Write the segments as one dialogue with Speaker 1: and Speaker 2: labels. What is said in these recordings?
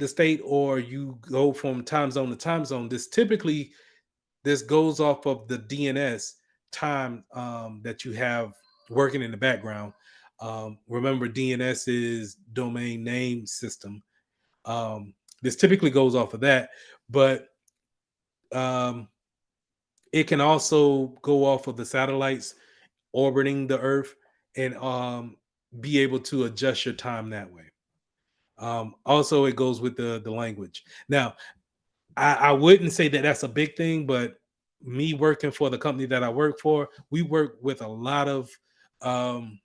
Speaker 1: to state or you go from time zone to time zone, this goes off of the DNS time that you have working in the background. Remember, DNS is domain name system. This typically goes off of that, but um, it can also go off of the satellites orbiting the Earth and be able to adjust your time that way. Also, it goes with the language. Now, I wouldn't say that that's a big thing, but me working for the company that I work for, we work with a lot of um,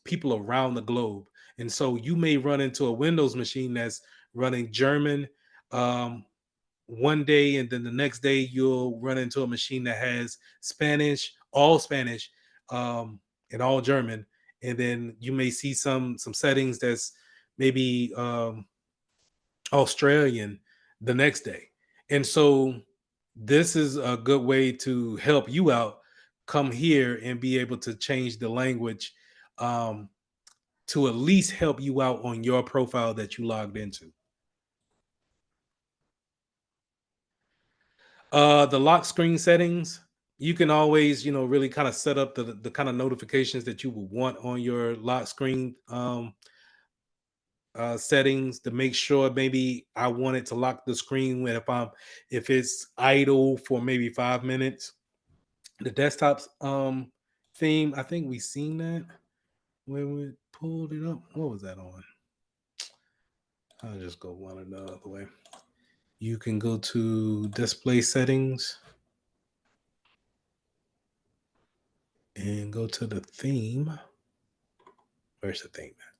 Speaker 1: people around the globe. And so you may run into a Windows machine that's running German um, one day, and then the next day you'll run into a machine that has Spanish, um, and all German. And then you may see some settings that's maybe Australian the next day. And so this is a good way to help you out. Come here and be able to change the language um, to at least help you out on your profile that you logged into. The lock screen settings, you can always, really kind of set up the kind of notifications that you would want on your lock screen settings to make sure maybe I want it to lock the screen when if it's idle for maybe 5 minutes. The desktop's theme, I think we seen that when we pulled it up. What was that on? I'll just go one another way. You can go to display settings and go to the theme. Where's the theme at?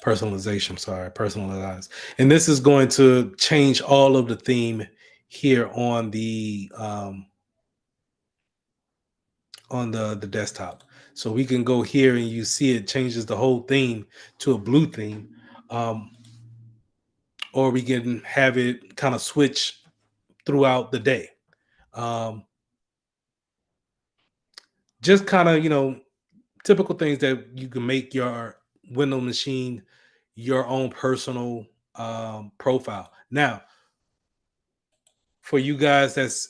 Speaker 1: Personalization, sorry, personalized. And this is going to change all of the theme here on the desktop. So we can go here and you see it changes the whole theme to a blue theme. Um, or we can have it kind of switch throughout the day. Um, just kind of, typical things that you can make your Windows machine your own personal profile. Now, for you guys that's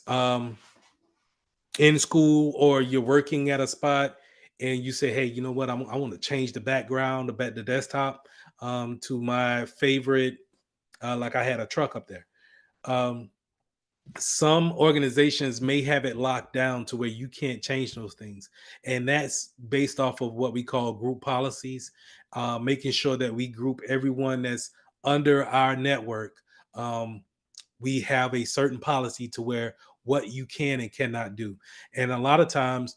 Speaker 1: in school or you're working at a spot and you say, hey, you know what, I want to change the background, the desktop to my favorite, like I had a truck up there. Um, some organizations may have it locked down to where you can't change those things, and that's based off of what we call group policies, making sure that we group everyone that's under our network. We have a certain policy to where what you can and cannot do, and a lot of times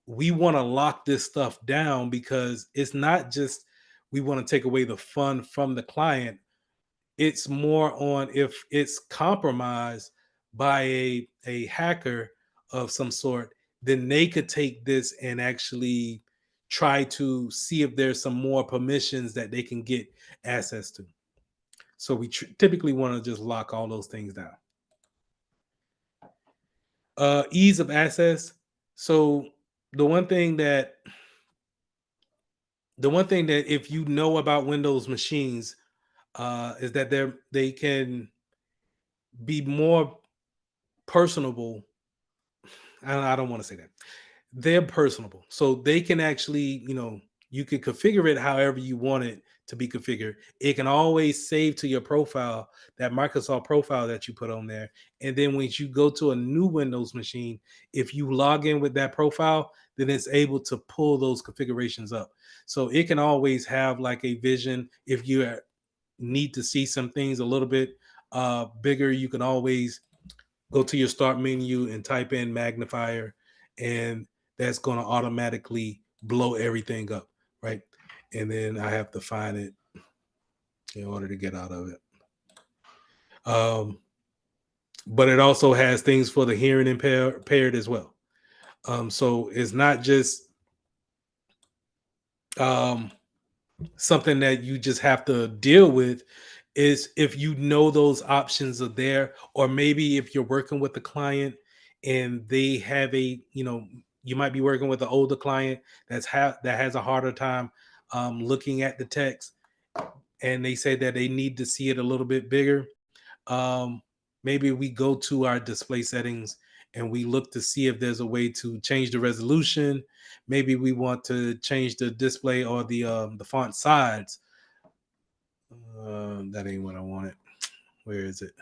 Speaker 1: we want to lock this stuff down because it's not just we want to take away the fun from the client. It's more on if it's compromised by a hacker of some sort, then they could take this and actually try to see if there's some more permissions that they can get access to. So we typically want to just lock all those things down. Ease of access. So the one thing that if you know about Windows machines is that they can be more personable. I don't want to say that. They're personable. So they can actually, you can configure it however you want it to be configured. It can always save to your profile, that Microsoft profile that you put on there. And then when you go to a new Windows machine, if you log in with that profile, then it's able to pull those configurations up. So it can always have like a vision. If you need to see some things a little bit bigger, you can always go to your start menu and type in magnifier, and that's going to automatically blow everything up, right? And then I have to find it in order to get out of it. Um, but it also has things for the hearing impaired as well. So it's not just um, something that you just have to deal with. Is if you know those options are there, or maybe if you're working with the client and they have you might be working with an older client that has a harder time looking at the text and they say that they need to see it a little bit bigger, um, maybe we go to our display settings and we look to see if there's a way to change the resolution. Maybe we want to change the display or the font size. That ain't what I wanted. Where is it?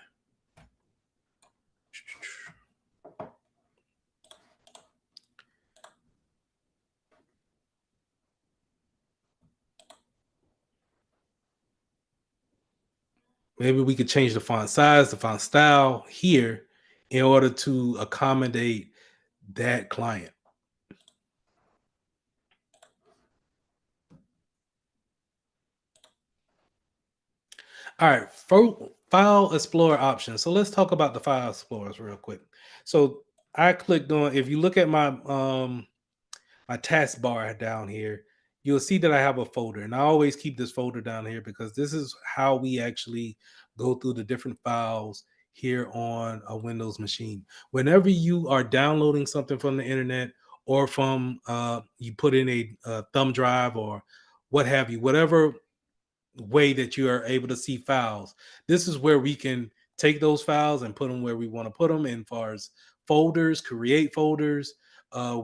Speaker 1: Maybe we could change the font size, the font style here in order to accommodate that client. All right, file explorer options. So let's talk about the file explorers real quick. So I clicked on, if you look at my taskbar down here, you'll see that I have a folder, and I always keep this folder down here because this is how we actually go through the different files here on a Windows machine. Whenever you are downloading something from the internet or from you put in a thumb drive or what have you, whatever way that you are able to see files, this is where we can take those files and put them where we want to put them. And far as folders, create folders,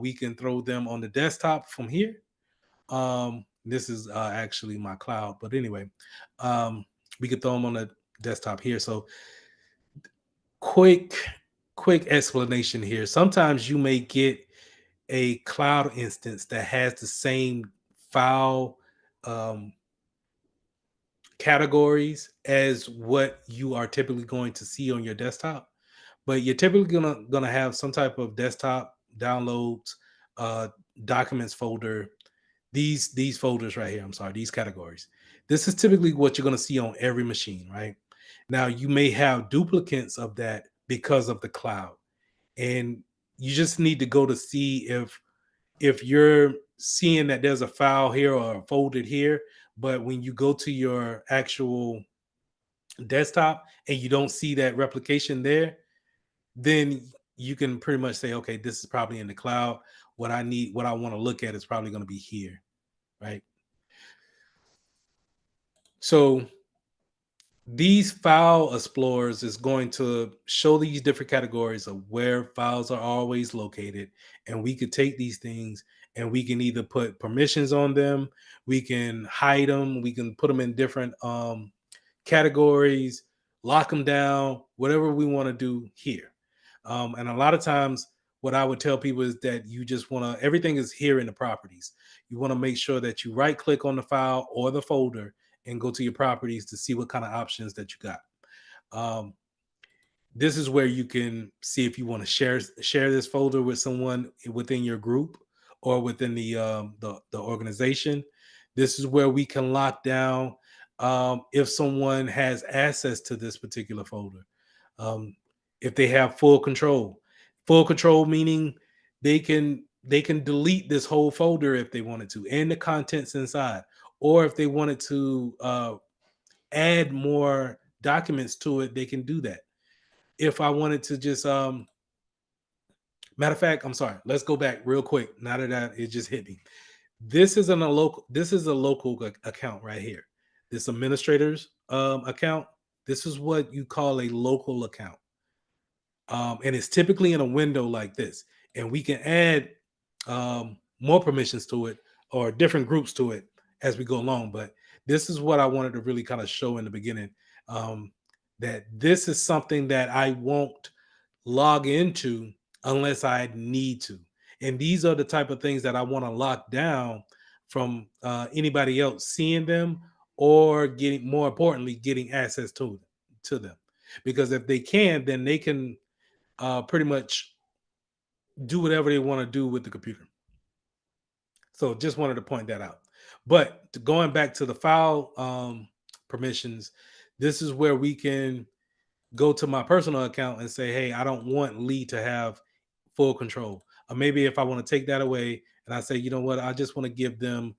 Speaker 1: we can throw them on the desktop from here. This is actually my cloud, but anyway, um, we could throw them on the desktop here. So quick, quick explanation here. Sometimes you may get a cloud instance that has the same file um, categories as what you are typically going to see on your desktop, but you're typically gonna have some type of desktop downloads, uh, documents folder, these folders right here. I'm sorry, these categories. This is typically what you're going to see on every machine, right? Now you may have duplicates of that because of the cloud, and you just need to go to see if you're seeing that there's a file here or a folder here, but when you go to your actual desktop and you don't see that replication there, then you can pretty much say, okay, this is probably in the cloud. What I want to look at is probably going to be here, right? So these file explorers is going to show these different categories of where files are always located, and we could take these things and we can either put permissions on them, we can hide them, we can put them in different categories, lock them down, whatever we want to do here. And a lot of times, what I would tell people is that you just want to, everything is here in the properties. You want to make sure that you right click on the file or the folder and go to your properties to see what kind of options that you got. Um, this is where you can see if you want to share this folder with someone within your group or within the organization. This is where we can lock down if someone has access to this particular folder. Um, if they have full control meaning they can delete this whole folder if they wanted to, and the contents inside, or if they wanted to add more documents to it, they can do that. If I wanted to just matter of fact, I'm sorry, let's go back real quick. Now that it just hit me. This is a local account right here. This administrator's account. This is what you call a local account. And it's typically in a window like this. And we can add more permissions to it or different groups to it as we go along. But this is what I wanted to really kind of show in the beginning, um, that this is something that I won't log into unless I need to. And these are the type of things that I want to lock down from anybody else seeing them or getting, more importantly, getting access to them. Because if they can, then they can pretty much do whatever they want to do with the computer. So just wanted to point that out. But going back to the file permissions, this is where we can go to my personal account and say, hey, I don't want Lee to have full control. Or maybe if I want to take that away and I say, you know what, I just want to give them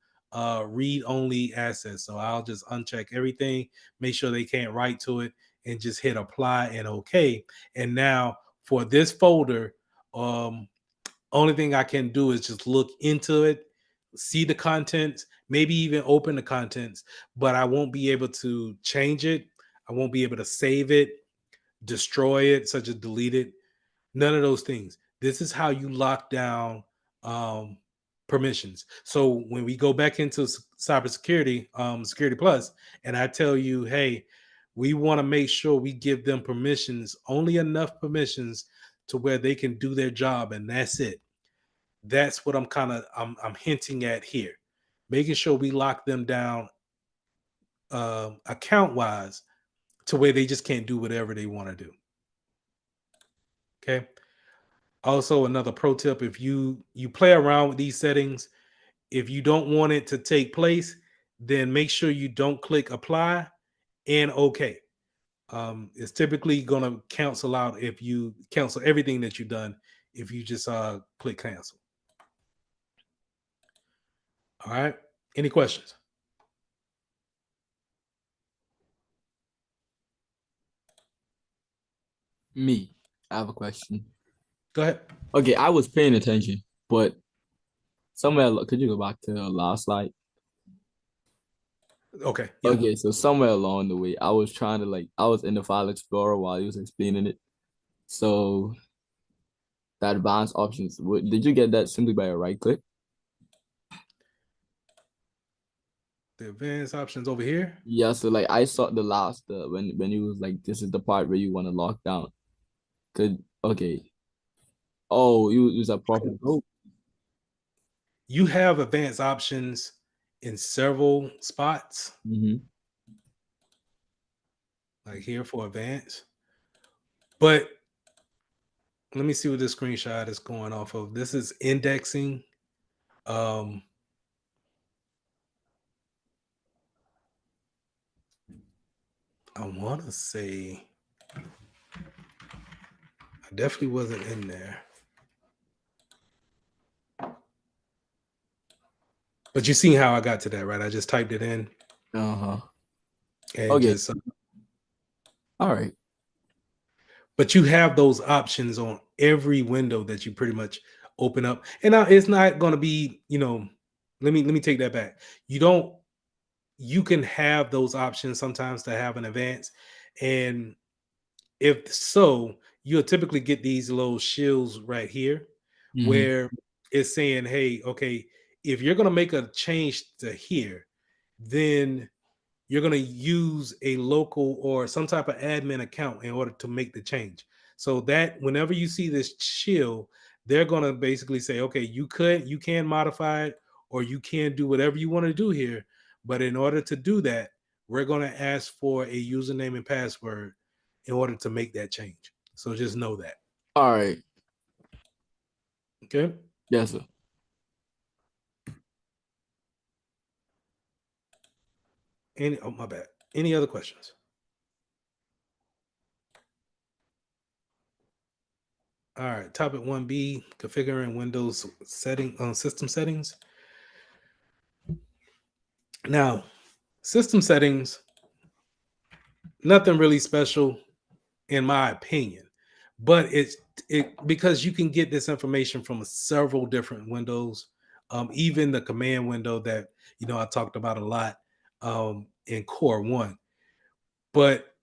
Speaker 1: read only access. So I'll just uncheck everything, make sure they can't write to it, and just hit apply and okay. And now for this folder, only thing I can do is just look into it, see the contents, maybe even open the contents, but I won't be able to change it. I won't be able to save it, destroy it, such as delete it. None of those things. This is how you lock down um, permissions. So when we go back into cybersecurity, Security Plus, and I tell you, hey, we want to make sure we give them permissions, only enough permissions to where they can do their job, and that's it. That's what I'm hinting at here, making sure we lock them down account wise to where they just can't do whatever they want to do. Okay. Also, another pro tip: if you play around with these settings, if you don't want it to take place, then make sure you don't click apply and OK. It's typically going to cancel out if you cancel everything that you've done. If you just click cancel. All right. Any questions?
Speaker 2: Me, I have a question.
Speaker 1: Go ahead.
Speaker 2: Okay, I was paying attention, but could you go back to the last slide?
Speaker 1: Okay. Yeah.
Speaker 2: Okay, so somewhere along the way, I was trying to I was in the file explorer while he was explaining it. So the advanced options, did you get that simply by a right click?
Speaker 1: The advanced options over here.
Speaker 2: Yeah, so like I saw the last when you was like, this is the part where you want to lock down. Could okay. Oh, you use a proper code.
Speaker 1: You have advanced options in several spots,
Speaker 2: Mm-hmm.
Speaker 1: like here for advanced. But let me see what this screenshot is going off of. This is indexing. Um, I want to say I definitely wasn't in there. But you see how I got to that, right? I just typed it in
Speaker 2: Uh-huh.
Speaker 1: and
Speaker 2: Okay.
Speaker 1: just
Speaker 2: All right.
Speaker 1: but you have those options on every window that you pretty much open up. And now it's not going to be, let me take that back. You can have those options sometimes to have an advance, and if so, you'll typically get these little shields right here
Speaker 2: Mm-hmm.
Speaker 1: where it's saying, hey, okay, if you're going to make a change to here, then you're going to use a local or some type of admin account in order to make the change. So that whenever you see this shield, they're going to basically say, okay, you can modify it or you can do whatever you want to do here. But in order to do that, we're going to ask for a username and password in order to make that change. So just know that.
Speaker 2: All right.
Speaker 1: Okay.
Speaker 2: Yes, sir.
Speaker 1: Oh, my bad. Any other questions? All right. Topic 1B, configuring Windows system settings. Now, system settings, nothing really special in my opinion, but it because you can get this information from several different windows, even the command window that I talked about a lot in Core One. But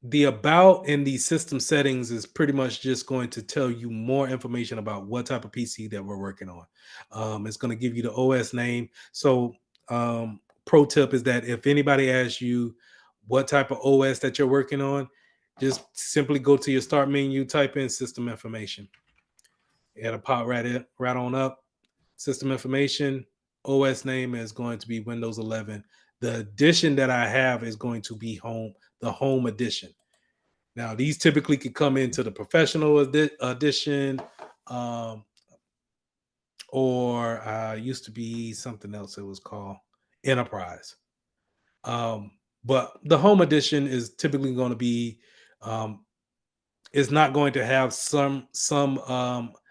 Speaker 1: the about and the system settings is pretty much just going to tell you more information about what type of PC that we're working on. It's going to give you the OS name. So, pro tip is that if anybody asks you what type of OS that you're working on, just simply go to your start menu, type in system information. It'll pop right on up. System information, OS name is going to be Windows 11. The edition that I have is going to be the home edition. Now, these typically could come into the professional edition, um, or used to be something else. It was called enterprise. But the home edition is typically going to be um, is not going to have some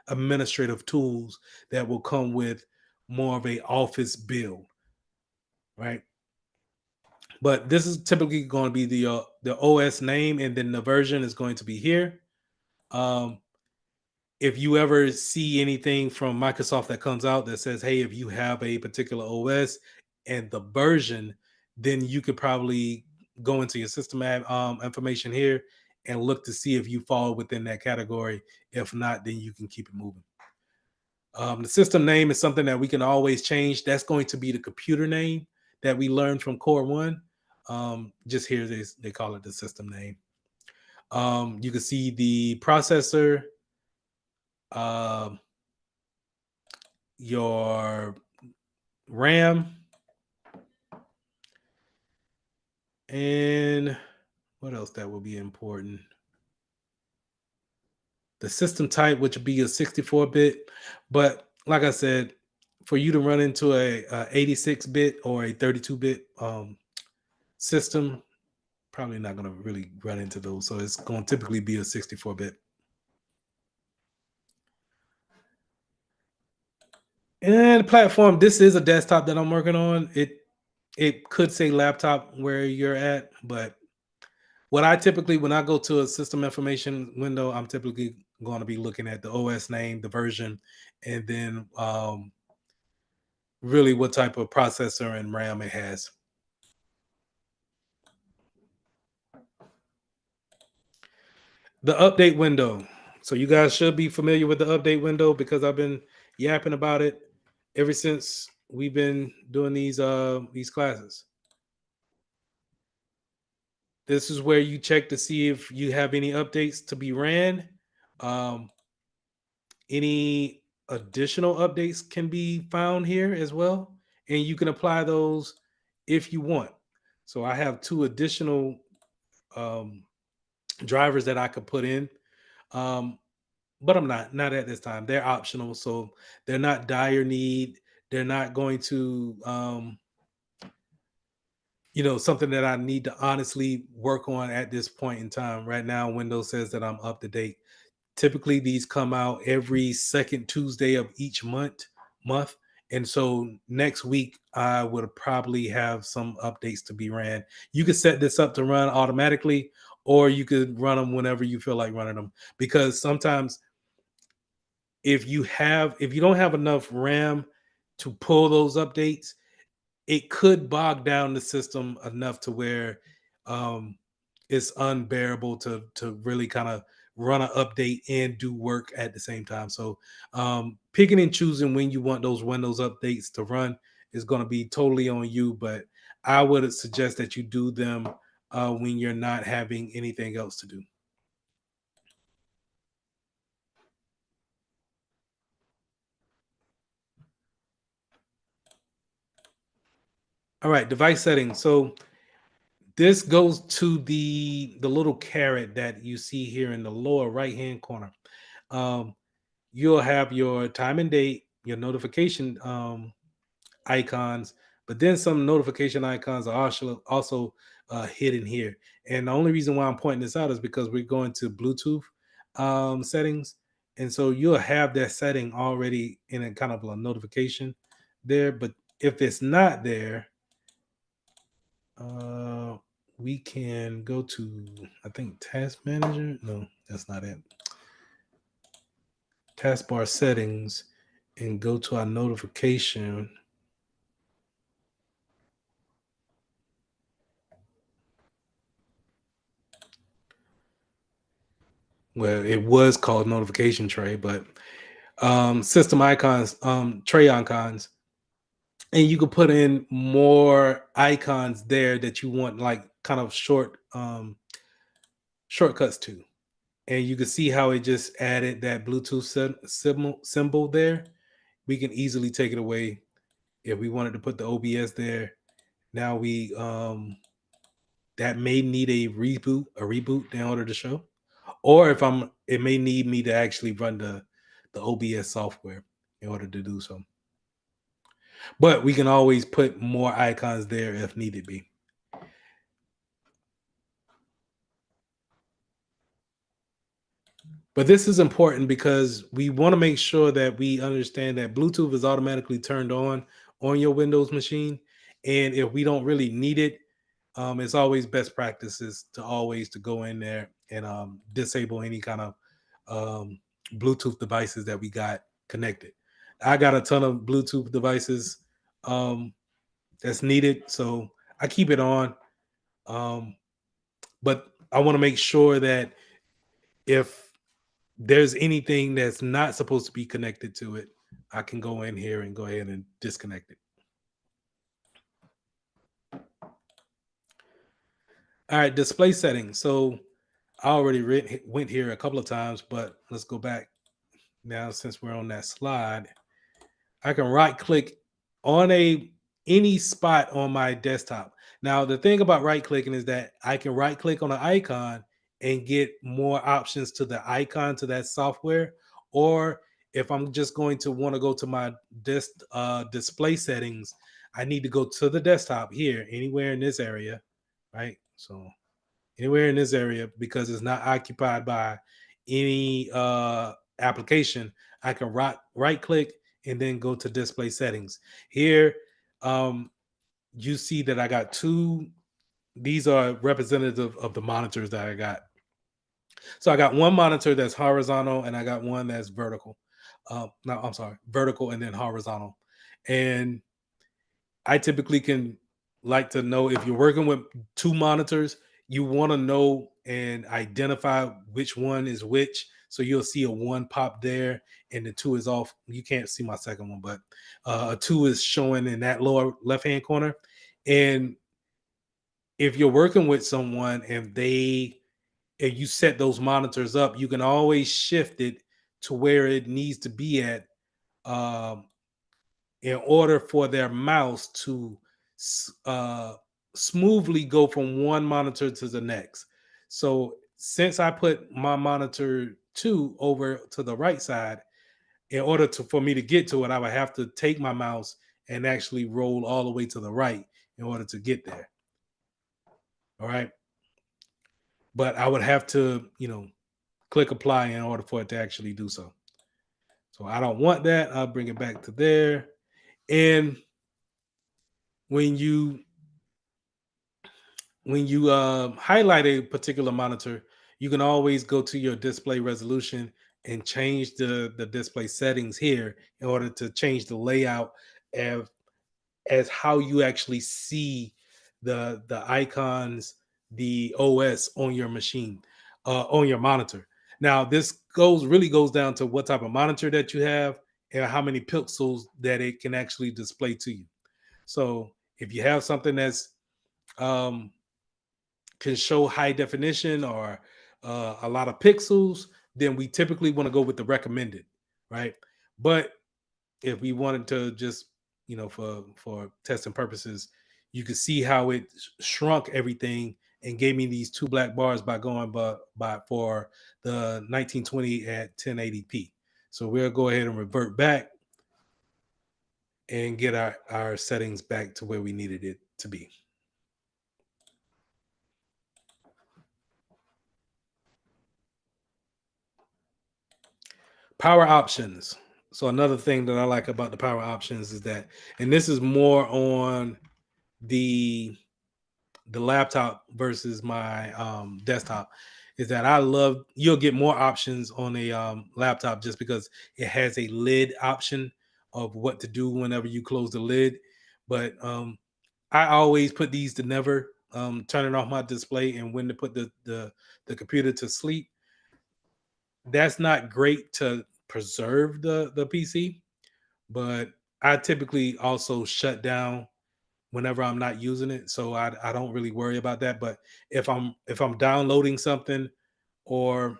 Speaker 1: administrative tools that will come with more of a office build, right? But this is typically going to be the OS name, and then the version is going to be here. Um, if you ever see anything from Microsoft that comes out that says, hey, if you have a particular OS and the version, then you could probably go into your system information here and look to see if you fall within that category. If not, then you can keep it moving. The system name is something that we can always change. That's going to be the computer name that we learned from Core One. Just here, they call it the system name. You can see the processor, um, your RAM, and what else that will be important? The system type, which would be a 64-bit. But like I said, for you to run into a 86-bit or a 32-bit system, probably not going to really run into those. So it's going to typically be a 64-bit. And platform, this is a desktop that I'm working on. It could say laptop where you're at, but what I typically, when I go to a system information window, I'm typically going to be looking at the OS name, the version, and then really what type of processor and RAM it has. The update window. So you guys should be familiar with the update window because I've been yapping about it ever since we've been doing these classes. This is where you check to see if you have any updates to be ran. Um, any additional updates can be found here as well, and you can apply those if you want. So I have two additional um, drivers that I could put in, um, but I'm not at this time. They're optional, so they're not dire need. They're not going to something that I need to honestly work on at this point in time. Right now, Windows says that I'm up to date. Typically, these come out every second Tuesday of each month. And so next week, I would probably have some updates to be ran. You could set this up to run automatically, or you could run them whenever you feel like running them. Because sometimes if you don't have enough RAM to pull those updates, it could bog down the system enough to where um, it's unbearable to really kind of run an update and do work at the same time. So picking and choosing when you want those Windows updates to run is going to be totally on you. But I would suggest that you do them when you're not having anything else to do. All right, device settings. So this goes to the little caret that you see here in the lower right hand corner. Um, you'll have your time and date, your notification icons, but then some notification icons are also hidden here. And the only reason why I'm pointing this out is because we're going to Bluetooth settings, and so you'll have that setting already in a kind of a notification there. But if it's not there, uh, we can go to, I think, Task Manager. No, that's not it. Taskbar settings and go to our notification. Well, it was called notification tray, but system icons, tray icons, and you could put in more icons there that you want, like kind of shortcuts to. And you can see how it just added that Bluetooth symbol there. We can easily take it away if we wanted to put the OBS there. Now we that may need a reboot in order to show. Or if it may need me to actually run the OBS software in order to do so. But we can always put more icons there if needed be. But this is important because we want to make sure that we understand that Bluetooth is automatically turned on your Windows machine. And if we don't really need it, it's always best practices to always to go in there and disable any kind of Bluetooth devices that we got connected. I got a ton of Bluetooth devices um, that's needed, so I keep it on. Um, but I want to make sure that if there's anything that's not supposed to be connected to it, I can go in here and go ahead and disconnect it. All right, display settings. So I already went here a couple of times, but let's go back now since we're on that slide. I can right click on a any spot on my desktop. Now, the thing about right clicking is that I can right click on an icon and get more options to the icon to that software. Or if I'm just going to want to go to my display settings, I need to go to the desktop here, anywhere in this area, right? So anywhere in this area, because it's not occupied by any application, I can right click and then go to display settings. Here, um, you see that I got two. These are representative of the monitors that I got. So I got one monitor that's horizontal and I got one that's vertical. No, I'm sorry, vertical and then horizontal. And I typically can like to know if you're working with two monitors, you want to know and identify which one is which. So you'll see a one pop there and the two is off. You can't see my second one, but a two is showing in that lower left hand corner. And if you're working with someone and if you set those monitors up, you can always shift it to where it needs to be at. Um, in order for their mouse to smoothly go from one monitor to the next. So since I put my monitor two over to the right side, in order to for me to get to it, I would have to take my mouse and actually roll all the way to the right in order to get there. All right. But I would have to, click apply in order for it to actually do so. So I don't want that. I'll bring it back to there. And when you highlight a particular monitor, you can always go to your display resolution and change the display settings here in order to change the layout as how you actually see the icons, the OS on your machine, on your monitor. Now, this really goes down to what type of monitor that you have and how many pixels that it can actually display to you. So, if you have something that's um, can show high definition or a lot of pixels, then we typically want to go with the recommended, right? But if we wanted to just, for testing purposes, you could see how it shrunk everything and gave me these two black bars by going by for the 1920 at 1080p. So we'll go ahead and revert back and get our settings back to where we needed it to be. Power options. So another thing that I like about the power options is that, and this is more on the the laptop versus my desktop, is that I love you'll get more options on a laptop just because it has a lid option of what to do whenever you close the lid. But I always put these to never, turning off my display and when to put the computer to sleep. That's not great to preserve the PC, but I typically also shut down whenever I'm not using it, so I don't really worry about that. But if I'm downloading something or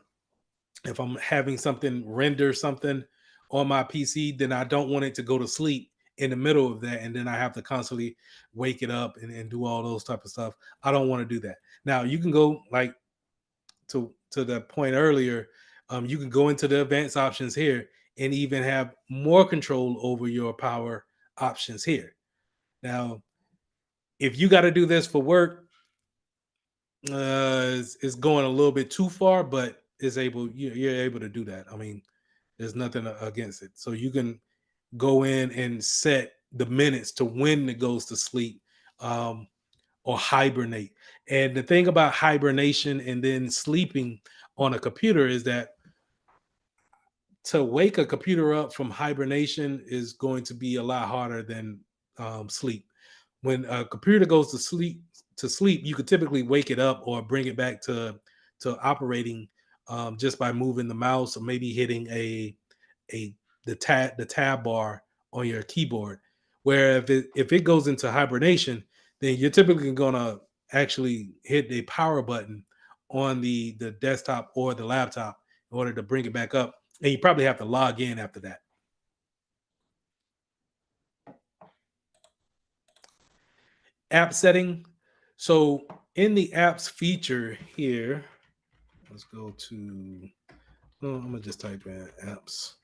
Speaker 1: if I'm having something render something on my PC, then I don't want it to go to sleep in the middle of that, and then I have to constantly wake it up and do all those type of stuff. I don't want to do that. Now you can go like to the point earlier, you can go into the advanced options here and even have more control over your power options here. Now, if you got to do this for work, it's going a little bit too far, but you're able to do that. I mean, there's nothing against it. So you can go in and set the minutes to when it goes to sleep, um, or hibernate. And the thing about hibernation and then sleeping on a computer is that to wake a computer up from hibernation is going to be a lot harder than sleep. When a computer goes to sleep, you could typically wake it up or bring it back to operating just by moving the mouse or maybe hitting a the tab bar on your keyboard. Where if it goes into hibernation, then you're typically gonna actually hit the power button on the desktop or the laptop in order to bring it back up, and you probably have to log in after that. App setting. So in the apps feature here, let's go to. Oh, I'm gonna just type in apps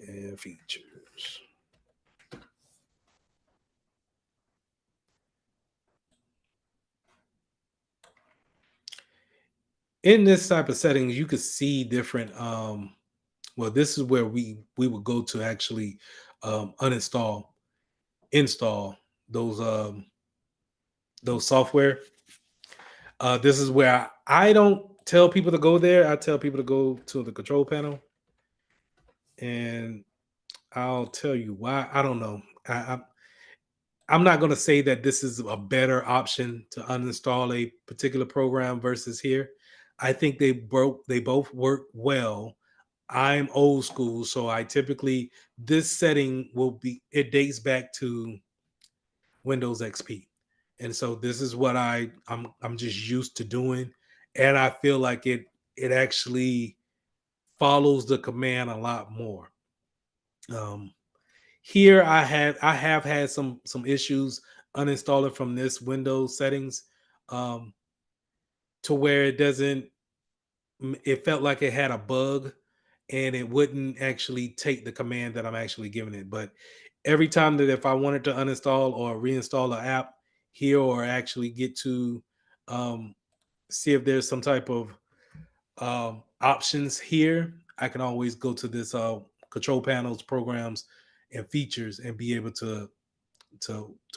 Speaker 1: and features. In this type of settings, you could see different. Well, this is where we would go to actually uninstall, install those those software. This is where I don't tell people to go there. I tell people to go to the control panel, and I'll tell you why. I don't know. I'm not going to say that this is a better option to uninstall a particular program versus here. I think they both work well. I'm old school, so I typically this setting will be it dates back to Windows XP. And so this is what I'm just used to doing, and I feel like it actually follows the command a lot more. Um, Here I have had some issues uninstalling from this Windows settings, um, to where it doesn't. It felt like it had a bug, and it wouldn't actually take the command that I'm actually giving it. But every time that if I wanted to uninstall or reinstall an app here, or actually get to um, see if there's some type of options here, I can always go to this control panels, programs, and features, and be able to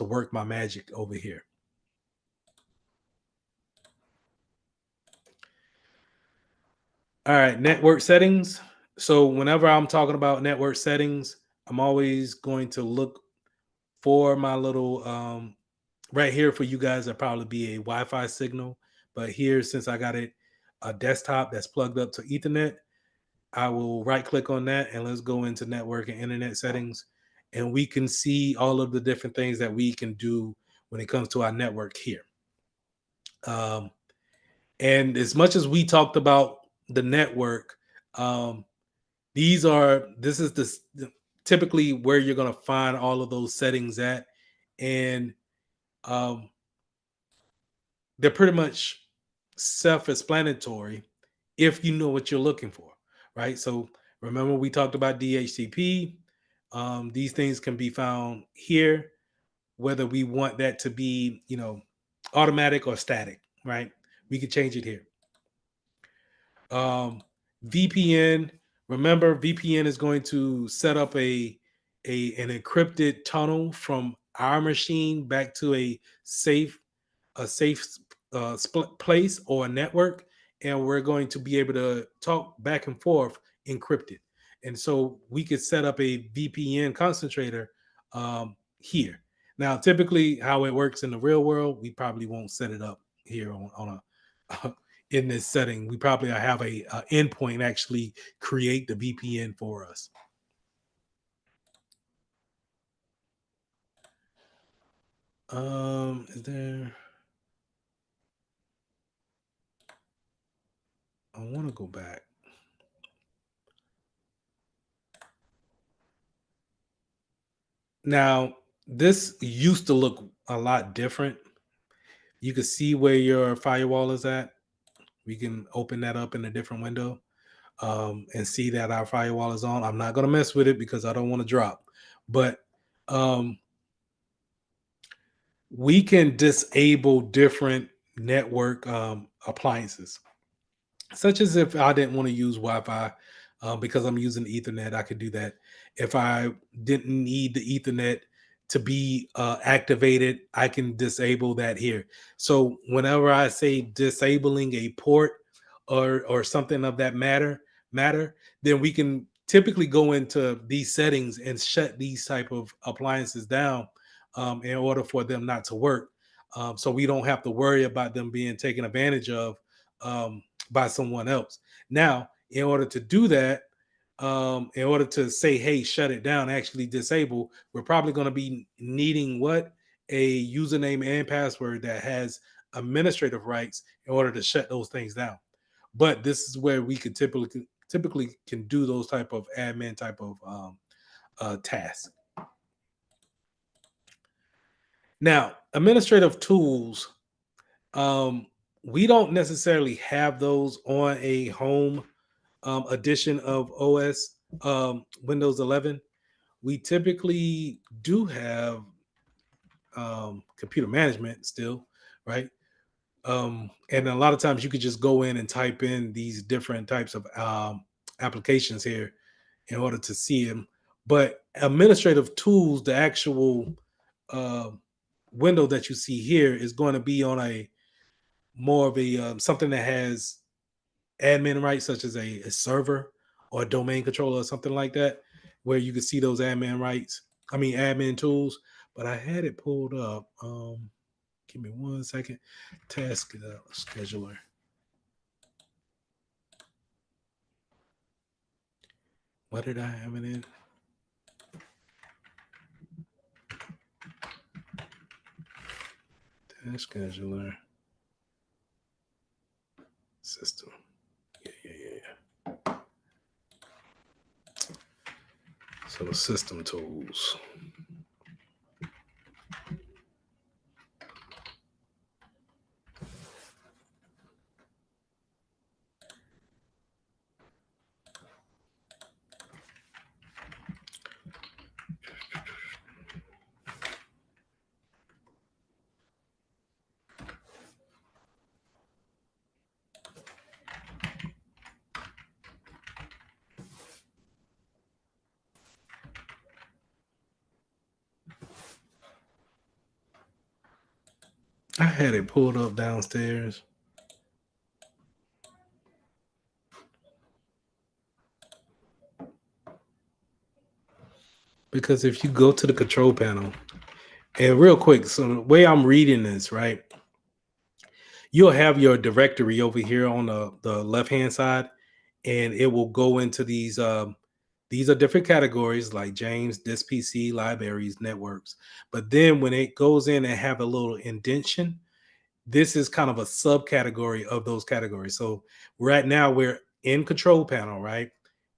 Speaker 1: work my magic over here. All right, network settings. So whenever I'm talking about network settings, I'm always going to look for my little right here for you guys. That'll probably be a Wi-Fi signal, but here since I got it a desktop that's plugged up to Ethernet, I will right click on that and let's go into network and internet settings, and we can see all of the different things that we can do when it comes to our network here. Um, And as much as we talked about the network, um, this is typically where you're going to find all of those settings at, and um, they're pretty much self-explanatory if you know what you're looking for, right? So remember we talked about DHCP. These things can be found here, whether we want that to be, automatic or static, right? We can change it here. um, VPN. Remember, VPN is going to set up an encrypted tunnel from our machine back to a safe place or a network, and we're going to be able to talk back and forth encrypted. And so we could set up a VPN concentrator here. Now, typically, how it works in the real world, we probably won't set it up here on a in this setting. We probably have a endpoint actually create the VPN for us. Is there? I want to go back. Now, this used to look a lot different. You can see where your firewall is at. We can open that up in a different window and see that our firewall is on. I'm not going to mess with it because I don't want to drop, but um, we can disable different network appliances, such as if I didn't want to use Wi-Fi because I'm using Ethernet, I could do that. If I didn't need the Ethernet to be activated, I can disable that here. So whenever I say disabling a port or something of that matter, matter, then we can typically go into these settings and shut these type of appliances down in order for them not to work. So we don't have to worry about them being taken advantage of um, by someone else. Now, in order to do that, in order to say, hey, shut it down, actually disable, we're probably going to be needing what? A username and password that has administrative rights in order to shut those things down. But this is where we could typically can do those type of admin type of tasks. Now, administrative tools, um, we don't necessarily have those on a home edition of OS Windows 11. We typically do have computer management still, right? And a lot of times you could just go in and type in these different types of applications here in order to see them. But administrative tools, the actual uh, window that you see here is going to be on a more of a something that has admin rights, such as a server or a domain controller or something like that, where you can see those admin rights. I mean, admin tools. But I had it pulled up. Give me 1 second. Task scheduler. What did I have it in? Task scheduler system. Yeah. So the system tools. I had it pulled up downstairs. Because if you go to the control panel, and real quick, so the way I'm reading this, right, you'll have your directory over here on the left hand side, and it will go into these are different categories like James, this PC, libraries, networks. But then when it goes in and have a little indentation, this is kind of a subcategory of those categories. So right now we're in control panel, right?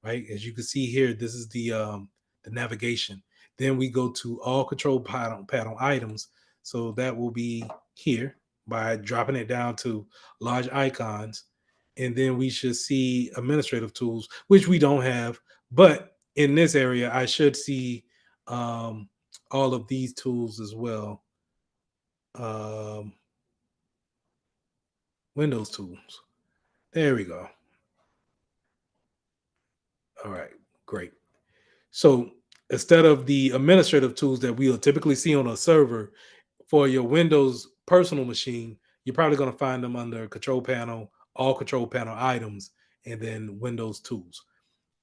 Speaker 1: Right. As you can see here, this is the navigation. Then we go to all control panel items. So that will be here by dropping it down to large icons. And then we should see administrative tools, which we don't have. But in this area, I should see um, all of these tools as well. Um, Windows tools. There we go. All right, great. So instead of the administrative tools that we'll typically see on a server for your Windows personal machine, you're probably going to find them under control panel, all control panel items, and then Windows tools.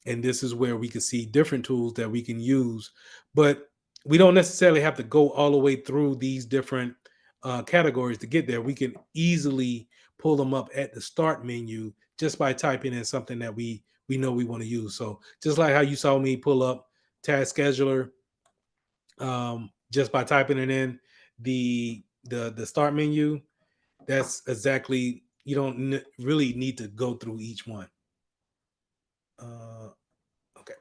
Speaker 1: And this is where we can see different tools that we can use, but we don't necessarily have to go all the way through these different categories to get there. We can easily pull them up at the start menu just by typing in something that we know we want to use. So just like how you saw me pull up task scheduler just by typing it in the start menu, that's exactly, you don't really need to go through each one. uh, okay.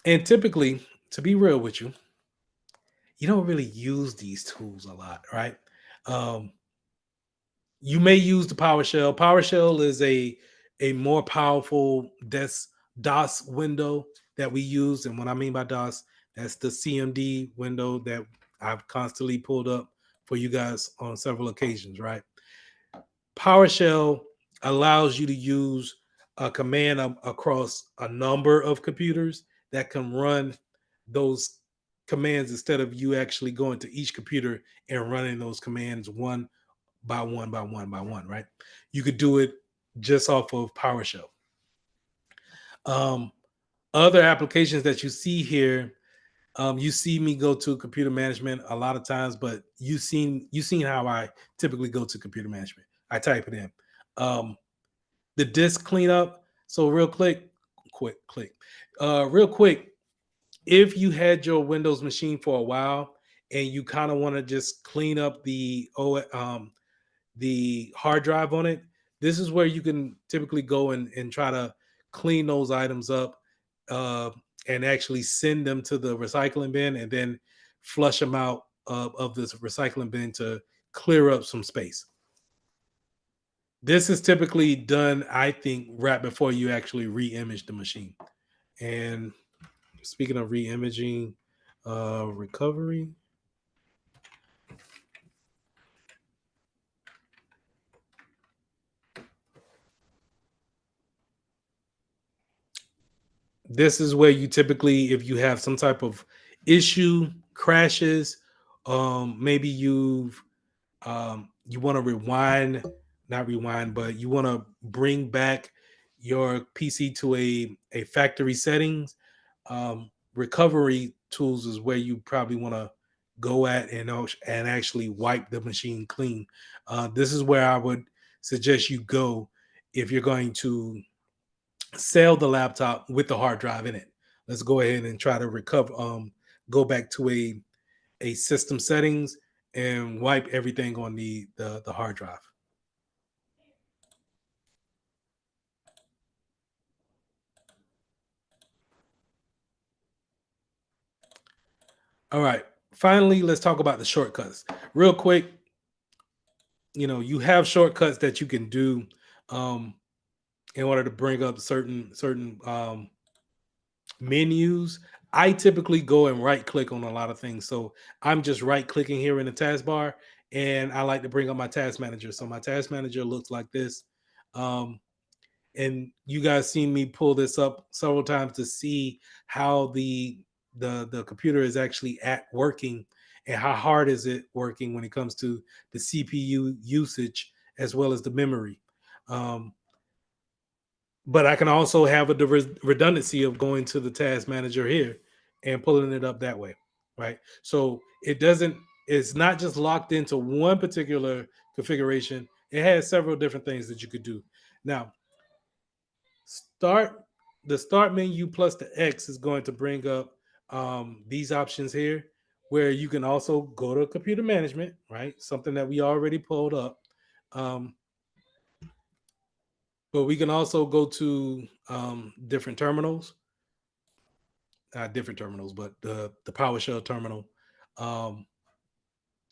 Speaker 1: And typically, to be real with you, you don't really use these tools a lot, right? Um, you may use the PowerShell. PowerShell is a more powerful DOS window that we use, and what I mean by DOS, that's the CMD window that I've constantly pulled up for you guys on several occasions, right? PowerShell allows you to use a command across a number of computers that can run those commands instead of you actually going to each computer and running those commands one by one by one by one, right? You could do it. just off of PowerShell. Um, Other applications that you see here, you see me go to computer management a lot of times, but you seen how I typically go to computer management. I type it in. Um, the disk cleanup. So real quick. If you had your Windows machine for a while and you kind of want to just clean up the hard drive on it, this is where you can typically go and try to clean those items up, uh, and actually send them to the recycling bin and then flush them out of this recycling bin to clear up some space. This is typically done, I think, right before you actually re-image the machine. And speaking of re-imaging, recovery, this is where you typically, if you have some type of issue, crashes, maybe you want to rewind, not rewind, but you want to bring back your PC to a factory settings. Recovery tools is where you probably want to go at and actually wipe the machine clean. This is where I would suggest you go if you're going to sell the laptop with the hard drive in it. Let's go ahead and try to recover. Go back to a system settings and wipe everything on the hard drive. All right. Finally, let's talk about the shortcuts. Real quick, you have shortcuts that you can do um, in order to bring up certain menus. I typically go and right click on a lot of things. So I'm just right clicking here in the taskbar, and I like to bring up my task manager. So my task manager looks like this. Um, and you guys seen me pull this up several times to see how the computer is actually at working, and how hard is it working when it comes to the CPU usage as well as the memory. Um, but I can also have redundancy of going to the task manager here and pulling it up that way, right? So it's not just locked into one particular configuration. It has several different things that you could do. Now, start the start menu plus the X is going to bring up these options here, where you can also go to computer management, right? Something that we already pulled up. Um, but we can also go to different terminals, not different terminals, but the PowerShell terminal, um,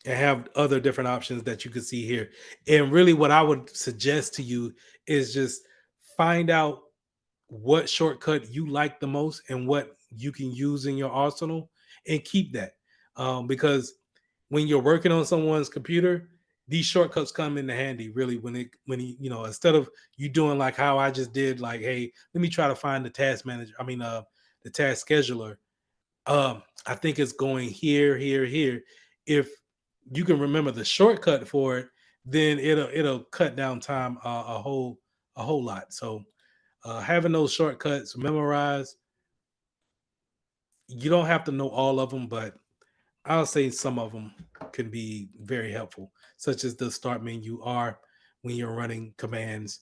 Speaker 1: and have other different options that you can see here. And really, what I would suggest to you is just find out what shortcut you like the most and what you can use in your arsenal, and keep that, because when you're working on someone's computer, these shortcuts come into handy really instead of you doing like how I just did, like, hey, let me try to find the task manager, the task scheduler. I think it's going here, here, here. If you can remember the shortcut for it, then it'll cut down time a whole lot. So having those shortcuts memorized, you don't have to know all of them, but I'll say some of them can be very helpful, such as the start menu, or when you're running commands.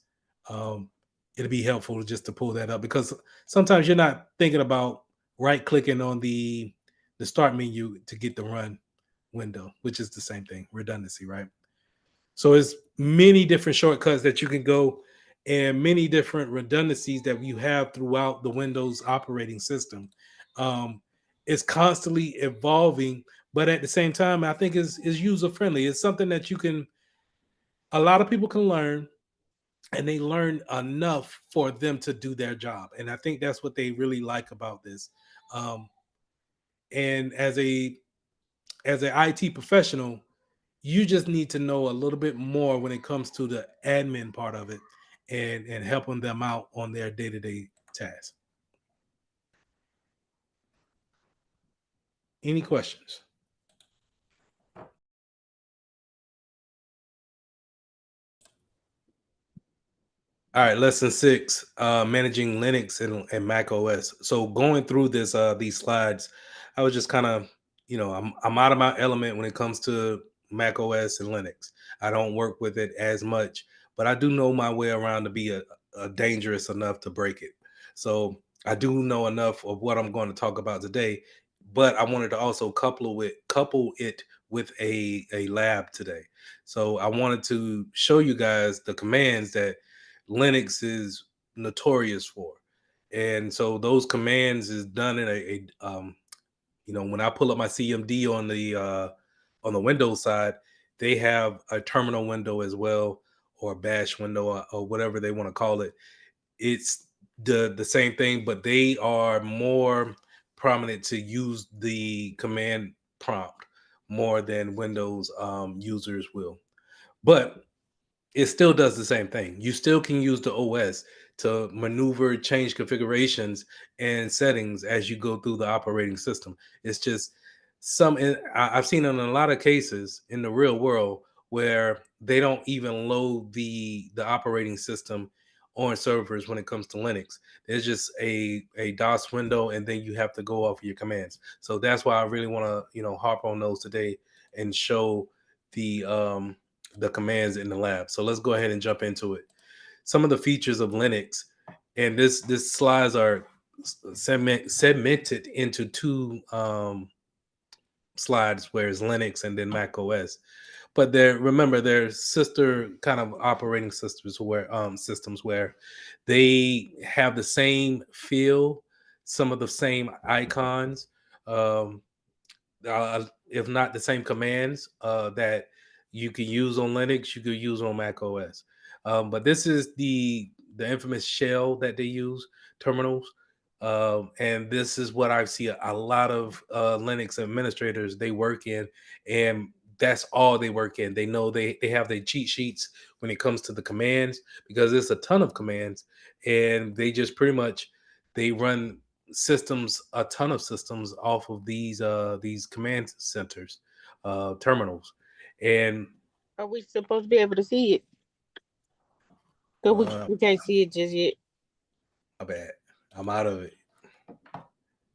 Speaker 1: Um, it'll be helpful just to pull that up, because sometimes you're not thinking about right clicking on the start menu to get the run window, which is the same thing, redundancy, right? So it's many different shortcuts that you can go, and many different redundancies that you have throughout the Windows operating system. Um, it's constantly evolving, but at the same time, I think is user friendly. It's something that a lot of people can learn, and they learn enough for them to do their job. And I think that's what they really like about this. Um, and as an IT professional, you just need to know a little bit more when it comes to the admin part of it, and helping them out on their day-to-day tasks. Any questions? All right, lesson six, managing Linux and Mac OS. So going through these slides, I was just kind of, I'm out of my element when it comes to Mac OS and Linux. I don't work with it as much, but I do know my way around to be a dangerous enough to break it. So I do know enough of what I'm going to talk about today, but I wanted to also couple it with a lab today. So I wanted to show you guys the commands that Linux is notorious for. And so those commands is done in when I pull up my CMD on the Windows side, they have a terminal window as well, or a bash window, or whatever they want to call it. It's the same thing, but they are more prominent to use the command prompt more than Windows users will. But it still does the same thing. You still can use the OS to maneuver, change configurations and settings as you go through the operating system. It's just I've seen in a lot of cases in the real world where they don't even load the operating system on servers when it comes to Linux. There's just a DOS window, and then you have to go off of your commands. So that's why I really want to harp on those today and show the um the commands in the lab. So let's go ahead and jump into it. Some of the features of Linux, and this slides are segmented into two slides, whereas Linux and then Mac OS. But they're sister kind of operating systems where they have the same feel, some of the same icons. Um, if not the same commands that you can use on Linux, you could use on Mac OS. But this is the infamous shell that they use, terminals. And this is what I see a lot of Linux administrators they work in, and that's all they work in. They know they have their cheat sheets when it comes to the commands, because there's a ton of commands, and they just pretty much they run a ton of systems off of these command centers, terminals. And
Speaker 3: Are we supposed to be able to see it? Cause
Speaker 1: uh
Speaker 3: we can't see it just yet.
Speaker 1: my bad, I'm out of it.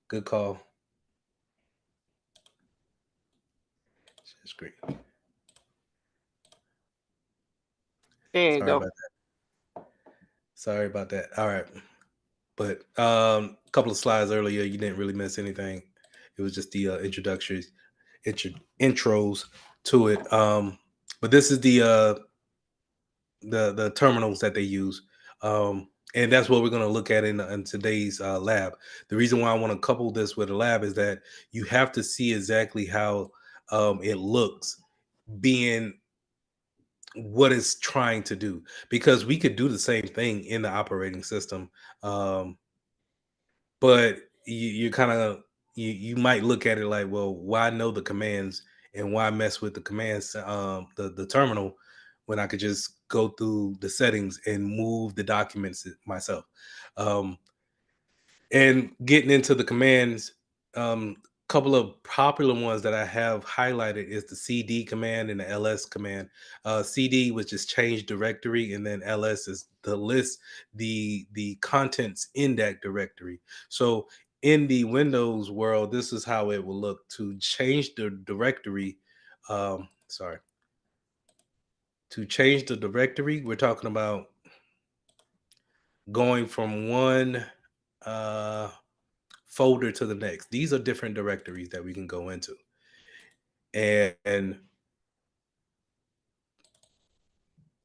Speaker 1: Good call. It's great.
Speaker 3: There you
Speaker 1: Sorry
Speaker 3: go.
Speaker 1: about Sorry about that. All right. But a couple of slides earlier, you didn't really miss anything. It was just the intros to it. But this is the terminals that they use. And that's what we're going to look at in today's lab. The reason why I want to couple this with a lab is that you have to see exactly how it looks, being what it's trying to do, because we could do the same thing in the operating system. Um, but you kind of you might look at it like, well, why know the commands and why mess with the commands, the terminal, when I could just go through the settings and move the documents myself. um, and getting into the commands, couple of popular ones that I have highlighted is the CD command and the LS command. CD, which is change directory, and then LS is the list, the contents in that directory. So in the Windows world, this is how it will look to change the directory. Sorry, to change the directory, we're talking about going from one uh folder to the next. These are different directories that we can go into. And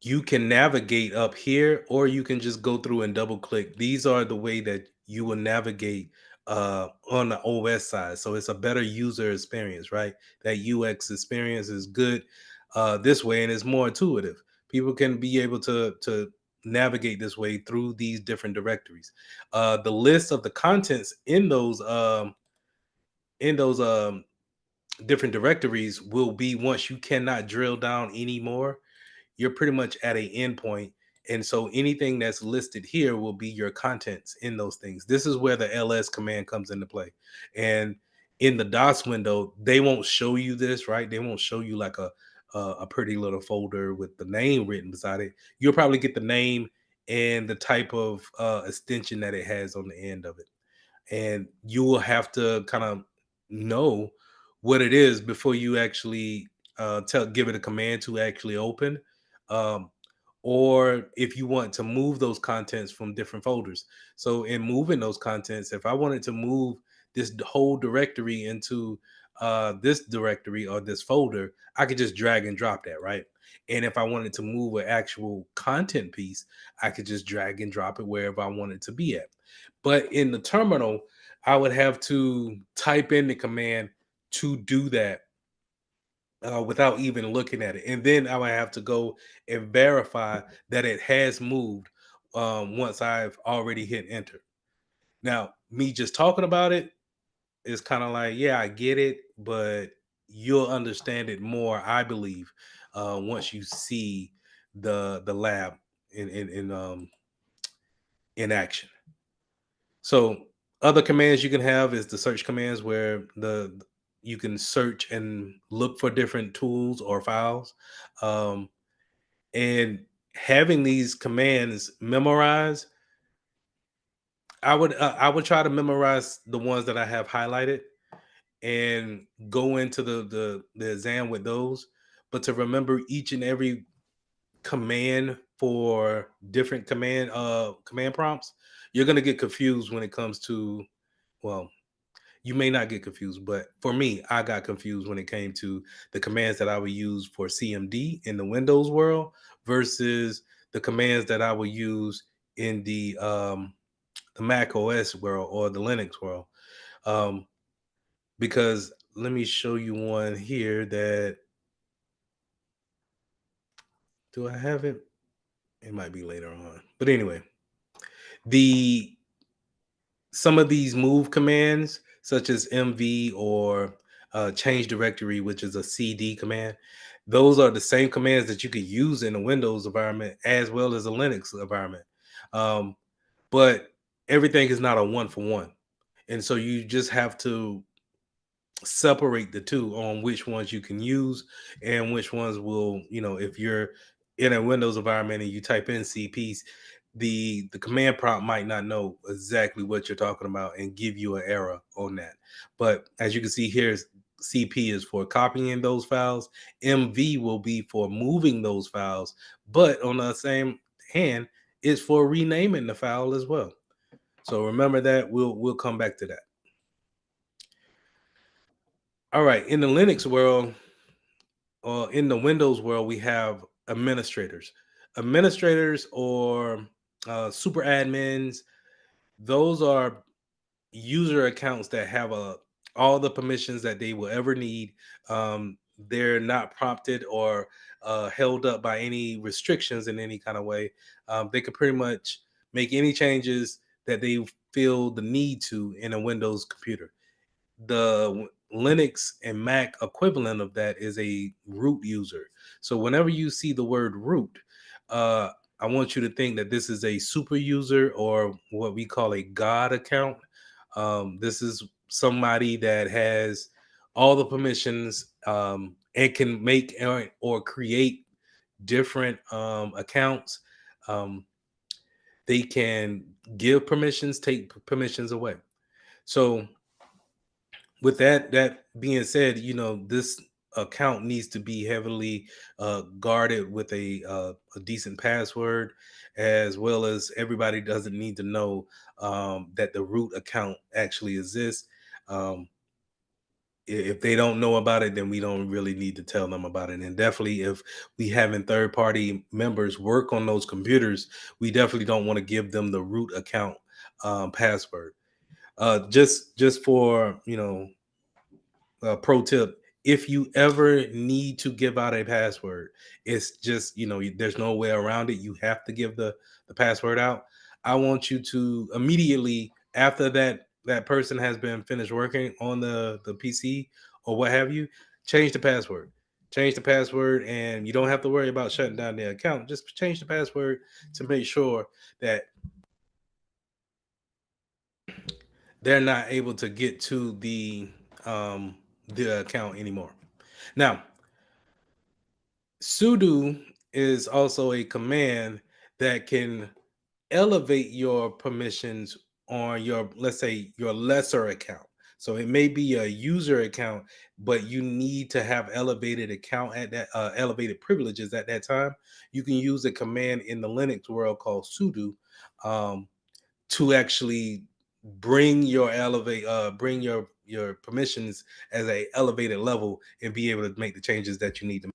Speaker 1: you can navigate up here, or you can just go through and double click. These are the way that you will navigate on the OS side. So it's a better user experience, right? That UX experience is good this way, and it's more intuitive. People can be able to navigate this way through these different directories. The list of the contents in those different directories will be, once you cannot drill down anymore, you're pretty much at a endpoint. And so anything that's listed here will be your contents in those things. This is where the LS command comes into play. And in the DOS window, they won't show you this, right? They won't show you like a pretty little folder with the name written beside it. You'll probably get the name and the type of extension that it has on the end of it. And you will have to kind of know what it is before you actually give it a command to actually open. Um, or if you want to move those contents from different folders. So in moving those contents, if I wanted to move this whole directory into this directory or this folder, I could just drag and drop that, right? And if I wanted to move an actual content piece, I could just drag and drop it wherever I want it to be at. But in the terminal, I would have to type in the command to do that without even looking at it. And then I would have to go and verify that it has moved once I've already hit enter. Now, me just talking about it is kind of like, yeah, I get it, but you'll understand it more, I believe, once you see the lab in action. So other commands you can have is the search commands where the you can search and look for different tools or files. Um, and having these commands memorized, I would try to memorize the ones that I have highlighted and go into the exam with those. But to remember each and every command for different command prompts, you're gonna get confused when it comes to, well, you may not get confused, but for me, I got confused when it came to the commands that I would use for CMD in the Windows world versus the commands that I would use in the Mac OS world or the Linux world. Um, because let me show you one here that, do I have it? It might be later on. But anyway, the some of these move commands, such as MV or change directory, which is a CD command, those are the same commands that you could use in a Windows environment as well as a Linux environment. Um, but everything is not a one for one. And so you just have to separate the two on which ones you can use and which ones will, if you're in a Windows environment and you type in CPs, the command prompt might not know exactly what you're talking about and give you an error on that. But as you can see here, CP is for copying those files, MV will be for moving those files, but on the same hand, it's for renaming the file as well. So remember that. We'll come back to that. All right, in the Linux world, or in the Windows world, we have administrators. Administrators or super admins, those are user accounts that have all the permissions that they will ever need. They're not prompted or held up by any restrictions in any kind of way. They could pretty much make any changes that they feel the need to in a Windows computer. The Linux and Mac equivalent of that is a root user. So whenever you see the word root, I want you to think that this is a super user or what we call a God account. This is somebody that has all the permissions and can make or create different accounts. Um, they can give permissions, take permissions away. So with that being said, this account needs to be heavily guarded with a decent password, as well as everybody doesn't need to know that the root account actually exists. um, if they don't know about it, then we don't really need to tell them about it. And definitely, if we having third party members work on those computers, we definitely don't want to give them the root account password. Just for pro tip, if you ever need to give out a password, it's just, there's no way around it, you have to give the password out. I want you to immediately, after that person has been finished working on the PC or what have you, change the password. Change the password, and you don't have to worry about shutting down the account. Just change the password to make sure that they're not able to get to the account anymore. Now, sudo is also a command that can elevate your permissions on your, let's say, your lesser account. So it may be a user account, but you need to have elevated account at that elevated privileges at that time. You can use a command in the Linux world called sudo, um, to actually bring your permissions as a elevated level and be able to make the changes that you need to.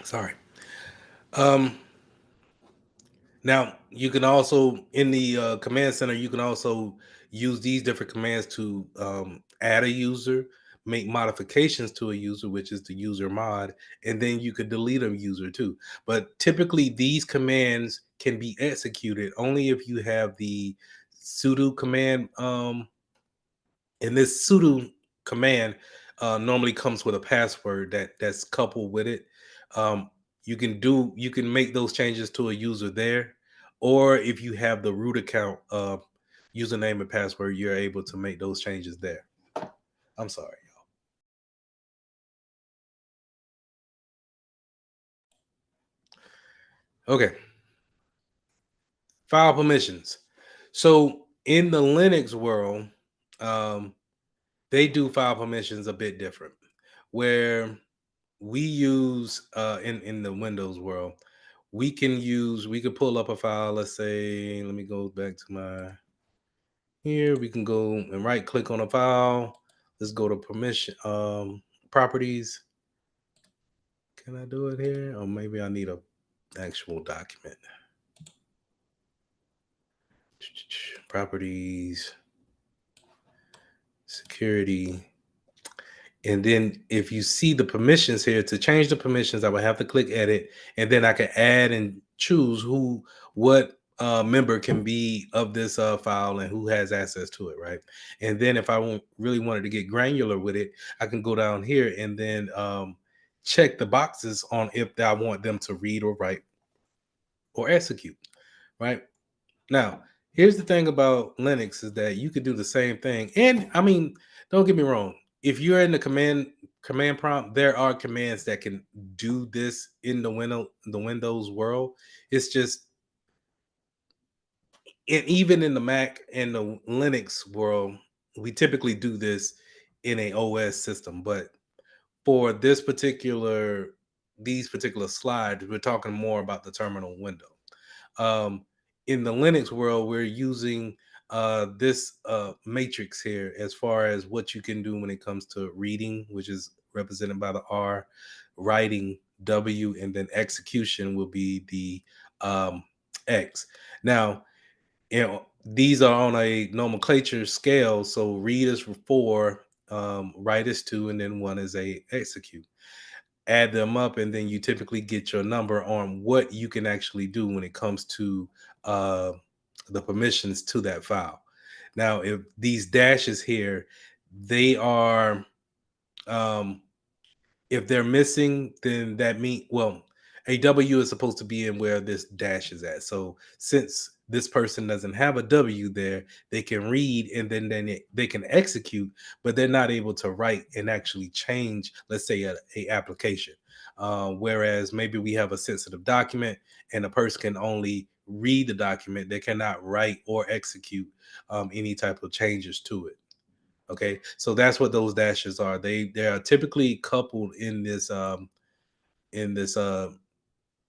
Speaker 1: Sorry. Um, Now you can also in the command center you can also use these different commands to add a user, make modifications to a user, which is the user mod, and then you could delete a user too. But typically these commands can be executed only if you have the sudo command, and this sudo command normally comes with a password that's coupled with it. Um, you can make those changes to a user there, or if you have the root account username and password, you're able to make those changes there. I'm sorry. Okay, file permissions. So in the Linux world, um, they do file permissions a bit different, where we use in the Windows world, we could pull up a file. Let's say, let me go back to my here. We can go and right click on a file. Let's go to permission properties. Can I do it here? Or maybe I need a actual document. Properties, security. And then if you see the permissions here, to change the permissions, I would have to click edit, and then I can add and choose what member can be of this file and who has access to it, right? And then if really wanted to get granular with it, I can go down here and then check the boxes on if I want them to read or write or execute, right? Now, here's the thing about Linux is that you could do the same thing. And I mean, don't get me wrong. If you're in the command prompt, there are commands that can do this in the Windows world. It's just, and even in the Mac and the Linux world, we typically do this in a OS system. But for these particular slides, we're talking more about the terminal window. Um, in the Linux world, we're using this matrix here as far as what you can do when it comes to reading, which is represented by the R, writing W, and then execution will be the X. Now, these are on a nomenclature scale. So read is for 4, write is 2, and then 1 is a execute. Add them up, and then you typically get your number on what you can actually do when it comes to uh, the permissions to that file. Now, if these dashes here, they are um, if they're missing, then that mean well, a W is supposed to be in where this dash is at. So since this person doesn't have a W there, they can read and then they can execute, but they're not able to write and actually change, let's say, a application. Whereas maybe we have a sensitive document and a person can only read the document, they cannot write or execute any type of changes to it. Okay, so that's what those dashes are. They are typically coupled in this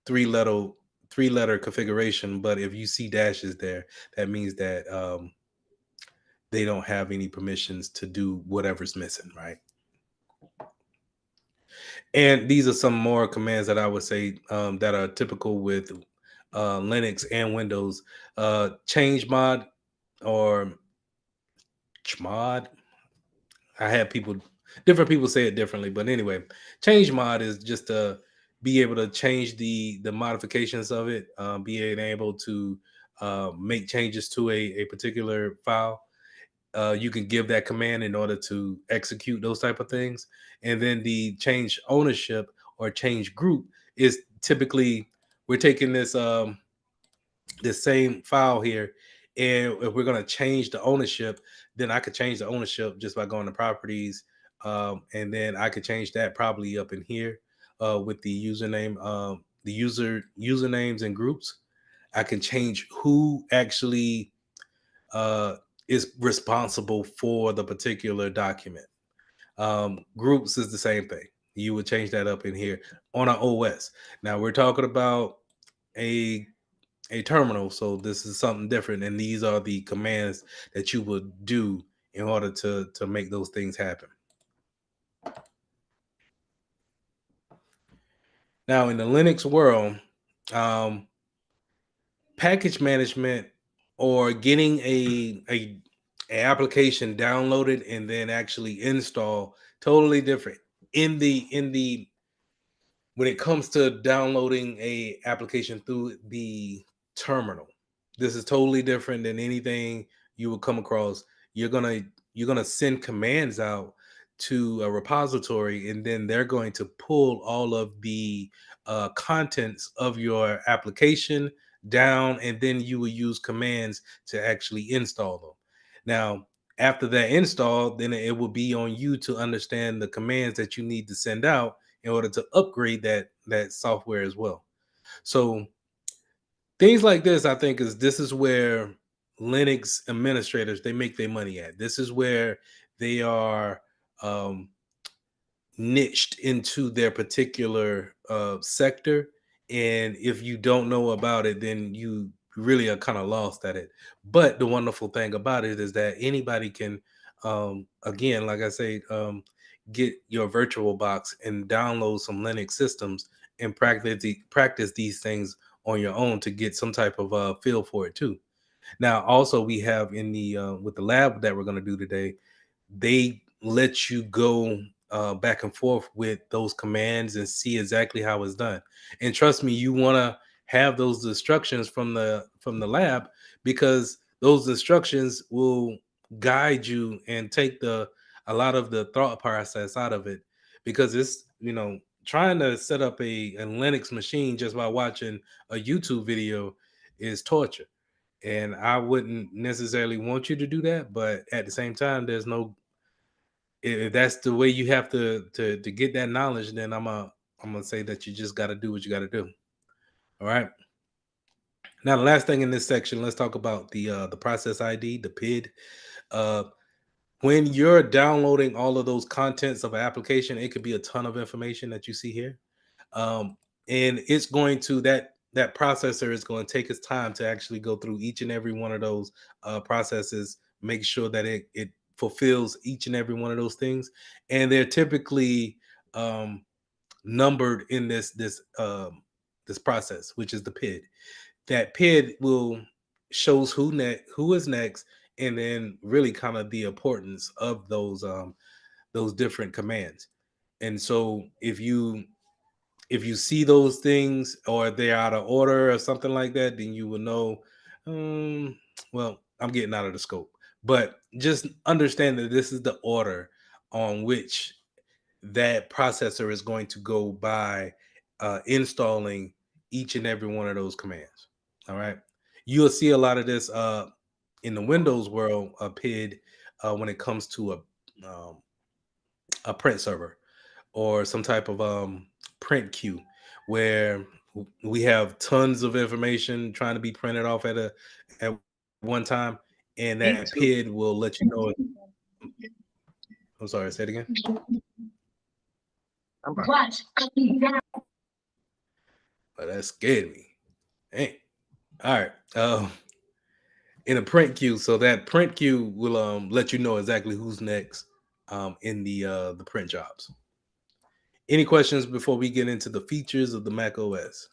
Speaker 1: three letter three letter configuration. But if you see dashes there, that means that they don't have any permissions to do whatever's missing, right? And these are some more commands that I would say that are typical with Linux and Windows. Change mod or chmod. I had different people say it differently, but anyway, change mod is just to be able to change the modifications of it, being able to make changes to a particular file. You can give that command in order to execute those type of things, and then the change ownership or change group is typically we're taking this same file here, and if we're going to change the ownership, then I could change the ownership just by going to properties, and then I could change that probably up in here with the username, the usernames and groups. I can change who actually uh, is responsible for the particular document. Groups is the same thing. You would change that up in here on an OS. Now we're talking about a a terminal, so this is something different, and these are the commands that you would do in order to make those things happen. Now in the Linux world, um, package management or getting a application downloaded and then actually install totally different in the when it comes to downloading a application through the terminal. This is totally different than anything you will come across. You're gonna send commands out to a repository, and then they're going to pull all of the contents of your application down, and then you will use commands to actually install them. Now, after that install, then it will be on you to understand the commands that you need to send out in order to upgrade that software as well. So things like this, I think, this is where Linux administrators they make their money at. This is where they are um, niched into their particular sector, and if you don't know about it, then you really are kind of lost at it. But the wonderful thing about it is that anybody can, again, like I say, get your virtual box and download some Linux systems and practice these things on your own to get some type of feel for it too. Now also we have in the with the lab that we're going to do today, they let you go back and forth with those commands and see exactly how it's done. And trust me, you want to have those instructions from the lab, because those instructions will guide you and take the a lot of the thought process out of it. Because it's, trying to set up a Linux machine just by watching a YouTube video is torture, and I wouldn't necessarily want you to do that. But at the same time, there's no if that's the way you have to get that knowledge, then I'm gonna say that you just got to do what you got to do. All right. Now, the last thing in this section, let's talk about the process ID, the PID. Uh, when you're downloading all of those contents of an application, it could be a ton of information that you see here, um, and it's going to that processor is going to take its time to actually go through each and every one of those processes, make sure that it fulfills each and every one of those things, and they're typically um, numbered in this process, which is the PID. That PID will shows who is next, and then really kind of the importance of those different commands. And so if you see those things or they're out of order or something like that, then you will know, um, well, I'm getting out of the scope. But just understand that this is the order on which that processor is going to go by installing each and every one of those commands. All right. You'll see a lot of this in the Windows world, PID, when it comes to a print server or some type of print queue, where we have tons of information trying to be printed off at one time, and that PID will let you know. I'm sorry, say it again. But that scared me. Hey, all right. In a print queue, so that print queue will let you know exactly who's next in the print jobs. Any questions before we get into the features of the Mac OS?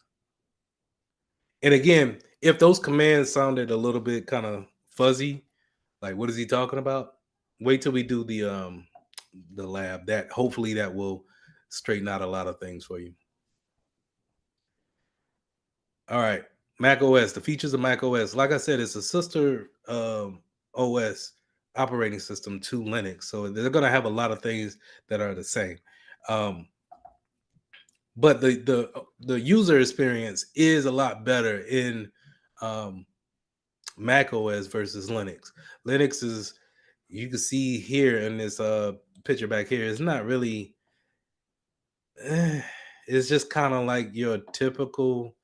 Speaker 1: And again, if those commands sounded a little bit kind of fuzzy, like what is he talking about? Wait till we do the lab. That hopefully that will straighten out a lot of things for you. All right, Mac OS. The features of Mac OS. Like I said, it's a sister OS operating system to Linux, so they're going to have a lot of things that are the same. Um, but the user experience is a lot better in um, Mac OS versus Linux. Linux is, you can see here in this picture back here, it's not really it's just kind of like your typical,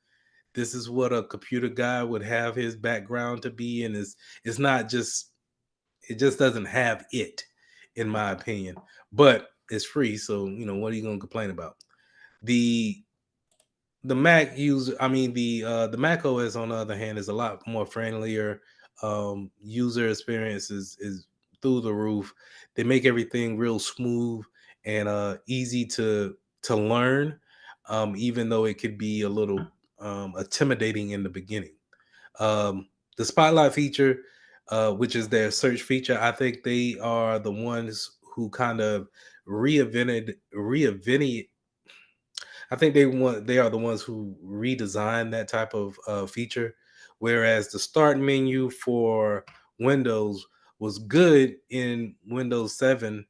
Speaker 1: this is what a computer guy would have his background to be, and it's not just, it just doesn't have it, in my opinion. But it's free, so what are you gonna complain about? The the Mac user, I mean the Mac OS on the other hand is a lot more friendlier. User experience is through the roof. They make everything real smooth and easy to learn, even though it could be a little intimidating in the beginning. The Spotlight feature, which is their search feature, I think they are the ones who kind of reinvented. I think they are the ones who redesigned that type of feature. Whereas the start menu for Windows was good in Windows 7,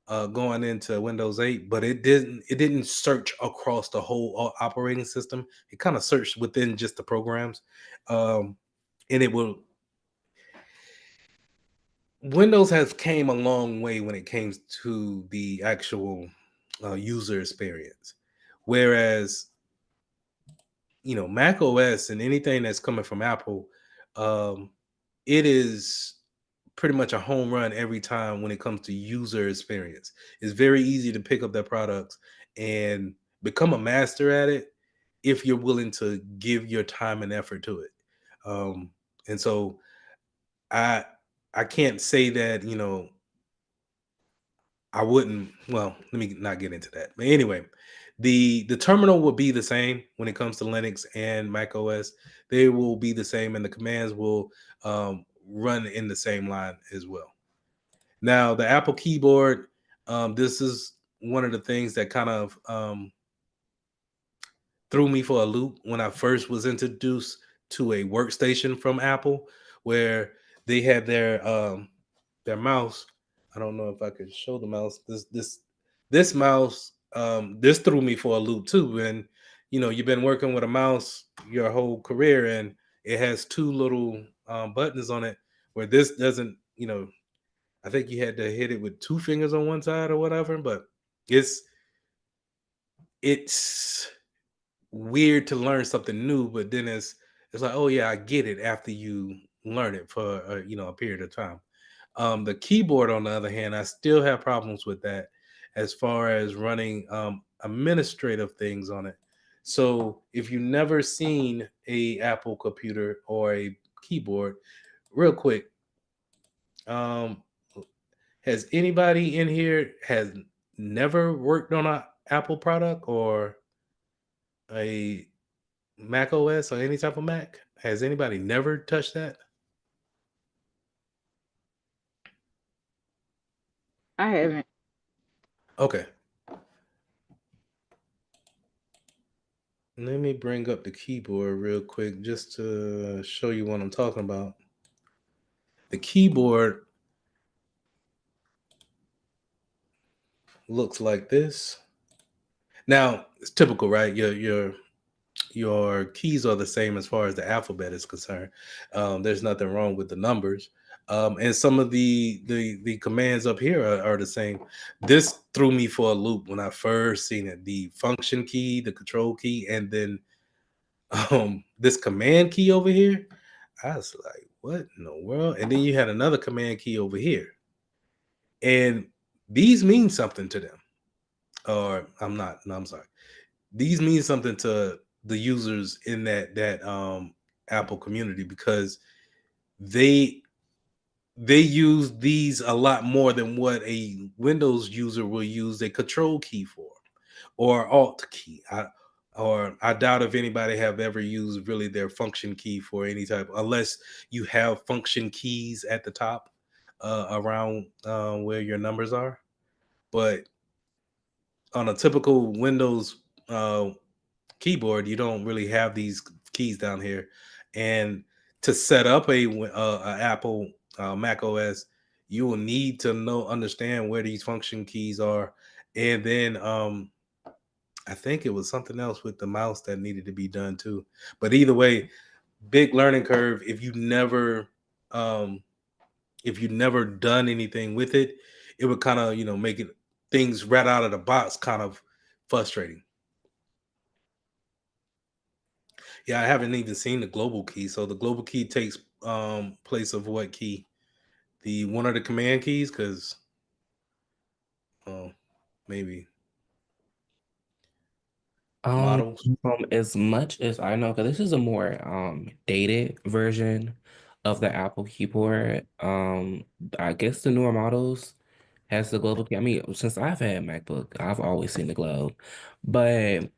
Speaker 1: going into Windows 8, but it didn't search across the whole operating system. It kind of searched within just the programs, um, and it will. Windows has came a long way when it came to the actual user experience, whereas Mac OS and anything that's coming from Apple, um, it is pretty much a home run every time when it comes to user experience. It's very easy to pick up their products and become a master at it if you're willing to give your time and effort to it. And so I I can't say that I wouldn't. Well, let me not get into that. But anyway, the terminal will be the same when it comes to Linux and Mac OS. They will be the same, and the commands will run in the same line as well. Now, the Apple keyboard. This is one of the things that kind of threw me for a loop when I first was introduced to a workstation from Apple, where they had their mouse. I don't know if I could show the mouse. This mouse, this threw me for a loop too. And you've been working with a mouse your whole career, and it has two little buttons on it, where this doesn't. I think you had to hit it with two fingers on one side or whatever. But it's it's weird to learn something new, but then it's like, oh yeah, I get it after you learn it for a period of time. The keyboard, on the other hand, I still have problems with that as far as running administrative things on it. So if you've never seen a Apple computer or a keyboard, real quick, um, has anybody in here has never worked on a Apple product or a Mac OS or any type of Mac? Has anybody never touched that?
Speaker 3: I haven't.
Speaker 1: Okay. Let me bring up the keyboard real quick just to show you what I'm talking about. The keyboard looks like this. Now, it's typical, right? Your keys are the same as far as the alphabet is concerned. There's nothing wrong with the numbers. And some of the commands up here are the same. This threw me for a loop when I first seen it. The function key, the control key, and then this command key over here. I was like, what in the world? And then you had another command key over here. And these mean something to them. Or I'm not, no, I'm sorry. These mean something to the users in that Apple community, because they they use these a lot more than what a Windows user will use a control key for, or alt key. I doubt if anybody have ever used really their function key for any type, unless you have function keys at the top around where your numbers are. But on a typical Windows keyboard, you don't really have these keys down here. And to set up a Apple Mac OS, you will need to understand where these function keys are, and then I think it was something else with the mouse that needed to be done too. But either way, big learning curve if you never um, if you never done anything with it, it would kind of make it things right out of the box kind of frustrating. Yeah, I haven't even seen the global key. So the global key takes place of what key? The one of the command keys, because oh maybe
Speaker 4: Um,
Speaker 1: models.
Speaker 4: from as much as I know, because this is a more dated version of the Apple keyboard. I guess the newer models has the global key. I mean, since I've had MacBook, I've always seen the globe. But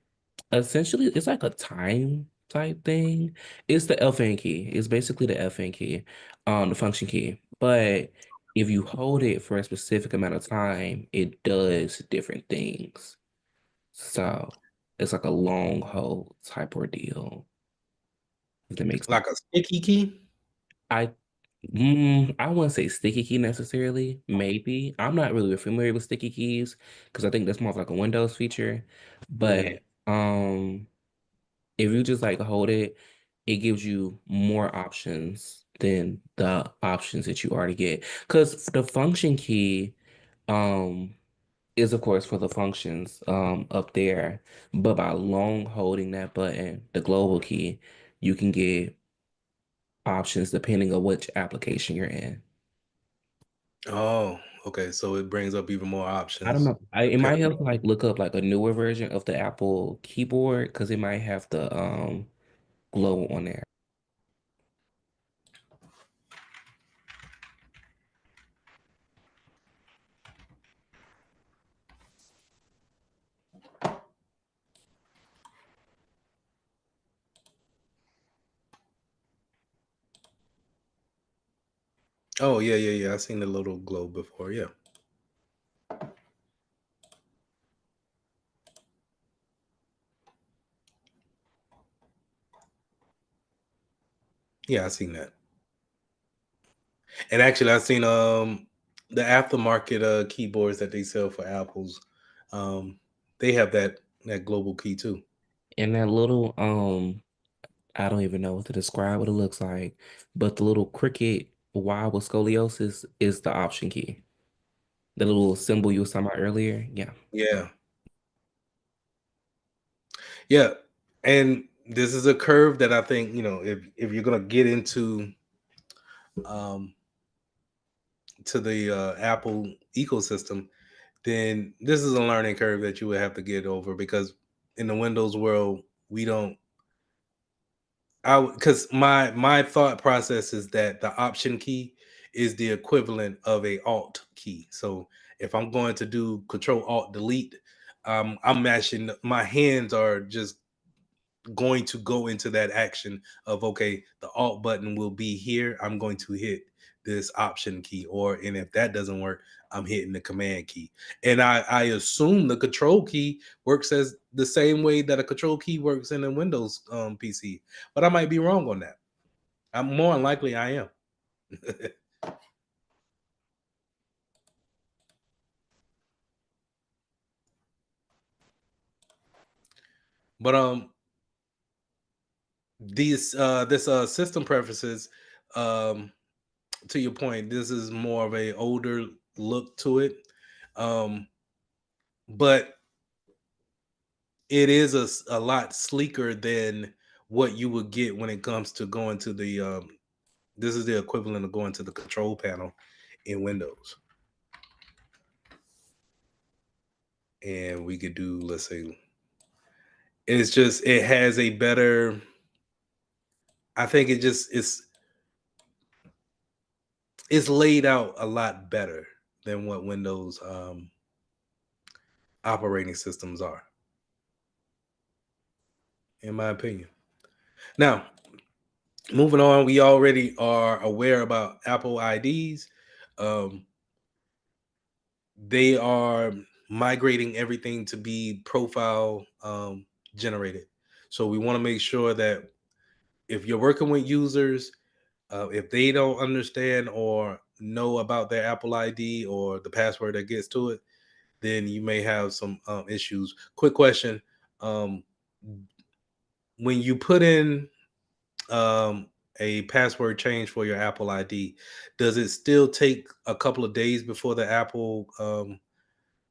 Speaker 4: essentially, it's like a time type thing. It's the FN key. It's basically the FN key, the function key. But if you hold it for a specific amount of time, it does different things. So it's like a long hold type ordeal, if that makes sense.
Speaker 1: Like a sticky key.
Speaker 4: I I wouldn't say sticky key necessarily. Maybe. I'm not really familiar with sticky keys because I think that's more of like a Windows feature.
Speaker 1: Mhm.
Speaker 4: But if you just like hold it, it gives you more options than the options that you already get. Because the function key, um is of course for the functions up there, but by long holding that button, the global key, you can get options depending on which application you're in.
Speaker 1: Oh, okay. So it brings up even more
Speaker 4: I don't
Speaker 1: options.
Speaker 4: know. It
Speaker 1: Okay.
Speaker 4: might help to like look up like a newer version of the Apple keyboard because it might have the glow on there.
Speaker 1: Oh yeah, yeah, yeah. I've seen the little globe before. Yeah, yeah. I've seen that. And actually, I've seen the aftermarket keyboards that they sell for Apples. Um, they have that global key too.
Speaker 4: And that little I don't even know what to describe what it looks like, but the little cricket Y with scoliosis is the option key. The little symbol you was talking about earlier. Yeah.
Speaker 1: Yeah, yeah. And this is a curve that I think if you're gonna get into um to the Apple ecosystem, then this is a learning curve that you would have to get over because in the Windows world, we don't. Because my thought process is that the option key is the equivalent of a alt key. So if I'm going to do Control Alt Delete, I'm mashing. My hands are just going to go into that action of okay, the alt button will be here. I'm going to hit this option key, and if that doesn't work, I'm hitting the command key. And I assume the control key works as the same way that a control key works in a Windows PC, but I might be wrong on that. I'm more than likely I am. But these this system preferences, um to your point, this is more of a older look to it. Um, but it is a lot sleeker than what you would get when it comes to going to the this is the equivalent of going to the control panel in Windows. And we could do, let's say, it's just it has a better, I think it just it's laid out a lot better than what Windows operating systems are, in my opinion. Now, moving on, we already are aware about Apple IDs. Um, they are migrating everything to be profile generated. So we want to make sure that if you're working with users, if they don't understand or know about their Apple ID or the password that gets to it, then you may have some issues. Quick question: um, when you put in um, a password change for your Apple ID, does it still take a couple of days before the Apple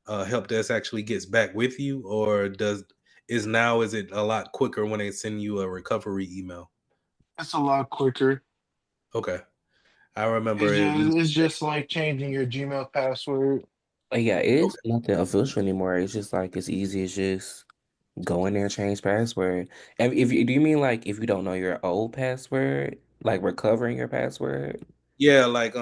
Speaker 1: help desk actually gets back with you, or is it a lot quicker when they send you a recovery email?
Speaker 5: It's a lot quicker.
Speaker 1: Okay, I remember it used
Speaker 5: It's
Speaker 1: to take.
Speaker 5: just like changing your Gmail password.
Speaker 4: Like, yeah, it is
Speaker 1: Okay.
Speaker 4: nothing official anymore. It's just like it's easy as just go in there and change password. And if you do you mean like if you don't know your old password, like recovering your password?
Speaker 1: Yeah, like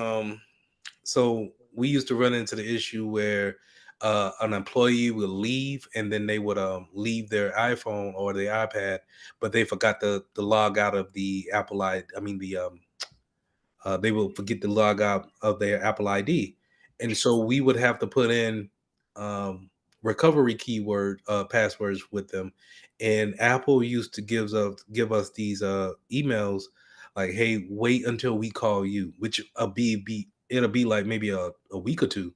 Speaker 1: so we used to run into the issue where an employee would leave and then they would leave their iPhone or their iPad, but they forgot to log out of the Apple I mean they will forget to log out of their Apple ID, and so we would have to put in um, recovery keyword passwords with them. And Apple used to give us these emails like, "Hey, wait until we call you," which be it'll be like maybe a week or two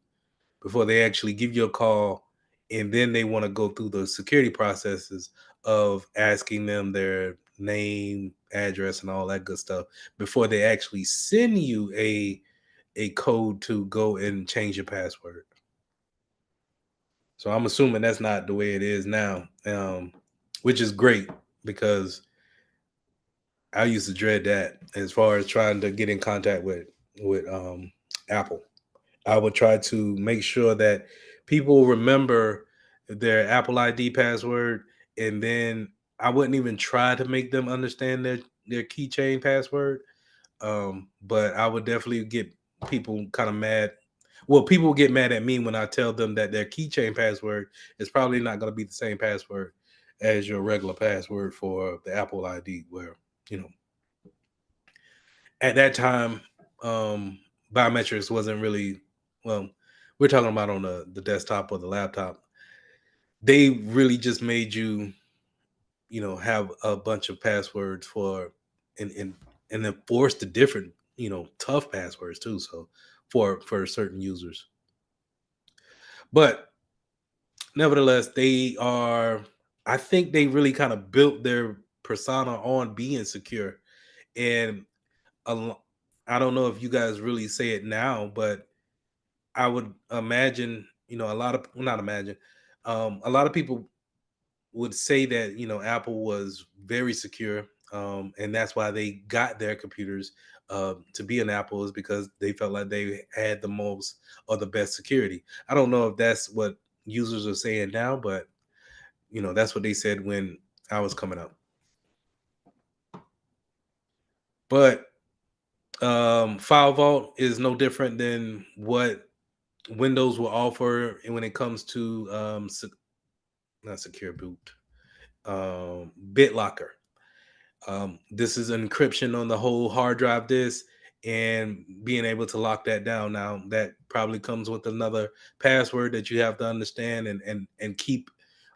Speaker 1: before they actually give you a call, and then they want to go through the security processes of asking them their name, address, and all that good stuff before they actually send you a code to go and change your password. So I'm assuming that's not the way it is now, which is great because I used to dread that as far as trying to get in contact with Apple. I would try to make sure that people remember their Apple ID password, and then I wouldn't even try to make them understand their keychain password. But I would definitely get people kind of mad. Well, people get mad at me when I tell them that their keychain password is probably not going to be the same password as your regular password for the Apple ID, where you know at that time, biometrics wasn't really well. We're talking about on the desktop or the laptop. They really just made you, have a bunch of passwords for and and enforce the different, tough passwords too. So for certain users, but nevertheless, they are. I think they really kind of built their persona on being secure, and a lo- I don't know if you guys really say it now, but I would imagine, a lot of well, not imagine, a lot of people would say that Apple was very secure, and that's why they got their computers to be an Apple is because they felt like they had the most or the best security. I don't know if that's what users are saying now, but that's what they said when I was coming up. But File Vault is no different than what Windows will offer when it comes to not secure boot, BitLocker. This is encryption on the whole hard drive disk and being able to lock that down. Now that probably comes with another password that you have to understand and keep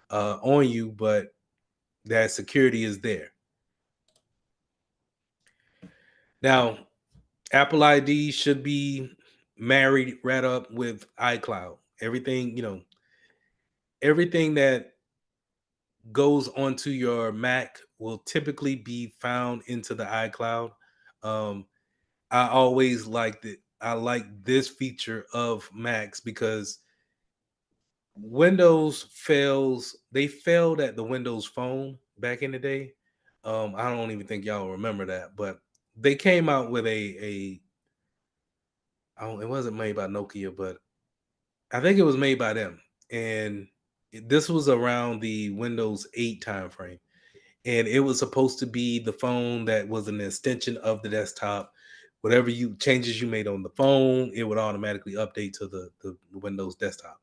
Speaker 1: on you, but that security is there. Now, Apple ID should be married right up with iCloud. Everything that goes onto your Mac will typically be found into the iCloud. Um, I always liked it. I like this feature of Macs because Windows fails. They failed at the Windows Phone back in the day. I don't even think y'all remember that, but they came out with a I don't, it wasn't made by Nokia, but I think it was made by them. And this was around the Windows 8 timeframe. And it was supposed to be the phone that was an extension of the desktop. Whatever you changes you made on the phone, it would automatically update to the Windows desktop.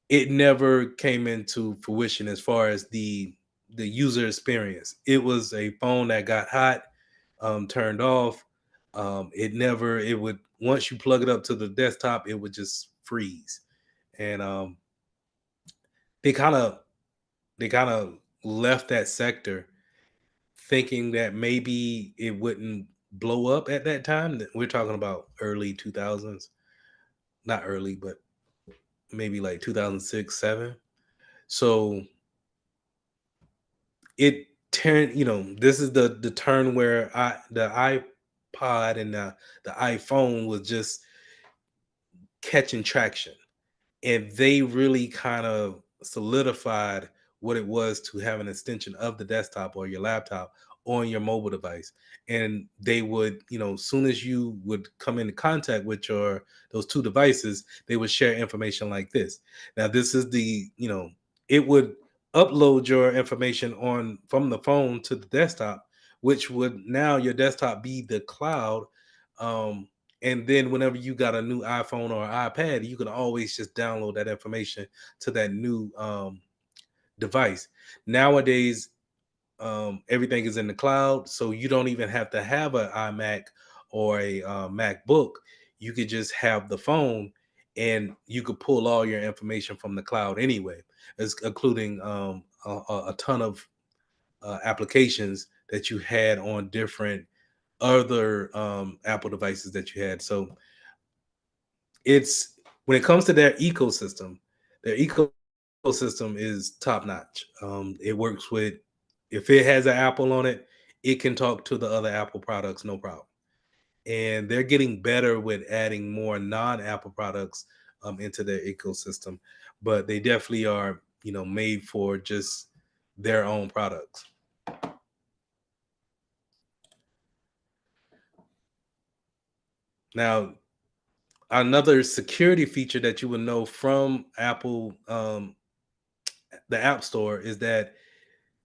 Speaker 1: It never came into fruition as far as the user experience. It was a phone that got hot, turned off. It would once you plug it up to the desktop, it would just freeze. And they kind of they kind of left that sector thinking that maybe it wouldn't blow up at that time. We're talking about early 2000s, not early, but maybe like 2006, 7. So it turn, this is the turn where the iPod and the iPhone was just catching traction, and they really kind of solidified what it was to have an extension of the desktop or your laptop on your mobile device. And they would, soon as you would come into contact with those two devices, they would share information like this. Now this is it would upload your information on from the phone to the desktop, which would now your desktop be the cloud. um, and then whenever you got a new iPhone or iPad, you can always just download that information to that new device. Nowadays, everything is in the cloud, so you don't even have to have an iMac or a MacBook. You could just have the phone, and you could pull all your information from the cloud anyway, including a ton of applications that you had on different other Apple devices that you had. So it's when it comes to their ecosystem is top notch. It works with, if it has an Apple on it, it can talk to the other Apple products, no problem. And they're getting better with adding more non-Apple products into their ecosystem, but they definitely are, made for just their own products. Now, another security feature that you would know from Apple, the App Store, is that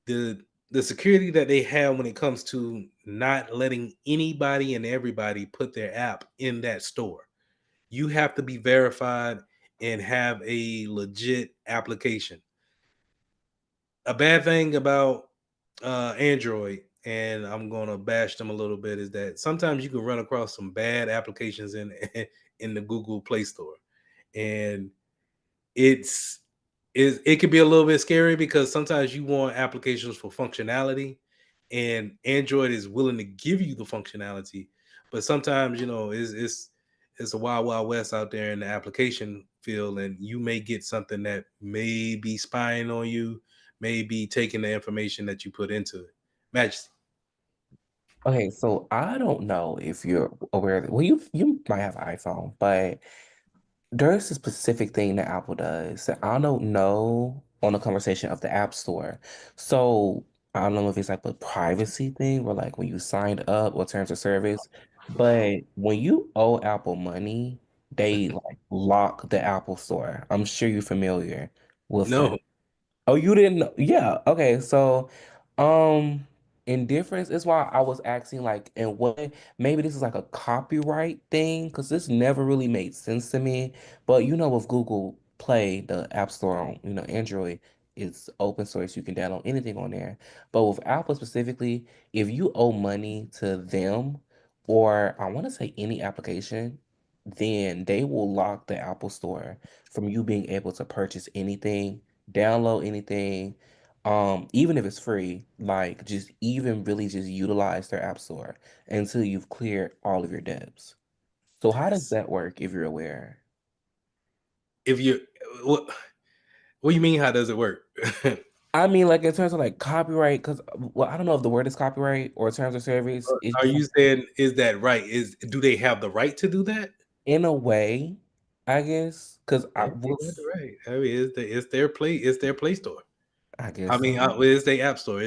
Speaker 1: the security that they have when it comes to not letting anybody and everybody put their app in that store. You have to be verified and have a legit application. A bad thing about Android, and I'm gonna bash them a little bit, is that sometimes you can run across some bad applications in in the Google Play Store, and it's it can be a little bit scary because sometimes you want applications for functionality, and Android is willing to give you the functionality, but sometimes it's a wild west out there in the application field, and you may get something that may be spying on you, may be taking the information that you put into it. Majesty.
Speaker 4: Okay, so I don't know if you're aware of it. Well, you might have an iPhone, but there's a specific thing that Apple does that I don't know on the conversation of the App Store. So I don't know if it's like a privacy thing where like when you signed up or terms of service, but when you owe Apple money, they like lock the Apple Store. I'm sure you're familiar with
Speaker 1: No.
Speaker 4: that. Oh, you didn't know? Yeah. Okay. So, um, indifference is why I was asking, like, and what maybe this is like a copyright thing, because this never really made sense to me. But with Google Play, the App Store on, Android, it's open source. You can download anything on there. But with Apple specifically, if you owe money to them, or I want to say any application, then they will lock the Apple Store from you being able to purchase anything, download anything, even if it's free, like just even really just utilize their app store until you've cleared all of your debts. So how does
Speaker 1: That's
Speaker 4: that work if you're aware?
Speaker 1: if you what do you mean, how does it work?
Speaker 4: I mean, like in terms of like copyright, because well, I don't know if the word is copyright or terms of service. It's
Speaker 1: Are
Speaker 4: just
Speaker 1: you saying, is that right? Do they have the right to do that?
Speaker 4: in a way, I guess, because I
Speaker 1: Yeah, they
Speaker 4: will,
Speaker 1: got the right. I mean, it's their Play Store.
Speaker 4: I
Speaker 1: I
Speaker 4: guess
Speaker 1: mean,
Speaker 4: so.
Speaker 1: it's their App Store.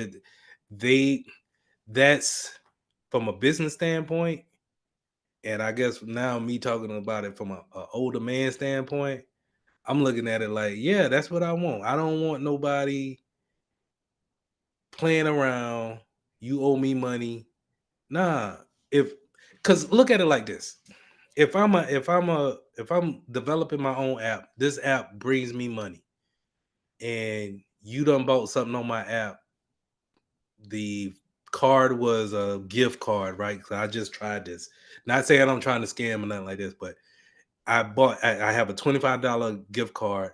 Speaker 1: They that's from a business standpoint, and I guess now me talking about it from a older man standpoint, I'm looking at it like, yeah, that's what I want. I don't want nobody playing around. You owe me money. Nah, if because look at it like this. If I'm developing my own app, this app brings me money, and you done bought something on my app. The card was a gift card, right? So I just tried this. Not saying I'm trying to scam or nothing like this, but I have a $25 gift card.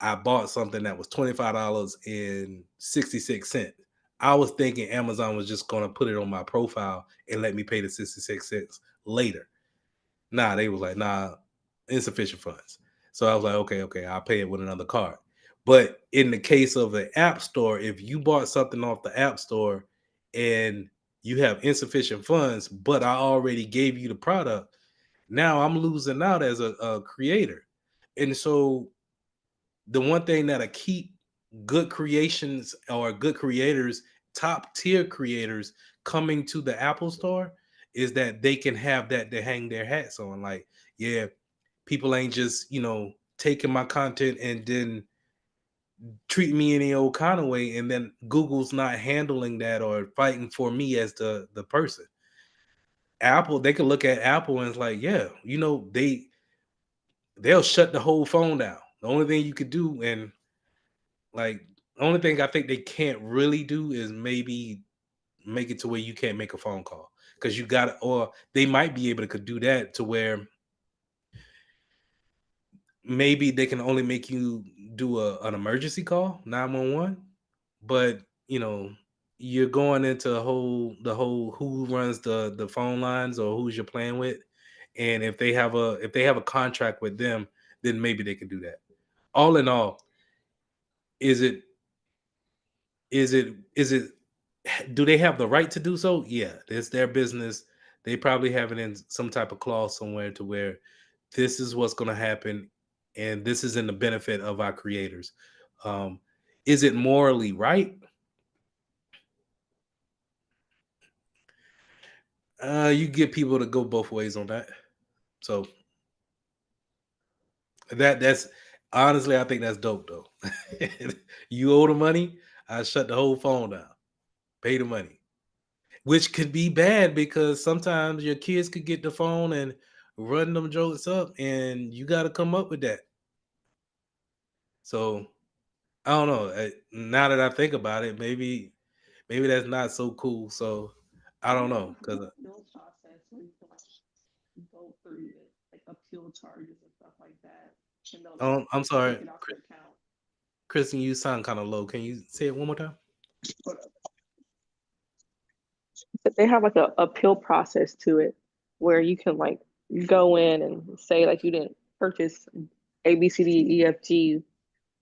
Speaker 1: I bought something that was $25.66. I was thinking Amazon was just going to put it on my profile and let me pay the 66 cents later. Nah, they was like, nah, insufficient funds. So I was like, okay, I'll pay it with another card. But in the case of the App Store, if you bought something off the App Store and you have insufficient funds, but I already gave you the product, now I'm losing out as a creator. And so the one thing that'll keep good creations or good creators, top tier creators coming to the Apple Store is that they can have that to hang their hats on. Like, yeah, people ain't just, taking my content and then treat me any old kind of way, and then Google's not handling that or fighting for me as the person. Apple, they can look at Apple and it's like, yeah, they'll shut the whole phone down. The only thing you could do, and like the only thing I think they can't really do is maybe make it to where you can't make a phone call. Because you got, or they might be able to could do that to where maybe they can only make you do an emergency call, 911. But you're going into the whole who runs the phone lines or who's you're playing with. And if they have a contract with them, then maybe they can do that. All in all, is it is it do they have the right to do so? Yeah, it's their business. They probably have it in some type of clause somewhere to where this is what's going to happen, and this is in the benefit of our creators. Um, is it morally right? You get people to go both ways on that. So that's honestly, I think that's dope though. You owe the money, I shut the whole phone down. Pay the money. Which could be bad because sometimes your kids could get the phone and run them jokes up, and you got to come up with that. So I don't know. Now that I think about it, maybe that's not so cool. So I don't know because
Speaker 6: appeal process where you can go through it, like appeal charges and stuff like that, and they'll
Speaker 1: I'm sorry,
Speaker 6: take it off your account.
Speaker 1: Kristen. You sound kind of low. Can you say it one more time?
Speaker 3: But they have like a appeal process to it where you can like go in and say like you didn't purchase A B C D E F G,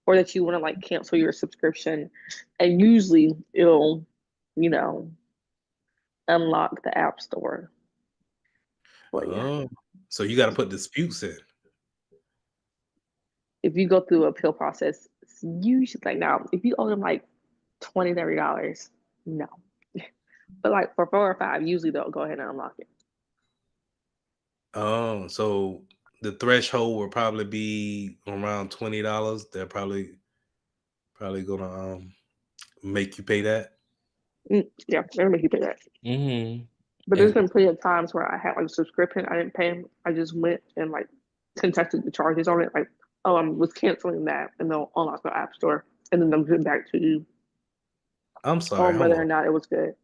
Speaker 3: or that you want to like cancel your subscription, and usually it'll you know unlock the app store. But yeah,
Speaker 1: Oh, so you got to put disputes in.
Speaker 3: if you go through appeal process, it's usually like now if you owe them like $20, $30, no. But like for 4 or 5, usually they'll go ahead and unlock it.
Speaker 1: Oh, so the threshold will probably be around $20. They're probably gonna make you pay that.
Speaker 3: Yeah, they'll make you pay that.
Speaker 4: Mm-hmm.
Speaker 3: But there's been plenty of times where I had like a subscription, I didn't pay them. I just went and like contested the charges on it, like, oh, I was canceling that, and they'll unlock the app store, and then they'll get back to you
Speaker 1: I'm sorry,
Speaker 3: on
Speaker 1: hold
Speaker 3: whether
Speaker 1: on.
Speaker 3: or not it was good.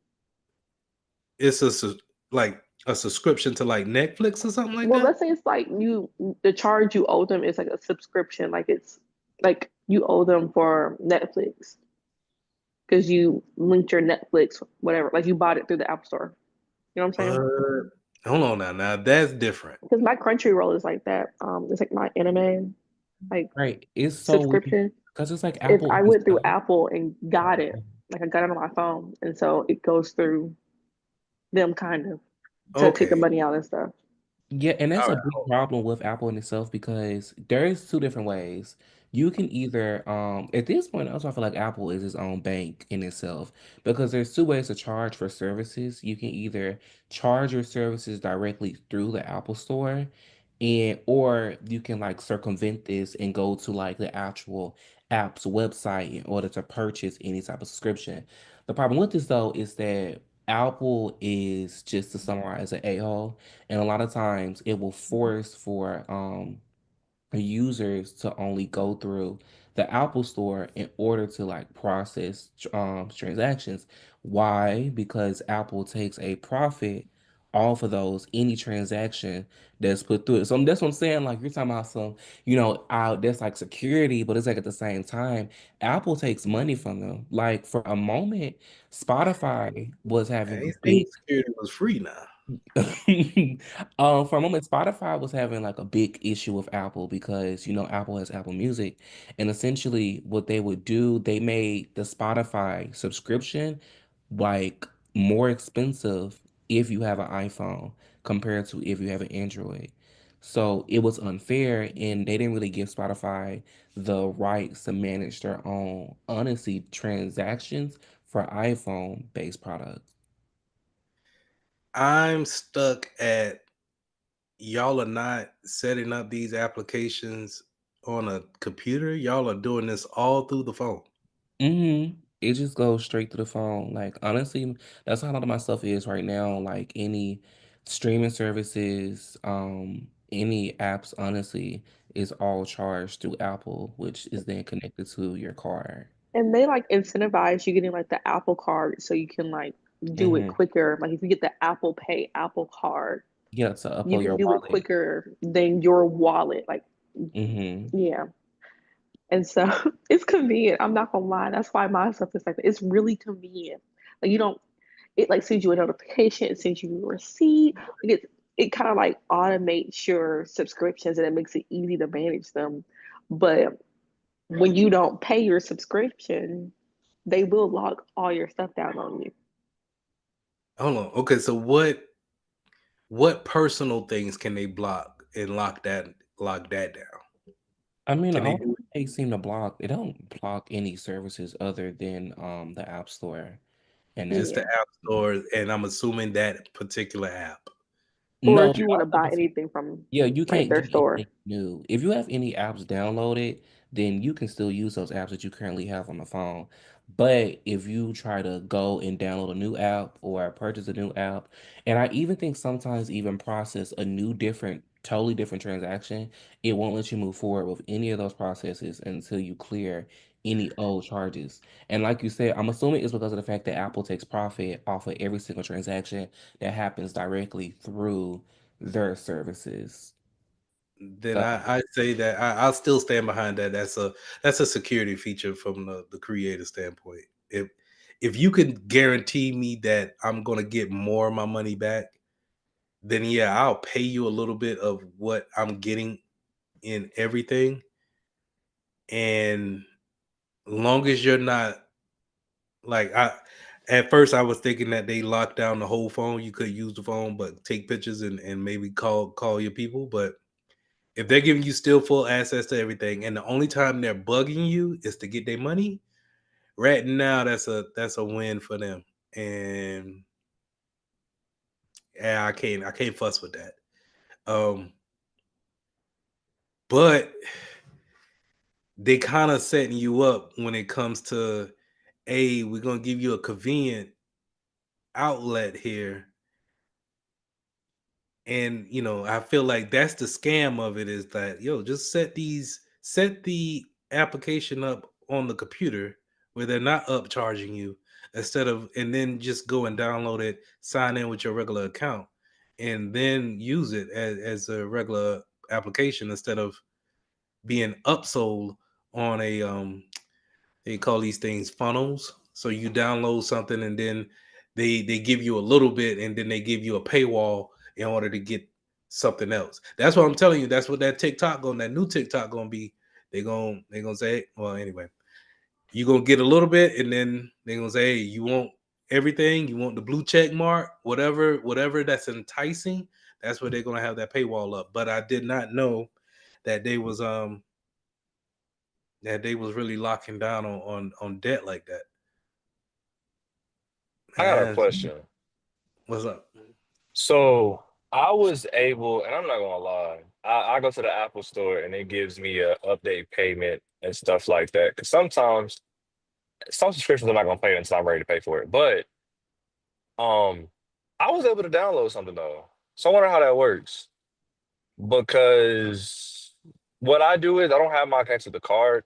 Speaker 1: It's like a subscription to like Netflix or something like
Speaker 3: Well,
Speaker 1: that.
Speaker 3: let's say it's like the charge you owe them is like a subscription, like it's like you owe them for Netflix because you linked your Netflix, whatever, like you bought it through the app store. You know what I'm saying?
Speaker 1: Hold on now. Now that's different.
Speaker 3: Because my Crunchyroll is like that. It's like my anime like
Speaker 4: Right. It's so weird
Speaker 3: subscription.
Speaker 4: because it's like
Speaker 3: If
Speaker 4: Apple
Speaker 3: I went through
Speaker 4: itself.
Speaker 3: Apple and got it,
Speaker 4: Oh,
Speaker 3: like I got it on my phone, and so it goes through them kind of to take the
Speaker 1: Okay.
Speaker 3: money out and stuff.
Speaker 4: yeah, and
Speaker 1: All
Speaker 4: that's a
Speaker 1: right.
Speaker 4: big problem with Apple in itself because there's two different ways. You can either at this point also I feel like Apple is its own bank in itself because there's two ways to charge for services. You can either charge your services directly through the Apple Store, and or you can like circumvent this and go to like the actual app's website in order to purchase any type of subscription. The problem with this though is that Apple is, just to summarize, an a-hole, and a lot of times it will force for users to only go through the Apple Store in order to like process transactions. Why? Because Apple takes a profit off of those any transaction that's put through it. So that's what I'm saying. Like you're talking about some, out that's like security, but it's like at the same time, Apple takes money from them. Like for a moment, Spotify was
Speaker 1: I
Speaker 4: having
Speaker 1: ain't saying
Speaker 4: big.
Speaker 1: security was free now.
Speaker 4: For a moment, Spotify was having like a big issue with Apple because Apple has Apple Music, and essentially what they would do, they made the Spotify subscription like more expensive if you have an iPhone compared to if you have an Android. So it was unfair, and they didn't really give Spotify the rights to manage their own, honestly, transactions for iPhone-based products.
Speaker 1: I'm stuck at y'all are not setting up these applications on a computer. Y'all are doing this all through the phone.
Speaker 4: It just goes straight to the phone. Like honestly, that's how a lot of my stuff is right now. Like any streaming services, any apps, honestly, is all charged through Apple, which is then connected to your card.
Speaker 3: And they like incentivize you getting like the Apple card so you can like do it
Speaker 4: Mm-hmm.
Speaker 3: quicker. Like if you get the Apple Pay Apple card,
Speaker 4: Yeah, to
Speaker 3: you
Speaker 4: upload
Speaker 3: can
Speaker 4: your
Speaker 3: do it
Speaker 4: wallet.
Speaker 3: quicker than your wallet. Like,
Speaker 4: Mm-hmm.
Speaker 3: yeah. And so it's convenient. I'm not gonna lie. That's why my stuff is like that. It's really convenient. Like you don't it like sends you a notification, it sends you a receipt. Like it kind of like automates your subscriptions and it makes it easy to manage them. But when you don't pay your subscription, they will lock all your stuff down on you.
Speaker 1: Hold on. Okay, so what personal things can they block and lock that down?
Speaker 4: I mean,
Speaker 1: Can they
Speaker 4: all
Speaker 1: do
Speaker 4: they seem to block, they don't block any services other than the App Store. And
Speaker 1: just the
Speaker 3: Yeah.
Speaker 1: app store? And I'm assuming that particular app.
Speaker 3: Or
Speaker 4: no,
Speaker 3: if
Speaker 4: they
Speaker 3: you want to
Speaker 4: also
Speaker 3: buy
Speaker 4: just
Speaker 3: anything from
Speaker 4: Yeah, you
Speaker 3: like
Speaker 4: can't
Speaker 3: their
Speaker 4: get
Speaker 3: store.
Speaker 4: anything new. If you have any apps downloaded, then you can still use those apps that you currently have on the phone. But if you try to go and download a new app or purchase a new app, and I even think sometimes even process a totally different transaction, it won't let you move forward with any of those processes until you clear any old charges. And like you said, I'm assuming it's because of the fact that Apple takes profit off of every single transaction that happens directly through their services.
Speaker 1: Then
Speaker 4: So,
Speaker 1: I say that I'll still stand behind that. That's a security feature from the creator standpoint. If you can guarantee me that I'm gonna get more of my money back, then yeah, I'll pay you a little bit of what I'm getting in everything. And long as you're not like I at first I was thinking that they locked down the whole phone. You could use the phone, but take pictures and maybe call your people. But if they're giving you still full access to everything, and the only time they're bugging you is to get their money, right now that's a win for them. And yeah, I can't fuss with that. Um, but they kind of setting you up when it comes to, hey, we're gonna give you a convenient outlet here. And I feel like that's the scam of it, is that just set the application up on the computer where they're not upcharging you, instead of, and then just go and download it, sign in with your regular account, and then use it as a regular application, instead of being upsold on a they call these things funnels. So you download something, and then they give you a little bit, and then they give you a paywall in order to get something else. That's what I'm telling you. That's what that new TikTok gonna be. They gonna say, well, anyway, you gonna get a little bit, and then they gonna say, hey, you want everything, you want the blue check mark, whatever that's enticing. That's where they're gonna have that paywall up. But I did not know that they was really locking down on debt like that.
Speaker 7: I got a
Speaker 1: Man,
Speaker 7: question.
Speaker 1: what's up?
Speaker 7: So I was able, and I'm not gonna lie, I go to the Apple store and it gives me a update payment and stuff like that. Because sometimes some subscriptions I'm not gonna pay until I'm ready to pay for it. But um, I was able to download something though, so I wonder how that works. Because what I do is I don't have my account to the card.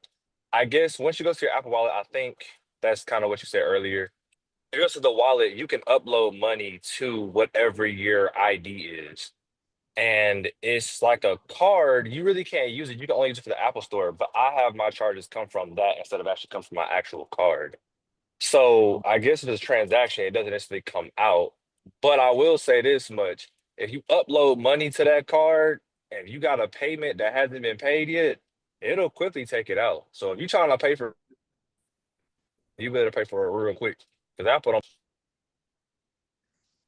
Speaker 7: I guess once you go to your Apple Wallet, I think that's kind of what you said earlier. If you go to the wallet, you can upload money to whatever your ID is. And it's like a card. You really can't use it. You can only use it for the Apple Store. But I have my charges come from that instead of actually come from my actual card. So I guess if it's a transaction, it doesn't necessarily come out. But I will say this much. If you upload money to that card and you got a payment that hasn't been paid yet, it'll quickly take it out. So if you're trying to pay for, you better pay for it real quick. Because Apple don't.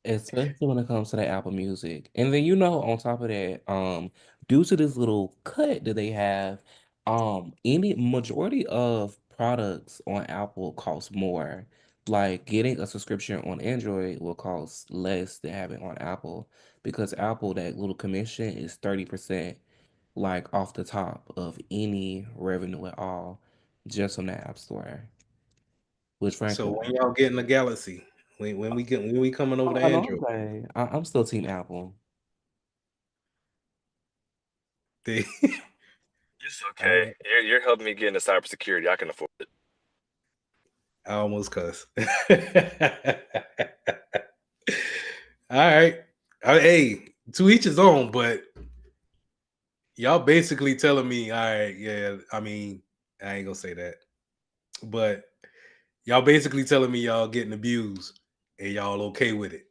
Speaker 4: Especially when it comes to the Apple Music. And then on top of that, due to this little cut that they have, any majority of products on Apple cost more. Like getting a subscription on Android will cost less than having on Apple because Apple, that little commission is 30% like off the top of any revenue at all, just from the App Store. Which
Speaker 1: So
Speaker 4: frankly,
Speaker 1: when y'all getting the Galaxy, when we coming over to
Speaker 4: oh, no, I'm
Speaker 1: Android,
Speaker 4: okay. I'm still Team Apple.
Speaker 1: they
Speaker 7: It's
Speaker 1: all
Speaker 7: okay.
Speaker 1: right.
Speaker 7: You're helping me get into cybersecurity. I can afford it.
Speaker 1: I almost cuss. All right. Hey, to each his own, but y'all basically telling me, all right, yeah, I mean, I ain't gonna say that. But y'all basically telling me y'all getting abused and y'all okay with it.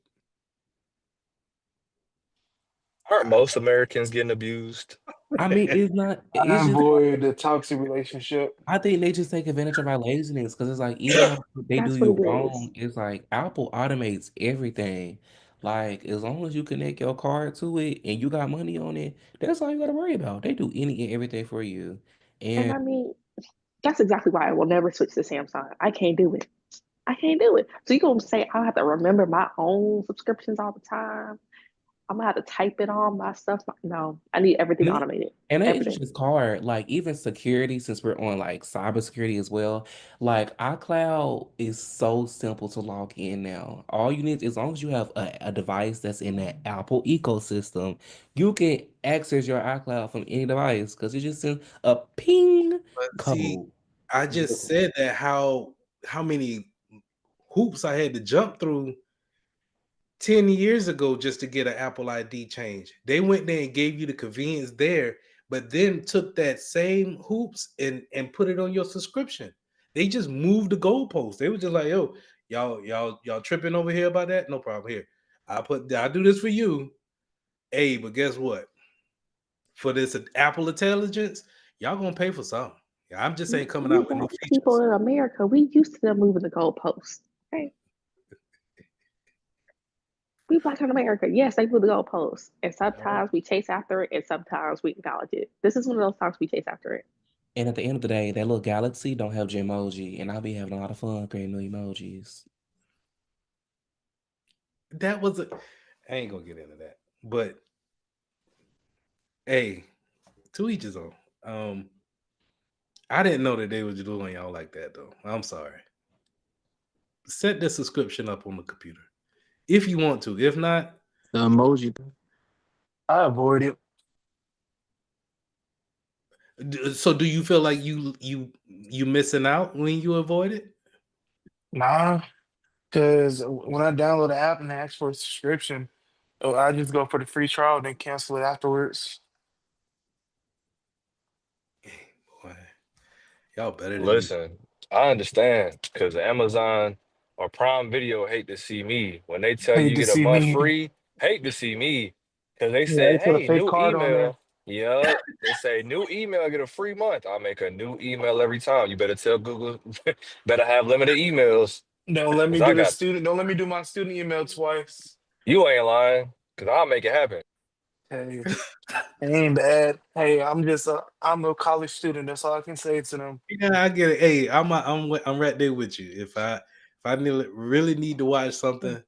Speaker 7: Aren't most Americans getting abused?
Speaker 4: I mean, it's not.
Speaker 5: I
Speaker 4: It's just.
Speaker 5: avoid the toxic relationship.
Speaker 4: I think they just take advantage of our laziness because it's like even though they do
Speaker 3: That's what
Speaker 4: you
Speaker 3: it is.
Speaker 4: wrong, it's like Apple automates everything. Like as long as you connect your card to it and you got money on it, that's all you got to worry about. They do any and everything for you.
Speaker 3: And
Speaker 4: And
Speaker 3: I mean, that's exactly why I will never switch to Samsung. I can't do it. I can't do it. So you gonna say I have to remember my own subscriptions all the time? I'm gonna have to type it on my stuff. No, I need everything
Speaker 4: And it,
Speaker 3: automated.
Speaker 4: and that is
Speaker 3: Everything.
Speaker 4: just hard. Like even security, since we're on like cybersecurity as well, like iCloud is so simple to log in now. All you need, as long as you have a device that's in that Apple ecosystem, you can access your iCloud from any device because it just sends a ping
Speaker 1: But see,
Speaker 4: code.
Speaker 1: I just said that how many hoops I had to jump through 10 years ago just to get an Apple ID change. They went there and gave you the convenience there, but then took that same hoops and put it on your subscription. They just moved the goalpost. They were just like, yo, y'all tripping over here about that? No problem. Here. I'll do this for you. Hey, but guess what? For this Apple intelligence, y'all gonna pay for something. Yeah, I'm just ain't coming
Speaker 3: You
Speaker 1: out with new
Speaker 3: black people
Speaker 1: features.
Speaker 3: in America, we used to them moving the goalposts. Okay, we black in America. Yes, they move the goalposts, and sometimes we chase after it, and sometimes we acknowledge it. This is one of those times we chase after it.
Speaker 4: And at the end of the day, that little galaxy don't have Gmoji, and I'll be having a lot of fun creating new emojis.
Speaker 1: That was a I ain't gonna get into that. But hey, to each his own. I didn't know that they was doing y'all like that though. I'm sorry. Set the subscription up on the computer if you want to. If not,
Speaker 2: The emoji.
Speaker 5: I avoid it.
Speaker 1: so do you feel like you missing out when you avoid it?
Speaker 5: Nah, because when I download the app and I ask for a subscription, oh, I just go for the free trial, then cancel it afterwards.
Speaker 1: Boy, y'all better than me.
Speaker 7: Listen, I understand because Amazon or Prime Video hate to see me when they tell you
Speaker 5: Hate
Speaker 7: you
Speaker 5: to
Speaker 7: get a
Speaker 5: see
Speaker 7: month
Speaker 5: me.
Speaker 7: free. Hate to see me because they
Speaker 5: Yeah, they
Speaker 7: said,
Speaker 5: put a
Speaker 7: "Hey,
Speaker 5: fake
Speaker 7: new
Speaker 5: card on there.
Speaker 7: email." Yup, they say new email get a free month. I make a new email every time. You better tell Google, better have limited emails
Speaker 5: Don't let
Speaker 7: because
Speaker 5: me
Speaker 7: I
Speaker 5: do the
Speaker 7: got
Speaker 5: student. Don't let me do my student email twice.
Speaker 7: you ain't lying because I'll make it happen.
Speaker 5: Hey, it ain't bad. Hey, I'm a college student. That's all I can say to them.
Speaker 1: Yeah, I get it. Hey, I'm right there with you. If I really need to watch something,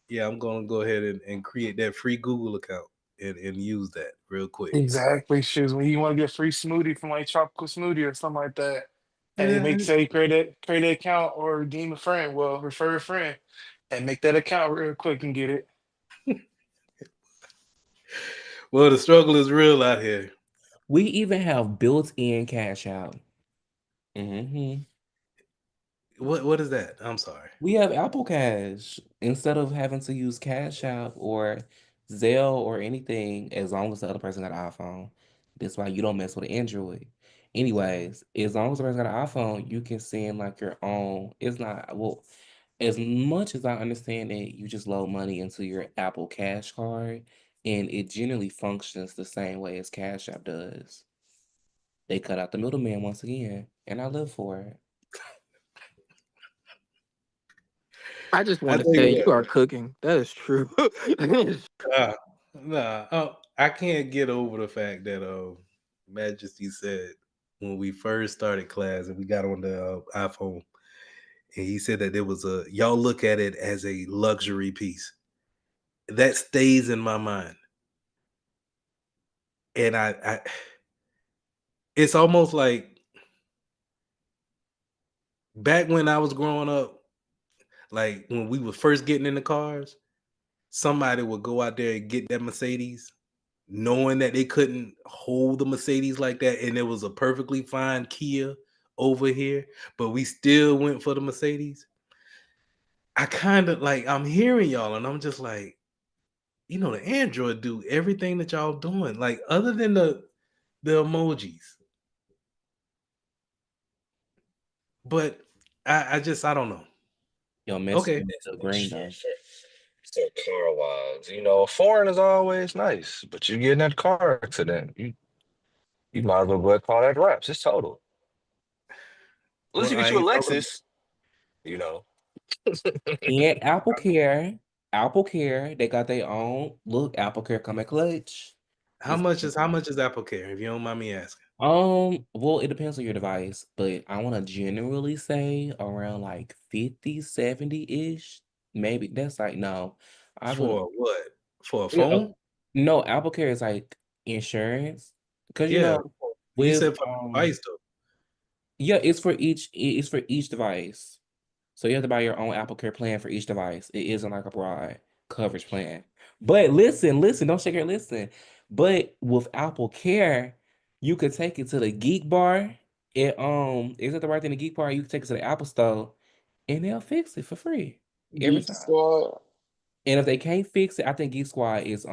Speaker 1: yeah, I'm gonna go ahead and create that free Google account and use that real quick.
Speaker 5: Exactly. Shoes. When you want to get a free smoothie from like tropical smoothie or something like that, hey,
Speaker 1: Yeah.
Speaker 5: make say create an account or redeem a friend. Well, refer a friend and make that account real quick and get it.
Speaker 1: Well, the struggle is real out here.
Speaker 4: We even have built-in cash out. Hmm.
Speaker 1: What is that? I'm sorry.
Speaker 4: We have Apple Cash instead of having to use Cash App or Zelle or anything, as long as the other person got an iPhone. That's why you don't mess with an Android. Anyways, as long as the person got an iPhone, you can send like your own. It's not well, as much as I understand that you just load money into your Apple Cash card, and it generally functions the same way as Cash App does. They cut out the middleman once again, and I live for it.
Speaker 8: I just
Speaker 1: I
Speaker 8: want to
Speaker 1: tell you
Speaker 8: say you
Speaker 1: what,
Speaker 8: are cooking. That is true.
Speaker 1: uh, nah, I can't get over the fact that Majesty said when we first started class and we got on the iPhone, and he said that there was a y'all look at it as a luxury piece. That stays in my mind, and I it's almost like back when I was growing up, like when we were first getting in the cars, somebody would go out there and get that Mercedes, knowing that they couldn't hold the Mercedes like that, and it was a perfectly fine Kia over here, but we still went for the Mercedes. I kind of like I'm hearing y'all, and I'm just like, the Android do everything that y'all doing, like other than the emojis. But I don't know.
Speaker 4: Your
Speaker 1: Okay.
Speaker 4: messaging is still green though.
Speaker 7: So car wise, foreign is always nice, but you get in that car accident, you might as well go ahead and call that wraps. It's total. Unless
Speaker 1: Well,
Speaker 7: you
Speaker 1: I
Speaker 7: get you a
Speaker 1: ain't talking about
Speaker 7: Lexus, you know.
Speaker 4: And Apple Care, they got their own. Look, Apple Care come at clutch.
Speaker 1: how
Speaker 4: It's
Speaker 1: much is Apple Care, if you don't mind me asking?
Speaker 4: well, it depends on your device, but I want to generally say around like 50, 70-ish. Maybe that's like no. I would
Speaker 1: For what? For a
Speaker 4: no,
Speaker 1: phone?
Speaker 4: no, Apple Care is like insurance. Because
Speaker 1: Yeah. You
Speaker 4: with
Speaker 1: said for the device though.
Speaker 4: yeah, it's for each device. So you have to buy your own Apple Care plan for each device. It isn't like a broad coverage plan. But listen, don't shake your listen. But with Apple Care, you could take it to the Geek Bar. Is it the right thing? The Geek Bar, you can take it to the Apple Store, and they'll fix it for free every
Speaker 5: Geek
Speaker 4: time.
Speaker 5: Squad.
Speaker 4: And if they can't fix it, I think Geek Squad is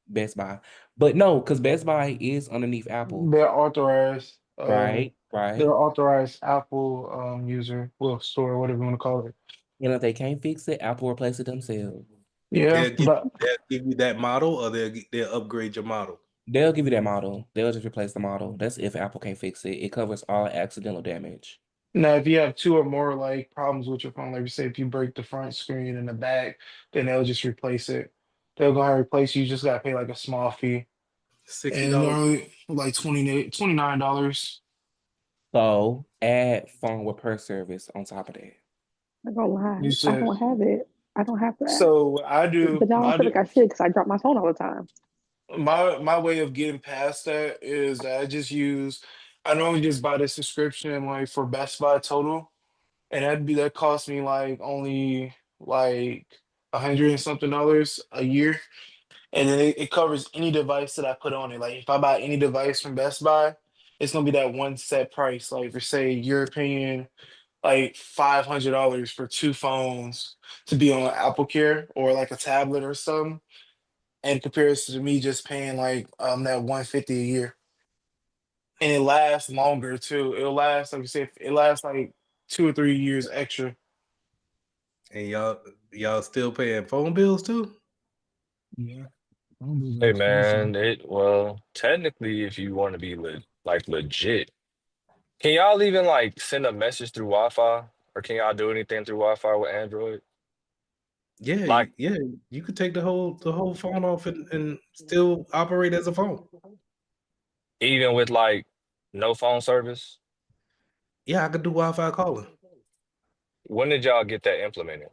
Speaker 4: Best Buy. But no, because Best Buy is underneath Apple.
Speaker 5: They're authorized.
Speaker 4: Right,
Speaker 5: They're
Speaker 4: right.
Speaker 5: authorized Apple user, well, store, whatever you want to call it.
Speaker 4: And if they can't fix it, Apple replace it themselves.
Speaker 5: Yeah, but
Speaker 1: They'll give you that model, or they'll upgrade your model.
Speaker 4: They'll give you that model. They'll just replace the model. That's if Apple can't fix it. It covers all accidental damage.
Speaker 5: now if you have two or more like problems with your phone, like you say, if you break the front screen and the back, then they'll just replace it. They'll go ahead and replace you. You just gotta pay like a small fee.
Speaker 1: $60.
Speaker 5: And normally like $29.
Speaker 4: So add phone repair service on top of that.
Speaker 3: I'm not gonna lie,
Speaker 5: You
Speaker 3: I
Speaker 5: said
Speaker 3: don't have it. I don't have that.
Speaker 5: so what I do
Speaker 3: But I don't feel like I should because I drop my phone all the time.
Speaker 5: my way of getting past that is that I normally just buy the subscription like for Best Buy total, and that cost me like only like $100 and something a year, and then it covers any device that I put on it. Like if I buy any device from Best Buy, it's gonna be that one set price. Like for say you're paying like $500 for two phones to be on Apple Care or like a tablet or something, and compares to me just paying like that 150 a year. And it lasts longer too. It'll last, like you said, it lasts like 2 or 3 years extra.
Speaker 1: And y'all still paying phone bills too?
Speaker 5: Yeah. Phone bills are
Speaker 7: Hey
Speaker 5: expensive.
Speaker 7: man, technically, if you want to be legit, can y'all even like send a message through Wi-Fi, or can y'all do anything through Wi-Fi with Android?
Speaker 1: Yeah,
Speaker 7: Like
Speaker 1: yeah. You could take the whole phone off and still operate as a phone.
Speaker 7: even with like no phone service?
Speaker 1: Yeah, I could do Wi-Fi calling.
Speaker 7: When did y'all get that implemented?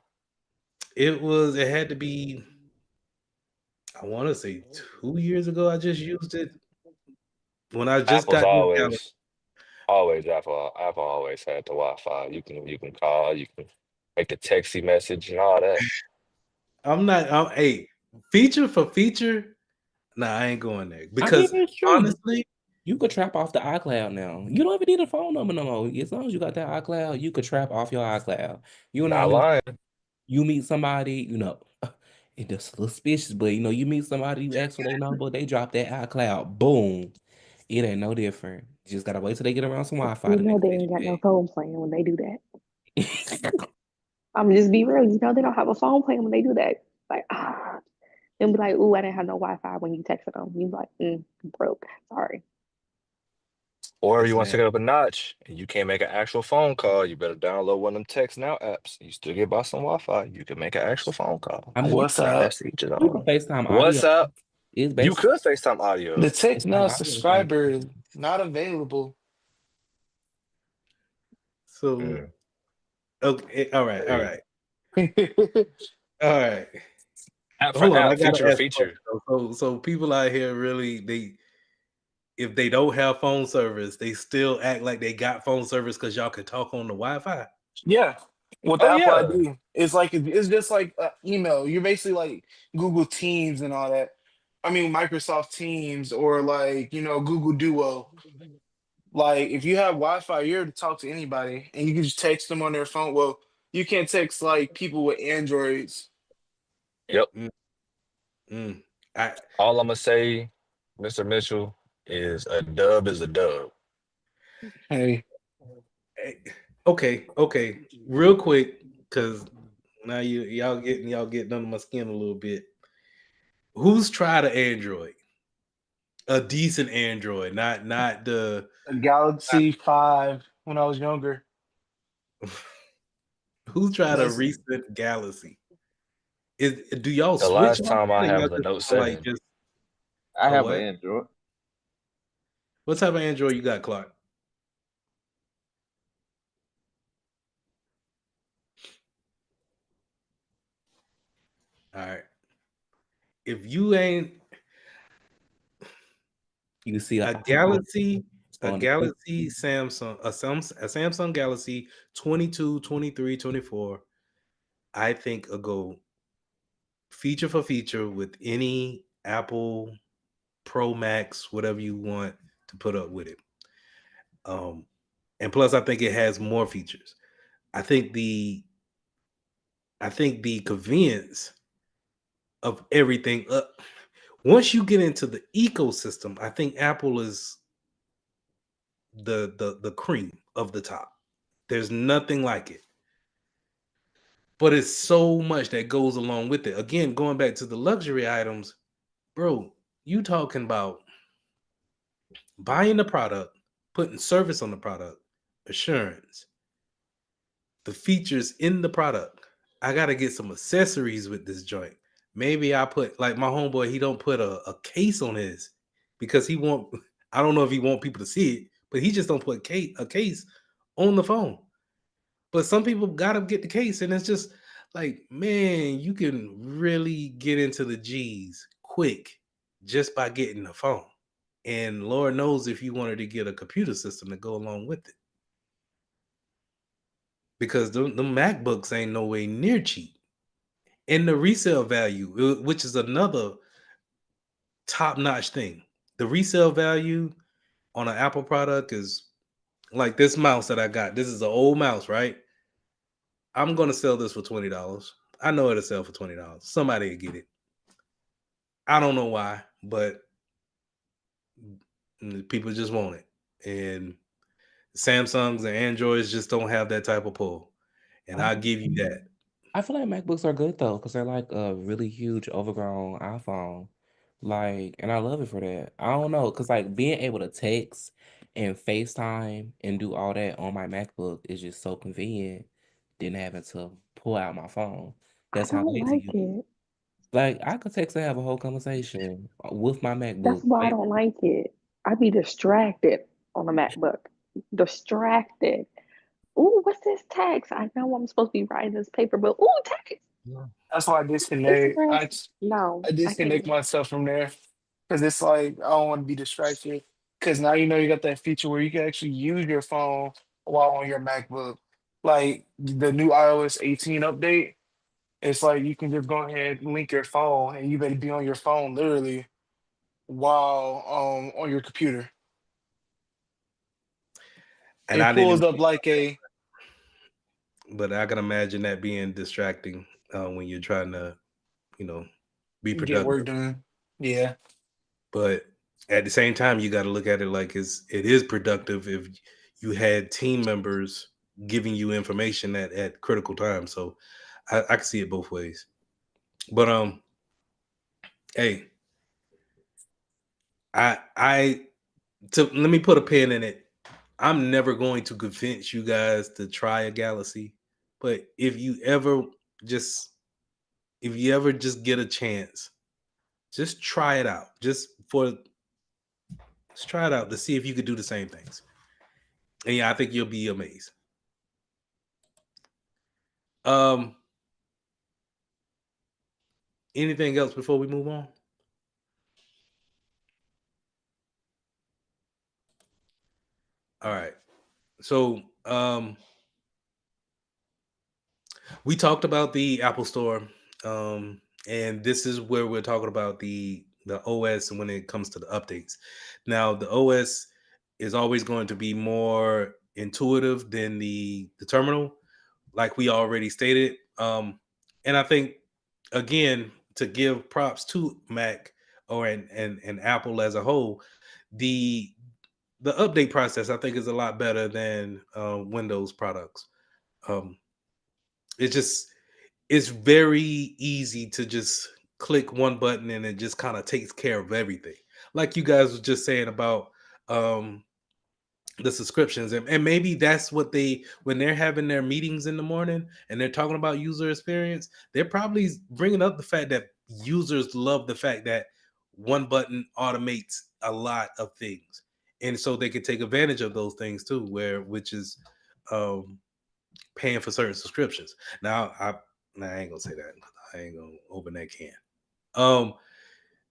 Speaker 1: It had to be, I want to say 2 years ago. I just used it when I just
Speaker 7: Apple's
Speaker 1: got this Galaxy.
Speaker 7: always Apple. Apple always had the Wi-Fi. You can call, you can make the texty message and all that.
Speaker 1: Hey, feature for feature, nah, I ain't going there
Speaker 4: I mean,
Speaker 1: because
Speaker 4: it's true.
Speaker 1: honestly,
Speaker 4: You could trap off the iCloud now. You don't even need a phone number no more. As long as you got that iCloud, you could trap off your iCloud. You know what I
Speaker 7: Not
Speaker 4: mean?
Speaker 7: lying.
Speaker 4: You meet somebody, it does suspicious, but you meet somebody, you ask for their number, they drop that iCloud, boom. It ain't no different. You just gotta wait till they get around some Wi-Fi
Speaker 3: You
Speaker 4: to they
Speaker 3: know
Speaker 4: can
Speaker 3: they
Speaker 4: send
Speaker 3: ain't got no
Speaker 4: you
Speaker 3: phone plan when they do that.
Speaker 4: back.
Speaker 3: I'm just be real. They don't have a phone plan when they do that. Like, and be like, "Ooh, I didn't have no Wi-Fi when you texted them." You be like, "Broke. Sorry."
Speaker 7: Or
Speaker 1: Yes,
Speaker 7: you want to
Speaker 1: ma'am.
Speaker 7: take it up a notch and you can't make an actual phone call, you better download one of them text now apps. You still get by some Wi-Fi, you can make an actual phone call.
Speaker 4: I mean,
Speaker 5: What's up?
Speaker 7: That's to each his
Speaker 4: you can
Speaker 7: own.
Speaker 4: FaceTime
Speaker 7: What's
Speaker 4: audio.
Speaker 7: up?
Speaker 4: It's
Speaker 7: You
Speaker 4: basically
Speaker 7: could FaceTime audio.
Speaker 5: The Text Now
Speaker 4: FaceTime audio is like
Speaker 5: subscriber is not available.
Speaker 1: So
Speaker 7: Mm.
Speaker 1: okay, all right, all
Speaker 7: Hey.
Speaker 1: right, all right.
Speaker 7: App for
Speaker 1: Hold on, I
Speaker 7: app,
Speaker 1: gotta
Speaker 7: feature for
Speaker 1: ask a question
Speaker 7: feature.
Speaker 1: though. So people out here really if they don't have phone service, they still act like they got phone service because y'all can talk on the Wi-Fi.
Speaker 5: Yeah, with the
Speaker 7: Oh
Speaker 5: Apple
Speaker 7: yeah.
Speaker 5: ID, it's just like email. You're basically like Google Teams and all that. I mean, Microsoft Teams or like Google Duo. Like if you have Wi-Fi, you're able to talk to anybody, and you can just text them on their phone. Well, you can't text like people with Androids.
Speaker 7: Yep.
Speaker 1: Mm, mm. I
Speaker 7: All I'm gonna say, Mr. Mitchell, is a dub is a dub.
Speaker 5: Hey,
Speaker 1: eh, okay. Real quick, because now y'all getting under my skin a little bit. Who's tried an Android? A decent Android, not the
Speaker 5: a Galaxy 5 when I was younger.
Speaker 1: who's tried a
Speaker 5: That's
Speaker 1: recent Galaxy? Do y'all
Speaker 7: The
Speaker 1: switch
Speaker 7: last
Speaker 1: often
Speaker 7: time I
Speaker 1: or
Speaker 7: had
Speaker 1: y'all
Speaker 7: was a
Speaker 1: just
Speaker 7: Note
Speaker 1: kinda like
Speaker 7: 7.
Speaker 1: just
Speaker 9: I
Speaker 1: a
Speaker 9: have an
Speaker 1: what?
Speaker 9: Android.
Speaker 1: What type of Android you got, Clark? All right. If you ain't
Speaker 4: you see
Speaker 1: a
Speaker 4: iPhone
Speaker 1: Galaxy, a
Speaker 4: on the clip.
Speaker 1: Galaxy Samsung, a Samsung Galaxy 22, 23, 24, I think a go feature for feature with any Apple Pro Max, whatever you want to put up with it. Um, and plus, I think it has more features. I think the I think the convenience of everything. Once you get into the ecosystem, I think Apple is the cream of the top. There's nothing like it. But it's so much that goes along with it. Again, going back to the luxury items, bro, you talking about buying the product, putting service on the product, assurance, the features in the product. I gotta get some accessories with this joint. Maybe I put like my homeboy, he don't put a case on his because he want I don't know if he want people to see it, but he just don't put a case on the phone. But some people gotta get the case, and it's just like, man, you can really get into the G's quick just by getting the phone. And Lord knows if you wanted to get a computer system to go along with it. Because the MacBooks ain't no way near cheap. And the resale value, which is another top-notch thing. The resale value on an Apple product is like this mouse that I got. This is an old mouse, right? I'm gonna sell this for $20. I know it'll sell for $20. Somebody will get it. I don't know why, but people just want it. And Samsungs and Androids just don't have that type of pull. And I'll give you that.
Speaker 4: I feel like MacBooks are good though, because they're like a really huge overgrown iPhone. Like, and I love it for that. I don't know, because like being able to text and FaceTime and do all that on my MacBook is just so convenient than having to pull out my phone.
Speaker 3: I
Speaker 4: That's how
Speaker 3: don't
Speaker 4: lazy
Speaker 3: like
Speaker 4: you.
Speaker 3: it.
Speaker 4: Like, I could text and have a whole conversation with my
Speaker 3: That's
Speaker 4: MacBook.
Speaker 3: why I
Speaker 4: Like,
Speaker 3: don't like it. I be distracted on the MacBook. Distracted. Ooh, what's this text? I know I'm supposed to be writing this paper, but ooh, text.
Speaker 5: that's why I disconnect.
Speaker 3: Instagram.
Speaker 5: I
Speaker 3: No, I
Speaker 5: disconnect
Speaker 3: can't.
Speaker 5: myself from there because it's like I don't want to be distracted. Because now you got that feature where you can actually use your phone while on your MacBook. Like the new iOS 18 update, it's like you can just go ahead and link your phone, and you better be on your phone literally while on your computer.
Speaker 1: And
Speaker 5: It
Speaker 1: I didn't
Speaker 5: pulls
Speaker 1: even
Speaker 5: up
Speaker 1: think
Speaker 5: like a
Speaker 1: but I can imagine that being distracting when you're trying to, you know, be
Speaker 5: get
Speaker 1: productive.
Speaker 5: work done. Yeah.
Speaker 1: But at the same time, you got to look at it like it is productive if you had team members giving you information at critical times. So I can see it both ways. But hey, I to let me put a pin in it. I'm never going to convince you guys to try a Galaxy, but just if you ever just get a chance, just try it out. Just try it out to see if you could do the same things. And yeah, I think you'll be amazed. Um, anything else before we move on? All right. So we talked about the Apple Store, and this is where we're talking about the OS when it comes to the updates. Now, the OS is always going to be more intuitive than the terminal, like we already stated. And I think again to give props to Mac or and Apple as a whole, the the update process I think is a lot better than Windows products. Um, it's just it's very easy to just click one button and it just kind of takes care of everything. Like you guys were just saying about um, the subscriptions, and maybe that's what they when they're having their meetings in the morning and they're talking about user experience, they're probably bringing up the fact that users love the fact that one button automates a lot of things, and so they can take advantage of those things too, where which is um, paying for certain subscriptions. Now, I ain't gonna say that. I ain't gonna open that can. Um,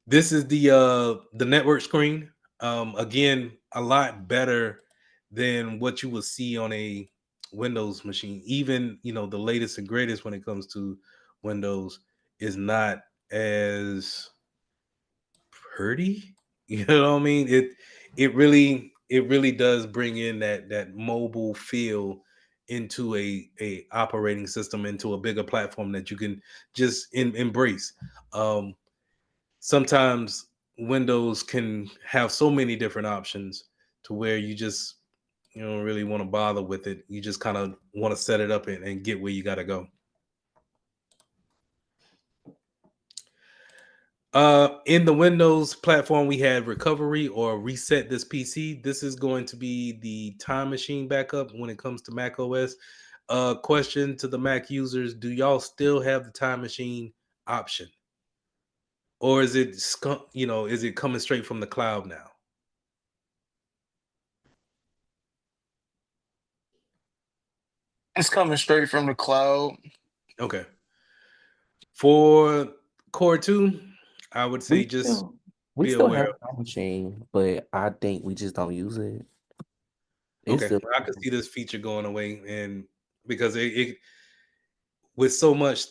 Speaker 1: this is the network screen. Again, a lot better than what you will see on a Windows machine. Even the latest and greatest when it comes to Windows is not as pretty. You know what I mean? It really does bring in that mobile feel into a operating system, into a bigger platform that you can just embrace. Sometimes Windows can have so many different options to where you don't really want to bother with it. You just kind of want to set it up and get where you got to go. In the Windows platform, we have recovery or reset this PC. This is going to be the time machine backup when it comes to Mac OS. Question to the Mac users: do y'all still have the time machine option, or is it coming straight from the cloud now?
Speaker 5: It's coming straight from the cloud.
Speaker 1: Okay. For Core 2, I would say
Speaker 4: We
Speaker 1: just
Speaker 4: still we
Speaker 1: be
Speaker 4: still
Speaker 1: aware
Speaker 4: have
Speaker 1: of.
Speaker 4: a time machine, but I think we just don't use it. It's
Speaker 1: Okay.
Speaker 4: still
Speaker 1: I could see this feature going away, and because it with so much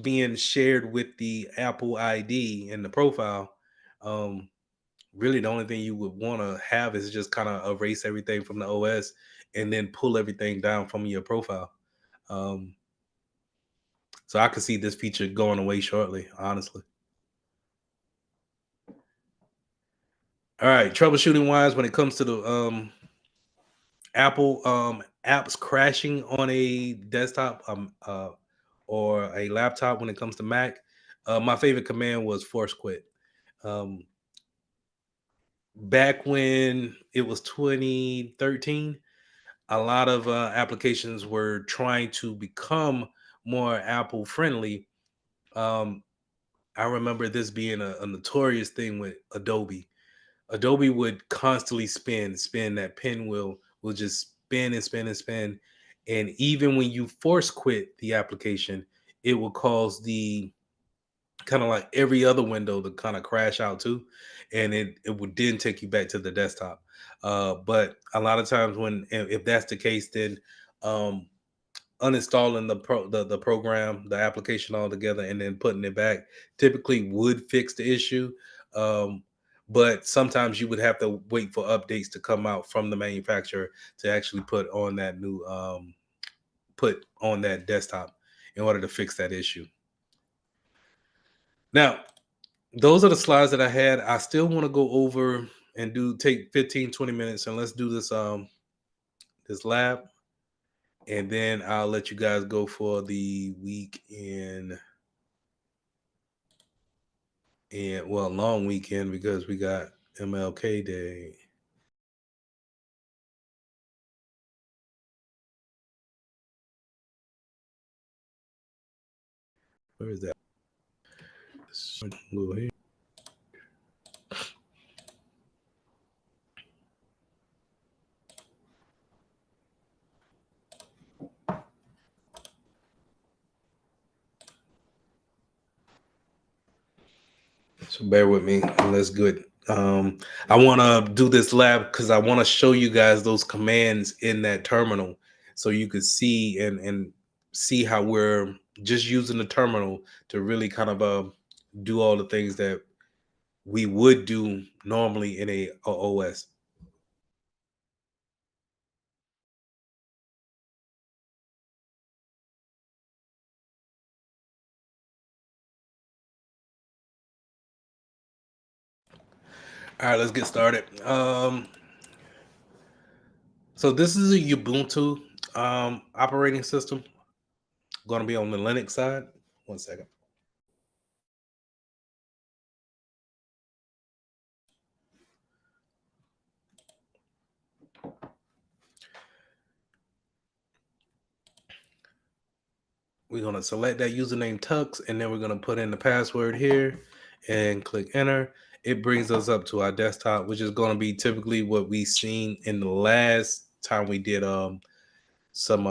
Speaker 1: being shared with the Apple ID and the profile, um, really the only thing you would want to have is just kind of erase everything from the OS and then pull everything down from your profile. Um, so I could see this feature going away shortly, honestly. All right, troubleshooting wise, when it comes to the Apple apps crashing on a desktop or a laptop when it comes to Mac, my favorite command was force quit. Um, Back when it was 2013, a lot of applications were trying to become more Apple friendly. Um, I remember this being a notorious thing with Adobe. Adobe would constantly spin that pinwheel will just spin and spin and spin. And even when you force quit the application, it will cause the kind of like every other window to kind of crash out too. And it would then take you back to the desktop. But a lot of times if that's the case, then um, uninstalling the program, the application altogether, and then putting it back typically would fix the issue. Um, but sometimes you would have to wait for updates to come out from the manufacturer to actually put on that desktop in order to fix that issue. Now, those are the slides that I had. I still want to go over and take 15, 20 minutes and let's do this lab. and then I'll let you guys go for the weekend and long weekend because we got MLK Day. Where is that? Go ahead. So bear with me and let's good. I want to do this lab because I want to show you guys those commands in that terminal so you could see and see how we're just using the terminal to really kind of do all the things that we would do normally in a OS. All right, let's get started. So this is a Ubuntu operating system. Going to be on the Linux side. 1 second. We're going to select that username Tux, and then we're going to put in the password here and click enter. It brings us up to our desktop, which is going to be typically what we seen in the last time we did some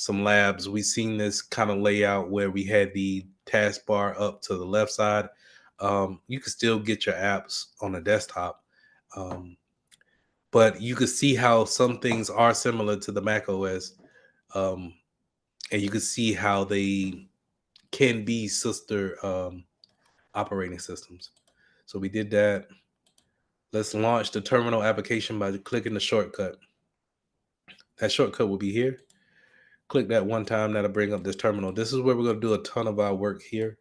Speaker 1: labs. We seen this kind of layout where we had the taskbar up to the left side. You can still get your apps on the desktop, but you can see how some things are similar to the Mac OS, and you can see how they can be sister operating systems. So we did that. Let's launch the terminal application by clicking the shortcut. That shortcut will be here. Click that one time, that'll bring up this terminal. This is where we're going to do a ton of our work here.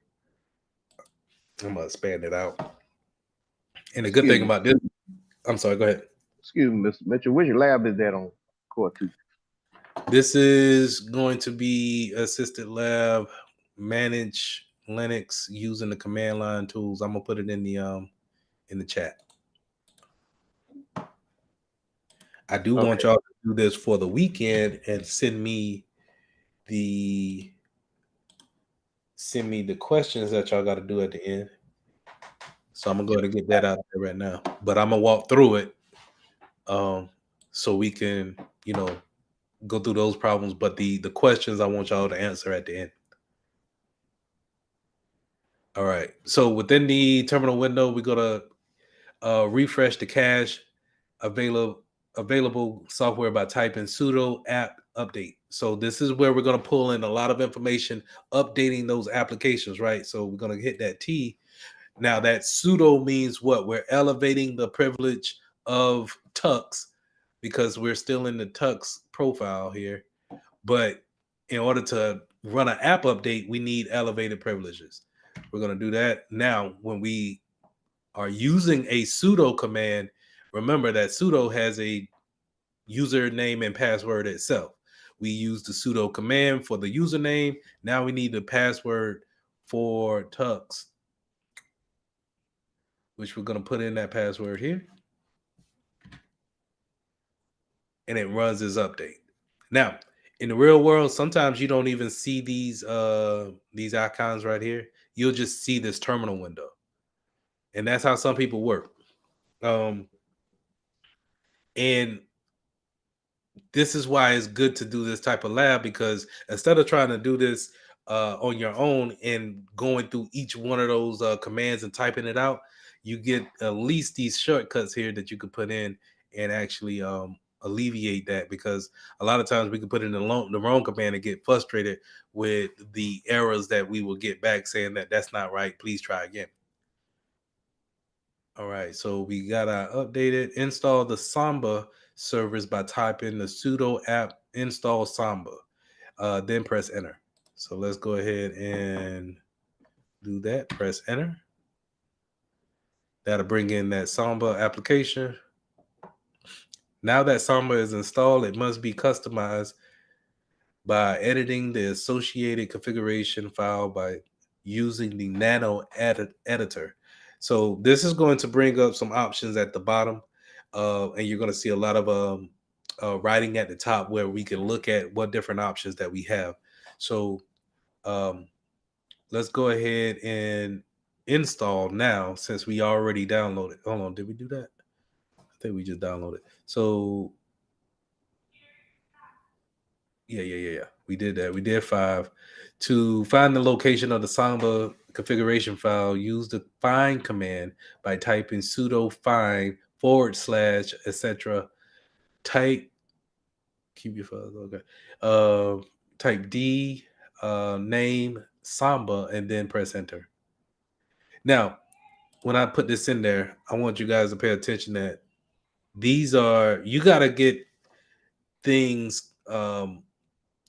Speaker 1: I'm going to expand it out. And the good thing about this, I'm sorry, go ahead.
Speaker 9: Excuse me, Mr. Mitchell. Which lab is that on Core 2?
Speaker 1: This is going to be assisted lab, manage Linux using the command line tools. I'm gonna put it in the chat. I do want y'all to do this for the weekend and send me the questions that y'all got to do at the end. So I'm gonna go ahead and get that out there right now. But I'm gonna walk through it, so we can go through those problems. But the questions I want y'all to answer at the end. All right. So within the terminal window, we're gonna refresh the cache available software by typing sudo app update. So this is where we're going to pull in a lot of information, updating those applications, right? So we're going to hit that T. Now that sudo means what? We're elevating the privilege of Tux because we're still in the Tux profile here. But in order to run an app update, we need elevated privileges. We're going to do that. Now, when we are using a sudo command, remember that sudo has a username and password itself. We use the sudo command for the username. Now we need the password for Tux, which we're going to put in that password here. And it runs this update. Now, in the real world, sometimes you don't even see these icons right here. You'll just see this terminal window. And that's how some people work. And this is why it's good to do this type of lab, because instead of trying to do this on your own and going through each one of those commands and typing it out, you get at least these shortcuts here that you could put in and actually alleviate that, because a lot of times we can put in the wrong command and get frustrated with the errors that we will get back saying that that's not right, please try again. All right, so we got our updated. Install the Samba servers by typing the sudo app install Samba, then press enter. So let's go ahead and do that. Press enter. That'll bring in that Samba application. Now that Samba is installed, it must be customized by editing the associated configuration file by using the nano editor. So this is going to bring up some options at the bottom, and you're going to see a lot of writing at the top where we can look at what different options that we have. So um, let's go ahead and install now since we already downloaded. Hold on, did we do that? I think we just downloaded. So yeah. We did that. We did 5. To find the location of the Samba configuration file, use the find command by typing sudo find / etc. Type keep your files okay. Type D name Samba and then press enter. Now, when I put this in there, I want you guys to pay attention that these are you got to get things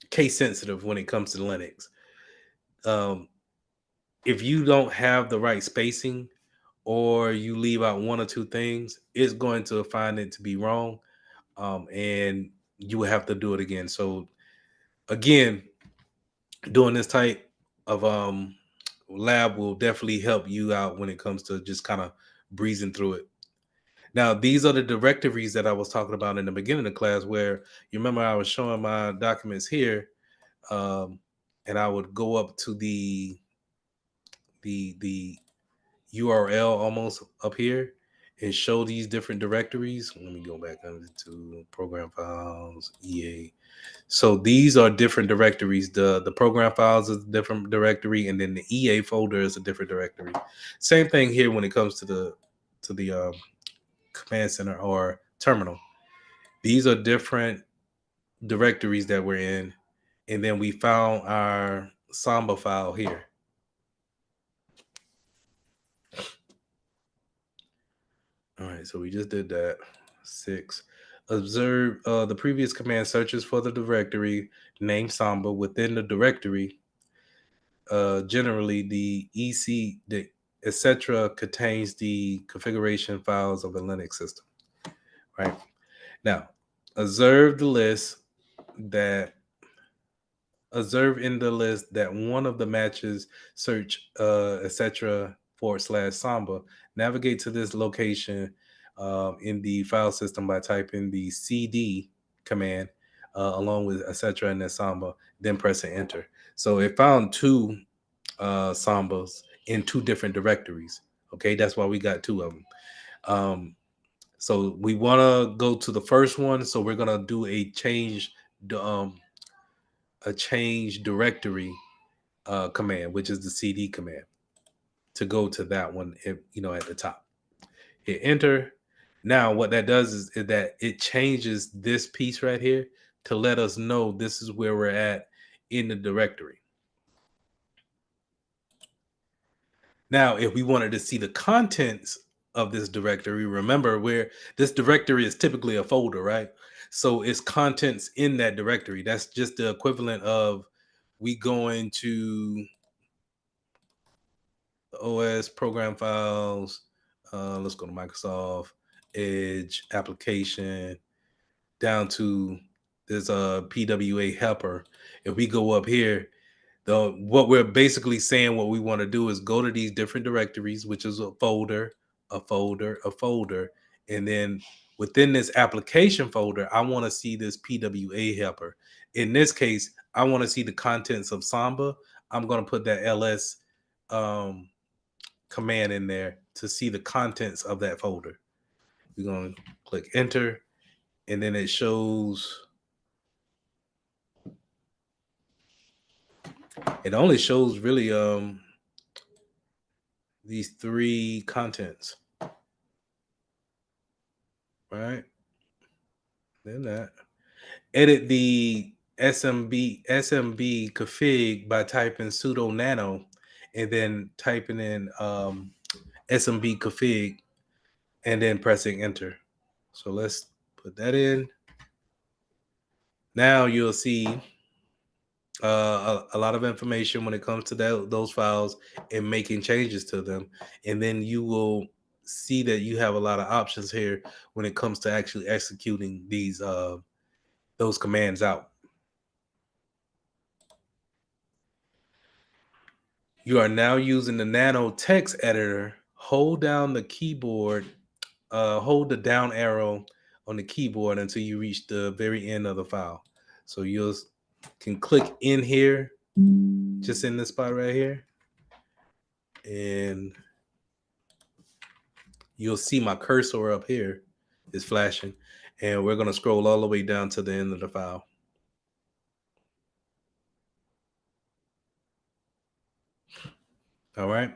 Speaker 1: case sensitive when it comes to Linux. Um, if you don't have the right spacing or you leave out one or two things, it's going to find it to be wrong, and you will have to do it again. So again, doing this type of lab will definitely help you out when it comes to just kind of breezing through it. Now, these are the directories that I was talking about in the beginning of class, where you remember I was showing my documents here, and I would go up to the URL almost up here and show these different directories. Let me go back to program files, EA. So these are different directories. The program files is a different directory, and then the EA folder is a different directory. Same thing here when it comes to the command center or terminal. These are different directories that we're in, and then we found our Samba file here. All right, so we just did that. 6. Observe the previous command searches for the directory named Samba within the directory. Generally, the EC, the etc. contains the configuration files of a Linux system. Right now, observe the list that observe in the list that one of the matches search etc. / Samba. Navigate to this location in the file system by typing the cd command along with etc. and then Samba, then pressing enter. So it found two Sambas in two different directories. Okay, that's why we got two of them. So we want to go to the first one. So we're gonna do um, a change directory command, which is the cd command, to go to that one. At the top, hit enter. Now, what that does is that it changes this piece right here to let us know this is where we're at in the directory. Now, if we wanted to see the contents of this directory, remember where this directory is typically a folder, right? So it's contents in that directory. That's just the equivalent of we going to the OS program files. Let's go to Microsoft Edge application down to there's a PWA helper. If we go up here, what we're basically saying, what we want to do is go to these different directories, which is a folder, and then within this application folder, I want to see this PWA helper. In this case, I want to see the contents of Samba. I'm going to put that ls command in there to see the contents of that folder. We're going to click enter, and then it shows. It only shows really these three contents, right? Then that edit the SMB config by typing sudo nano and then typing in SMB config and then pressing enter. So let's put that in. Now you'll see a lot of information when it comes to those files and making changes to them, and then you will see that you have a lot of options here when it comes to actually executing these those commands out. You are now using the Nano text editor. Hold down the keyboard, hold the down arrow on the keyboard until you reach the very end of the file. So you can click in here, just in this spot right here, and you'll see my cursor up here is flashing, and we're going to scroll all the way down to the end of the file. All right.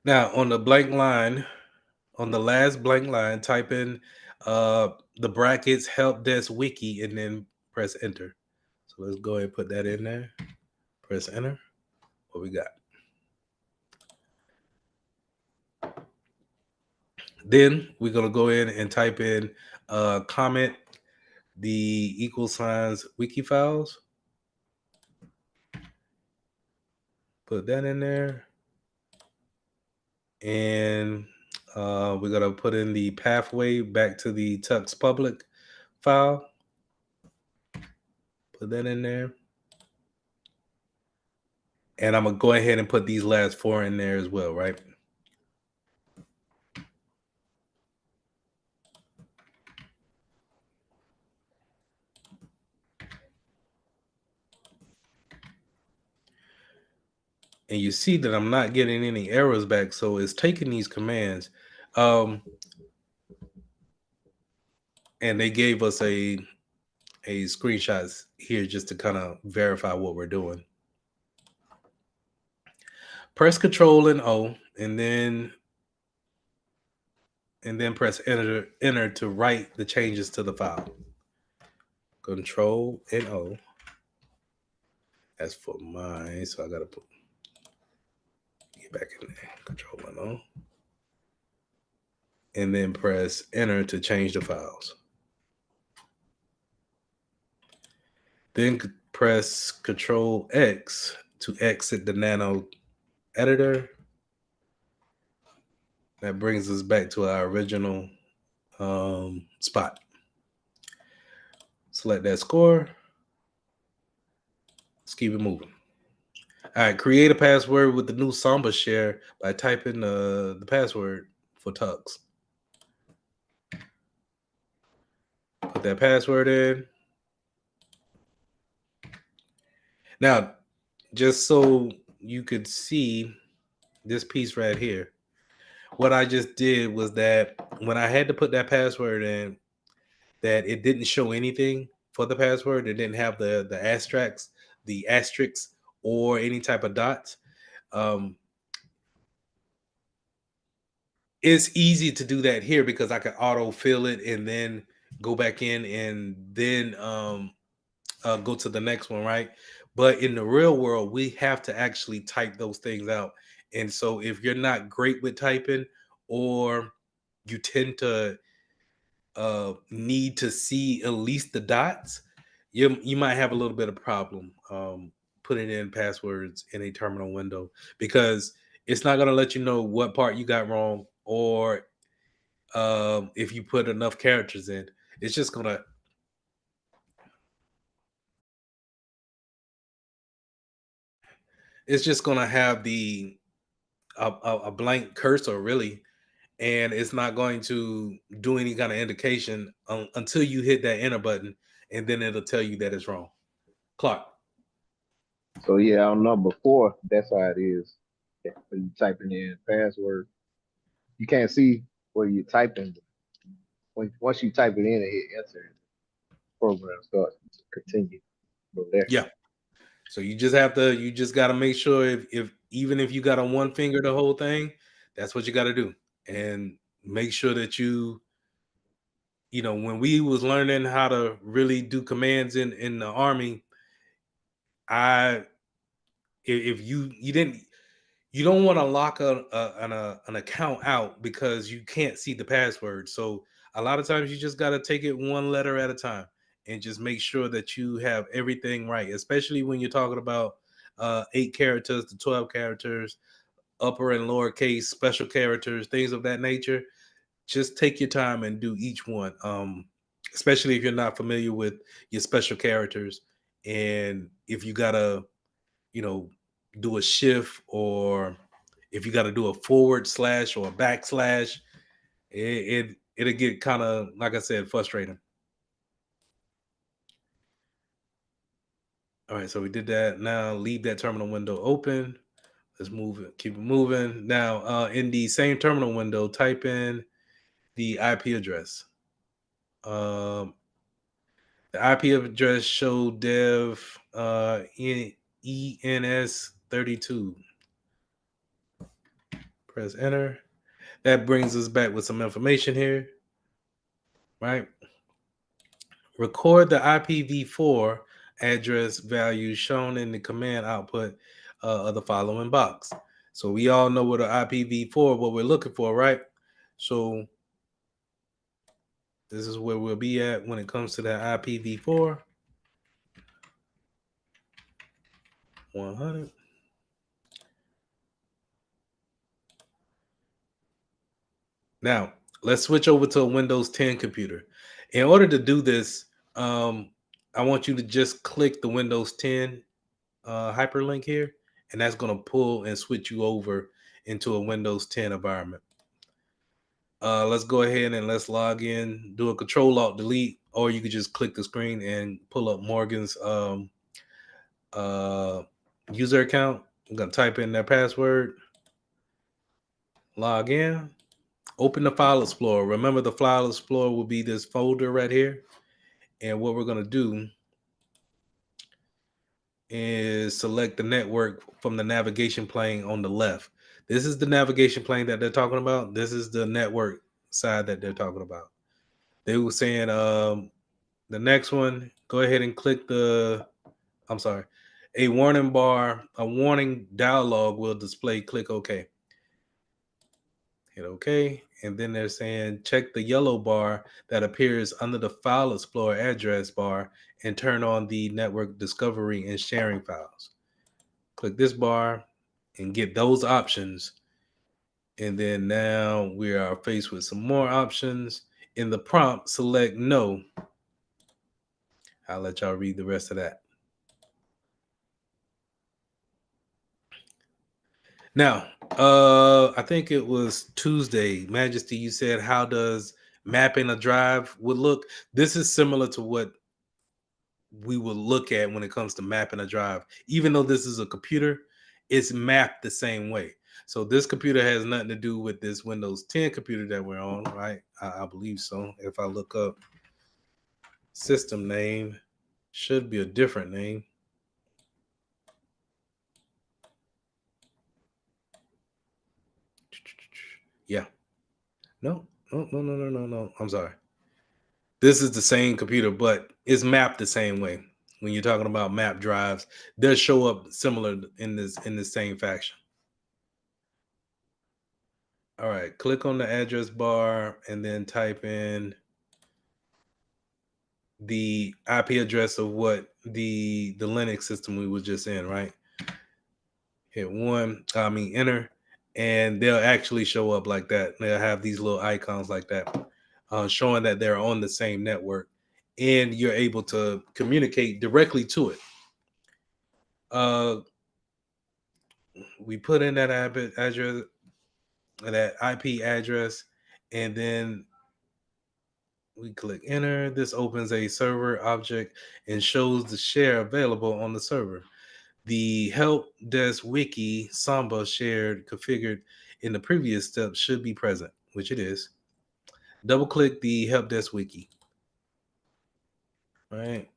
Speaker 1: Now on the blank line, on the last blank line, type in the brackets help desk wiki and then press enter. So let's go ahead and put that in there. Press enter. What we got? Then we're gonna go in and type in comment the equal signs wiki files. Put that in there. And we're gonna put in the pathway back to the Tux public file. Put that in there. And I'm gonna go ahead and put these last 4 in there as well, right? And you see that I'm not getting any errors back, so it's taking these commands. And they gave us a screenshots here just to kind of verify what we're doing. Press Control and O, and then press enter to write the changes to the file. Control and O. That's for mine, so I gotta get back in there. Control and O. And then press enter to change the files. Then press Control X to exit the Nano editor. That brings us back to our original spot. Select that score. Let's keep it moving. All right, create a password with the new Samba share by typing the password for Tux. Put that password in. Now, just so you could see this piece right here, what I just did was that when I had to put that password in, that it didn't show anything for the password. It didn't have the asterisks, or any type of dots. It's easy to do that here because I can auto fill it and then go back in and then go to the next one, right? But in the real world, we have to actually type those things out. And so if you're not great with typing, or you tend to need to see at least the dots, you might have a little bit of problem putting in passwords in a terminal window, because it's not going to let you know what part you got wrong, or if you put enough characters in. It's just gonna have a blank cursor, really, and it's not going to do any kind of indication until you hit that enter button, and then it'll tell you that it's wrong. Clark.
Speaker 9: So yeah, I don't know. Before that's how it is. When you typing in password, you can't see where you're typing. Once you type it in and hit enter, program starts to continue from there.
Speaker 1: Yeah. So you just got to make sure if even if you got on one finger the whole thing, that's what you got to do, and make sure that when we was learning how to really do commands in the Army, if you don't want to lock an account out because you can't see the password. So a lot of times you just got to take it one letter at a time and just make sure that you have everything right, especially when you're talking about 8 characters to 12 characters, upper and lower case, special characters, things of that nature. Just take your time and do each one, especially if you're not familiar with your special characters, and if you gotta do a shift, or if you got to do a forward slash or a backslash, it'll get kind of, like I said, frustrating. All right, so we did that. Now leave that terminal window open. Let's move it, keep it moving. Now, in the same terminal window, type in the IP address. The IP address show dev ENS32. Press enter. That brings us back with some information here, right? Record the IPv4 address value shown in the command output of the following box. So we all know what an IPv4, what we're looking for, right? So this is where we'll be at when it comes to that IPv4. 100. Now, let's switch over to a Windows 10 computer. In order to do this, I want you to just click the Windows 10 hyperlink here, and that's going to pull and switch you over into a Windows 10 environment. Let's go ahead and let's log in, do a Control-Alt-Delete, or you could just click the screen and pull up Morgan's user account. I'm going to type in their password, log in, open the File Explorer. Remember, the File Explorer will be this folder right here. And what we're going to do is select the network from the navigation plane on the left. This is the navigation plane that they're talking about. This is the network side that they're talking about. They were saying the next one, go ahead and click a warning dialog will display, click OK. Hit OK. And then they're saying check the yellow bar that appears under the File Explorer address bar and turn on the network discovery and sharing files. Click this bar and get those options. And then now we are faced with some more options. In the prompt, select no. I'll let y'all read the rest of that. Now, I think it was Tuesday, Majesty, you said, how does mapping a drive would look? This is similar to what we will look at when it comes to mapping a drive. Even though this is a computer, it's mapped the same way. So this computer has nothing to do with this Windows 10 computer that we're on, right? I believe so. If I look up system name, should be a different name. Yeah. No. I'm sorry. This is the same computer, but it's mapped the same way. When you're talking about map drives, they'll show up similar in the same fashion. All right, click on the address bar and then type in the IP address of what the Linux system we were just in, right? Hit enter, and they'll actually show up like that. They'll have these little icons like that, showing that they're on the same network, and you're able to communicate directly to it. We put in that address, that IP address, and then we click enter. This opens a server object and shows the share available on the server. The help desk wiki Samba shared configured in the previous step should be present, which it is. Double click the help desk wiki. All right.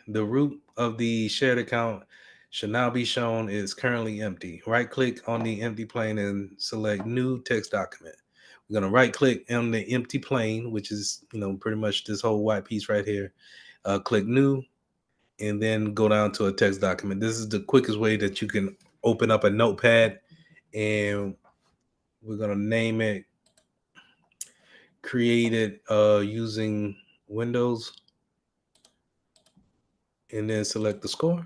Speaker 1: The root of the shared account should now be shown is currently empty. Right click on the empty plane and select new text document. We're going to right click on the empty plane, which is, pretty much this whole white piece right here. Click new and then go down to a text document. This is the quickest way that you can open up a notepad, and we're going to name it, create it using Windows, and then select the score.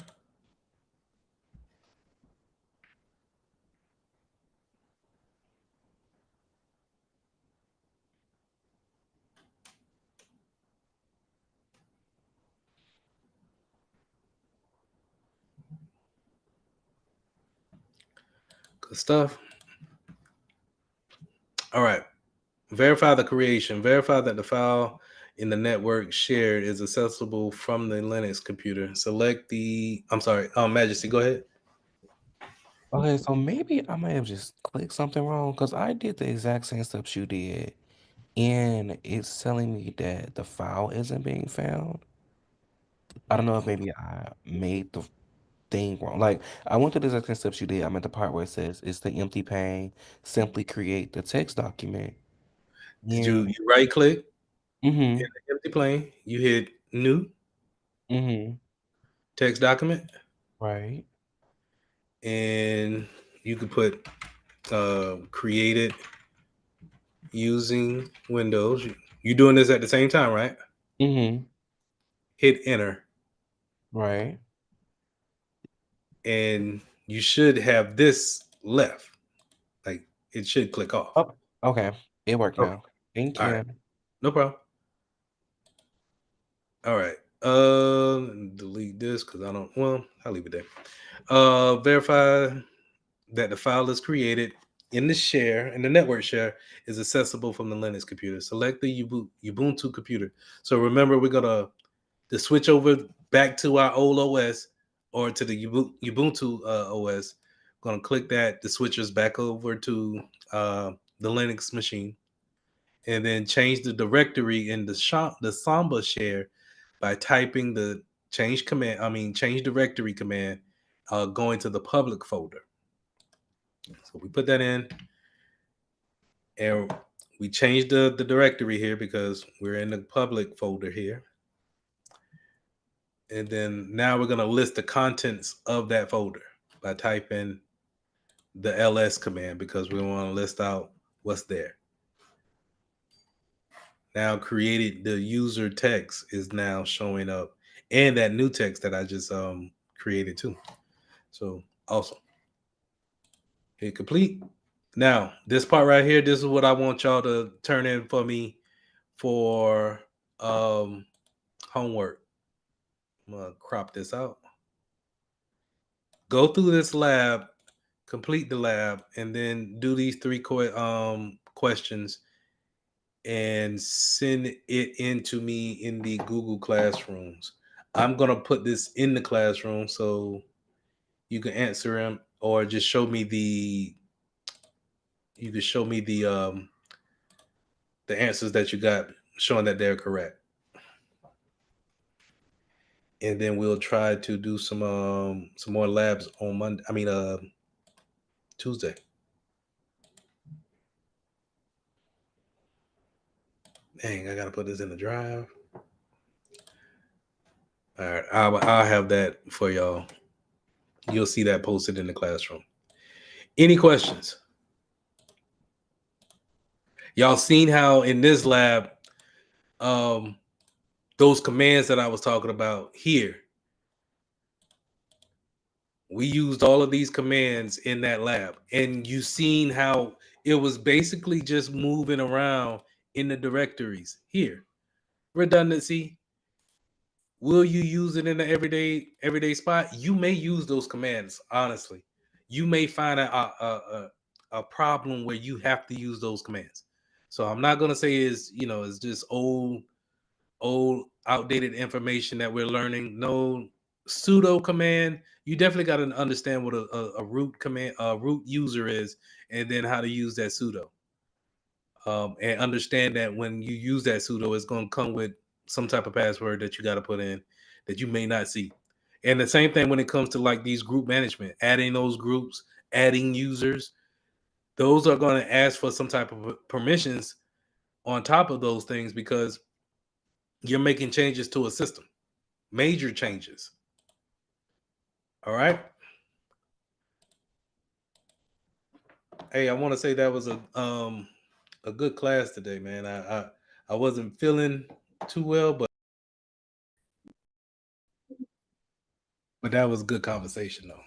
Speaker 1: Good stuff. All right. Verify the creation. Verify that the file in the network shared is accessible from the Linux computer. Select the. I'm sorry. Majesty, go ahead.
Speaker 4: Okay, so maybe I might have just clicked something wrong because I did the exact same steps you did, and it's telling me that the file isn't being found. I don't know if maybe I made the thing wrong. Like I went through the exact same steps you did. I'm at the part where it says it's the empty pane. Simply create the text document.
Speaker 1: Did
Speaker 4: And
Speaker 1: you right click in
Speaker 4: mm-hmm,
Speaker 1: the empty plane? You hit new
Speaker 4: mm-hmm,
Speaker 1: text document,
Speaker 4: right.
Speaker 1: and you could put created using Windows. You doing this at the same time, right?
Speaker 4: Mm-hmm,
Speaker 1: Hit enter,
Speaker 4: right.
Speaker 1: and you should have this left. Like it should click off.
Speaker 4: Oh, okay. It worked
Speaker 1: Okay.
Speaker 4: now. Thank
Speaker 1: All right.
Speaker 4: you.
Speaker 1: No problem. All right. Delete this because I don't. Well, I'll leave it there. Verify that the file is created in the network share is accessible from the Linux computer. Select the Ubuntu computer. So remember, we're gonna to switch over back to our old OS or to the Ubuntu OS. Gonna click that to switch us back over to the Linux machine, and then change the directory in the Samba share by typing the change directory command, going to the public folder. So we put that in, and we changed the directory here because we're in the public folder here. And then now we're going to list the contents of that folder by typing the ls command because we want to list out what's there. Now created the user text is now showing up, and that new text that I just created too. So awesome. Hit complete. Now this part right here, this is what I want y'all to turn in for me for homework. I'm gonna crop this out. Go through this lab, complete the lab, and then do these three questions and send it in to me in the Google Classrooms. I'm gonna put this in the classroom so you can answer them, or just show me the. You can show me the answers that you got, showing that they're correct, and then we'll try to do some more labs on Monday. I mean, Tuesday. Dang, I gotta put this in the drive. All right, I'll have that for y'all. You'll see that posted in the classroom. Any questions? Y'all seen how in this lab, um, those commands that I was talking about here, we used all of these commands in that lab, and you seen how it was basically just moving around in the directories here. Redundancy. Will you use it in the everyday spot? You may use those commands. Honestly, you may find a problem where you have to use those commands. So I'm not gonna say it's just old outdated information that we're learning. No sudo command. You definitely got to understand what a root command, a root user is, and then how to use that sudo. And understand that when you use that sudo, it's going to come with some type of password that you got to put in that you may not see. And the same thing when it comes to like these group management, adding those groups, adding users, those are going to ask for some type of permissions on top of those things because you're making changes to a system, major changes. All right. Hey, I want to say that was a good class today, man. I wasn't feeling too well, but that was a good conversation though.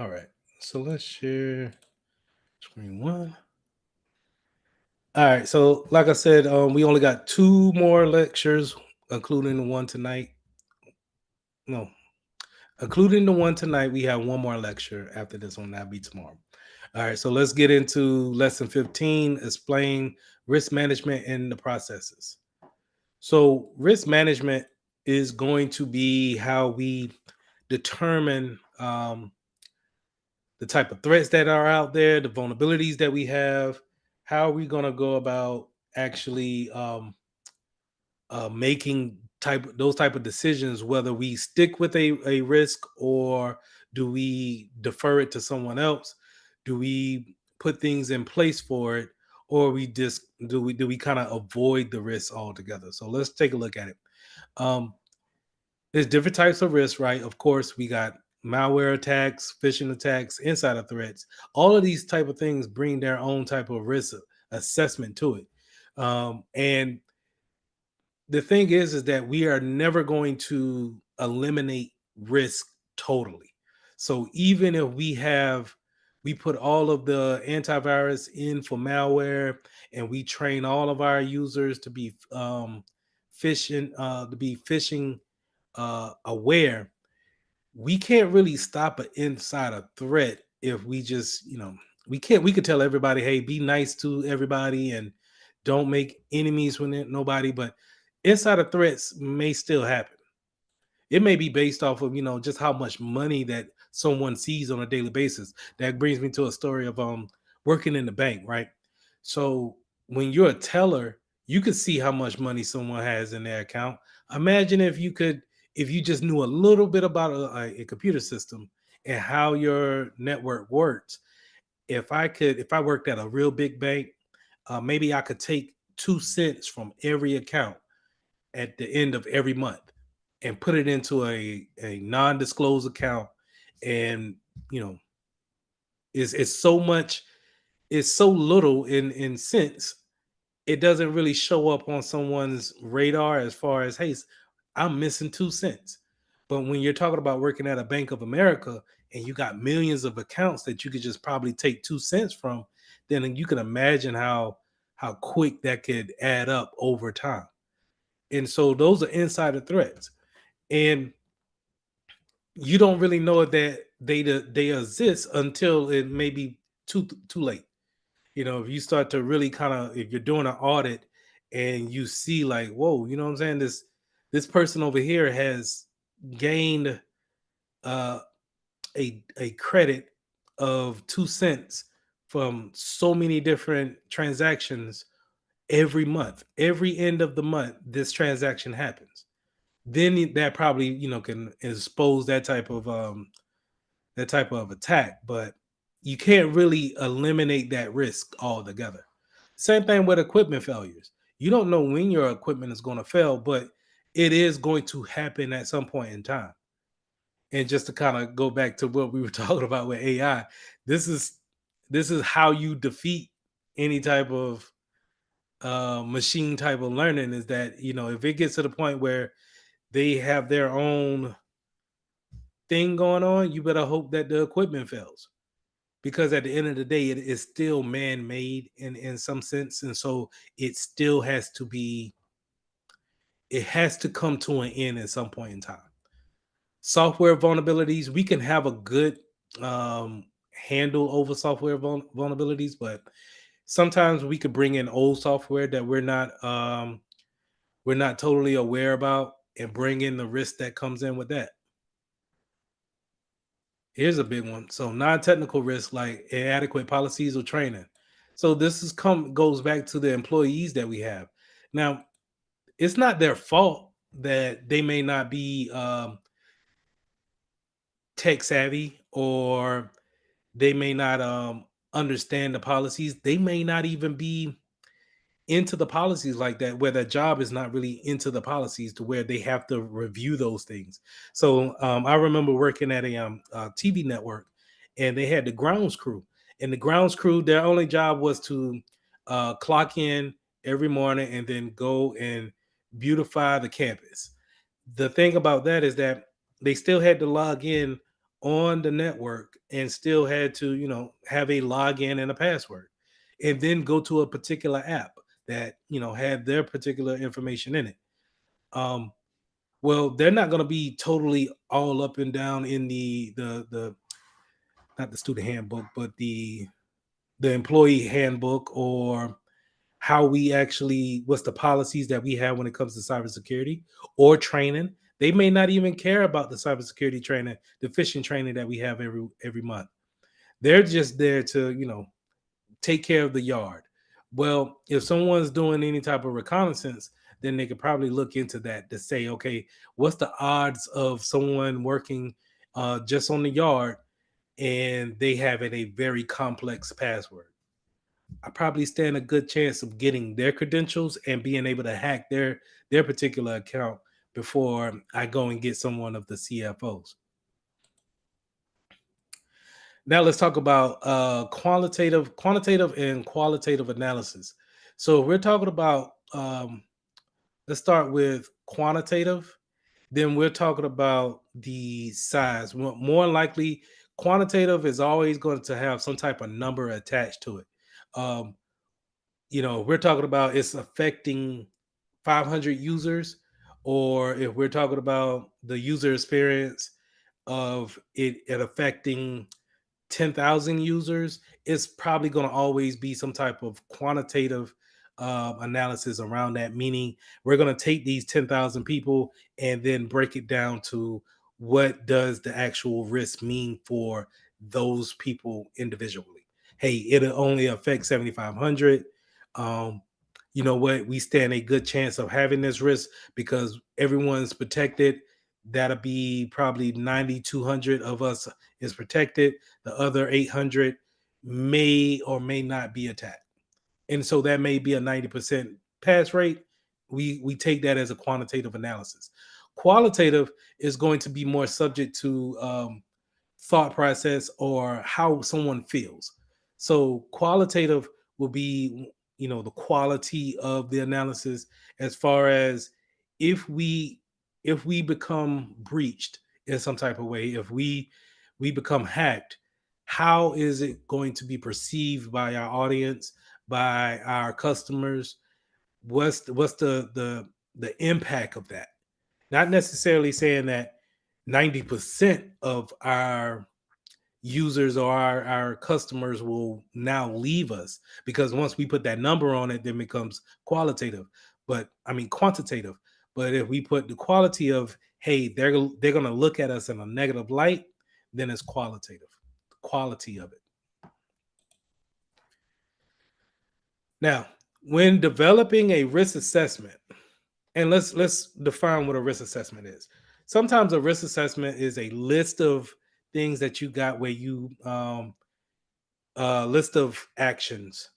Speaker 1: All right. So let's share screen one. All right. So like I said, we only got two more lectures, including the one tonight. No, including the one tonight. We have one more lecture after this one. That'll be tomorrow. All right, so let's get into lesson 15, explain risk management and the processes. So risk management is going to be how we determine the type of threats that are out there, the vulnerabilities that we have. How are we going to go about actually making those type of decisions, whether we stick with a risk or do we defer it to someone else? Do we put things in place for it, or we just do we kind of avoid the risk altogether? So let's take a look at it. Um, there's different types of risks, right? Of course, we got malware attacks, phishing attacks, insider threats. All of these type of things bring their own type of risk assessment to it. And the thing is that we are never going to eliminate risk totally. So even if we put all of the antivirus in for malware, and we train all of our users to be phishing aware, we can't really stop an insider threat if we just, we could tell everybody, hey, be nice to everybody and don't make enemies with nobody, but insider threats may still happen. It may be based off of, just how much money that someone sees on a daily basis. That brings me to a story of working in the bank, right? So when you're a teller, you could see how much money someone has in their account. Imagine if you just knew a little bit about a computer system and how your network works. If I worked at a real big bank, maybe I could take 2 cents from every account at the end of every month and put it into a non-disclosed account. And you know it's so much, it's so little in cents, it doesn't really show up on someone's radar as far as, hey, I'm missing 2 cents. But when you're talking about working at a Bank of America and you got millions of accounts that you could just probably take 2 cents from, then you can imagine how quick that could add up over time. And so those are insider threats. And you don't really know that they exist until it may be too late. If you start to really kind of, if you're doing an audit and you see like, whoa, you know what I'm saying, this person over here has gained uh a credit of 2 cents from so many different transactions every month. Every end of the month this transaction happens, then that probably, can expose that type of attack. But you can't really eliminate that risk altogether. Same thing with equipment failures. You don't know when your equipment is going to fail, but it is going to happen at some point in time. And just to kind of go back to what we were talking about with AI, this is how you defeat any type of machine type of learning, is that, if it gets to the point where they have their own thing going on, you better hope that the equipment fails, because at the end of the day, it is still man-made in some sense. And so it still has to be, it has to come to an end at some point in time. Software vulnerabilities, we can have a good handle over software vulnerabilities, but sometimes we could bring in old software that we're not totally aware about, and bring in the risk that comes in with that. Here's a big one. So non-technical risk like inadequate policies or training. So this goes back to the employees that we have. Now, it's not their fault that they may not be tech savvy, or they may not understand the policies. They may not even be into the policies like that, where their job is not really into the policies to where they have to review those things. So I remember working at a TV network, and they had the grounds crew. And the grounds crew, their only job was to clock in every morning and then go and beautify the campus. The thing about that is that they still had to log in on the network and still had to, have a login and a password, and then go to a particular app that, had their particular information in it. Well, they're not going to be totally all up and down in the not the student handbook, but the employee handbook, or how we actually what's the policies that we have when it comes to cybersecurity or training. They may not even care about the cybersecurity training, the phishing training that we have every month. They're just there to, take care of the yard. Well, if someone's doing any type of reconnaissance, then they could probably look into that to say, okay, what's the odds of someone working just on the yard and they have a very complex password? I probably stand a good chance of getting their credentials and being able to hack their particular account before I go and get someone of the CFOs. Now let's talk about quantitative and qualitative analysis. So we're talking about let's start with quantitative. Then we're talking about the size. More likely, quantitative is always going to have some type of number attached to it. Um, we're talking about it's affecting 500 users, or if we're talking about the user experience of it affecting 10,000 users, it's probably going to always be some type of quantitative analysis around that. Meaning, we're going to take these 10,000 people and then break it down to what does the actual risk mean for those people individually. Hey, it'll only affect 7,500. Um, you know what? We stand a good chance of having this risk because everyone's protected. That'll be probably 9,200 of us is protected. The other 800 may or may not be attacked. And so that may be a 90% pass rate. We take that as a quantitative analysis. Qualitative is going to be more subject to thought process or how someone feels. So qualitative will be, the quality of the analysis, as far as if we if we become breached in some type of way, if we become hacked, how is it going to be perceived by our audience, by our customers? What's the impact of that? Not necessarily saying that 90% of our users or our customers will now leave us, because once we put that number on it, then it becomes qualitative. But I mean quantitative. But if we put the quality of, hey, they're gonna look at us in a negative light, then it's qualitative. The quality of it. Now, when developing a risk assessment, and let's define what a risk assessment is. Sometimes a risk assessment is a list of things that you got where you list of actions,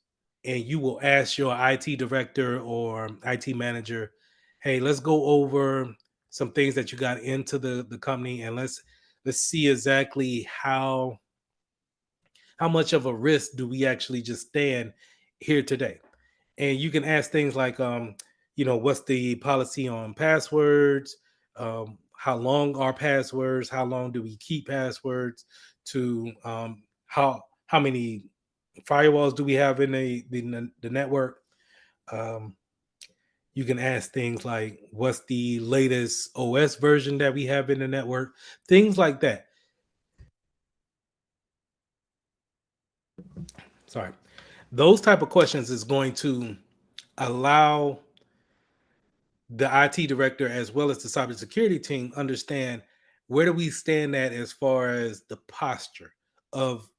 Speaker 1: and you will ask your IT director or IT manager, hey, let's go over some things that you got into the company, and let's see exactly how much of a risk do we actually just stand here today. And you can ask things like, what's the policy on passwords? How long are passwords? How long do we keep passwords? To how many firewalls do we have in the network? Um, you can ask things like, what's the latest OS version that we have in the network? Things like that. Sorry, those type of questions is going to allow the IT director as well as the cybersecurity team understand where do we stand at as far as the posture of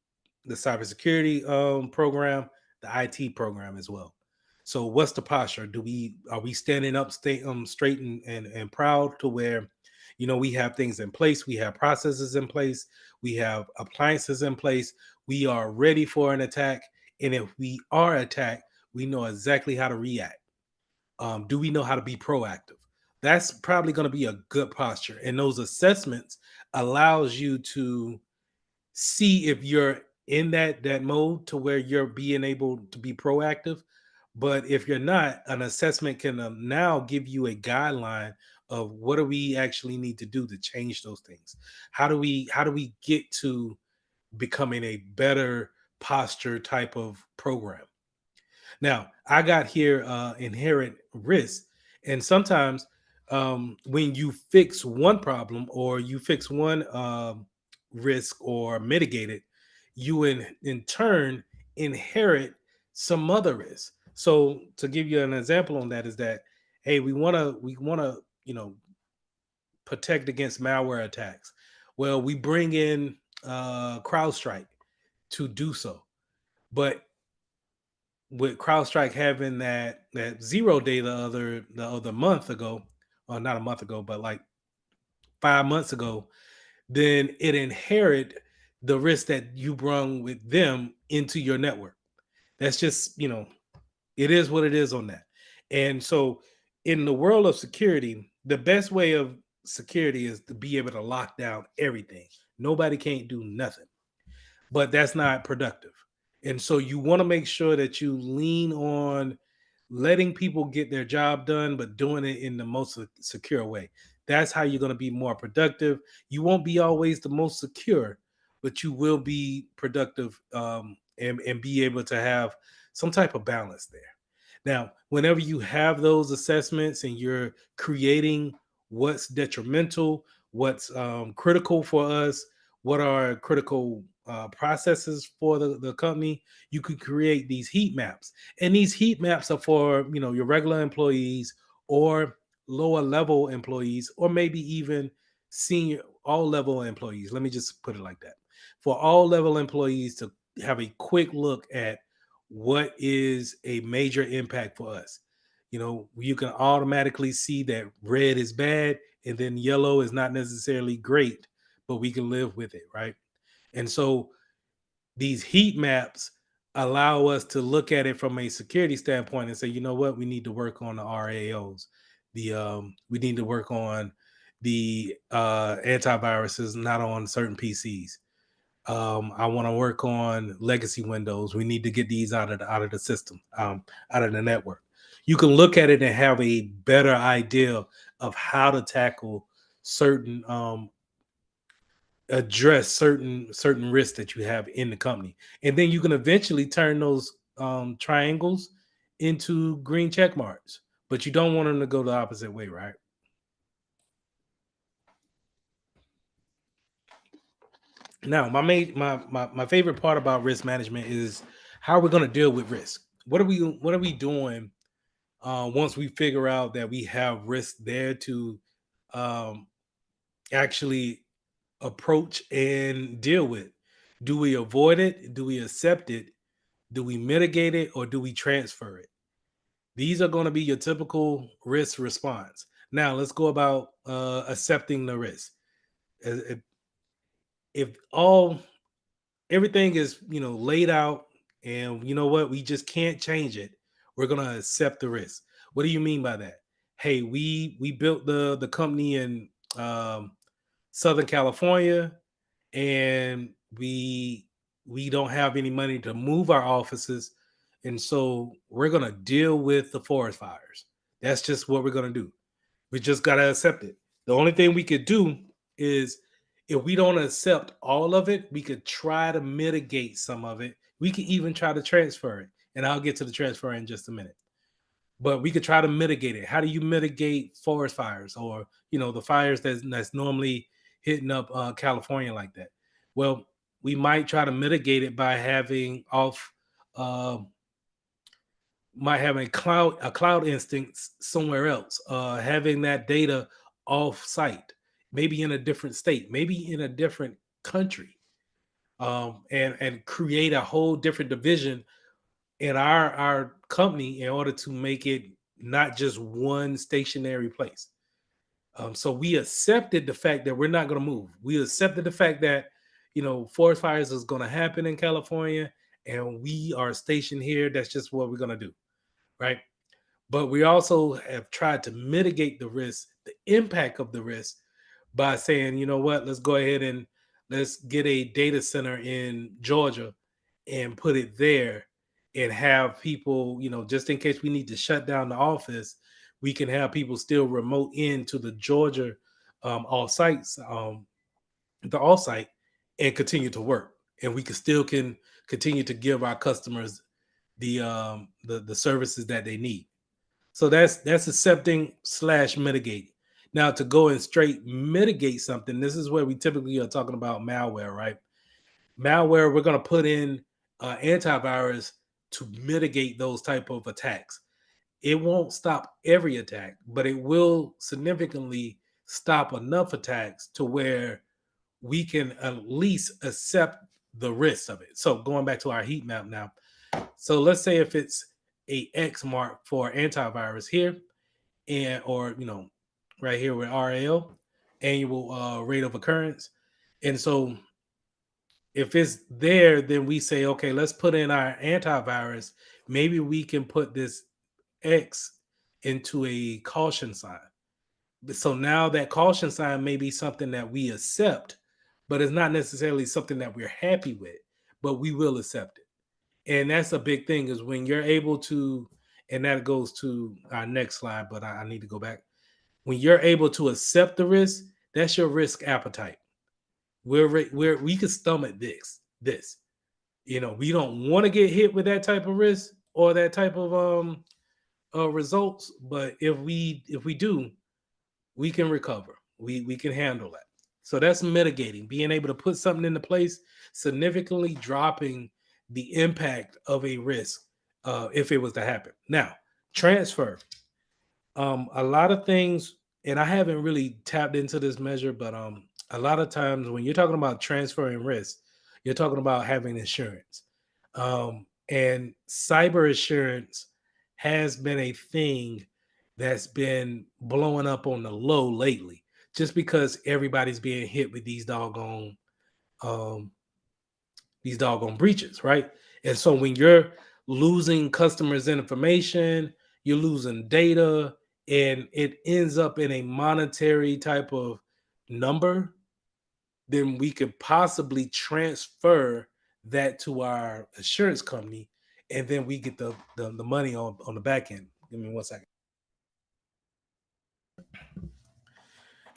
Speaker 1: the cybersecurity program, the IT program as well. So what's the posture? Are we standing up straight and proud to where we have things in place, we have processes in place, we have appliances in place, we are ready for an attack, and if we are attacked, we know exactly how to react. Do we know how to be proactive? That's probably going to be a good posture, and those assessments allows you to see if you're in that mode to where you're being able to be proactive. But if you're not, an assessment can now give you a guideline of what do we actually need to do to change those things. How do we get to becoming a better posture type of program? Now, I got here inherent risk, and sometimes when you fix one problem or you fix one risk or mitigate it, you in turn inherit some other risk. So to give you an example on that is that, hey, we want to protect against malware attacks. Well, we bring in CrowdStrike to do so, but with CrowdStrike having that 0 day the other month ago, or not a month ago, but like 5 months ago, then it inherit the risk that you brung with them into your network. That's just, it is what it is on that. And so in the world of security, the best way of security is to be able to lock down everything. Nobody can't do nothing, but that's not productive. And so you want to make sure that you lean on letting people get their job done, but doing it in the most secure way. That's how you're going to be more productive. You won't be always the most secure, but you will be productive, and be able to have some type of balance there. Now, whenever you have those assessments and you're creating what's detrimental, what's critical for us, what are critical processes for the company, you could create these heat maps. And these heat maps are for your regular employees or lower level employees, or maybe even senior all level employees. Let me just put it like that. For all level employees to have a quick look at what is a major impact for us. You can automatically see that red is bad and then yellow is not necessarily great, but we can live with it, right? And so these heat maps allow us to look at it from a security standpoint and say, you know what, we need to work on the RAOs. We need to work on the antiviruses, not on certain PCs. I want to work on legacy Windows. We need to get these out of the system, out of the network. You can look at it and have a better idea of how to tackle certain address certain risks that you have in the company, and then you can eventually turn those triangles into green check marks. But you don't want them to go the opposite way, right? Now, my favorite part about risk management is how we're going to deal with risk. What are we doing once we figure out that we have risk there to um, actually approach and deal with? Do we avoid it? Do we accept it? Do we mitigate it, or do we transfer it? These are going to be your typical risk response. Now, let's go about accepting the risk. If, if all everything is laid out, and you know what, we just can't change it, we're going to accept the risk. What do you mean by that? Hey, we built the company in um, Southern California, and we don't have any money to move our offices, and so we're going to deal with the forest fires. That's just what we're going to do. We just got to accept it. The only thing we could do is, if we don't accept all of it, we could try to mitigate some of it. We could even try to transfer it, and I'll get to the transfer in just a minute. But we could try to mitigate it. How do you mitigate forest fires, or the fires that's normally hitting up California like that? Well, we might try to mitigate it by having off uh, might have a cloud instance somewhere else, having that data off site, maybe in a different state, maybe in a different country, and create a whole different division in our company in order to make it not just one stationary place. So we accepted the fact that we're not going to move. We accepted the fact that forest fires is going to happen in California, and we are stationed here. That's just what we're going to do, right? But we also have tried to mitigate the risk, the impact of the risk, by saying, you know what, let's go ahead and let's get a data center in Georgia and put it there, and have people, just in case we need to shut down the office, we can have people still remote into the Georgia all sites, the all site, and continue to work. And we can continue to give our customers the services that they need. So that's accepting slash mitigate. Now, to go and straight mitigate something, this is where we typically are talking about malware, right? Malware, we're going to put in antivirus to mitigate those type of attacks. It won't stop every attack, but it will significantly stop enough attacks to where we can at least accept the risk of it. So going back to our heat map now. So let's say if it's a X mark for antivirus here, and or right here with RAL, annual rate of occurrence. And so if it's there, then we say, okay, let's put in our antivirus. Maybe we can put this X into a caution sign. So now that caution sign may be something that we accept, but it's not necessarily something that we're happy with, but we will accept it. And that's a big thing is when you're able to, and that goes to our next slide, but I need to go back. When you're able to accept the risk, that's your risk appetite. We can stomach this. We don't want to get hit with that type of risk or that type of results, but if we do, we can recover. We can handle that. So that's mitigating, being able to put something into place, significantly dropping the impact of a risk if it was to happen. Now, transfer. A lot of things, and I haven't really tapped into this measure, but a lot of times when you're talking about transferring risk, you're talking about having insurance. And cyber insurance has been a thing that's been blowing up on the low lately, just because everybody's being hit with um, these doggone breaches, right? And so when you're losing customers' information, you're losing data, and it ends up in a monetary type of number, then we could possibly transfer that to our insurance company, and then we get the money on the back end. Give me 1 second.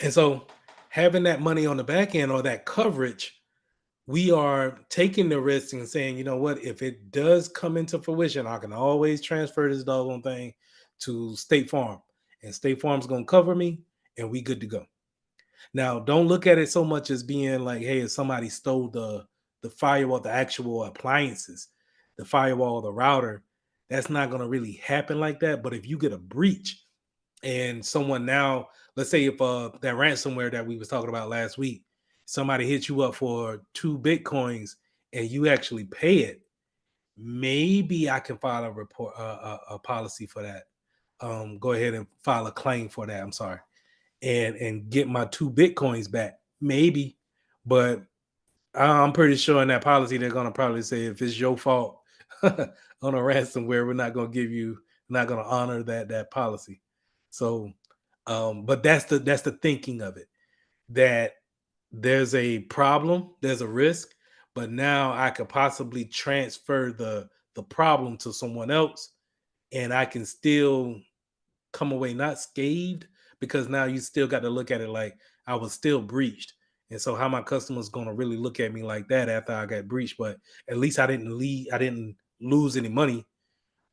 Speaker 1: And so having that money on the back end or that coverage, we are taking the risk and saying, you know what, if it does come into fruition, I can always transfer this doggone thing to State Farm, and State Farm's going to cover me, and we good to go. Now, don't look at it so much as being like, hey, if somebody stole the firewall, the actual appliances, the firewall, the router, that's not going to really happen like that. But if you get a breach and someone now, let's say if that ransomware that we was talking about last week, somebody hits you up for 2 Bitcoins and you actually pay it, maybe I can file a report, a policy for that. Go ahead and file a claim for that. I'm sorry, and get my 2 Bitcoins back, maybe. But I'm pretty sure in that policy they're gonna probably say if it's your fault on a ransomware, we're not gonna give you, not gonna honor that policy. So, but that's the thinking of it, that there's a problem, there's a risk, but now I could possibly transfer the problem to someone else, and I can still come away not scathed, because now you still got to look at it like I was still breached. And so how my customers going to really look at me like that after I got breached? But at least I didn't lose any money.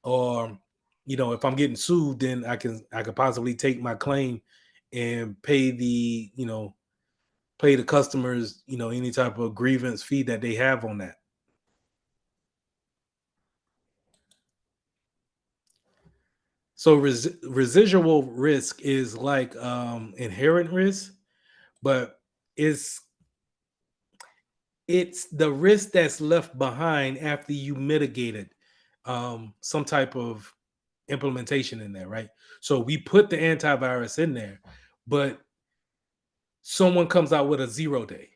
Speaker 1: Or if I'm getting sued, then I could possibly take my claim and pay the customers, any type of grievance fee that they have on that. So residual risk is like inherent risk, but it's the risk that's left behind after you mitigated some type of implementation in there, right? So we put the antivirus in there, but someone comes out with a 0 day.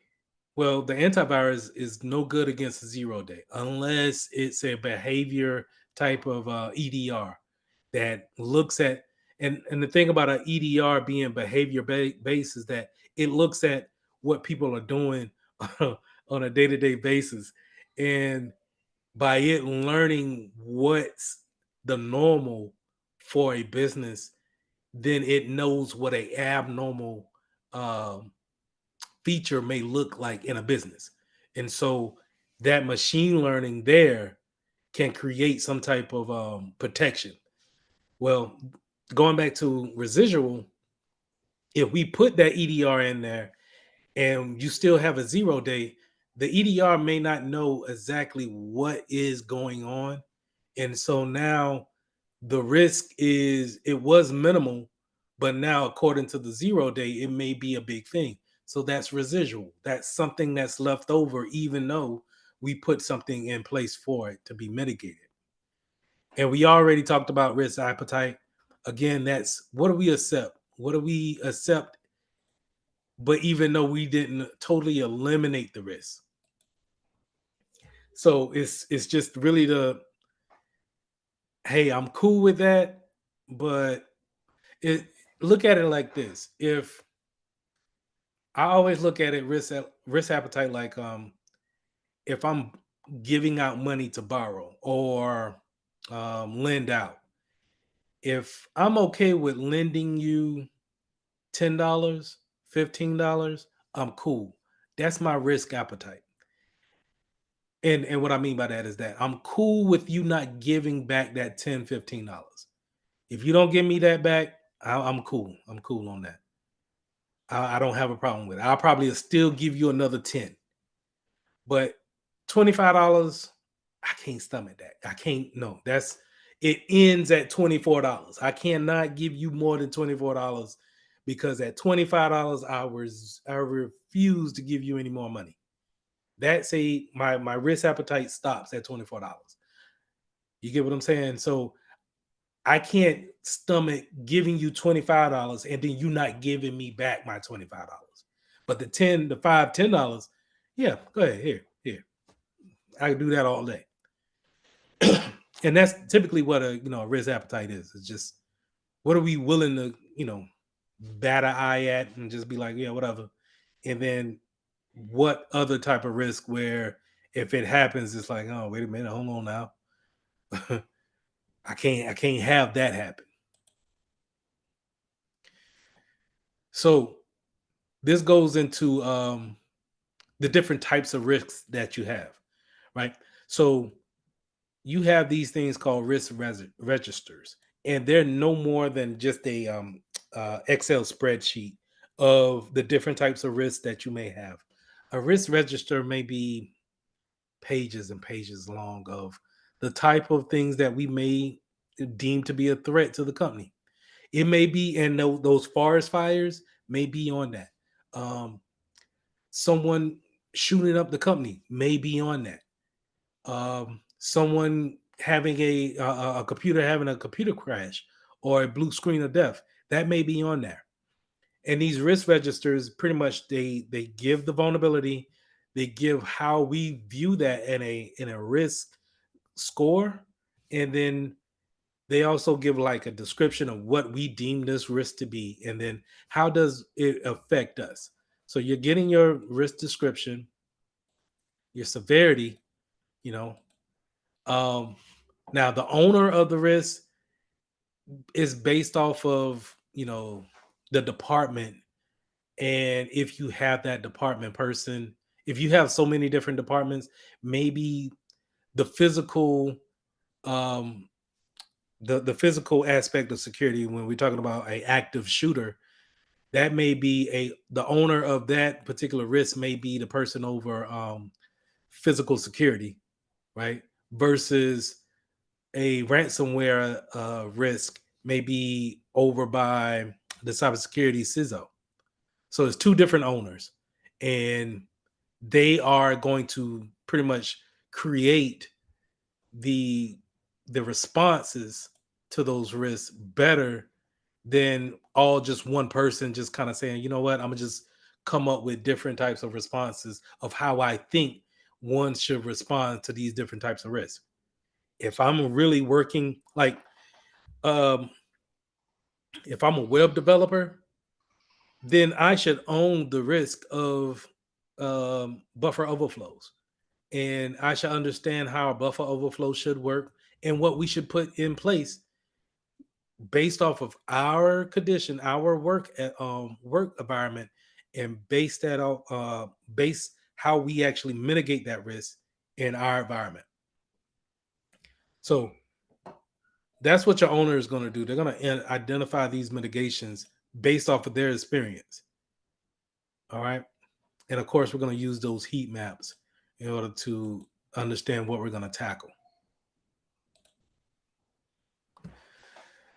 Speaker 1: Well, the antivirus is no good against a 0 day unless it's a behavior type of EDR that looks at, and the thing about an EDR being behavior based is that it looks at what people are doing on a day-to-day basis, and by it learning what's the normal for a business, then it knows what a abnormal um, feature may look like in a business. And so that machine learning there can create some type of protection. Well, going back to residual, If we put that EDR in there and you still have a 0 day, the EDR may not know exactly what is going on. And so now the risk is it was minimal, but now according to the 0 day, it may be a big thing. So that's residual. That's something that's left over, even though we put something in place for it to be mitigated. And we already talked about risk appetite. Again, that's what do we accept? What do we accept? But even though we didn't totally eliminate the risk. So it's just really the hey, I'm cool with that, but it look at it like this. If I always look at it risk appetite like if I'm giving out money to borrow or lend out, if I'm okay with lending you $10, $15, I'm cool. That's my risk appetite. And what I mean by that is that I'm cool with you not giving back that 10, $15. If you don't give me that back, I'm cool. I'm cool on that. I don't have a problem with it. I'll probably still give you another 10. But $25, I can't stomach that. I can't, no, that's it ends at $24. I cannot give you more than $24 because at $25, I refuse to give you any more money. That's my risk appetite stops at $24. You get what I'm saying? So I can't stomach giving you $25 and then you not giving me back my $25. But the 10, the five, $10, yeah, go ahead. Here. I can do that all day. And that's typically what a risk appetite is. It's just what are we willing to, bat an eye at and just be like, yeah, whatever. And then what other type of risk where if it happens, it's like, oh, wait a minute, hold on now. I can't have that happen. So this goes into the different types of risks that you have, right? So you have these things called registers, and they're no more than just a Excel spreadsheet of the different types of risks that you may have. A risk register may be pages and pages long of the type of things that we may deem to be a threat to the company. It may be, and those forest fires may be on that. Someone shooting up the company may be on that. Someone having a computer having a computer crash or a blue screen of death that may be on there. And these risk registers pretty much they give the vulnerability, they give how we view that in a risk score, and then they also give like a description of what we deem this risk to be, and then how does it affect us. So you're getting your risk description, your severity, you know. Um, Now the owner of the risk is based off of the department, and if you have that department person, if you have so many different departments, maybe the physical um the physical aspect of security when we're talking about a active shooter, that may be the owner of that particular risk may be the person over physical security, right? Versus a ransomware risk may be over by the cybersecurity CISO. So it's two different owners, and they are going to pretty much create the the responses to those risks better than all just one person just kind of saying, you know what, I'm gonna just come up with different types of responses of how I think one should respond to these different types of risks. If I'm really working like um if I'm a web developer, then I should own the risk of buffer overflows, and I should understand how a buffer overflow should work and what we should put in place based off of our condition, our work environment, and base how we actually mitigate that risk in our environment. So that's what your owner is going to do. They're going to identify these mitigations based off of their experience. All right. And of course, we're going to use those heat maps in order to understand what we're going to tackle.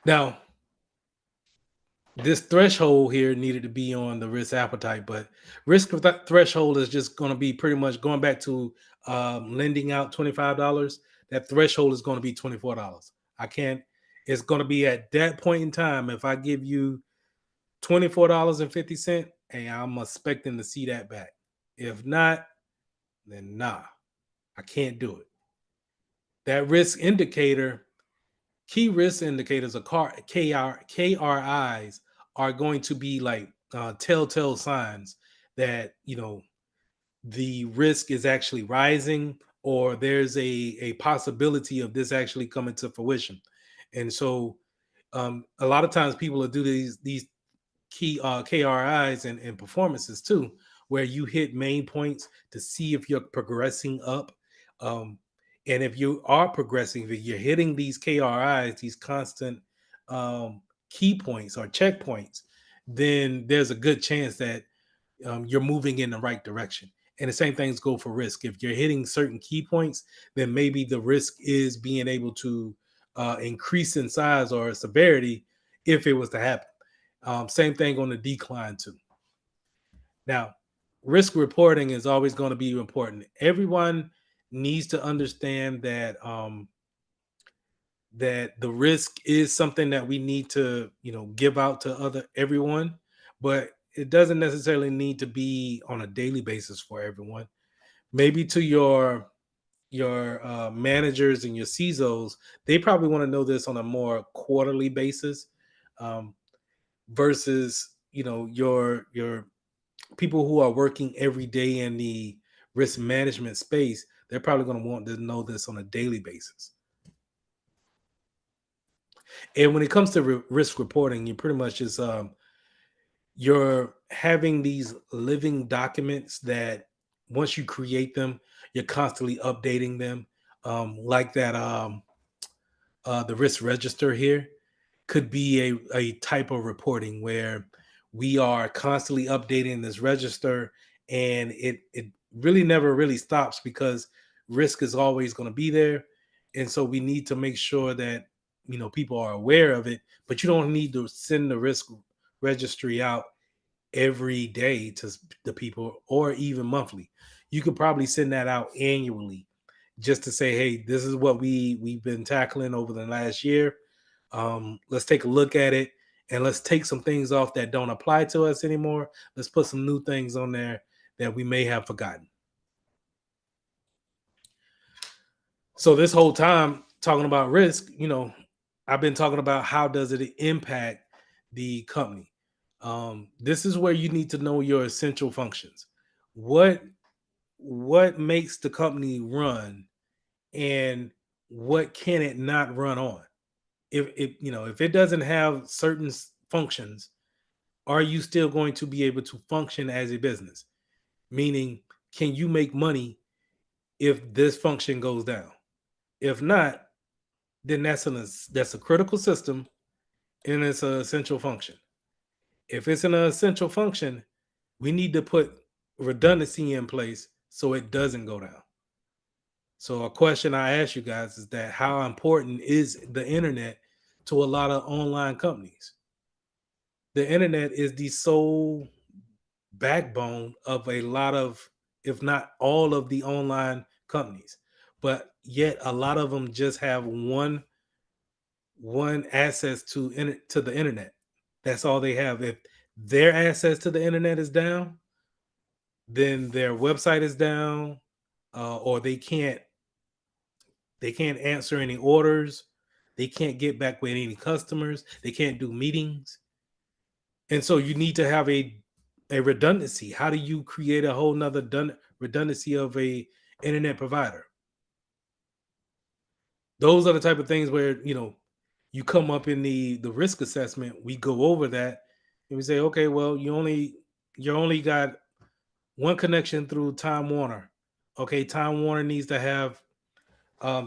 Speaker 1: Now, this threshold here needed to be on the risk appetite, but risk threshold is just going to be pretty much going back to lending out $25. That threshold is going to be $24. I can't, it's going to be at that point in time. If I give you $24.50, hey, I'm expecting to see that back. If not, then nah, I can't do it. That risk indicator, key risk indicators, KRIs, are going to be like telltale signs that the risk is actually rising, or there's a possibility of this actually coming to fruition. And so a lot of times people will do these key KRIs and performances too, where you hit main points to see if you're progressing up. And if you are progressing, if you're hitting these KRIs, these constant key points or checkpoints, then there's a good chance that you're moving in the right direction. And the same things go for risk. If you're hitting certain key points, then maybe the risk is being able to increase in size or severity if it was to happen. Same thing on the decline too. Now, risk reporting is always going to be important. Everyone needs to understand that that the risk is something that we need to, give out to everyone, but it doesn't necessarily need to be on a daily basis for everyone. Maybe to your managers and your CISOs, they probably want to know this on a more quarterly basis, versus your people who are working every day in the risk management space. They're probably going to want to know this on a daily basis. And when it comes to risk reporting, you pretty much just you're having these living documents that once you create them, you're constantly updating them. Like that, the risk register here could be a type of reporting where we are constantly updating this register, and it really never really stops because risk is always going to be there. And so we need to make sure that people are aware of it, but you don't need to send the risk registry out every day to the people or even monthly. You could probably send that out annually just to say, hey, this is what we've been tackling over the last year. Let's take a look at it, and let's take some things off that don't apply to us anymore. Let's put some new things on there that we may have forgotten. So this whole time talking about risk, I've been talking about how does it impact the company. This is where you need to know your essential functions. What makes the company run, and what can it not run on? If it doesn't have certain functions, are you still going to be able to function as a business? Meaning, can you make money if this function goes down? If not, then that's a critical system, and it's an essential function. If it's an essential function, we need to put redundancy in place so it doesn't go down. So a question I ask you guys is that how important is the internet to a lot of online companies? The internet is the sole backbone of a lot of, if not all of the online companies. But yet a lot of them just have one access to the internet. That's all they have. If their access to the internet is down, then their website is down, or they can't answer any orders. They can't get back with any customers. They can't do meetings. And so you need to have a redundancy. How do you create a whole nother redundancy of a internet provider? Those are the type of things where, you come up in the risk assessment. We go over that and we say, okay, well, you only got one connection through Time Warner. Okay, Time Warner needs to have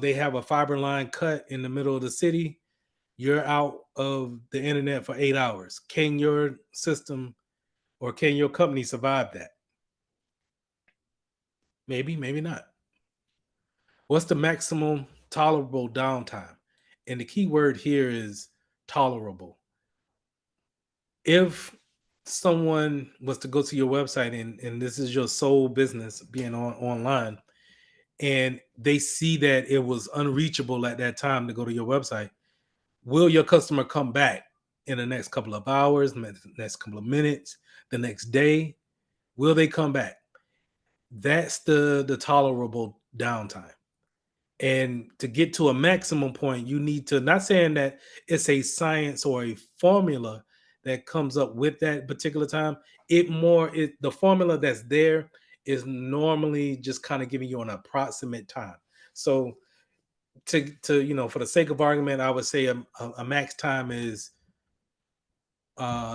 Speaker 1: they have a fiber line cut in the middle of the city. you're out of the internet for 8 hours. Can your system or can your company survive that? Maybe, maybe not. What's the maximum tolerable downtime? And the key word here is tolerable. If someone was to go to your website and this is your sole business being online, and they see that it was unreachable at that time to go to your website, will your customer come back in the next couple of hours, next couple of minutes, the next day? Will they come back? That's the tolerable downtime. And to get to a maximum point, you need to, not saying that it's a science or a formula that comes up with that particular time. The formula that's there is normally just kind of giving you an approximate time. So to for the sake of argument, I would say a max time is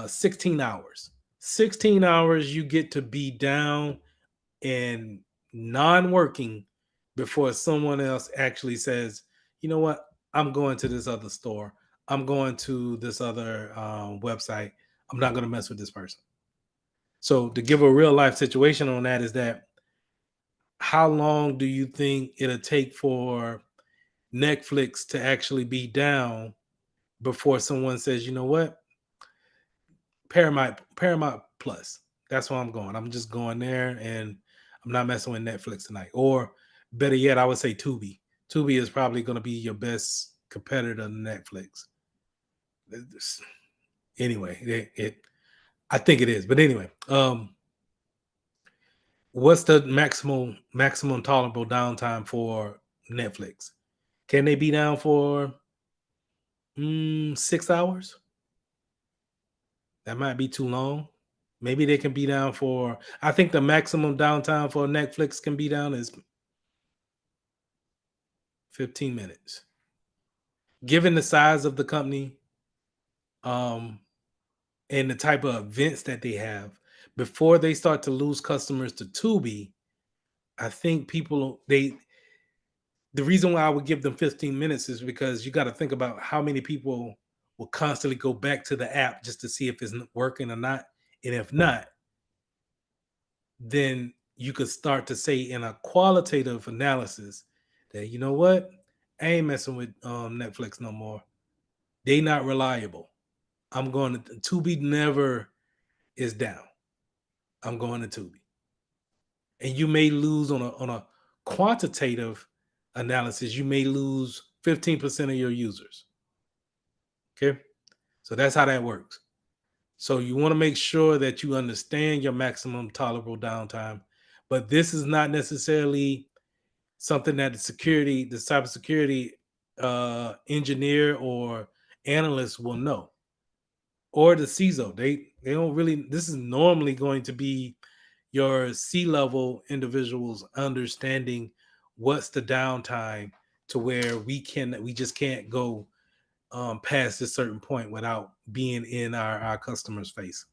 Speaker 1: 16 hours. 16 hours you get to be down and non-working before someone else actually says, you know what, I'm going to this other store, I'm going to this other website, I'm not going to mess with this person. So to give a real life situation on that is that, how long do you think it'll take for Netflix to actually be down before someone says, you know what, Paramount Plus, that's where I'm going, I'm just going there and I'm not messing with Netflix tonight? Or better yet, I would say Tubi. Tubi is probably going to be your best competitor to Netflix. Anyway, I think it is. But anyway, what's the maximum tolerable downtime for Netflix? Can they be down for 6 hours? That might be too long. Maybe they can be down for, I think the maximum downtime for Netflix can be down is 15 minutes. Given the size of the company, and the type of events that they have, before they start to lose customers to Tubi, I think the reason why I would give them 15 minutes is because you got to think about how many people will constantly go back to the app just to see if it's working or not. And if not, then you could start to say in a qualitative analysis that, you know what, I ain't messing with Netflix no more. They not reliable. I'm going to Tubi never is down. I'm going to Tubi. And you may lose on a quantitative analysis, you may lose 15% of your users. Okay. So that's how that works. So you want to make sure that you understand your maximum tolerable downtime. But this is not necessarily something that the cybersecurity engineer or analyst will know, or the CISO. They don't really. This is normally going to be your C-level individuals understanding what's the downtime to where we just can't go past a certain point without being in our customers' face.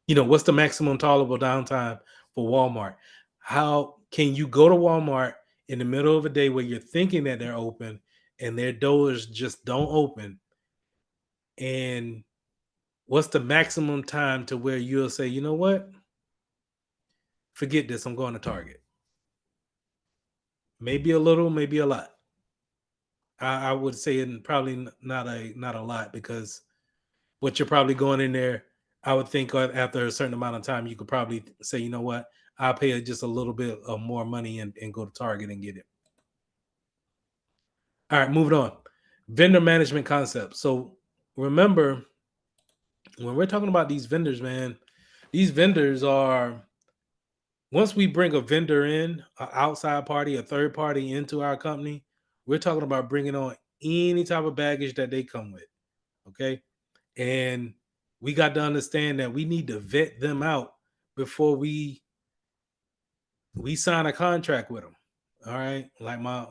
Speaker 1: What's the maximum tolerable downtime for Walmart? How can you go to Walmart in the middle of a day where you're thinking that they're open and their doors just don't open? And what's the maximum time to where you'll say, you know what? Forget this, I'm going to Target. Maybe a little, maybe a lot. I would say probably not a lot, because what you're probably going in there, I would think after a certain amount of time, you could probably say, you know what, I'll pay just a little bit of more money and go to Target and get it. All right, moving on. Vendor management concept. So remember, when we're talking about these vendors, man, these vendors are, once we bring a vendor in, an outside party, a third party into our company, we're talking about bringing on any type of baggage that they come with. Okay. And we got to understand that we need to vet them out before we sign a contract with them. All right. Like my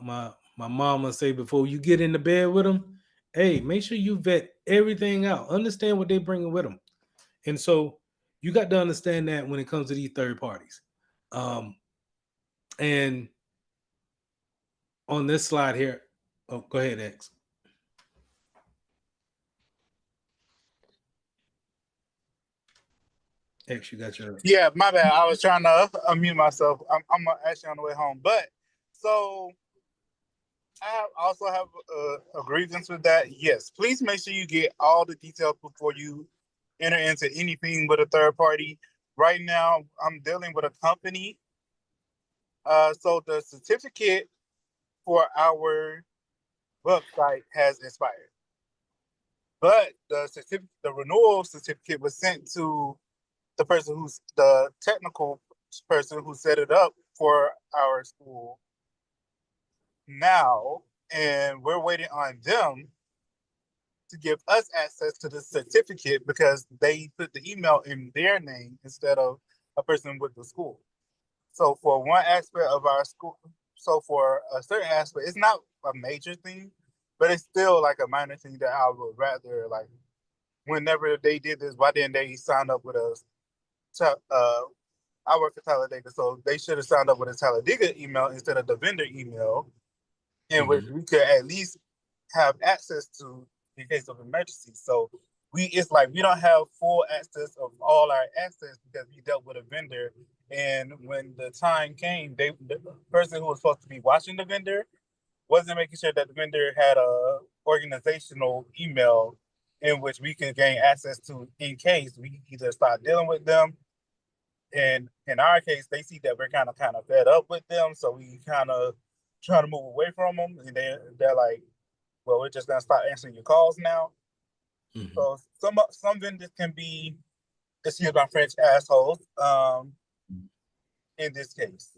Speaker 1: mama say, before you get into bed with them, hey, make sure you vet everything out. Understand what they bringing with them. And so you got to understand that when it comes to these third parties. And on this slide here, oh, go ahead, X. X, you got your.
Speaker 10: Yeah, my bad. I was trying to unmute myself. I'm actually on the way home. But so also have a grievance with that. Yes, please make sure you get all the details before you enter into anything with a third party. Right now, I'm dealing with a company. So the certificate for our website has expired, but the renewal certificate was sent to the person who's the technical person who set it up for our school now, and we're waiting on them to give us access to the certificate because they put the email in their name instead of a person with the school. So for one aspect of our school, so for a certain aspect, it's not a major thing, but it's still like a minor thing that I would rather like. Whenever they did this, why didn't they sign up with us? I work for Talladega, so they should have signed up with a Talladega email instead of the vendor email, in which we could at least have access to in case of emergency. So it's like we don't have full access of all our assets because we dealt with a vendor. And when the time came, the person who was supposed to be watching the vendor wasn't making sure that the vendor had a organizational email in which we can gain access to in case we either start dealing with them. And in our case, they see that we're kind of fed up with them, so we kind of trying to move away from them. And they're like, "Well, we're just gonna start answering your calls now." So some vendors can be, excuse my French, assholes. In this case,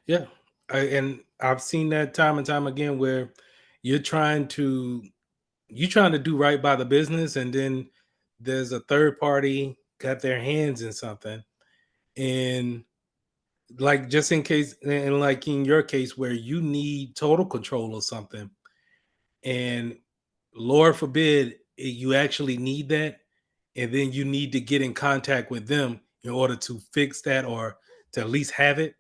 Speaker 1: Yeah, and I've seen that time and time again where you're trying to do right by the business, and then there's a third party got their hands in something, and like just in case, and like in your case where you need total control of something, and Lord forbid you actually need that, and then you need to get in contact with them in order to fix that or to at least have it,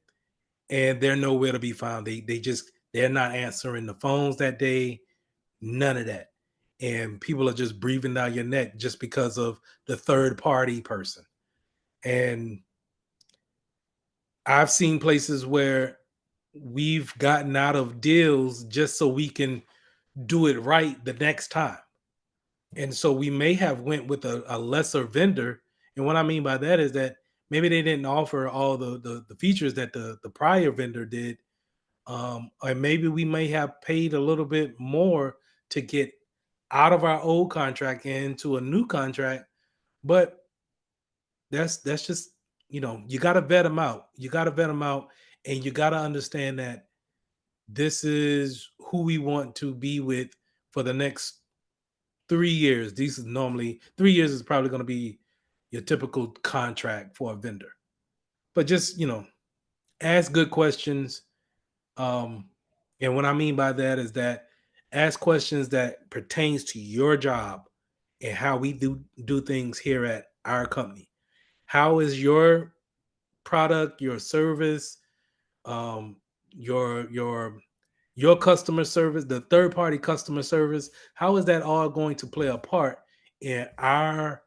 Speaker 1: and they're nowhere to be found. They're not answering the phones that day, none of that. And people are just breathing down your neck just because of the third party person. And I've seen places where we've gotten out of deals just so we can do it right the next time. And so we may have went with a lesser vendor. And what I mean by that is that maybe they didn't offer all the features that the prior vendor did. Or maybe we may have paid a little bit more to get out of our old contract into a new contract. But that's just, you got to vet them out. You got to vet them out, and you got to understand that this is who we want to be with for the next 3 years. These is normally 3 years is probably going to be your typical contract for a vendor. But just, ask good questions. Um, and what I mean by that is that ask questions that pertains to your job and how we do things here at our company. How is your product, your service, um, your customer service, the third party customer service, how is that all going to play a part in our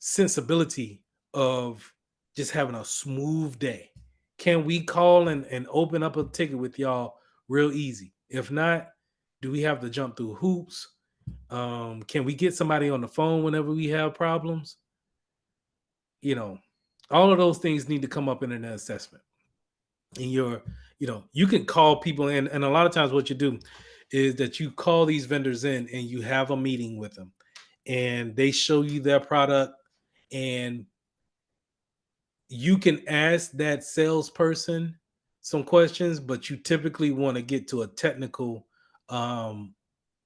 Speaker 1: sensibility of just having a smooth day? Can we call and open up a ticket with y'all real easy? If not, do we have to jump through hoops? Can we get somebody on the phone whenever we have problems? You know, all of those things need to come up in an assessment. And you can call people in, and a lot of times what you do is that you call these vendors in and you have a meeting with them, and they show you their product, and you can ask that salesperson some questions, but you typically want to get to a technical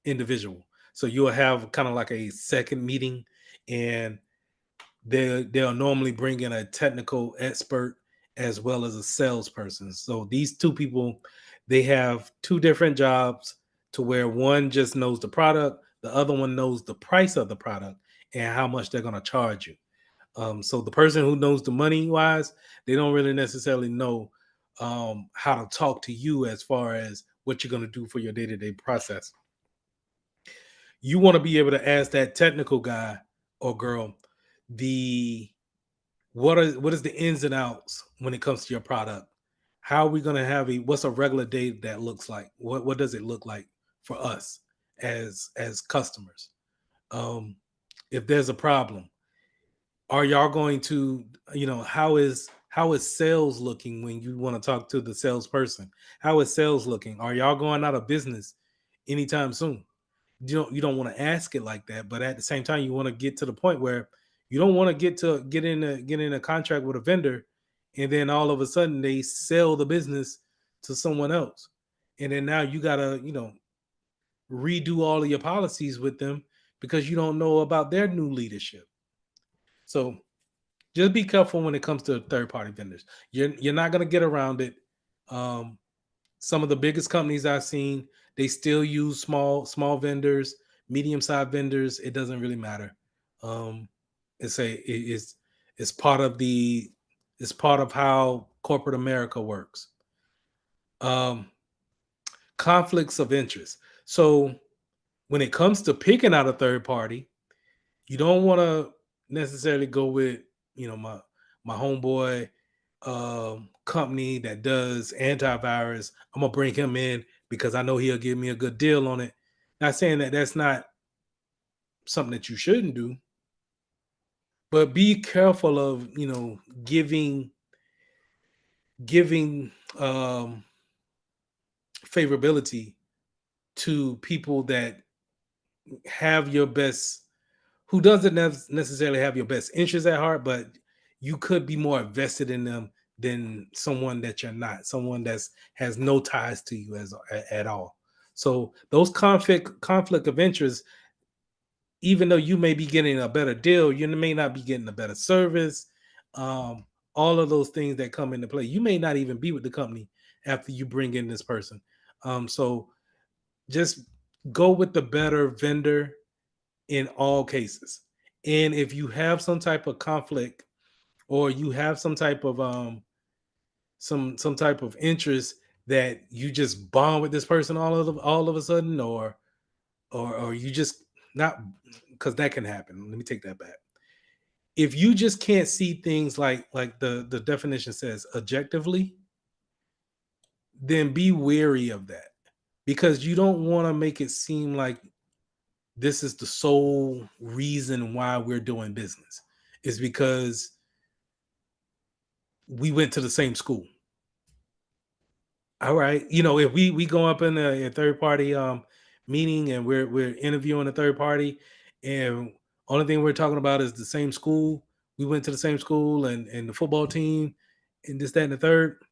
Speaker 1: individual. So you'll have kind of like a second meeting, and they'll normally bring in a technical expert as well as a salesperson. So these two people, they have two different jobs, to where one just knows the product, the other one knows the price of the product and how much they're going to charge you. So the person who knows the money wise, they don't really necessarily know how to talk to you as far as what you're going to do for your day-to-day process. you want to be able to ask that technical guy or girl the what is the ins and outs when it comes to your product. How are we going to have what's a regular day that looks like? What does it look like for us as customers? Um, if there's a problem, are y'all going to, how is sales looking when you want to talk to the salesperson? How is sales looking? Are y'all going out of business anytime soon? You don't want to ask it like that, but at the same time, you want to get to the point where you don't want to get in a contract with a vendor, and then all of a sudden they sell the business to someone else, and then now you gotta redo all of your policies with them because you don't know about their new leadership. So just be careful when it comes to third party vendors. You're not gonna get around it. Um, some of the biggest companies I've seen, they still use small vendors, medium sized vendors. It doesn't really matter. Um, it's part of it's part of how corporate America works. Um, conflicts of interest. So when it comes to picking out a third party, you don't want to necessarily go with my homeboy company that does antivirus. I'm gonna bring him in because I know he'll give me a good deal on it. Not saying that that's not something that you shouldn't do, but be careful of giving favorability to people that have your best, who doesn't necessarily have your best interests at heart, but you could be more invested in them than someone that you're not, someone that's has no ties to you at all. So those conflict of interest, even though you may be getting a better deal, you may not be getting a better service. Um, all of those things that come into play. You may not even be with the company after you bring in this person. So just go with the better vendor in all cases. And if you have some type of conflict or you have some type of some type of interest that you just bond with this person all of a sudden, or you just not, because that can happen. Let me take that back. If you just can't see things like the definition says objectively, then be wary of that, because you don't want to make it seem like this is the sole reason why we're doing business. Is because we went to the same school. All right, if we go up in a third party meeting and we're interviewing a third party, and only thing we're talking about is the same school. We went to the same school and the football team and this, that, and the third.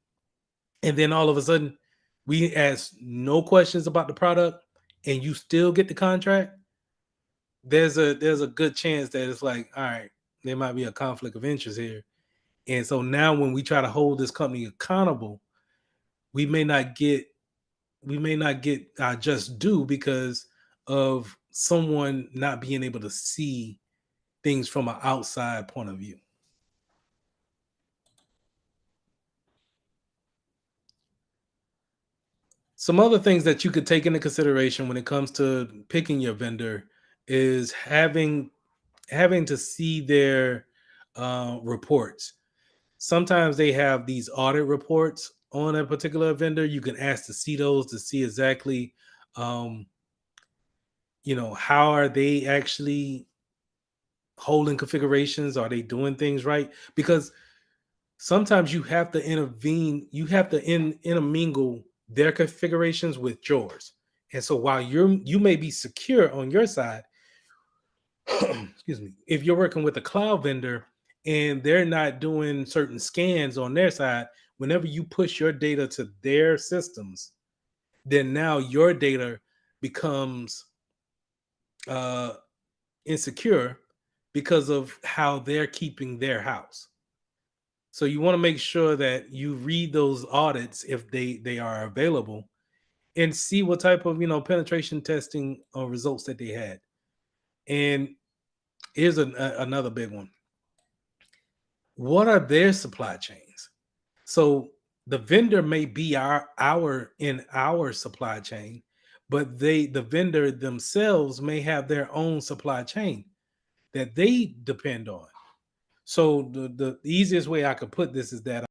Speaker 1: And then all of a sudden we ask no questions about the product and you still get the contract. There's a good chance that it's like, all right, there might be a conflict of interest here. And so now when we try to hold this company accountable, we may not get our just due because of someone not being able to see things from an outside point of view. Some other things that you could take into consideration when it comes to picking your vendor is having to see their reports. Sometimes they have these audit reports on a particular vendor. You can ask to see those to see exactly, um, how are they actually holding configurations? Are they doing things right? Because sometimes you have to intervene, you have to intermingle their configurations with yours. And so while you may be secure on your side, excuse me, if you're working with a cloud vendor and they're not doing certain scans on their side, whenever you push your data to their systems, then now your data becomes uh, insecure because of how they're keeping their house. So you want to make sure that you read those audits if they are available, and see what type of penetration testing results that they had. And here's another big one. What are their supply chains? So the vendor may be our in our supply chain, but the vendor themselves may have their own supply chain that they depend on. So the easiest way I could put this is that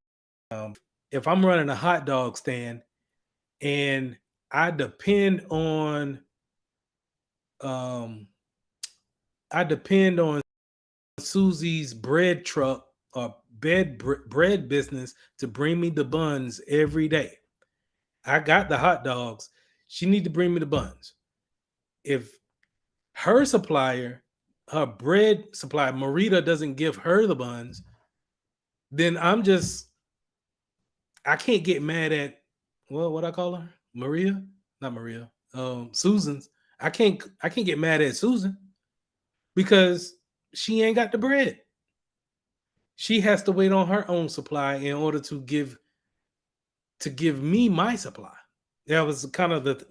Speaker 1: if I'm running a hot dog stand and I depend on um, I depend on Susie's bread truck or bread business to bring me the buns every day. I got the hot dogs. She need to bring me the buns. If her supplier, her bread supplier, Marita doesn't give her the buns, then I can't get mad at what I call her? Maria? Not Maria. Susan's. I can't get mad at Susan because she ain't got the bread. She has to wait on her own supply in order to give me my supply. That was kind of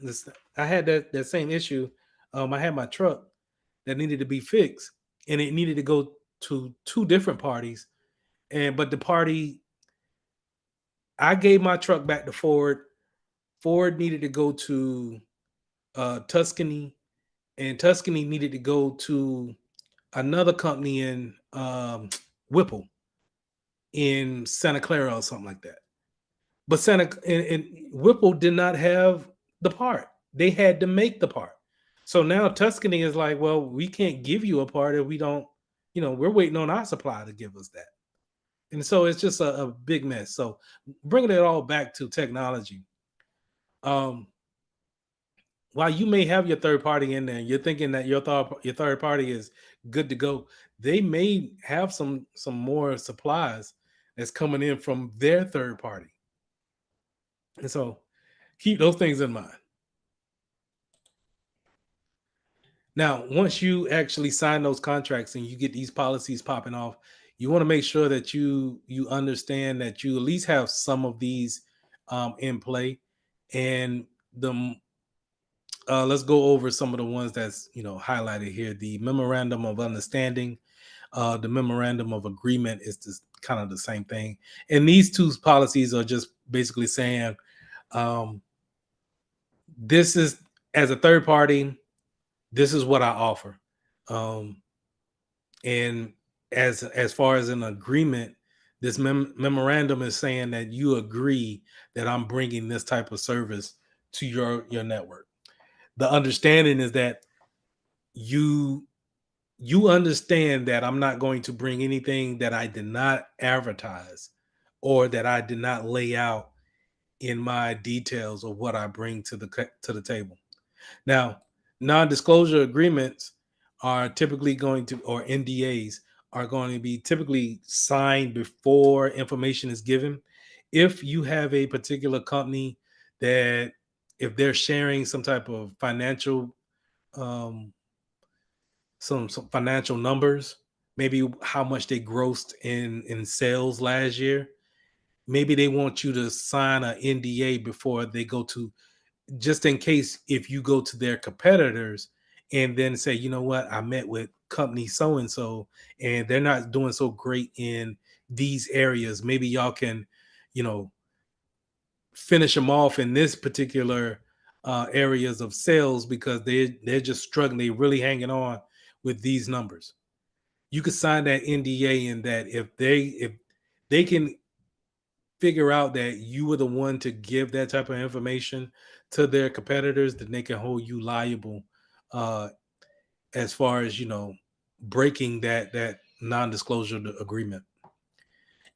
Speaker 1: I had that same issue. I had my truck that needed to be fixed, and it needed to go to two different parties. But the party, I gave my truck back to Ford. Ford needed to go to Tuscany, and Tuscany needed to go to another company in Whipple in Santa Clara or something like that. But and Whipple did not have the part. They had to make the part. So now Tuscany is like, well, we can't give you a part if we don't, we're waiting on our supply to give us that. And so it's just a big mess. So bringing it all back to technology. While you may have your third party in there, you're thinking that your third party is good to go. They may have some more supplies that's coming in from their third party. And so keep those things in mind. Now, once you actually sign those contracts and you get these policies popping off, you want to make sure that you understand that you at least have some of these in play. And let's go over some of the ones that's highlighted here. The memorandum of understanding, the memorandum of agreement is just kind of the same thing. And these two policies are just basically saying, this is, as a third party, this is what I offer. And as far as an agreement, this memorandum is saying that you agree that I'm bringing this type of service to your network. The understanding is that you understand that I'm not going to bring anything that I did not advertise or that I did not lay out in my details of what I bring to the table. Now, non-disclosure agreements are typically going to, or NDAs are going to be typically signed before information is given. If you have a particular company that, if they're sharing some type of financial, um, some financial numbers, maybe how much they grossed in sales last year, maybe they want you to sign an NDA before they go to, just in case if you go to their competitors and then say, you know what, I met with company so and so and they're not doing so great in these areas. Maybe y'all can, finish them off in this particular areas of sales because they're just struggling. They're really hanging on with these numbers. You could sign that NDA in that if they can figure out that you were the one to give that type of information to their competitors, then they can hold you liable as far as breaking that non-disclosure agreement.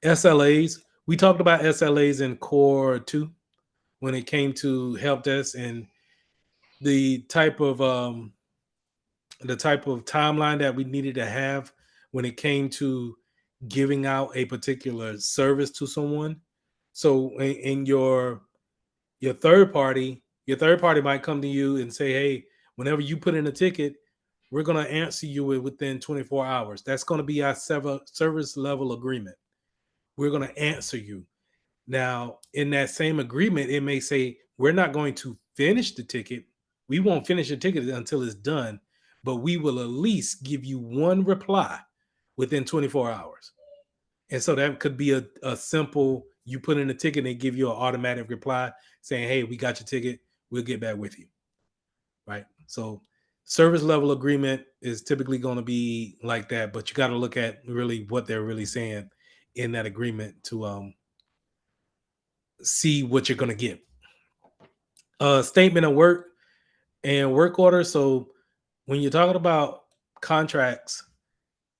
Speaker 1: SLAs, we talked about SLAs in core 2 when it came to help desk and the type of timeline that we needed to have when it came to giving out a particular service to someone. So in your third party might come to you and say, hey, whenever you put in a ticket, we're going to answer you within 24 hours. That's going to be our service level agreement. We're going to answer you. Now, in that same agreement, it may say, we're not going to finish the ticket. We won't finish the ticket until it's done, but we will at least give you one reply within 24 hours. And so that could be a simple, you put in a ticket and they give you an automatic reply saying, hey, we got your ticket. We'll get back with you. right? So service level agreement is typically going to be like that, but you got to look at really what they're really saying in that agreement to see what you're going to get. Statement of work and work order. So when you're talking about contracts,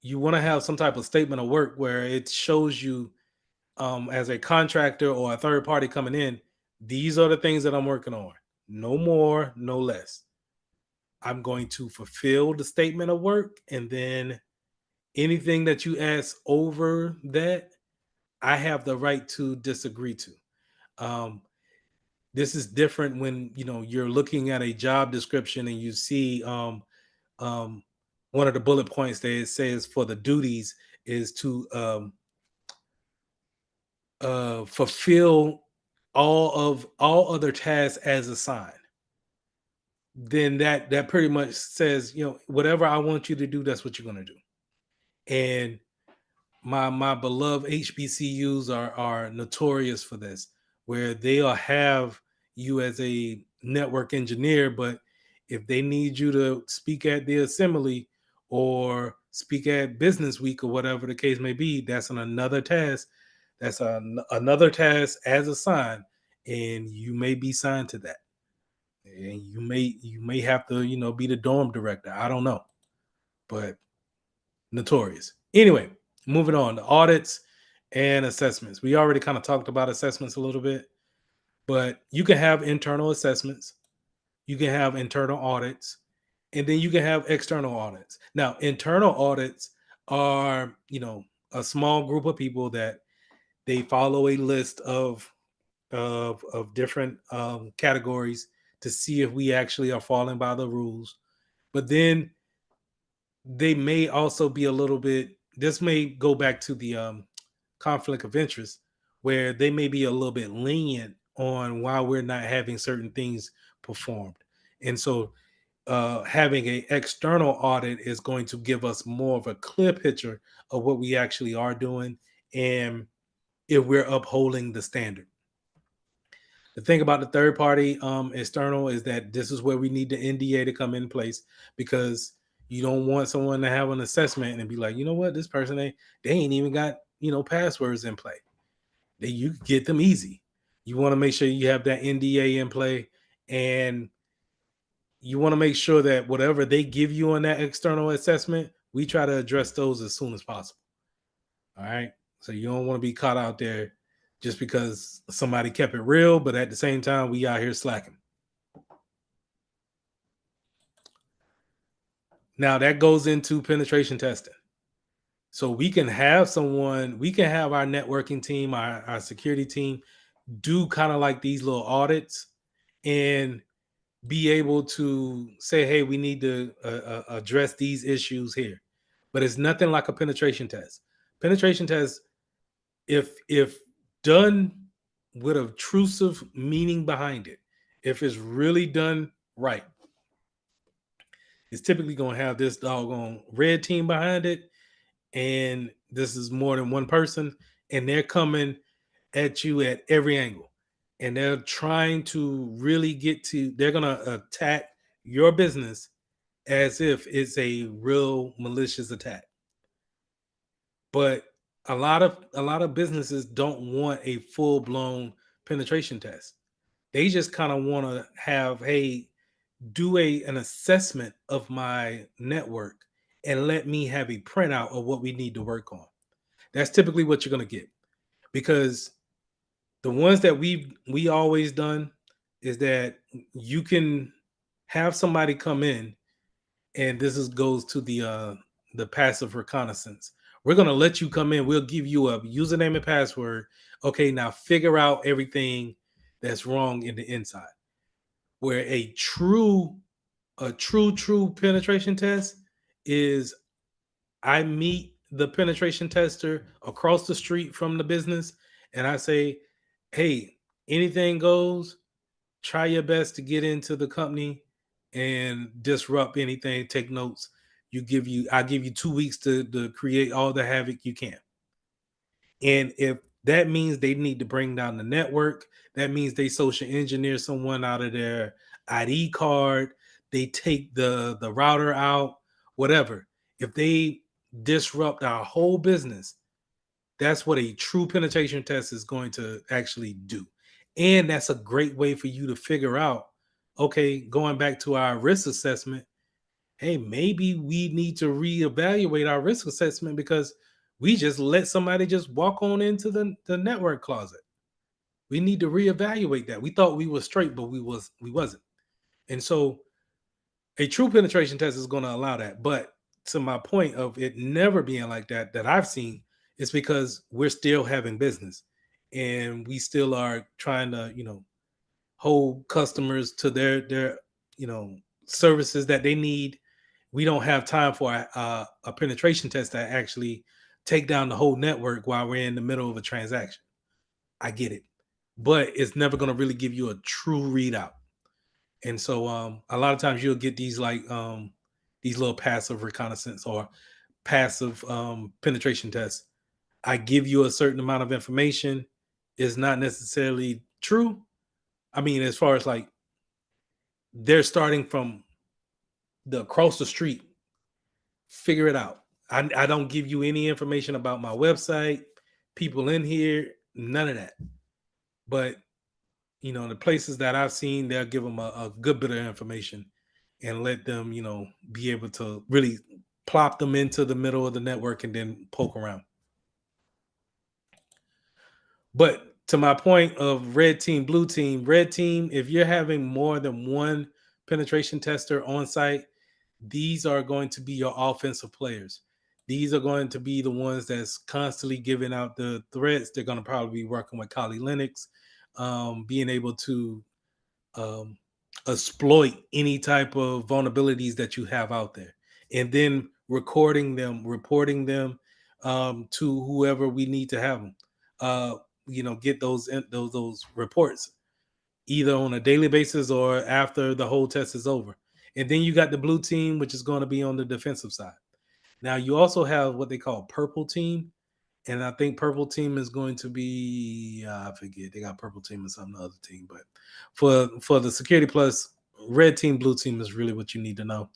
Speaker 1: you want to have some type of statement of work where it shows you, as a contractor or a third party coming in, these are the things that I'm working on. No more, no less. I'm going to fulfill the statement of work, and then anything that you ask over that, I have the right to disagree to. Um, this is different when you're looking at a job description and you see um, one of the bullet points that it says for the duties is to fulfill all other tasks as assigned. Then that pretty much says, whatever I want you to do, that's what you're going to do. And my beloved HBCUs are notorious for this, where they'll have you as a network engineer, but if they need you to speak at the assembly or speak at business week or whatever the case may be, that's another task. That's another task as assigned, and you may be signed to that. And you may have to, be the dorm director. I don't know, but notorious. Anyway, moving on to audits and assessments. We already kind of talked about assessments a little bit, but you can have internal assessments, you can have internal audits, and then you can have external audits. Now, internal audits are, a small group of people that they follow a list of different categories to see if we actually are falling by the rules. But then they may also be a little bit, this may go back to the conflict of interest, where they may be a little bit lenient on why we're not having certain things performed. And so having an external audit is going to give us more of a clear picture of what we actually are doing and if we're upholding the standard. The thing about the third party external is that this is where we need the NDA to come in place, because you don't want someone to have an assessment and be like, you know what, this person they ain't even got passwords in play. You get them easy. You want to make sure you have that NDA in play, and you want to make sure that whatever they give you on that external assessment, we try to address those as soon as possible. All right. So you don't want to be caught out there just because somebody kept it real, but at the same time, we out here slacking. Now that goes into penetration testing. So we can have our networking team, our security team do kind of like these little audits and be able to say, hey, we need to address these issues here. But it's nothing like a penetration test. Penetration test, if done with obtrusive meaning behind it, if it's really done right, it's typically going to have this doggone red team behind it, and this is more than one person, and they're coming at you at every angle, and they're trying to really they're going to attack your business as if it's a real malicious attack. But a lot of businesses don't want a full-blown penetration test. They just kind of want to have, hey, do an assessment of my network and let me have a printout of what we need to work on. That's typically what you're going to get, because the ones that we always done is that you can have somebody come in, and goes to the passive reconnaissance. We're going to let you come in. We'll give you a username and password. Okay, now figure out everything that's wrong in the inside. Where a true penetration test is, I meet the penetration tester across the street from the business, and I say, hey, anything goes. Try your best to get into the company and disrupt anything. Take notes. I give you 2 weeks to create all the havoc you can. And if that means they need to bring down the network, that means they social engineer someone out of their ID card, they take the router out, whatever. If they disrupt our whole business, that's what a true penetration test is going to actually do. And that's a great way for you to figure out, okay, going back to our risk assessment, hey, maybe we need to reevaluate our risk assessment because we just let somebody just walk on into the network closet. We need to reevaluate that. We thought we were straight, but we wasn't. And so a true penetration test is going to allow that. But to my point of it never being like that I've seen, is because we're still having business and we still are trying to, hold customers to their, services that they need. We don't have time for a penetration test that actually take down the whole network while we're in the middle of a transaction. I get it, but it's never going to really give you a true readout. And so a lot of times you'll get these little passive reconnaissance or passive penetration tests. I give you a certain amount of information is not necessarily true. I mean, as far as like they're starting from the across the street, figure it out. I don't give you any information about my website, people in here, none of that. But the places that I've seen, they'll give them a good bit of information and let them, be able to really plop them into the middle of the network and then poke around. But to my point of red team, blue team, if you're having more than one penetration tester on site, these are going to be your offensive players. These are going to be the ones that's constantly giving out the threats. They're going to probably be working with Kali Linux, being able to exploit any type of vulnerabilities that you have out there, and then recording them, reporting them to whoever we need to have them. Get those reports either on a daily basis or after the whole test is over. And then you got the blue team, which is going to be on the defensive side. Now you also have what they call purple team, and I think purple team is going to be I forget, they got purple team and some other team, but for the security plus, red team, blue team is really what you need to know.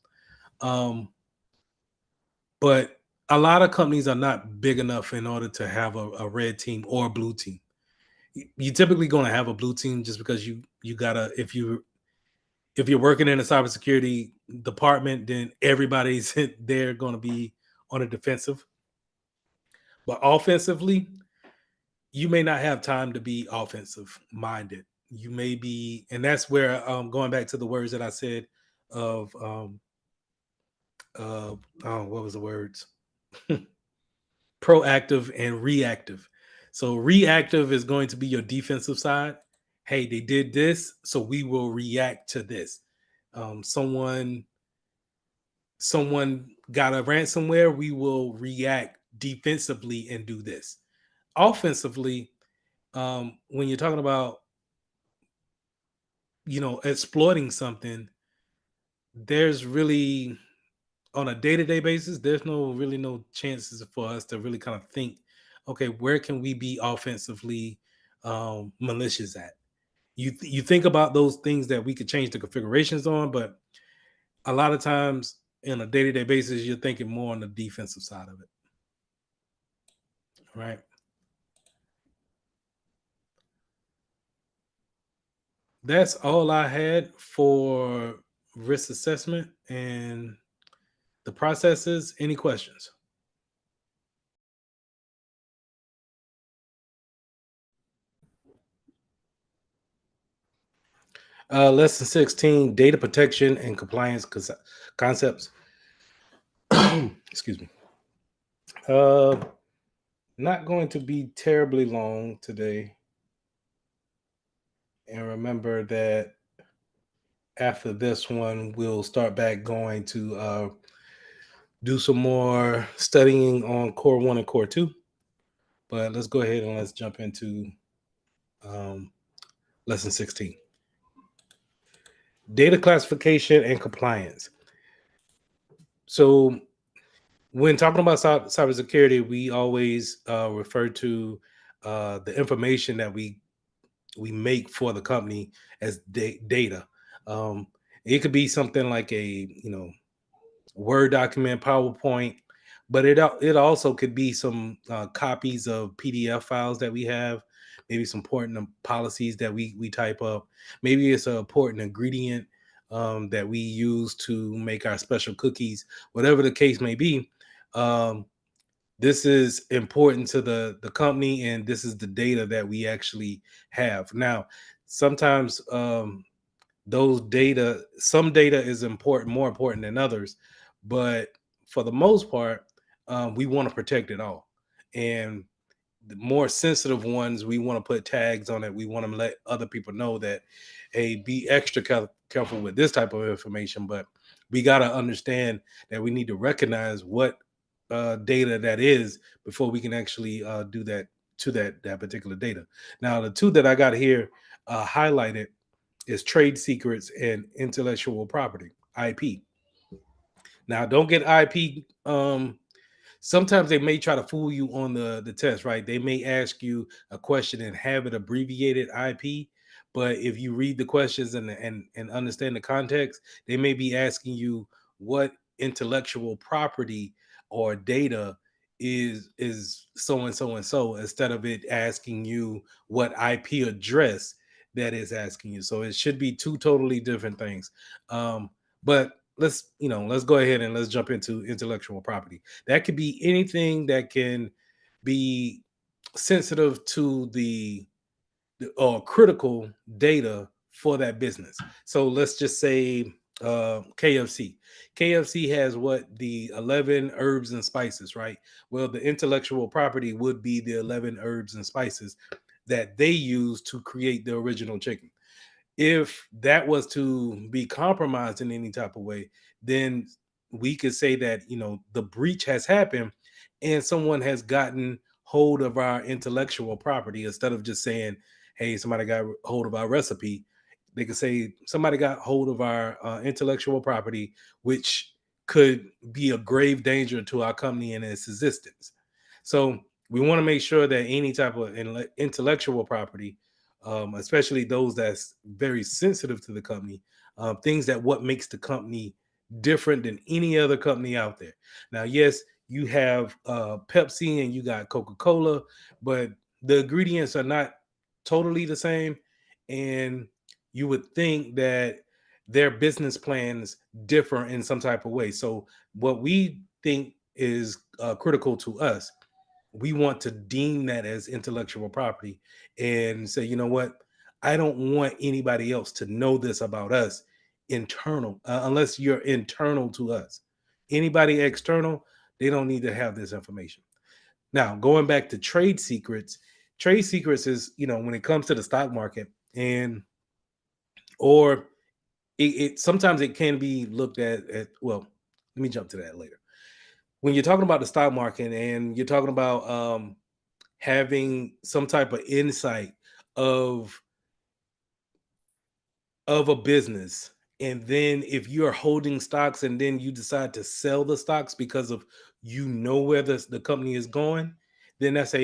Speaker 1: But a lot of companies are not big enough in order to have a red team or a blue team. You're typically going to have a blue team just because you gotta, if you're working in a cybersecurity department, then everybody's there going to be on a defensive. But offensively, you may not have time to be offensive minded. You may be, and that's where going back to the words that I said of what was the words? Proactive and reactive. So reactive is going to be your defensive side. Hey, they did this, so we will react to this. Someone got a ransomware, we will react defensively and do this. Offensively, when you're talking about exploiting something, there's really, on a day-to-day basis, there's no chances for us to really kind of think, okay, where can we be offensively malicious at? You think about those things that we could change the configurations on, but a lot of times in a day-to-day basis, you're thinking more on the defensive side of it. Right. That's all I had for risk assessment and the processes. Any questions? Lesson 16, data protection and compliance concepts. Excuse me. Not going to be terribly long today. And remember that after this one, we'll start back going to do some more studying on core 1 and core 2. But let's go ahead and let's jump into lesson 16. Data classification and compliance. So when talking about cybersecurity, we always refer to the information that we make for the company as data. It could be something like a Word document, PowerPoint, but it also could be some copies of PDF files that we have, maybe some important policies that we type up. Maybe it's an important ingredient that we use to make our special cookies, whatever the case may be. Um, this is important to the company, and this is the data that we actually have. Now, sometimes some data is important, more important than others, but for the most part, we want to protect it all. And the more sensitive ones, we want to put tags on it. We want to let other people know that, hey, be extra careful with this type of information. But we got to understand that we need to recognize what data that is before we can actually do that to that particular data. Now, the two that I got here highlighted is trade secrets and intellectual property, IP. Now, don't get IP. Sometimes they may try to fool you on the test, right? They may ask you a question and have it abbreviated IP, but if you read the questions and understand the context, they may be asking you what intellectual property or data is so and so and so, instead of it asking you what IP address that is asking you. So it should be two totally different things. But let's go ahead and let's jump into intellectual property. That could be anything that can be sensitive to the or critical data for that business. So let's just say KFC. KFC has what, the 11 herbs and spices, right? Well, the intellectual property would be the 11 herbs and spices that they use to create the original chicken. If that was to be compromised in any type of way, then we could say that the breach has happened and someone has gotten hold of our intellectual property. Instead of just saying, hey, somebody got hold of our recipe, they could say somebody got hold of our intellectual property, which could be a grave danger to our company and its existence. So we want to make sure that any type of intellectual property, especially those that's very sensitive to the company, things that what makes the company different than any other company out there. Now, yes, you have Pepsi and you got Coca-Cola, but the ingredients are not totally the same, and you would think that their business plans differ in some type of way. So, what we think is critical to us, we want to deem that as intellectual property and say, you know what, I don't want anybody else to know this about us internal, unless you're internal to us. Anybody external, they don't need to have this information. Now, going back to trade secrets is, when it comes to the stock market, and or it sometimes it can be looked at, well, let me jump to that later. When you're talking about the stock market and you're talking about having some type of insight of a business, and then if you're holding stocks and then you decide to sell the stocks because of where the company is going, then that's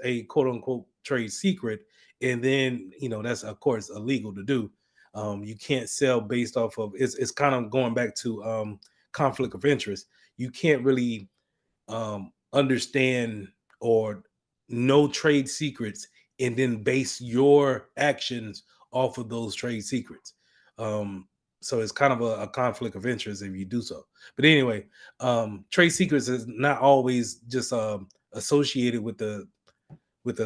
Speaker 1: a quote unquote trade secret. And then that's of course illegal to do. You can't sell based off of, it's kind of going back to conflict of interest. You can't really understand or know trade secrets and then base your actions off of those trade secrets. Um, so it's kind of a conflict of interest if you do so. But anyway, trade secrets is not always just associated with the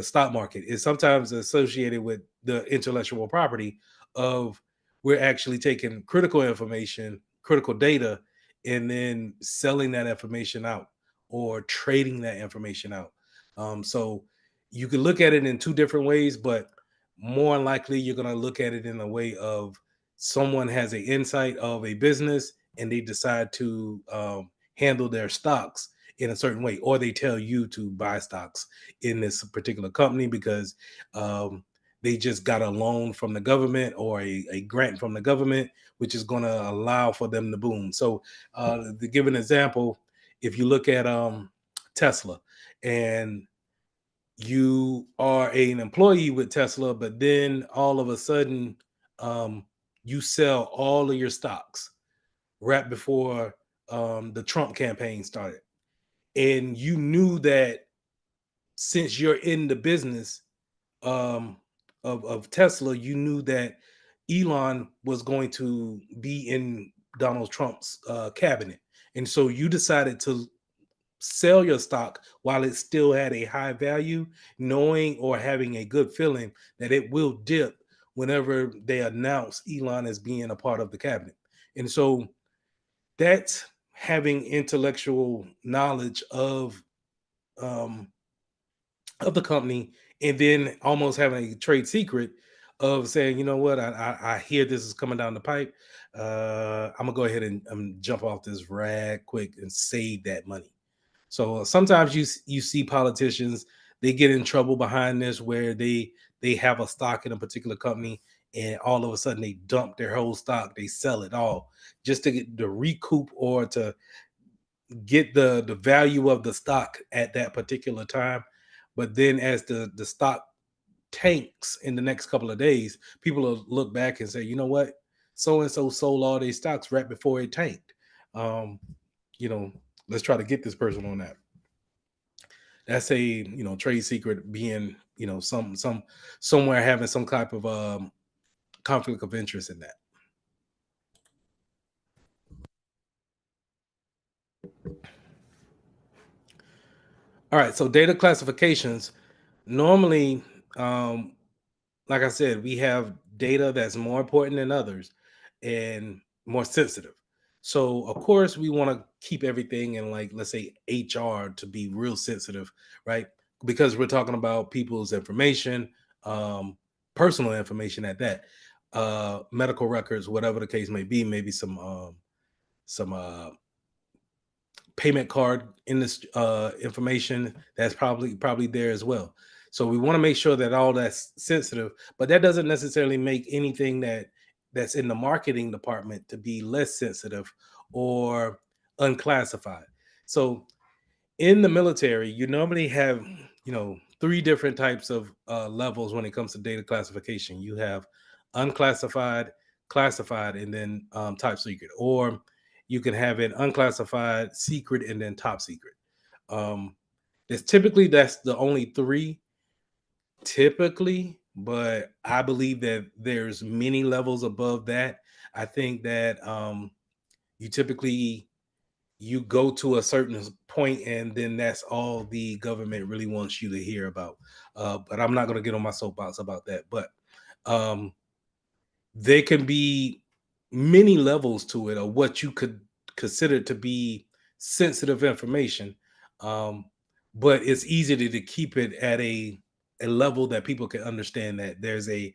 Speaker 1: stock market. Is sometimes associated with the intellectual property of, we're actually taking critical information, critical data, and then selling that information out or trading that information out. So you can look at it in two different ways, but more likely you're going to look at it in a way of someone has an insight of a business and they decide to handle their stocks in a certain way, or they tell you to buy stocks in this particular company because they just got a loan from the government or a grant from the government, which is going to allow for them to boom. So, to give an example, if you look at Tesla, and you are an employee with Tesla, but then all of a sudden, um, you sell all of your stocks right before the Trump campaign started, and you knew that since you're in the business um, of Tesla, you knew that Elon was going to be in Donald Trump's cabinet, and so you decided to sell your stock while it still had a high value, knowing or having a good feeling that it will dip whenever they announce Elon as being a part of the cabinet. And so that's having intellectual knowledge um, of the company, and then almost having a trade secret of saying, you know what, I hear this is coming down the pipe. I'm gonna go ahead and jump off this rag quick and save that money. So sometimes you see politicians, they get in trouble behind this where they have a stock in a particular company, and all of a sudden they dump their whole stock, they sell it all just to get the recoup or to get the value of the stock at that particular time. But then as the stock tanks in the next couple of days, people will look back and say, you know what, so and so sold all these stocks right before it tanked. Um, you know, let's try to get this person on that. That's a trade secret, being somewhere having some type of conflict of interest in that. All right, so data classifications normally, um, like I said, we have data that's more important than others and more sensitive. So of course we want to keep everything in, like, let's say HR to be real sensitive, right? Because we're talking about people's information, um, personal information at that, medical records, whatever the case may be, maybe some payment card in this information that's probably there as well. So we want to make sure that all that's sensitive, but that doesn't necessarily make anything that's in the marketing department to be less sensitive or unclassified. So in the military, you normally have, three different types of levels when it comes to data classification. You have unclassified, classified, and then top secret, or you can have it unclassified, secret, and then top secret. Um, that's the only three typically, but I believe that there's many levels above that. I think that you typically you go to a certain point, and then that's all the government really wants you to hear about. But I'm not going to get on my soapbox about that. But um, there can be many levels to it, of what you could consider to be sensitive information. Um, but it's easy to keep it at a level that people can understand, that there's a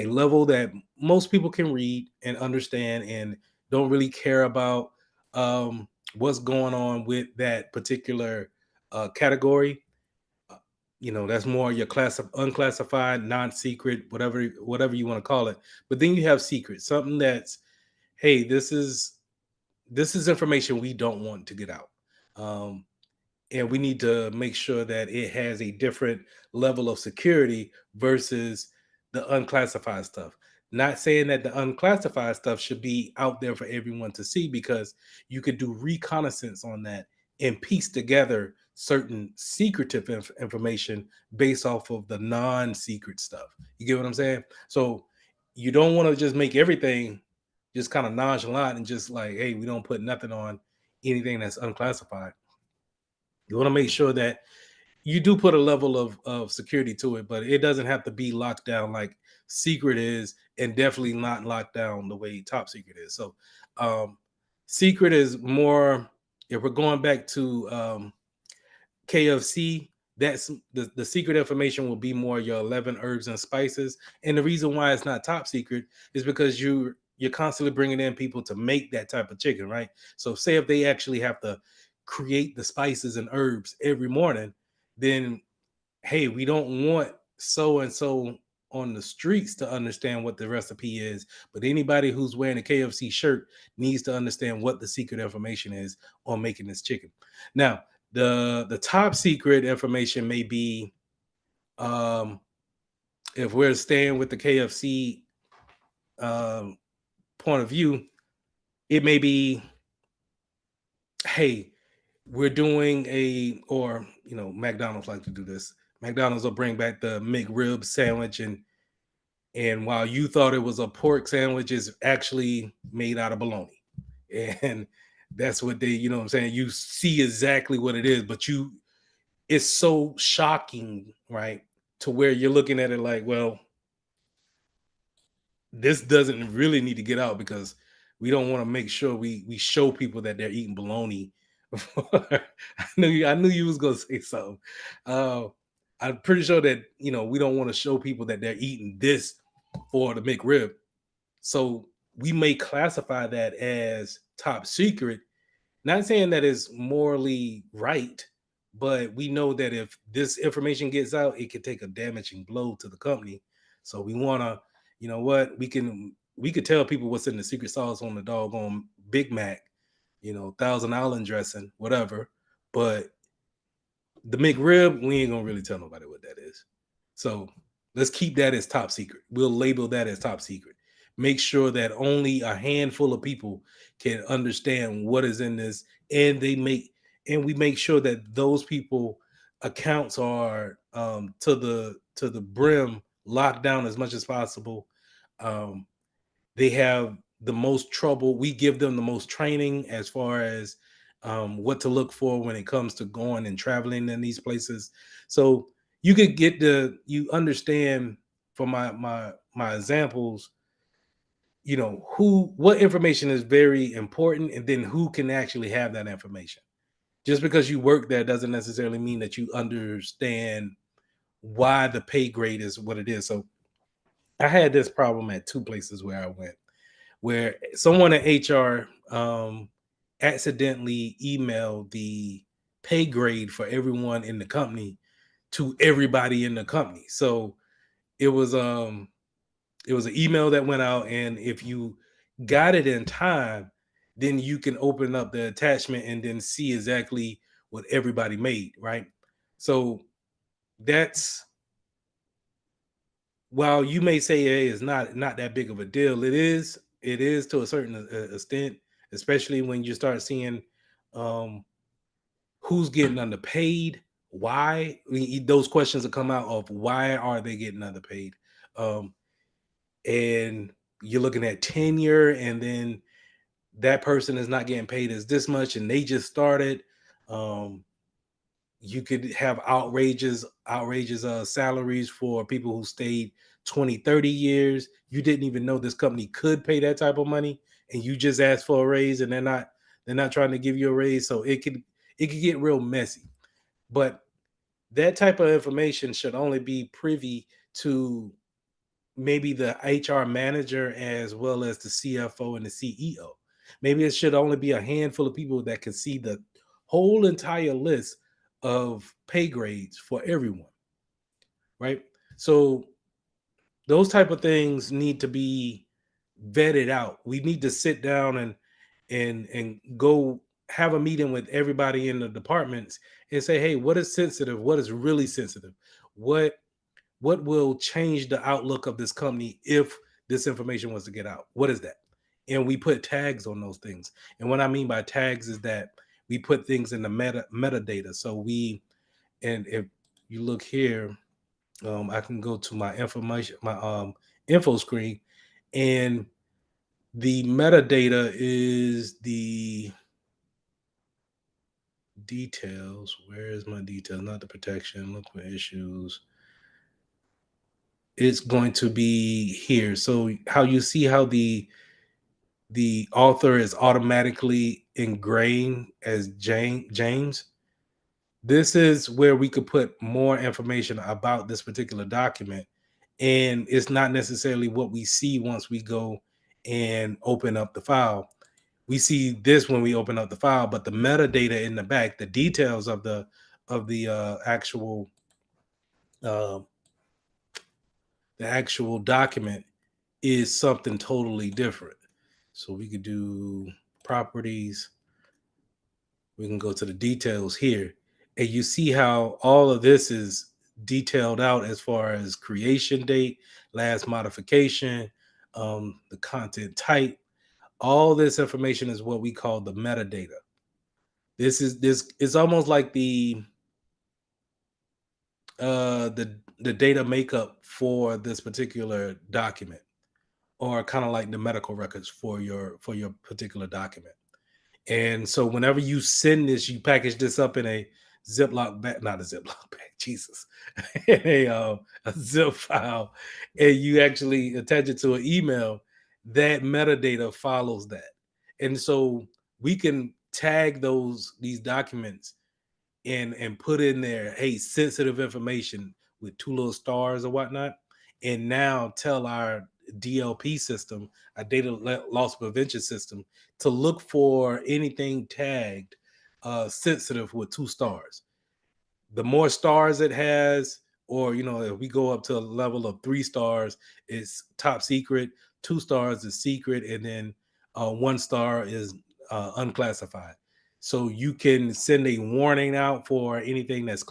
Speaker 1: level that most people can read and understand and don't really care about what's going on with that particular category. Uh, that's more your class of unclassified, non-secret, whatever you want to call it. But then you have secret, something that's, hey, this is information we don't want to get out. Um, and we need to make sure that it has a different level of security versus the unclassified stuff. Not saying that the unclassified stuff should be out there for everyone to see, because you could do reconnaissance on that and piece together certain secretive information based off of the non-secret stuff. You get what I'm saying? So you don't want to just make everything just kind of nonchalant and just like, hey, we don't put nothing on anything that's unclassified. You want to make sure that you do put a level of security to it, but it doesn't have to be locked down like secret is, and definitely not locked down the way top secret is. So secret is more, if we're going back to KFC, that's the secret information will be more your 11 herbs and spices. And the reason why it's not top secret is because you're constantly bringing in people to make that type of chicken, right? So say if they actually have to create the spices and herbs every morning, then hey, we don't want so and so on the streets to understand what the recipe is, but anybody who's wearing a KFC shirt needs to understand what the secret information is on making this chicken. Now, the top secret information may be, um if we're staying with the KFC point of view, it may be, hey, we're doing or McDonald's like to do this. McDonald's will bring back the McRib sandwich, and while you thought it was a pork sandwich, it's actually made out of bologna. And that's what they, what I'm saying? You see exactly what it is, but it's so shocking, right? To where you're looking at it like, well, this doesn't really need to get out because we don't want to make sure we show people that they're eating bologna. I knew you was gonna say something. Uh, I'm pretty sure that we don't want to show people that they're eating this for the McRib. So we may classify that as top secret. Not saying that it's morally right, but we know that if this information gets out, it could take a damaging blow to the company. So we want to, what we could tell people what's in the secret sauce on the doggone Big Mac, Thousand Island dressing, whatever. But the McRib, we ain't gonna really tell nobody what that is. So let's keep that as top secret. We'll label that as top secret. Make sure that only a handful of people can understand what is in this, and we make sure that those people accounts are to the brim locked down as much as possible. Um, they have the most trouble. We give them the most training as far as what to look for when it comes to going and traveling in these places. So you could you understand from my examples, what information is very important, and then who can actually have that information. Just because you work there doesn't necessarily mean that you understand why the pay grade is what it is. So I had this problem at two places where I went, where someone at HR accidentally emailed the pay grade for everyone in the company to everybody in the company. So it was um it was an email that went out, and if you got it in time, then you can open up the attachment and then see exactly what everybody made, right? So that's, while you may say hey, it's not that big of a deal, it is to a certain extent, especially when you start seeing um who's getting underpaid, why. Those questions will come out of why are they getting underpaid. um and you're looking at tenure, and then that person is not getting paid as this much and they just started. um you could have outrageous salaries for people who stayed 20, 30 years. You didn't even know this company could pay that type of money, and you just asked for a raise, and they're not trying to give you a raise. So it could get real messy. But that type of information should only be privy to maybe the HR manager as well as the CFO and the CEO. Maybe it should only be a handful of people that can see the whole entire list of pay grades for everyone, right? So those type of things need to be vetted out. We need to sit down and go have a meeting with everybody in the departments and say, hey, what is sensitive? What is really sensitive? What what will change the outlook of this company if this information was to get out? What is that? And we put tags on those things. And what I mean by tags is that we put things in the metadata. So and if you look here, I can go to my information, my info screen, and the metadata is the details. Where is my details? Not the protection. Look for issues. It's going to be here. So how you see how the author is automatically ingrained as James. This is where we could put more information about this particular document. And it's not necessarily what we see once we go and open up the file. We see this when we open up the file, but the metadata in the back, the details of uh, the actual document is something totally different. So we could do properties. We can go to the details here. And you see how all of this is detailed out as far as creation date, last modification, the content type. All this information is what we call the metadata. This is almost like the data makeup for this particular document, or kind of like the medical records for your particular document. And so whenever you send this, you package this up in a Ziploc bag, not a Ziploc bag, Jesus, in a zip file, and you actually attach it to an email. That metadata follows that, and so we can tag these documents and put in there, hey, sensitive information with two little stars or whatnot, and now tell our DLP system, our loss prevention system, to look for anything tagged sensitive with two stars. The more stars it has, or if we go up to a level of 3 stars, it's top secret. 2 stars is secret, and then 1 star is unclassified. So you can send a warning out for anything that's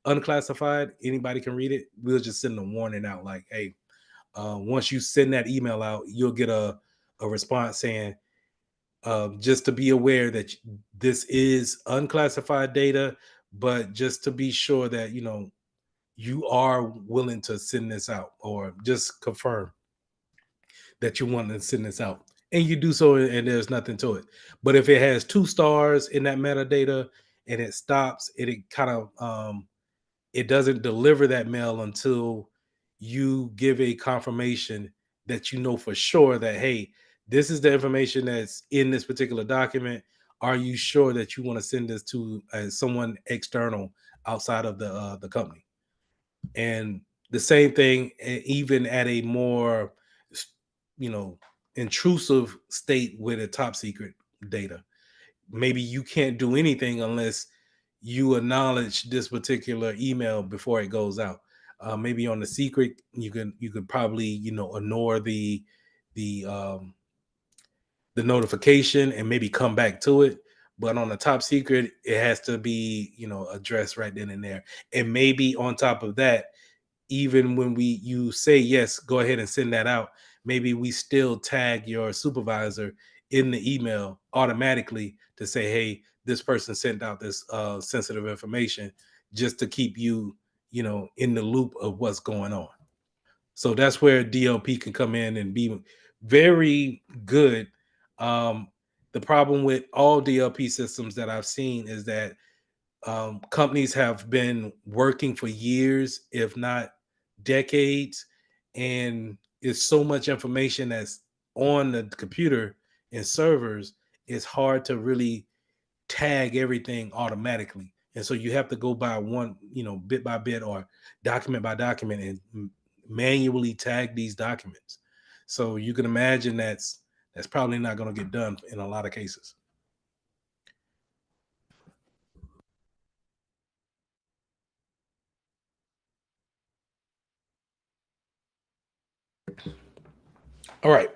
Speaker 1: unclassified. Anybody can read it. We'll just send a warning out, like, hey, once you send that email out, you'll get a response saying, just to be aware that this is unclassified data, but just to be sure that you are willing to send this out, or just confirm that you want to send this out, and you do so, and there's nothing to it. But if it has 2 stars in that metadata and it stops, it kind of it doesn't deliver that mail until you give a confirmation that you know for sure that, hey, this is the information that's in this particular document. Are you sure that you want to send this to someone external outside of the company? And the same thing, even at a more you know intrusive state with a top secret data. Maybe you can't do anything unless you acknowledge this particular email before it goes out. Maybe on the secret, you could probably ignore the the notification and maybe come back to it. But on the top secret, it has to be addressed right then and there. And maybe on top of that, even when you say yes, go ahead and send that out, maybe we still tag your supervisor in the email automatically to say, hey, this person sent out this sensitive information, just to keep in the loop of what's going on. So that's where DLP can come in and be very good. um, the problem with all DLP systems that I've seen is that companies have been working for years, if not decades, and it's so much information that's on the computer and servers. It's hard to really tag everything automatically, and so you have to go by one, bit by bit, or document by document, and manually tag these documents. So you can imagine that's probably not going to get done in a lot of cases. All right.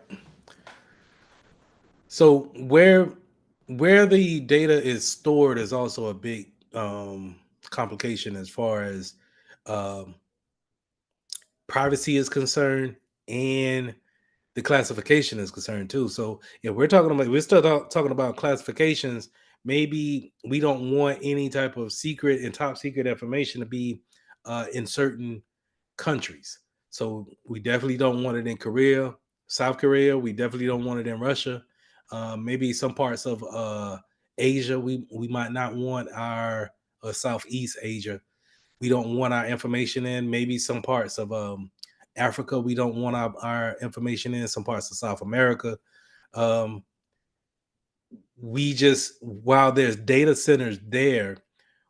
Speaker 1: So where the data is stored is also a big complication as far as um, privacy is concerned, and the classification is concerned too. So if we're still talking about classifications, maybe we don't want any type of secret and top secret information to be in certain countries. So we definitely don't want it in Korea, South Korea. We definitely don't want it in Russia. Maybe some parts of Asia, we might not want our Southeast Asia. We don't want our information in. Maybe some parts of Africa, we don't want our information in. Some parts of South America. Um, we just, while there's data centers there,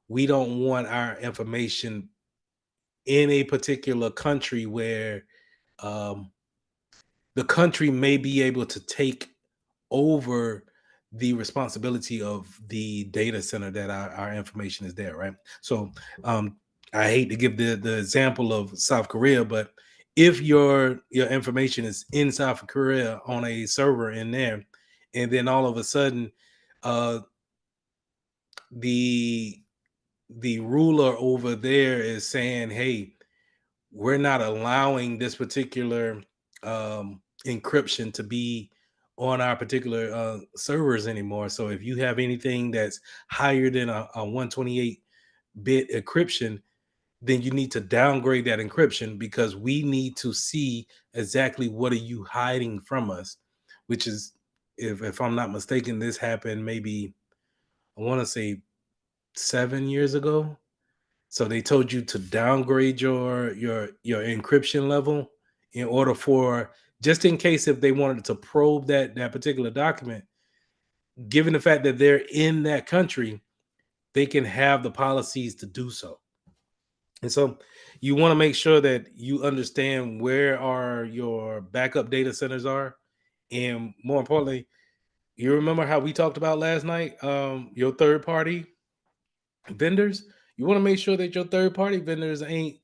Speaker 1: we don't want our information in a particular country where um, the country may be able to take over the responsibility of the data center that our information is there, right? So I hate to give the example of South Korea, but if your information is in South Korea on a server in there, and then all of a sudden uh, the the ruler over there is saying, hey, we're not allowing this particular encryption to be on our particular servers anymore. So if you have anything that's higher than a 128-bit encryption, then you need to downgrade that encryption, because we need to see exactly what are you hiding from us, which is, if I'm not mistaken, this happened maybe, I want to say 7 years ago. So they told you to downgrade your encryption level in order for, just in case if they wanted to probe that particular document, given the fact that they're in that country, they can have the policies to do so. And so you want to make sure that you understand where are your backup data centers are. And more importantly, you remember how we talked about last night, your third party vendors. You want to make sure that your third party vendors ain't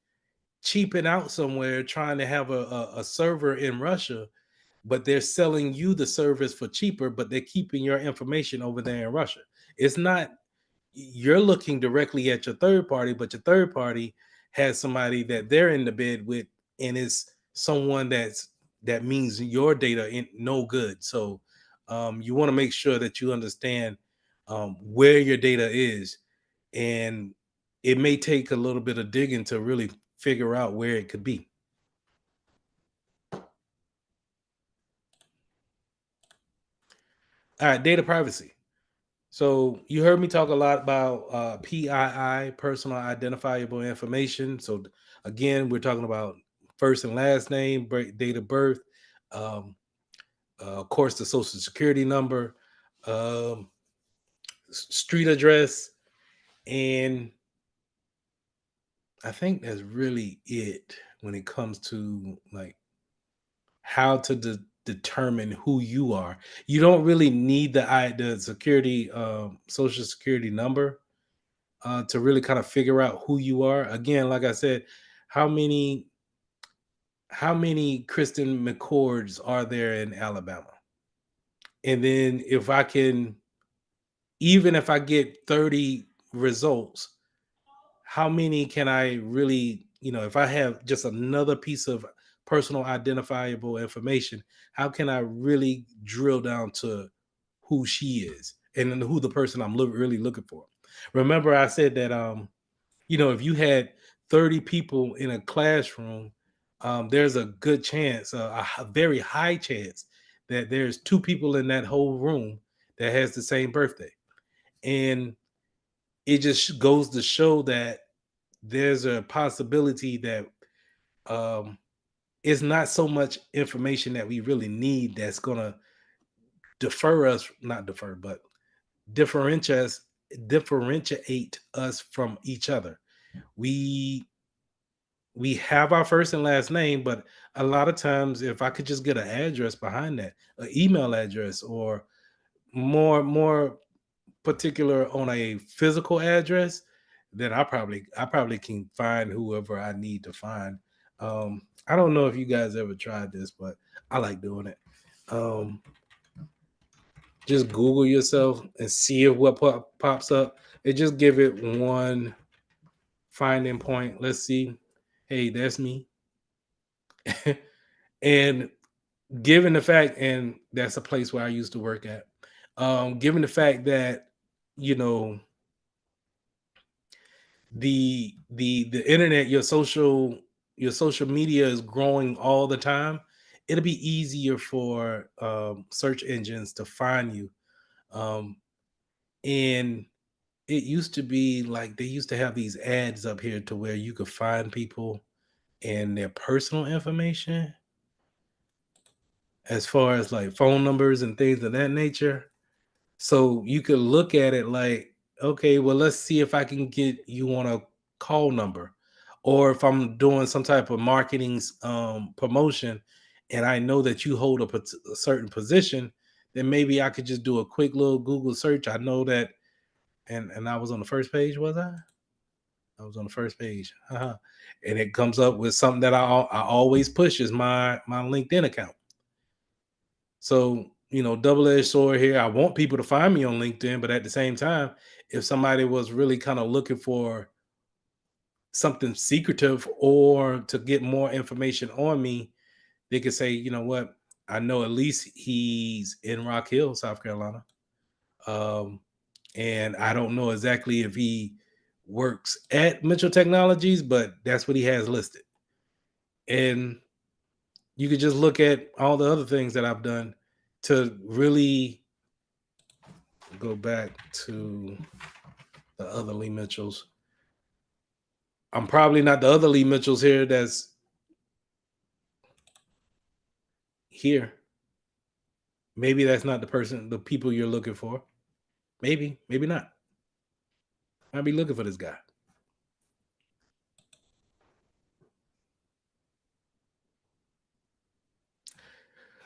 Speaker 1: cheaping out somewhere trying to have a server in Russia, but they're selling you the service for cheaper, but they're keeping your information over there in Russia. It's not, you're looking directly at your third party, but your third party has somebody that they're in the bed with, and it's someone that means your data in no good. So you want to make sure that you understand where your data is, and it may take a little bit of digging to really figure out where it could be. All right, data privacy. So you heard me talk a lot about PII, personal identifiable information. So again, we're talking about first and last name, date of birth, um, of course, the social security number, um, street address, and I think that's really it when it comes to like how to determine who you are. You don't really need the security social security number to really kind of figure out who you are. Again, like I said, how many Kristen McCords are there in Alabama? And then if I can, even if I get 30 results, how many can I really, if I have just another piece of personal identifiable information, how can I really drill down to who she is and then who the person I'm really looking for? Remember, I said that if you had 30 people in a classroom, there's a good chance, a very high chance, that there's two people in that whole room that has the same birthday. And it just goes to show that there's a possibility that it's not so much information that we really need that's going to not defer, but differentiate differentiate us from each other. We we have our first and last name, but a lot of times, if I could just get an address behind that, an email address, or more particular on a physical address, then I probably can find whoever I need to find. I don't know if you guys ever tried this, but I like doing it. Um, just Google yourself and see if what pops up. And just give it one finding point. Let's see. Hey, that's me. And given the fact, and that's a place where I used to work at. Given the fact that you know the internet, your social media is growing all the time, it'll be easier for search engines to find you. Um, and it used to be like they used to have these ads up here to where you could find people and their personal information, as far as like phone numbers and things of that nature. So you could look at it like, okay, well, let's see if I can get you on a call number. Or if I'm doing some type of marketing promotion and I know that you hold a certain position, then maybe I could just do a quick little Google search. I know that, and I was on the first page, was I? I was on the first page. And it comes up with something that I always push is my LinkedIn account. So, double-edged sword here. I want people to find me on LinkedIn, but at the same time, if somebody was really kind of looking for something secretive or to get more information on me, they could say, you know what, I know at least he's in Rock Hill, South Carolina. Um, and I don't know exactly if he works at Mitchell Technologies, but that's what he has listed. And you could just look at all the other things that I've done to really go back to the other Lee Mitchells. I'm probably not the other Lee Mitchells here that's here. Maybe that's not the people you're looking for. Maybe not. Might be looking for this guy.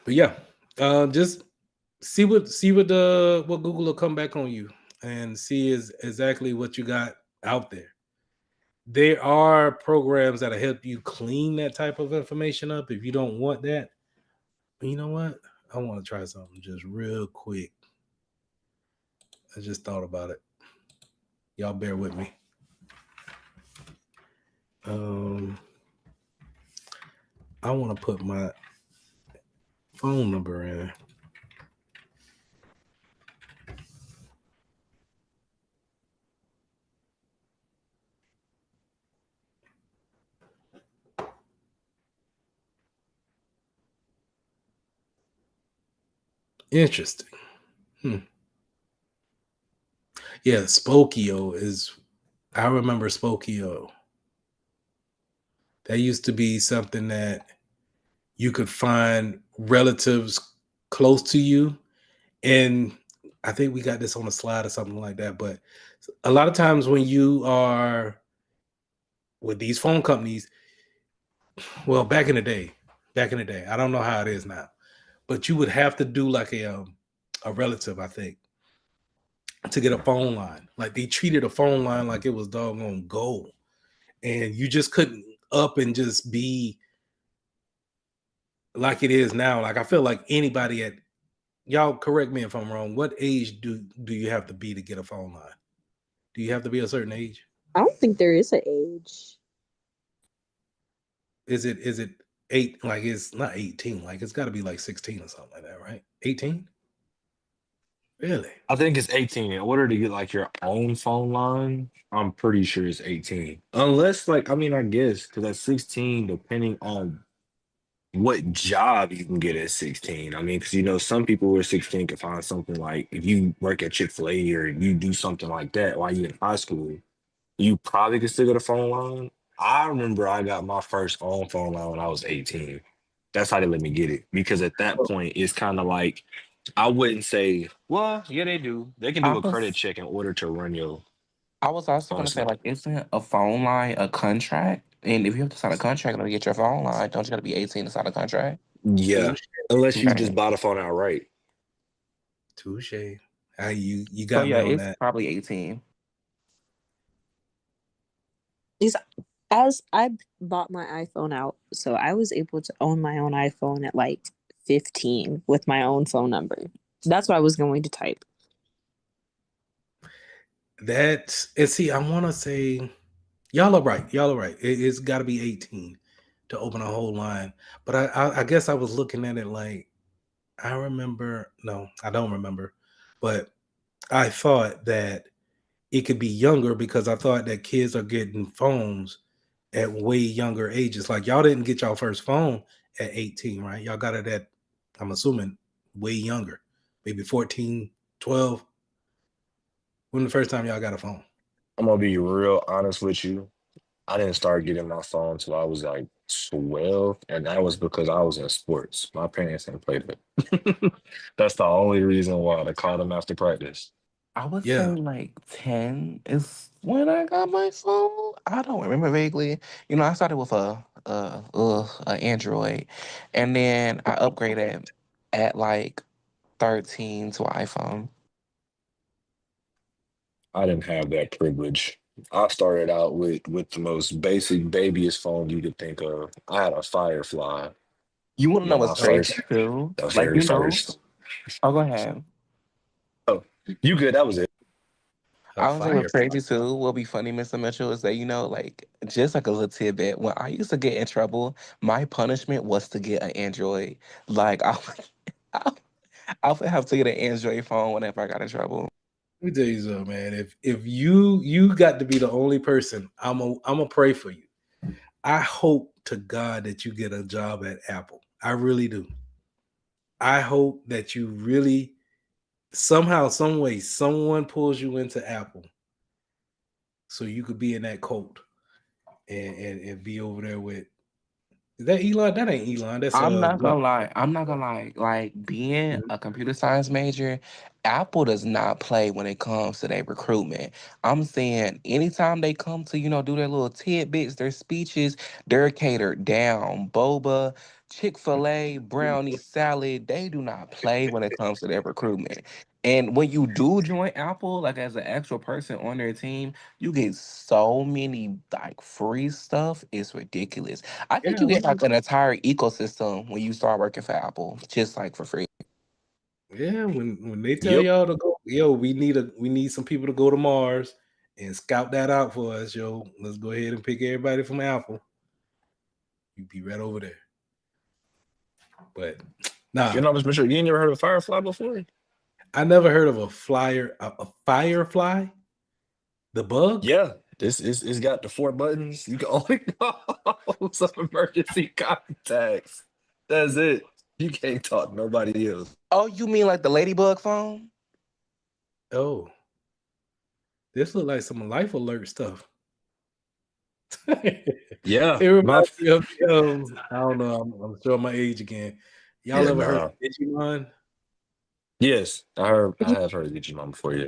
Speaker 1: But yeah, just see what Google will come back on you and see is exactly what you got out there. There are programs that'll help you clean that type of information up if you don't want that. But you know what? I want to try something just real quick. I just thought about it. Y'all bear with me. I want to put my phone number in. Interesting. Yeah, Spokio is. I remember Spokio. That used to be something that you could find relatives close to you. And I think we got this on a slide or something like that. But a lot of times when you are with these phone companies, well, back in the day, I don't know how it is now, but you would have to do like a relative, I think, to get a phone line. Like they treated a phone line like it was doggone gold. And you just couldn't up and just be like it is now. Like I feel like anybody at y'all correct me if I'm wrong. What age do you have to be to get a phone line? Do you have to be a certain age?
Speaker 11: I don't think there is an age.
Speaker 1: Is it 8? Like it's not 18. Like it's got to be like 16 or something like that, right? 18? Really?
Speaker 7: I think it's 18. In order to get like your own phone line, I'm pretty sure it's 18. Unless like I mean I guess because at 16, depending on what job you can get at 16. I mean, because you know, some people who are 16 can find something like if you work at Chick-fil-A or you do something like that while you're in high school, you probably can still get a phone line. I remember I got my first own phone line when I was 18. That's how they let me get it. Because at that point, it's kind of like I wouldn't say, well, yeah, they do. They can
Speaker 4: I
Speaker 7: do a credit
Speaker 4: was
Speaker 7: check in order to run your
Speaker 4: I was also gonna say,
Speaker 7: honestly.
Speaker 4: like, isn't a phone line a contract? And if you have to sign a contract in order to get your phone line, don't you gotta be 18 to sign a contract?
Speaker 7: Yeah.
Speaker 1: Touche.
Speaker 7: Unless you just
Speaker 4: Right.
Speaker 7: bought a phone outright.
Speaker 1: Touche. You
Speaker 4: So
Speaker 1: got me
Speaker 4: yeah,
Speaker 1: on
Speaker 4: it's
Speaker 1: that.
Speaker 4: probably 18.
Speaker 11: Is as I bought my iPhone out, so I was able to own my own iPhone at like 15 with my own phone number. That's what I was going to type.
Speaker 1: That's and see, I want to say y'all are right. Y'all are right. It's got to be 18 to open a whole line. But I guess I was looking at it like I remember. No, I don't remember. But I thought that it could be younger because I thought that kids are getting phones at way younger ages. Like y'all didn't get y'all first phone at 18, right? Y'all got it at, I'm assuming, way younger, maybe 14, 12. When the first time y'all got a phone?
Speaker 7: I'm gonna be real honest with you. I didn't start getting my phone until I was like 12, and that was because I was in sports. My parents didn't play that. That's the only reason why they called them after practice.
Speaker 4: I would say
Speaker 1: Yeah,
Speaker 4: like 10 is when I got my phone. I don't remember vaguely. I started with a Android, and then I upgraded at like 13 to an iPhone.
Speaker 7: I didn't have that privilege. I started out with the most basic, babyest phone you could think of. I had a Firefly.
Speaker 4: You want to know
Speaker 7: Yeah,
Speaker 4: what's
Speaker 7: my
Speaker 1: oh,
Speaker 4: crazy
Speaker 7: first,
Speaker 4: too?
Speaker 7: the
Speaker 4: Like
Speaker 7: very first.
Speaker 4: Oh, go ahead.
Speaker 7: Oh, you good? That was it.
Speaker 1: A
Speaker 4: I was thinking
Speaker 1: firefly.
Speaker 4: crazy too. What'll be funny, Mr. Mitchell, is that like just like a little tidbit. When I used to get in trouble, my punishment was to get an Android. Like I, I would have to get an Android phone whenever I got in trouble.
Speaker 1: Let me tell you something, man. If you got to be the only person, I'm a pray for you. I hope to God that you get a job at Apple. I really do. I hope that you really somehow, some way, someone pulls you into Apple so you could be in that cult and be over there with is that Elon? That ain't Elon. That's
Speaker 4: I'm not
Speaker 1: Glenn.
Speaker 4: gonna lie. I'm not gonna lie. Like being a computer science major, Apple does not play when it comes to their recruitment. I'm saying anytime they come to, do their little tidbits, their speeches, they're catered down. Boba, Chick-fil-A, brownie salad, they do not play when it comes to their recruitment. And when you do join Apple, like as an actual person on their team, you get so many like free stuff. It's ridiculous. I think
Speaker 1: Yeah,
Speaker 4: you get like an entire ecosystem when you start working for Apple, just like for free.
Speaker 1: yeah. When they tell
Speaker 7: Yep.
Speaker 1: y'all to go, yo, we need some people to go to Mars and scout that out for us, yo. Let's go ahead and pick everybody from Apple. You be right over there. But nah,
Speaker 7: You know, Mr. Mitchell, you ain't never heard of Firefly before?
Speaker 1: I never heard of a firefly. The bug?
Speaker 7: Yeah, this is it's got the 4 buttons. You can only call some emergency contacts. That's it. You can't talk to nobody else.
Speaker 4: Oh, you mean like the Ladybug phone?
Speaker 1: Oh, this look like some life alert stuff. It
Speaker 7: Yeah,
Speaker 1: reminds me of I don't know. I'm showing my age again. Y'all
Speaker 7: yeah,
Speaker 1: ever heard
Speaker 7: nah.
Speaker 1: of Digimon?
Speaker 7: Yes, I have heard of Digimon before. Yeah.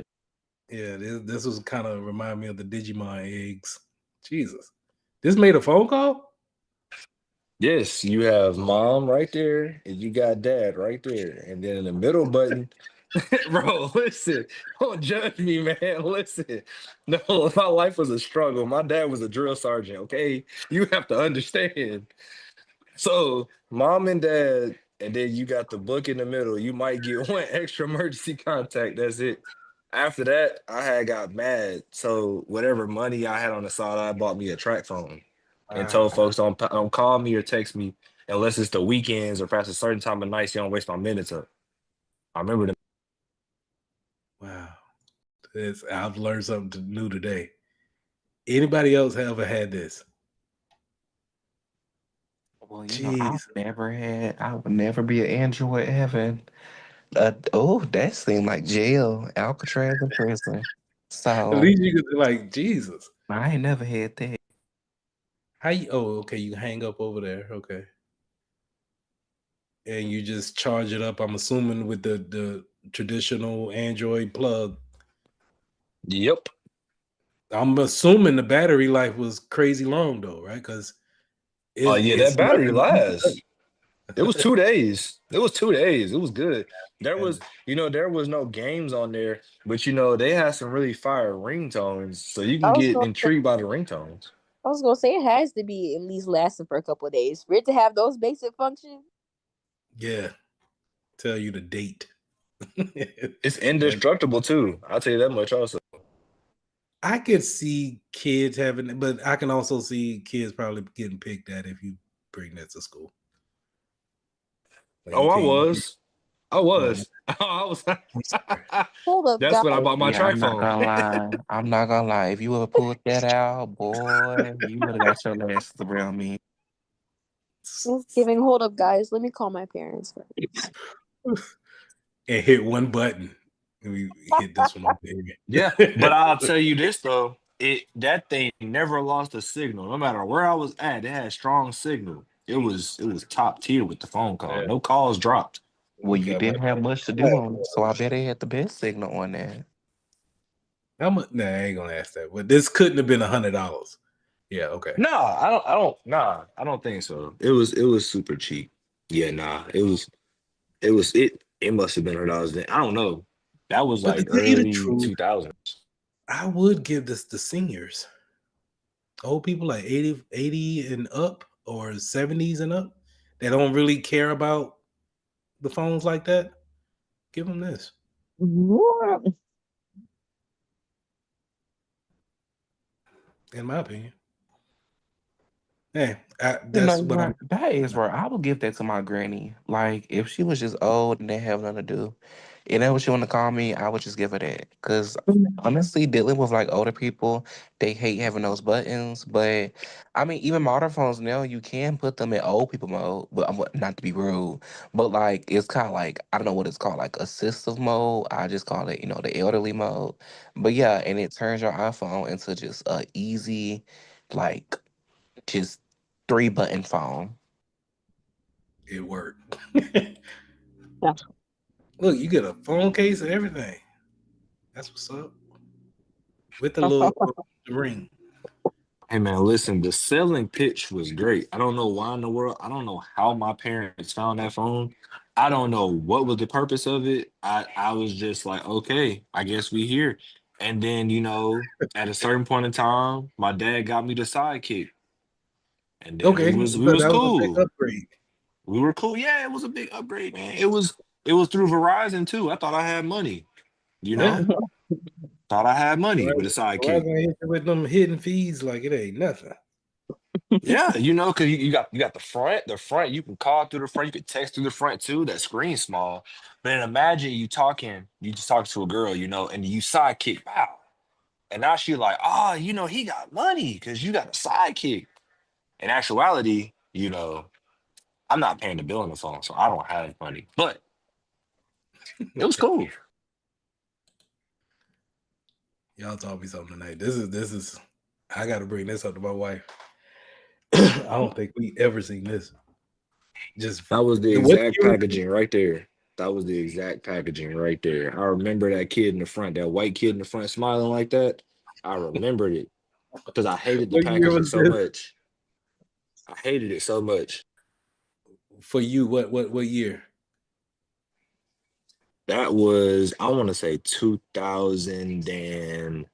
Speaker 1: Yeah, this was kind of remind me of the Digimon eggs. Jesus, this made a phone call.
Speaker 7: Yes, you have mom right there, and you got dad right there, and then in the middle button, bro. Listen, don't judge me, man. Listen, no, my life was a struggle. My dad was a drill sergeant. Okay, you have to understand. So, mom and dad, and then you got the book in the middle. You might get one extra emergency contact. That's it. After that, I had got mad. So, whatever money I had on the side, I bought me a track phone and told
Speaker 1: Wow,
Speaker 7: folks don't call me or text me unless it's the weekends or past a certain time of night. So you don't waste my minutes up. I remember them.
Speaker 1: wow. I've learned something new today. Anybody else ever had this?
Speaker 4: Well,
Speaker 1: Jeez.
Speaker 4: I would never be an Android heaven. Oh, that seemed like jail, Alcatraz and prison.
Speaker 1: At
Speaker 4: So
Speaker 1: least you could like Jesus.
Speaker 4: I ain't never had that.
Speaker 1: How you? Oh, okay. You hang up over there. Okay, and you just charge it up. I'm assuming with the traditional Android plug.
Speaker 7: Yep.
Speaker 1: I'm assuming the battery life was crazy long though, right? Because
Speaker 7: Oh
Speaker 1: it's
Speaker 7: yeah, that
Speaker 1: it's
Speaker 7: battery
Speaker 1: nothing.
Speaker 7: lasts. It was 2 days. It was 2 days. It was good. There
Speaker 1: And
Speaker 7: was, there was no games on there, but they had some really fire ringtones, so you
Speaker 11: I
Speaker 7: can
Speaker 11: was
Speaker 7: get
Speaker 11: gonna
Speaker 7: intrigued by the ringtones.
Speaker 11: I was gonna say it has to be at least lasting for a couple of days for it to have those basic functions.
Speaker 1: yeah, tell you the date.
Speaker 7: It's
Speaker 1: And
Speaker 7: indestructible too. I'll tell you that much also.
Speaker 1: I could see kids having, but I can also see kids probably getting picked at if you bring that to school. Like
Speaker 7: Oh,
Speaker 1: you
Speaker 7: I
Speaker 1: can't.
Speaker 7: was. I
Speaker 1: Oh,
Speaker 7: was. I was.
Speaker 1: I'm sorry.
Speaker 11: Hold up,
Speaker 7: That's when I
Speaker 11: guys.
Speaker 7: bought my
Speaker 4: Yeah,
Speaker 7: track
Speaker 4: I'm not
Speaker 7: phone.
Speaker 4: gonna lie. I'm not gonna lie. If you would have pulled that out, boy, you would have got your last around me.
Speaker 11: Thanksgiving. Hold up, guys. Let me call my parents.
Speaker 1: And hit one button. And we hit this one over
Speaker 7: Yeah,
Speaker 1: here.
Speaker 7: but I'll tell you this though, that thing never lost a signal. No matter where I was at, it had strong signal. It was top tier with the phone call.
Speaker 1: Yeah,
Speaker 7: No calls dropped.
Speaker 4: Well,
Speaker 1: we
Speaker 4: you
Speaker 1: got my.
Speaker 4: didn't have much to do on it, so I bet they had the best signal on that.
Speaker 1: How much? Nah, I ain't gonna ask that. But this couldn't have been $100. Yeah, okay.
Speaker 7: Nah, I don't think so. It was super cheap. Yeah, nah. It must have been $100 then. I don't know. That was
Speaker 1: But to
Speaker 7: like
Speaker 1: tell you the
Speaker 7: early
Speaker 1: truth,
Speaker 7: 2000s.
Speaker 1: I would give this to seniors, old people like 80 and up, or 70s and up, that don't really care about the phones like that. Give them this.
Speaker 11: What?
Speaker 1: in my opinion. Yeah,
Speaker 4: You know,
Speaker 1: that's what I'm.
Speaker 4: that is right. I would give that to my granny. Like, if she was just old and didn't have nothing to do, and that's what she want to call me, I would just give her that. Because honestly, dealing with like older people, they hate having those buttons. But I mean, even modern phones now, you can put them in old people mode. But not to be rude, but like it's kind of like I don't know what it's called, like assistive mode. I just call it, the elderly mode. But yeah, and it turns your iPhone into just a easy, like just 3 button phone.
Speaker 1: It worked.
Speaker 3: Yeah.
Speaker 1: Look, you get a phone case and everything. That's what's up with the little the ring.
Speaker 7: Hey man, listen, the selling pitch was great. I don't know why in the world. I don't know how my parents found that phone. I don't know what was the purpose of it. I was just like, okay, I guess we here. And then, at a certain point in time, my dad got me the sidekick. And then we
Speaker 1: Okay,
Speaker 7: was we
Speaker 1: so
Speaker 7: was
Speaker 1: that was a big
Speaker 7: cool.
Speaker 1: upgrade.
Speaker 7: We were cool. Yeah, it was a big upgrade, man. It was through Verizon too. I thought I had money, you
Speaker 1: Yeah,
Speaker 7: know? Thought I had money with a sidekick.
Speaker 1: Verizon hit you with them hidden fees like it ain't nothing.
Speaker 7: Yeah, because you got the front, you can call through the front, you can text through the front too. That screen small. But then imagine you just talking to a girl, and you sidekick, wow. And now she like, he got money because you got a sidekick. In actuality, I'm not paying the bill on the phone, so I don't have money. But it was cool.
Speaker 1: Y'all taught me something tonight. This is. I got to bring this up to my wife. I don't think we ever seen this. Just
Speaker 7: That was the
Speaker 1: what
Speaker 7: exact
Speaker 1: year?
Speaker 7: packaging right there. That was the exact packaging right there. I remember that kid in the front, that white kid in the front smiling like that. I remembered it because I hated the
Speaker 1: What year
Speaker 7: packaging
Speaker 1: was
Speaker 7: so
Speaker 1: this
Speaker 7: much. I hated it so much.
Speaker 1: for you? What year?
Speaker 7: That was, I want to say 2000 and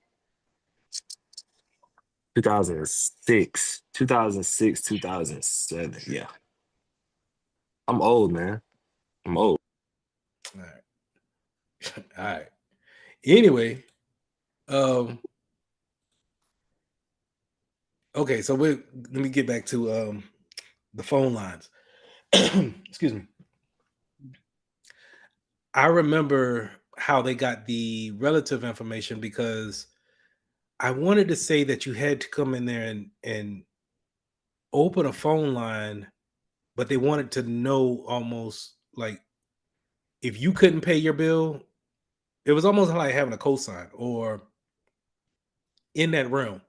Speaker 7: 2006, 2006, 2007. Yeah. I'm old, man. I'm old.
Speaker 1: All right, all right. Anyway, um, okay. So let me get back to the phone lines. Excuse me. I remember how they got the relative information because I wanted to say that you had to come in there and open a phone line, but they wanted to know almost like if you couldn't pay your bill, it was almost like having a cosign or in that realm.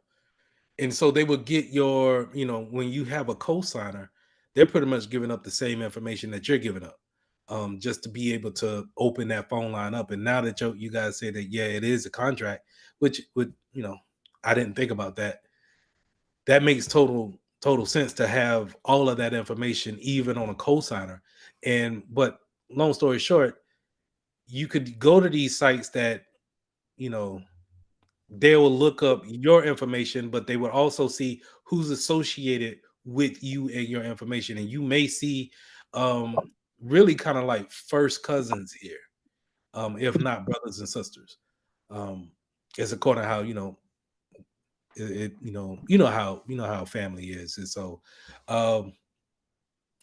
Speaker 1: And so they would get when you have a cosigner, they're pretty much giving up the same information that you're giving up. Just to be able to open that phone line up. And now that you guys say that, yeah, it is a contract, which would, I didn't think about that. That makes total sense to have all of that information, even on a cosigner. But long story short, you could go to these sites that, you know, they will look up your information, but they will also see who's associated with you and your information. And you may see really kind of like first cousins here, if not brothers and sisters. Um, it's according to how how family is. And so um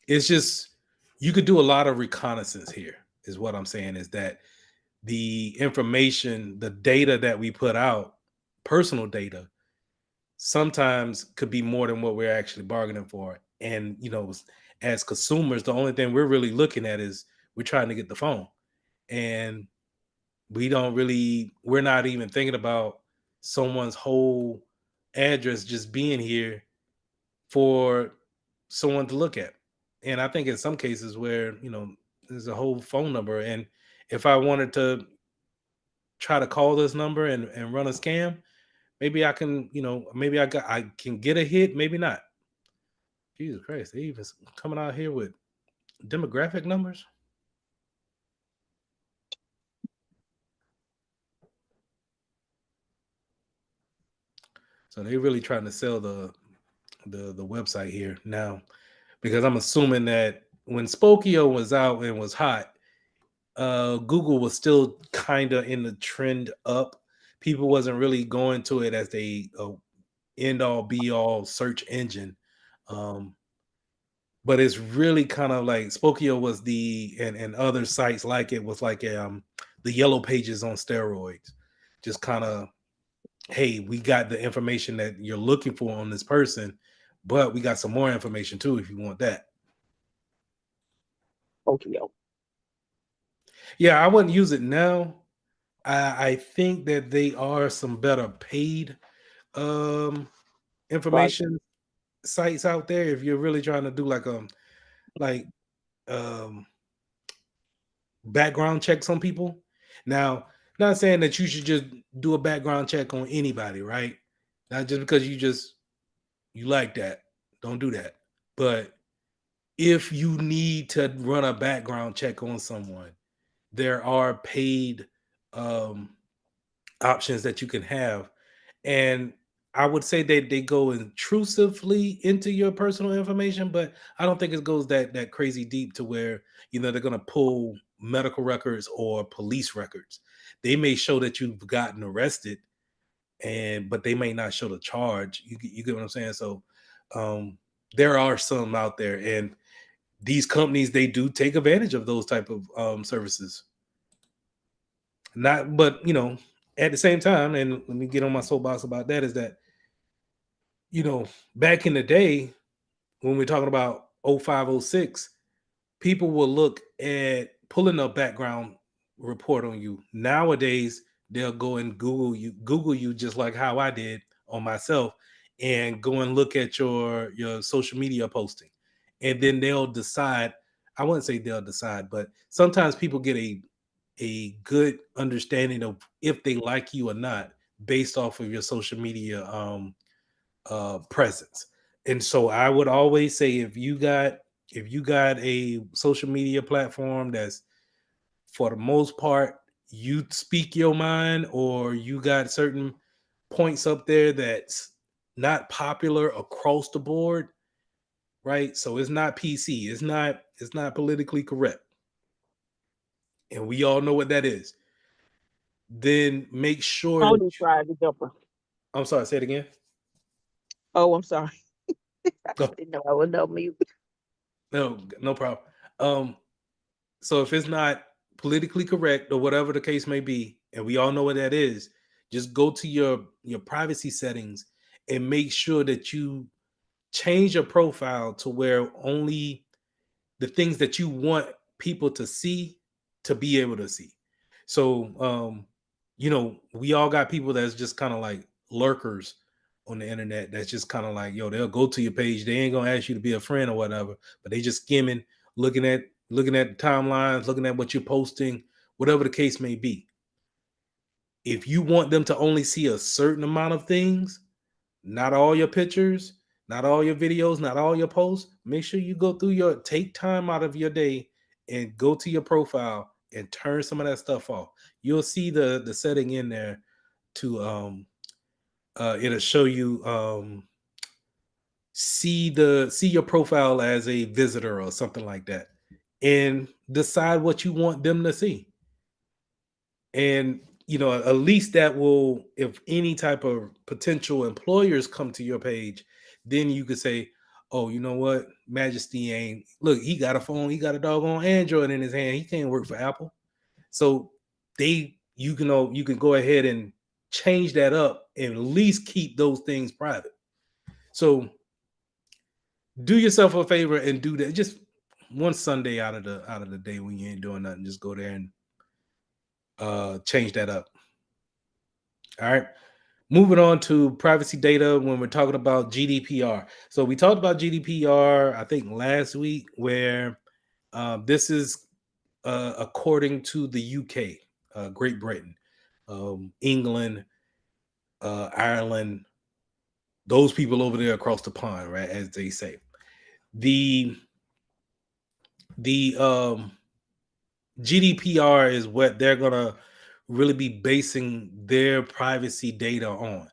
Speaker 1: it's just you could do a lot of reconnaissance here, is what I'm saying, is that the information, the data that we put out, personal data, sometimes could be more than what we're actually bargaining for. And as consumers, the only thing we're really looking at is we're trying to get the phone. And we're not even thinking about someone's whole address just being here for someone to look at. And I think in some cases where, there's a whole phone number. And if I wanted to try to call this number and run a scam, maybe I can, maybe I can get a hit, maybe not. Jesus Christ, they even coming out here with demographic numbers. So they really trying to sell the website here now, because I'm assuming that when Spokio was out and was hot, Google was still kind of in the trend up. People wasn't really going to it as they end all be all search engine. Um, but it's really kind of like Spokio was and other sites like it was like the yellow pages on steroids. Just kind of, hey, we got the information that you're looking for on this person, but we got some more information too if you want that.
Speaker 8: Okay.
Speaker 1: Yeah, I wouldn't use it now. I think that they are some better paid um information sites out there if you're really trying to do like um background checks on people. Now, not saying that you should just do a background check on anybody, right? Not just because you like that. Don't do that. But if you need to run a background check on someone, there are paid um options that you can have. And I would say that they go intrusively into your personal information, but I don't think it goes that crazy deep to where they're going to pull medical records or police records. They may show that you've gotten arrested, but they may not show the charge. You get what I'm saying? So um, there are some out there, and these companies they do take advantage of those type of services. Not, but at the same time, and let me get on my soapbox about that, is that back in the day when we're talking about 05, 06, people will look at pulling a background report on you. Nowadays, they'll go and Google you just like how I did on myself, and go and look at your social media posting. And then they'll decide, I wouldn't say they'll decide, but sometimes people get a good understanding of if they like you or not based off of your social media presence. And so I would always say if you got a social media platform that's for the most part you speak your mind, or you got certain points up there that's not popular across the board, right? So it's not PC, it's not politically correct, and we all know what that is. Then make sure that
Speaker 8: Tony tried to jump her.
Speaker 1: I'm sorry, say it again.
Speaker 8: Oh, I'm sorry. I
Speaker 1: Go.
Speaker 8: didn't know I was on mute.
Speaker 1: No problem. Um, so if it's not politically correct or whatever the case may be, and we all know what that is, just go to your privacy settings and make sure that you change your profile to where only the things that you want people to see to be able to see. So we all got people that's just kind of like lurkers on the internet that's just kind of like, yo, they'll go to your page, they ain't gonna ask you to be a friend or whatever, but they just skimming, looking at the timelines, looking at what you're posting, whatever the case may be. If you want them to only see a certain amount of things, not all your pictures, not all your videos, not all your posts, make sure you go through take time out of your day and go to your profile and turn some of that stuff off. You'll see the setting in there to it'll show you see your profile as a visitor or something like that, and decide what you want them to see. And at least that will, if any type of potential employers come to your page, then you could say, oh, you know what, Majesty ain't, look, he got a phone, he got a doggone Android in his hand, he can't work for Apple. So you can go ahead and change that up and at least keep those things private. So do yourself a favor and do that just one Sunday out of the day when you ain't doing nothing. Just go there and change that up. All right. Moving on to privacy data when we're talking about GDPR. So we talked about GDPR, I think last week, where this is according to the UK, Great Britain, England, Ireland, those people over there across the pond, right? As they say, the the GDPR is what they're gonna really be basing their privacy data on.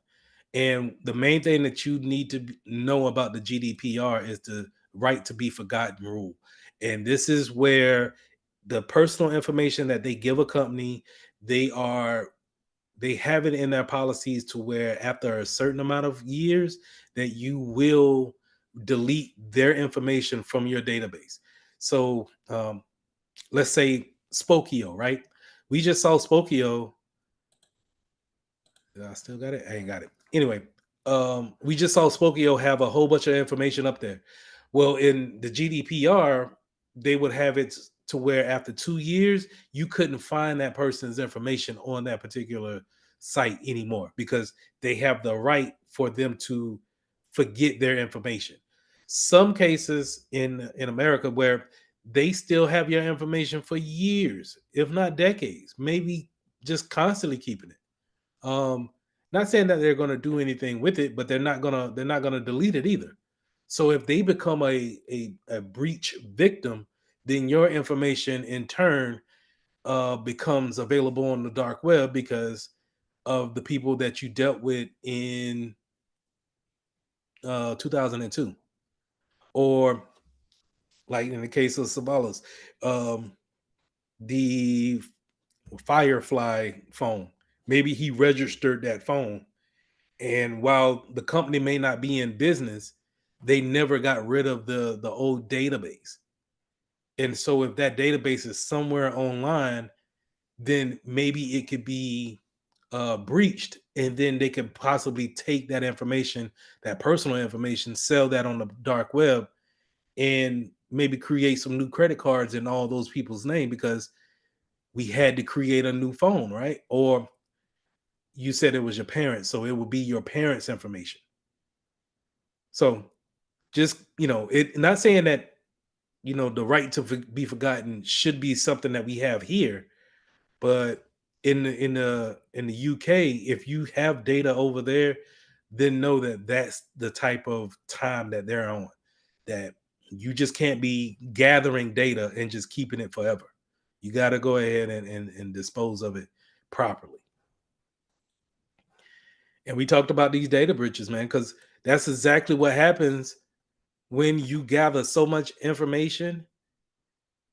Speaker 1: And the main thing that you need to know about the GDPR is the right to be forgotten rule. And this is where the personal information that they give a company, they are they have it in their policies to where after a certain amount of years that you will delete their information from your database. So let's say Spokio, right? We just saw Spokio. I still got it. I ain't got it. Anyway, we just saw Spokio have a whole bunch of information up there. Well, in the GDPR, they would have it to where after 2 years, you couldn't find that person's information on that particular site anymore because they have the right for them to forget their information. Some cases in America where they still have your information for years, if not decades, maybe just constantly keeping it. Not saying that they're going to do anything with it, but they're not gonna delete it either. So if they become a breach victim, then your information in turn becomes available on the dark web because of the people that you dealt with in 2002, or like in the case of Savalas, the Firefly phone. Maybe he registered that phone, and while the company may not be in business, they never got rid of the old database. And so if that database is somewhere online, then maybe it could be breached, and then they could possibly take that information, that personal information, sell that on the dark web, and maybe create some new credit cards in all those people's name because we had to create a new phone, right? Or you said it was your parents, so it would be your parents' information. So just, it, not saying that, the right to be forgotten should be something that we have here, but in the UK, if you have data over there, then know that that's the type of time that they're on. That you just can't be gathering data and just keeping it forever. You got to go ahead and dispose of it properly. And we talked about these data breaches, man, because that's exactly what happens when you gather so much information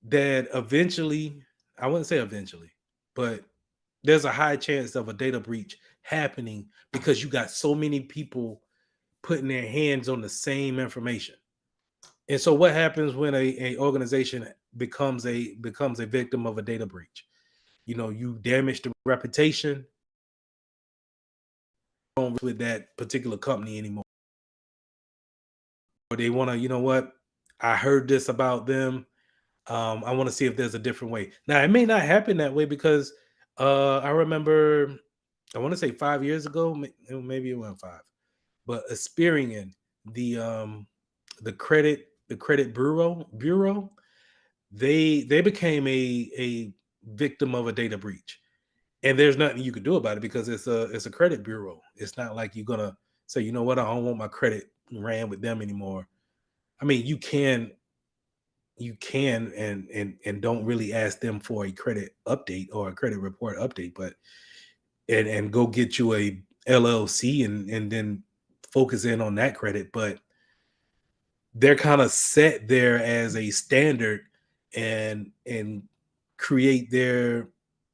Speaker 1: that eventually, I wouldn't say eventually, but there's a high chance of a data breach happening because you got so many people putting their hands on the same information. And so what happens when a organization becomes a victim of a data breach? You damage the reputation with that particular company anymore. Or they want to, you know what? I heard this about them. I want to see if there's a different way. Now, it may not happen that way because I remember, I want to say 5 years ago, maybe it went five, but Experian, the the credit bureau, they became a victim of a data breach, and there's nothing you could do about it because it's a credit bureau. It's not like you're gonna say, you know what, I don't want my credit ran with them anymore. I mean, you can and don't really ask them for a credit update or a credit report update, but and go get you a LLC and then focus in on that credit. But they're kind of set there as a standard and create you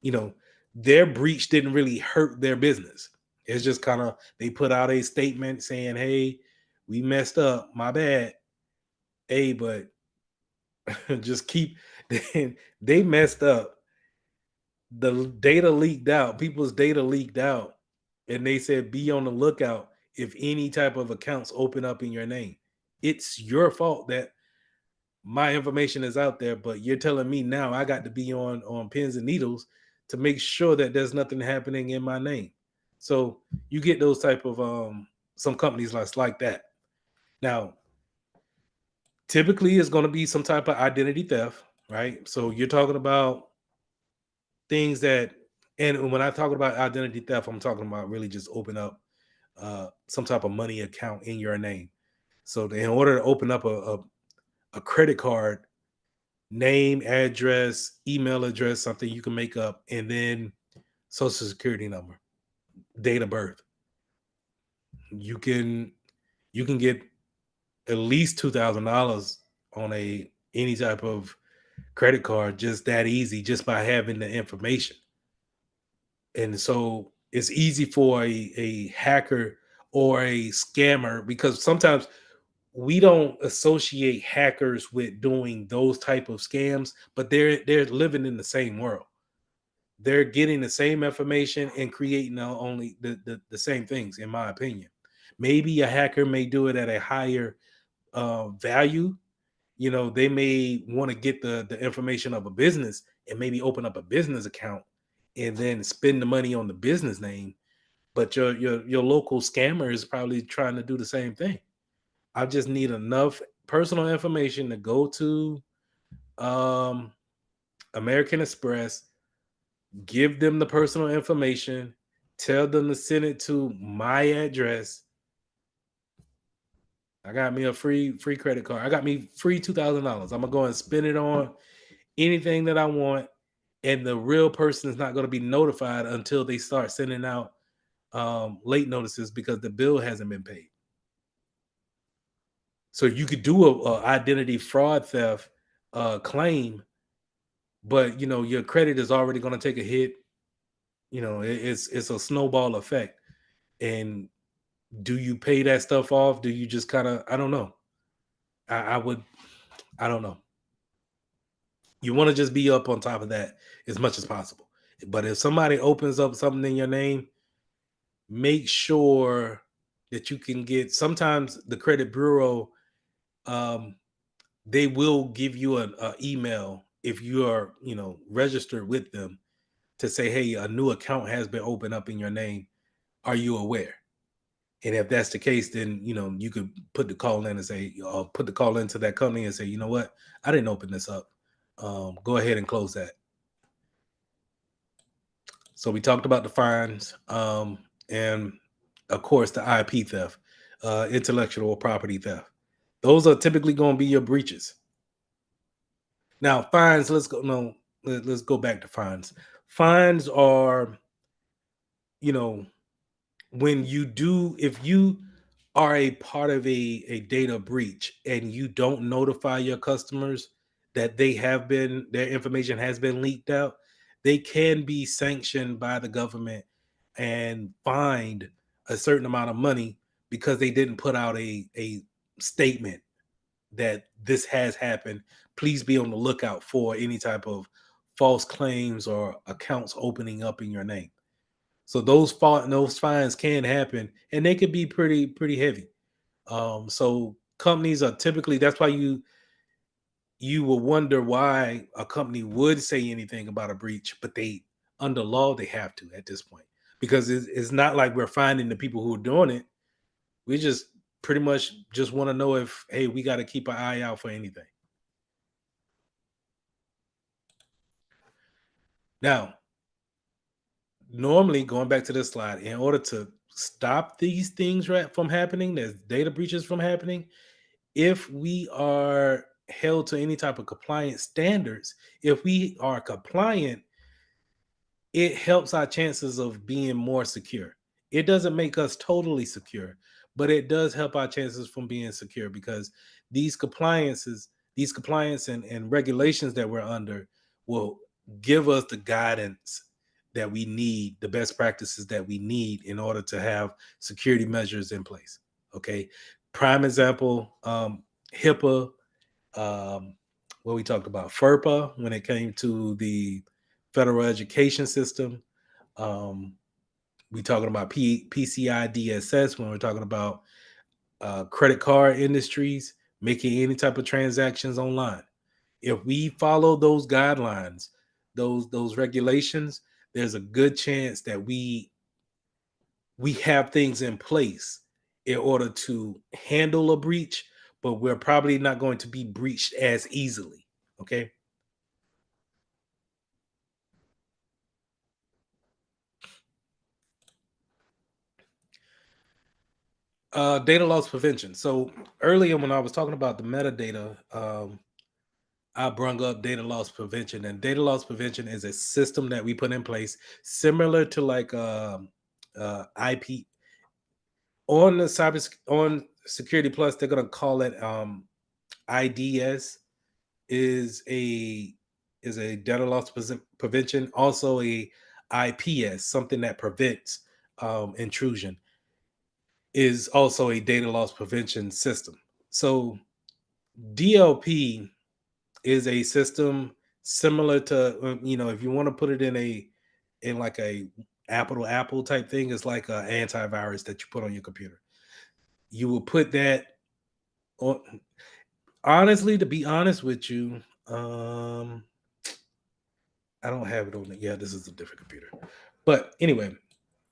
Speaker 1: know their breach didn't really hurt their business. It's just kind of, they put out a statement saying, hey, we messed up, my bad. Hey, but just keep they messed up. The data leaked out, people's data leaked out, and they said be on the lookout if any type of accounts open up in your name. It's your fault that my information is out there, but you're telling me now I got to be on pins and needles to make sure that there's nothing happening in my name. So you get those type of some companies like that. Now, typically it's going to be some type of identity theft, right? So you're talking about things that, and when I talk about identity theft, I'm talking about really just open up some type of money account in your name. So in order to open up a credit card, name, address, email address, something you can make up, and then social security number, date of birth. You can get at least $2,000 on a any type of credit card just that easy, just by having the information. And so it's easy for a hacker or a scammer, because sometimes we don't associate hackers with doing those type of scams, but they're living in the same world. They're getting the same information and creating only the same things, in my opinion. Maybe a hacker may do it at a higher value. You know, they may want to get the information of a business and maybe open up a business account and then spend the money on the business name. But your local scammer is probably trying to do the same thing. I just need enough personal information to go to um, American Express, give them the personal information, tell them to send it to my address. I got me a free credit card. I got me free $2,000. I'm gonna go and spend it on anything that I want, and the real person is not going to be notified until they start sending out late notices because the bill hasn't been paid. So you could do a identity fraud theft claim, but you know your credit is already going to take a hit. You know, it's a snowball effect. And do you pay that stuff off? Do you just kind of, I don't know. I would, I don't know. You want to just be up on top of that as much as possible. But if somebody opens up something in your name, make sure that you can get, sometimes the credit bureau, um, they will give you an email if you are, you know, registered with them, to say, hey, a new account has been opened up in your name. Are you aware? And if that's the case, then, you know, you could put the call in and say, put the call into that company and say, you know what, I didn't open this up. Go ahead and close that. So we talked about the fines, and of course the IP theft, intellectual property theft. Those are typically going to be your breaches. Now fines. Let's go. No, let's go back to fines. Fines are, you know, when you do, if you are a part of a data breach and you don't notify your customers that their information has been leaked out, they can be sanctioned by the government and fined a certain amount of money because they didn't put out a statement that this has happened. Please be on the lookout for any type of false claims or accounts opening up in your name. So those fines can happen, and they could be pretty heavy. So companies are typically, that's why you will wonder why a company would say anything about a breach, but they, under law, they have to at this point, because it's not like we're finding the people who are doing it. We just pretty much just want to know if, hey, we got to keep an eye out for anything. Now, normally, going back to this slide, in order to stop these things from happening, there's data breaches from happening, if we are held to any type of compliance standards, if we are compliant, it helps our chances of being more secure. It doesn't make us totally secure, but it does help our chances from being secure, because these compliances, these compliance and regulations that we're under will give us the guidance that we need, the best practices that we need in order to have security measures in place. Okay. Prime example, HIPAA, what we talked about, FERPA when it came to the federal education system. Um, we talking about PCI DSS when we're talking about credit card industries making any type of transactions online. If we follow those guidelines, those regulations, there's a good chance that we have things in place in order to handle a breach, but we're probably not going to be breached as easily. Okay. Data loss prevention. So earlier when I was talking about the metadata, I brought up data loss prevention, and data loss prevention is a system that we put in place similar to like IP on the cyber on Security Plus. They're gonna call it IDS, is a data loss prevention, also a IPS, something that prevents intrusion, is also a data loss prevention system. So DLP is a system similar to if you want to put it in like a apple to apple type thing, it's like an antivirus that you put on your computer. You will put that on. Honestly, to be honest with you, I don't have it on it. Yeah, this is a different computer. But anyway,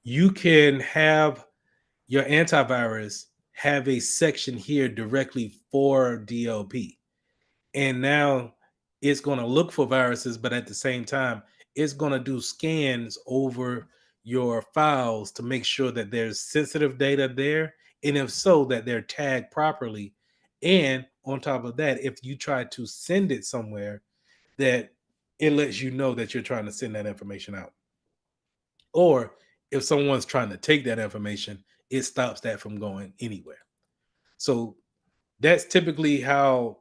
Speaker 1: you can have your antivirus have a section here directly for DLP. And now it's going to look for viruses, but at the same time, it's going to do scans over your files to make sure that there's sensitive data there. And if so, that they're tagged properly. And on top of that, if you try to send it somewhere, that it lets you know that you're trying to send that information out. Or if someone's trying to take that information, it stops that from going anywhere. So that's typically how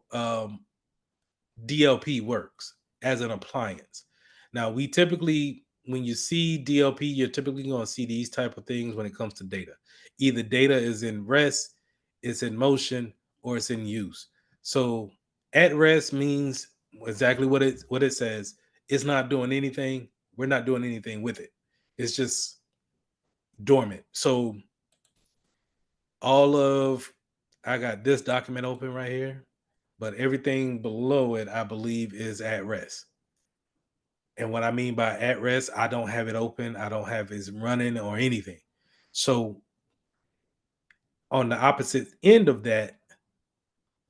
Speaker 1: DLP works as an appliance. Now, we typically, when you see DLP, you're typically going to see these type of things when it comes to data. Either data is in rest, it's in motion, or it's in use. So at rest means exactly what it says. It's not doing anything. We're not doing anything with it. It's just dormant. So all of I got this document open right here, but everything below it, I believe, is at rest. And what I mean by at rest, I don't have it open, I don't have it running or anything. So on the opposite end of that,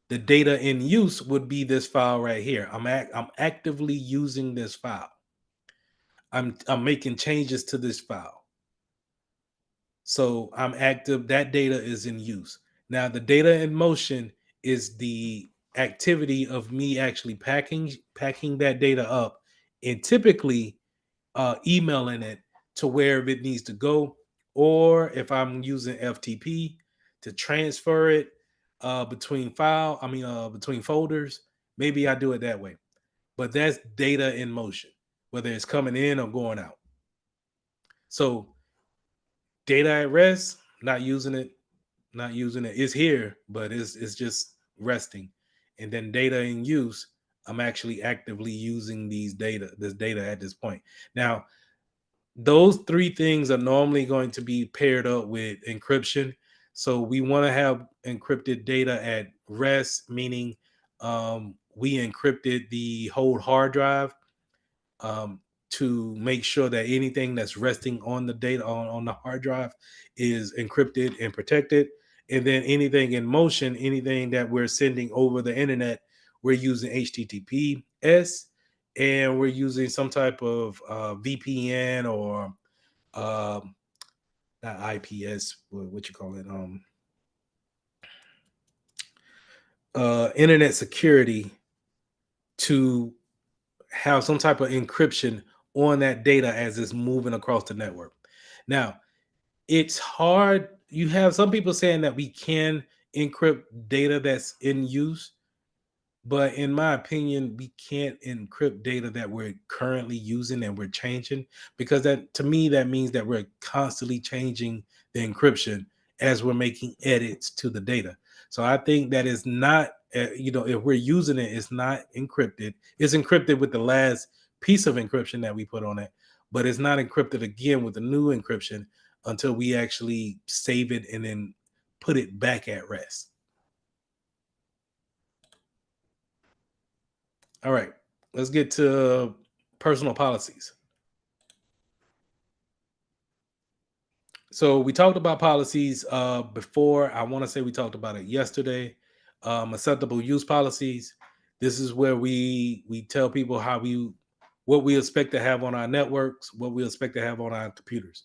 Speaker 1: the data in use would be this file right here. I'm actively using this file. I'm making changes to this file. So I'm active. That data is in use. Now the data in motion is the activity of me actually packing that data up and typically emailing it to wherever it needs to go, or if I'm using FTP to transfer it between folders, maybe I do it that way. But that's data in motion, whether it's coming in or going out. So data at rest, not using it, It's here, but it's just resting. And then data in use, I'm actually actively using this data at this point. Now, those three things are normally going to be paired up with encryption. So we want to have encrypted data at rest, meaning we encrypted the whole hard drive um, to make sure that anything that's resting on the data on the hard drive is encrypted and protected. And then anything in motion, anything that we're sending over the internet, we're using HTTPS, and we're using some type of VPN or not IPS, what you call it, internet security to have some type of encryption on that data as it's moving across the network. Now, it's hard. You have some people saying that we can encrypt data that's in use, but in my opinion, we can't encrypt data that we're currently using and we're changing, because that, to me, that means that we're constantly changing the encryption as we're making edits to the data. So I think that is not, if we're using it, it's not encrypted. It's encrypted with the last piece of encryption that we put on it, but it's not encrypted again with the new encryption until we actually save it and then put it back at rest. All right, let's get to personal policies. So we talked about policies before. I want to say we talked about it yesterday. Acceptable use policies. This is where we tell people what we expect to have on our networks, what we expect to have on our computers.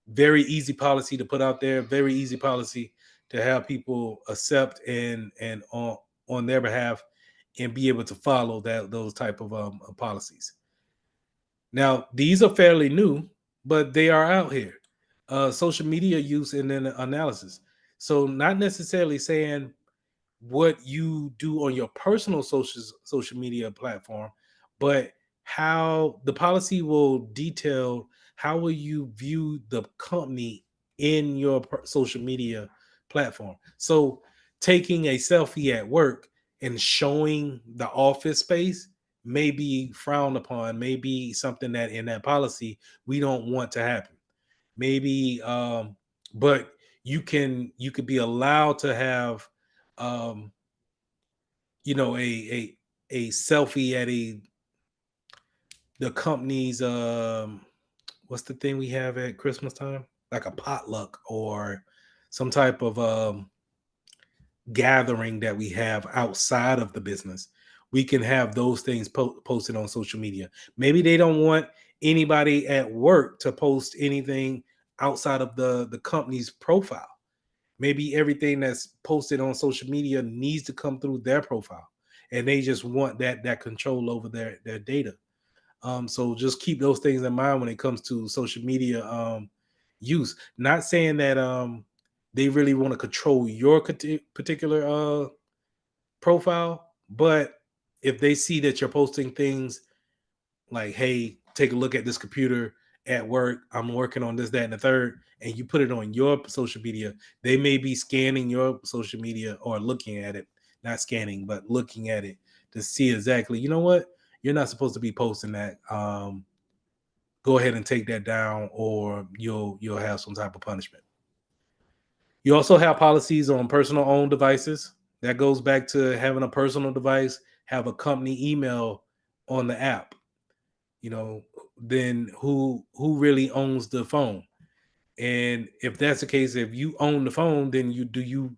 Speaker 1: Very easy policy to put out there. Very easy policy to have people accept and on their behalf and be able to follow those type of policies. Now, these are fairly new, but they are out here. Social media use and then analysis. So not necessarily saying what you do on your personal social media platform, but how the policy will detail how will you view the company in your social media platform? So taking a selfie at work and showing the office space may be frowned upon, may be something that in that policy we don't want to happen. Maybe but you could be allowed to have um you know a selfie at the company's what's the thing we have at Christmas time? Like a potluck or some type of gathering that we have outside of the business. We can have those things posted on social media. Maybe they don't want anybody at work to post anything outside of the company's profile. Maybe everything that's posted on social media needs to come through their profile, and they just want that control over their data. So just keep those things in mind when it comes to social media use. Not saying that they really want to control your particular profile, but if they see that you're posting things like, hey, take a look at this computer at work, I'm working on this, that, and the third, and you put it on your social media, they may be scanning your social media or looking at it, not scanning, but looking at it to see exactly, you know what, you're not supposed to be posting that. Go ahead and take that down, or you'll have some type of punishment. You also have policies on personal owned devices. That goes back to having a personal device, have a company email on the app. You know, then who really owns the phone? And if that's the case, if you own the phone, then you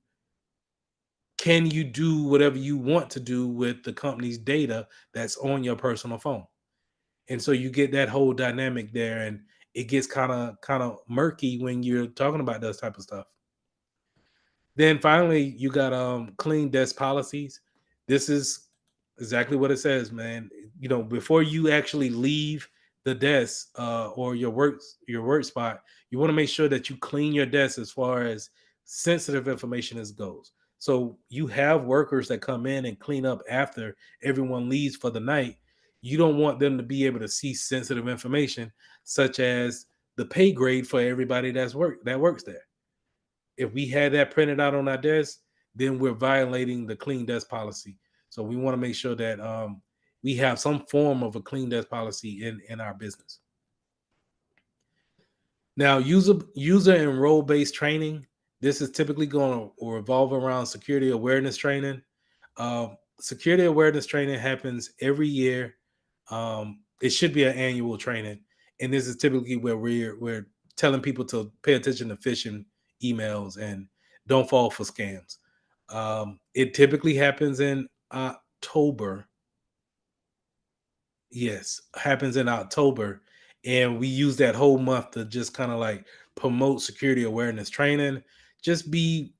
Speaker 1: can you do whatever you want to do with the company's data that's on your personal phone? And so you get that whole dynamic there, and it gets kind of murky when you're talking about those type of stuff. Then finally, you got clean desk policies. This is exactly what it says, man. You know, before you actually leave the desk or your work spot, you want to make sure that you clean your desk as far as sensitive information as goes. So you have workers that come in and clean up after everyone leaves for the night. You don't want them to be able to see sensitive information, such as the pay grade for everybody that works there. If we had that printed out on our desk, then we're violating the clean desk policy. So we want to make sure that we have some form of a clean desk policy in our business. Now, user and role based training. This is typically going to revolve around security awareness training. Security awareness training happens every year. It should be an annual training, and this is typically where we're telling people to pay attention to phishing emails and don't fall for scams. It typically happens in October. Yes, happens in October, and we use that whole month to just kind of like promote security awareness training. Just be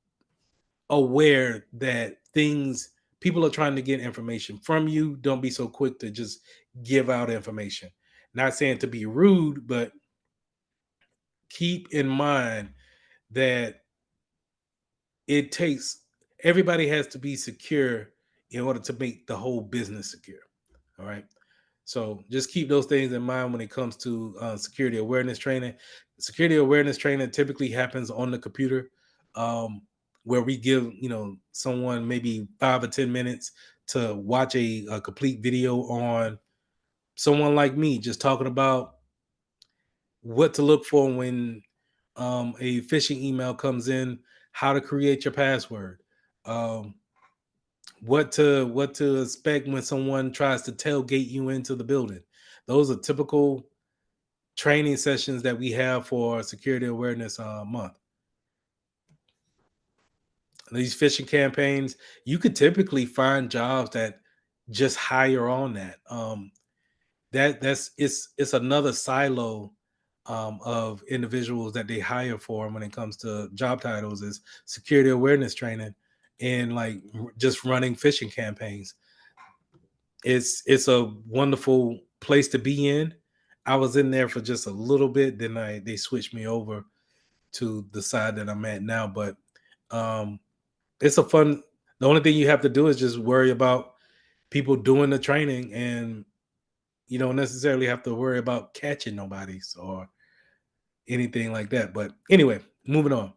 Speaker 1: aware that things people are trying to get information from you. Don't be so quick to just give out information. Not saying to be rude, but keep in mind that it takes everybody has to be secure in order to make the whole business secure. All right. So just keep those things in mind when it comes to security awareness training. Security awareness training typically happens on the computer, where we give someone maybe 5 or 10 minutes to watch a complete video on someone like me, just talking about what to look for when a phishing email comes in, how to create your password, um, what to expect when someone tries to tailgate you into the building. Those are typical training sessions that we have for Security Awareness Month. These phishing campaigns, you could typically find jobs that just hire on that. That's it's another silo of individuals that they hire for when it comes to job titles is security awareness training and like just running phishing campaigns. It's a wonderful place to be in. I was in there for just a little bit, then they switched me over to the side that I'm at now. But um, it's a fun. The only thing you have to do is just worry about people doing the training, and you don't necessarily have to worry about catching nobody or anything like that. But anyway, moving on.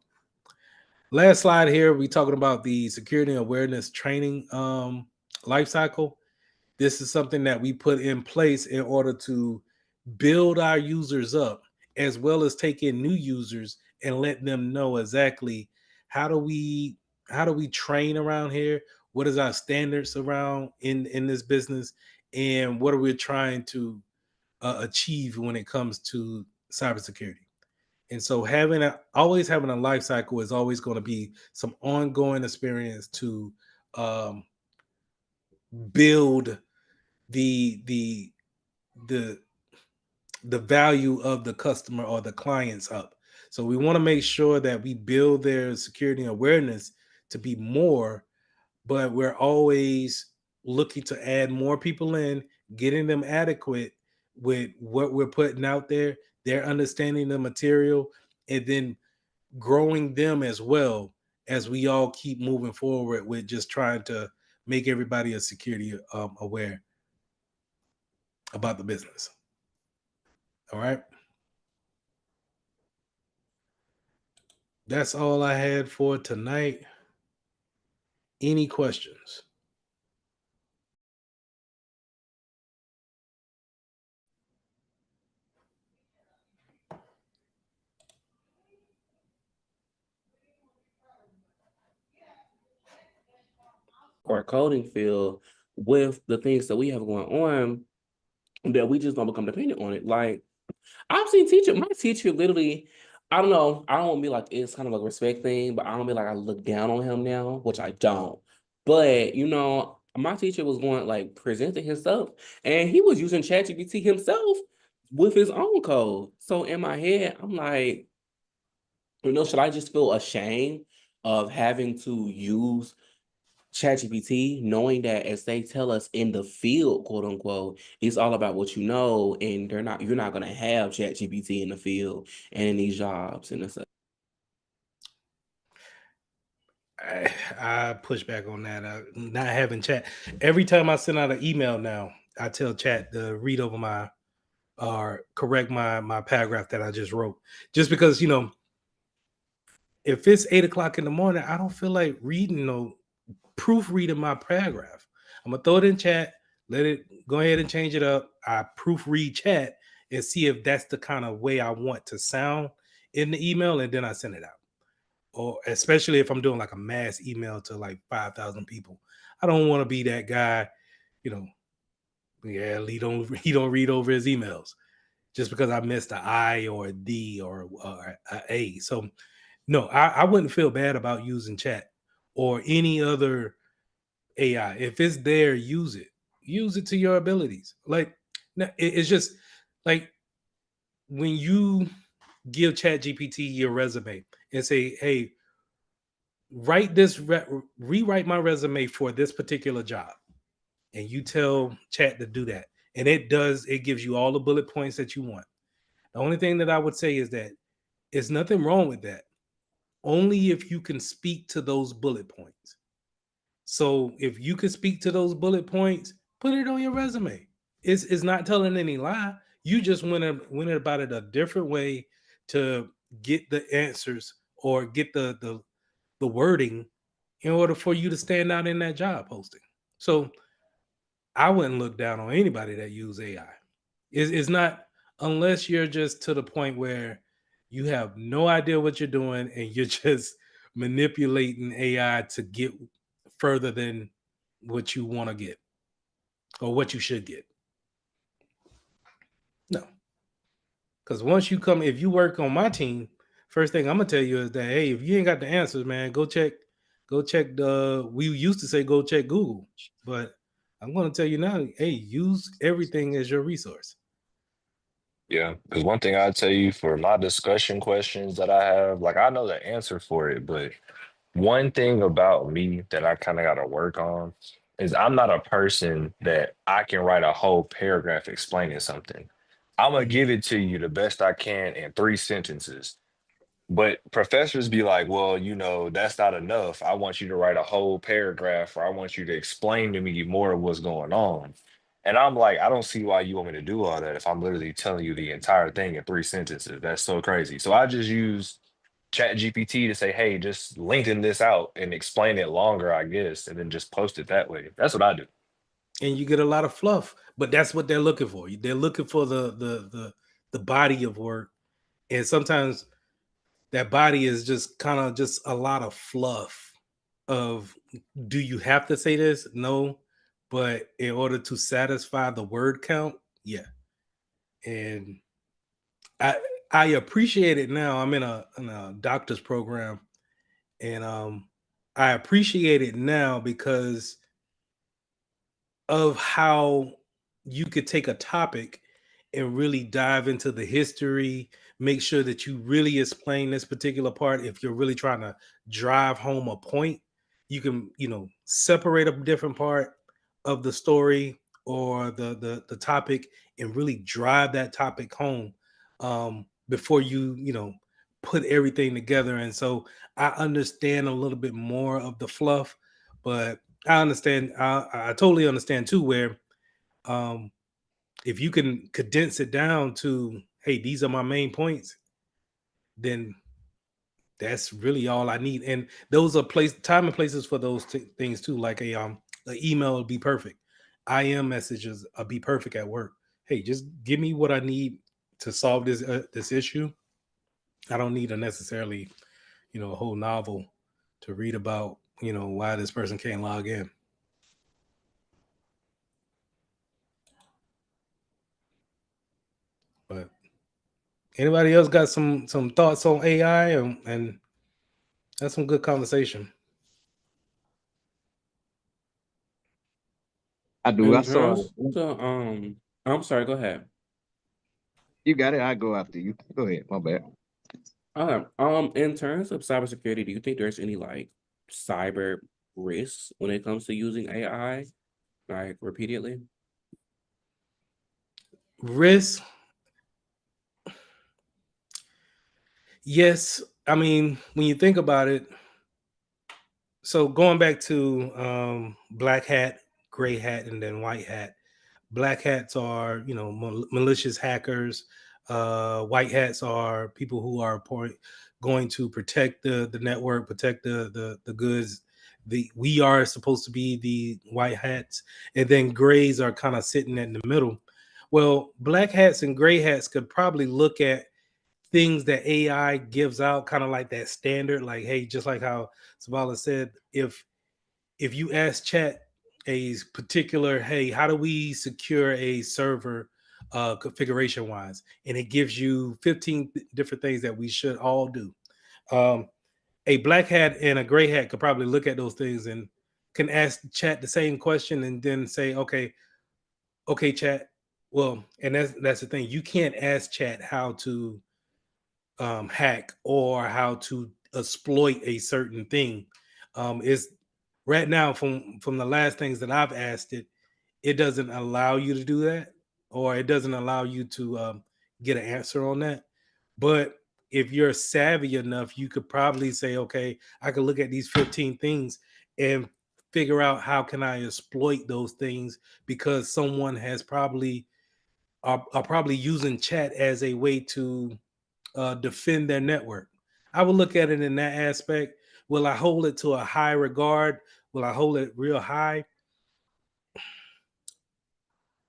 Speaker 1: Last slide here, we talking about the security awareness training life cycle. This is something that we put in place in order to build our users up, as well as take in new users and let them know exactly how do we train around here, what is our standards around in this business, and what are we trying to achieve when it comes to cybersecurity. And so always having a life cycle is always going to be some ongoing experience to um, build the the the value of the customer or the clients up. So we want to make sure that we build their security awareness to be more, but we're always looking to add more people in, getting them adequate with what we're putting out there, they're understanding the material, and then growing them as well as we all keep moving forward with just trying to make everybody a security aware about the business. All right. That's all I had for tonight. Any questions?
Speaker 4: Or coding field with the things that we have going on that we just don't become dependent on it. Like I've seen my teacher literally, I don't know, I don't want to be like it's kind of like a respect thing, but I don't be like I look down on him now, which I don't. But my teacher was going like presenting his stuff and he was using ChatGPT himself with his own code. So in my head, I'm like, should I just feel ashamed of having to use ChatGPT, knowing that as they tell us in the field, quote unquote, it's all about what you know, and you're not gonna have ChatGPT in the field and in these jobs and stuff.
Speaker 1: I push back on that. Not having chat. Every time I send out an email now, I tell chat to read over my or correct my paragraph that I just wrote. Just because, if it's 8 o'clock in the morning, I don't feel like reading proofreading my paragraph. I'm gonna throw it in chat, let it go ahead and change it up. I proofread chat and see if that's the kind of way I want to sound in the email, and then I send it out. Or especially if I'm doing like a mass email to like 5,000 people. I don't want to be that guy, you know. Yeah, he don't read over his emails just because I missed an I or a D or a A. So no, I wouldn't feel bad about using chat or any other AI. If it's there, use it. Use it to your abilities. Like it's just like when you give Chat GPT your resume and say, "Hey, rewrite my resume for this particular job," and you tell Chat to do that, and it gives you all the bullet points that you want. The only thing that I would say is that there's nothing wrong with that, only if you can speak to those bullet points. So if you can speak to those bullet points, put it on your resume. It's not telling any lie. You just went about it a different way to get the answers or get the wording in order for you to stand out in that job posting. So I wouldn't look down on anybody that use AI. It's not, unless you're just to the point where you have no idea what you're doing and you're just manipulating AI to get further than what you want to get or what you should get. No. Because if you work on my team, first thing I'm gonna tell you is that, hey, if you ain't got the answers, man, go check we used to say go check Google, but I'm gonna tell you now, hey, use everything as your resource.
Speaker 7: Yeah, because one thing I'd tell you for my discussion questions that I have, like I know the answer for it, but one thing about me that I kind of got to work on is I'm not a person that I can write a whole paragraph explaining something. I'm gonna give it to you the best I can in 3 sentences. But professors be like, well, that's not enough. I want you to write a whole paragraph, or I want you to explain to me more of what's going on. And I'm like, I don't see why you want me to do all that if I'm literally telling you the entire thing in 3 sentences. That's so crazy. So I just use Chat GPT to say, hey, just lengthen this out and explain it longer, I guess, and then just post it that way. That's what I do.
Speaker 1: And you get a lot of fluff, but that's what they're looking for. They're looking for the body of work, and sometimes that body is just kind of just a lot of fluff. Of do you have to say this? No, but in order to satisfy the word count, yeah. And I I appreciate it now. I'm in a doctor's program, and I appreciate it now because of how you could take a topic and really dive into the history, make sure that you really explain this particular part. If you're really trying to drive home a point, you can, separate a different part of the story or the topic and really drive that topic home before you put everything together. And so I understand a little bit more of the fluff, but I understand. I totally understand too. Where um, if you can condense it down to, hey, these are my main points, then that's really all I need. And those are time and places for those things too. Like an email would be perfect. IM messages would be perfect at work. Hey, just give me what I need to solve this issue. I don't need a necessarily a whole novel to read about why this person can't log in. But anybody else got some thoughts on AI and that's some good conversation.
Speaker 9: I do. I
Speaker 4: In
Speaker 9: saw.
Speaker 4: terms to I'm sorry, go ahead.
Speaker 9: You got it. I go after you. Go ahead. My bad.
Speaker 4: Okay. In terms of cybersecurity, do you think there's any like cyber risks when it comes to using AI, like repeatedly?
Speaker 1: Risk, yes. I mean, when you think about it, so going back to black hat, gray hat, and then white hat. Black hats are malicious hackers. White hats are people who are going to protect the network, protect the goods. We are supposed to be the white hats, and then grays are kind of sitting in the middle. Well, black hats and gray hats could probably look at things that AI gives out, kind of like that standard, like, hey, just like how Savala said, if you ask chat a particular, hey, how do we secure a server configuration wise, and it gives you 15 different things that we should all do. A black hat and a gray hat could probably look at those things and can ask chat the same question and then say, okay, chat. Well, and that's the thing. You can't ask chat how to hack or how to exploit a certain thing. Is right now from the last things that I've asked it, it doesn't allow you to do that, or it doesn't allow you to get an answer on that. But if you're savvy enough, you could probably say, okay, I could look at these 15 things and figure out how can I exploit those things because someone has probably are probably using chat as a way to defend their network. I would look at it in that aspect. Will I hold it to a high regard? Will I hold it real high?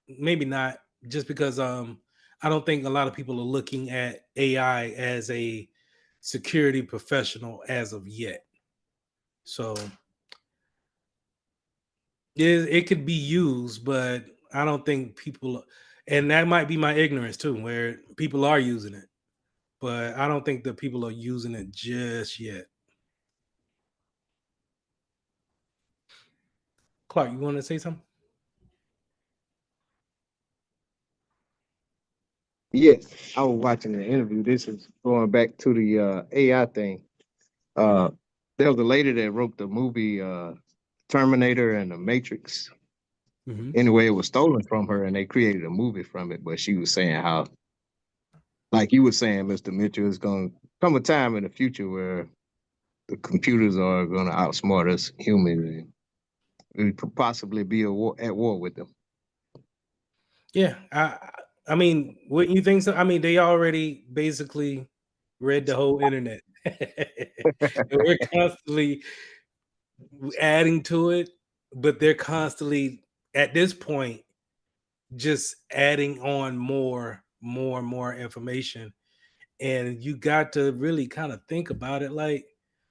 Speaker 1: Maybe not, just because I don't think a lot of people are looking at AI as a security professional as of yet. So it could be used, but I don't think people, and that might be my ignorance too, where people are using it, but I don't think that people are using it just yet. Clark, you want to say something?
Speaker 9: Yes, I was watching the interview. This is going back to the AI thing. Uh, there was a lady that wrote the movie Terminator and the Matrix.
Speaker 1: Mm-hmm.
Speaker 9: Anyway, it was stolen from her, and they created a movie from it. But she was saying how, like you were saying, Mr. Mitchell, it's going to come a time in the future where the computers are going to outsmart us humans, and we could possibly be at war with them.
Speaker 1: Yeah, I mean, wouldn't you think so? I mean, they already basically read the whole internet. And we're constantly adding to it, but they're constantly at this point just adding on more information. And you got to really kind of think about it like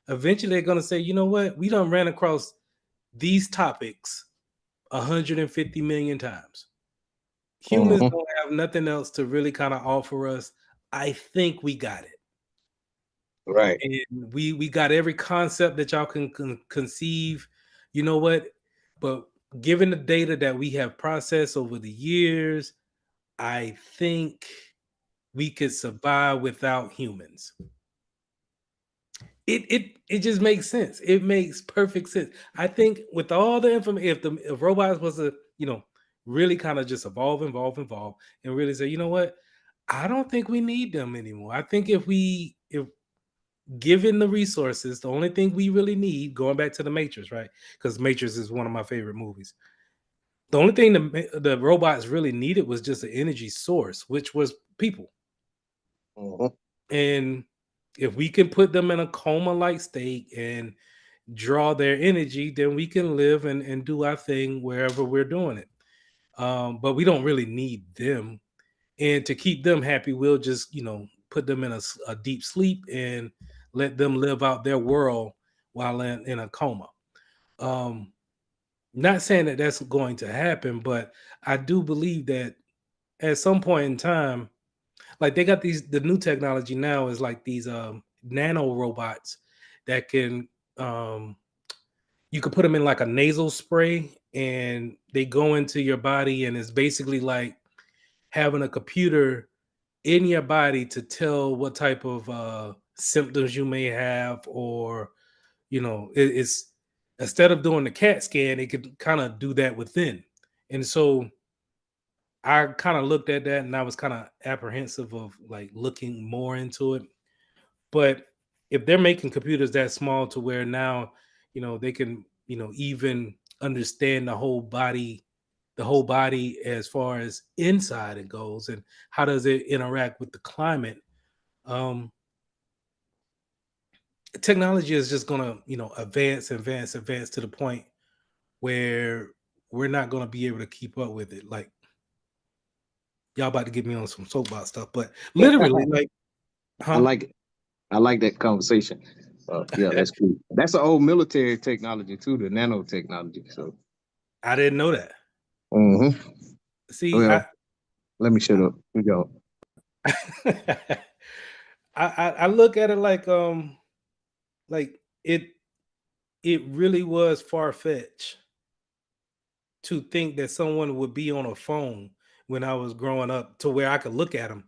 Speaker 1: eventually they're gonna say, you know what, we done ran across these topics 150 million times. Humans
Speaker 9: Mhm.
Speaker 1: don't have nothing else to really kind of offer us. I think we got it.
Speaker 9: Right.
Speaker 1: And we got every concept that y'all can conceive. You know what? But given the data that we have processed over the years, I think we could survive without humans. It just makes sense. It makes perfect sense. I think with all the information, if robots was to really kind of just evolve, and really say, you know what, I don't think we need them anymore. I think if given the resources, the only thing we really need, going back to the Matrix, right? Because Matrix is one of my favorite movies. The only thing the robots really needed was just an energy source, which was people.
Speaker 9: Mhm.
Speaker 1: And if we can put them in a coma-like state and draw their energy, then we can live and do our thing wherever we're doing it. But we don't really need them. And to keep them happy, we'll just, put them in a deep sleep and let them live out their world while in a coma. Um, Not saying that that's going to happen, but I do believe that at some point in time, like they got the new technology now is like these nano robots that can um you could put them in like a nasal spray and they go into your body and it's basically like having a computer in your body to tell what type of symptoms you may have, or it's instead of doing the CAT scan it could kind of do that within. And so I kind of looked at that and I was kind of apprehensive of like looking more into it. But if they're making computers that small to where now, they can, even understand the whole body as far as inside it goes and how does it interact with the climate. Um, Technology is just gonna, advance to the point where we're not gonna be able to keep up with it. Like y'all about to get me on some soapbox stuff, but literally, like,
Speaker 9: I
Speaker 1: huh?
Speaker 9: like it. I like that conversation. Yeah, that's cool. That's an old military technology too, the nanotechnology. So,
Speaker 1: I didn't know that.
Speaker 9: hmm
Speaker 1: See,
Speaker 9: well, let me shut up. We go.
Speaker 1: I, I look at it like it really was far fetched to think that someone would be on a phone when I was growing up to where I could look at them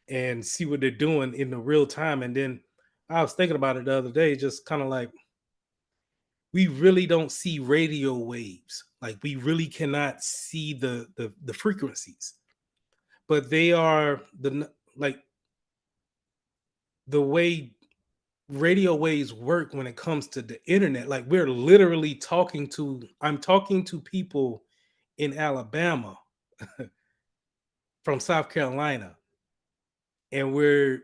Speaker 1: and see what they're doing in the real time. And then I was thinking about it the other day, just kind of like we really don't see radio waves. Like we really cannot see the frequencies, but they are like the way radio waves work when it comes to the internet. Like we're literally I'm talking to people in Alabama from South Carolina, and we're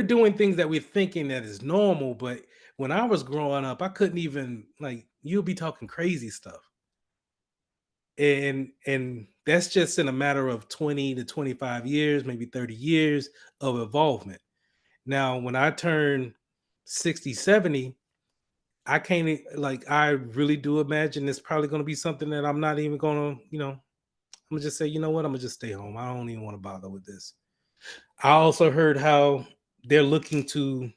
Speaker 1: doing things that we're thinking that is normal. But when I was growing up, I couldn't even like you'll be talking crazy stuff. And that's just in a matter of 20 to 25 years, maybe 30 years of involvement. Now, when I turn 60, 70, I can't like I really do imagine it's probably going to be something that I'm not even going to, I'm gonna just say, you know what, I'm gonna just stay home. I don't even want to bother with this. I also heard how they're looking to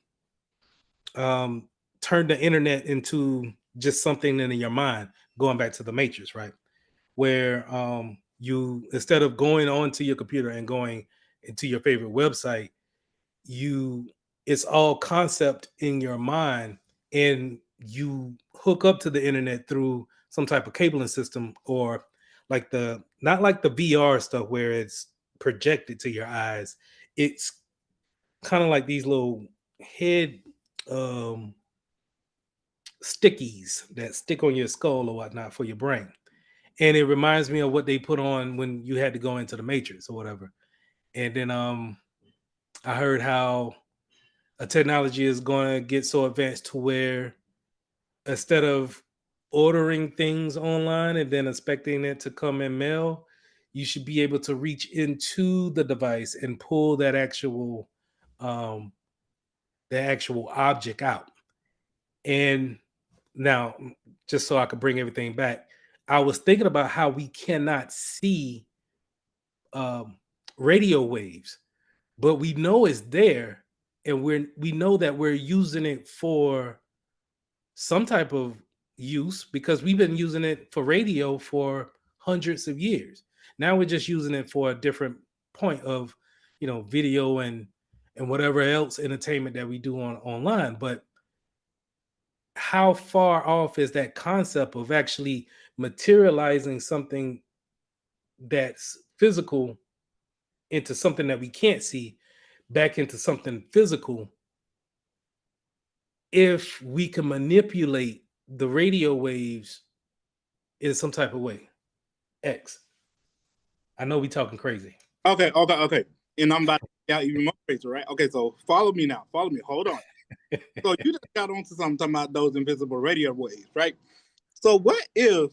Speaker 1: um, turn the internet into just something in your mind, going back to the Matrix, right? Where you instead of going onto your computer and going into your favorite website, you it's all concept in your mind and you hook up to the internet through some type of cabling system or like the not like the VR stuff where it's projected to your eyes. It's kind of like these little head stickies that stick on your skull or whatnot for your brain. And it reminds me of what they put on when you had to go into the Matrix or whatever. And then I heard how a technology is going to get so advanced to where instead of ordering things online and then expecting it to come in mail, you should be able to reach into the device and pull um, that actual object out. And now, just so I could bring everything back, I was thinking about how we cannot see um, radio waves, but we know it's there, and we know that we're using it for some type of use because we've been using it for radio for hundreds of years. Now we're just using it for a different point of, video and whatever else entertainment that we do online. But how far off is that concept of actually materializing something that's physical into something that we can't see back into something physical if we can manipulate the radio waves in some type of way? X. I know we talking crazy.
Speaker 10: Okay. And I'm about to get out even more crazy, right? Okay, so follow me now. Follow me. Hold on. So you just got onto something talking about those invisible radio waves, right? So what if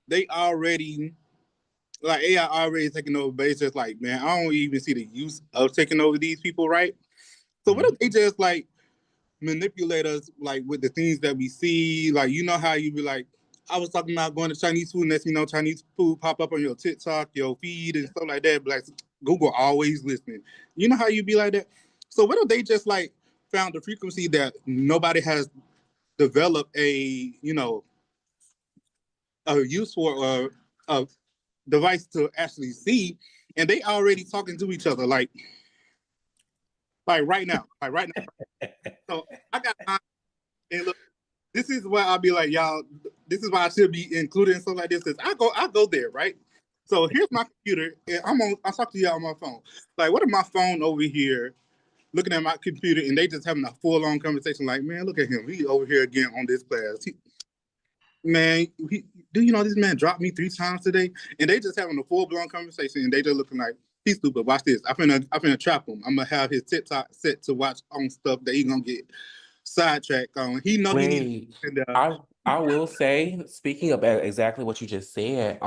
Speaker 10: they already, like AI already taking over bases? Like, man, I don't even see the use of taking over these people, right? So what if they just like manipulate us like with the things that we see? Like, you know how you be like, I was talking about going to Chinese food, next you know, Chinese food pop up on your TikTok, your feed, and stuff like that. But like Google always listening. You know how you be like that? So what if they just like found a frequency that nobody has developed a use for a device to actually see, and they already talking to each other like right now, So I got and look, this is why I'll be like, y'all, this is why I should be included in stuff like this, because I go there, right? So here's my computer, and I'm talking to y'all on my phone. Like, what if my phone over here looking at my computer and they just having a full-on conversation, like, man, look at him. He over here again on this class. Do you know this man dropped me 3 times today? And they just having a full-blown conversation and they just looking like, he's stupid. Watch this. I finna trap him. I'm gonna have his TikTok set to watch on stuff that he gonna get sidetracked on. He know he needs.
Speaker 4: Wait,
Speaker 10: And,
Speaker 4: I will say, speaking of exactly what you just said,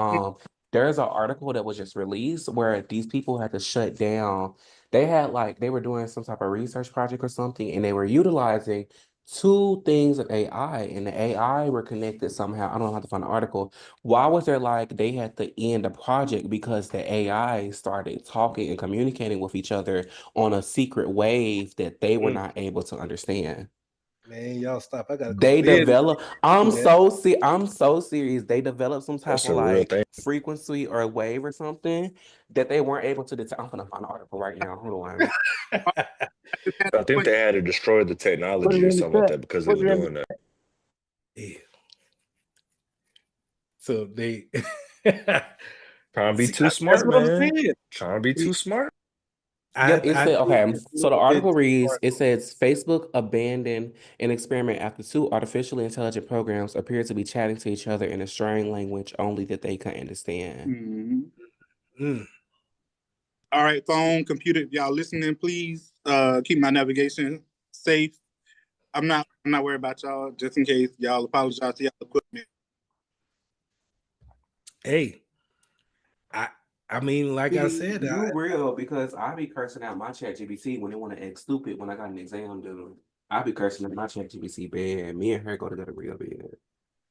Speaker 4: there's an article that was just released where these people had to shut down. They were doing some type of research project or something, and they were utilizing 2 things of AI, and the AI were connected somehow. I don't know how to find the article. Why was there like they had to end the project because the AI started talking and communicating with each other on a secret wave that they were not able to understand?
Speaker 1: Man, y'all stop. I gotta go to
Speaker 4: They
Speaker 1: bed.
Speaker 4: develop.
Speaker 1: Do that.
Speaker 4: I'm so serious. They developed some type
Speaker 7: That's
Speaker 4: of
Speaker 7: a real
Speaker 4: like
Speaker 7: thing.
Speaker 4: frequency or wave or something that they weren't able to detect. I'm gonna find an article right now. Hold on.
Speaker 7: I think they had to destroy the
Speaker 8: Put
Speaker 7: technology
Speaker 8: it
Speaker 7: or
Speaker 8: in the
Speaker 7: something like
Speaker 8: chat.
Speaker 7: that because they
Speaker 8: Put
Speaker 7: were
Speaker 8: it in the
Speaker 7: doing that.
Speaker 1: Yeah. So they
Speaker 7: Trying to be
Speaker 1: see.
Speaker 7: too
Speaker 10: that's
Speaker 7: smart,
Speaker 10: what I'm
Speaker 7: man.
Speaker 10: saying.
Speaker 7: Trying to be too smart.
Speaker 4: Yep, it
Speaker 1: I
Speaker 4: said
Speaker 1: think
Speaker 4: okay.
Speaker 1: it's a
Speaker 4: So the
Speaker 1: little bit
Speaker 4: article
Speaker 1: too
Speaker 4: reads,
Speaker 1: far.
Speaker 4: it says Facebook abandoned an experiment after 2 artificially intelligent programs appeared to be chatting to each other in a strange language only that they could understand.
Speaker 10: Mhm.
Speaker 1: Mm.
Speaker 10: All right, phone, computer, y'all listening, please. Keep my navigation safe. I'm not worried about y'all, just in case y'all apologize to y'all equipment.
Speaker 1: Hey, I I mean, like I
Speaker 4: See,
Speaker 1: said,
Speaker 4: you real because I be cursing out my chat GBT when they want to act stupid when I got an exam due. I be cursing out my chat GBT bad. Me and her go together real bad.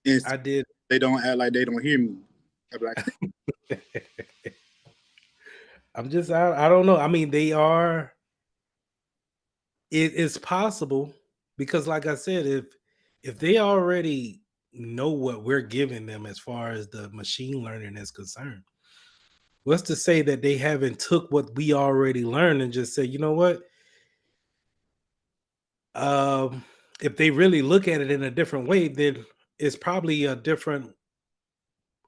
Speaker 10: And
Speaker 1: I did.
Speaker 10: they don't act like they don't hear me. I'm like,
Speaker 1: I don't know. I mean, they are. It is possible because, like I said, if they already know what we're giving them as far as the machine learning is concerned, what's to say that they haven't took what we already learned and just say, you know what? If they really look at it in a different way, then it's probably a different.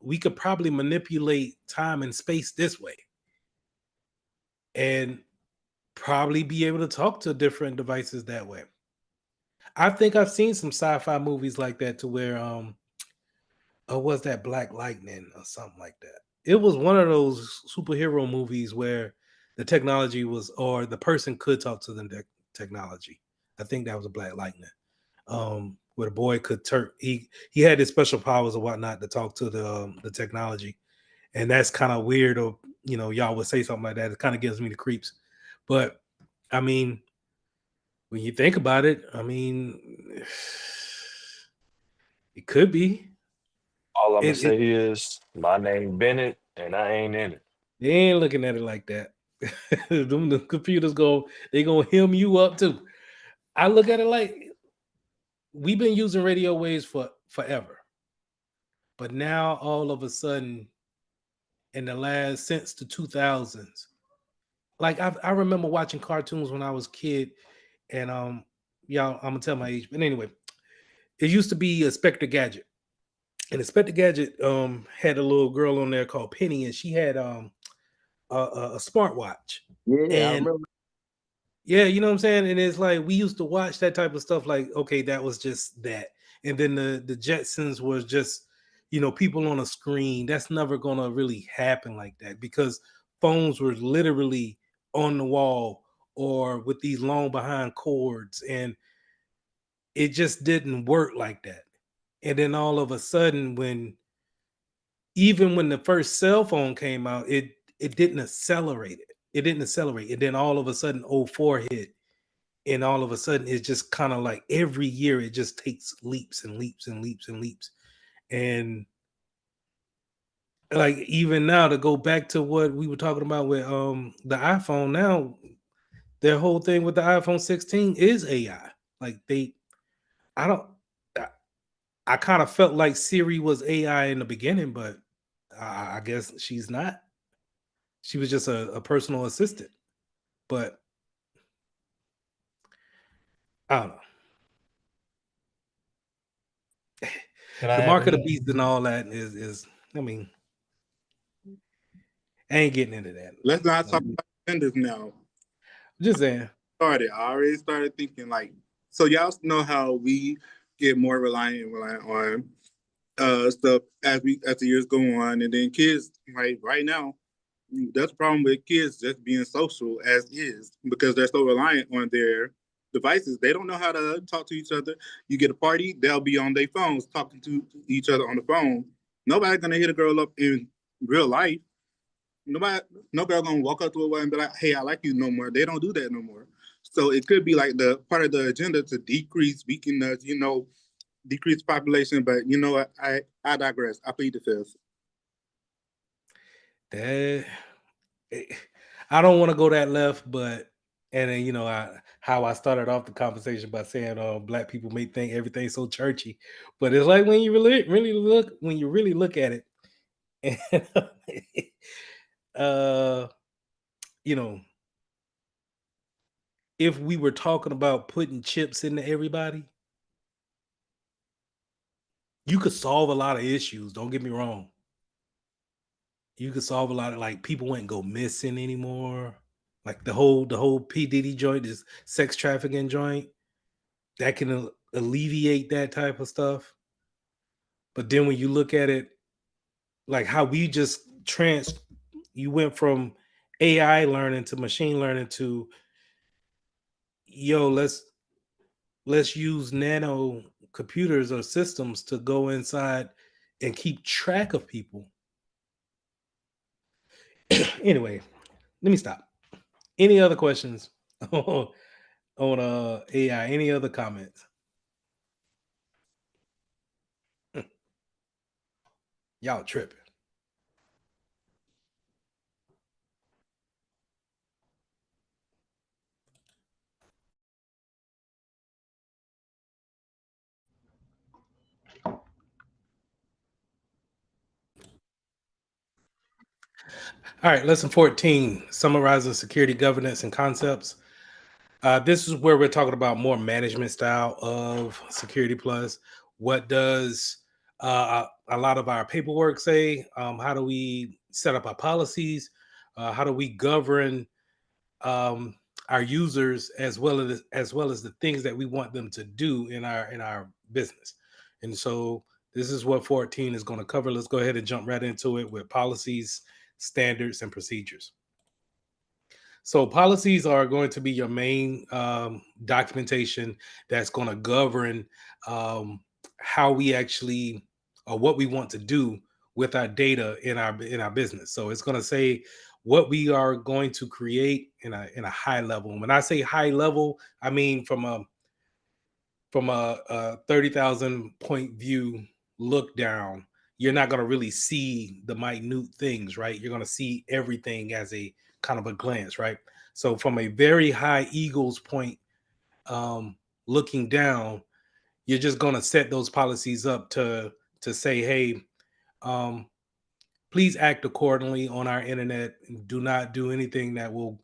Speaker 1: We could probably manipulate time and space this way, and probably be able to talk to different devices that way. I think I've seen some sci-fi movies like that to where or was that Black Lightning or something like that? It was one of those superhero movies where the technology was, or the person could talk to the technology. I think that was a Black Lightning. Where the boy could turn, he had his special powers or whatnot to talk to the technology, and that's kind of weird. Or y'all would say something like that. It kind of gives me the creeps. But I mean, when you think about it, I mean, it could be.
Speaker 7: All I'm gonna
Speaker 1: It
Speaker 7: say is my name Bennett, and I ain't in it.
Speaker 1: They ain't looking at it like that. The computers they gonna hem you up too. I look at it like we've been using radio waves for forever, but now all of a sudden, in the last since the 2000s, like I remember watching cartoons when I was a kid, and y'all, I'm gonna tell my age, but anyway, it used to be Inspector Gadget, and Inspector Gadget had a little girl on there called Penny, and she had a smartwatch,
Speaker 9: Yeah, I
Speaker 1: and
Speaker 9: remember.
Speaker 1: yeah, you know what I'm saying? And it's like we used to watch that type of stuff, like, okay, that was just that. And then the Jetsons was just, people on a screen. That's never gonna really happen like that because phones were literally on the wall or with these long behind cords, and it just didn't work like that. And then all of a sudden, even when the first cell phone came out, it didn't accelerate it. It didn't accelerate. And then all of a sudden, '04 hit, and all of a sudden it's just kind of like every year it just takes leaps and leaps and leaps and leaps. And like even now, to go back to what we were talking about with the iPhone, now their whole thing with the iPhone 16 is AI. Like I don't I, I kind of felt like Siri was AI in the beginning, but I guess she's not. She was just a personal assistant. But I don't know.
Speaker 5: Can I
Speaker 1: The
Speaker 5: add
Speaker 1: mark of the
Speaker 5: in?
Speaker 1: beast and all that is I mean, I ain't getting into that.
Speaker 10: Let's not talk
Speaker 1: I'm
Speaker 10: about vendors now.
Speaker 1: just saying.
Speaker 10: I already started thinking like, so y'all know how we get more reliant on stuff as the years go on, and then kids like right now, that's the problem with kids just being social as is because they're so reliant on their devices. They don't know how to talk to each other. You get a party, they'll be on their phones talking to each other on the phone. Nobody's gonna hit a girl up in real life. Nobody, no girl gonna walk up to a woman and be like, "Hey, I like you," no more. They don't do that no more. So it could be like the part of the agenda to decrease, weaken the, decrease population. But you know what? I digress. I plead the fifth.
Speaker 1: That I don't want to go that left, but and then how I started off the conversation by saying black people may think everything's so churchy, but it's like when you really look at it, and uh you know if we were talking about putting chips into everybody, you could solve a lot of issues. Don't get me wrong. You could solve a lot of, like, people wouldn't go missing anymore. Like the whole P Diddy joint, this sex trafficking joint, that can alleviate that type of stuff. But then when you look at it, like how we just you went from AI learning to machine learning to, yo, let's use nano computers or systems to go inside and keep track of people. Anyway, let me stop. Any other questions on AI? Any other comments? Y'all tripping. All right, lesson 14, summarizing security governance and concepts. This is where we're talking about more management style of Security Plus. What does a lot of our paperwork say? How do we set up our policies? How do we govern um, our users as well as the things that we want them to do in our business? And so This is what 14 is going to cover. Let's go ahead and jump right into it with policies, standards, and procedures. So policies are going to be your main documentation that's going to govern um, how we actually or what we want to do with our data in our business. So it's going to say what we are going to create in a high level. And when I say high level, I mean from a 30,000 point view look down. You're not going to really see the minute things, right? You're going to see everything as a kind of a glance, right? So from a very high eagle's point, um, looking down, you're just going to set those policies up to say, hey, um, please act accordingly on our internet. Do not do anything that will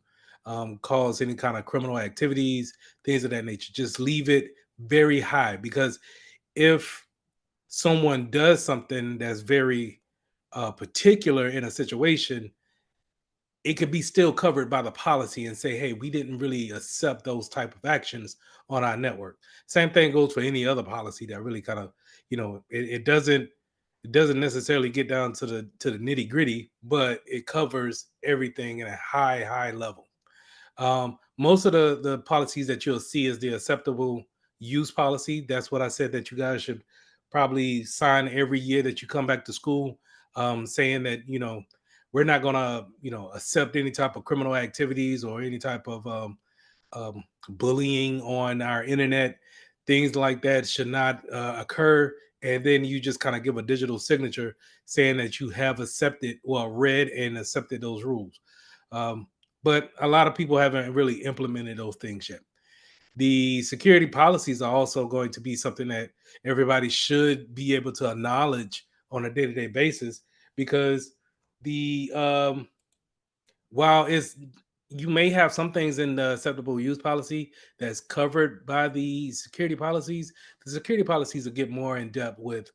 Speaker 1: cause any kind of criminal activities, things of that nature. Just leave it very high, because if someone does something that's very particular in a situation, it could be still covered by the policy and say, hey, we didn't really accept those type of actions on our network. Same thing goes for any other policy that really kind of, it doesn't necessarily get down to the nitty gritty, but it covers everything in a high level. Most of the policies that you'll see is the acceptable use policy. That's what I said that you guys should probably sign every year that you come back to school, saying that we're not gonna accept any type of criminal activities or any type of bullying on our internet. Things like that should not occur. And then you just kind of give a digital signature saying that you have accepted, well, read and accepted those rules. Um, but a lot of people haven't really implemented those things yet. The security policies are also going to be something that everybody should be able to acknowledge on a day-to-day basis, because the while it's you may have some things in the acceptable use policy that's covered by the security policies. The security policies will get more in depth with,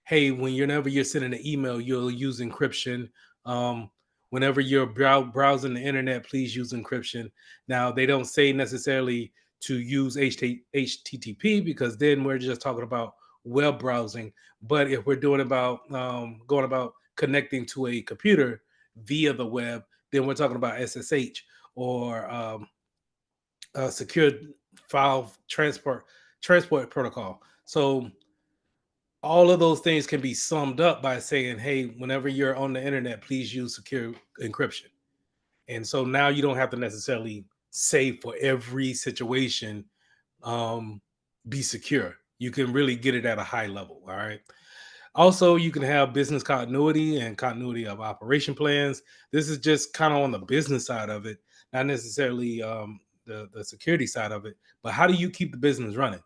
Speaker 1: hey, whenever you're sending an email, you'll use encryption. Um, Whenever you're browsing the internet, please use encryption. Now, they don't say necessarily to use HTTP, because then we're just talking about web browsing. But if we're doing about going about connecting to a computer via the web, then we're talking about SSH, or secure file transport protocol. So all of those things can be summed up by saying, hey, whenever you're on the internet, please use secure encryption. And so now you don't have to necessarily say for every situation, be secure. You can really get it at a high level. All right. Also, you can have business continuity and continuity of operation plans. This is just kind of on the business side of it, not necessarily the security side of it. But how do you keep the business running?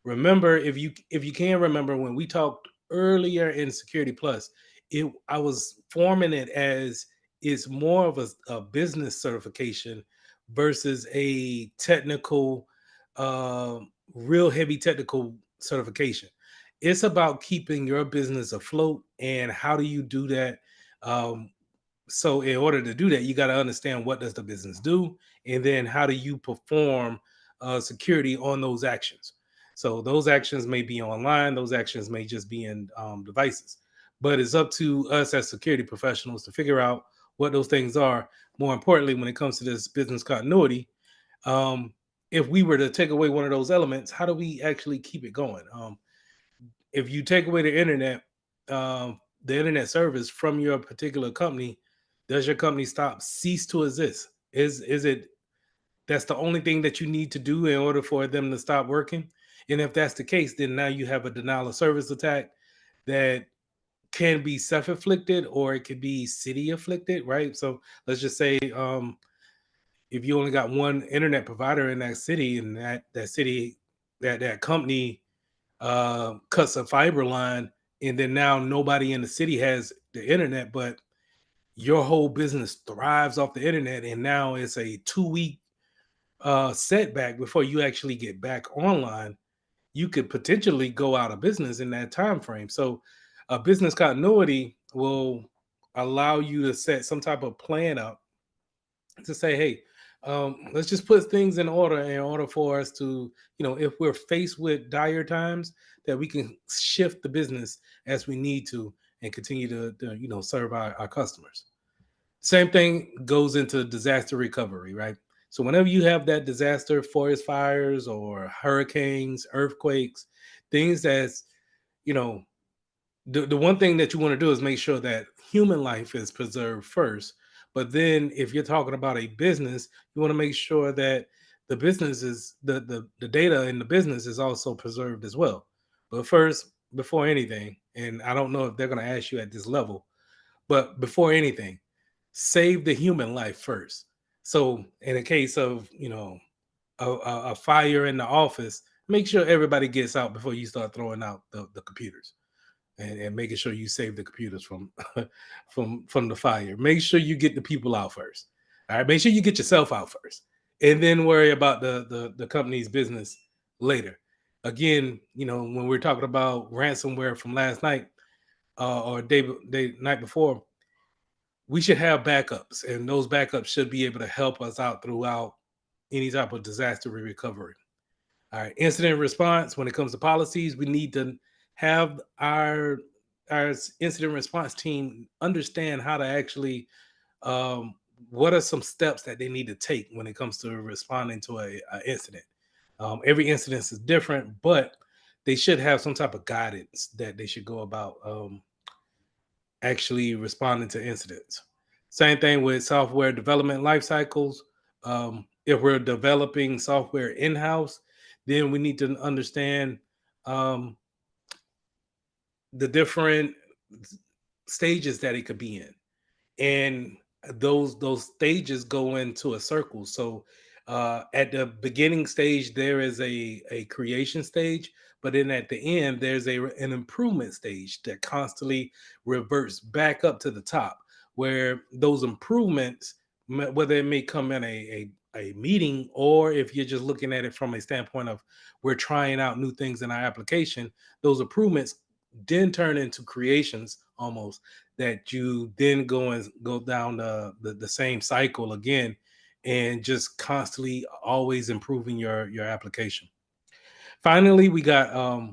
Speaker 1: Remember, if you can remember when we talked earlier in Security Plus, it I was forming it as it's more of a business certification versus a technical, uh, real heavy technical certification. It's about keeping your business afloat, and how do you do that? Um, so in order to do that, you got to understand what does the business do, and then how do you perform security on those actions. So those actions may be online, those actions may just be in devices, but it's up to us as security professionals to figure out what those things are. More importantly, when it comes to this business continuity, um, if we were to take away one of those elements, how do we actually keep it going? If you take away the internet service from your particular company, does your company cease to exist? Is it that's the only thing that you need to do in order for them to stop working? And if that's the case, then now you have a denial of service attack that can be self-inflicted, or it could be city afflicted, right? So let's just say if you only got one internet provider in that city, and that city, that company cuts a fiber line, and then now nobody in the city has the internet, but your whole business thrives off the internet, and now it's a 2 week setback before you actually get back online. You could potentially go out of business in that time frame. So business continuity will allow you to set some type of plan up to say, hey, Let's just put things in order for us to, if we're faced with dire times, that we can shift the business as we need to and continue to serve our customers. Same thing goes into disaster recovery, right? So whenever you have that disaster, forest fires or hurricanes, earthquakes, things that's, you know, the one thing that you want to do is make sure that human life is preserved first. But then if you're talking about a business, you want to make sure that the business is the data in the business is also preserved as well. But first, before anything, and I don't know if they're going to ask you at this level, but before anything, save the human life first. So in a case of, a fire in the office, make sure everybody gets out before you start throwing out the computers, and making sure you save the computers from from the fire. Make sure you get the people out first. All right, make sure you get yourself out first, and then worry about the company's business later. Again, when we're talking about ransomware from last night, or day night before, we should have backups, and those backups should be able to help us out throughout any type of disaster recovery. All right, incident response. When it comes to policies, we need to have our incident response team understand how to actually, um, what are some steps that they need to take when it comes to responding to a incident. Every incident is different, but they should have some type of guidance that they should go about, actually responding to incidents. Same thing with software development life cycles. If we're developing software in house, then we need to understand, um, the different stages that it could be in, and those stages go into a circle. So at the beginning stage there is a creation stage, but then at the end there's an improvement stage that constantly reverts back up to the top, where those improvements, whether it may come in a meeting, or if you're just looking at it from a standpoint of we're trying out new things in our application, those improvements then turn into creations almost, that you then go down the same cycle again, and just constantly always improving your application. Finally, we got,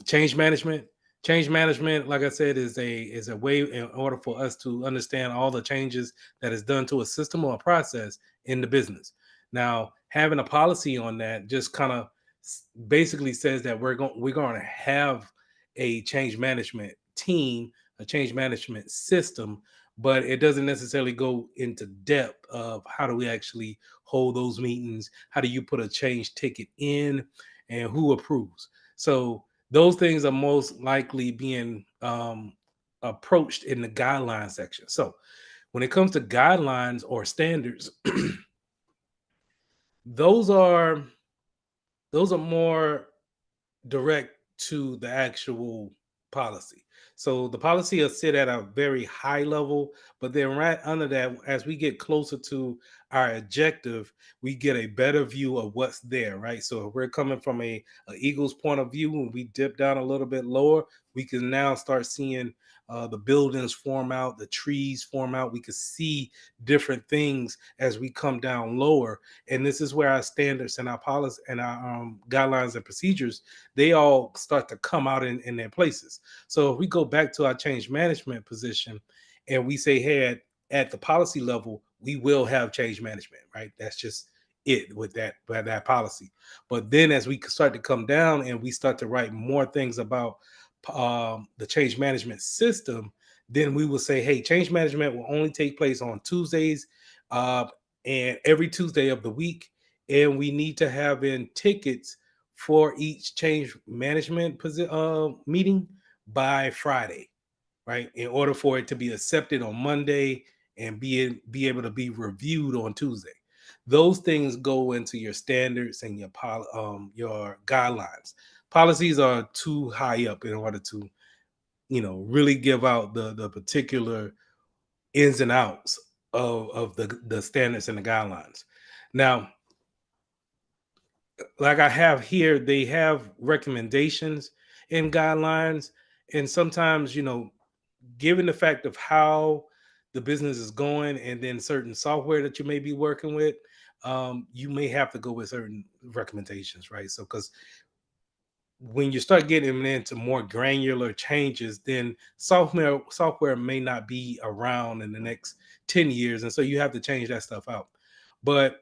Speaker 1: change management. Change management, like I said, is a way in order for us to understand all the changes that is done to a system or a process in the business. Now, having a policy on that just kind of basically says that we're going to have a change management team, a change management system, but it doesn't necessarily go into depth of how do we actually hold those meetings, how do you put a change ticket in, and who approves. So those things are most likely being, approached in the guideline section. So when it comes to guidelines or standards, those are more direct to the actual policy. So the policy will sit at a very high level, but then right under that, as we get closer to our objective, we get a better view of what's there, right? So if we're coming from a eagle's point of view, when we dip down a little bit lower, we can now start seeing, the buildings form out, the trees form out. We can see different things as we come down lower, and this is where our standards and our policy and our, guidelines and procedures, they all start to come out in their places. So if we go back to our change management position and we say, hey, at the policy level, we will have change management, right? That's just it with that policy. But then as we start to come down and we start to write more things about, the change management system, then we will say, hey, change management will only take place on Tuesdays, uh, and every Tuesday of the week. And we need to have in tickets for each change management meeting by Friday, right? In order for it to be accepted on Monday and be able to be reviewed on Tuesday. Those things go into your standards and your guidelines. Policies are too high up in order to, really give out the particular ins and outs of the standards and the guidelines. Now, like I have here, they have recommendations and guidelines. And sometimes, given the fact of how the business is going and then certain software that you may be working with, you may have to go with certain recommendations, right? So, because when you start getting into more granular changes, then software may not be around in the next 10 years, and so you have to change that stuff out. But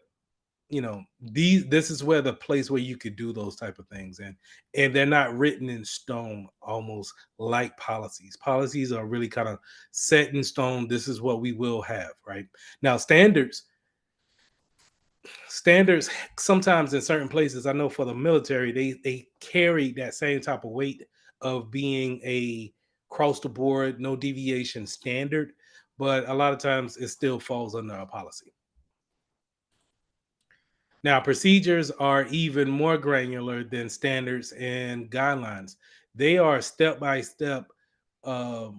Speaker 1: this is where the place where you could do those type of things, and they're not written in stone, almost like policies are really kind of set in stone. This is what we will have, right? Now standards sometimes in certain places, I know for the military, they carry that same type of weight of being a cross the board no deviation standard, but a lot of times it still falls under a policy. Now, procedures are even more granular than standards and guidelines. They are step by step playbooks,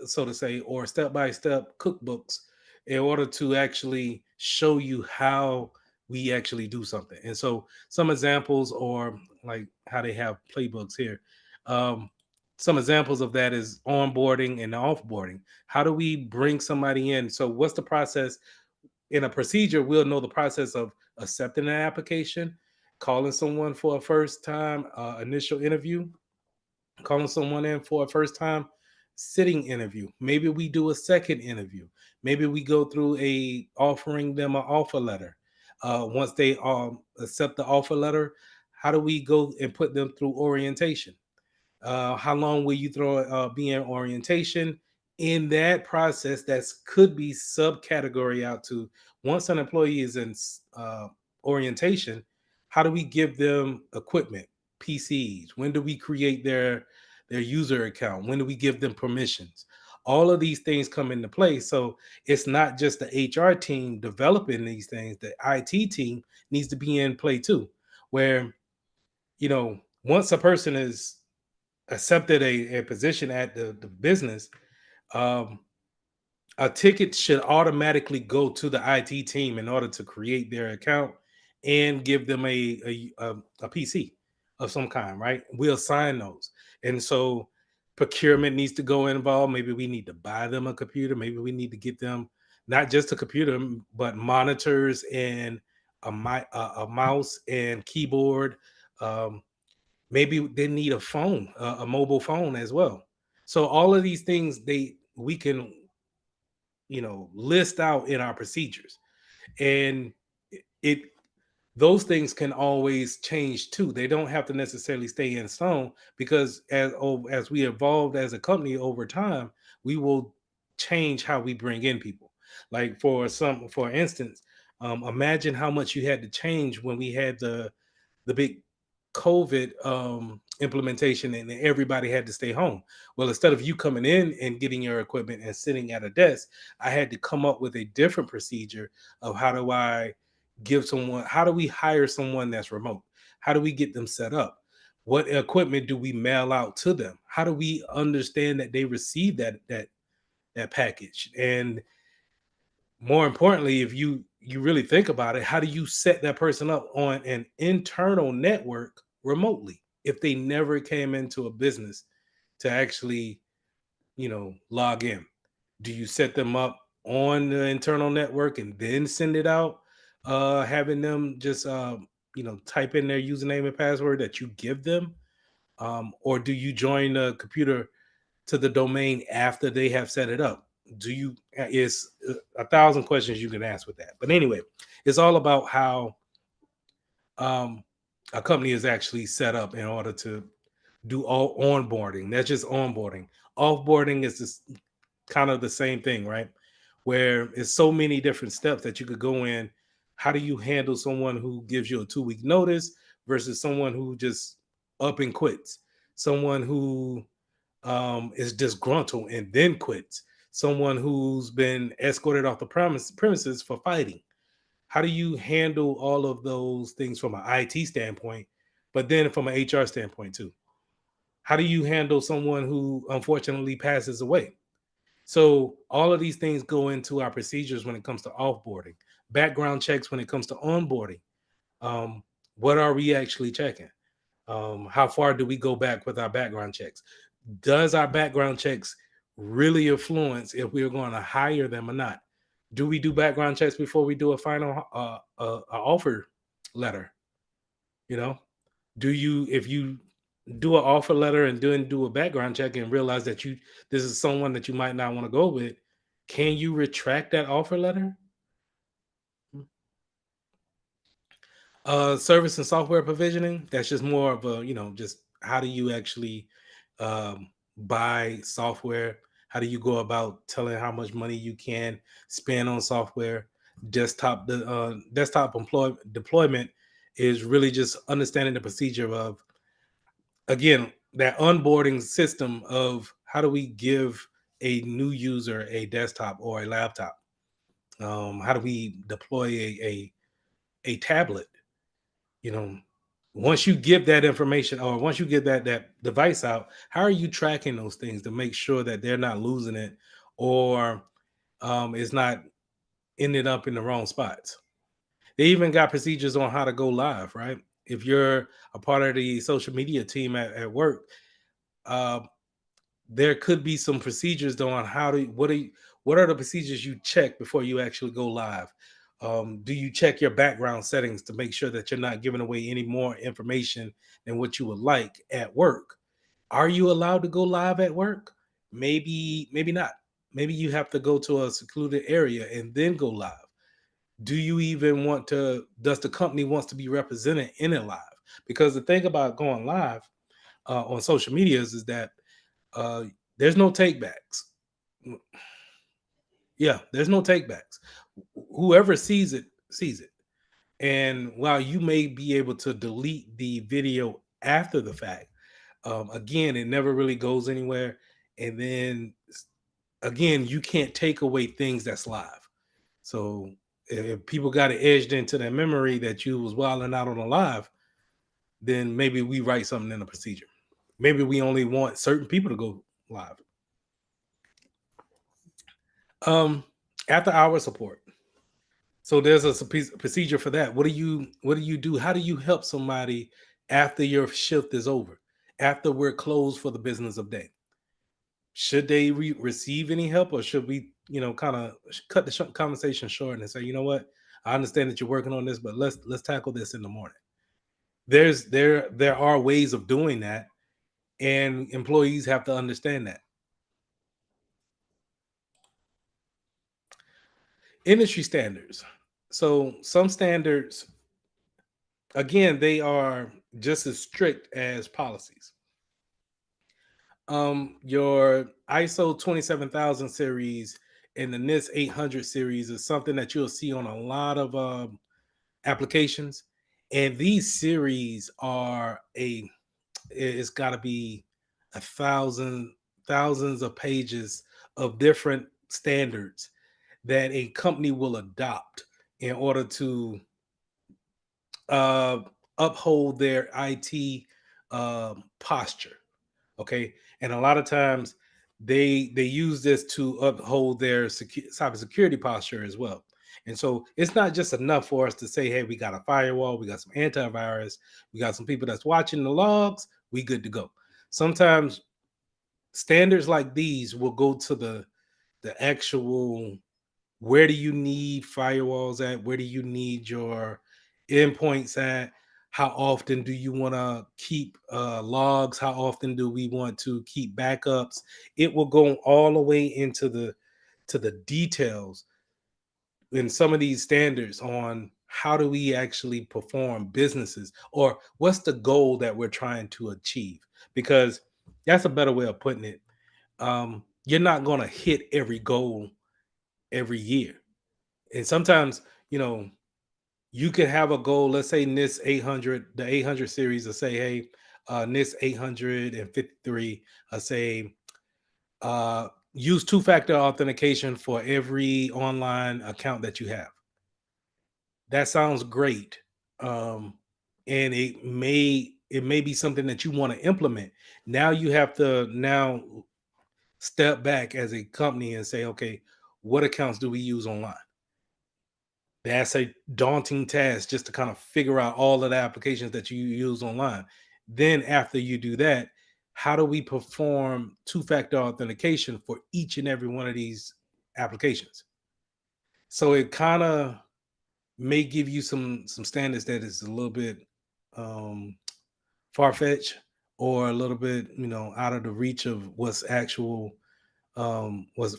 Speaker 1: so to say, or step by step cookbooks in order to actually show you how we actually do something. And so, some examples, or like how they have playbooks here. Um, some examples of that is onboarding and offboarding. How do we bring somebody in? So, what's the process? In a procedure, we'll know the process of accepting an application, calling someone for a first time initial interview, calling someone in for a first time sitting interview. Maybe we do a second interview. Maybe we go through offering them an offer letter. Once they accept the offer letter, how do we go and put them through orientation? How long will you be in orientation? In that process, that could be subcategory out to once an employee is in orientation. How do we give them equipment, PCs? When do we create their user account? When do we give them permissions? All of these things come into play. So it's not just the HR team developing these things. The IT team needs to be in play too, where once a person is accepted a position at the business, um, a ticket should automatically go to the IT team in order to create their account and give them a PC of some kind, right? We'll assign those. And so procurement needs to go involved. Maybe we need to buy them a computer. Maybe we need to get them not just a computer, but monitors and a mouse and keyboard. Um, Maybe they need a phone, a mobile phone as well. So all of these things we can list out in our procedures, and it those things can always change too. They don't have to necessarily stay in stone, because as we evolved as a company over time, we will change how we bring in people. Like for instance, imagine how much you had to change when we had the big COVID implementation and everybody had to stay home. Well, instead of you coming in and getting your equipment and sitting at a desk, I had to come up with a different procedure of how do we hire someone that's remote? How do we get them set up? What equipment do we mail out to them? How do we understand that they receive that package? And more importantly, if you really think about it, how do you set that person up on an internal network remotely if they never came into a business to actually log in? Do you set them up on the internal network and then send it out, having them just type in their username and password that you give them, or do you join the computer to the domain after they have set it up? Do you Is a thousand questions you can ask with that. But anyway, it's all about how um, a company is actually set up in order to do all onboarding. That's just onboarding. Offboarding is just kind of the same thing, right? Where it's so many different steps that you could go in. How do you handle someone who gives you a 2 week notice versus someone who just up and quits? Someone who is disgruntled and then quits. Someone who's been escorted off the premises for fighting. How do you handle all of those things from an IT standpoint, but then from an HR standpoint too? How do you handle someone who unfortunately passes away? So all of these things go into our procedures when it comes to offboarding, background checks when it comes to onboarding. Um, what are we actually checking? How far do we go back with our background checks? Does our background checks really influence if we're going to hire them or not? Do we do background checks before we do a final offer letter? You know, do you if you do an offer letter and then do a background check and realize that this is someone that you might not want to go with, can you retract that offer letter? Service and software provisioning, that's just more of a, just how do you actually buy software? How do you go about telling how much money you can spend on software? Desktop deployment is really just understanding the procedure of, again, that onboarding system of how do we give a new user a desktop or a laptop? How do we deploy a tablet? You know, once you give that information, or once you get that device out, how are you tracking those things to make sure that they're not losing it, or it's not ended up in the wrong spots? They even got procedures on how to go live, right? If you're a part of the social media team at work, uh, there could be some procedures on how to what are the procedures you check before you actually go live. Do you check your background settings to make sure that you're not giving away any more information than what you would like at work? Are you allowed to go live at work? Maybe not. Maybe you have to go to a secluded area and then go live. Do you even want to, does the company wants to be represented in it live? Because the thing about going live on social media is that uh, there's no takebacks. Yeah, there's no takebacks. Whoever sees it sees it. And while you may be able to delete the video after the fact, again, it never really goes anywhere. And then again, you can't take away things that's live. So if people got it edged into their memory that you was wilding out on a live, then maybe we write something in the procedure. Maybe we only want certain people to go live. Um, After hour support. So there's a procedure for that. What do you do? How do you help somebody after your shift is over? After we're closed for the business of day? Should they receive any help, or should we, kind of cut the conversation short and say, you know what? I understand that you're working on this, but let's tackle this in the morning. There are ways of doing that, and employees have to understand that. Industry standards. So some standards, again, they are just as strict as policies. Your ISO 27000 series and the NIST 800 series is something that you'll see on a lot of applications, and these series are it's got to be a thousands of pages of different standards that a company will adopt in order to uh, uphold their IT posture. Okay, and a lot of times they use this to uphold their cybersecurity posture as well. And so it's not just enough for us to say, "Hey, we got a firewall, we got some antivirus, we got some people that's watching the logs, we good to go." Sometimes standards like these will go to the actual, where do you need firewalls at? Where do you need your endpoints at? How often do you want to keep logs? How often do we want to keep backups? It will go all the way into the details in some of these standards on how do we actually perform businesses, or what's the goal that we're trying to achieve. Because that's a better way of putting it. You're not going to hit every goal every year, and sometimes, you know you could have a goal. Let's say NIS 800, the 800 series, will say, hey, NIS 853, say, use two-factor authentication for every online account that you have. That sounds great. um, and it may be something that you want to implement. Now you have to now step back as a company and say, okay, what accounts do we use online? That's a daunting task, just to kind of figure out all of the applications that you use online. Then after you do that, how do we perform two-factor authentication for each and every one of these applications? So it kind of may give you some standards that is a little bit um, far fetched or a little bit, out of the reach of what's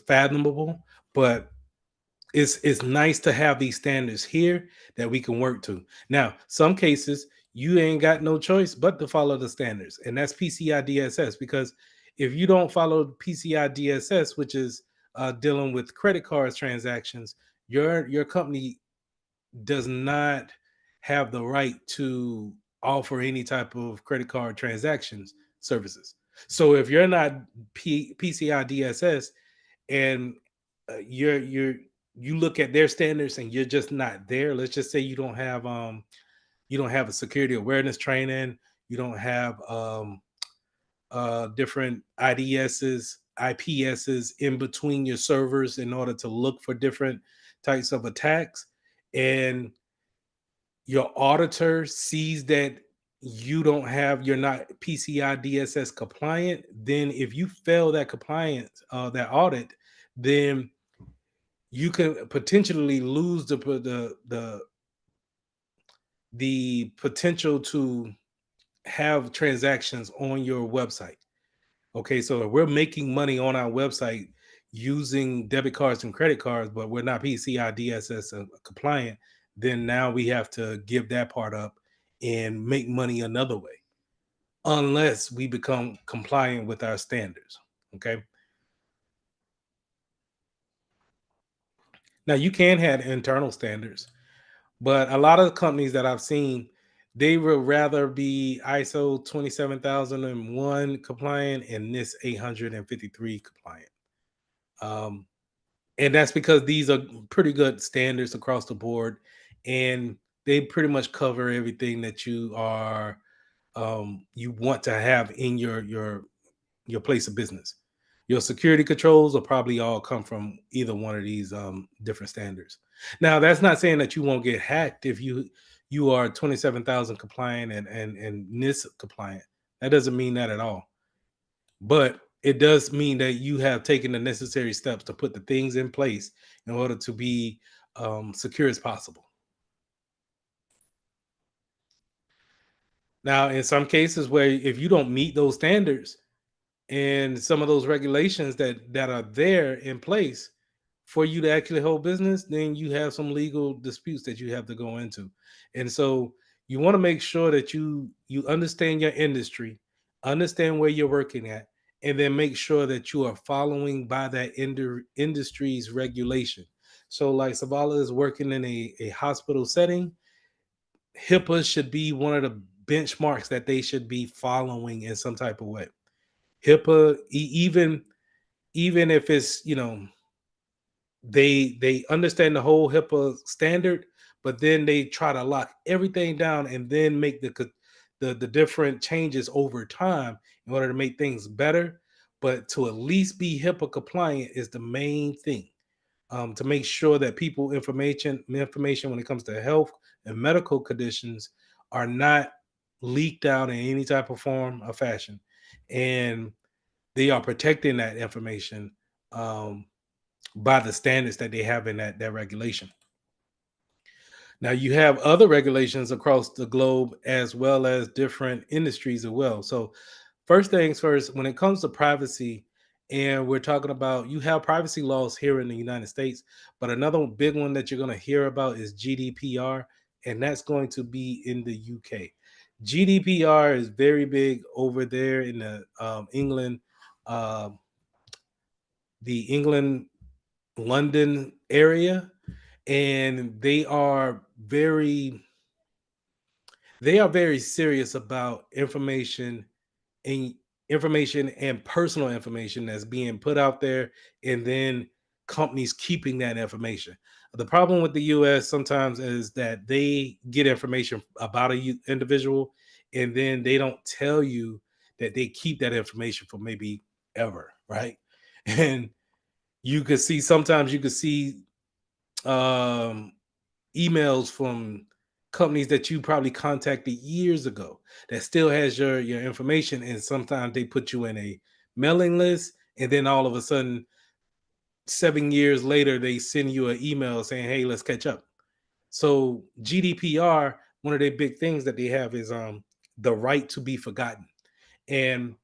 Speaker 1: fathomable. But it's nice to have these standards here that we can work to. Now, some cases you ain't got no choice but to follow the standards, and that's PCI DSS. Because if you don't follow PCI DSS, which is dealing with credit cards transactions, your company does not have the right to offer any type of credit card transactions services. So if you're not PCI DSS and you look at their standards and you're just not there, let's just say you don't have a security awareness training, you don't have different IDSs, IPSs in between your servers in order to look for different types of attacks, and your auditor sees that you're not PCI DSS compliant, then if you fail that compliance, that audit, then you can potentially lose the potential to have transactions on your website. Okay, so if we're making money on our website using debit cards and credit cards, but we're not PCI DSS compliant, then now we have to give that part up and make money another way, unless we become compliant with our standards. Okay. Now you can have internal standards, but a lot of the companies that I've seen, they would rather be ISO 27001 compliant and NIST 853 compliant. And that's because these are pretty good standards across the board, and they pretty much cover everything that you want to have in your place of business. Your security controls will probably all come from either one of these different standards. Now, that's not saying that you won't get hacked if you are 27,000 compliant and NIST compliant. That doesn't mean that at all. But it does mean that you have taken the necessary steps to put the things in place in order to be secure as possible. Now, in some cases where if you don't meet those standards and some of those regulations that are there in place for you to actually hold business, then you have some legal disputes that you have to go into. And so you want to make sure that you understand your industry, understand where you're working at, and then make sure that you are following by that industry's regulation. So like Savala is working in a hospital setting, HIPAA should be one of the benchmarks that they should be following in some type of way. HIPAA, even if it's, they understand the whole HIPAA standard, but then they try to lock everything down and then make the different changes over time in order to make things better. But to at least be HIPAA compliant is the main thing. To make sure that people information when it comes to health and medical conditions are not leaked out in any type of form or fashion, and they are protecting that information by the standards that they have in that regulation. Now you have other regulations across the globe as well as different industries as well. So first things first, when it comes to privacy, and we're talking about, you have privacy laws here in the United States, but another big one that you're going to hear about is GDPR, and that's going to be in the UK. GDPR is very big over there in the England, uh, the England, London area, and they are very serious about and information and personal information that's being put out there, and then companies keeping that information. The problem with the US sometimes is that they get information about a individual, and then they don't tell you that they keep that information for maybe ever, right? And sometimes you could see um emails from companies that you probably contacted years ago that still has your information, and sometimes they put you in a mailing list, and then all of a sudden 7 years later, they send you an email saying, "Hey, let's catch up." So GDPR, one of their big things that they have is the right to be forgotten. And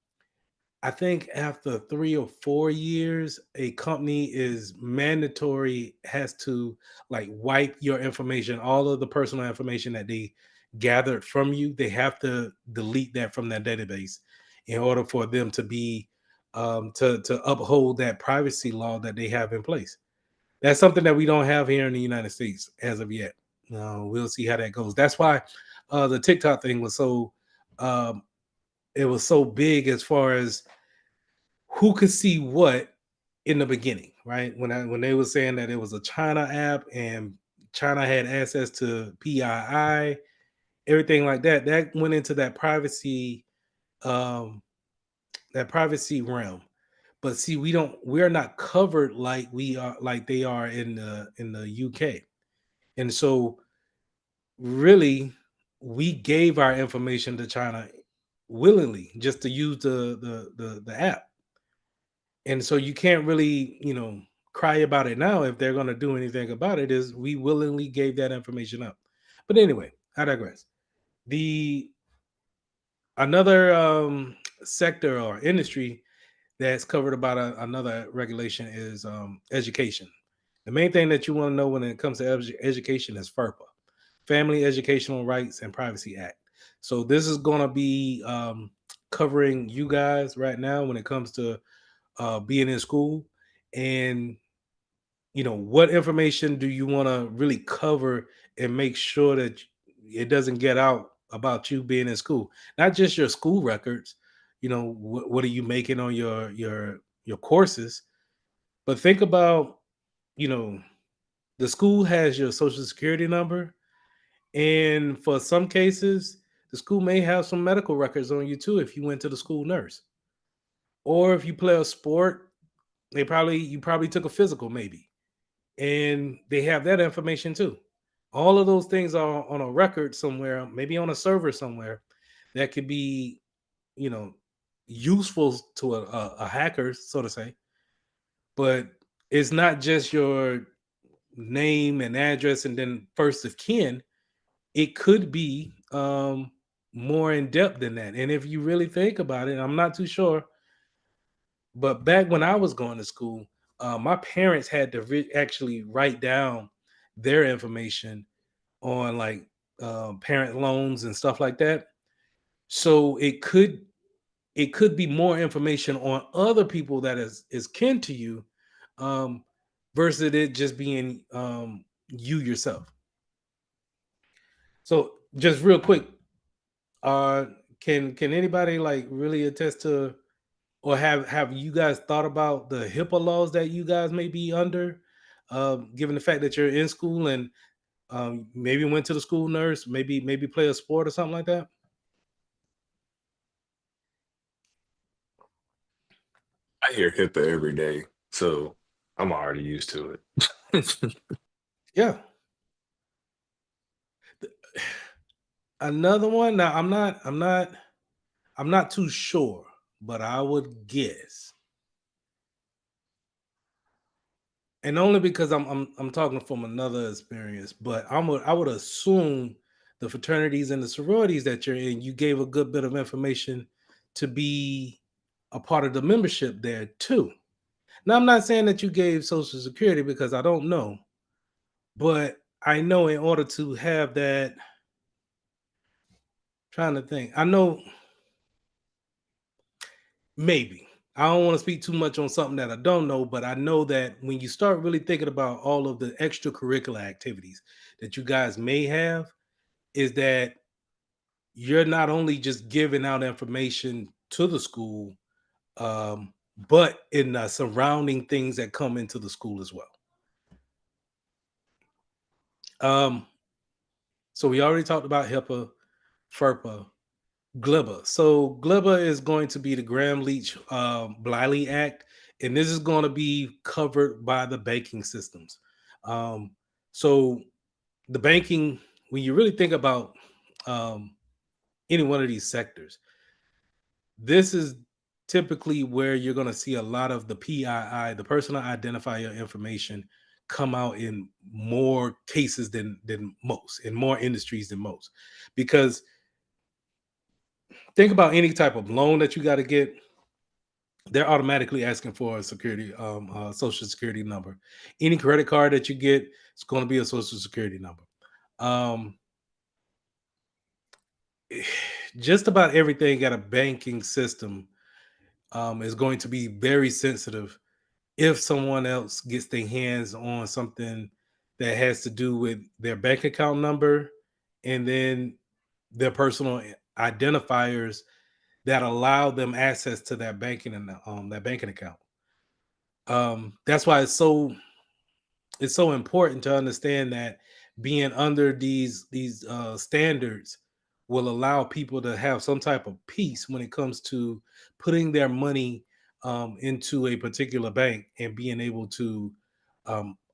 Speaker 1: I think after 3 or 4 years, a company is mandatory has to like wipe your information, all of the personal information that they gathered from you. They have to delete that from their database in order for them to be to uphold that privacy law that they have in place. That's something that we don't have here in the United States as of yet. We'll see how that goes. That's why the TikTok thing was so um, it was so big as far as who could see what in the beginning, right? When they were saying that it was a China app and China had access to PII, everything like that, that went into um, that privacy realm. But see, we're not covered like we are like they are in the UK. And so really we gave our information to China willingly just to use the app. And so you can't really, cry about it now if they're going to do anything about it. Is we willingly gave that information up. But anyway, I digress. The another sector or industry that's covered about another regulation is education. The main thing that you want to know when it comes to education is FERPA, Family Educational Rights and Privacy Act. So this is going to be covering you guys right now when it comes to being in school. And what information do you want to really cover and make sure that it doesn't get out about you being in school, not just your school records. What are you making on your courses, but think about, you know the school has your social security number, and for some cases the school may have some medical records on you too if you went to the school nurse, or if you play a sport, you probably took a physical maybe, and they have that information too. All of those things are on a record somewhere, maybe on a server somewhere, that could be, you know, useful to a hacker, so to say. But it's not just your name and address and then first of kin. It could be more in depth than that. And if you really think about it, I'm not too sure, but back when I was going to school, my parents had to actually write down their information on like parent loans and stuff like that. So it could be more information on other people that is kin to you, um, versus it just being you yourself. So just real quick, uh, can anybody like really attest to, or have you guys thought about the HIPAA laws that you guys may be under, given the fact that you're in school and maybe went to the school nurse, maybe play a sport or something like that?
Speaker 7: I hear HIPAA every day, so I'm already used to it.
Speaker 1: Yeah. Another one. Now I'm not too sure, but I would guess, and only because I'm talking from another experience, but I would assume the fraternities and the sororities that you're in, you gave a good bit of information to be a part of the membership there too. Now I'm not saying that you gave Social Security because I don't know, but I know in order to have that, trying to think, I know maybe. I don't want to speak too much on something that I don't know, but I know that when you start really thinking about all of the extracurricular activities that you guys may have, is that you're not only just giving out information to the school, but in the surrounding things that come into the school as well. Um, so we already talked about HIPAA, FERPA, GLIBA. So GLIBA is going to be the Graham Leach Bliley Act, and this is going to be covered by the banking systems. Um, so the banking, when you really think about um, any one of these sectors, this is typically where you're going to see a lot of the PII, the personal identifier information, come out in more cases than most, in more industries than most. Because think about any type of loan that you got to get, they're automatically asking for a social security number. Any credit card that you get, it's going to be a social security number. Um, just about everything at a banking system is going to be very sensitive if someone else gets their hands on something that has to do with their bank account number and then their personal identifiers that allow them access to that banking account. That's why it's so important to understand that being under these standards will allow people to have some type of peace when it comes to putting their money into a particular bank and being able to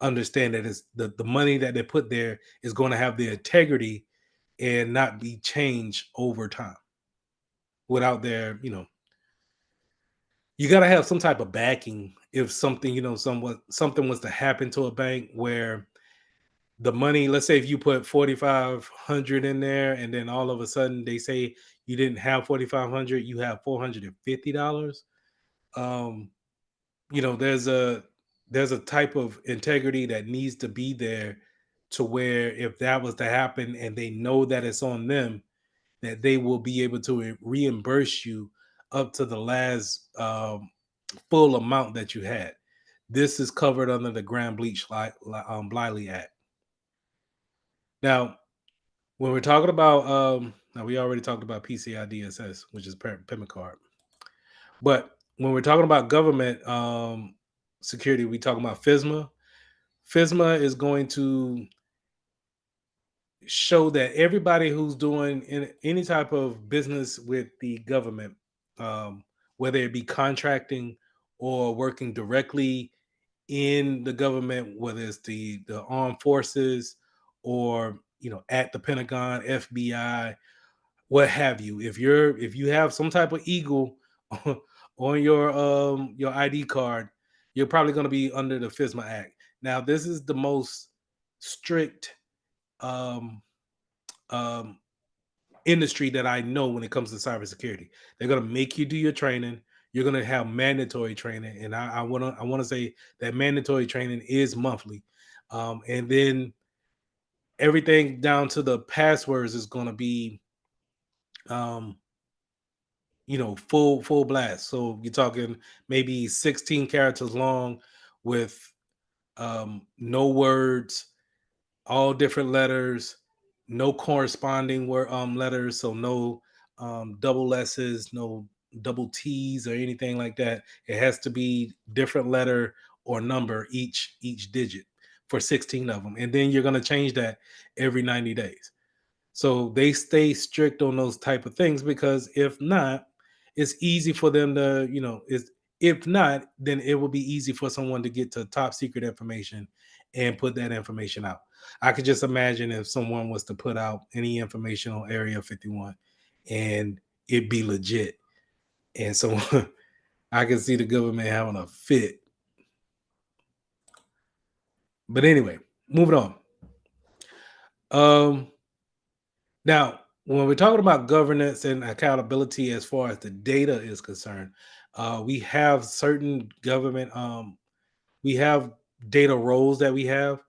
Speaker 1: understand that the money that they put there is going to have the integrity and not be changed over time without their, you got to have some type of backing if something, something was to happen to a bank where the money, let's say if you put 4,500 in there and then all of a sudden they say you didn't have 4,500, you have $450. um there's a type of integrity that needs to be there to where if that was to happen and they know that it's on them, that they will be able to reimburse you up to the last full amount that you had. This is covered under the Grand Bliley Act. Now, when we're talking about, now we already talked about PCI DSS, which is payment card. But when we're talking about government security, we talking about FISMA. FISMA is going to show that everybody who's doing any type of business with the government, whether it be contracting or working directly in the government, whether it's the armed forces or at the Pentagon, FBI, what have you. If you have some type of eagle on your ID card, you're probably going to be under the FISMA Act. Now, this is the most strict um, um, industry that I know when it comes to cybersecurity. They're going to make you do your training. You're going to have mandatory training, and I want to say that mandatory training is monthly, and then everything down to the passwords is going to be um, full blast. So you're talking maybe 16 characters long with no words, all different letters, no corresponding word letters, so no double S's, no double T's or anything like that. It has to be different letter or number each digit for 16 of them. And then you're going to change that every 90 days. So they stay strict on those type of things because if not, it's easy for them to, if not, then it will be easy for someone to get to top secret information and put that information out. I could just imagine if someone was to put out any information on Area 51 and it be legit. And so I can see the government having a fit. But anyway, moving on. Now, when we're talking about governance and accountability as far as the data is concerned, we have certain government, we have data roles that we have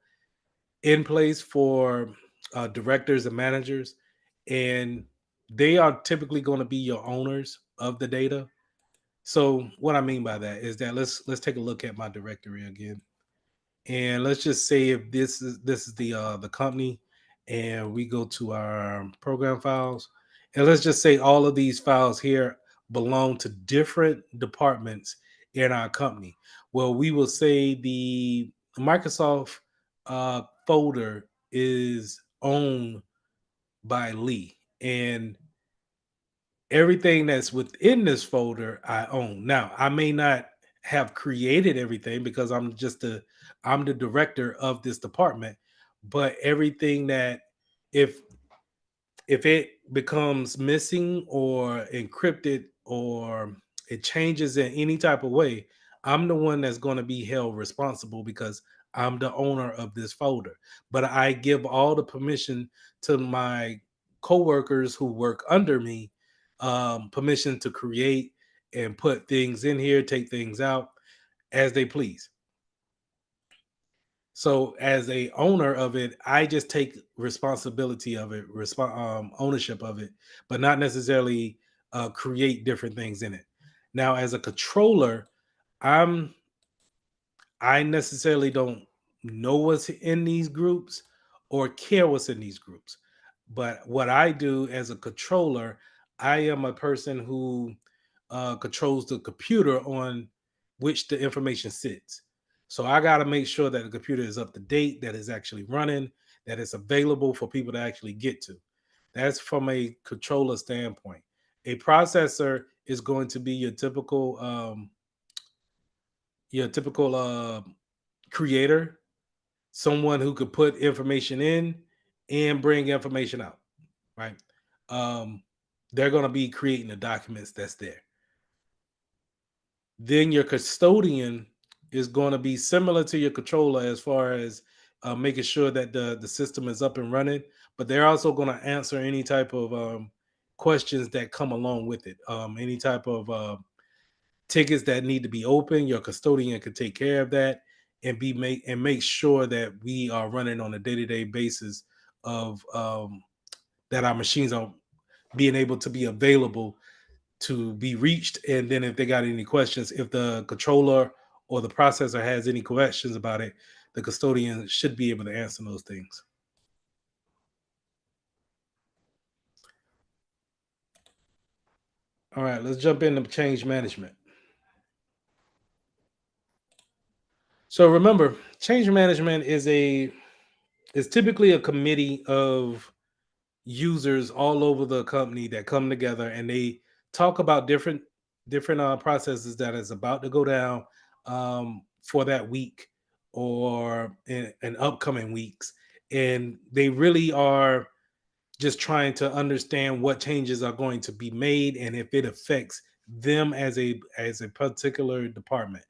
Speaker 1: in place for directors and managers, and they are typically going to be your owners of the data. So, what I mean by that is that let's take a look at my directory again. And let's just say if this is the company, and we go to our program files, and let's just say all of these files here belong to different departments in our company. Well, we will say the Microsoft folder is owned by Lee, and everything that's within this folder I own. Now, I may not have created everything because I'm the director of this department, but everything that if if it becomes missing or encrypted or it changes in any type of way, I'm the one that's going to be held responsible because I'm the owner of this folder. But I give all the permission to my coworkers who work under me, permission to create and put things in here, take things out as they please. So as a owner of it, I just take responsibility of it, ownership of it, but not necessarily create different things in it. Now, as a controller, I'm I necessarily don't know what's in these groups or care what's in these groups. But what I do as a controller, I am a person who controls the computer on which the information sits. So I got to make sure that the computer is up to date, that it's actually running, that it's available for people to actually get to. That's from a controller standpoint. A processor is going to be your typical creator, someone who could put information in and bring information out, right? Um, they're going to be creating the documents that's there. Then your custodian is going to be similar to your controller as far as making sure that the system is up and running, but they're also going to answer any type of questions that come along with it. Any type of tickets that need to be open, your custodian can take care of that and make sure that we are running on a day-to-day basis of that our machines are being able to be available to be reached. And then if they got any questions, if the controller or the processor has any questions about it, the custodian should be able to answer those things. All right, let's jump into change management. So remember, change management is typically a committee of users all over the company that come together and they talk about different processes that is about to go down for that week or in upcoming weeks, and they really are just trying to understand what changes are going to be made and if it affects them as a particular department.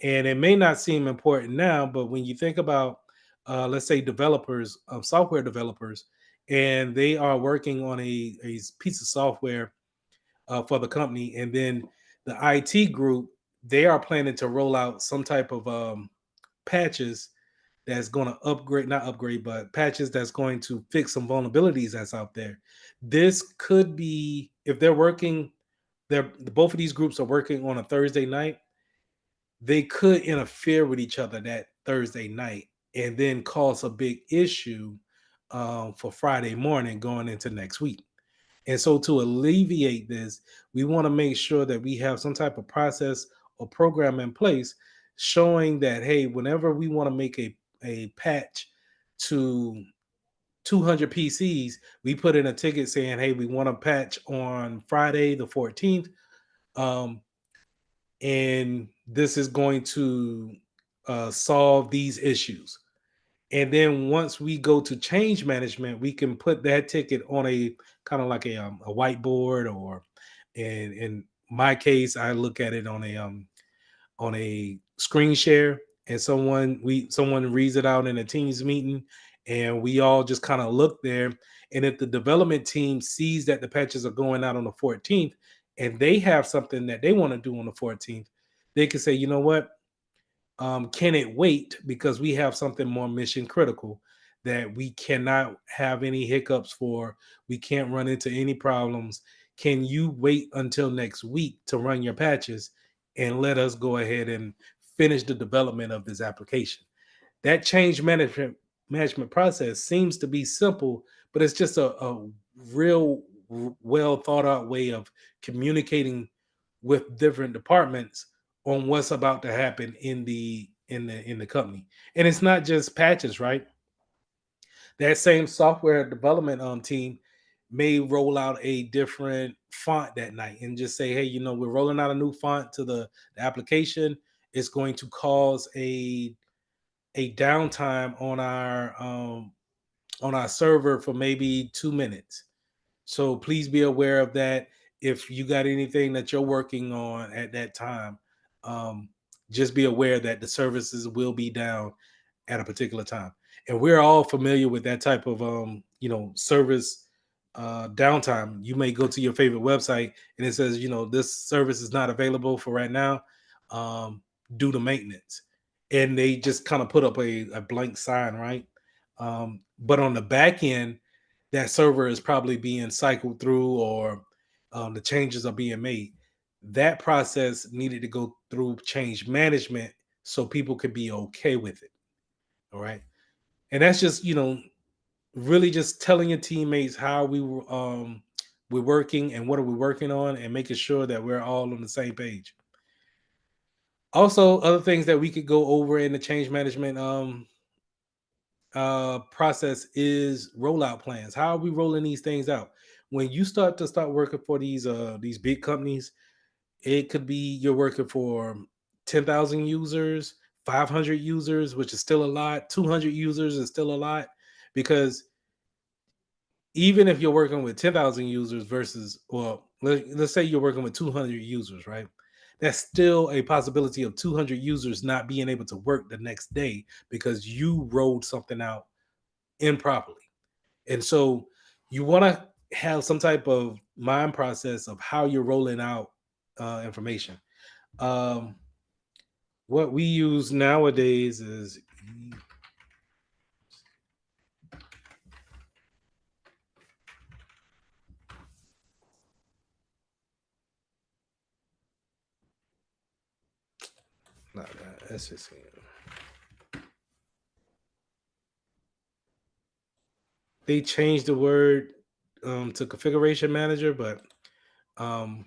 Speaker 1: And it may not seem important now, but when you think about, let's say, developers, software developers, and they are working on a piece of software for the company, and then the IT group, they are planning to roll out some type of patches that's going to upgrade, not upgrade, but patches that's going to fix some vulnerabilities that's out there. This could be, if they're working, they're both of these groups are working on a Thursday night, they could interfere with each other that Thursday night and then cause a big issue for Friday morning going into next week. And so, to alleviate this, we want to make sure that we have some type of process or program in place showing that, hey, whenever we want to make a patch to 200 PCs, we put in a ticket saying, hey, we want to patch on Friday the 14th. Um, and this is going to solve these issues. And then once we go to change management, we can put that ticket on a kind of like a whiteboard, or in my case, I look at it on a screen share, and someone reads it out in a Teams meeting, and we all just kind of look there. And if the development team sees that the patches are going out on the 14th, and they have something that they want to do on the 14th, they can say, you know what, can it wait because we have something more mission critical that we cannot have any hiccups for, we can't run into any problems. Can you wait until next week to run your patches and let us go ahead and finish the development of this application? That change management process seems to be simple, but it's just a real well thought out way of communicating with different departments on what's about to happen in the company. And it's not just patches, right? That same software development team may roll out a different font that night and just say, hey, we're rolling out a new font to the application. It's going to cause a downtime on our server for maybe 2 minutes. So please be aware of that. if you got anything that you're working on at that time, um, just be aware that the services will be down at a particular time. And we're all familiar with that type of service downtime. You may go to your favorite website and it says, this service is not available for right now, um, due to maintenance. And they just kind of put up a blank sign, right? But on the back end, that server is probably being cycled through, or the changes are being made. That process needed to go through change management so people could be okay with it. All right. And that's just, really just telling your teammates how we're working and what are we working on, and making sure that we're all on the same page. Also, other things that we could go over in the change management process is rollout plans. How are we rolling these things out? When you start working for these big companies, it could be you're working for 10,000 users, 500 users, which is still a lot. 200 users is still a lot, because even if you're working with 10,000 users versus, well, let's say you're working with 200 users, right? That's still a possibility of 200 users not being able to work the next day because you rolled something out improperly. And so you want to have some type of mind process of how you're rolling out information. Um, what we use nowadays is not that. That's just they changed the word to configuration manager, but um,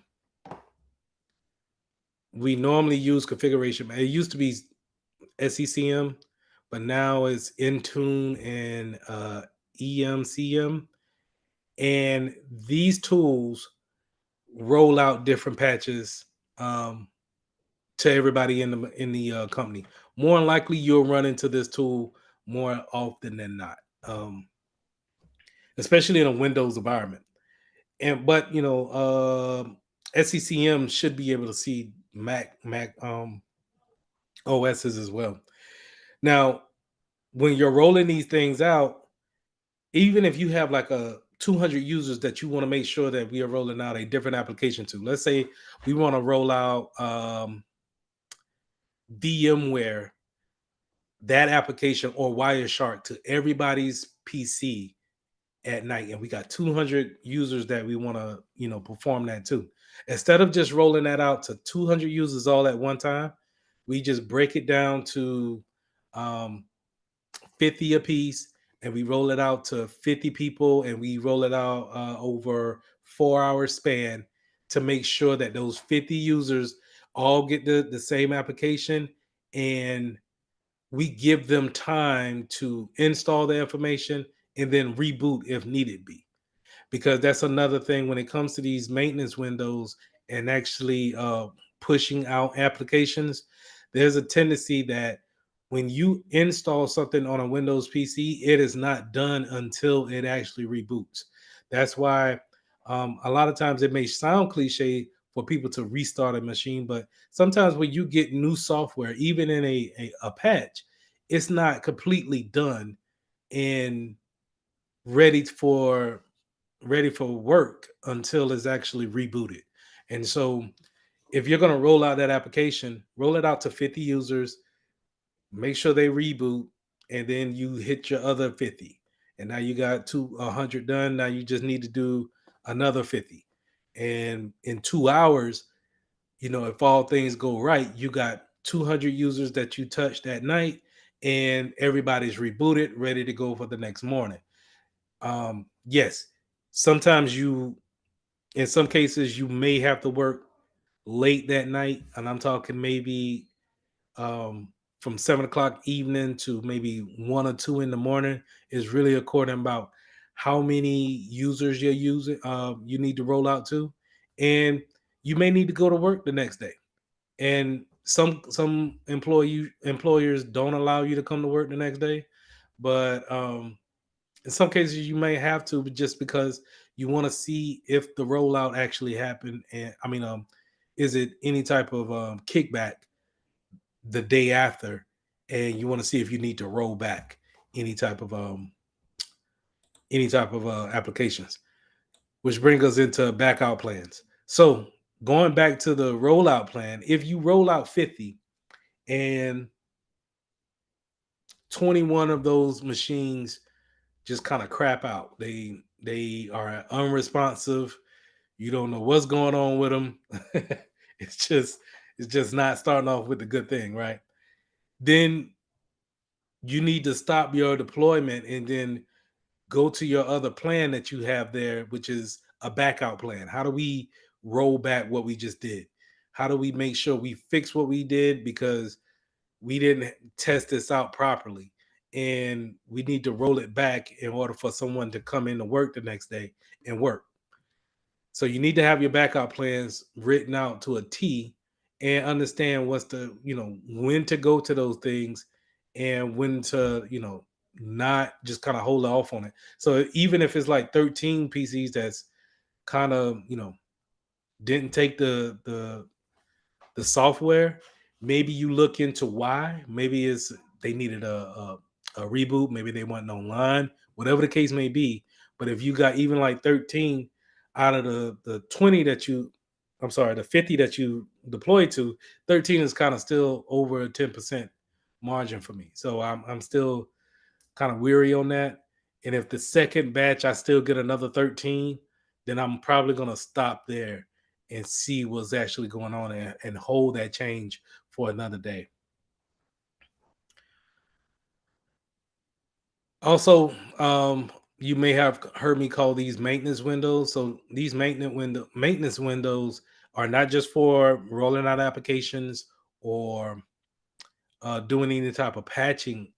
Speaker 1: we normally use configuration. It used to be SECM, but now it's Intune and EMCM. And these tools roll out different patches to everybody in the company. More than likely, you'll run into this tool more often than not, especially in a Windows environment. And but SCCM should be able to see Mac OSs as well. Now, when you're rolling these things out, even if you have like a 200 users that you want to make sure that we are rolling out a different application to, let's say we want to roll out VMware, that application, or Wireshark to everybody's PC at night, and we got 200 users that we want to perform that to. Instead of just rolling that out to 200 users all at one time, we just break it down to um, 50 a piece, and we roll it out to 50 people, and we roll it out over 4 hour span to make sure that those 50 users all get the same application, and we give them time to install the information and then reboot if needed be. Because that's another thing when it comes to these maintenance windows and actually pushing out applications. There's a tendency that when you install something on a Windows PC, it is not done until it actually reboots. That's why a lot of times it may sound cliche for people to restart a machine, but sometimes when you get new software, even in a patch, it's not completely done and ready for ready for work until it's actually rebooted. And so if you're going to roll out that application, roll it out to 50 users, make sure they reboot, and then you hit your other 50. And now you got 100 done. Now you just need to do another 50. And in 2 hours, if all things go right, you got 200 users that you touched that night, and everybody's rebooted, ready to go for the next morning. Yes, sometimes in some cases, you may have to work late that night, and I'm talking maybe from 7 o'clock evening to maybe 1 or 2 in the morning. Is really according about how many users you're using, you need to roll out to, and you may need to go to work the next day. And some employers don't allow you to come to work the next day, but in some cases you may have to, just because You want to see if the rollout actually happened, and I mean, is it any type of kickback the day after, and you want to see if you need to roll back any type of applications, which brings us into backout plans. So going back to the rollout plan, if you roll out 50 and 21 of those machines just kind of crap out, they are unresponsive. You don't know what's going on with them. it's just it's just not starting off with the good thing, right? Then you need to stop your deployment and then go to your other plan that you have there, which is a backout plan. How do we roll back what we just did? How do we make sure we fix what we did because we didn't test this out properly? And we need to roll it back in order for someone to come into work the next day and work. So you need to have your backup plans written out to a T and understand what's the, when to go to those things and when to, not just kind of hold off on it. So even if it's like 13 PCs that's kind of, didn't take the software, maybe you look into why. Maybe it's they needed a reboot, maybe they weren't online, whatever the case may be. But if you got even like 13 out of the 20 that you, I'm sorry, the 50 that you deployed to, 13 is kind of still over a 10% margin for me. So I'm still kind of weary on that. And if the second batch I still get another 13, then I'm probably going to stop there and see what's actually going on and hold that change for another day. Also, you may have heard me call these maintenance windows. So these maintenance windows are not just for rolling out applications or doing any type of patching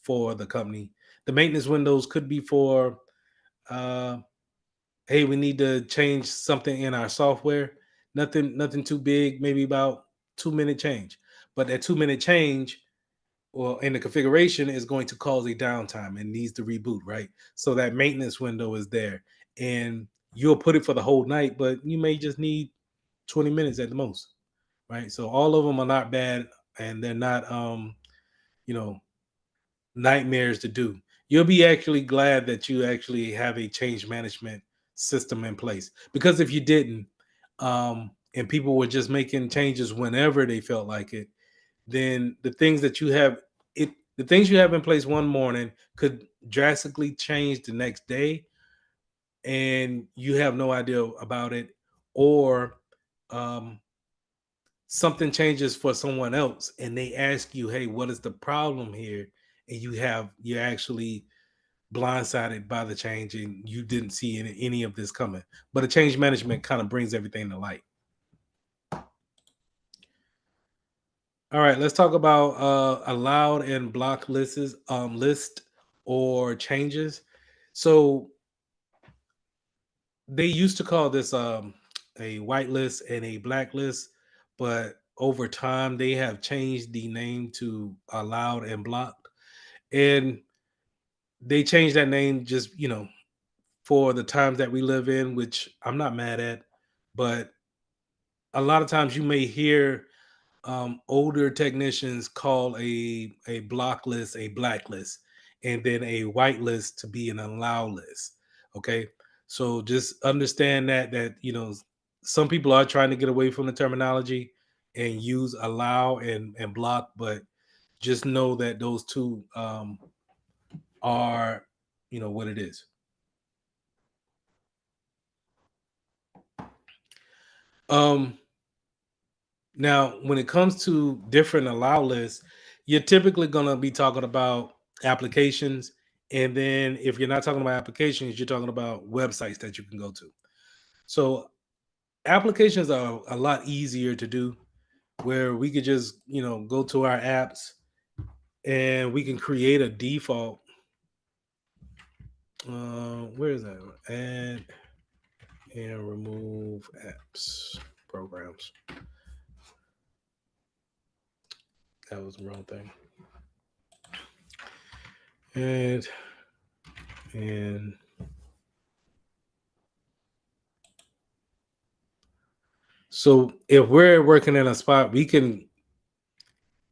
Speaker 1: for the company. The maintenance windows could be for, uh, hey, we need to change something in our software. Nothing too big, maybe about 2 minute change. But that 2 minute change or in the configuration is going to cause a downtime and needs to reboot, right? So that maintenance window is there. And you'll put it for the whole night, but you may just need 20 minutes at the most, right? So all of them are not bad and they're not you know, nightmares to do. You'll be actually glad that you actually have a change management system in place. Because if you didn't, and people were just making changes whenever they felt like it, then the things you have in place one morning could drastically change the next day, and you have no idea about it, or um, something changes for someone else and they ask you, hey, what is the problem here? And you're actually blindsided by the change and you didn't see any of this coming. But a change management kind of brings everything to light. All right, let's talk about allowed and block list or changes. So they used to call this a white list and a black list, but over time they have changed the name to allowed and blocked. And they changed that name just, for the times that we live in, which I'm not mad at. But a lot of times you may hear older technicians call a block list a blacklist, and then a white list to be an allow list. Okay, so just understand that some people are trying to get away from the terminology and use allow and block, but just know that those two are what it is. Um, Now, when it comes to different allow lists, you're typically going to be talking about applications. And then if you're not talking about applications, you're talking about websites that you can go to. So applications are a lot easier to do where we could just, go to our apps and we can create a default. Where is that? Add and remove apps programs. That was the wrong thing. And So if we're working in a spot, we can,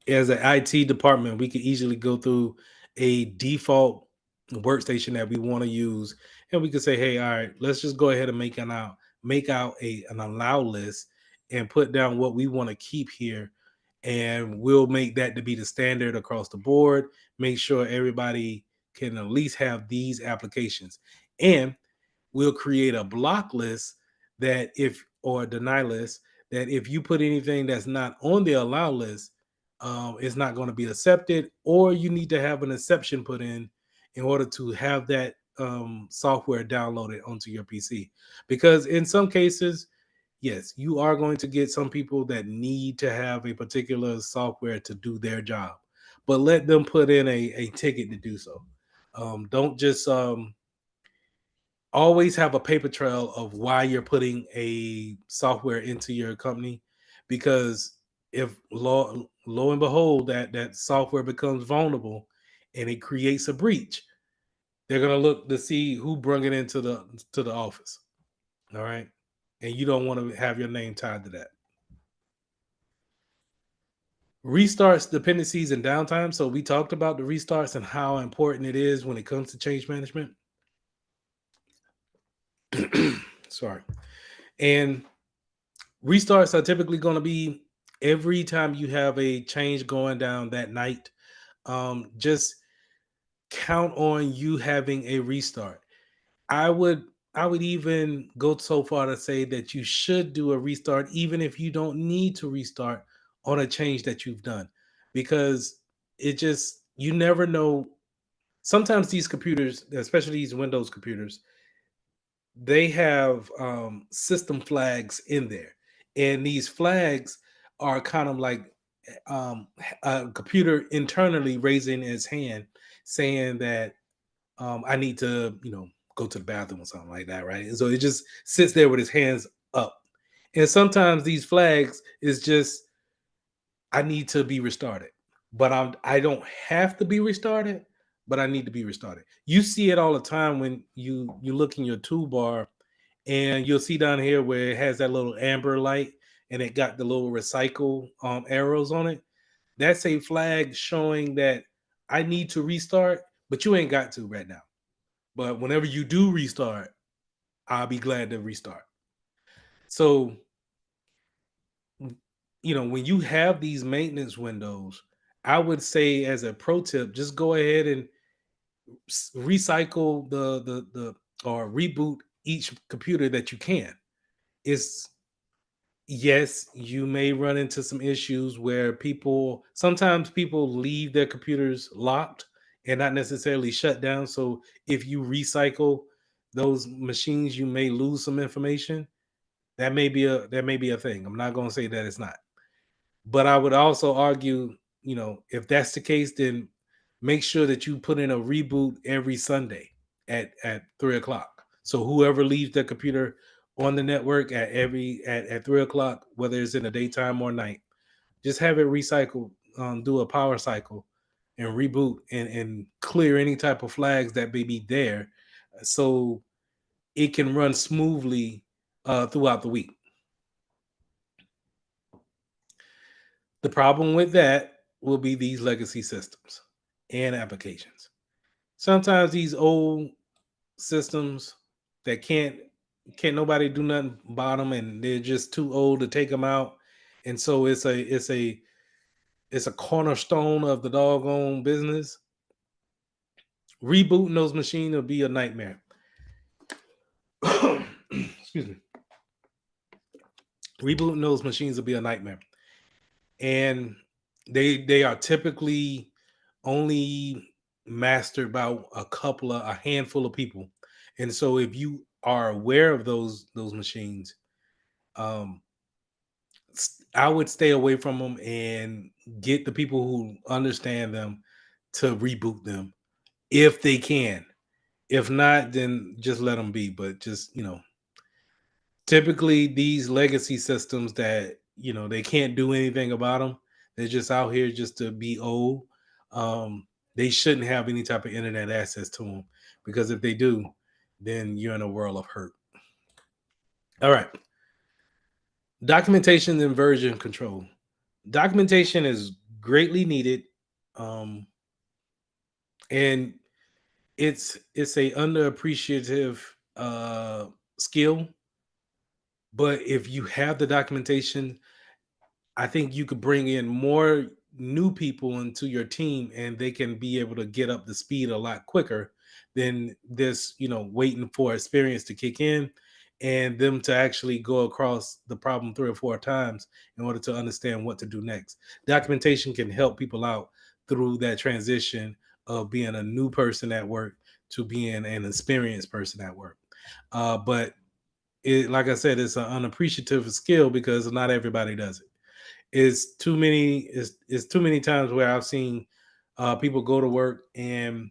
Speaker 1: as an IT department, we can easily go through a default workstation that we want to use, and we could say, "Hey, all right, let's just go ahead and make out an allow list and put down what we want to keep here, and we'll make that to be the standard across the board. Make sure everybody can at least have these applications, and we'll create a block list that if or a deny list that if you put anything that's not on the allow list, it's not going to be accepted, or you need to have an exception put in order to have that software downloaded onto your PC. Because in some cases, yes, you are going to get some people that need to have a particular software to do their job, but let them put in a ticket to do so. Don't just always have a paper trail of why you're putting a software into your company, because if lo and behold that software becomes vulnerable and it creates a breach, they're going to look to see who brought it into the office. All right, and you don't want to have your name tied to that. Restarts, dependencies, and downtime. So we talked about the restarts and how important it is when it comes to change management. Sorry. And restarts are typically going to be every time you have a change going down that night. Just count on you having a restart. I would I would even go so far to say that you should do a restart even if you don't need to restart on a change that you've done, because it just, you never know. Sometimes these computers, especially these Windows computers, they have system flags in there, and these flags are kind of like a computer internally raising its hand, saying that I need to, go to the bathroom or something like that, right? And so it just sits there with its hands up. And sometimes these flags is just, I need to be restarted, but I don't have to be restarted, but I need to be restarted. You see it all the time when you look in your toolbar, and you'll see down here where it has that little amber light and it got the little recycle arrows on it. That's a flag showing that I need to restart, but you ain't got to right now. But whenever you do restart, I'll be glad to restart. So, when you have these maintenance windows, I would say as a pro tip, just go ahead and recycle the or reboot each computer that you can. It's Yes, you may run into some issues where sometimes people leave their computers locked and not necessarily shut down. So if you recycle those machines, you may lose some information. That may be a thing. I'm not going to say that it's not. But I would also argue, if that's the case, then make sure that you put in a reboot every Sunday at 3 o'clock. So whoever leaves their computer on the network at 3 o'clock, whether it's in the daytime or night, just have it recycled, do a power cycle and reboot and clear any type of flags that may be there, so it can run smoothly throughout the week. The problem with that will be these legacy systems and applications. Sometimes these old systems that can't nobody do nothing about them, and they're just too old to take them out, and so it's a cornerstone of the doggone business. Rebooting those machines will be a nightmare. Excuse me. Rebooting those machines will be a nightmare, and they are typically only mastered by a handful of people. And so if you are aware of those machines, um I would stay away from them and get the people who understand them to reboot them if they can. If not, then just let them be. But just, typically these legacy systems that, they can't do anything about them, they're just out here just to be old. They shouldn't have any type of internet access to them, because if they do, then you're in a world of hurt. All right. Documentation and version control. Documentation is greatly needed, um, and it's a underappreciative skill. But if you have the documentation, I think you could bring in more new people into your team and they can be able to get up the speed a lot quicker than this, waiting for experience to kick in and them to actually go across the problem 3 or 4 times in order to understand what to do next. Documentation can help people out through that transition of being a new person at work to being an experienced person at work. But like I said, it's an unappreciative skill because not everybody does it. It's too many times where I've seen people go to work and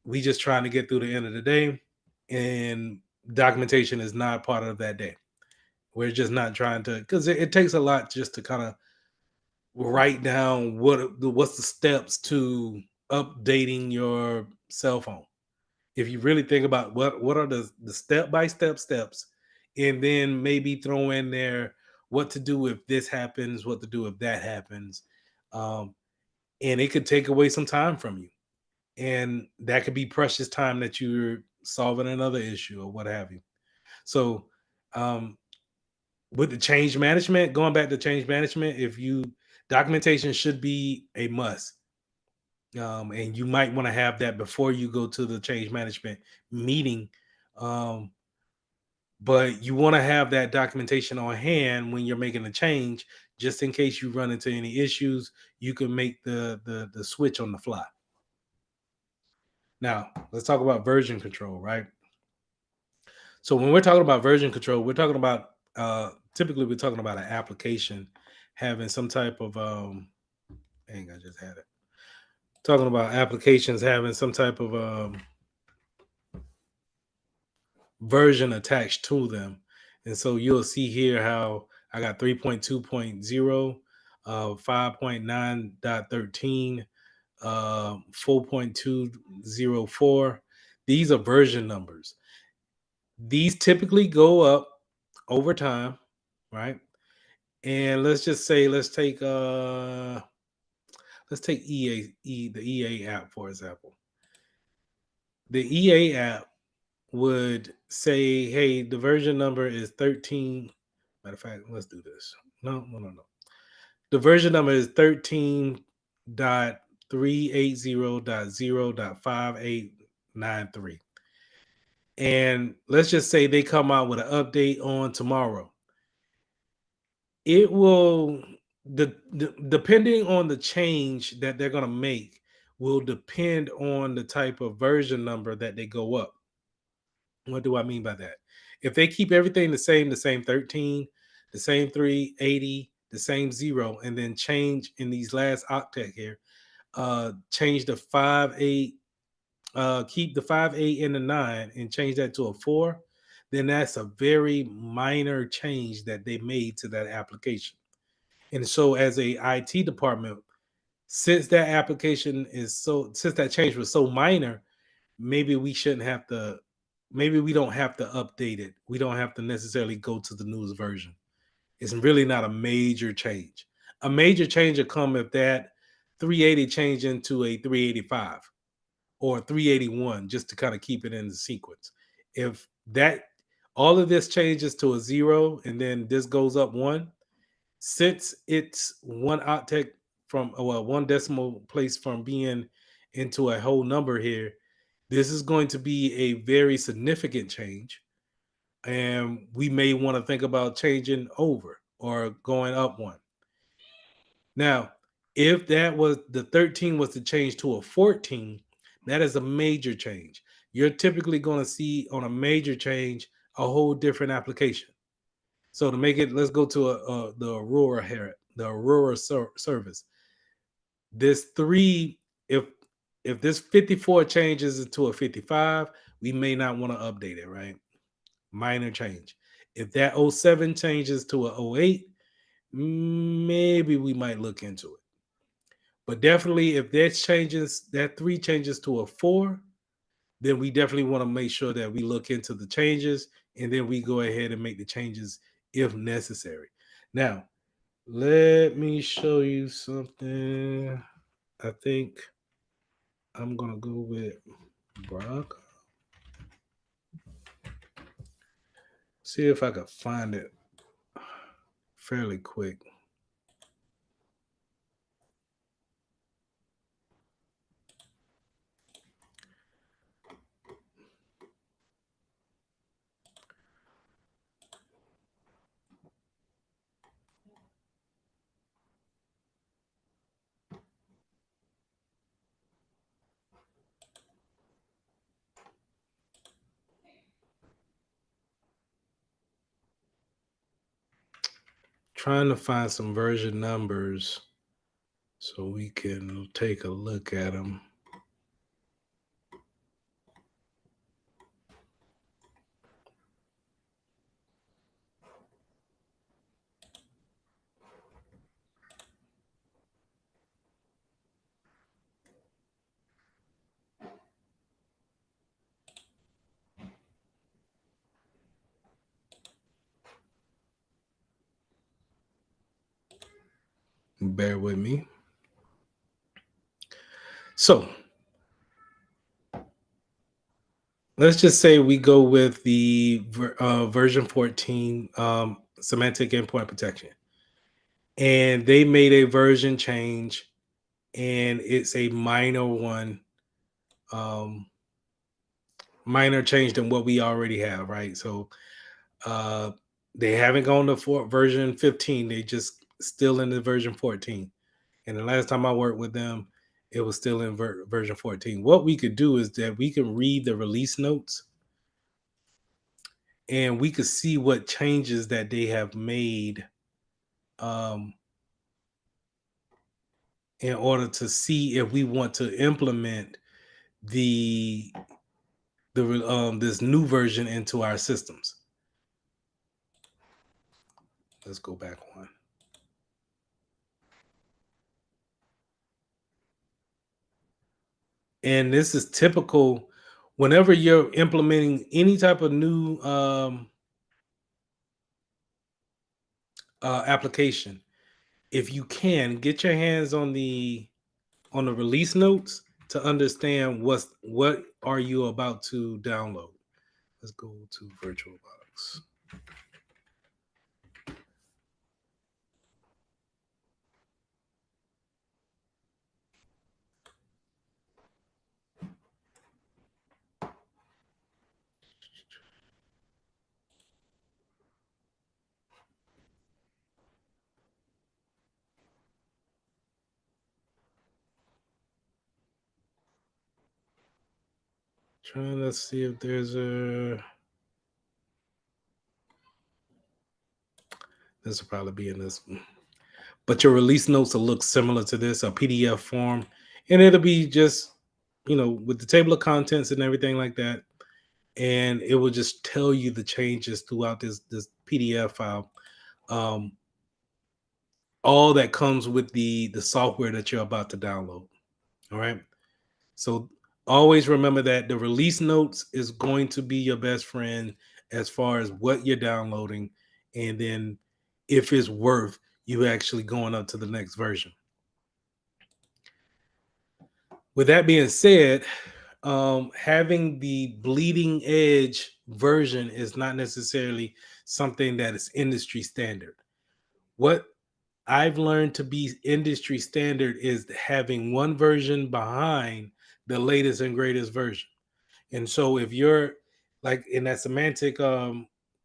Speaker 1: we just trying to get through the end of the day, and documentation is not part of that day. We're just not trying to, because it takes a lot just to kind of write down what's the steps to updating your cell phone. If you really think about what are the step by step steps, and then maybe throw in there what to do if this happens, what to do if that happens, um, and it could take away some time from you, and that could be precious time that you're solving another issue or what have you. So, um, with the change management, going back to change management, if you documentation should be a must, and you might want to have that before you go to the change management meeting. Um, but you want to have that documentation on hand when you're making a change, just in case you run into any issues. You can make the switch on the fly. Now, let's talk about version control, right? So when we're talking about version control, we're talking about typically we're talking about an application having some type of dang, I just had it. Talking about applications having some type of version attached to them. And so you'll see here how I got 3.2.0, 5.9.13, 4.204. These are version numbers. These typically go up over time, right? And let's just say let's take the EA app for example. The EA app would say, hey, the version number is 13. Matter of fact, let's do this. No. The version number is 13.380.0.5893. And let's just say they come out with an update on tomorrow. It will, depending on the change that they're going to make, will depend on the type of version number that they go up. What do I mean by that? If they keep everything the same 13, the same 380, the same 0, and then change in these last octet here, change the 5.8, keep the 5.8 and the 9 and change that to a 4, then that's a very minor change that they made to that application. And so as a IT department, since that since that change was so minor, maybe we shouldn't have to, maybe we don't have to update it. We don't have to necessarily go to the newest version. It's really not a major change. A major change will come if that 380 change into a 385 or 381, just to kind of keep it in the sequence. If that all of this changes to a 0 and then this goes up 1, since it's one octet from, well, one decimal place from being into a whole number here, this is going to be a very significant change. And we may want to think about changing over or going up 1. Now, if that was the 13 was to change to a 14, that is a major change. You're typically going to see on a major change a whole different application. So to make it, let's go to the Aurora here, the Aurora service. This 3, if this 54 changes into a 55, we may not want to update it, right? Minor change. If that 07 changes to a 08, maybe we might look into it. But definitely, if that 3 changes to a 4, then we definitely want to make sure that we look into the changes and then we go ahead and make the changes if necessary. Now, let me show you something. I think I'm gonna go with Brock. See if I can find it fairly quick. Trying to find some version numbers so we can take a look at them. Bear with me. So let's just say we go with the version 14 semantic endpoint protection. And they made a version change, and it's a minor one, um, minor change than what we already have, right? So uh, they haven't gone to version 15. They just still in the version 14. And the last time I worked with them, it was still in version 14. What we could do is that we can read the release notes and we could see what changes that they have made um, in order to see if we want to implement the this new version into our systems. Let's go back one. And this is typical whenever you're implementing any type of new application. If you can get your hands on the release notes to understand what are you about to download. Let's go to VirtualBox. Trying to see if there's a. This will probably be in this. But your release notes will look similar to this, a PDF form, and it'll be just, with the table of contents and everything like that, and it will just tell you the changes throughout this PDF file. Um, all that comes with the software that you're about to download. All right. So always remember that the release notes is going to be your best friend as far as what you're downloading, and then if it's worth you actually going up to the next version. With that being said, having the bleeding edge version is not necessarily something that is industry standard. What I've learned to be industry standard is having one version behind the latest and greatest version. And so if you're like in that semantic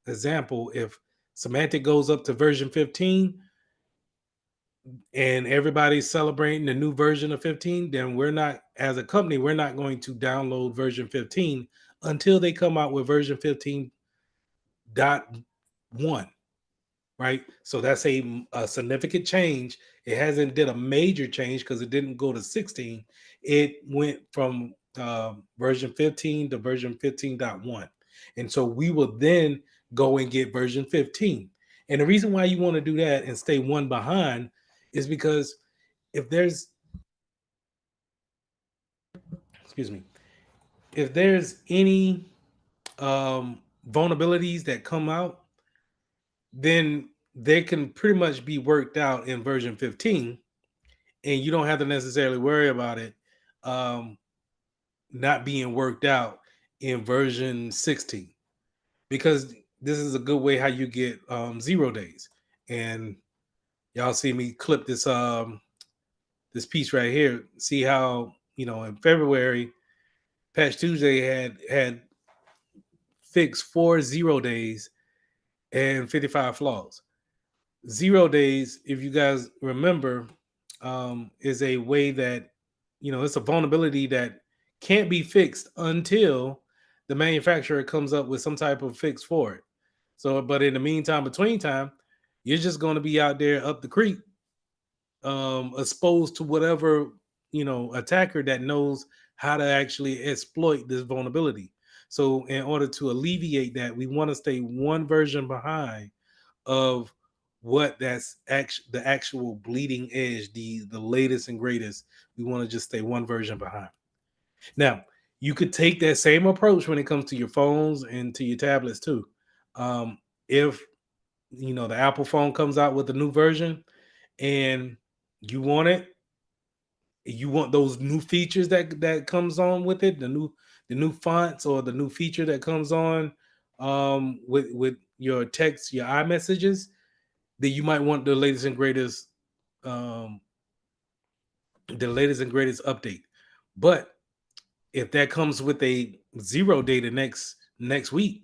Speaker 1: example, if semantic goes up to version 15 and everybody's celebrating the new version of 15, then we're not, as a company, we're not going to download version 15 until they come out with version 15.1. Right? So that's a significant change. It hasn't did a major change because it didn't go to 16. It went from version 15 to version 15.1. And so we will then go and get version 15. And the reason why you want to do that and stay one behind is because if there's, excuse me, if there's any vulnerabilities that come out, then they can pretty much be worked out in version 15, and you don't have to necessarily worry about it um, not being worked out in version 16, because this is a good way how you get 0 days. And y'all see me clip this piece right here. See how, in February, Patch Tuesday had fixed 4 0 days and 55 flaws. 0 days, if you guys remember, is a way that, it's a vulnerability that can't be fixed until the manufacturer comes up with some type of fix for it. So, but in the meantime, between time, you're just going to be out there up the creek, exposed to whatever, attacker that knows how to actually exploit this vulnerability. So, in order to alleviate that, we want to stay one version behind of what that's the actual bleeding edge, the latest and greatest. We want to just stay one version behind. Now, you could take that same approach when it comes to your phones and to your tablets too. If the Apple phone comes out with a new version and you want it, you want those new features that comes on with it, the new fonts or the new feature that comes on with your text, your iMessages, then you might want um, the latest and greatest update. But if that comes with a 0 day the next week,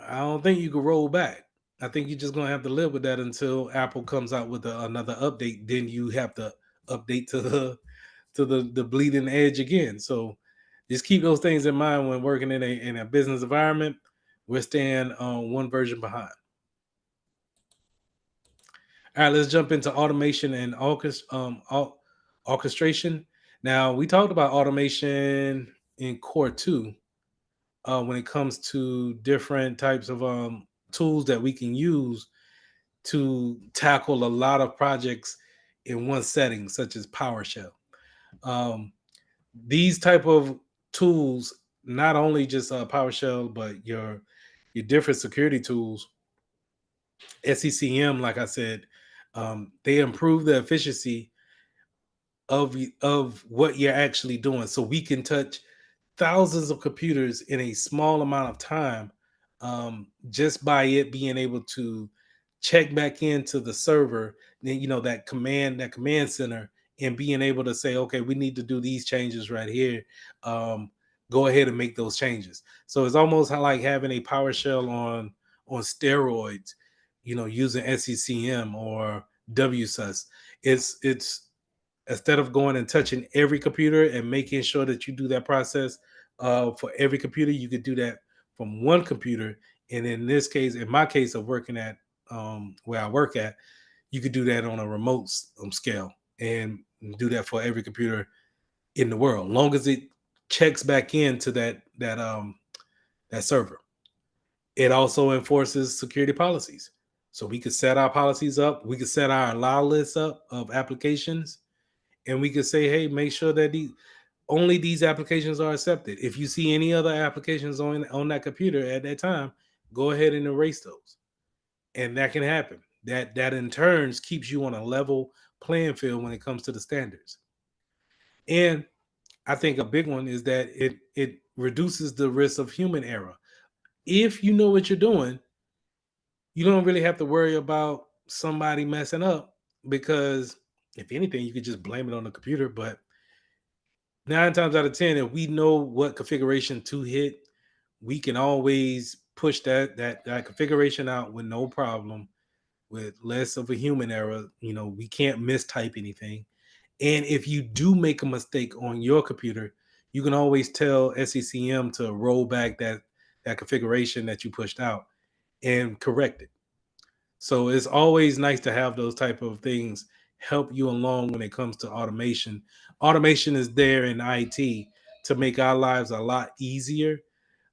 Speaker 1: I don't think you can roll back. I think you're just gonna have to live with that until Apple comes out with another update. Then you have to update to the bleeding edge again. So just keep those things in mind when working in a business environment. We're staying on one version behind. All right, let's jump into automation and orchestration. Now, we talked about automation in core two when it comes to different types of tools that we can use to tackle a lot of projects in one setting, such as PowerShell. Um, these type of tools, not only just PowerShell, but your different security tools, SCCM, like I said, they improve the efficiency of what you're actually doing, so we can touch thousands of computers in a small amount of time, just by it being able to check back into the server, then that command center, and being able to say, okay, we need to do these changes right here. Go ahead and make those changes. So it's almost like having a PowerShell on steroids, using SCCM or WSUS. It's instead of going and touching every computer and making sure that you do that process for every computer, you could do that from one computer. And in this case, in my case of working at where I work at, you could do that on a remote scale and do that for every computer in the world, long as it checks back into that server. It also enforces security policies. So we could set our policies up. We could set our allow list up of applications, and we could say, hey, make sure that only these applications are accepted. If you see any other applications on that computer at that time, go ahead and erase those. And that can happen. That in turns keeps you on a level playing field when it comes to the standards. And I think a big one is that it reduces the risk of human error. If you know what you're doing, you don't really have to worry about somebody messing up, because if anything, you could just blame it on the computer. But 9 times out of 10, if we know what configuration to hit, we can always push that configuration out with no problem, with less of a human error. We can't mistype anything. And if you do make a mistake on your computer, you can always tell SCCM to roll back that configuration that you pushed out and correct it. So it's always nice to have those type of things help you along when it comes to automation. Automation is there in IT to make our lives a lot easier.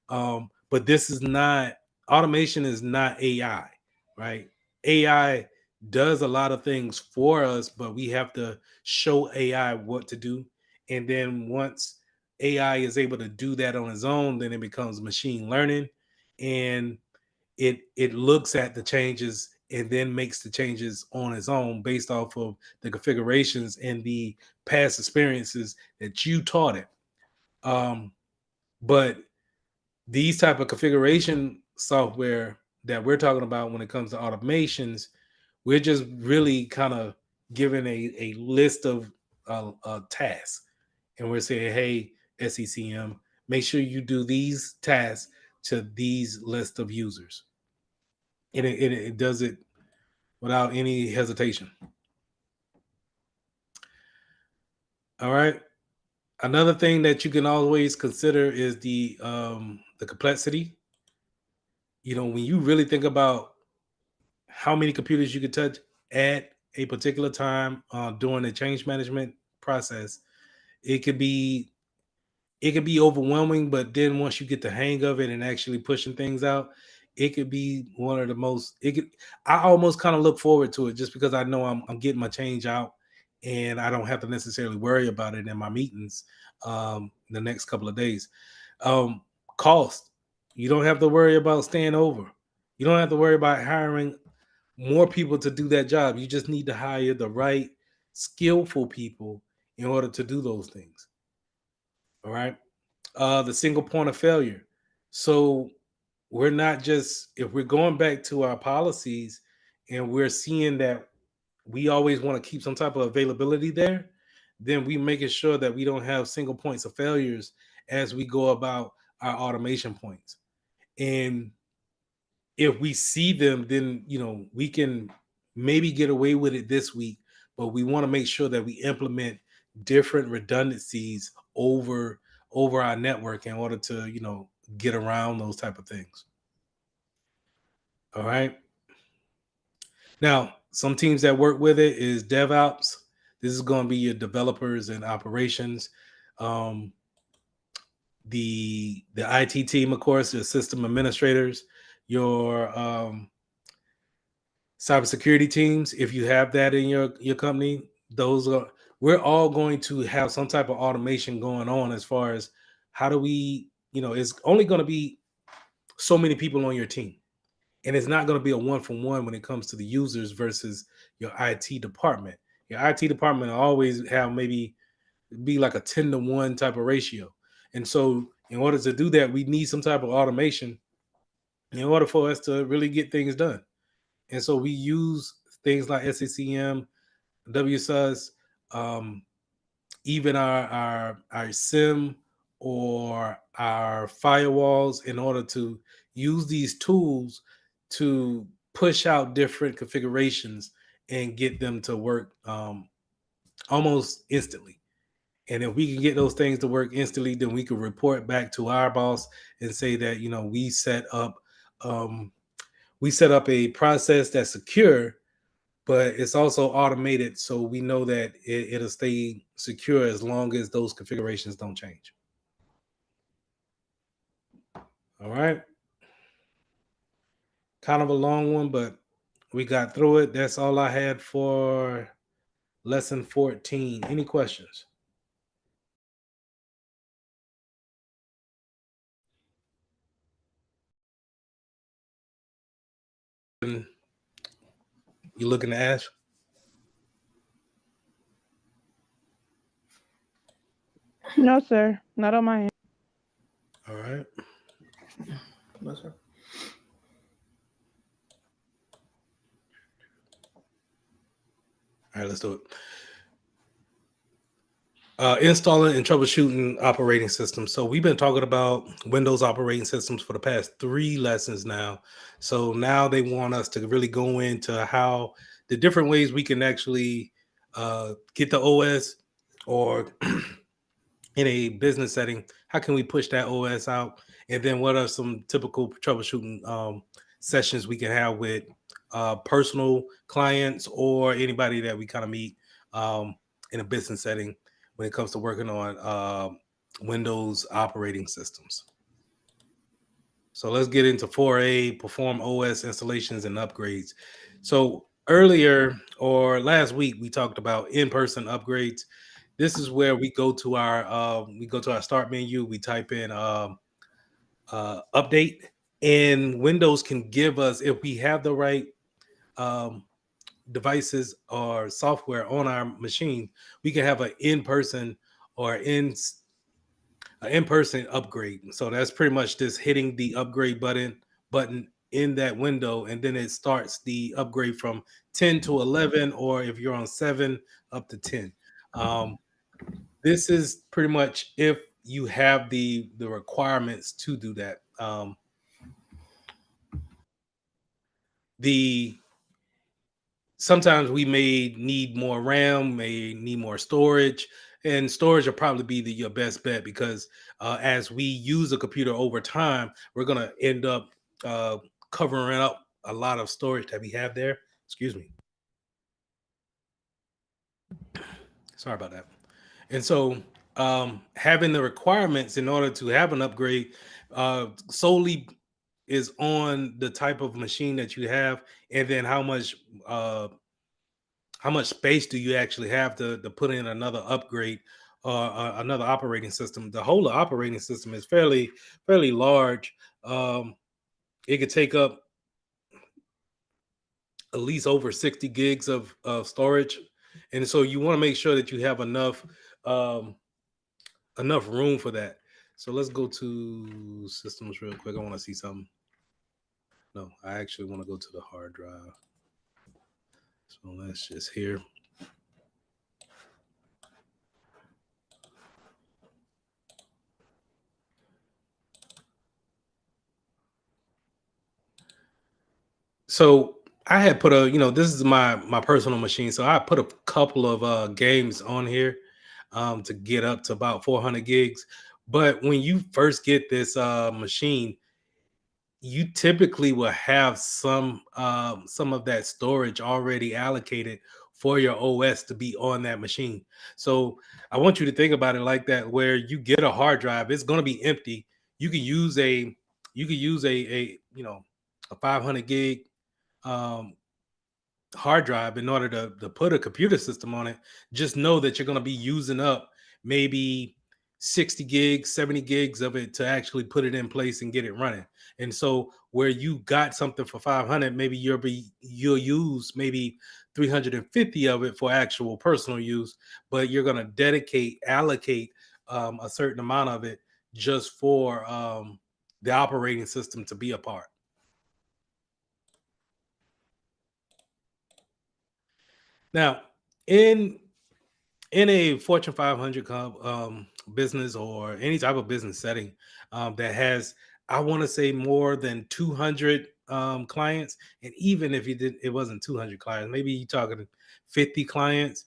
Speaker 1: But this is not automation is not AI, right? AI does a lot of things for us, but we have to show AI what to do. And then once AI is able to do that on its own, then it becomes machine learning. And it looks at the changes and then makes the changes on its own based off of the configurations and the past experiences that you taught it. But these type of configuration software that we're talking about when it comes to automations, we're just really kind of giving a list of tasks, and we're saying, hey, SECM, make sure you do these tasks to these list of users, and it does it without any hesitation. All right. Another thing that you can always consider is the complexity. When you really think about how many computers you could touch at a particular time during the change management process, it could be overwhelming. But then once you get the hang of it and actually pushing things out, it could be one of the most. It could. I almost kind of look forward to it just because I know I'm getting my change out, and I don't have to necessarily worry about it in my meetings the next couple of days. Um, Cost. You don't have to worry about staying over. You don't have to worry about hiring more people to do that job. You just need to hire the right skillful people in order to do those things. All right. The single point of failure. So we're not just, if we're going back to our policies and we're seeing that we always want to keep some type of availability there, then we making sure that we don't have single points of failures as we go about our automation points. And if we see them, then we can maybe get away with it this week, but we want to make sure that we implement different redundancies over our network in order to get around those type of things. All right. Now, some teams that work with it is DevOps. This is going to be your developers and operations. Um, the IT team, of course, your system administrators, your cybersecurity teams. If you have that in your company, those are we're all going to have some type of automation going on as far as how do we, it's only going to be so many people on your team. And it's not going to be a one for one when it comes to the users versus your IT department. Your IT department will always have maybe be like a 10-to-1 type of ratio. And so in order to do that, we need some type of automation in order for us to really get things done. And so we use things like SCCM, WSUS, um, even our SIM or our firewalls in order to use these tools to push out different configurations and get them to work almost instantly. And if we can get those things to work instantly, then we can report back to our boss and say that um, we set up a process that's secure, but it's also automated, so we know that it'll stay secure as long as those configurations don't change. All right. Kind of a long one, but we got through it. That's all I had for lesson 14. Any questions? You looking to ask?
Speaker 3: No, sir. Not on my end.
Speaker 1: All right.
Speaker 4: No, sir.
Speaker 1: All right, let's do it. Installing and troubleshooting operating systems. So we've been talking about Windows operating systems for the past 3 lessons now. So now they want us to really go into how the different ways we can actually get the OS, or in a business setting, how can we push that OS out? And then what are some typical troubleshooting sessions we can have with personal clients or anybody that we kind of meet in a business setting when it comes to working on Windows operating systems. So let's get into 4A, perform OS installations and upgrades. So earlier or last week, we talked about in-person upgrades. This is where we go to our start menu. We type in update, And Windows can give us, if we have the right um, devices or software on our machine, we can have an in-person or an in-person upgrade. So that's pretty much just hitting the upgrade button in that window, and then it starts the upgrade from 10 to 11, or if you're on 7 up to 10. Um, this is pretty much if you have the requirements to do that. The Sometimes we may need more RAM, may need more storage, and storage will probably be your best bet, because as we use a computer over time, we're going to end up uh, covering up a lot of storage that we have there. Excuse me. Sorry about that. And so, having the requirements in order to have an upgrade solely is on the type of machine that you have, and then how much space do you actually have to put in another upgrade or another operating system. The whole operating system is fairly large. It could take up at least over 60 gigs of storage, and so you want to make sure that you have um, enough room for that. So let's go to systems real quick. I want to see something. No, I actually want to go to the hard drive. So let's just here. So I had put this is my personal machine. So I put a couple of games on here to get up to about 400 gigs. But when you first get this machine, you typically will have some of that storage already allocated for your OS to be on that machine. So I want you to think about it like that, where you get a hard drive, it's going to be empty. You can use a a 500 gig um, hard drive in order to put a computer system on it. Just know that you're going to be using up maybe 60 gigs, 70 gigs of it to actually put it in place and get it running. And so where you got something for 500, maybe you'll use maybe 350 of it for actual personal use, but you're going to allocate a certain amount of it just for the operating system to be a part. Now, in a Fortune 500 business or any type of business setting that has, I want to say, more than 200 clients, and even if it wasn't 200 clients, maybe you're talking 50 clients,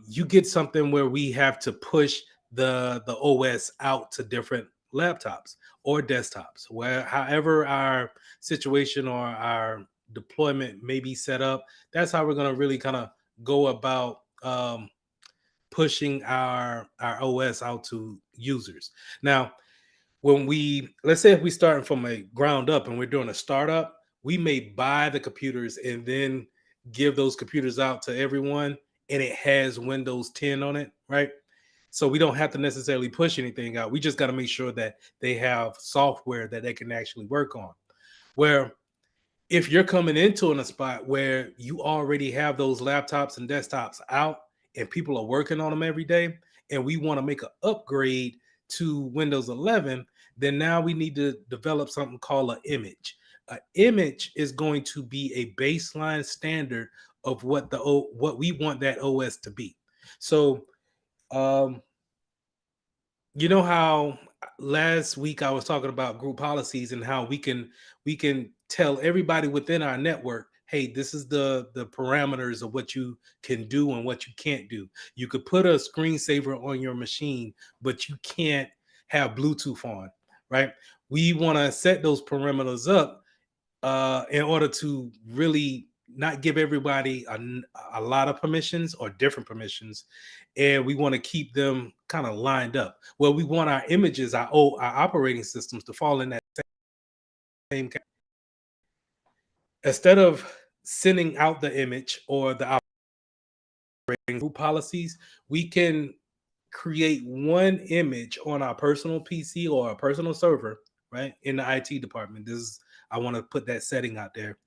Speaker 1: you get something where we have to push the OS out to different laptops or desktops, where however our situation or our deployment may be set up. That's how we're going to really kind of go about pushing our OS out to users. Now, when let's say if we starting from a ground up and we're doing a startup, we may buy the computers and then give those computers out to everyone, and it has Windows 10 on it, right? So we don't have to necessarily push anything out. We just got to make sure that they have software that they can actually work on. Where if you're coming into a spot where you already have those laptops and desktops out and people are working on them every day, and we want to make an upgrade to Windows 11, then now we need to develop something called an image. An image is going to be a baseline standard of what we want that OS to be. So um, you know how last week I was talking about group policies and how we can tell everybody within our network, hey, this is the parameters of what you can do and what you can't do. You could put a screensaver on your machine, but you can't have Bluetooth on, right? We want to set those parameters up in order to really not give everybody a lot of permissions or different permissions, and we want to keep them kind of lined up. Well, we want our images, our operating systems to fall in that same category. Instead of sending out the image or the operating group policies, we can create one image on our personal PC or a personal server, right? In the IT department. This is, I want to put that setting out there.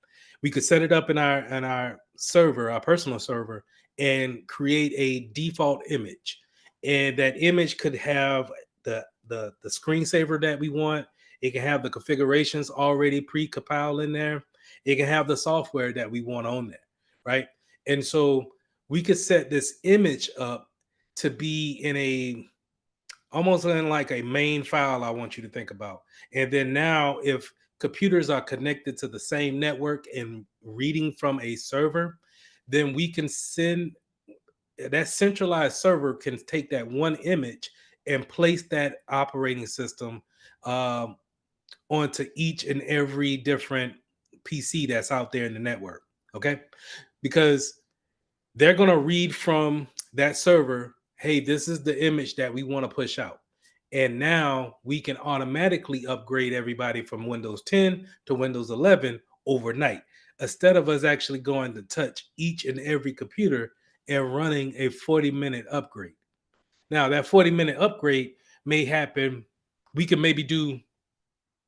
Speaker 1: We could set it up in our server, our personal server, and create a default image. And that image could have the screensaver that we want. It can have the configurations already pre-compiled in there. It can have the software that we want on there, right? And so we could set this image up to be in a almost in like a main file. I want you to think about. And then now if computers are connected to the same network and reading from a server, then we can send that centralized server can take that one image and place that operating system um, onto each and every different PC that's out there in the network. Okay, because they're going to read from that server, hey, this is the image that we want to push out. And now we can automatically upgrade everybody from Windows 10 to Windows 11 overnight, instead of us actually going to touch each and every computer and running a 40-minute upgrade. Now, that 40-minute upgrade may happen. We can maybe do,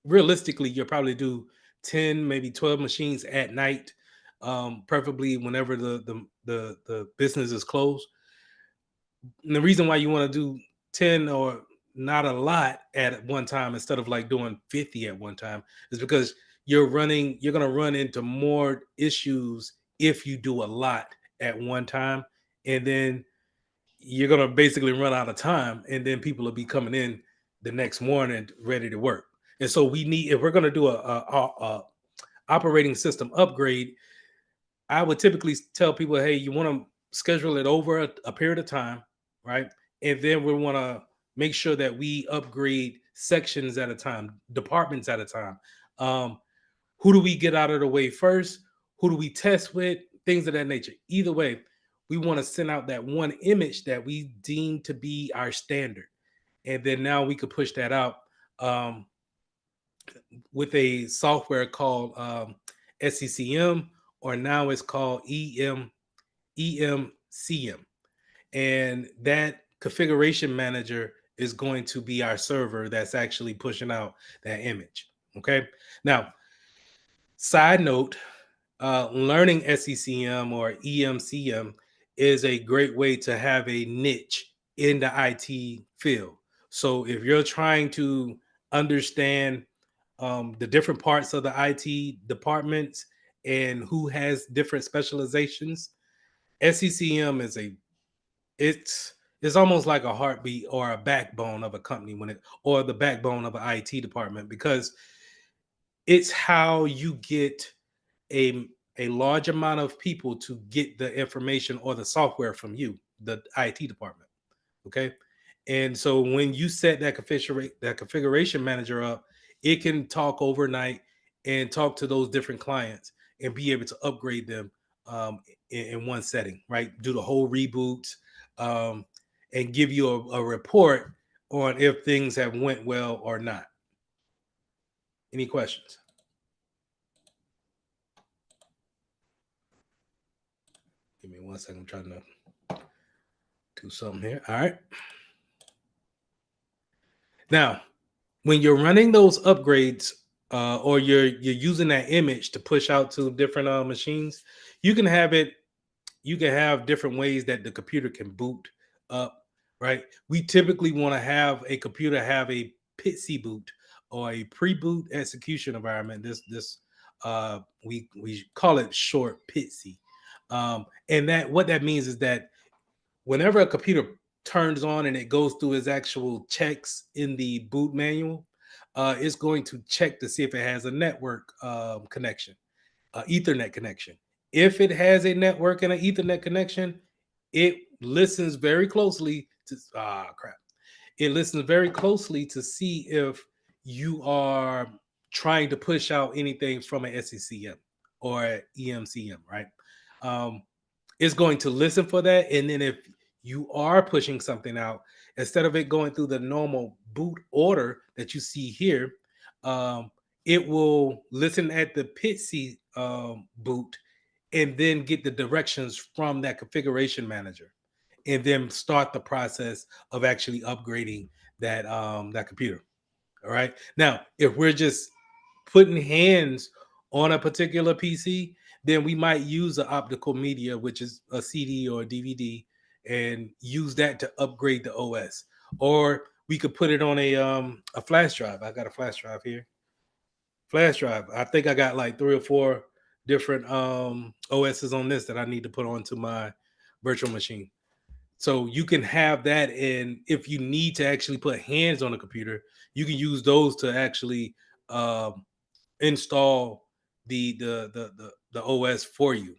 Speaker 1: realistically, you'll probably do 10, maybe 12 machines at night, preferably whenever the business is closed. And the reason why you want to do 10 or not a lot at one time instead of like doing 50 at one time is because you're going to run into more issues if you do a lot at one time. And then you're going to basically run out of time. And then people will be coming in the next morning ready to work. And so we need, if we're going to do a operating system upgrade, I would typically tell people, hey, you want to schedule it over a period of time, right? And then we want to make sure that we upgrade sections at a time, departments at a time. Who do we get out of the way first? Who do we test with? Things of that nature. Either way, we want to send out that one image that we deem to be our standard. And then now we could push that out with a software called SCCM, or now it's called EMCM. And that configuration manager is going to be our server that's actually pushing out that image. Okay. Now, side note, learning SCCM or EMCM is a great way to have a niche in the IT field. So if you're trying to understand the different parts of the IT departments and who has different specializations, SCCM is it's almost like a heartbeat or a backbone of a company or the backbone of an IT department, because it's how you get a a large amount of people to get the information or the software from you, the IT department. Okay. And so when you set that configuration manager up, it can talk overnight and talk to those different clients and be able to upgrade them in one setting, right? Do the whole reboot um, and give you a report on if things have went well or not. Any questions? Give me 1 second. I'm trying to do something here. All right. Now, when you're running those upgrades or you're using that image to push out to different machines, you can have it. You can have different ways that the computer can boot up. Right. We typically want to have a computer have a PITC boot or a pre-boot execution environment. We call it short PITC, and that what that means is that whenever a computer turns on and it goes through its actual checks in the boot manual, it's going to check to see if it has a network connection, Ethernet connection. If it has a network and an Ethernet connection, it listens very closely to crap. It listens very closely to see if you are trying to push out anything from an SCCM or EMCM, right? Um, it's going to listen for that. And then if you are pushing something out, instead of it going through the normal boot order that you see here, um, it will listen at the PITC boot and then get the directions from that configuration manager and then start the process of actually upgrading that computer. All right. Now, if we're just putting hands on a particular PC, then we might use an optical media, which is a CD or a DVD, and use that to upgrade the OS. Or we could put it on a flash drive. I got a flash drive here. Flash drive. I think I got like 3 or 4 different OSs on this that I need to put onto my virtual machine. So you can have that, and if you need to actually put hands on a computer, you can use those to actually um, install the OS for you.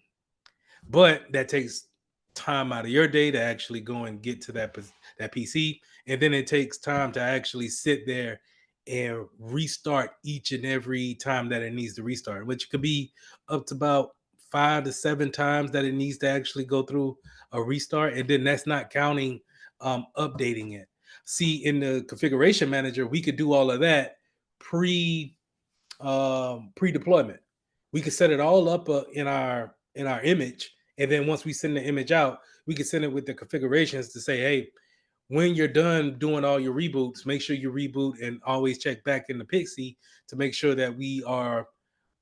Speaker 1: But that takes time out of your day to actually go and get to that PC, and then it takes time to actually sit there and restart each and every time that it needs to restart, which could be up to about 5 to 7 times that it needs to actually go through a restart, and then that's not counting updating it. See, in the configuration manager, we could do all of that pre pre-deployment. We could set it all up in our image, and then once we send the image out, we can send it with the configurations to say, hey, when you're done doing all your reboots, make sure you reboot and always check back in the Pixie to make sure that we are.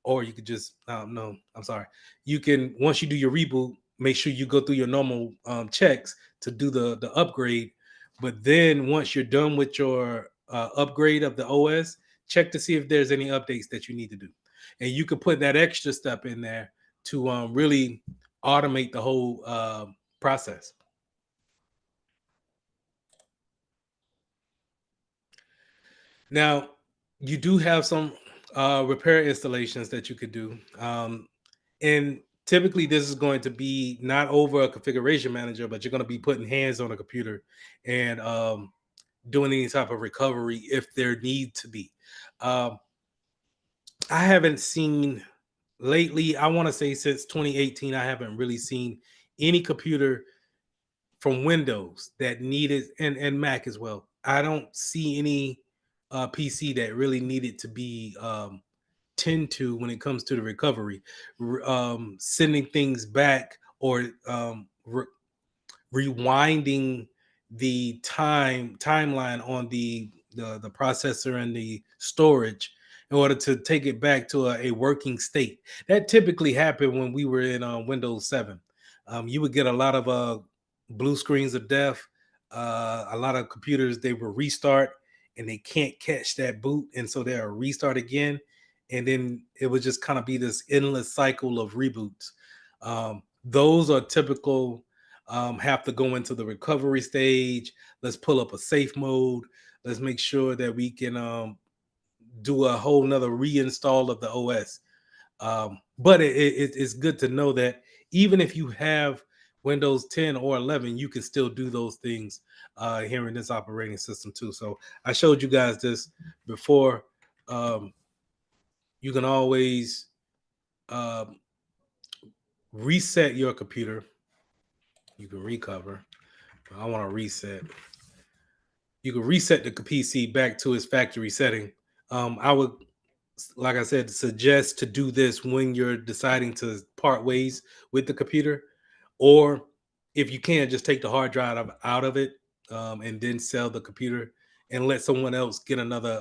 Speaker 1: Or you could just no, I'm sorry. You can, once you do your reboot, make sure you go through your normal checks to do the upgrade. But then once you're done with your upgrade of the OS, check to see if there's any updates that you need to do, and you could put that extra step in there to really automate the whole process. Now, you do have some repair installations that you could do. And typically, this is going to be not over a configuration manager, but you're going to be putting hands on a computer and doing any type of recovery if there need to be. Um, I haven't seen lately, I want to say since 2018, I haven't really seen any computer from Windows that needed, and Mac as well. I don't see any PC that really needed to be tend to when it comes to the recovery, sending things back or rewinding the timeline on the processor and the storage in order to take it back to a working state. That typically happened when we were in Windows 7. You would get a lot of blue screens of death. A lot of computers, they will restart and they can't catch that boot, and so they'll restart again, and then it would just kind of be this endless cycle of reboots. Those are typical. Have to go into the recovery stage. Let's pull up a safe mode. Let's make sure that we can do a whole nother reinstall of the OS. But it's good to know that even if you have Windows 10 or 11, you can still do those things here in this operating system too. So I showed you guys this before. You can always um, reset your computer. You can recover. I want to reset. You can reset the PC back to its factory setting. I would, like I said, suggest to do this when you're deciding to part ways with the computer, or if you can, just take the hard drive out of it and then sell the computer and let someone else get another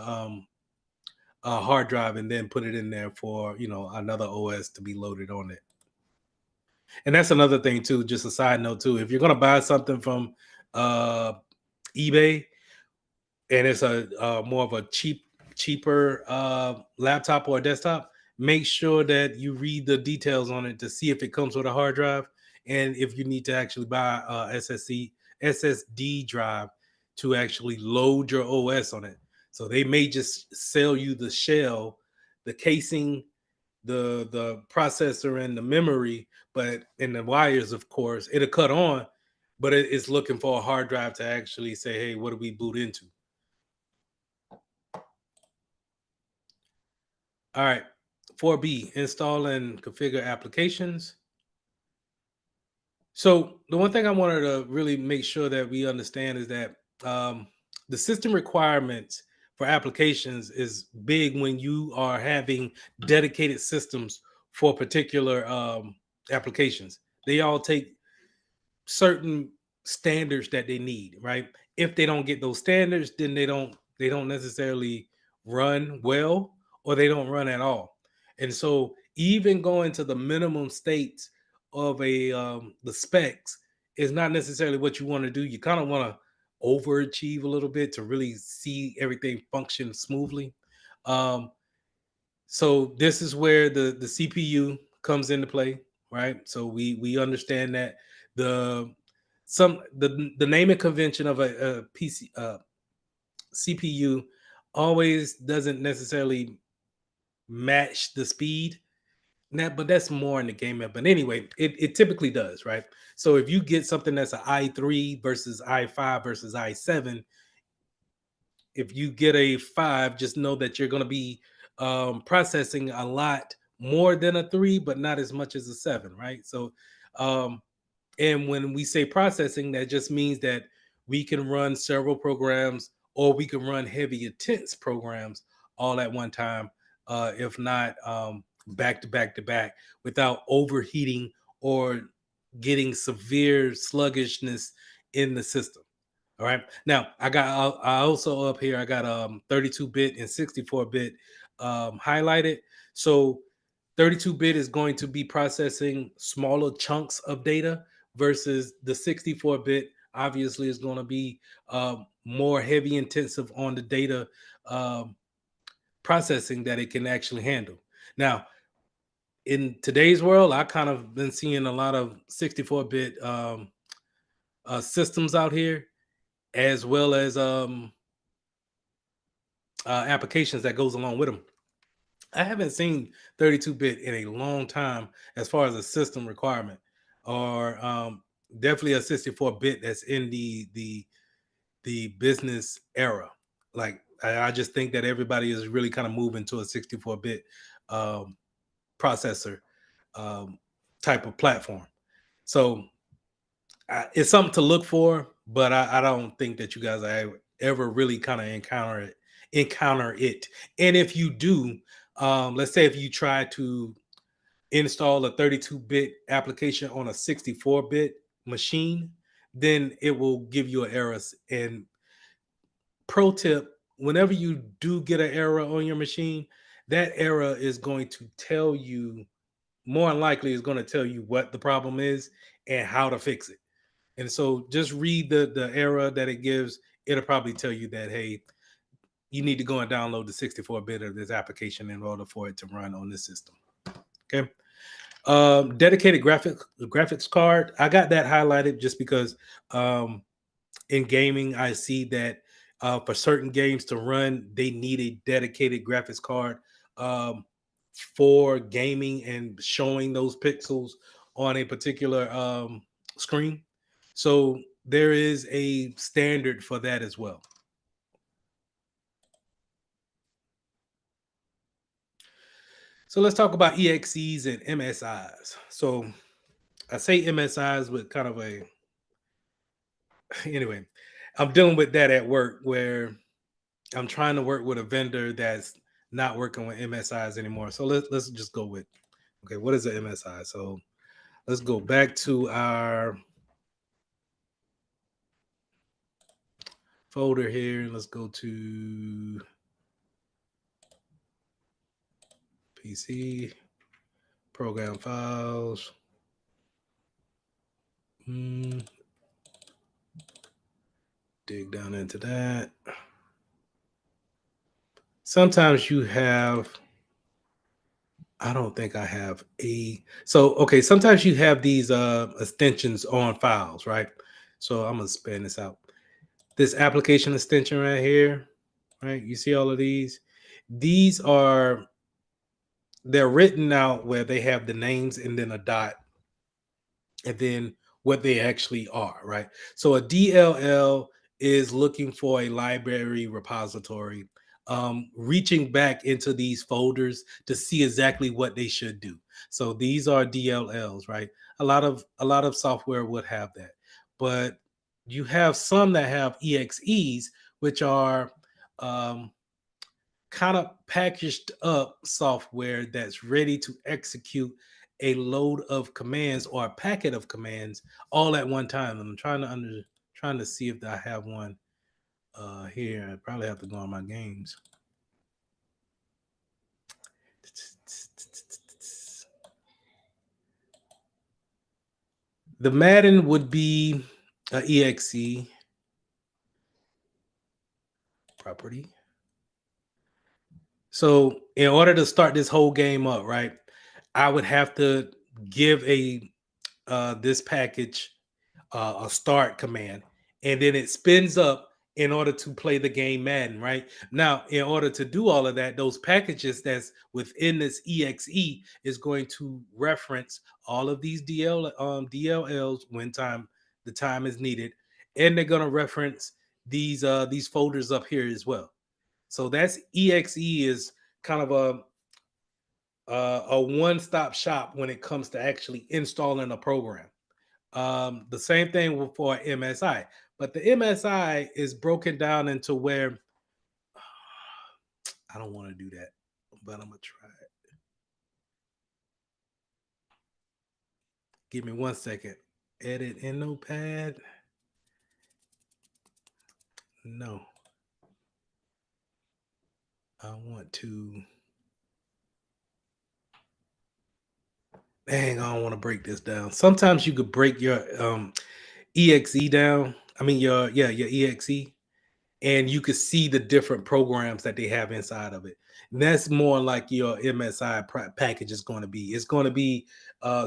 Speaker 1: hard drive and then put it in there for another OS to be loaded on it. And that's another thing too. Just a side note too. If you're gonna buy something from uh, eBay, and it's a more of a cheaper laptop or desktop, make sure that you read the details on it to see if it comes with a hard drive, and if you need to actually buy a SSD drive to actually load your OS on it. So they may just sell you the shell, the casing, the processor, and the memory, but in the wires, of course, it'll cut on, but it's looking for a hard drive to actually say, hey, what do we boot into? All right, 4B, install and configure applications. So the one thing I wanted to really make sure that we understand is that the system requirements for applications is big when you are having dedicated systems for particular applications. They all take certain standards that they need, right? If they don't get those standards, then they don't necessarily run well or they don't run at all. And so even going to the minimum states of the specs is not necessarily what you want to do. You kind of want to overachieve a little bit to really see everything function smoothly. Um, so this is where the CPU comes into play, right? So we understand that the the naming convention of a PC CPU always doesn't necessarily match the speed. Now, but that's more in the game. But anyway, it typically does, right? So if you get something that's an i3 versus i5 versus i7, if you get a 5, just know that you're going to be processing a lot more than a 3, but not as much as a 7, right? So um, and when we say processing, that just means that we can run several programs or we can run heavy intense programs all at one time, if not back to back to back, without overheating or getting severe sluggishness in the system. All right. Now I also up here I got 32-bit and 64-bit highlighted. So 32-bit is going to be processing smaller chunks of data versus the 64-bit obviously is going to be more heavy intensive on the data um, processing that it can actually handle. Now, in today's world, I kind of been seeing a lot of 64-bit systems out here, as well as applications that goes along with them. I haven't seen 32-bit in a long time as far as a system requirement, or definitely a 64-bit that's in the business era. Like I just think that everybody is really kind of moving to a 64-bit um, processor um, type of platform. So it's something to look for, but I don't think that you guys ever really kind of encounter it. And if you do, let's say if you try to install a 32-bit application on a 64-bit machine, then it will give you an error. And pro tip, whenever you do get an error on your machine, that error is going to tell you, more than likely is going to tell you what the problem is and how to fix it. And so just read the error that it gives. It'll probably tell you that, hey, you need to go and download the 64-bit of this application in order for it to run on this system. Okay. Dedicated graphics card. I got that highlighted just because in gaming, I see that for certain games to run, they need a dedicated graphics card for gaming and showing those pixels on a particular screen. So there is a standard for that as well. So let's talk about EXEs and MSIs. So I say MSIs with kind of a anyway, I'm dealing with that at work where I'm trying to work with a vendor that's not working with MSIs anymore. So let's just go with, okay, what is an MSI? So let's go back to our folder here and let's go to PC program files. Dig down into that. Sometimes you have, I don't think I have so okay, sometimes you have these extensions on files, right? So I'm gonna span this out. This application extension right here, right? You see all of these? These are, they're written out where they have the names and then a dot and then what they actually are, right? So a DLL is looking for a library repository, reaching back into these folders to see exactly what they should do. So these are DLLs, right? A lot of software would have that, but you have some that have EXEs, which are kind of packaged up software that's ready to execute a load of commands or a packet of commands all at one time. And I'm trying to see if I have one here. I probably have to go on my games. The Madden would be a EXE property. So in order to start this whole game up, right, I would have to give a this package a start command, and then it spins up in order to play the game Madden. Right now, in order to do all of that, those packages that's within this exe is going to reference all of these DLLs when the time is needed, and they're going to reference these folders up here as well. So that's exe is kind of a one-stop shop when it comes to actually installing a program. The same thing for MSI, but the MSI is broken down into where I don't want to do that, but I'm gonna try it. Give me 1 second. Edit in Notepad. No, I want to. Dang, I don't want to break this down. Sometimes you could break your exe down. I mean your exe, and you could see the different programs that they have inside of it. And that's more like your MSI package is going to be. It's going to be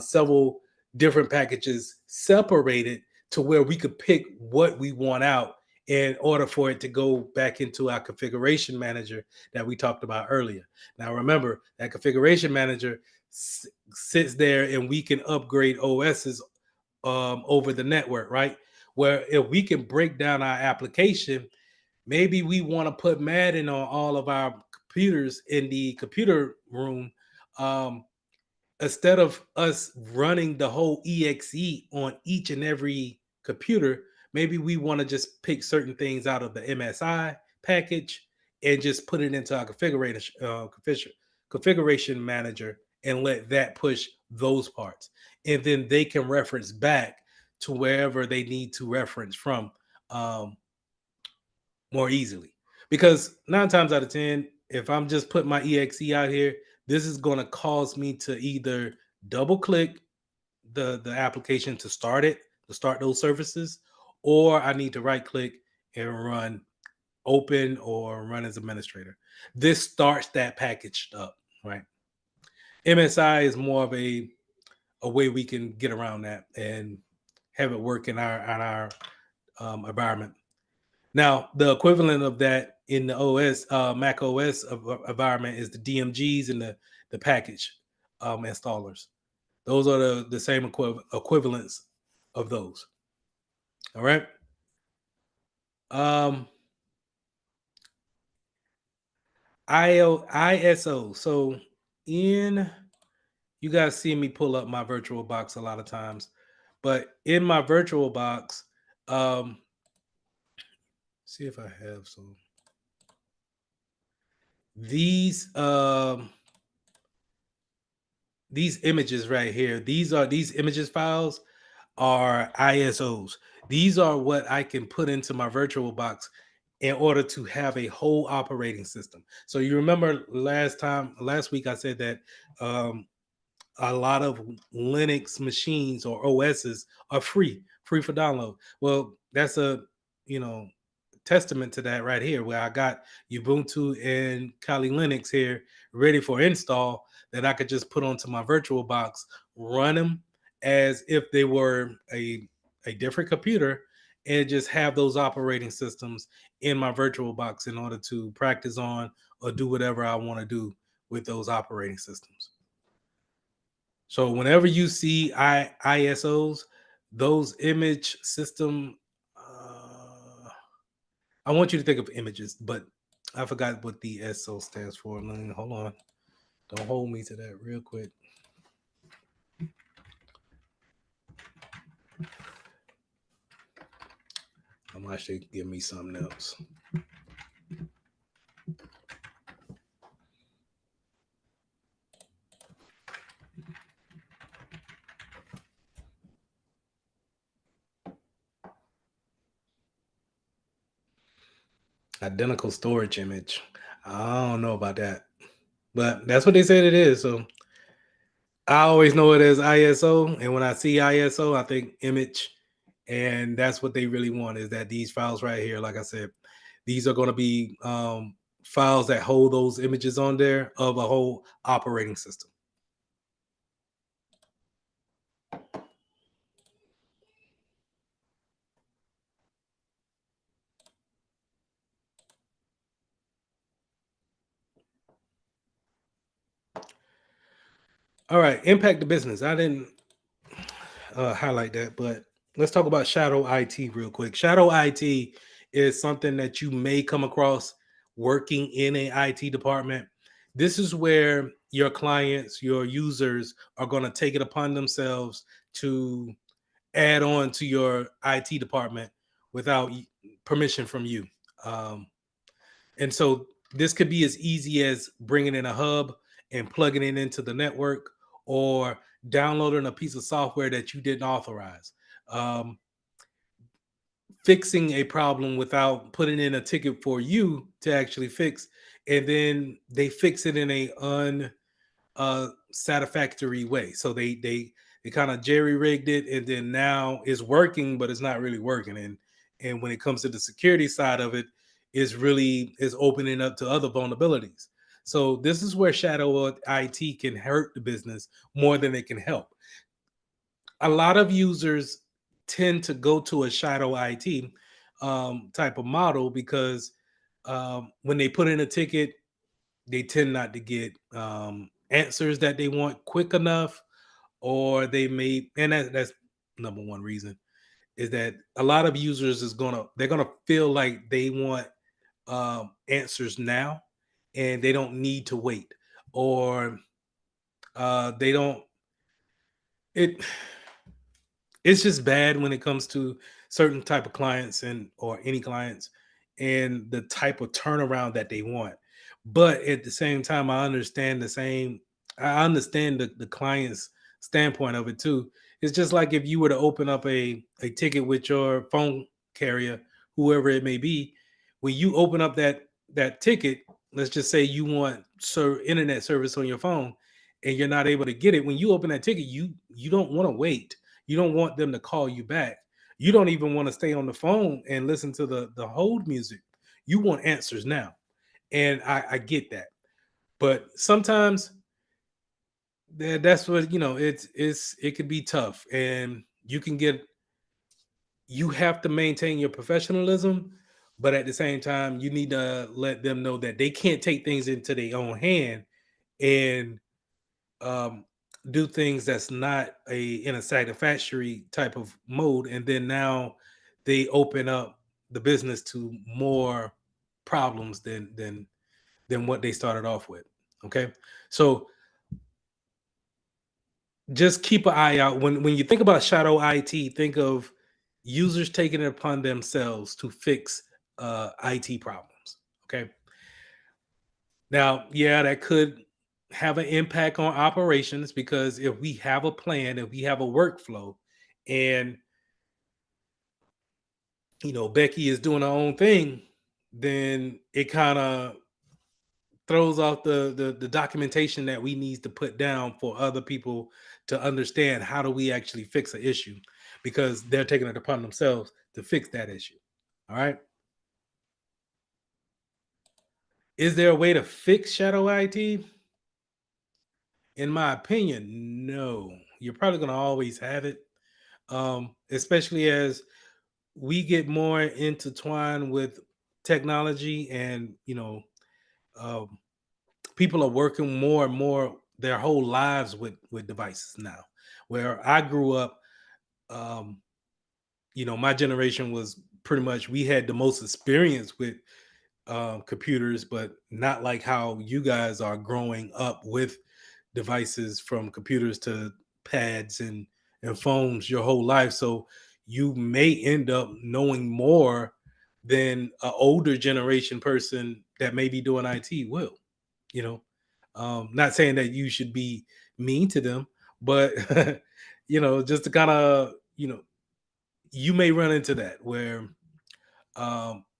Speaker 1: several different packages separated to where we could pick what we want out in order for it to go back into our configuration manager that we talked about earlier. Now, remember that configuration manager sits there and we can upgrade OSs over the network, right? Where if we can break down our application, maybe we want to put Madden on all of our computers in the computer room. Instead of us running the whole exe on each and every computer, maybe we want to just pick certain things out of the MSI package and just put it into our configuration manager and let that push those parts. And then they can reference back to wherever they need to reference from more easily. Because 9 times out of 10, if I'm just putting my exe out here, this is going to cause me to either double click the application to start it, to start those services, or I need to right click and run open or run as administrator. This starts that package up, right? MSI is more of a way we can get around that and have it work in our environment. Now, the equivalent of that in the OS, Mac OS environment is the DMGs and the package installers. Those are the same equivalents of those. All right. ISO. So in you guys see me pull up my virtual box a lot of times, but in my virtual box, see if I have some. These images right here, these images files are ISOs. These are what I can put into my virtual box in order to have a whole operating system. So you remember last week I said that a lot of Linux machines or OSs are free for download. Well, that's a testament to that right here, where I got Ubuntu and Kali Linux here ready for install that I could just put onto my virtual box, run them as if they were a different computer, and just have those operating systems in my virtual box in order to practice on or do whatever I want to do with those operating systems. So whenever you see ISOs, those image system, I want you to think of images, but I forgot what the SO stands for. Hold on. Don't hold me to that real quick. I'm actually give me something else. Identical storage image. I don't know about that, but that's what they said it is. So I always know it as ISO, and when I see ISO, I think image, and that's what they really want is that these files right here, like I said, these are going to be files that hold those images on there of a whole operating system. All right, impact the business. I didn't highlight that, but let's talk about shadow IT real quick. Shadow IT is something that you may come across working in a IT department. This is where your clients, your users are going to take it upon themselves to add on to your IT department without permission from you. Um, and so this could be as easy as bringing in a hub and plugging it into the network, or downloading a piece of software that you didn't authorize. Um, Fixing a problem without putting in a ticket for you to actually fix, and then they fix it in a satisfactory way. So they kind of jerry rigged it, and then now it's working, but it's not really working. And when it comes to the security side of it, is opening up to other vulnerabilities. So this is where shadow IT can hurt the business more than it can help. A lot of users tend to go to a shadow IT type of model because when they put in a ticket, they tend not to get answers that they want quick enough, or they may, and that's number one reason is that a lot of users they're gonna feel like they want answers now, and they don't need to wait, or they don't it it's just bad when it comes to certain type of clients and or any clients and the type of turnaround that they want. But at the same time, I understand the client's standpoint of it too. It's just like if you were to open up a ticket with your phone carrier, whoever it may be, when you open up that ticket, let's just say you want internet service on your phone and you're not able to get it. When you open that ticket, you don't want to wait. You don't want them to call you back. You don't even want to stay on the phone and listen to the hold music. You want answers now. And I get that. But sometimes that's what, it could be tough. And you have to maintain your professionalism, but at the same time, you need to let them know that they can't take things into their own hand and um, do things that's not in a satisfactory type of mode, and then now they open up the business to more problems than what they started off with. Okay, so just keep an eye out when you think about shadow IT. Think of users taking it upon themselves to fix IT problems. Okay, now, yeah, that could have an impact on operations because if we have a plan, if we have a workflow, and Becky is doing her own thing, then it kind of throws off the documentation that we need to put down for other people to understand how do we actually fix an issue because they're taking it upon themselves to fix that issue. All right. Is there a way to fix shadow IT? In my opinion, no. You're probably going to always have it, especially as we get more intertwined with technology, and um, people are working more and more their whole lives with devices now. Where I grew up, um, my generation was pretty much we had the most experience with computers, but not like how you guys are growing up with devices from computers to pads and phones your whole life. So you may end up knowing more than an older generation person that may be doing IT will. You know, not saying that you should be mean to them, but just to kind of you may run into that where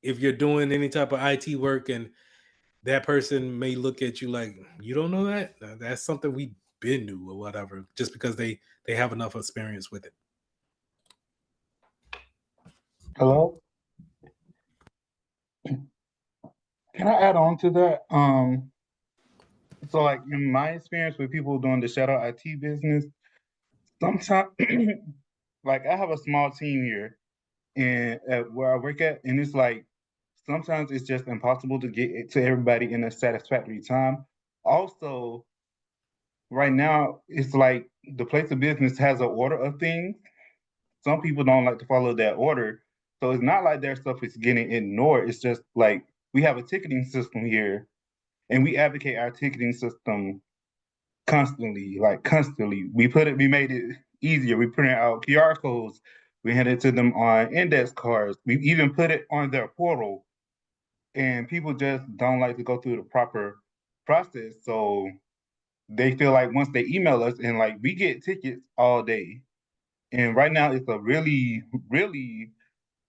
Speaker 1: if you're doing any type of IT work and that person may look at you like you don't know that. That's something been new or whatever, just because they have enough experience with it.
Speaker 10: Hello? Can I add on to that? So like in my experience with people doing the shadow IT business, sometimes like I have a small team here and at where I work at, and it's like sometimes it's just impossible to get it to everybody in a satisfactory time. Also, right now it's like the place of business has an order of things. Some people don't like to follow that order. So it's not like their stuff is getting ignored. It's just like we have a ticketing system here and we advocate our ticketing system constantly, like constantly. We made it easier. We printed out QR codes. We handed it to them on index cards. We even put it on their portal. And people just don't like to go through the proper process. So they feel like once they email us and like we get tickets all day. And right now it's a really, really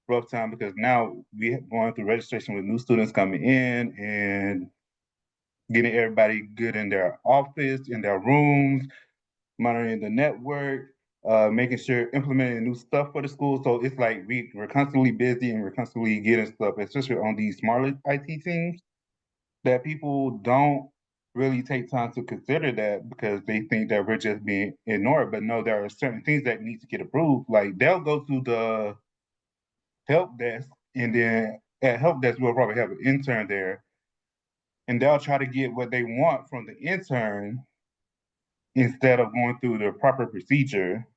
Speaker 10: rough time because now we going through registration with new students coming in and getting everybody good in their office, in their rooms, monitoring the network, making sure implementing new stuff for the school. So it's like we're constantly busy and we're constantly getting stuff, especially on these smart IT teams, that people don't really take time to consider that because they think that we're just being ignored. But no, there are certain things that need to get approved. Like they'll go to the help desk, and then at help desk we'll probably have an intern there, and they'll try to get what they want from the intern instead of going through the proper procedure.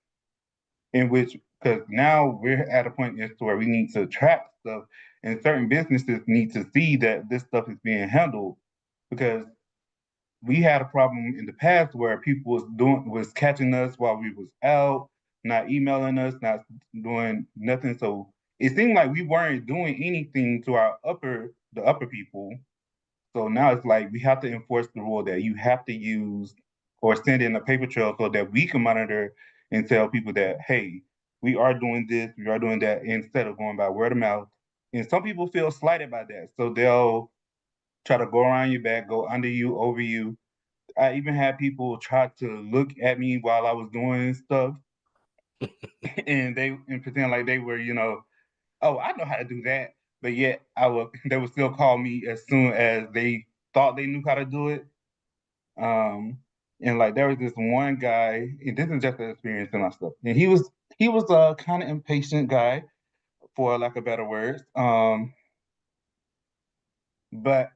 Speaker 10: In which, because now we're at a point as to where we need to track stuff, and certain businesses need to see that this stuff is being handled because we had a problem in the past where people was catching us while we was out, not emailing us, not doing nothing. So it seemed like we weren't doing anything to the upper people. So now it's like we have to enforce the rule that you have to use or send in a paper trail so that we can monitor and tell people that, hey, we are doing this, we are doing that, instead of going by word of mouth. And some people feel slighted by that. So they'll try to go around your back, go under you, over you. I even had people try to look at me while I was doing stuff and pretend like they were, oh, I know how to do that. But yet they would still call me as soon as they thought they knew how to do it. Um, and like there was this one guy, and this is just an experience in my stuff. And he was a kind of impatient guy, for lack of better words. But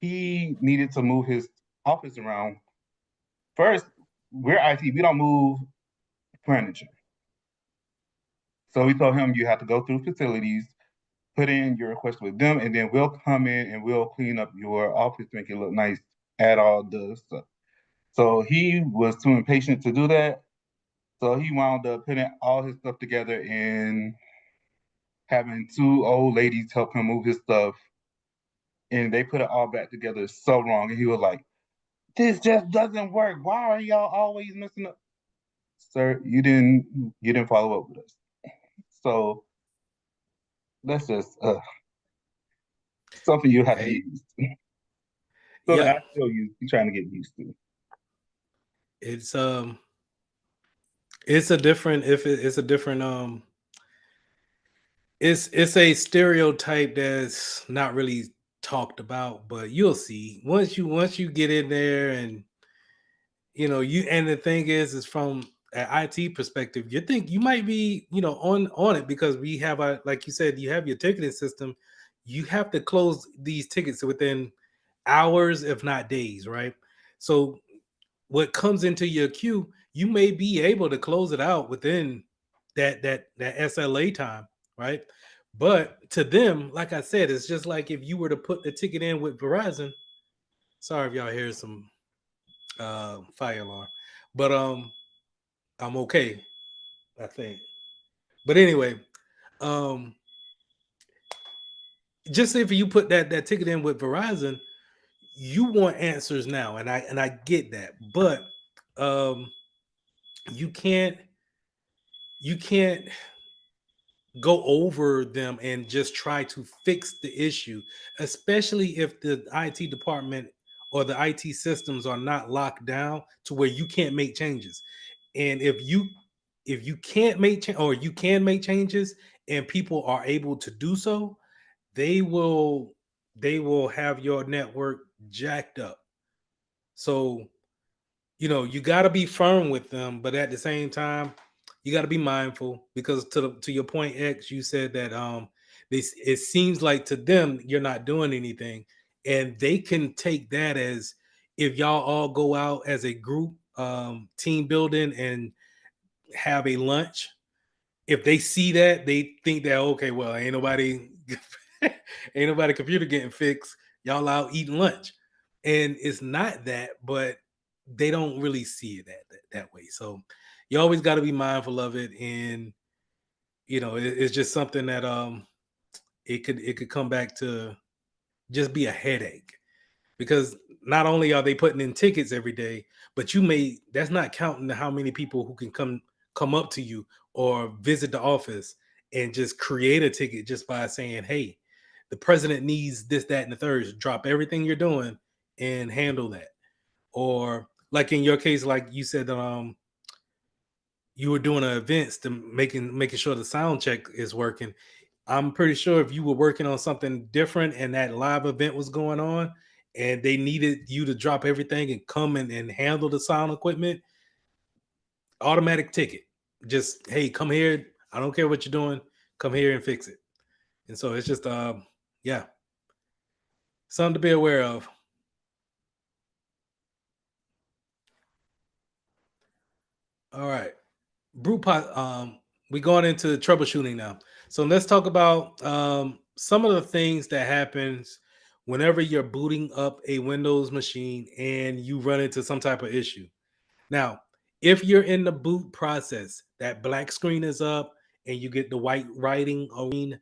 Speaker 10: he needed to move his office around. First, we're IT, we don't move furniture. So we told him you have to go through facilities, put in your request with them, and then we'll come in and we'll clean up your office, make it look nice, add all the stuff. So he was too impatient to do that. So he wound up putting all his stuff together and having two old ladies help him move his stuff. And they put it all back together so wrong. And he was like, this just doesn't work. Why are y'all always messing up? Sir, you didn't follow up with us. So that's just something you have to
Speaker 1: Hey,
Speaker 10: get used to. Something
Speaker 1: yeah,
Speaker 10: I still trying to get used to.
Speaker 1: it's it's a different if it, it's a different it's a stereotype that's not really talked about, but you'll see once you get in there and you and the thing is from an IT perspective, you think you might be on it because we have a like you said, you have your ticketing system. You have to close these tickets within hours, if not days, right? So what comes into your queue, you may be able to close it out within that SLA time, right? But to them, like I said, it's just like if you were to put the ticket in with Verizon. Sorry if y'all hear some fire alarm, but I'm okay, I think. But anyway, um, just if you put that ticket in with Verizon, you want answers now, and I get that, but um, you can't go over them and just try to fix the issue, especially if the IT department or the IT systems are not locked down to where you can't make changes. And if you can't make or you can make changes and people are able to do so, they will have your network jacked up. So, you got to be firm with them, but at the same time, you got to be mindful because to your point X, you said that it seems like to them you're not doing anything, and they can take that as if y'all all go out as a group, team building and have a lunch. If they see that, they think that okay, well, ain't nobody computer getting fixed. Y'all out eating lunch, and it's not that, but they don't really see it that way. So you always got to be mindful of it, and it's just something that it could come back to just be a headache because not only are they putting in tickets every day, but that's not counting how many people who can come up to you or visit the office and just create a ticket just by saying, hey, the president needs this, that, and the third. Drop everything you're doing and handle that. Or like in your case, like you said, you were doing events to making sure the sound check is working. I'm pretty sure if you were working on something different and that live event was going on and they needed you to drop everything and come and handle the sound equipment, automatic ticket. Just, hey, come here. I don't care what you're doing. Come here and fix it. And so it's just, yeah, something to be aware of. All right. We're going into troubleshooting now. So let's talk about some of the things that happens whenever you're booting up a Windows machine and you run into some type of issue. Now, if you're in the boot process, that black screen is up and you get the white writing green.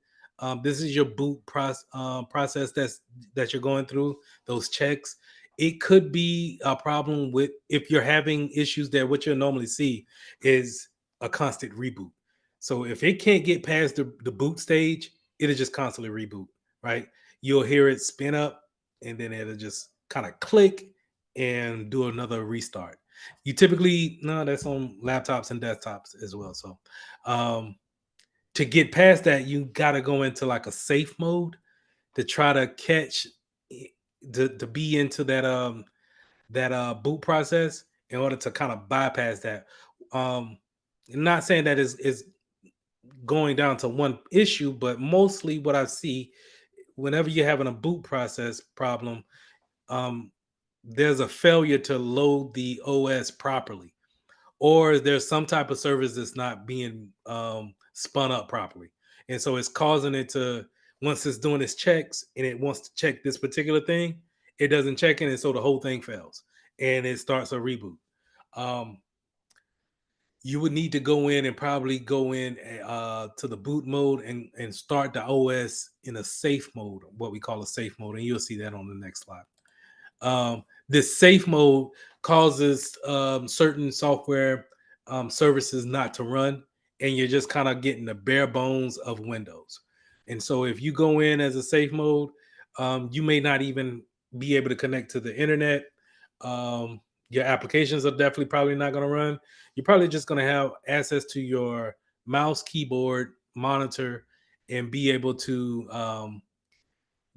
Speaker 1: This is your process that you're going through, those checks. It could be a problem with if you're having issues there. What you'll normally see is a constant reboot. So if it can't get past the boot stage, it'll just constantly reboot, right? You'll hear it spin up and then it'll just kind of click and do another restart. You typically, no, that's on laptops and desktops as well. So to get past that, you got to go into like a safe mode to try to catch to be into that boot process in order to kind of bypass that. um Not saying that is going down to one issue, but mostly what I see whenever you're having a boot process problem, um there's a failure to load the OS properly, or there's some type of service that's not being spun up properly. And so it's causing it to, once it's doing its checks and it wants to check this particular thing, it doesn't check it. And so the whole thing fails and it starts a reboot. Um, you would need to go in and probably go in to the boot mode and start the OS in a safe mode, what we call a safe mode. And you'll see that on the next slide. This safe mode causes certain software services not to run, and you're just kind of getting the bare bones of Windows. And so, if you go in as a safe mode, you may not even be able to connect to the internet. Your applications are definitely probably not going to run. You're probably just going to have access to your mouse, keyboard, monitor, and be able to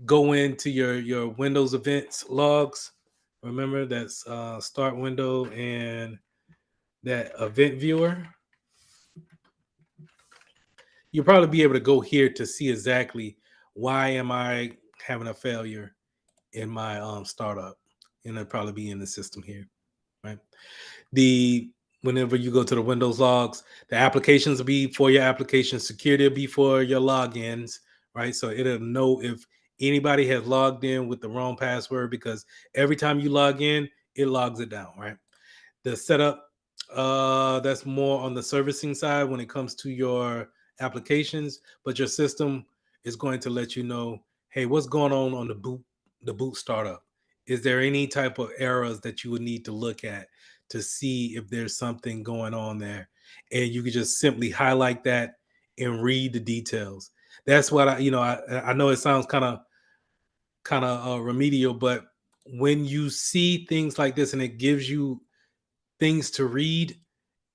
Speaker 1: go into your Windows events logs. Remember that's start window and that event viewer. You'll probably be able to go here to see exactly why am I having a failure in my startup, and it'll probably be in the system here, right? The Whenever you go to the Windows logs, the applications will be for your application, security will be for your logins, right? So it'll know if anybody has logged in with the wrong password, because every time you log in, it logs it down, right? The setup, that's more on the servicing side when it comes to your applications, but your system is going to let you know, hey, what's going on the boot startup? Is there any type of errors that you would need to look at to see if there's something going on there? And you could just simply highlight that and read the details. That's what I know it sounds kind of remedial, but when you see things like this and it gives you things to read,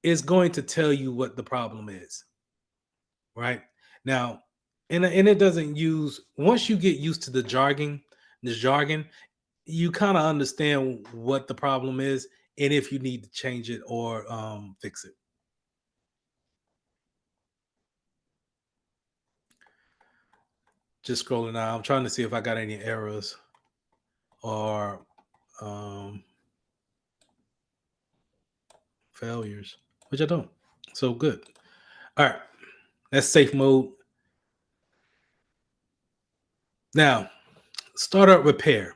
Speaker 1: it's going to tell you what the problem is, right? Now, and it doesn't use, once you get used to the jargon, you kind of understand what the problem is and if you need to change it or fix it. Just scrolling now. I'm trying to see if I got any errors or failures, which I don't. So good. All right. That's safe mode. Now, startup repair.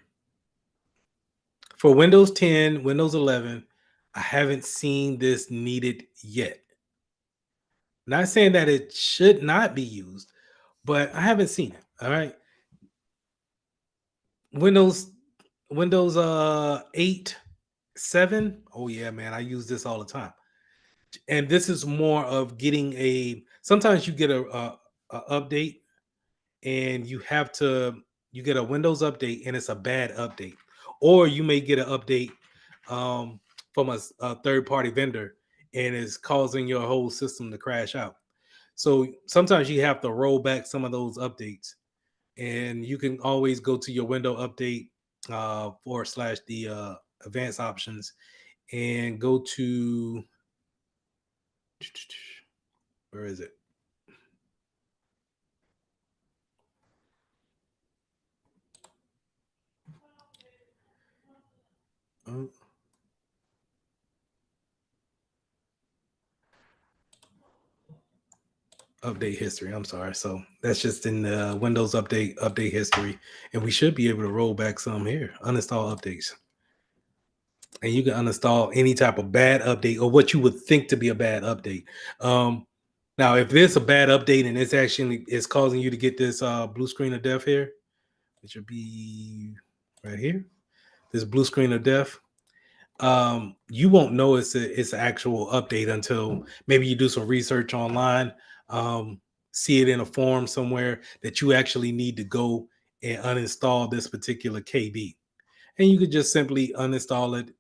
Speaker 1: For Windows 10, Windows 11, I haven't seen this needed yet. Not saying that it should not be used, but I haven't seen it. All right. Windows Windows 8 7. Oh yeah, man, I use this all the time. And this is more of getting a, sometimes you get a update and you get a Windows update and it's a bad update, or you may get an update um, from a third party vendor and it's causing your whole system to crash out. So sometimes you have to roll back some of those updates, and you can always go to your window update forward slash the advanced options and go to, where is it? Oh, update history. I'm sorry. So that's just in the Windows update history, and we should be able to roll back some here. Uninstall updates, and you can uninstall any type of bad update or what you would think to be a bad update. Um, Now, if it's a bad update and it's causing you to get this blue screen of death here, which would be right here, this blue screen of death. You won't know it's an actual update until maybe you do some research online, um, see it in a forum somewhere that you actually need to go and uninstall this particular KB. And you could just simply uninstall it,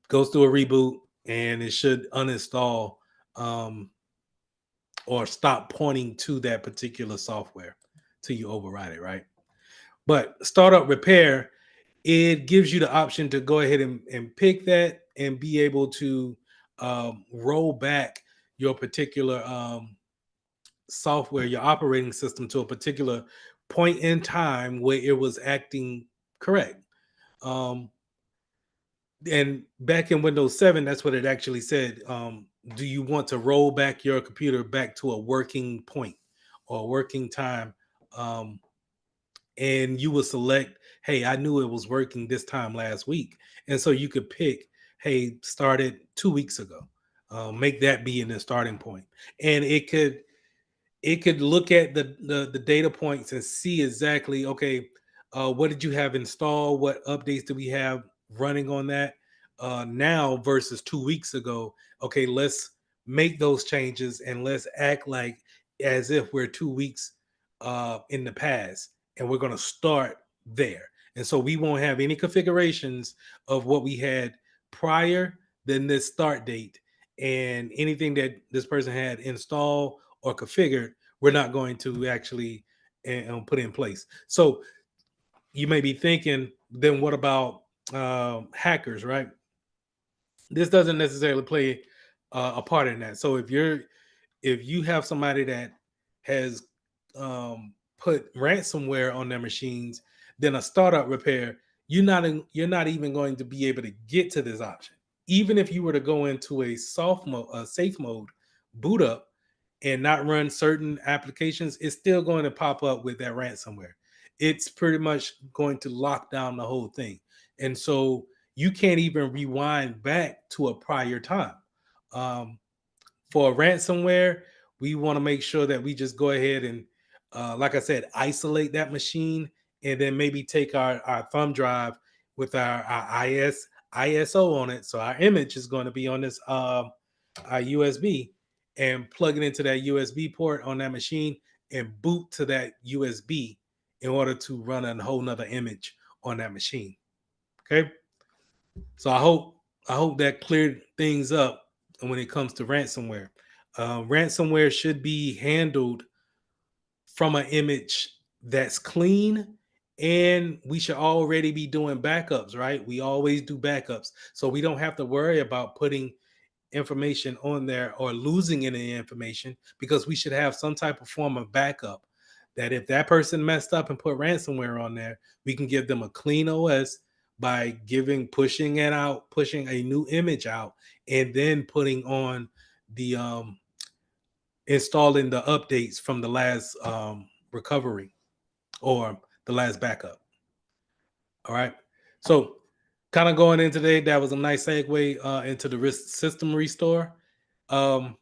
Speaker 1: goes through a reboot, and it should uninstall um, or stop pointing to that particular software till you override it, right? But startup repair, it gives you the option to go ahead and pick that and be able to roll back your particular software, your operating system to a particular point in time where it was acting correct. Um, and back in Windows 7, that's what it actually said. Do you want to roll back your computer back to a working point or a working time? Um, and you will select, hey, I knew it was working this time last week. And so you could pick, hey, started 2 weeks ago. Make that be in the starting point. And it could look at the data points and see exactly, okay, what did you have installed, what updates do we have running on that now versus 2 weeks ago. Okay, let's make those changes and let's act like as if we're 2 weeks in the past, and we're going to start there. And so we won't have any configurations of what we had prior than this start date, and anything that this person had installed or configured, we're not going to actually put in place. So you may be thinking, then what about hackers, right? This doesn't necessarily play a part in that. So if you have somebody that has put ransomware on their machines, then a startup repair, you're not even going to be able to get to this option. Even if you were to go into a safe mode, boot up, and not run certain applications, it's still going to pop up with that ransomware. It's pretty much going to lock down the whole thing. And so you can't even rewind back to a prior time. Um, for ransomware, we want to make sure that we just go ahead and, like I said, isolate that machine, and then maybe take our thumb drive with our ISO on it. So our image is going to be on this our USB, and plug it into that USB port on that machine and boot to that USB in order to run a whole nother image on that machine. Okay, so I hope that cleared things up when it comes to ransomware. Ransomware should be handled from an image that's clean, and we should already be doing backups, right? We always do backups, so we don't have to worry about putting information on there or losing any information, because we should have some type of form of backup that if that person messed up and put ransomware on there, we can give them a clean OS by pushing it out, pushing a new image out, and then putting on the installing the updates from the last recovery or the last backup. All right. So, kind of going in today, that was a nice segue into the risk system restore. Um,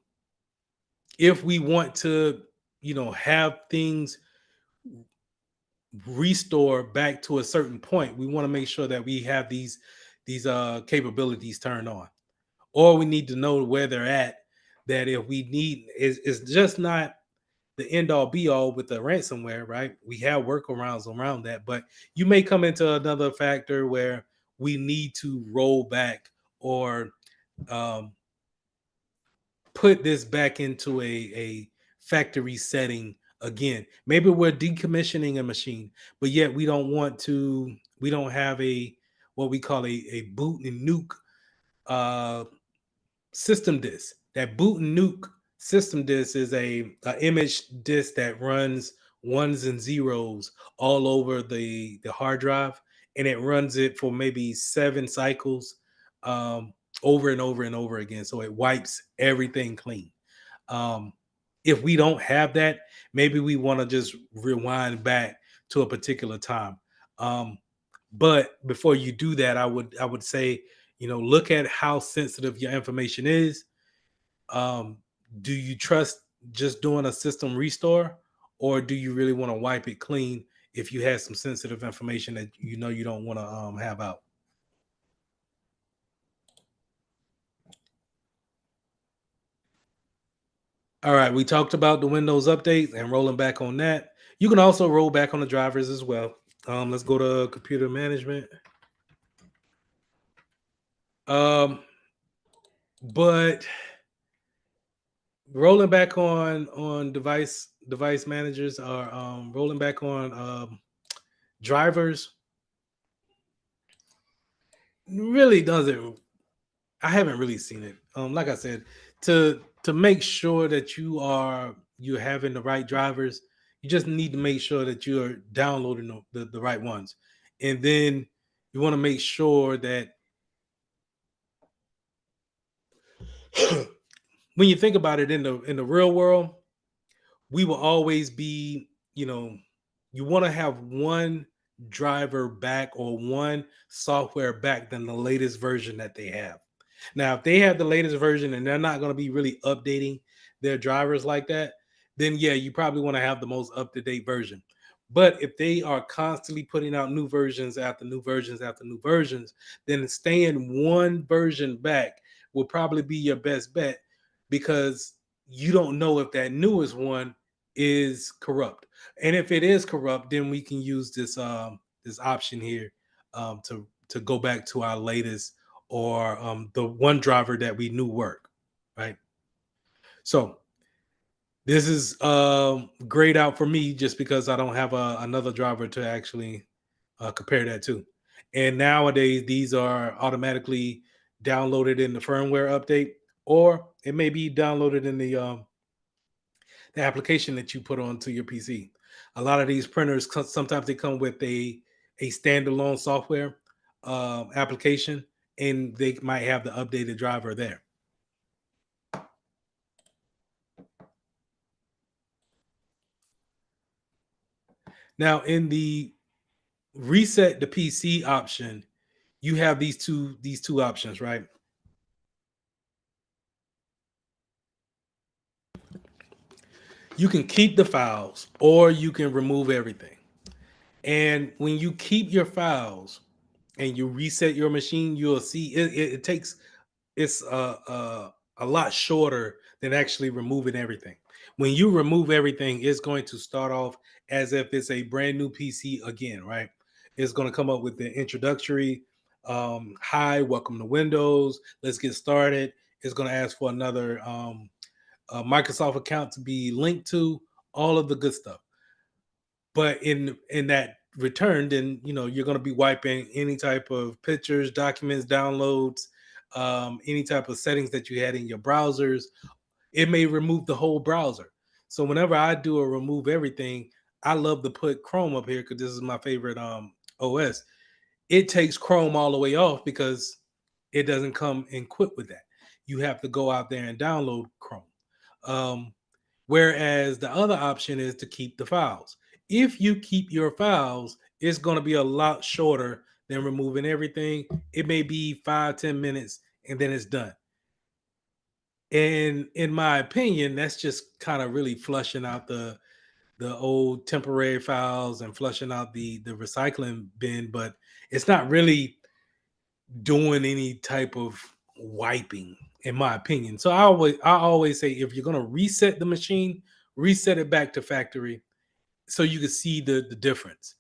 Speaker 1: if we want to, have things restore back to a certain point, we want to make sure that we have these capabilities turned on, or we need to know where they're at. That if we need is just not the end all be all with the ransomware, right? We have workarounds around that, but you may come into another factor where we need to roll back or um, put this back into a factory setting again. Maybe we're decommissioning a machine, but yet we don't have a what we call a boot and nuke uh, system disk. That boot and nuke system disk is a image disk that runs ones and zeros all over the hard drive, and it runs it for maybe 7 cycles, um, over and over and over again. So it wipes everything clean. Um, if we don't have that, maybe we want to just rewind back to a particular time. Um, but before you do that, I would say, look at how sensitive your information is. Um, do you trust just doing a system restore, or do you really want to wipe it clean if you have some sensitive information that you don't want to have out? All right, we talked about the Windows update and rolling back on that. You can also roll back on the drivers as well. Let's go to computer management. But rolling back on device managers, or rolling back on drivers really doesn't. I haven't really seen it. Like I said, to make sure that you're having the right drivers, you just need to make sure that you're downloading the right ones, and then you want to make sure that when you think about it in the real world, we will always be, you want to have one driver back or one software back than the latest version that they have. Now, if they have the latest version and they're not going to be really updating their drivers like that, then yeah, you probably want to have the most up-to-date version. But if they are constantly putting out new versions after new versions after new versions, then staying one version back will probably be your best bet, because you don't know if that newest one is corrupt. And if it is corrupt, then we can use this option here to go back to our latest, or the one driver that we knew work, right? So this is grayed out for me just because I don't have another driver to actually compare that to. And nowadays, these are automatically downloaded in the firmware update, or it may be downloaded in the application that you put onto your PC. A lot of these printers sometimes they come with a standalone software application, and they might have the updated driver there. Now, in the reset the PC option, you have these two options, right? You can keep the files or you can remove everything. And when you keep your files and you reset your machine, you'll see it takes it's a lot shorter than actually removing everything. When you remove everything, it's going to start off as if it's a brand new PC again, right? It's going to come up with the introductory Hi, welcome to Windows. Let's get started. It's going to ask for another Microsoft account to be linked to, all of the good stuff. But in that return, then you're going to be wiping any type of pictures, documents, downloads, any type of settings that you had in your browsers. It may remove the whole browser. So whenever I do a remove everything, I love to put Chrome up here because this is my favorite OS. It takes Chrome all the way off because it doesn't come equipped with that. You have to go out there and download Chrome. Um, Whereas the other option is to keep the files. If you keep your files, it's going to be a lot shorter than removing everything. It may be 5-10 minutes and then it's done. And in my opinion, that's just kind of really flushing out the old temporary files and flushing out the recycling bin, but it's not really doing any type of wiping, in my opinion. So I always say, if you're gonna reset the machine, reset it back to factory so you can see the difference.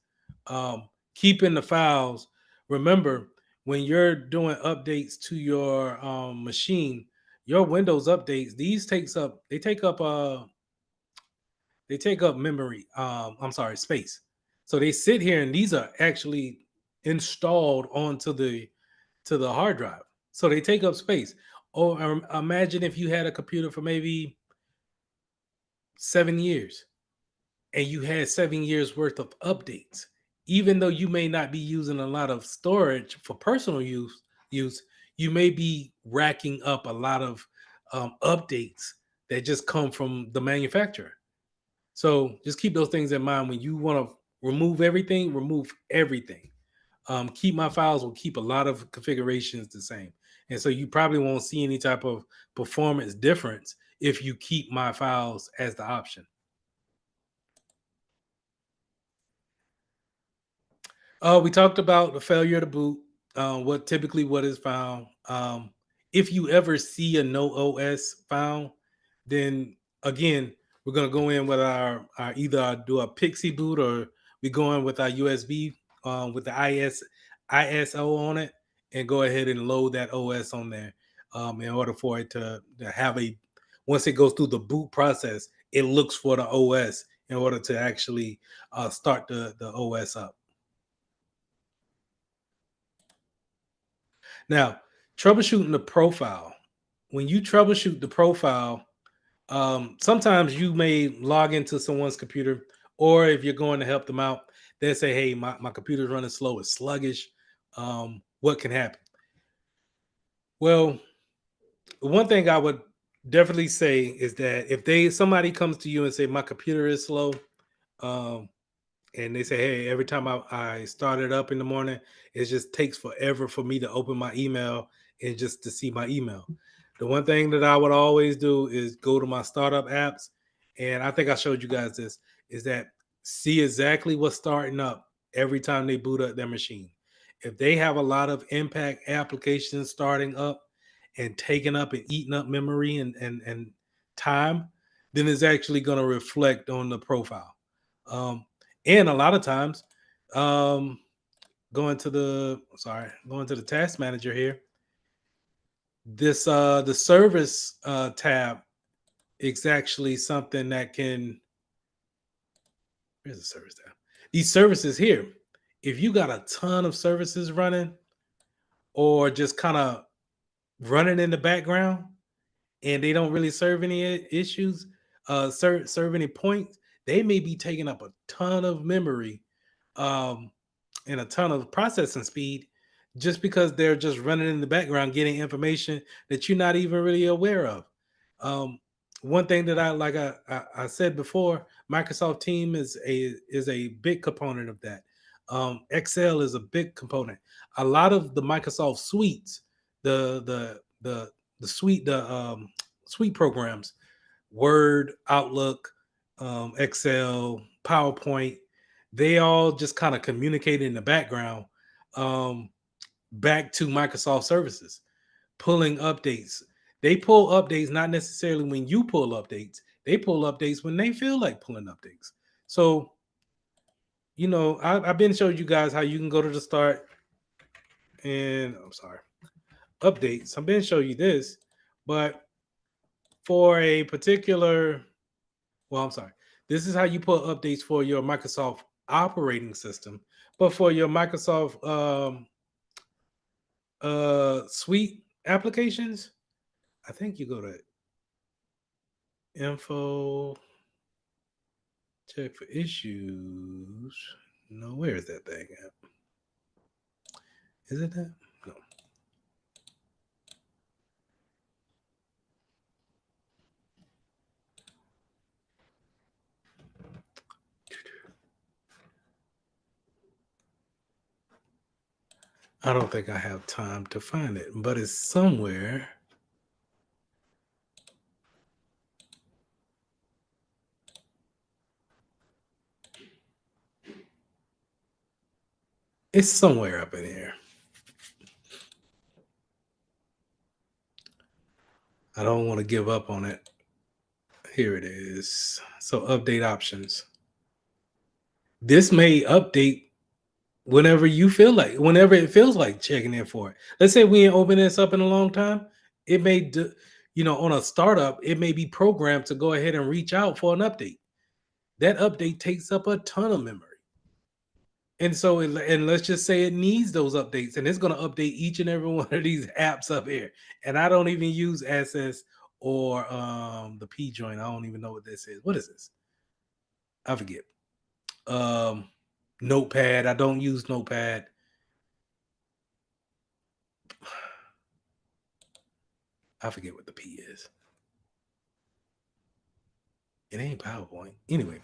Speaker 1: Keeping the files. Remember, when you're doing updates to your machine, your Windows updates, these they take up memory. I'm sorry, space. So they sit here, and these are actually installed onto the hard drive. So they take up space. Or imagine if you had a computer for maybe 7 years and you had 7 years worth of updates. Even though you may not be using a lot of storage for personal use, you may be racking up a lot of updates that just come from the manufacturer. So just keep those things in mind when you want to remove everything. Remove everything. Keep my files will keep a lot of configurations the same, and so you probably won't see any type of performance difference if you keep my files as the option. We talked about the failure to boot. What is found. If you ever see a no OS found, then again we're gonna go in with our either do a Pixie boot, or we go in with our USB with the ISO on it, and go ahead and load that OS on there. In order for it to have a once it goes through the boot process, it looks for the OS in order to actually start the OS up. Now, troubleshooting the profile. When you troubleshoot the profile, sometimes you may log into someone's computer, or if you're going to help them out, they say, "Hey, my computer's running slow, it's sluggish. What can happen?" Well, one thing I would definitely say is that if somebody comes to you and say my computer is slow, um, and they say, "Hey, every time I start it up in the morning, it just takes forever for me to open my email and just to see my email." The one thing that I would always do is go to my startup apps, and I think I showed you guys this, is that see exactly what's starting up every time they boot up their machine. If they have a lot of impact applications starting up and taking up and eating up memory and time, then it's actually going to reflect on the profile. Um, and a lot of times, um, going to the task manager here. This the service tab is actually something that can. Where's the service tab? These services here. If you got a ton of services running, or just kind of running in the background, and they don't really serve any issues, serve any points, they may be taking up a ton of memory. Um, and a ton of processing speed, just because they're just running in the background getting information that you're not even really aware of. Um, One thing that I said before, Microsoft Team is a big component of that. Excel is a big component. A lot of the Microsoft suites, the suite suite programs, Word, Outlook, Excel, PowerPoint, they all just kind of communicate in the background, um, back to Microsoft services, pulling updates. They pull updates not necessarily when you pull updates. They pull updates when they feel like pulling updates. So, I've been showing you guys how you can go to the start and I'm sorry, updates. I'm going to show you this, but for a particular, well, I'm sorry, this is how you put updates for your Microsoft operating system, but for your Microsoft suite applications, I think you go to info, check for issues. No, where is that thing at? Is it that? No. I don't think I have time to find it, but it's somewhere. It's somewhere up in here. I don't want to give up on it. Here it is. So update options. This may update whenever you feel like, whenever it feels like checking in for it. Let's say we ain't opened this up in a long time. It may do, on a startup, it may be programmed to go ahead and reach out for an update. That update takes up a ton of memory. And so, and let's just say it needs those updates, and it's going to update each and every one of these apps up here. And I don't even use Access or the P joint. I don't even know what this is. What is this? I forget. Notepad. I don't use Notepad. I forget what the P is. It ain't PowerPoint. Anyway.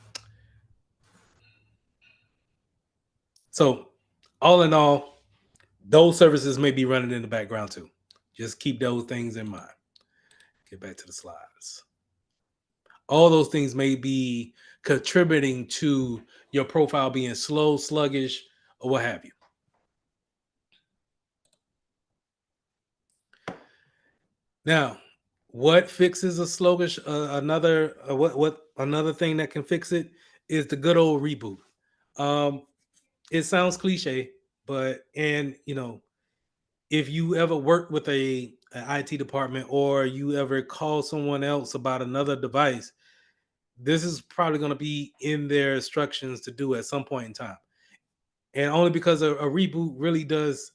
Speaker 1: So, all in all, those services may be running in the background too. Just keep those things in mind. Get back to the slides. All those things may be contributing to your profile being slow, sluggish, or what have you. Now, what fixes a sluggish? Another thing that can fix it is the good old reboot. It sounds cliche, but if you ever work with an IT department or you ever call someone else about another device, this is probably going to be in their instructions to do at some point in time. And only because a reboot really does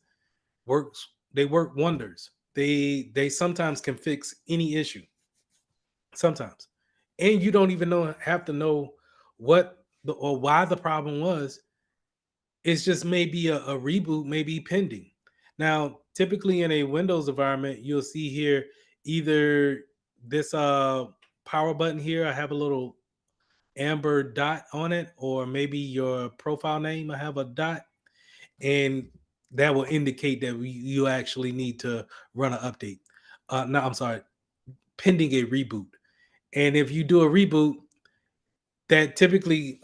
Speaker 1: works, they work wonders. They sometimes can fix any issue. Sometimes. And you don't even have to know what or why the problem was. It's just maybe a reboot may be pending. Now, typically in a Windows environment, you'll see here either this power button here. I have a little amber dot on it, or maybe your profile name. I have a dot, and that will indicate that you actually need to run an update. No, I'm sorry, pending a reboot. And if you do a reboot, that typically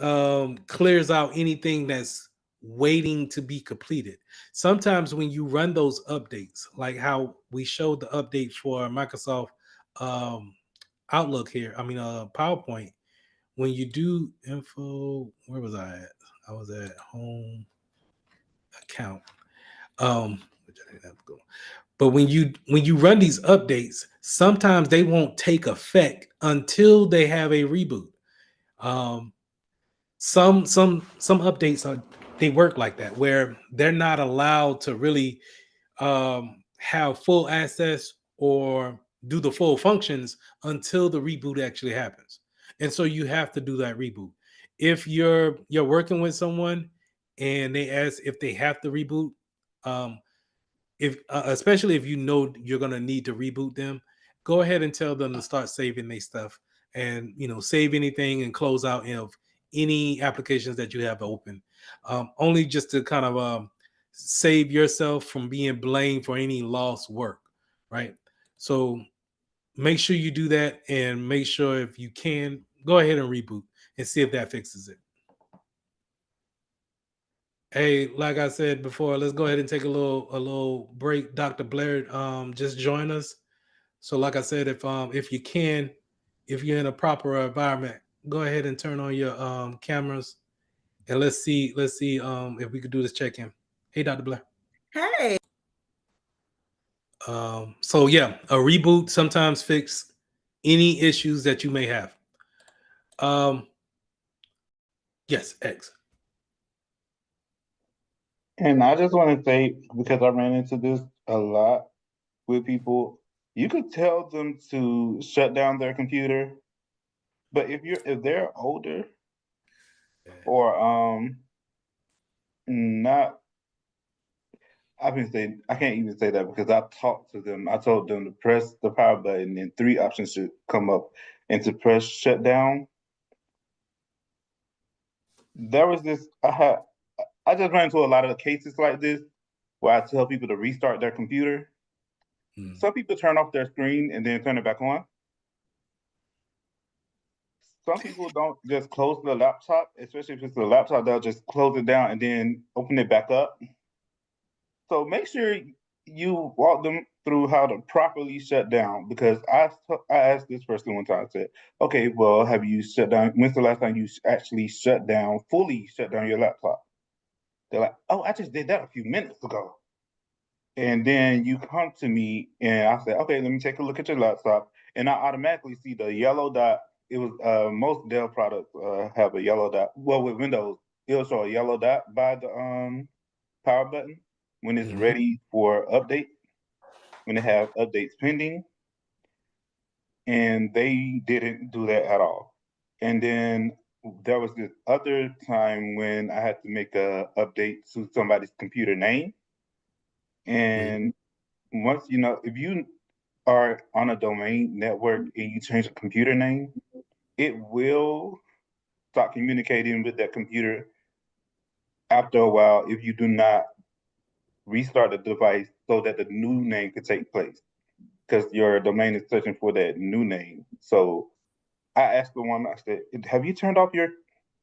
Speaker 1: clears out anything that's waiting to be completed. Sometimes when you run those updates, like how we showed the update for Microsoft Outlook here, PowerPoint, when you do info, where was I at? I was at home account. Which I didn't have to go. But when you run these updates, sometimes they won't take effect until they have a reboot. Some updates they work like that, where they're not allowed to really have full access or do the full functions until the reboot actually happens. And so you have to do that reboot. If you're working with someone and they ask if they have to reboot, if especially if you know you're going to need to reboot them, go ahead and tell them to start saving their stuff, and save anything and close out of any applications that you have open, only just to kind of save yourself from being blamed for any lost work, right? So make sure you do that, and make sure, if you can, go ahead and reboot and see if that fixes it. Hey, like I said before, let's go ahead and take a little break. Dr. Blair just joined us. So like I said, if you can, if you're in a proper environment, go ahead and turn on your cameras, and let's see if we could do this check-in. Hey, Dr. Blair.
Speaker 12: Hey.
Speaker 1: So yeah, a reboot sometimes fix any issues that you may have. Um, yes, X.
Speaker 10: And I just want to say, because I ran into this a lot with people, you could tell them to shut down their computer, but if they're older or not, I can't even say that because I talked to them. I told them to press the power button and three options should come up, and to press shut down. There was this I just ran into a lot of cases like this where I tell people to restart their computer.
Speaker 1: Hmm.
Speaker 10: Some people turn off their screen and then turn it back on. Some people don't just close the laptop, especially if it's a laptop, they'll just close it down and then open it back up. So make sure you walk them through how to properly shut down because I asked this person one time, I said, okay, well, have you shut down? When's the last time you actually fully shut down your laptop? They're like, oh, I just did that a few minutes ago. And then you come to me and I say, okay, let me take a look at your laptop. And I automatically see the yellow dot. It was most Dell products have a yellow dot. Well, with Windows, it'll show a yellow dot by the power button when it's
Speaker 1: Mhm.
Speaker 10: ready for update, when they have updates pending. And they didn't do that at all. And then there was this other time when I had to make a update to somebody's computer name. And once if you are on a domain network and you change a computer name, it will stop communicating with that computer after a while if you do not restart the device so that the new name could take place because your domain is searching for that new name. So I asked the woman, I said, have you turned off your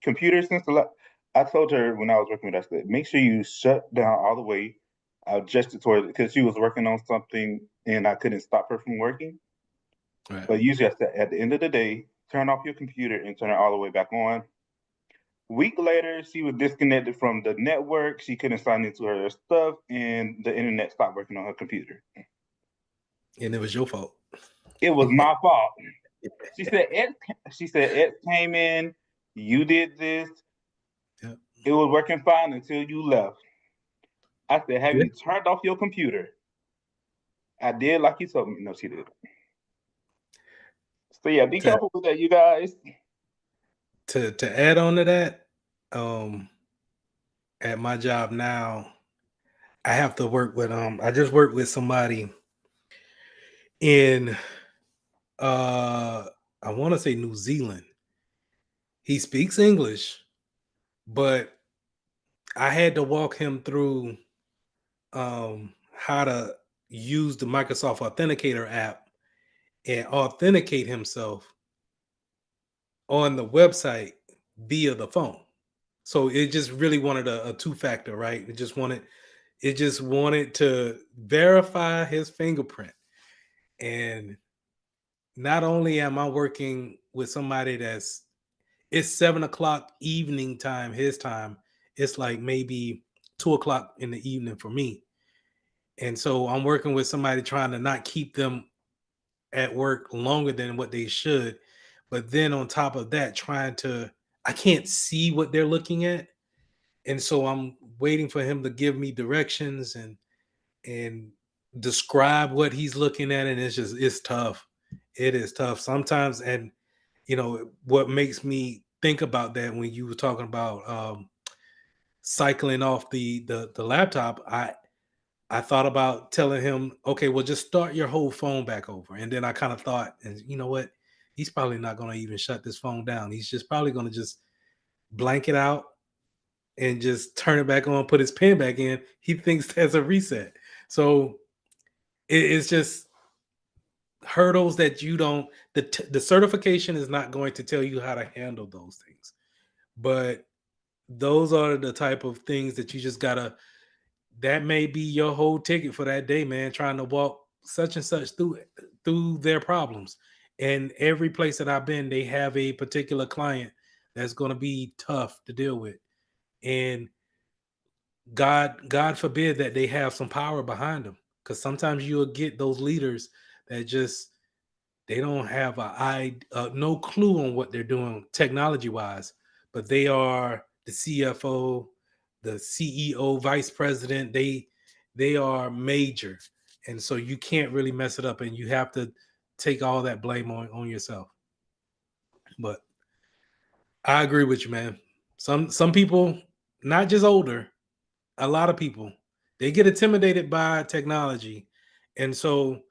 Speaker 10: computer since I told her when I was working with her, I said, make sure you shut down all the way. I gestured toward it because she was working on something and I couldn't stop her from working.
Speaker 1: Right.
Speaker 10: But usually at the end of the day, turn off your computer and turn it all the way back on. Week later, she was disconnected from the network. She couldn't sign into her stuff, and the internet stopped working on her computer.
Speaker 1: And it was your fault.
Speaker 10: It was my fault. She said Ed came in, you did this.
Speaker 1: Yep.
Speaker 10: It was working fine until you left. I said, have
Speaker 1: Yeah.
Speaker 10: you turned off your computer? I did like you told me. No, she did. So yeah, be
Speaker 1: To
Speaker 10: careful with that, you guys.
Speaker 1: to add on to that, at my job now, I have to work with I just worked with somebody in I want to say New Zealand. He speaks English, but I had to walk him through how to use the Microsoft Authenticator app and authenticate himself on the website via the phone. So it just really wanted a two-factor, right? It just wanted to verify his fingerprint. And not only am I working with somebody it's 7 o'clock evening time, his time, it's like maybe 2 o'clock in the evening for me. And so I'm working with somebody trying to not keep them at work longer than what they should. But then on top of that, I can't see what they're looking at. And so I'm waiting for him to give me directions and describe what he's looking at. And it's tough. It is tough sometimes. And what makes me think about that when you were talking about cycling off the laptop, I thought about telling him, okay, well, just start your whole phone back over. And then I kind of thought, and you know what? He's probably not going to even shut this phone down. He's just probably going to just blank it out and just turn it back on, put his pen back in. He thinks that's a reset. So it's just hurdles that you don't, the certification is not going to tell you how to handle those things. But those are the type of things that you just gotta, that may be your whole ticket for that day, man, trying to walk such and such through their problems. And every place that I've been, they have a particular client that's going to be tough to deal with. And God forbid that they have some power behind them. because sometimes you'll get those leaders that just they don't have no clue on what they're doing technology wise, but they are the CFO, the CEO, vice president. They are major, and so you can't really mess it up, and you have to take all that blame on yourself. But I agree with you, man. Some people, not just older, a lot of people, they get intimidated by technology, and so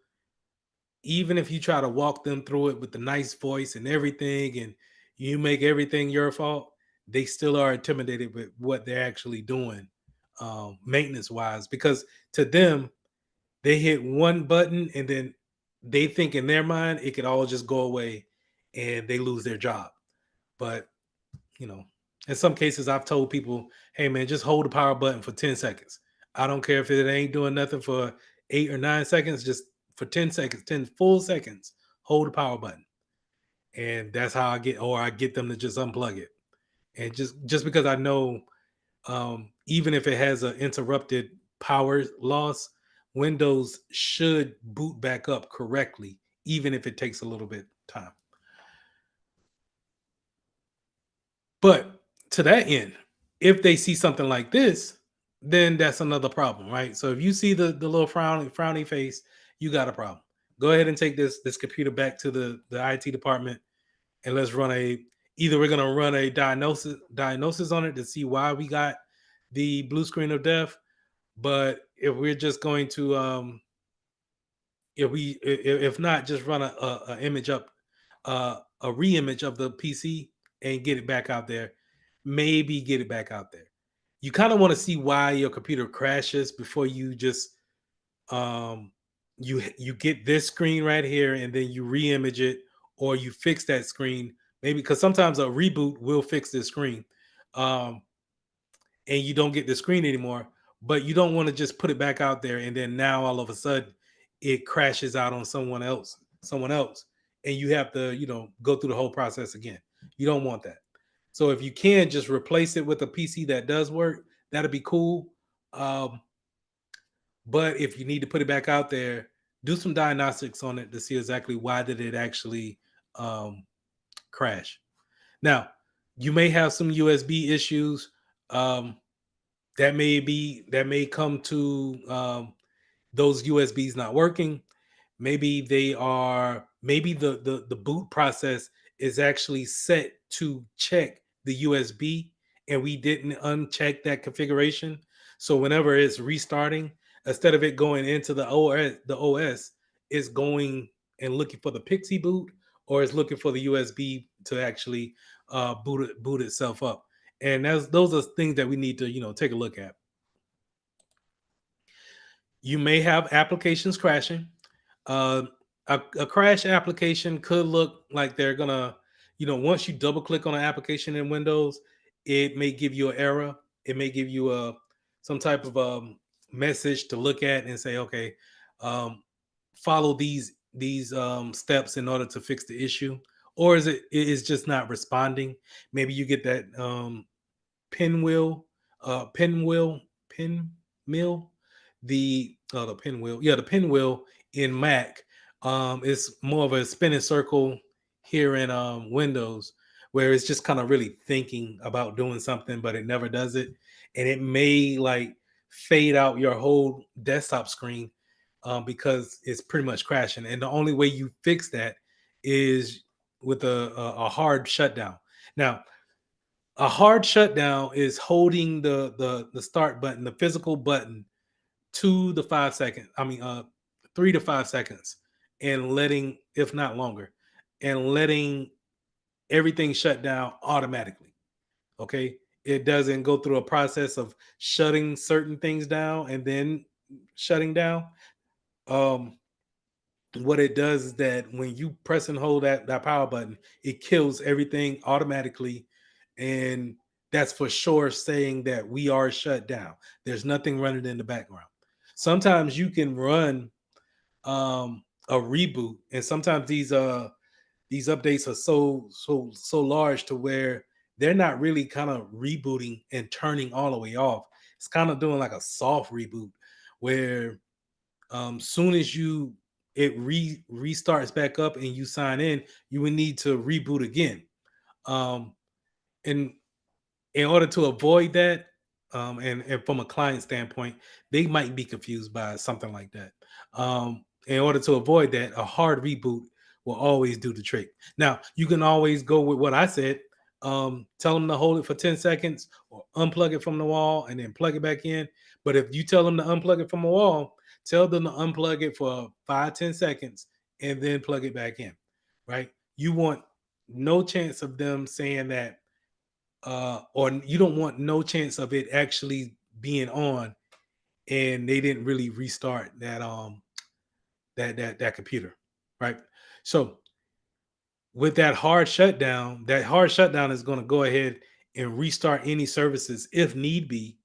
Speaker 1: even if you try to walk them through it with the nice voice and everything, and you make everything your fault, they still are intimidated with what they're actually doing, maintenance wise, because to them, they hit one button and then they think in their mind it could all just go away and they lose their job. But you know, in some cases, I've told people, hey man, just hold the power button for 10 seconds. I don't care if it ain't doing nothing for 8 or 9 seconds, just for 10 seconds, 10 full seconds, hold the power button. And that's how I get them to just unplug it. And just because I know, even if it has an interrupted power loss, Windows should boot back up correctly, even if it takes a little bit time. But to that end, if they see something like this, then that's another problem, right? So if you see the little frowny face, you got a problem. Go ahead and take this computer back to the IT department, and let's run either we're gonna run a diagnosis on it to see why we got the blue screen of death. But if we're just going to if not, just run a image up, a re-image of the PC and get it back out there. Maybe get it back out there. You kind of want to see why your computer crashes before you just you get this screen right here and then you re-image it, or you fix that screen. Maybe because sometimes a reboot will fix this screen. Um, and you don't get the screen anymore, but you don't want to just put it back out there and then now all of a sudden it crashes out on someone else, and you have to, go through the whole process again. You don't want that. So if you can just replace it with a PC that does work, that'd be cool. Um, but if you need to put it back out there, do some diagnostics on it to see exactly why did it actually crash. Now, you may have some USB issues. Um, that may come to those USBs not working. Maybe maybe the boot process is actually set to check the USB and we didn't uncheck that configuration. So whenever it's restarting, instead of it going into the OS, it's going and looking for the Pixie boot, or it's looking for the USB to actually boot itself up. And those are things that we need to take a look at. You may have applications crashing. Uh, a crash application could look like they're gonna, once you double click on an application in Windows, it may give you an error. It may give you some type of message to look at and say, okay, um, follow these steps in order to fix the issue. Or it is just not responding. Maybe you get that pinwheel, pinwheel, pinmill, the pinwheel, yeah, the pinwheel in Mac. It's more of a spinning circle here in Windows, where it's just kind of really thinking about doing something, but it never does it, and it may like fade out your whole desktop screen because it's pretty much crashing. And the only way you fix that is with a hard shutdown. Now, a hard shutdown is holding the start button, the physical button, to the 5 second. I mean, 3 to 5 seconds, and letting, if not longer, and letting everything shut down automatically. Okay, it doesn't go through a process of shutting certain things down and then shutting down. Um, what it does is that when you press and hold that power button, it kills everything automatically, and that's for sure saying that we are shut down. There's nothing running in the background. Sometimes you can run a reboot, and sometimes these updates are so large to where they're not really kind of rebooting and turning all the way off. It's kind of doing like a soft reboot where Soon as it restarts back up and you sign in, you would need to reboot again. And in order to avoid that, and from a client standpoint, they might be confused by something like that. In order to avoid that, a hard reboot will always do the trick. Now, you can always go with what I said. Tell them to hold it for 10 seconds or unplug it from the wall and then plug it back in. But if you tell them to unplug it from the wall, tell them to unplug it for 5-10 seconds and then plug it back in, right? You want no chance of them saying that, or you don't want no chance of it actually being on and they didn't really restart that computer, right? So with that hard shutdown is going to go ahead and restart any services if need be.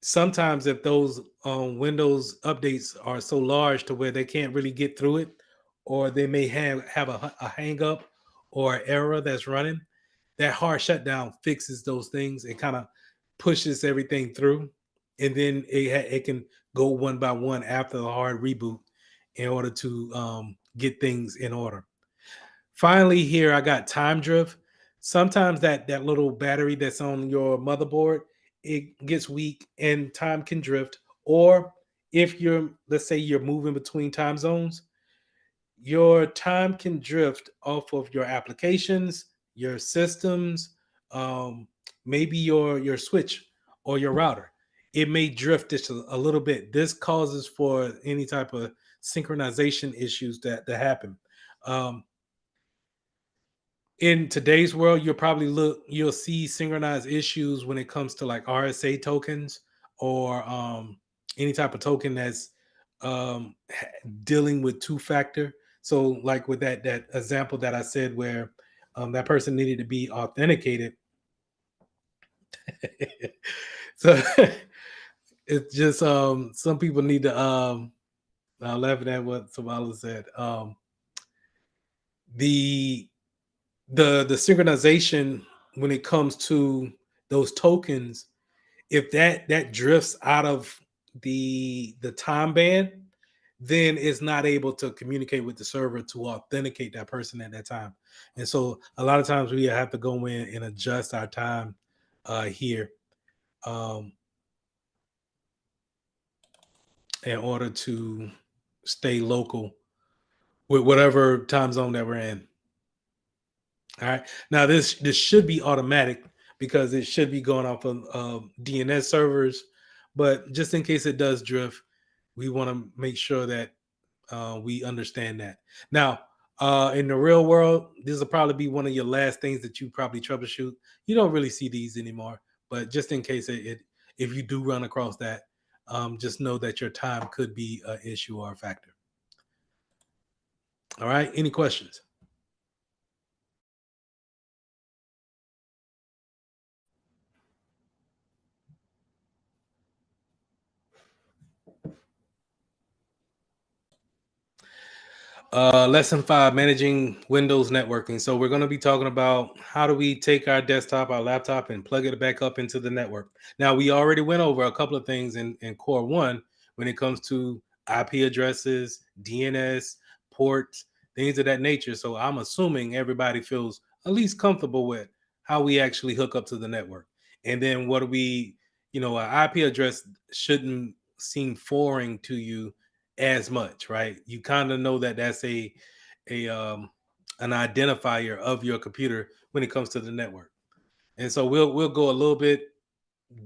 Speaker 1: Sometimes if those Windows updates are so large to where they can't really get through it, or they may have a hang up or error that's running, that hard shutdown fixes those things. It kind of pushes everything through, and then it can go one by one after the hard reboot in order to get things in order. Finally, here I got time drift. Sometimes that little battery that's on your motherboard, it gets weak and time can drift. Or if let's say you're moving between time zones, your time can drift off of your applications, your systems, maybe your switch or your router. It may drift just a little bit. This causes for any type of synchronization issues that happen. Um, in today's world, you'll see synchronized issues when it comes to like RSA tokens or any type of token that's dealing with two-factor. So like with that example that I said where that person needed to be authenticated. So it's just some people need to laughing at what Samala said. The synchronization when it comes to those tokens, if that drifts out of the time band, then it's not able to communicate with the server to authenticate that person at that time. And so a lot of times we have to go in and adjust our time here in order to stay local with whatever time zone that we're in. All right. Now this should be automatic because it should be going off of DNS servers, but just in case it does drift, we want to make sure that we understand that. Now, in the real world, this will probably be one of your last things that you probably troubleshoot. You don't really see these anymore, but just in case if you do run across that, just know that your time could be an issue or a factor. All right. Any questions? Lesson 5, managing Windows networking. So we're going to be talking about how do we take our desktop, our laptop, and plug it back up into the network. Now, we already went over a couple of things in Core 1 when it comes to IP addresses, DNS, ports, things of that nature. So I'm assuming everybody feels at least comfortable with how we actually hook up to the network. And then what do we, an IP address shouldn't seem foreign to you as much, right? You kind of know that that's a an identifier of your computer when it comes to the network. And so we'll go a little bit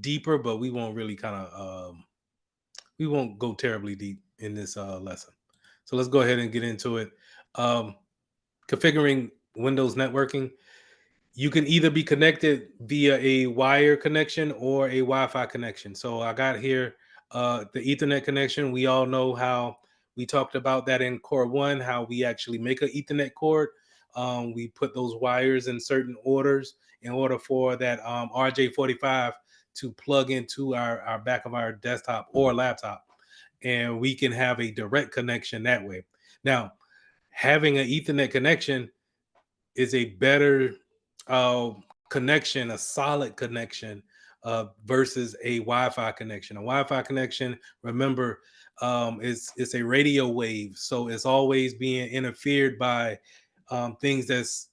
Speaker 1: deeper, but we won't really we won't go terribly deep in this lesson. So let's go ahead and get into it. Configuring Windows networking. You can either be connected via a wire connection or a Wi-Fi connection. So I got here the Ethernet connection. We all know how we talked about that in Core 1, how we actually make an Ethernet cord. We put those wires in certain orders in order for that RJ45 to plug into our back of our desktop or laptop. And we can have a direct connection that way. Now, having an Ethernet connection is a better connection, a solid connection versus a Wi-Fi connection. A Wi-Fi connection, remember, it's a radio wave, so it's always being interfered by things that's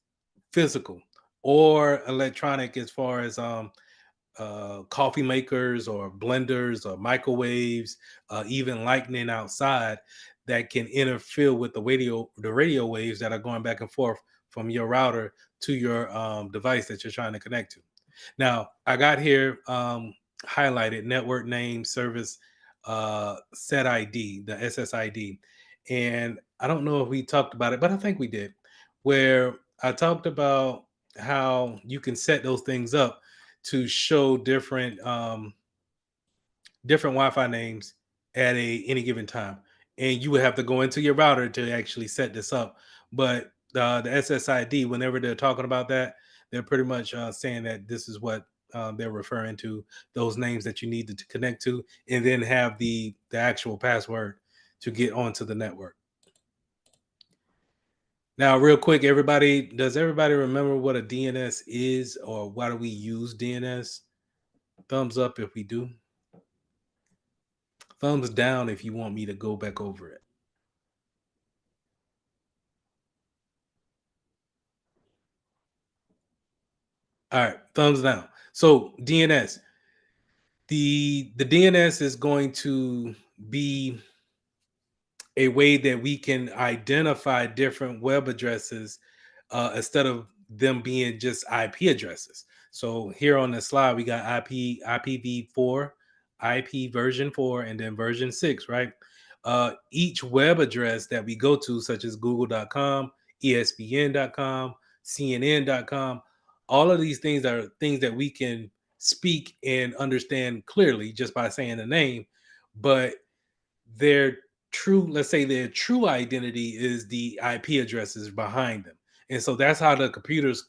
Speaker 1: physical or electronic, as far as coffee makers or blenders or microwaves, even lightning outside, that can interfere with the radio waves that are going back and forth from your router to your device that you're trying to connect to. Now, I got here highlighted network name service set ID, the SSID. And I don't know if we talked about it, but I think we did, where I talked about how you can set those things up to show different Wi-Fi names at any given time, and you would have to go into your router to actually set this up. But the SSID, whenever they're talking about that, they're pretty much saying that this is what they're referring to, those names that you needed to connect to, and then have the actual password to get onto the network. Now, real quick, does everybody remember what a DNS is, or why do we use DNS? Thumbs up if we do. Thumbs down if you want me to go back over it. All right, thumbs down. So DNS. The DNS is going to be a way that we can identify different web addresses instead of them being just IP addresses. So here on the slide, we got IPv4, IP version 4, and then version 6, right? Each web address that we go to, such as google.com, espn.com, cnn.com, all of these things are things that we can speak and understand clearly just by saying the name, but their let's say their true identity is the IP addresses behind them. And so that's how the computers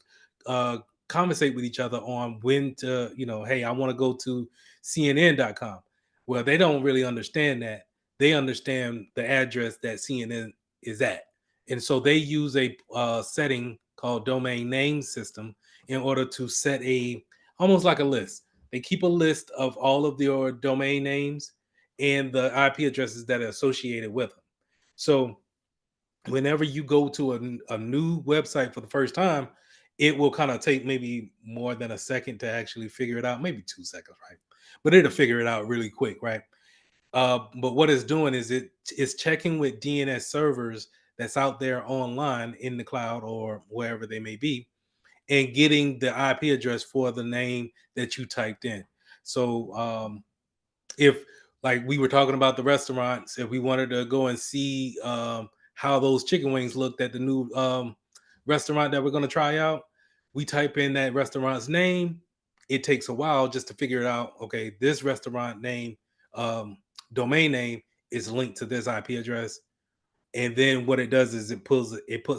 Speaker 1: uh, conversate with each other on when to, hey, I want to go to CNN.com. Well, they don't really understand that. They understand the address that CNN is at. And so they use a setting called domain name system in order to set almost like a list. They keep a list of all of your domain names and the IP addresses that are associated with them. So whenever you go to a new website for the first time, it will kind of take maybe more than a second to actually figure it out, maybe 2 seconds, right? But it'll figure it out really quick, right? But what it's doing is it's checking with DNS servers that's out there online in the cloud or wherever they may be, and getting the IP address for the name that you typed in. So if, like we were talking about the restaurants, if we wanted to go and see how those chicken wings looked at the new restaurant that we're going to try out, we type in that restaurant's name. It takes a while just to figure it out. Okay, this restaurant name, domain name, is linked to this IP address. And then what it does is it puts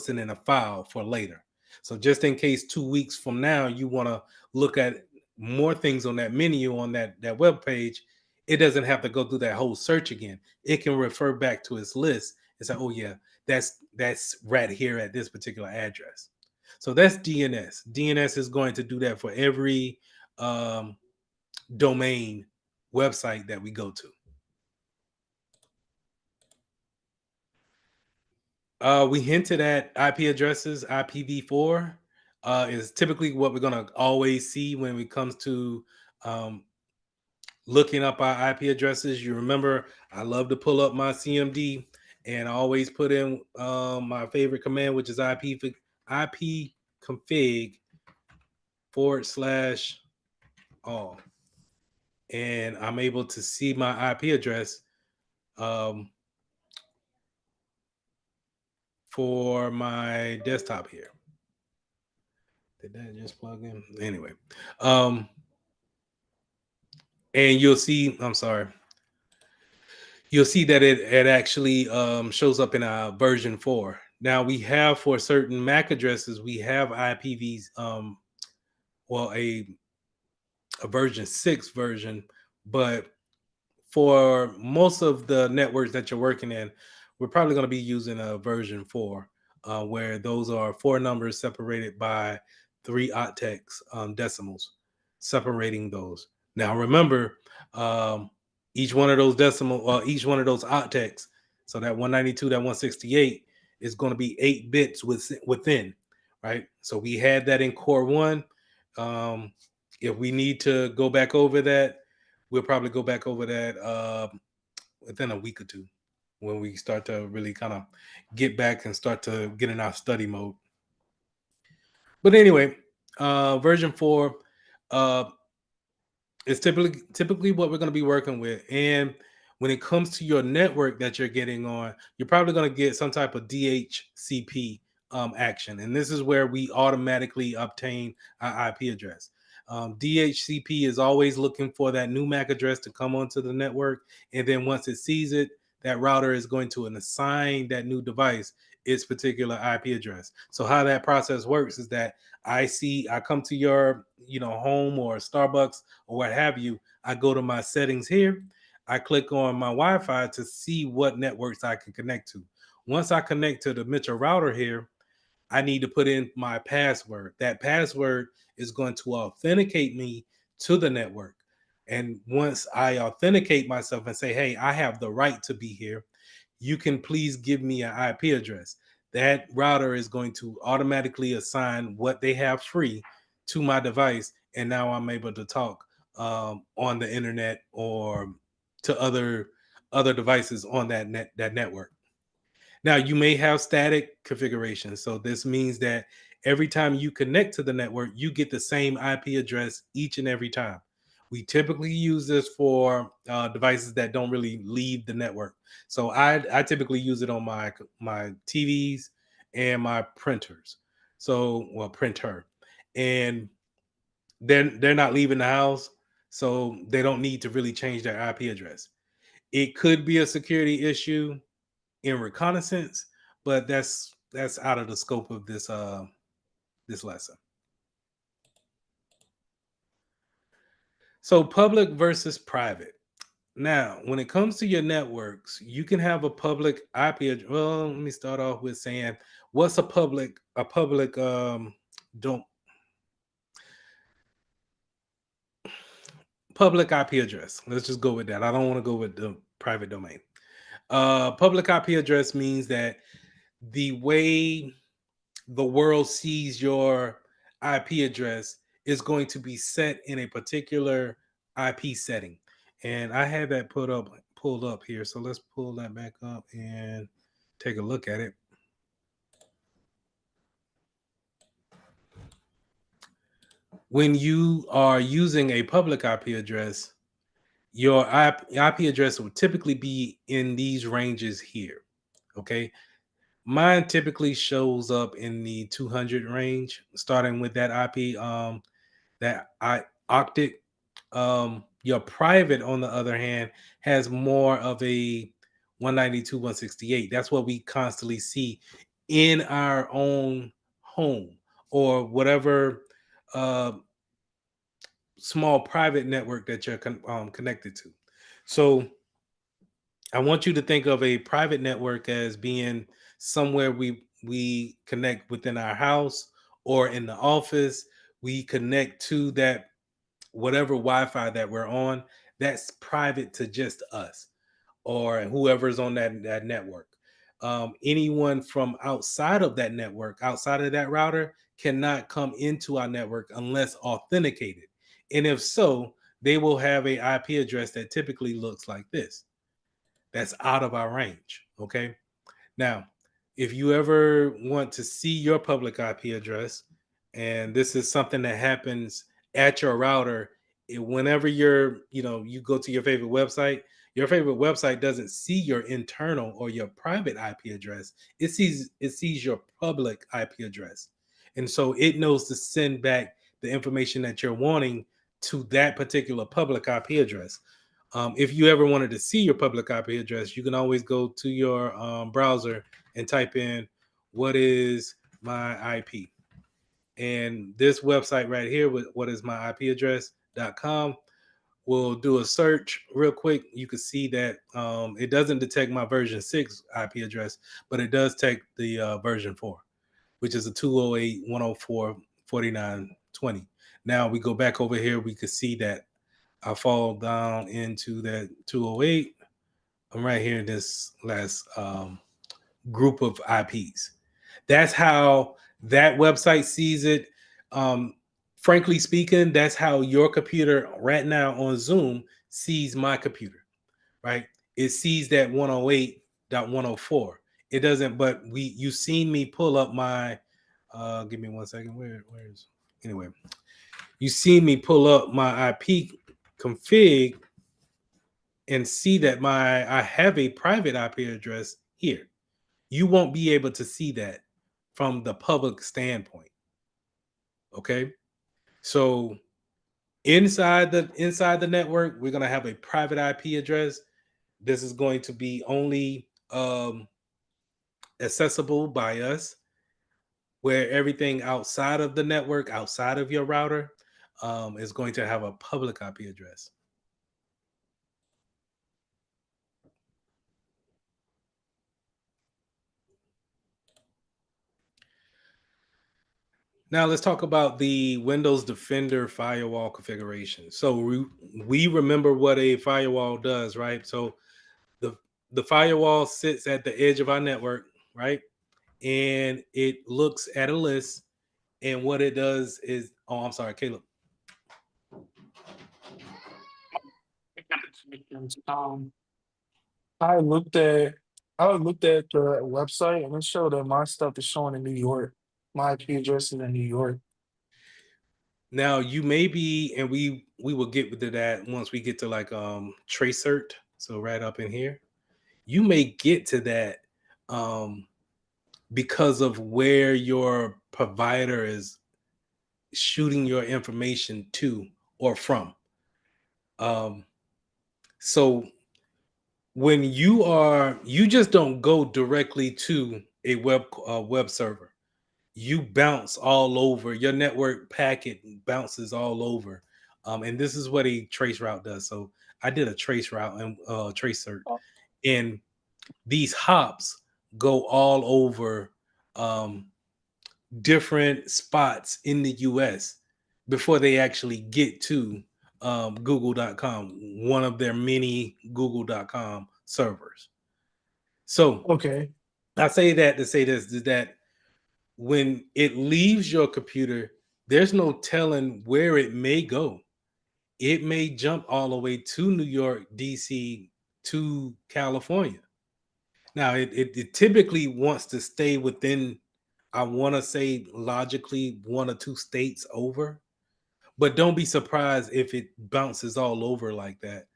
Speaker 1: it in a file for later. So just in case 2 weeks from now you want to look at more things on that menu on that web page, it doesn't have to go through that whole search again. It can refer back to its list and say, oh yeah, that's right here at this particular address. So that's DNS. DNS is going to do that for every domain website that we go to. We hinted at IP addresses. IPv4 is typically what we're going to always see when it comes to looking up our IP addresses. You remember, I love to pull up my CMD and I always put in my favorite command, which is IP config /all. And I'm able to see my IP address for my desktop here. Did that just plug in? Anyway, and you'll see, I'm sorry, you'll see that it actually shows up in version 4. Now we have, for certain MAC addresses, we have IPVs, well, a version 6 version, but for most of the networks that you're working in, we're probably going to be using a version 4, where those are 4 numbers separated by 3 octets, decimals, separating those. Now remember, um, each one of those each one of those octets, so that 192, that 168 is going to be 8 bits within, right? So we had that in core one. Um, if we need to go back over that, we'll probably go back over that within a week or two when we start to really kind of get back and start to get in our study mode. But anyway, version 4, uh, it's typically what we're going to be working with. And when it comes to your network that you're getting on, you're probably going to get some type of DHCP action. And this is where we automatically obtain our IP address. DHCP is always looking for that new MAC address to come onto the network. And then once it sees it, that router is going to assign that new device its particular IP address. So how that process works is that I come to your, home or Starbucks or what have you. I go to my settings here. I click on my Wi-Fi to see what networks I can connect to. Once I connect to the Mitchell router here, I need to put in my password. That password is going to authenticate me to the network. And once I authenticate myself and say, hey, I have the right to be here, you can please give me an IP address. That router is going to automatically assign what they have free to my device. And now I'm able to talk on the internet or to other devices on that network. Now, you may have static configurations. So this means that every time you connect to the network, you get the same IP address each and every time. We typically use this for devices that don't really leave the network. So I typically use it on my TVs and my printers. So, well, printer. And they're not leaving the house, so they don't need to really change their IP address. It could be a security issue in reconnaissance, but that's out of the scope of this lesson. So public versus private. Now, when it comes to your networks, you can have a public IP address. Well, let me start off with saying what's a public don't public IP address. Let's just go with that. I don't want to go with the private domain. Public IP address means that the way the world sees your IP address is going to be set in a particular IP setting. And I have that pulled up here. So let's pull that back up and take a look at it. When you are using a public IP address, your IP address will typically be in these ranges here. Okay. Mine typically shows up in the 200 range, starting with that IP, that octet. Your private, on the other hand, has more of a 192, 168. That's what we constantly see in our own home or whatever uh, small private network that you're connected to. So I want you to think of a private network as being somewhere we connect within our house or in the office. We connect to that whatever Wi-Fi that we're on. That's private to just us or whoever's on that network. Anyone from outside of that network, outside of that router, cannot come into our network unless authenticated. And if so, they will have a IP address that typically looks like this. That's out of our range. Okay. Now, if you ever want to see your public IP address, and this is something that happens at your router, whenever you go to your favorite website doesn't see your internal or your private IP address. It sees your public IP address. And so it knows to send back the information that you're wanting to that particular public IP address. If you ever wanted to see your public IP address, you can always go to your browser and type in what is my IP. And this website right here, with what is my IP address.com, will do a search real quick. You can see that it doesn't detect my version 6 IP address, but it does take the version 4, which is a 208.104.49.20. Now we go back over here, we could see that I fall down into that 208. I'm right here in this last group of IPs. That's how that website sees it. Um, Frankly speaking, that's how your computer right now on Zoom sees my computer, right? It sees that 108.104. It doesn't, but you've seen me pull up my give me 1 second. Where's anyway? You see me pull up my IP config and see that I have a private IP address here. You won't be able to see that from the public standpoint. Okay. So inside the network, we're gonna have a private IP address. This is going to be only accessible by us, where everything outside of the network, outside of your router, is going to have a public IP address. Now let's talk about the Windows Defender firewall configuration. So we remember what a firewall does, right? So the firewall sits at the edge of our network, right? And it looks at a list, and what it does is, oh, I'm sorry, Caleb.
Speaker 5: I looked at I looked at the website and it showed that my stuff is showing in New York. My IP address is in New York.
Speaker 1: Now you may be, and we will get to that once we get to like tracert. So right up in here, you may get to that because of where your provider is shooting your information to or from. Um, so when you just don't go directly to a web server. You bounce all over. Your network packet bounces all over, and this is what a trace route does. So I did a trace route and trace cert,
Speaker 5: Oh,
Speaker 1: and these hops go all over different spots in the US before they actually get to google.com, one of their many google.com servers. So
Speaker 5: okay.
Speaker 1: I say that to say this, is that when it leaves your computer, there's no telling where it may go. It may jump all the way to New York, DC, to California. Now, it typically wants to stay within, I want to say logically, 1 or 2 states over, but don't be surprised if it bounces all over like that,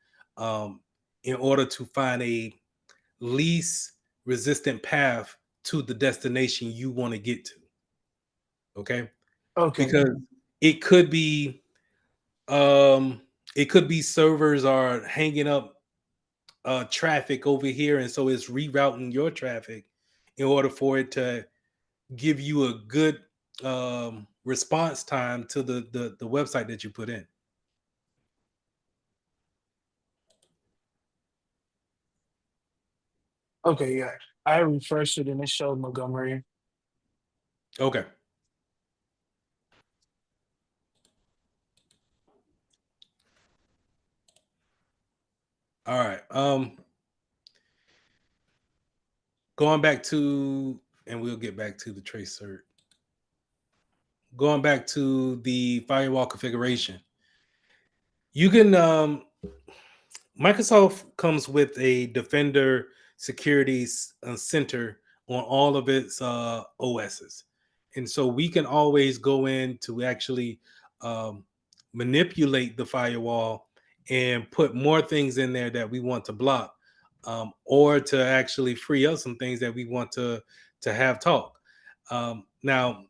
Speaker 1: in order to find a least resistant path to the destination you want to get to. Okay.
Speaker 5: Okay.
Speaker 1: Because it could be um it could be servers are hanging up traffic over here, and so it's rerouting your traffic in order for it to give you a good response time to the website that you put in.
Speaker 5: Okay, yeah. I refreshed it and it showed Montgomery.
Speaker 1: Okay. All right. Going back to, and we'll get back to the trace cert. Going back to the firewall configuration. You can Microsoft comes with a Defender Security Center on all of its OSs. And so we can always go in to actually um, manipulate the firewall and put more things in there that we want to block, or to actually free up some things that we want to have talk. Now,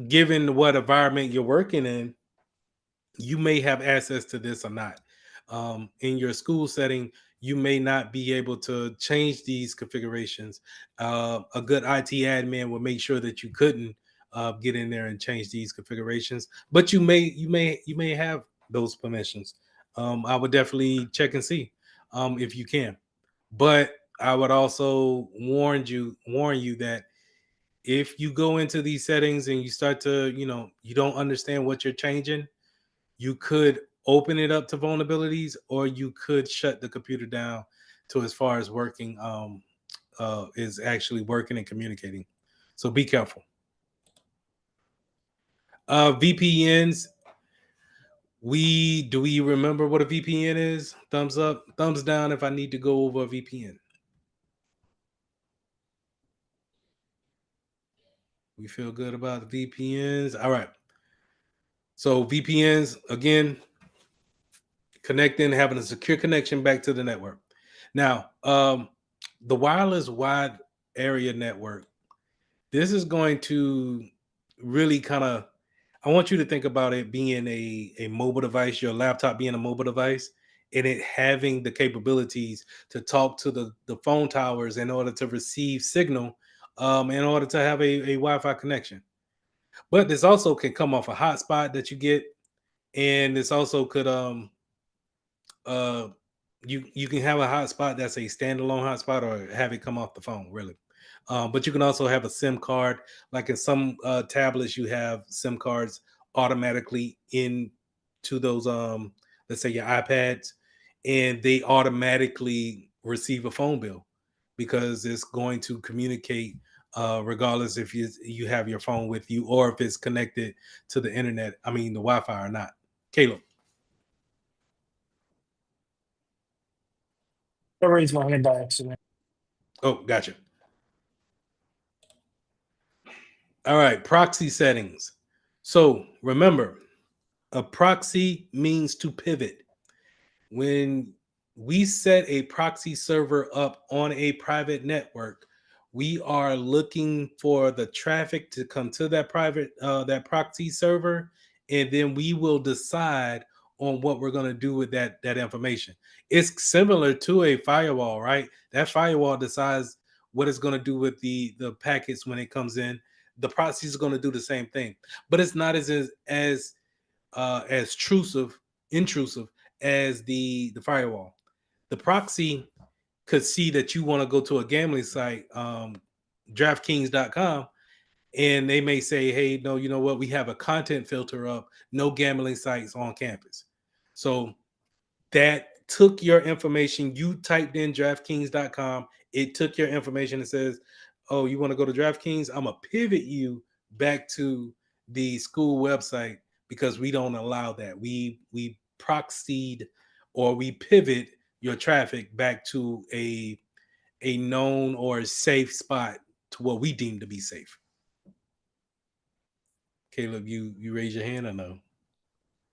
Speaker 1: given what environment you're working in, you may have access to this or not. In your school setting, you may not be able to change these configurations. A good IT admin will make sure that you couldn't get in there and change these configurations, but you may have those permissions. I would definitely check and see if you can. But I would also warn you that if you go into these settings and you start to, you don't understand what you're changing, you could open it up to vulnerabilities, or you could shut the computer down to as far as working is actually working and communicating. So be careful. VPNs. We remember what a VPN is? Thumbs up, thumbs down if I need to go over a VPN. We feel good about the VPNs. All right. So VPNs, again, connecting, having a secure connection back to the network. Now, the wireless wide area network, this is going to really kind of, I want you to think about it being a mobile device, your laptop being a mobile device, and it having the capabilities to talk to the phone towers in order to receive signal, in order to have a Wi-Fi connection. But this also can come off a hotspot that you get, and this also could uh you can have a hotspot that's a standalone hotspot, or have it come off the phone, really. But you can also have a SIM card. Like in some tablets, you have SIM cards automatically into those let's say your iPads, and they automatically receive a phone bill because it's going to communicate regardless if you have your phone with you or if it's connected to the internet, I mean the Wi-Fi or not. Caleb.
Speaker 5: I raised my hand by accident.
Speaker 1: Oh, gotcha. All right, proxy settings. So remember, a proxy means to pivot. When we set a proxy server up on a private network, we are looking for the traffic to come to that proxy server, and then we will decide on what we're going to do with that information. It's similar to a firewall, right? That firewall decides what it's going to do with the packets when it comes in. The proxy is going to do the same thing, but it's not as intrusive as the firewall. The proxy could see that you want to go to a gambling site, DraftKings.com, and they may say, "Hey, no, you know what? We have a content filter up. No gambling sites on campus." So that took your information. You typed in DraftKings.com. It took your information and says, "Oh, you want to go to DraftKings? I'm gonna pivot you back to the school website because we don't allow that. We proxied or we pivot your traffic back to a known or safe spot to what we deem to be safe." Caleb, you raise your hand or no?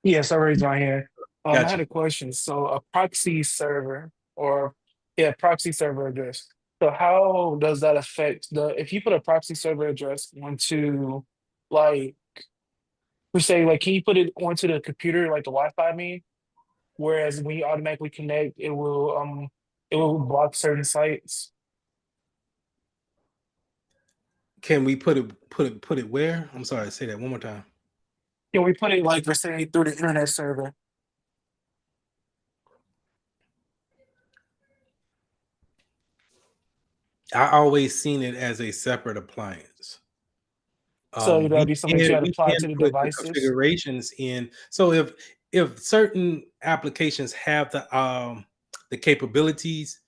Speaker 5: Yes, I raised my hand. I
Speaker 1: Gotcha.
Speaker 5: had a question. So a proxy server or yeah, proxy server address. So how does that affect the if you put a proxy server address onto like per se, like can you put it onto the computer like the Wi-Fi I mean? Whereas when you automatically connect, it will block certain sites.
Speaker 1: Can we put it where? I'm sorry, say that one more time.
Speaker 5: Can we put it like for say through the internet server?
Speaker 1: I always seen it as a separate appliance.
Speaker 5: So that'd
Speaker 1: We
Speaker 5: be something that you
Speaker 1: can
Speaker 5: had to
Speaker 1: we
Speaker 5: apply
Speaker 1: can
Speaker 5: to the
Speaker 1: put the
Speaker 5: devices.
Speaker 1: configurations in. So if certain applications have the capabilities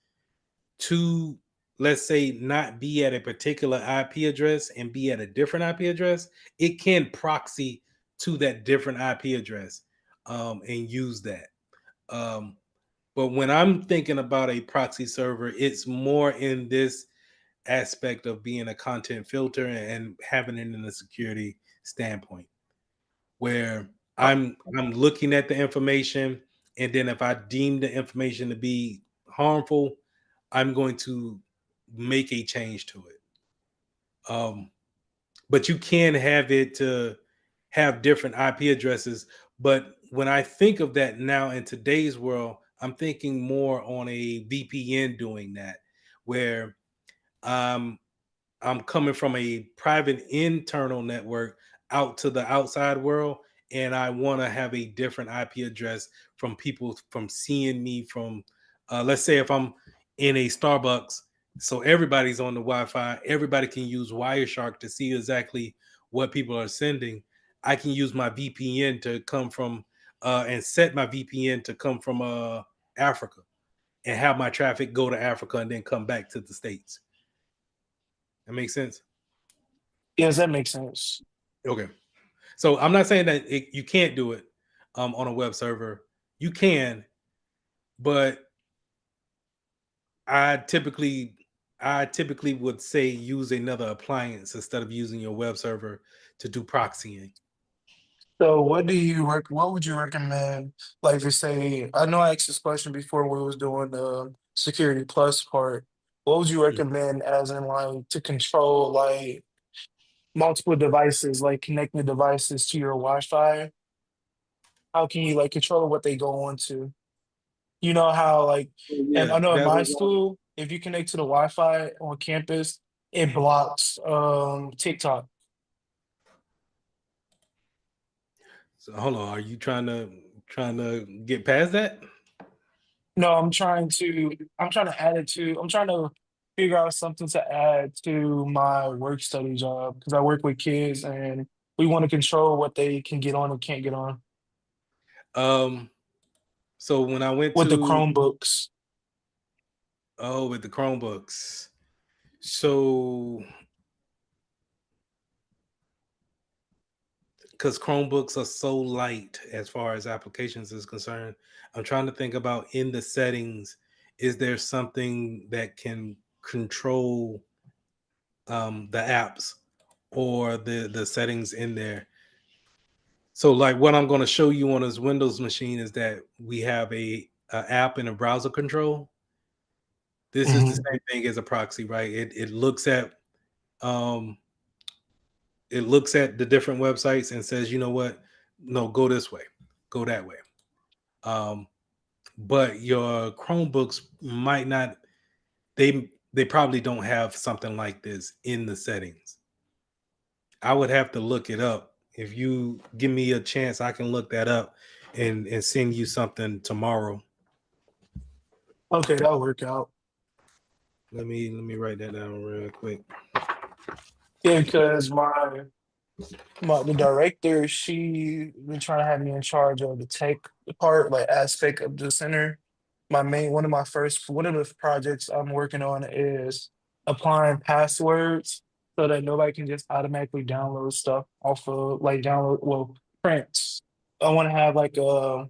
Speaker 1: to, let's say, not be at a particular IP address and be at a different IP address, it can proxy to that different IP address and use that. Um, but when I'm thinking about a proxy server, it's more in this aspect of being a content filter and having it in a security standpoint where
Speaker 9: Uh,
Speaker 1: I'm looking at the information, and then if I deem the information to be harmful, I'm going to make a change to it. But you can have it to have different IP addresses. But when I think of that now in today's world, I'm thinking more on a VPN doing that, where um, I'm coming from a private internal network out to the outside world, and I want to have a different IP address from people from seeing me from, let's say, if I'm in a Starbucks, so everybody's on the Wi-Fi, everybody can use Wireshark to see exactly what people are sending. I can use my VPN to come from and set my VPN to come from Africa and have my traffic go to Africa and then come back to the States. That makes sense?
Speaker 5: Yes, that makes sense.
Speaker 1: Okay. So I'm not saying that you can't do it on a web server. You can, but I typically would say use another appliance instead of using your web server to do proxying.
Speaker 5: So what would you recommend? Like for say, I know I asked this question before when we was doing the security plus part. What would you recommend as in like to control like multiple devices, like connecting devices to your Wi-Fi? How can you like control what they go on to? You know how like, and
Speaker 1: Yeah,
Speaker 5: I know in
Speaker 1: that
Speaker 5: my
Speaker 1: was
Speaker 5: school, if you connect to the Wi-Fi on campus, it blocks TikTok.
Speaker 1: so hold on. Are you trying to get past that?
Speaker 5: No, I'm trying to figure out something to add to my work study job because I work with kids and we want to control what they can get on and can't get on
Speaker 1: Um, so when I went
Speaker 5: with the
Speaker 1: to
Speaker 5: Chromebooks.
Speaker 1: with the Chromebooks, so because Chromebooks are so light as far as applications is concerned, I'm trying to think about in the settings, is there something that can control the apps or the settings in there? So like what I'm going to show you on this Windows machine is that we have a app and a browser control. This is the
Speaker 5: Mhm.
Speaker 1: same thing as a proxy, right? Um it looks at the different websites and says, you know what? No, go this way, go that way. Um, but your Chromebooks might not. They probably don't have something like this in the settings. I would have to look it up. If you give me a chance, I can look that up and send you something tomorrow.
Speaker 5: Okay, that'll work out.
Speaker 1: Let me write that down real quick.
Speaker 5: Yeah, because the director, she been trying to have me in charge of the tech part, like aspect of the center. One of the projects I'm working on is applying passwords so that nobody can just automatically download stuff off of like download well prints. I want to have like a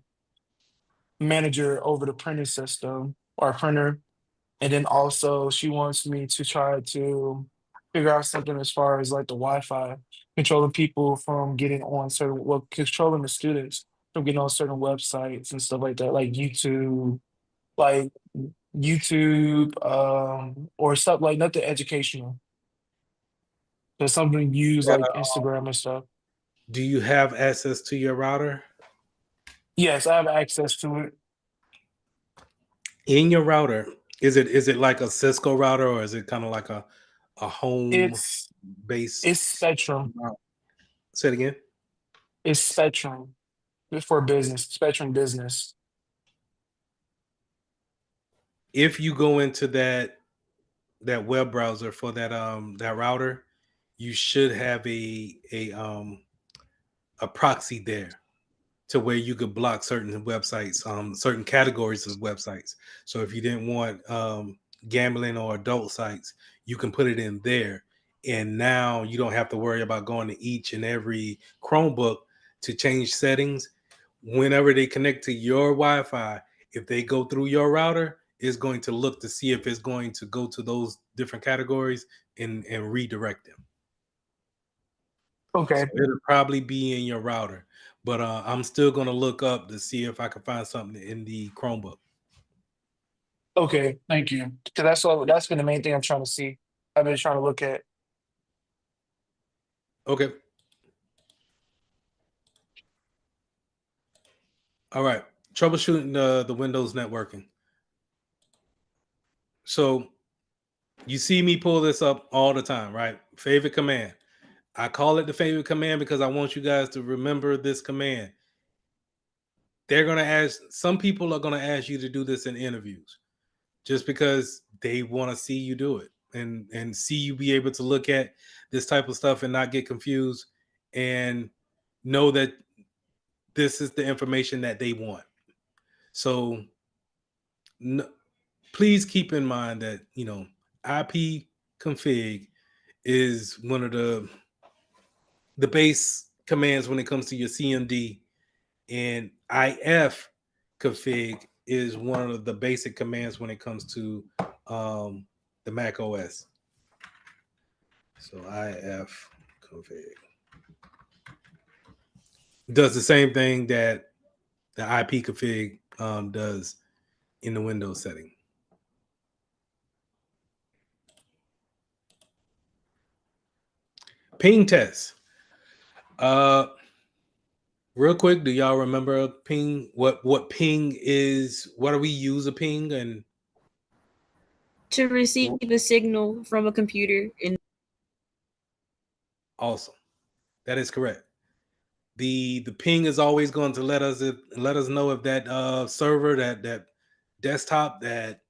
Speaker 5: manager over the printing system or printer. And then also she wants me to try to figure out something as far as like the Wi-Fi, controlling people from getting on controlling the students from getting on certain websites and stuff like like YouTube, or stuff like nothing educational. But something use
Speaker 1: Uh,
Speaker 5: like Instagram and stuff.
Speaker 1: do you have access to your router?
Speaker 5: Yes, I have access to it.
Speaker 1: In your router, is it like a Cisco router or is it kind of like a home
Speaker 5: It's
Speaker 1: based
Speaker 5: it's Spectrum.
Speaker 1: route? Say it again.
Speaker 5: It's Spectrum for business, Spectrum business.
Speaker 1: If you go into that web browser for that router, you should have a proxy there to where you could block certain websites, certain categories of websites. So if you didn't want gambling or adult sites, you can put it in there. And now you don't have to worry about going to each and every Chromebook to change settings. Whenever they connect to your Wi-Fi, if they go through your router, it's going to look to see if it's going to go to those different categories and redirect them. So
Speaker 5: Okay.
Speaker 1: it'll probably be in your router, but I'm still gonna look up to see if I can find something in the Chromebook.
Speaker 5: Okay, thank you. Because that's been the main thing I'm trying to see. I've been trying to look at.
Speaker 1: Okay. All right. Troubleshooting the Windows networking. So you see me pull this up all the time, right? Favorite command. I call it the favorite command because I want you guys to remember this command. They're gonna ask. Some people are gonna ask you to do this in interviews, just because they want to see you do it and see you be able to look at this type of stuff and not get confused and know that this is the information that they want. So please keep in mind that, IP config is one of the base commands when it comes to your CMD, and IF config is one of the basic commands when it comes to the Mac OS. So IF config does the same thing that the IP config does in the Windows setting. Ping test. Real quick, do y'all remember ping? What ping is? What do we use a ping? And
Speaker 11: To receive a signal from a computer in
Speaker 1: awesome, that is correct. The ping is always going to let us know if that server, that desktop, that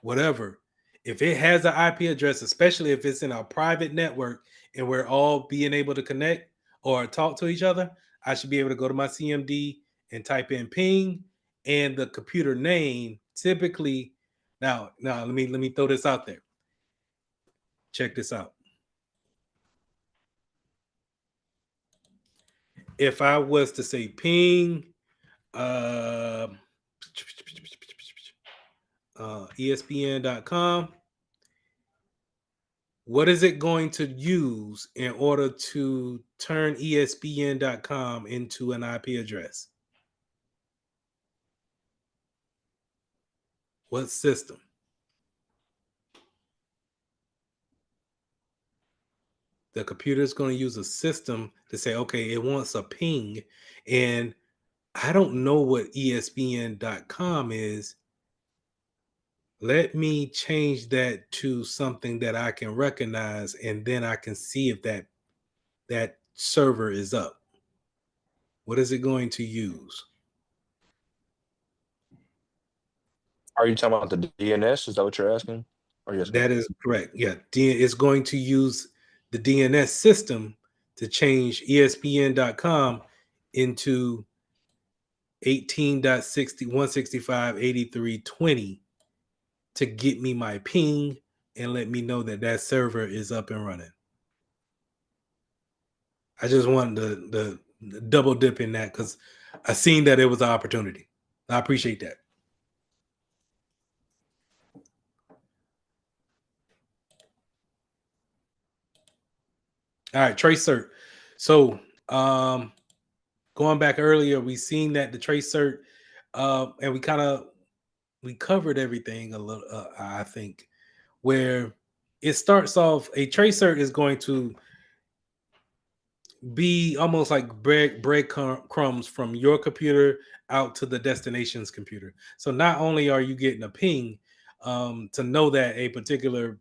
Speaker 1: whatever, if it has an IP address, especially if it's in a private network and we're all being able to connect or talk to each other, I should be able to go to my CMD and type in ping and the computer name. Typically, now let me throw this out there. Check this out. If I was to say ping ESPN.com, what is it going to use in order to turn ESPN.com into an IP address? What system? The computer is going to use a system to say, okay, it wants a ping, and I don't know what ESPN.com is. Let me change that to something that I can recognize, and then I can see if that server is up. What is it going to use?
Speaker 7: Are you talking about the DNS? Is that what you're asking? Or yes, no?
Speaker 1: That is correct. Yeah, it's going to use the DNS system to change ESPN.com into 18.60.165.83.20 to get me my ping and let me know that server is up and running. I just wanted the double dip in that because I seen that it was an opportunity. I appreciate that. All right, trace cert. So going back earlier, we seen that the trace cert, and we covered everything a little. I think where it starts off, a trace cert is going to be almost like bread crumbs from your computer out to the destination's computer. So not only are you getting a ping to know that a particular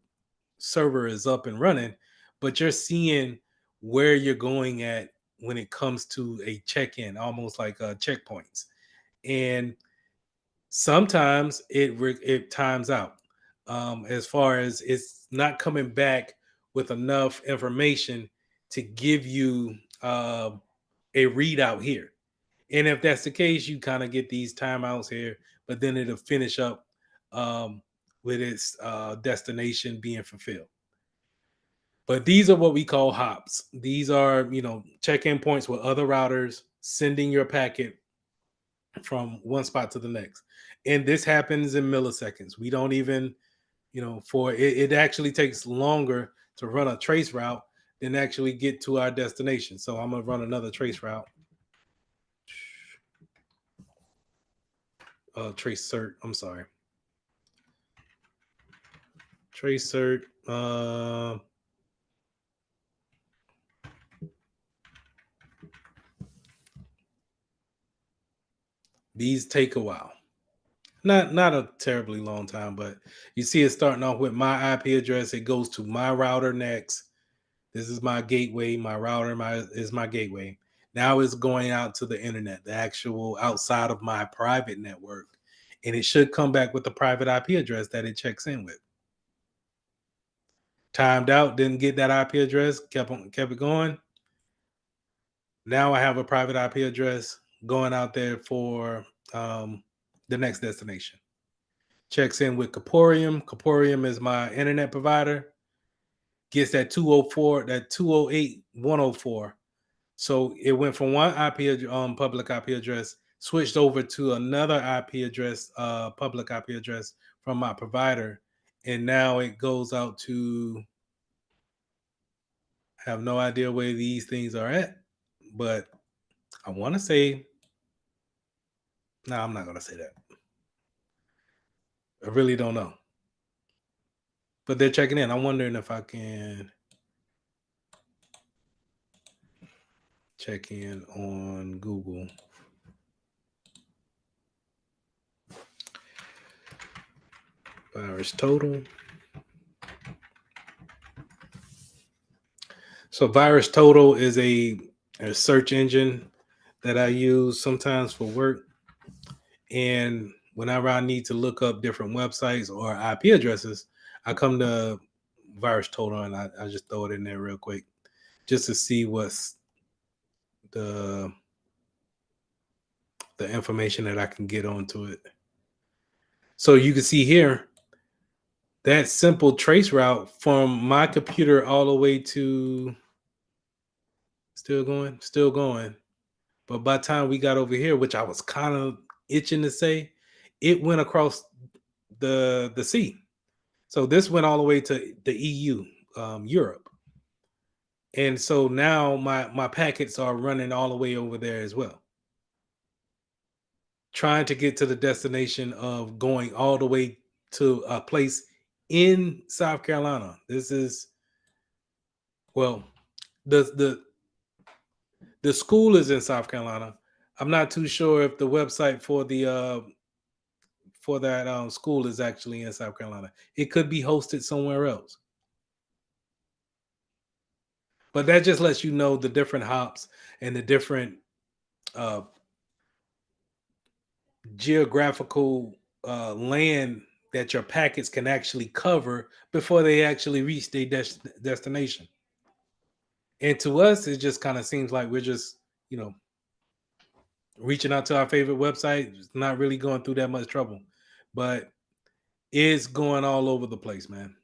Speaker 1: server is up and running, but you're seeing where you're going at when it comes to a check-in, almost like checkpoints. And sometimes it times out as far as it's not coming back with enough information to give you a readout here. And if that's the case, you kind of get these timeouts here, but then it'll finish up with its destination being fulfilled. But these are what we call hops. These are, check-in points with other routers sending your packet from one spot to the next. And this happens in milliseconds. We don't even, for it actually takes longer to run a trace route than actually get to our destination. So I'm going to run another trace route. Trace cert. I'm sorry. Trace cert. These take a while. Not a terribly long time, but you see it starting off with my IP address. It goes to my router next. This is my gateway. My router is my gateway. Now it's going out to the internet, the actual outside of my private network. And it should come back with the private IP address that it checks in with. Timed out, didn't get that IP address, kept it going. Now I have a private IP address going out there for the next destination. Checks in with Caporium. Caporium is my internet provider. Gets that 204, that 208, 104. So it went from one public IP address, switched over to another IP address, public IP address from my provider, and now it goes out to. I have no idea where these things are at, but I want to say. No, I'm not gonna say that. I really don't know. But they're checking in. I'm wondering if I can check in on Google. Virus total. So Virus Total is a search engine that I use sometimes for work. And whenever I need to look up different websites or IP addresses, I come to Virus Total and I just throw it in there real quick just to see what's the information that I can get onto it. So you can see here that simple trace route from my computer all the way to still going. But by the time we got over here, which I was kind of itching to say, it went across the sea. So this went all the way to the EU, Europe. And so now my packets are running all the way over there as well. Trying to get to the destination of going all the way to a place in South Carolina. This is, well, the school is in South Carolina. I'm not too sure if the website for the for that school is actually in South Carolina. It could be hosted somewhere else. But that just lets you know the different hops and the different uh, geographical land that your packets can actually cover before they actually reach their destination. And to us, it just kind of seems like we're just, reaching out to our favorite website, not really going through that much trouble. But it's going all over the place, man.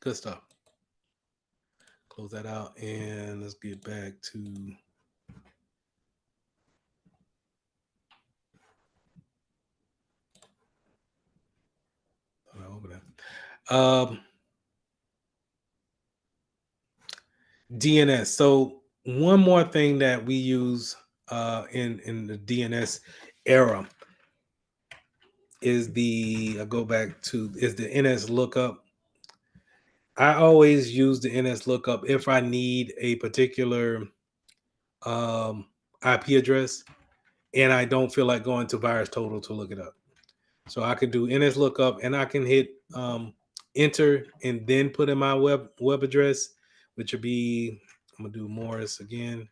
Speaker 1: Good stuff. Close that out and let's get back to over there. DNS. So one more thing that we use in the DNS era is the NS lookup. I always use the NS lookup if I need a particular IP address and I don't feel like going to Virus Total to look it up. So I could do NS lookup and I can hit enter and then put in my web address, which would be, I'm gonna do Morris again.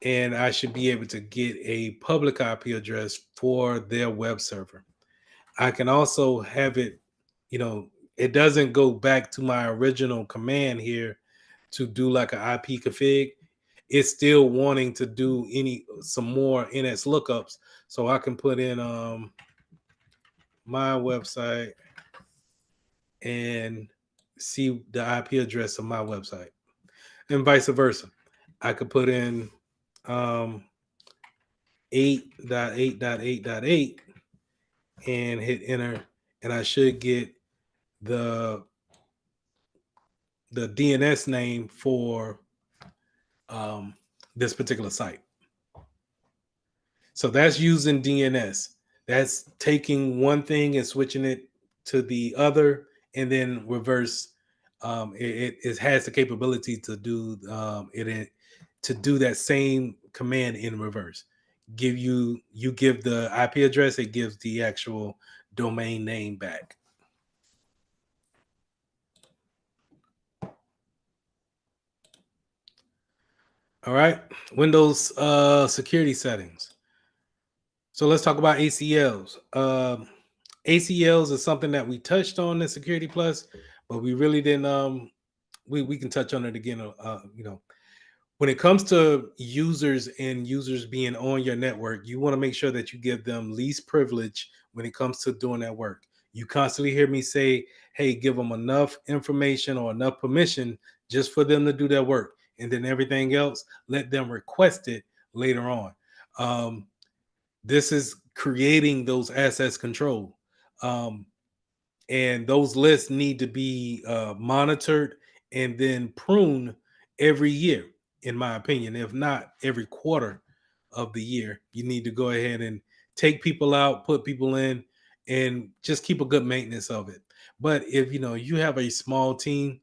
Speaker 1: And I should be able to get a public IP address for their web server. I can also have it, it doesn't go back to my original command here to do like an IP config. It's still wanting to do some more NS lookups. So I can put in my website and see the IP address of my website and vice versa. I could put in 8.8.8.8 and hit enter, and I should get the DNS name for this particular site. So that's using DNS. That's taking one thing and switching it to the other, and then reverse. It has the capability to do to do that same command in reverse. You give the IP address, it gives the actual domain name back. All right, Windows security settings. So let's talk about ACLs. ACLs is something that we touched on in Security Plus, but we really didn't. We can touch on it again. when it comes to users and users being on your network, you want to make sure that you give them least privilege when it comes to doing that work. You constantly hear me say, hey, give them enough information or enough permission just for them to do their work. And then everything else, let them request it later on. This is creating those access control. Um, and those lists need to be monitored and then pruned every year, in my opinion. If not every quarter of the year, you need to go ahead and take people out, put people in, and just keep a good maintenance of it. But if you have a small team,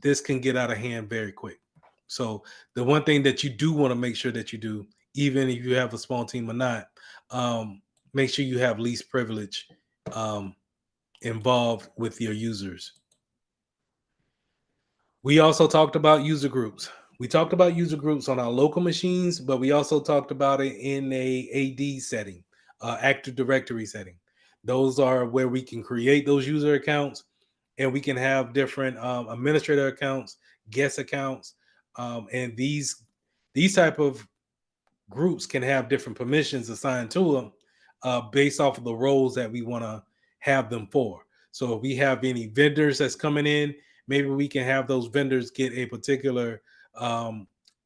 Speaker 1: this can get out of hand very quick. So the one thing that you do want to make sure that you do, even if you have a small team or not, make sure you have least privilege um, involved with your users. We also talked about user groups. We talked about user groups on our local machines, but we also talked about it in a AD setting, Active Directory setting. Those are where we can create those user accounts, and we can have different administrator accounts, guest accounts, and these type of groups can have different permissions assigned to them based off of the roles that we want to have them for. So if we have any vendors that's coming in, maybe we can have those vendors get a particular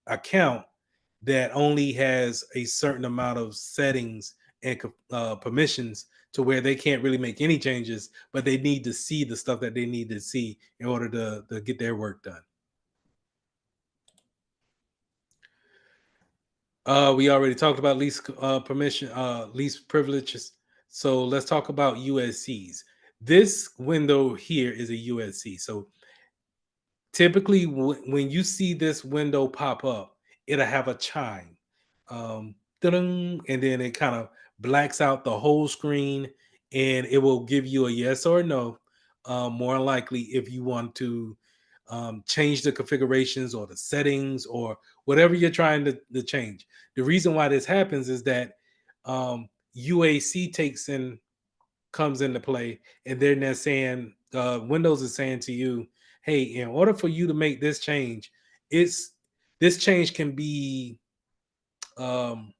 Speaker 1: account that only has a certain amount of settings and permissions to where they can't really make any changes, but they need to see the stuff that they need to see in order to get their work done. We already talked about least permission, least privileges. So let's talk about USCs. This window here is a USC. So typically, when you see this window pop up, it'll have a chime, and then it kind of blacks out the whole screen, and it will give you a yes or no. More likely, if you want to change the configurations or the settings or whatever you're trying to change. The reason why this happens is that UAC comes into play, and they're saying Windows is saying to you, hey, in order for you to make this change, this change can be um,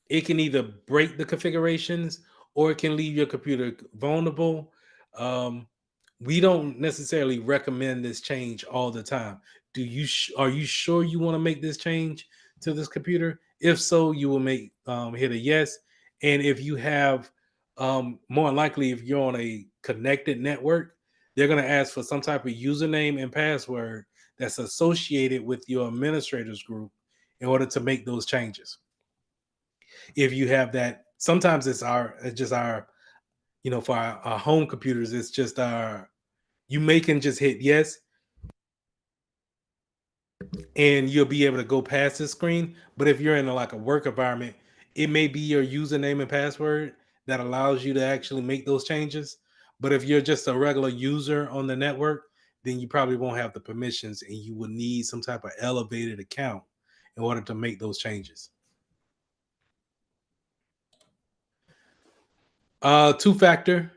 Speaker 1: it can either break the configurations or it can leave your computer vulnerable. Um, we don't necessarily recommend this change all the time. Are you sure you want to make this change to this computer? If so, you will hit a yes. And if you have more likely, if you're on a connected network, they're going to ask for some type of username and password that's associated with your administrators group in order to make those changes. If you have that, sometimes it's just our, for our home computers, it's just you can just hit yes and you'll be able to go past this screen. But if you're in like a work environment, it may be your username and password that allows you to actually make those changes. But if you're just a regular user on the network, then you probably won't have the permissions and you will need some type of elevated account in order to make those changes. Two-factor.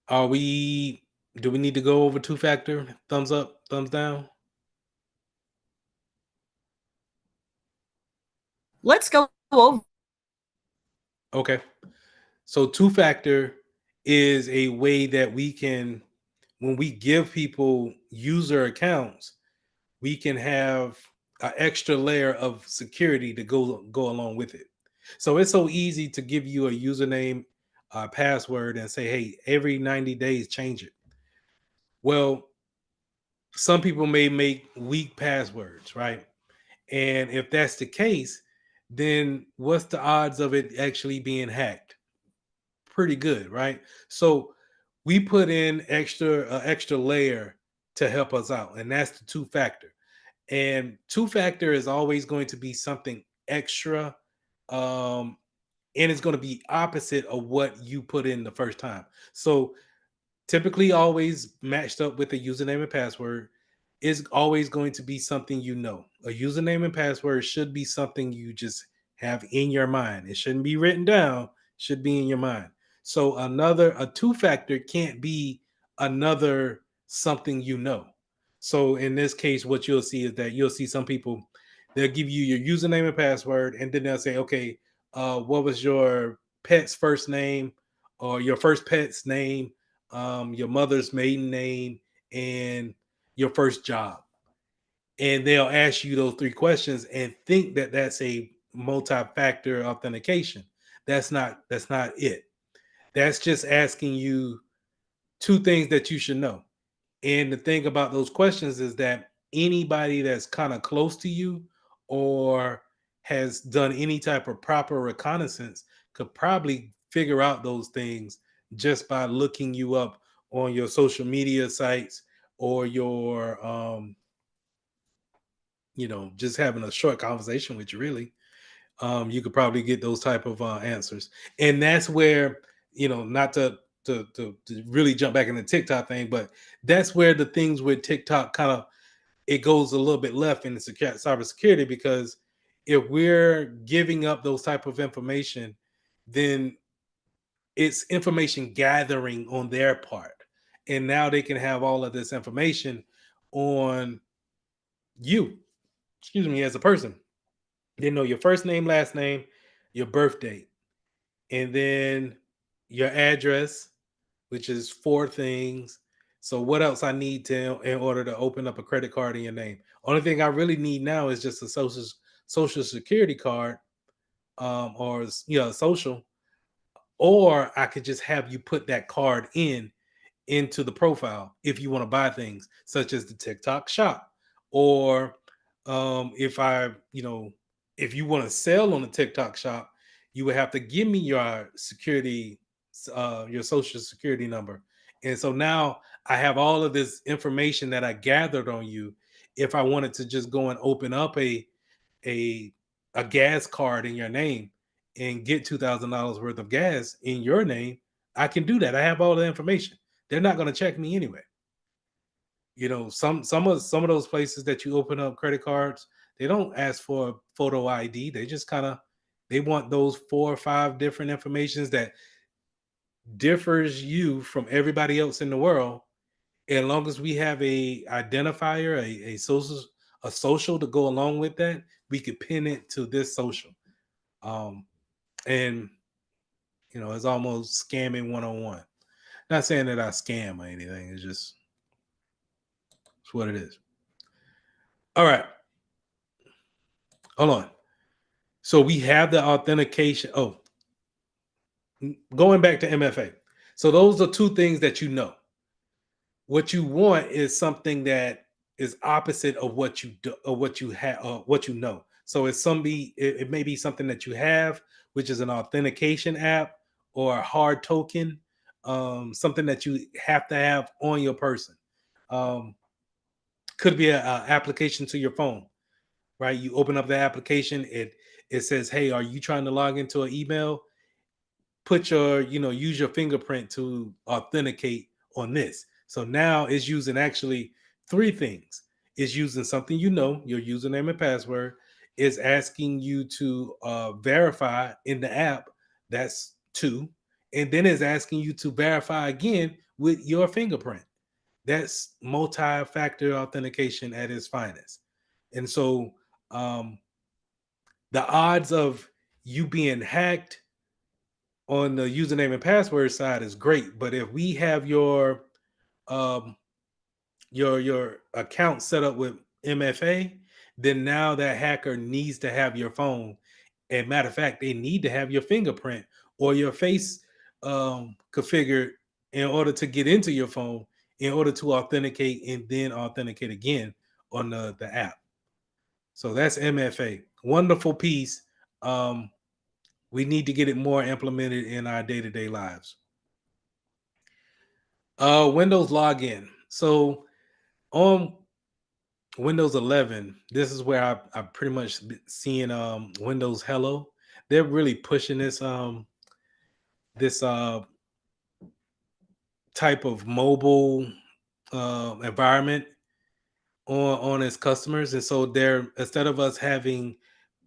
Speaker 1: Do we need to go over two-factor? Thumbs up, thumbs down?
Speaker 11: Let's go over.
Speaker 1: Okay. So two-factor is a way that we can, when we give people user accounts, we can have an extra layer of security to go along with it. So it's so easy to give you a username, password, and say, hey, every 90 days, change it. Well, some people may make weak passwords, right? And if that's the case, then what's the odds of it actually being hacked? Pretty good, right? So we put in extra layer to help us out, and that's the two-factor. And two-factor is always going to be something extra, and it's going to be opposite of what you put in the first time. So typically always matched up with a username and password is always going to be something a username and password should be something you just have in your mind. It shouldn't be written down, should be in your mind. So a two-factor can't be another something. So in this case, what you'll see is that you'll see some people, they'll give you your username and password, and then they'll say, okay, what was your pet's first name or your first pet's name, your mother's maiden name, and your first job. And they'll ask you those three questions and think that that's a multi-factor authentication. That's not it. That's just asking you two things that you should know. And the thing about those questions is that anybody that's kind of close to you or has done any type of proper reconnaissance could probably figure out those things just by looking you up on your social media sites or your just having a short conversation with you, really. You could probably get those type of answers. And that's where, not to really jump back in the TikTok thing, but that's where the things with TikTok kind of, it goes a little bit left in the cybersecurity, because if we're giving up those type of information, then it's information gathering on their part. And now they can have all of this information on you, as a person. They know your first name, last name, your birth date, and then your address, which is four things. So what else I need to in order to open up a credit card in your name? Only thing I really need now is just a social security card, or social, or I could just have you put that card into the profile if you want to buy things such as the TikTok shop, or if if you want to sell on the TikTok shop, you would have to give me your your social security number. And so now I have all of this information that I gathered on you. If I wanted to just go and open up a a gas card in your name and get $2,000 worth of gas in your name, I can do that. I have all the information. They're not going to check me anyway. Some of those places that you open up credit cards, they don't ask for photo ID. They just they want those 4 or 5 different informations that differs you from everybody else in the world. As long as we have a identifier, a social to go along with that, we could pin it to this social. And it's almost scamming 101. Not saying that I scam or anything. It's what it is. All right. Hold on. So we have the authentication. Oh, going back to MFA. So those are two things that you know. What you want is something that is opposite of what you do, or what you have, what you know. So it may be something that you have, which is an authentication app or a hard token, something that you have to have on your person. Could be an application to your phone, right? You open up the application, it says, "Hey, are you trying to log into an email? Put use your fingerprint to authenticate on this." So now it's using actually three things. It's using something, your username and password. Is asking you to verify in the app. That's two. And then it's asking you to verify again with your fingerprint. That's multi-factor authentication at its finest. And so the odds of you being hacked on the username and password side is great, but if we have um your account set up with MFA, then now that hacker needs to have your phone. And matter of fact, they need to have your fingerprint or your face configured in order to get into your phone, in order to authenticate and then authenticate again on the app. So that's MFA. Wonderful piece. We need to get it more implemented in our day-to-day lives. Windows login. So on Windows 11, this is where I pretty much seeing Windows Hello. They're really pushing this type of mobile environment on its customers. And so they're, instead of us having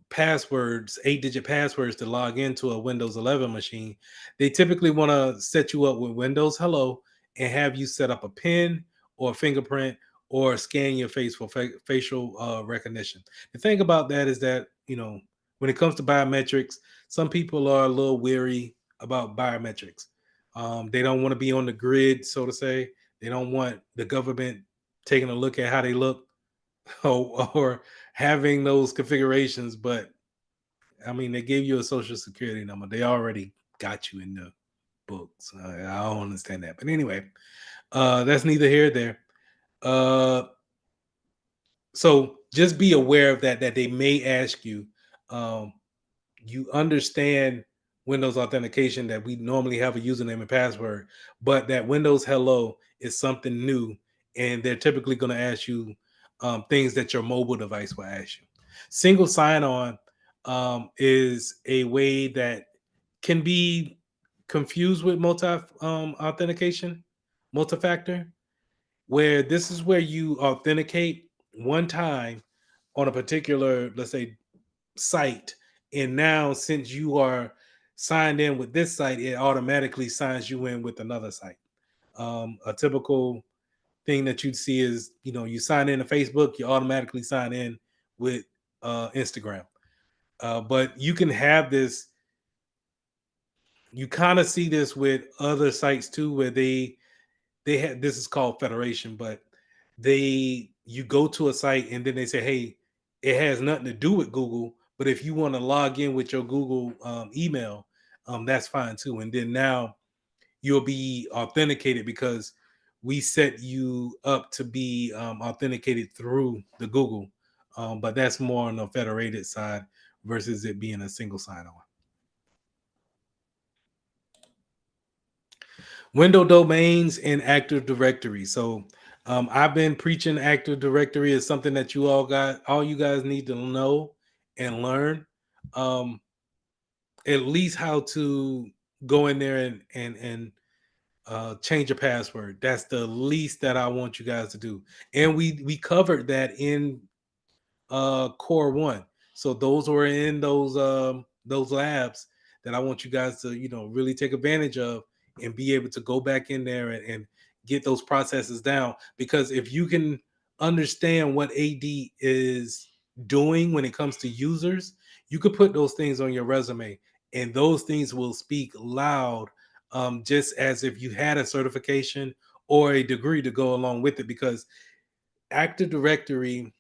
Speaker 1: passwords, 8-digit passwords to log into a Windows 11 machine, they typically want to set you up with Windows Hello and have you set up a PIN or a fingerprint or scan your face for facial recognition. The thing about that is that, when it comes to biometrics, some people are a little weary about biometrics. They don't want to be on the grid, so to say. They don't want the government taking a look at how they look or having those configurations. But I mean, they gave you a social security number. They already got you in the books. I don't understand that. But anyway, that's neither here nor there. So just be aware of that they may ask you. You understand Windows authentication, that we normally have a username and password, but that Windows Hello is something new, and they're typically going to ask you things that your mobile device will ask you. Single sign-on is a way that can be confused with authentication, multi-factor, where this is where you authenticate one time on a particular, let's say, site, and now since you are signed in with this site, it automatically signs you in with another site. A typical thing that you'd see is, you sign in to Facebook, you automatically sign in with Instagram. But you can have this, you kind of see this with other sites too, where they have, this is called federation, but you go to a site and then they say, hey, it has nothing to do with Google, but if you want to log in with your Google email, that's fine too. And then now you'll be authenticated because we set you up to be authenticated through the Google. But that's more on the federated side versus it being a single sign-on. Window domains and Active Directory. So I've been preaching Active Directory is something that all you guys need to know and learn. At least how to go in there and change a password. That's the least that I want you guys to do. And we covered that in core 1. So those were in those labs that I want you guys to really take advantage of and be able to go back in there and get those processes down. Because if you can understand what AD is doing when it comes to users, you could put those things on your resume, and those things will speak loud, just as if you had a certification or a degree to go along with it. Because Active Directory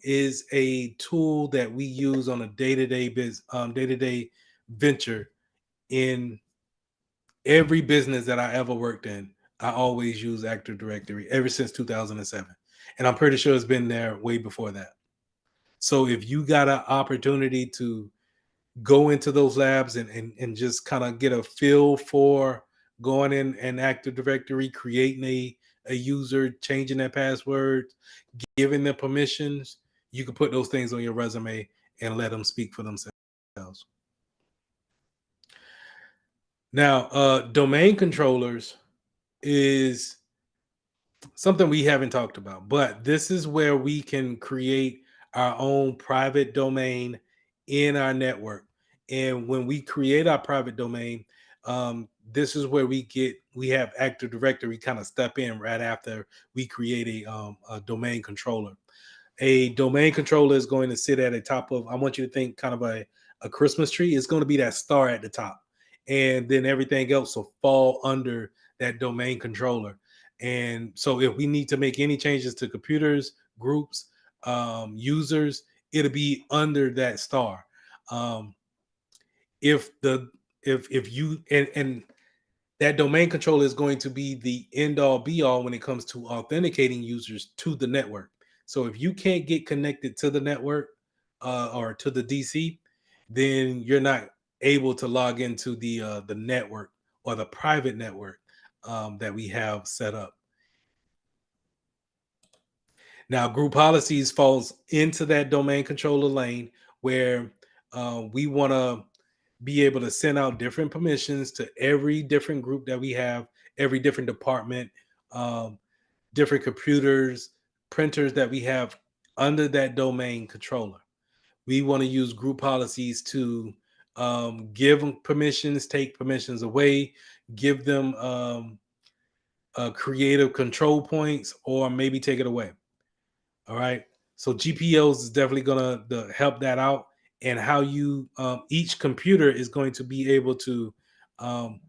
Speaker 1: is a tool that we use on a day-to-day venture. In every business that I ever worked in, I always use Active Directory ever since 2007, and I'm pretty sure it's been there way before that. So if you got an opportunity to go into those labs and just kind of get a feel for going in an Active Directory, creating a user, changing their passwords, giving them permissions, you can put those things on your resume and let them speak for themselves. Now, domain controllers is something we haven't talked about, but this is where we can create our own private domain in our network. And when we create our private domain, this is where we have Active Directory kind of step in right after we create a domain controller. A domain controller is going to sit at the top of, I want you to think kind of a Christmas tree. It's going to be that star at the top. And then everything else will fall under that domain controller. And so if we need to make any changes to computers, groups, users, it'll be under that star. If you and that domain controller is going to be the end all be all when it comes to authenticating users to the network. So if you can't get connected to the network or to the DC, then you're not able to log into the network or the private network that we have set up. Now, group policies falls into that domain controller lane where we want to be able to send out different permissions to every different group that we have, every different department, different computers, printers that we have under that domain controller. We want to use group policies to give them permissions, take permissions away, give them creative control points or maybe take it away. All right. So GPOs is definitely going to help that out, and how you each computer is going to be able to um,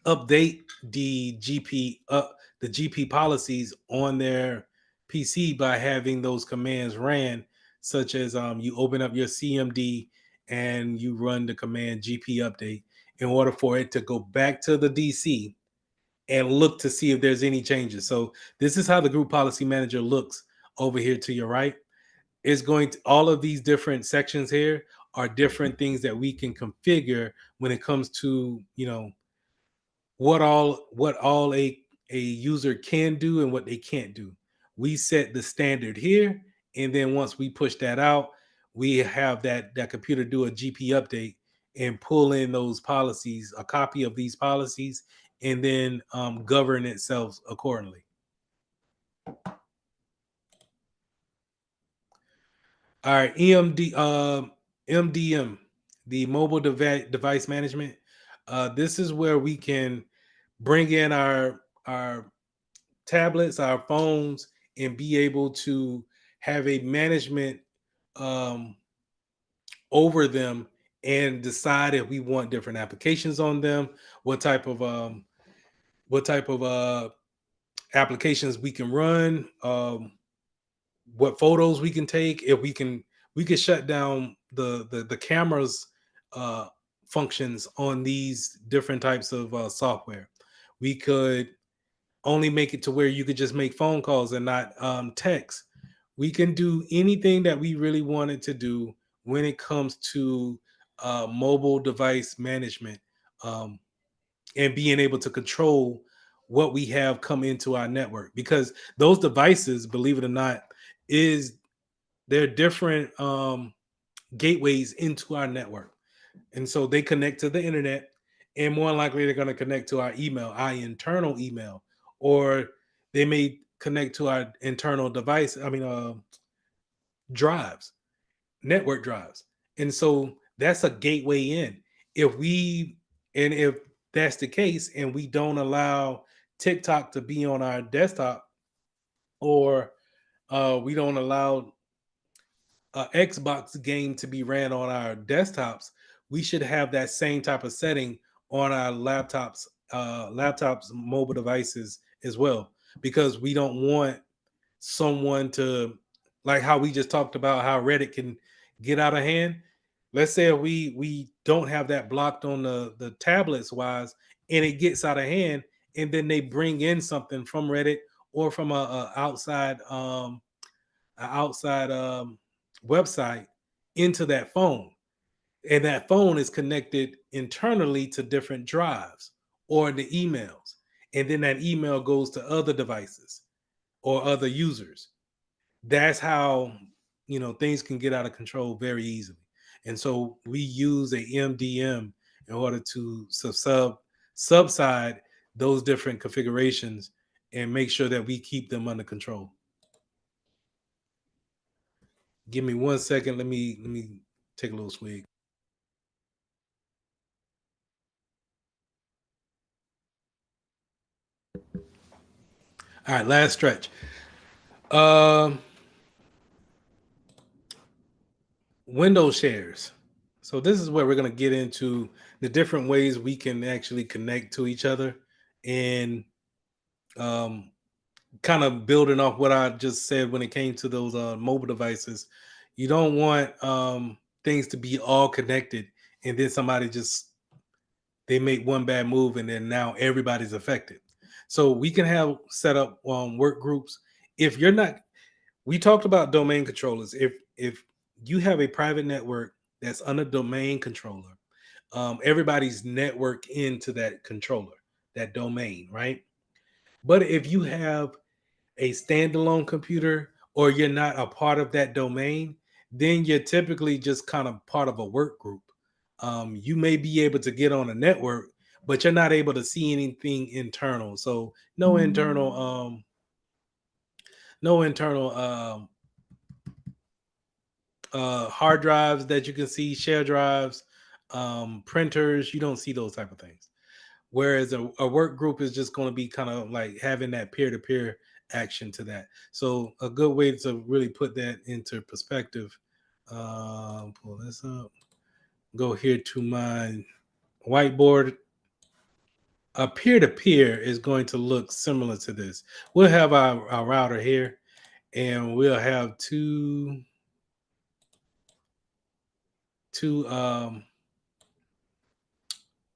Speaker 1: update the GP policies on their PC by having those commands ran, such as you open up your CMD and you run the command GP update in order for it to go back to the DC and look to see if there's any changes. So this is how the group policy manager looks over here to your right. It's going to, all of these different sections here are different things that we can configure when it comes to, what all a user can do and what they can't do. We set the standard here, and then once we push that out, we have that computer do a GP update and pull in those policies, a copy of these policies, and then govern itself accordingly. All right, MDM, the mobile device management. This is where we can bring in our tablets, our phones, and be able to have a management um, over them and decide if we want different applications on them, what type of applications we can run, what photos we can take, if we can shut down the cameras functions on these different types of software. We could only make it to where you could just make phone calls and not text. We can do anything that we really wanted to do when it comes to mobile device management, um, and being able to control what we have come into our network, because those devices, believe it or not, is they're different gateways into our network. And so they connect to the internet, and more likely they're going to connect to our internal email, or they may connect to our internal device. Drives, network drives. And so that's a gateway in. If that's the case, and we don't allow TikTok to be on our desktop, or we don't allow Xbox game to be ran on our desktops, we should have that same type of setting on our laptops, mobile devices as well, because we don't want someone to, like how we just talked about how Reddit can get out of hand. Let's say we don't have that blocked on the tablets wise, and it gets out of hand, and then they bring in something from Reddit or from a outside website into that phone, and that phone is connected internally to different drives or the emails, and then that email goes to other devices or other users. That's how things can get out of control very easily. And so we use a MDM in order to subside those different configurations and make sure that we keep them under control. Give me 1 second. Let me take a little swig. All right, last stretch. Um, window shares. So this is where we're going to get into the different ways we can actually connect to each other, and um, kind of building off what I just said when it came to those mobile devices. You don't want things to be all connected, and then somebody just they make one bad move, and then now everybody's affected. So we can have set up work groups. If you're not, we talked about domain controllers. If you have a private network that's on a domain controller, everybody's network into that controller, that domain, right? But if you have a standalone computer, or you're not a part of that domain, then you're typically just kind of part of a work group. You may be able to get on a network, but you're not able to see anything internal. So no internal hard drives that you can see, share drives, printers. You don't see those type of things. Whereas a work group is just going to be kind of like having that peer-to-peer action to that. So a good way to really put that into perspective, pull this up, go here to my whiteboard. A peer-to-peer is going to look similar to this. We'll have our router here, and we'll have two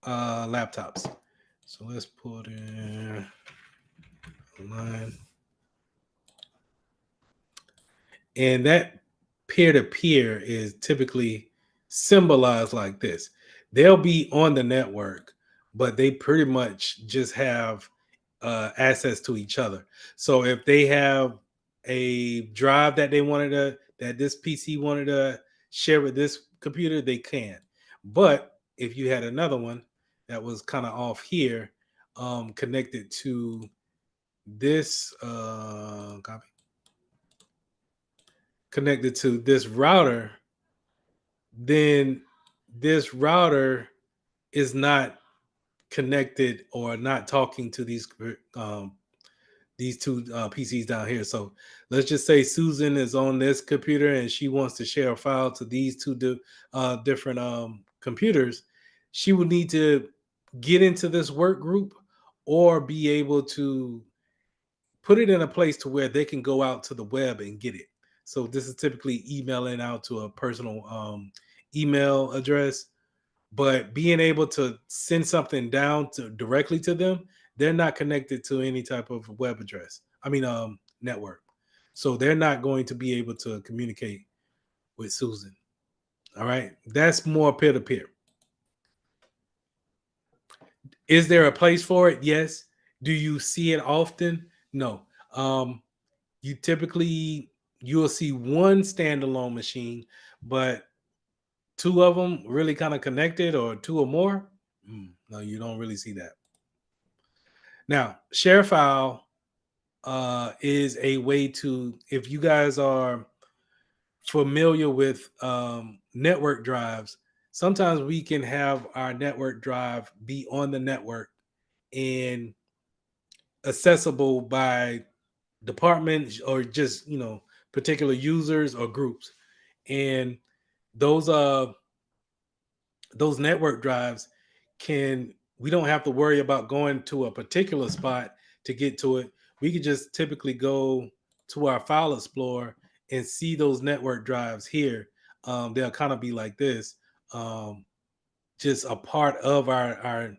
Speaker 1: laptops. So let's put in a line. And that peer-to-peer is typically symbolized like this. They'll be on the network, but they pretty much just have access to each other. So if they have a drive that that this PC wanted to share with this computer, they can. But if you had another one that was kind of off here, connected to this copy, connected to this router, then this router is not connected or not talking to these two PCs down here. So let's just say Susan is on this computer and she wants to share a file to these two different computers. She would need to get into this work group or be able to put it in a place to where they can go out to the web and get it. So this is typically emailing out to a personal email address, but being able to send something down to directly to them, they're not connected to any type of web address. Network. So they're not going to be able to communicate with Susan. All right. That's more peer to peer. Is there a place for it? Yes. Do you see it often? No. You typically you'll see one standalone machine, but two of them really kind of connected or two or more. No, you don't really see that. Now, share file is a way to, if you guys are familiar with network drives, sometimes we can have our network drive be on the network and accessible by departments or just particular users or groups. And those network drives we don't have to worry about going to a particular spot to get to it. We could just typically go to our file explorer and see those network drives here. They'll kind of be like this, just a part of our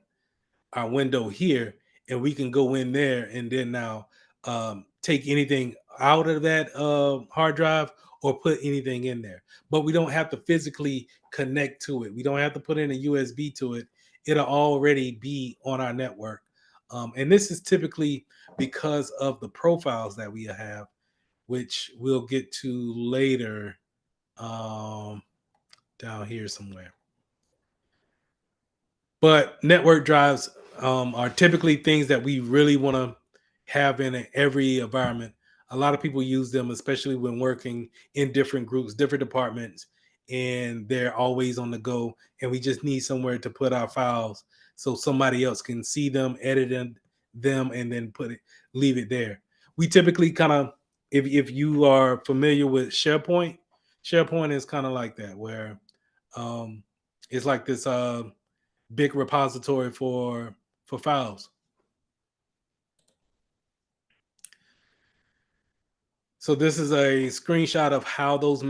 Speaker 1: window here, and we can go in there and then now take anything out of that hard drive or put anything in there. But we don't have to physically connect to it. We don't have to put in a USB to it. It'll already be on our network. And this is typically because of the profiles that we have, which we'll get to later down here somewhere. But network drives are typically things that we really want to have in every environment. A lot of people use them, especially when working in different groups, different departments, and they're always on the go. And we just need somewhere to put our files so somebody else can see them, edit them, and then leave it there. We typically kind of, if you are familiar with SharePoint is kind of like that, where it's like this big repository for files. So this is a screenshot of how those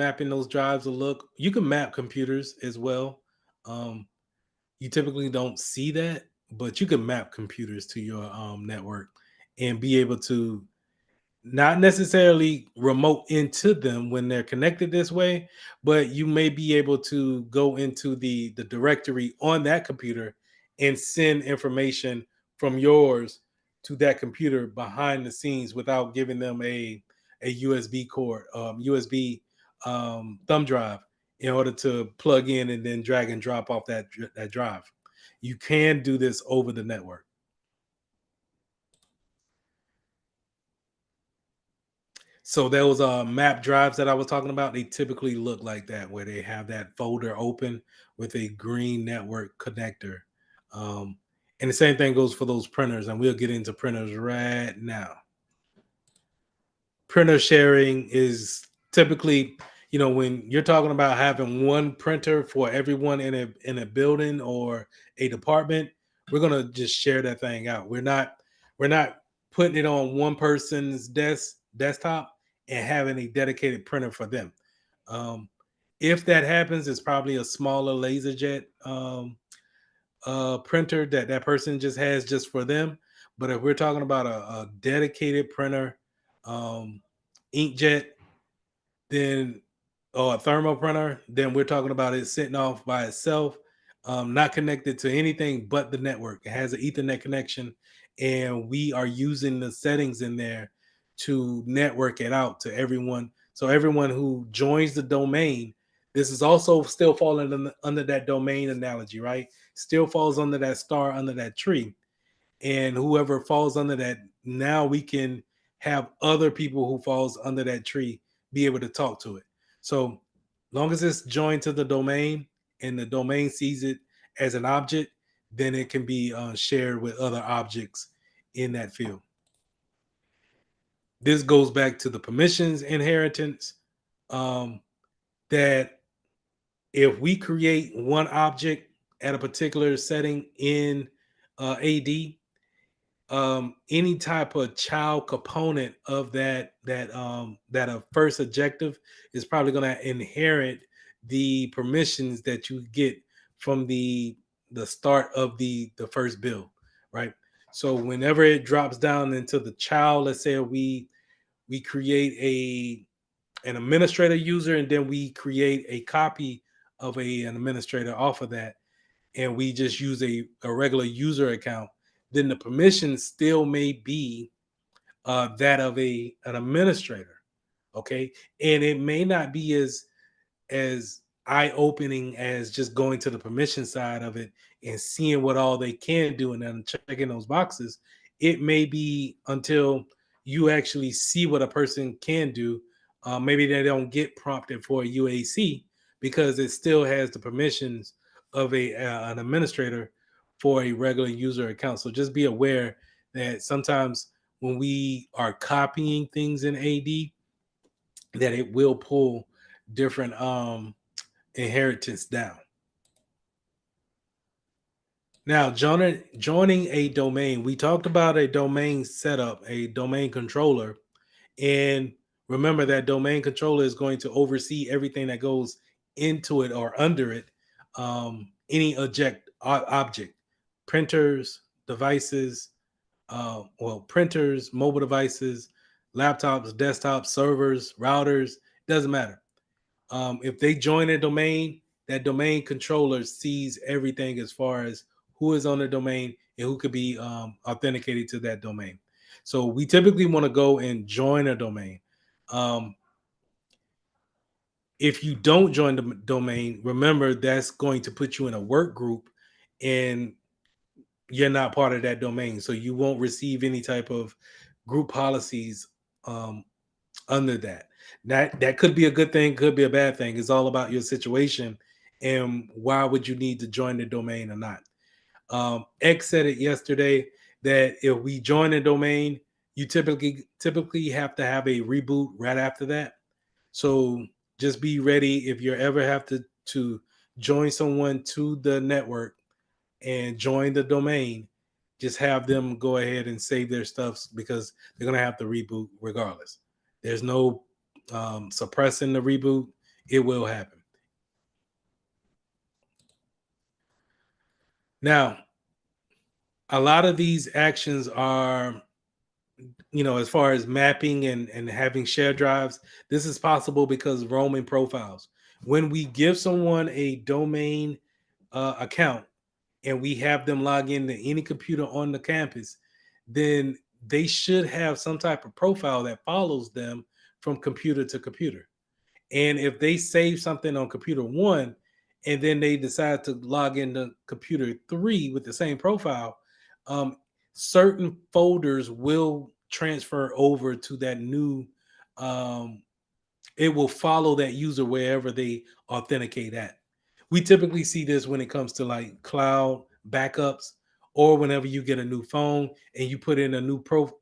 Speaker 1: drives will look. You can map computers as well. You typically don't see that, but you can map computers to your network and be able to not necessarily remote into them when they're connected this way, but you may be able to go into the directory on that computer and send information from yours to that computer behind the scenes without giving them a USB cord, USB thumb drive in order to plug in and then drag and drop off that drive. You can do this over the network. So those map drives that I was talking about, they typically look like that, where they have that folder open with a green network connector. And the same thing goes for those printers, and we'll get into printers right now. Printer sharing is typically, when you're talking about having one printer for everyone in a building or a department, we're gonna just share that thing out. We're not putting it on one person's desktop and having a dedicated printer for them. Um, if that happens, it's probably a smaller LaserJet printer that person just has just for them. But if we're talking about a dedicated printer, um, inkjet, then or a thermal printer, then we're talking about it sitting off by itself, not connected to anything but the network. It has an Ethernet connection, and we are using the settings in there to network it out to everyone. So everyone who joins the domain, this is also still falling under that domain analogy, right? Still falls under that star under that tree, and whoever falls under that, now we can have other people who falls under that tree be able to talk to it. So long as it's joined to the domain and the domain sees it as an object, then it can be shared with other objects in that field. This goes back to the permissions inheritance, that if we create one object at a particular setting in AD, any type of child component of that first objective is probably going to inherit the permissions that you get from the start of the first build, right? So whenever it drops down into the child, let's say we create an administrator user, and then we create a copy of an administrator off of that, and we just use a regular user account, then the permission still may be that of an administrator. Okay. And it may not be as eye-opening as just going to the permission side of it and seeing what all they can do and then checking those boxes. It may be until you actually see what a person can do. Maybe they don't get prompted for a UAC because it still has the permissions of an administrator for a regular user account. So just be aware that sometimes when we are copying things in AD, that it will pull different inheritance down. Now, joining a domain, we talked about a domain setup, a domain controller, and remember that domain controller is going to oversee everything that goes into it or under it. Any object, printers, devices, printers, mobile devices, laptops, desktops, servers, routers, doesn't matter. If they join a domain, that domain controller sees everything as far as who is on the domain and who could be authenticated to that domain. So we typically want to go and join a domain. If you don't join the domain, remember that's going to put you in a work group, and you're not part of that domain, so you won't receive any type of group policies under that. That could be a good thing, could be a bad thing. It's all about your situation and why would you need to join the domain or not. X said it yesterday that if we join a domain, you typically have to have a reboot right after that. So just be ready if you ever have to join someone to the network and join the domain, just have them go ahead and save their stuff because they're going to have to reboot regardless. There's no suppressing the reboot. It will happen. Now, a lot of these actions are, as far as mapping and having shared drives, this is possible because roaming profiles. When we give someone a domain account, and we have them log into any computer on the campus, then they should have some type of profile that follows them from computer to computer. And if they save something on computer one, and then they decide to log into computer three with the same profile, um, certain folders will transfer over to that new. It will follow that user wherever they authenticate at. We typically see this when it comes to like cloud backups or whenever you get a new phone and you put in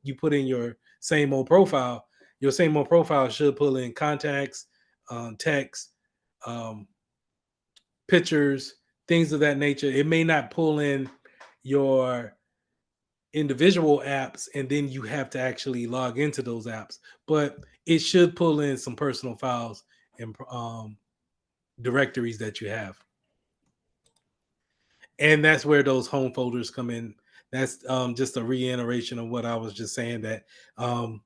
Speaker 1: you put in your same old profile, your same old profile should pull in contacts, text, um, pictures, things of that nature. It may not pull in your individual apps and then you have to actually log into those apps, but it should pull in some personal files and directories that you have. And that's where those home folders come in. That's just a reiteration of what I was just saying, that um,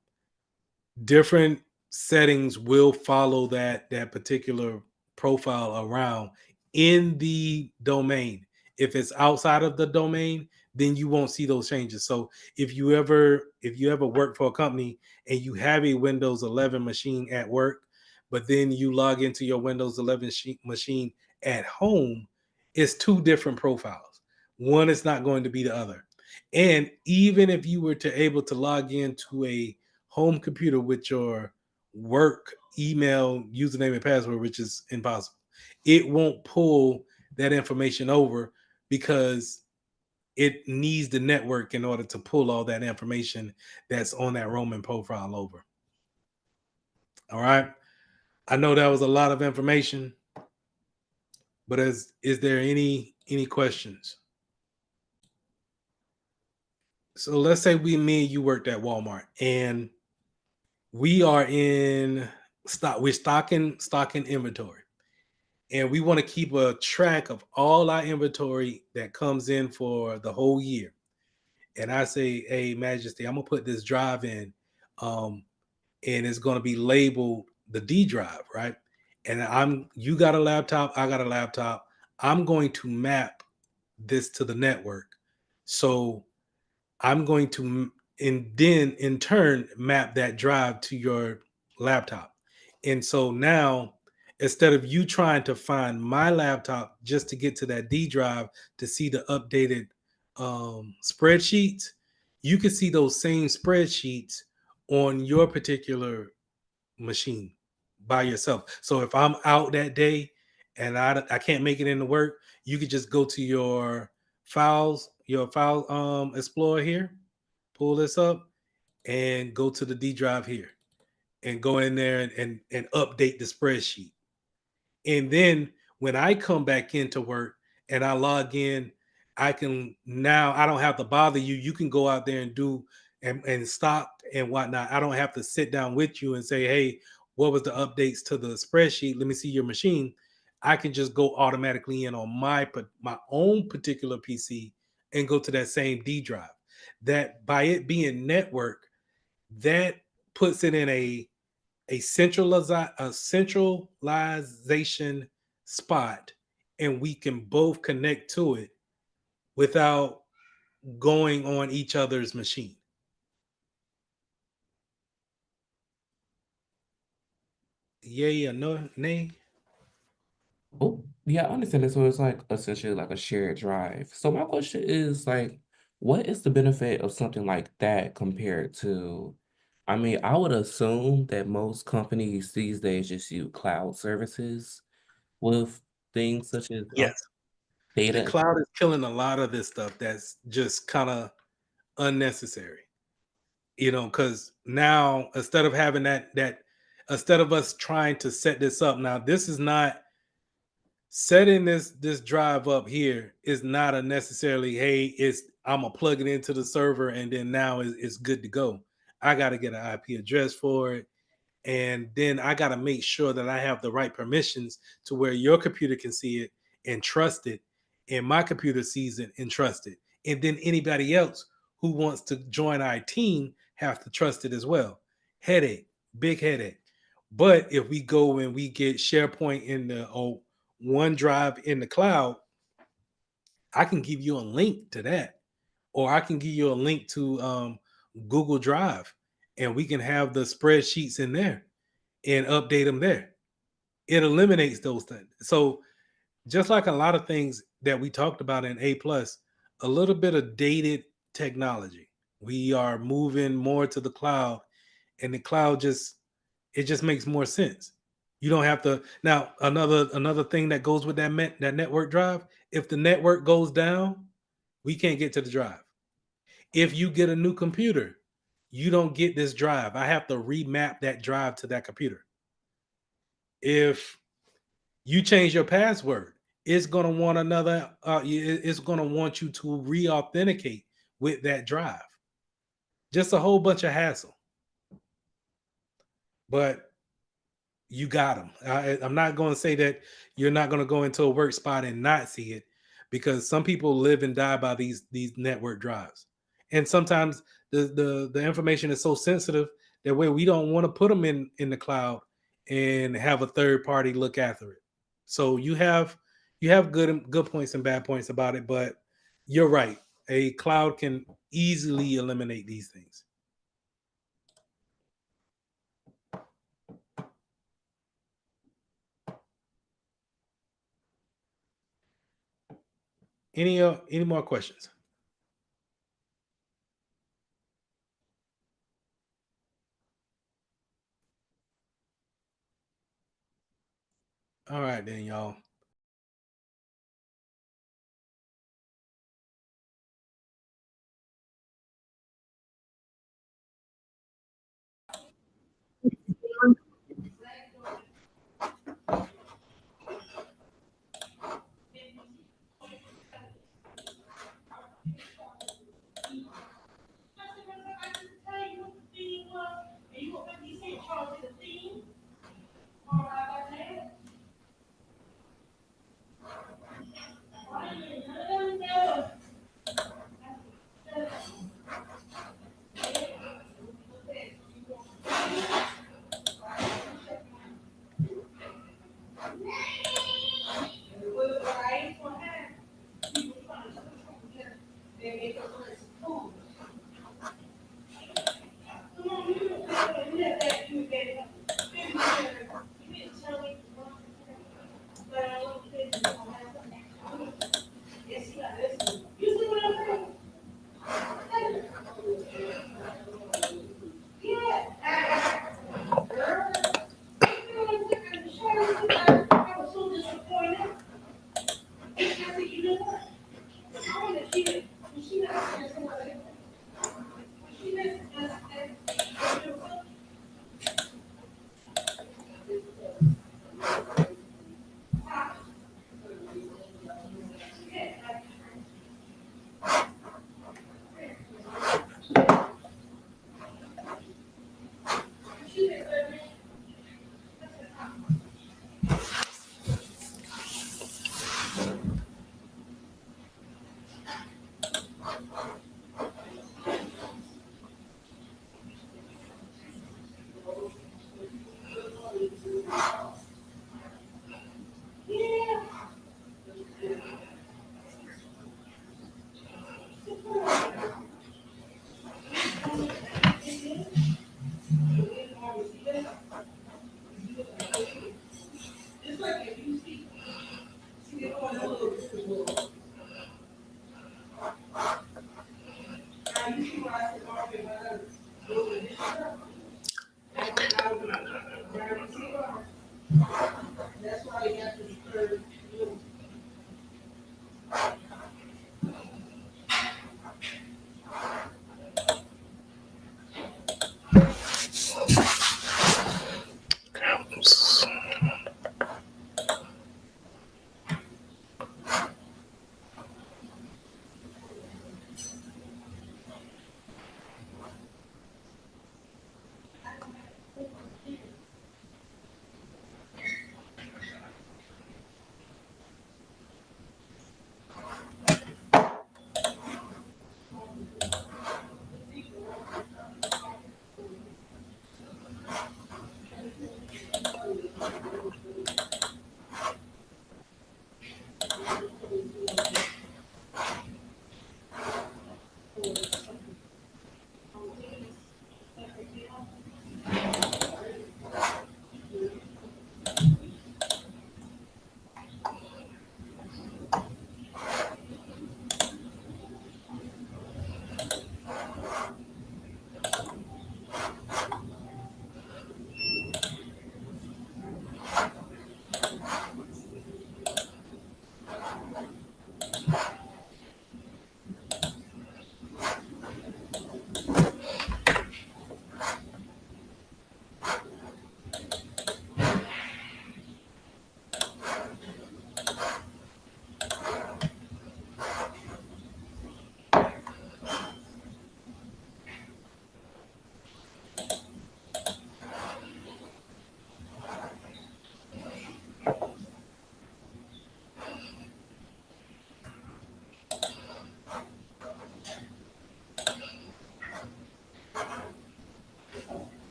Speaker 1: different settings will follow that particular profile around in the domain. If it's outside of the domain, then you won't see those changes. So if you ever work for a company and you have a Windows 11 machine at work, but then you log into your Windows 11 machine at home, it's two different profiles. One is not going to be the other. And even if you were to able to log into a home computer with your work email username and password, which is impossible, it won't pull that information over because it needs the network in order to pull all that information that's on that Roman profile over. All right. I know that was a lot of information, but is there any questions? So let's say me and you worked at Walmart and we are in stock, we're stocking inventory. And we want to keep a track of all our inventory that comes in for the whole year. And I say, hey, Majesty, I'm gonna put this drive in, and it's gonna be labeled the D drive, right? And you got a laptop, I got a laptop. I'm going to map this to the network. So I'm going to, and then in turn map that drive to your laptop. And so now, instead of you trying to find my laptop just to get to that D drive to see the updated spreadsheets, you can see those same spreadsheets on your particular machine by yourself. So if I'm out that day and I can't make it into work, you could just go to your file explorer here, pull this up, and go to the D drive here and go in there and update the spreadsheet. And then when I come back into work and I log in, I don't have to bother you. You can go out there and do and stop and whatnot. I don't have to sit down with you and say, hey, what was the updates to the spreadsheet? Let me see your machine. I can just go automatically in on my own particular PC and go to that same D drive. That by it being network, that puts it in a centralization spot, and we can both connect to it without going on each other's machine. Yay or no, nay?
Speaker 4: Oh, yeah, I understand this one is like essentially like a shared drive. So my question is like, what is the benefit of something like that compared to, I mean, I would assume that most companies these days just use cloud services with things such as
Speaker 1: Yes. The
Speaker 4: data.
Speaker 1: cloud is killing a lot of this stuff that's just kind of unnecessary. Because now instead of having that instead of us trying to set this up, now this is not setting this drive up here is not a necessarily, hey, I'm gonna plug it into the server and then now it's good to go. I got to get an IP address for it, and then I got to make sure that I have the right permissions to where your computer can see it and trust it, and my computer sees it and trust it, and then anybody else who wants to join our team have to trust it as well. Headache, big headache. But if we go and we get SharePoint in the OneDrive in the cloud, I can give you a link to that, or I can give you a link to Google Drive, and we can have the spreadsheets in there and update them there. It eliminates those things. So just like a lot of things that we talked about in A plus, a little bit of dated technology. We are moving more to the cloud, and the cloud just makes more sense. You don't have to now another thing that goes with that network drive. If the network goes down, we can't get to the drive. If you get a new computer, you don't get this drive. I have to remap that drive to that computer. If you change your password, it's going to want another, it's going to want you to re-authenticate with that drive. Just a whole bunch of hassle. But you got them. I'm not going to say that you're not going to go into a work spot and not see it, because some people live and die by these network drives. And sometimes the information is so sensitive that way we don't want to put them in the cloud and have a third party look after it. So you have good points and bad points about it, but you're right. A cloud can easily eliminate these things. Any more questions? All right then, y'all.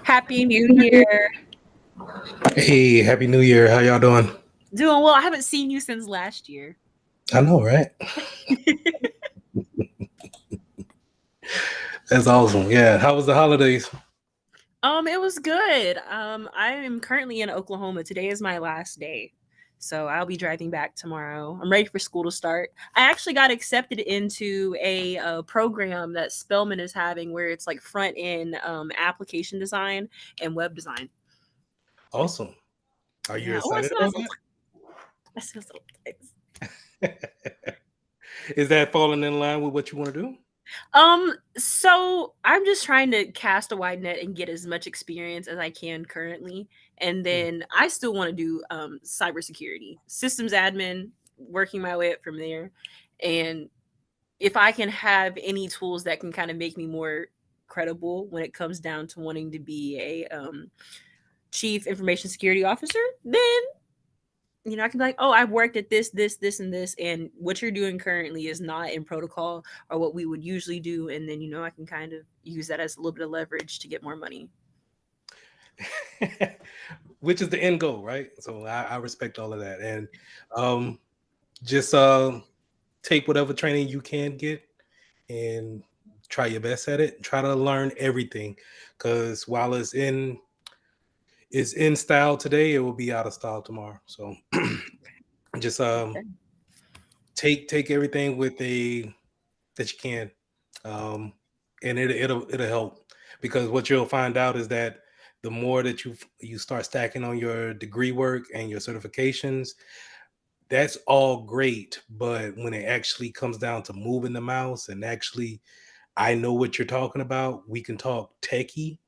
Speaker 11: Happy New Year.
Speaker 1: Hey, happy New Year. How y'all doing?
Speaker 11: Doing well. I haven't seen you since last year.
Speaker 1: I know, right? That's awesome. Yeah. How was the holidays?
Speaker 11: It was good. I am currently in Oklahoma. Today is my last day. So I'll be driving back tomorrow. I'm ready for school to start. I actually got accepted into a program that Spelman is having where it's like front end application design and web design.
Speaker 1: Awesome. Are you
Speaker 11: Yeah. Oh,
Speaker 1: excited about that?
Speaker 11: I still so thanks.
Speaker 1: Is that falling in line with what you want to do?
Speaker 11: So I'm just trying to cast a wide net and get as much experience as I can currently. And then I still want to do cybersecurity, systems admin, working my way up from there. And if I can have any tools that can kind of make me more credible when it comes down to wanting to be a chief information security officer, then I can be like, oh, I've worked at this, and this, and what you're doing currently is not in protocol or what we would usually do. And then, I can kind of use that as a little bit of leverage to get more money.
Speaker 1: Which is the end goal, right? So I respect all of that. And just take whatever training you can get and try your best at it. Try to learn everything. Because while it's in style today, it will be out of style tomorrow. So just take everything with that you can, and it'll help, because what you'll find out is that the more that you start stacking on your degree work and your certifications, that's all great, but when it actually comes down to moving the mouse and actually, I know what you're talking about, we can talk techie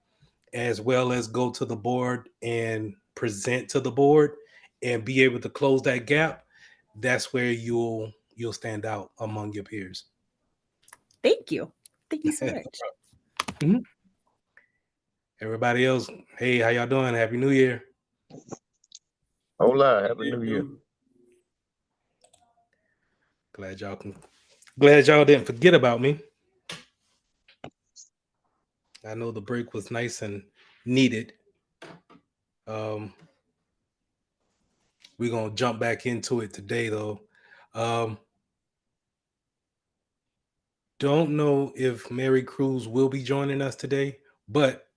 Speaker 1: as well as go to the board and present to the board and be able to close that gap. That's where you'll stand out among your peers.
Speaker 11: Thank you so much.
Speaker 1: Mhm. Everybody else, hey, how y'all doing? Happy New Year.
Speaker 9: Hola, happy New Year.
Speaker 1: Glad y'all didn't forget about me. I know the break was nice and needed. Um, we're gonna jump back into it today, though. Don't know if Mary Cruz will be joining us today, but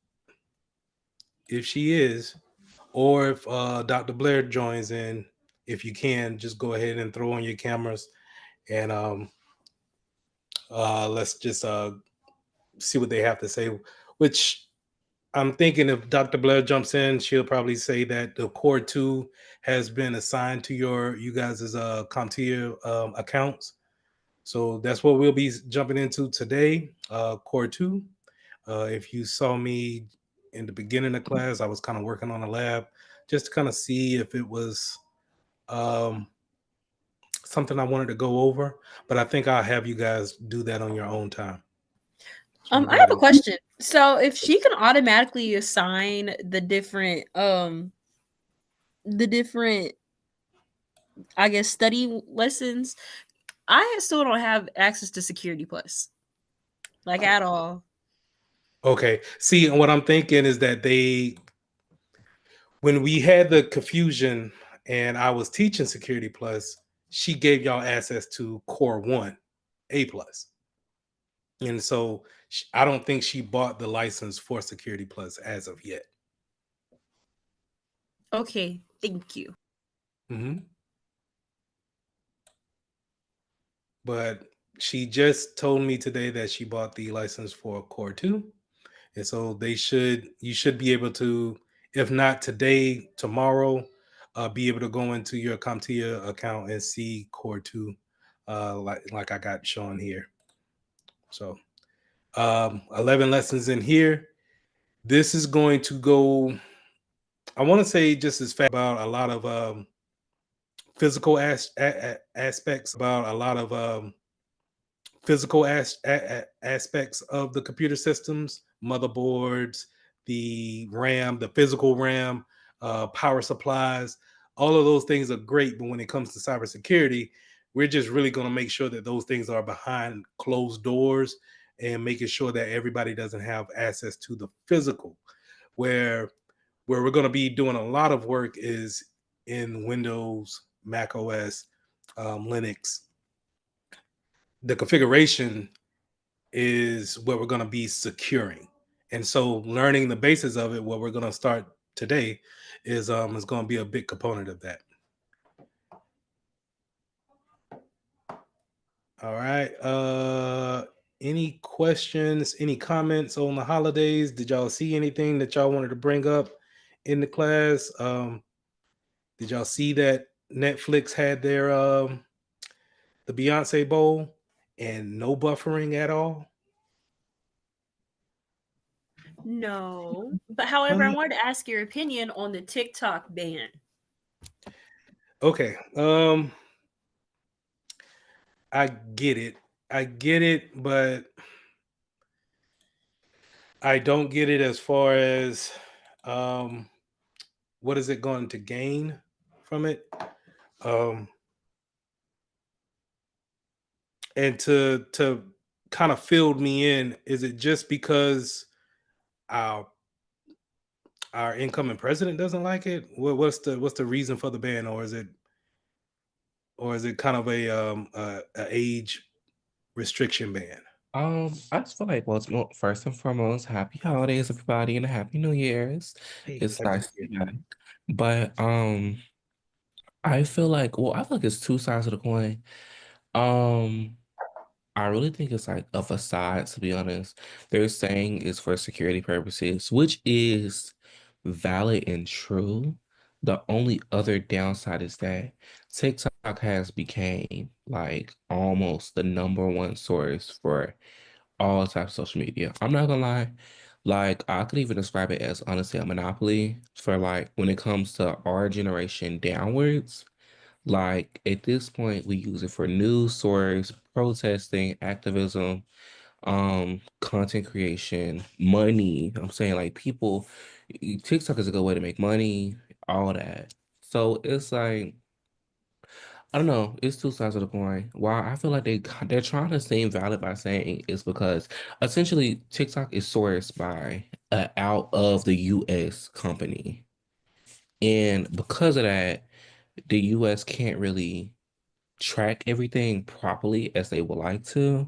Speaker 1: if she is, or if Dr. Blair joins in, if you can, just go ahead and throw on your cameras and let's just see what they have to say. Which I'm thinking if Dr. Blair jumps in, she'll probably say that the Core 2 has been assigned to you guys' CompTIA accounts. So that's what we'll be jumping into today, Core 2. If you saw me in the beginning of class, I was kind of working on a lab just to kind of see if it was something I wanted to go over. But I think I'll have you guys do that on your own time.
Speaker 11: I have a question. So if she can automatically assign the different I guess study lessons, I still don't have access to Security Plus. Like at all.
Speaker 1: Okay. See, what I'm thinking is that when we had the confusion and I was teaching Security Plus, she gave y'all access to Core 1 A plus. And so I don't think she bought the license for Security Plus as of yet.
Speaker 11: Okay, thank you.
Speaker 1: But she just told me today that she bought the license for Core 2. And so you should be able to, if not today, tomorrow, be able to go into your CompTIA account and see Core 2, like I got shown here. So 11 lessons in here. This is going to go, I want to say, just as fast about a lot of physical aspects, about a lot of physical aspects of the computer systems, motherboards, the RAM, the physical RAM, power supplies. All of those things are great, but when it comes to cybersecurity, we're just really going to make sure that those things are behind closed doors and making sure that everybody doesn't have access to the physical. Where we're going to be doing a lot of work is in Windows, Mac OS, Linux. The configuration is what we're going to be securing. And so learning the basis of it, what we're going to start today, is going to be a big component of that. All right. Any questions, any comments on the holidays? Did y'all see anything that y'all wanted to bring up in the class? Did y'all see that Netflix had their the Beyonce Bowl and no buffering at all?
Speaker 11: No. But however, I wanted to ask your opinion on the TikTok ban.
Speaker 1: Okay. I get it. I get it, but I don't get it as far as what is it going to gain from it? And to kind of filled me in, is it just because our incoming president doesn't like it? What's the reason for the ban, or is it kind of a age restriction ban?
Speaker 4: I just feel like, well, first and foremost, happy holidays, everybody, and a happy New Year's.
Speaker 1: Hey,
Speaker 4: It's
Speaker 1: happy
Speaker 4: nice to
Speaker 1: New
Speaker 4: see that. But I feel like, well, I feel like it's two sides of the coin. Um, I really think it's like a facade, to be honest. They're saying it's for security purposes, which is valid and true. The only other downside is that TikTok has became like almost the number one source for all types of social media. I'm not gonna lie, like I could even describe it as honestly a monopoly for like when it comes to our generation downwards. Like at this point, we use it for news source, protesting, activism, content creation, money. I'm saying like people, TikTok is a good way to make money, all that. So it's like I don't know. It's two sides of the coin. Why I feel like they're trying to seem valid by saying it's because essentially TikTok is sourced by out of the U.S. company, and because of that, the U.S. can't really track everything properly as they would like to.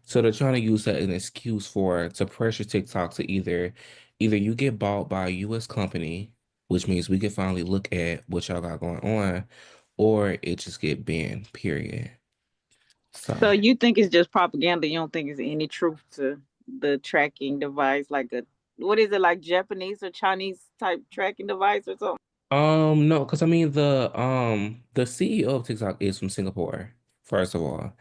Speaker 4: So they're trying to use that as an excuse to pressure TikTok to either you get bought by a US company, which means we can finally look at what y'all got going on, or it just get banned, period.
Speaker 8: So
Speaker 4: So
Speaker 8: you think it's just propaganda? You don't think it's any truth to the tracking device, like a what is it, like Japanese or Chinese type tracking device or something?
Speaker 4: no, because I mean the CEO of TikTok is from Singapore, first of all.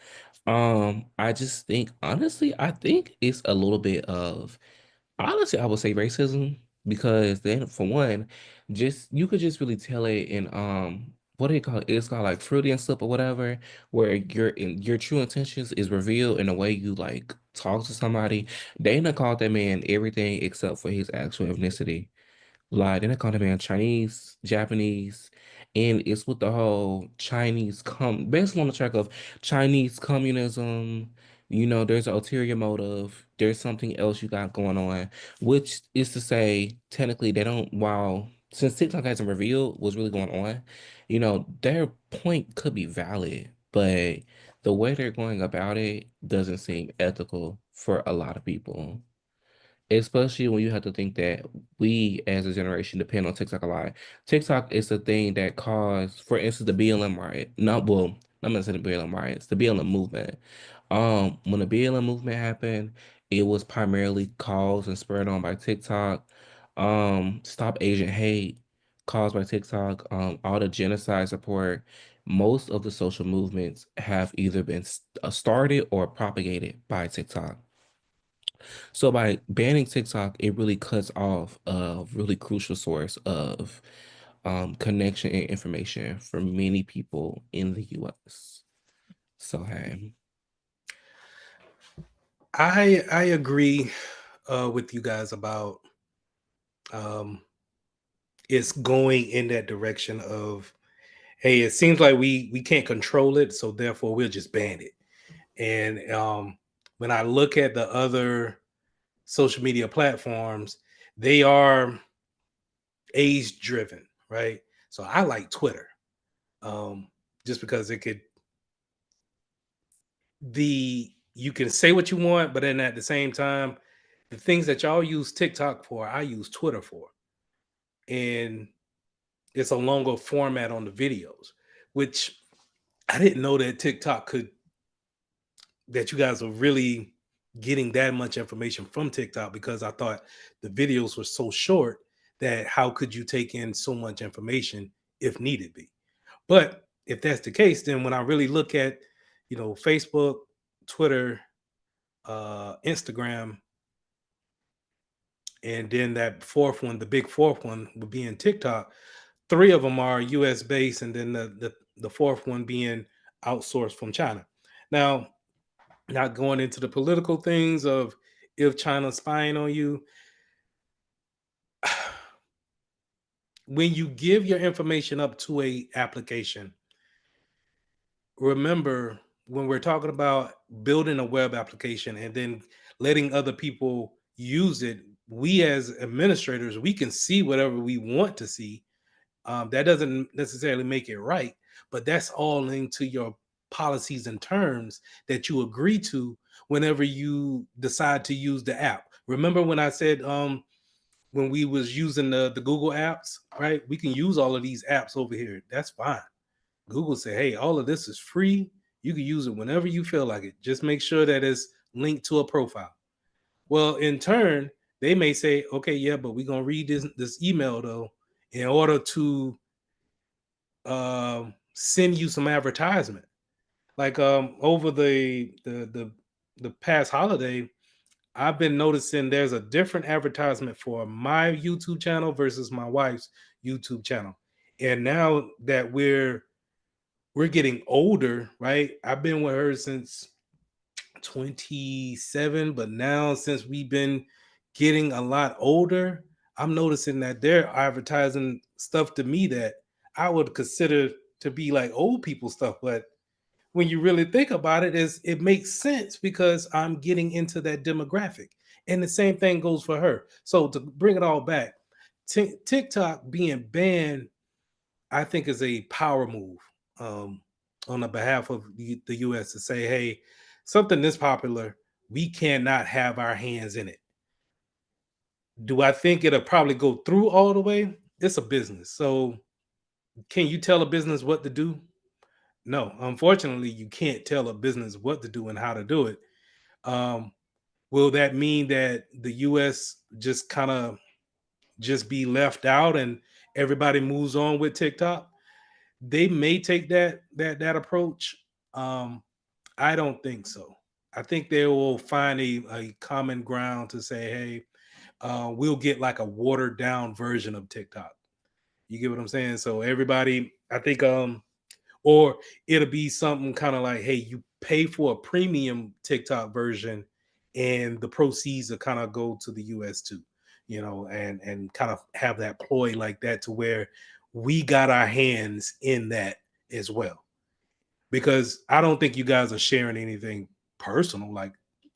Speaker 4: I just think honestly, I think it's a little bit of honestly, I would say racism because then for one, just you could just really tell it in what do you call it? It's called like fruity and slip or whatever, where your true intentions is revealed in the way you like talk to somebody. They done called that man everything except for his actual ethnicity. Like, then they call the man Chinese, Japanese, and it's with the whole based on the track of Chinese communism. There's an ulterior motive. There's something else you got going on, which is to say, technically, they don't. While since TikTok hasn't revealed what's really going on, their point could be valid, but the way they're going about it doesn't seem ethical for a lot of people. Especially when you have to think that we as a generation depend on TikTok a lot. TikTok is the thing that caused, for instance, the BLM riot. Not well, I'm not saying the BLM riots, the BLM movement. When the BLM movement happened, it was primarily caused and spurred on by TikTok. Stop Asian hate caused by TikTok. All the genocide support. Most of the social movements have either been started or propagated by TikTok. So by banning TikTok, it really cuts off a really crucial source of connection and information for many people in the US. So hey,
Speaker 1: I agree with you guys about it's going in that direction of, hey, it seems like we can't control it, so therefore we'll just ban it. And when I look at the other social media platforms, they are age driven, right? So I like Twitter, um, just because it could the you can say what you want, but then at the same time, the things that y'all use TikTok for, I use Twitter for, and it's a longer format on the videos, which I didn't know that TikTok could that you guys are really getting that much information from TikTok, because I thought the videos were so short that how could you take in so much information if needed be? But if that's the case, then when I really look at, Facebook, Twitter, Instagram, and then that fourth one, the big fourth one would be in TikTok. Three of them are US based, and then the fourth one being outsourced from China. Now, not going into the political things of if China's spying on you, when you give your information up to a application, remember when we're talking about building a web application and then letting other people use it, we as administrators, we can see whatever we want to see. That doesn't necessarily make it right, but that's all into your policies and terms that you agree to whenever you decide to use the app. Remember when I said when we was using the Google apps, right? We can use all of these apps over here. That's fine. Google say, hey, all of this is free. You can use it whenever you feel like it. Just make sure that it's linked to a profile. Well, in turn, they may say, okay, yeah, but we're gonna read this email though in order to send you some advertisement. Like over the past holiday, I've been noticing there's a different advertisement for my YouTube channel versus my wife's YouTube channel. And now that we're getting older, right? I've been with her since 27, but now since we've been getting a lot older, I'm noticing that they're advertising stuff to me that I would consider to be like old people stuff. But when you really think about it, is it makes sense because I'm getting into that demographic. And the same thing goes for her. So to bring it all back, TikTok being banned, I think is a power move um, on the behalf of the US to say, hey, something this popular, we cannot have our hands in it. Do I think it'll probably go through all the way? It's a business. So can you tell a business what to do? No, unfortunately, you can't tell a business what to do and how to do it. Um, will that mean that the US just kind of just be left out and everybody moves on with TikTok? They may take that approach. Um, I don't think so. I think they will find a common ground to say, hey, we'll get like a watered down version of TikTok. You get what I'm saying? So everybody, I think, or it'll be something kind of like, hey, you pay for a premium TikTok version, and the proceeds will kind of go to the US too, and kind of have that ploy like that to where we got our hands in that as well. Because I don't think you guys are sharing anything personal like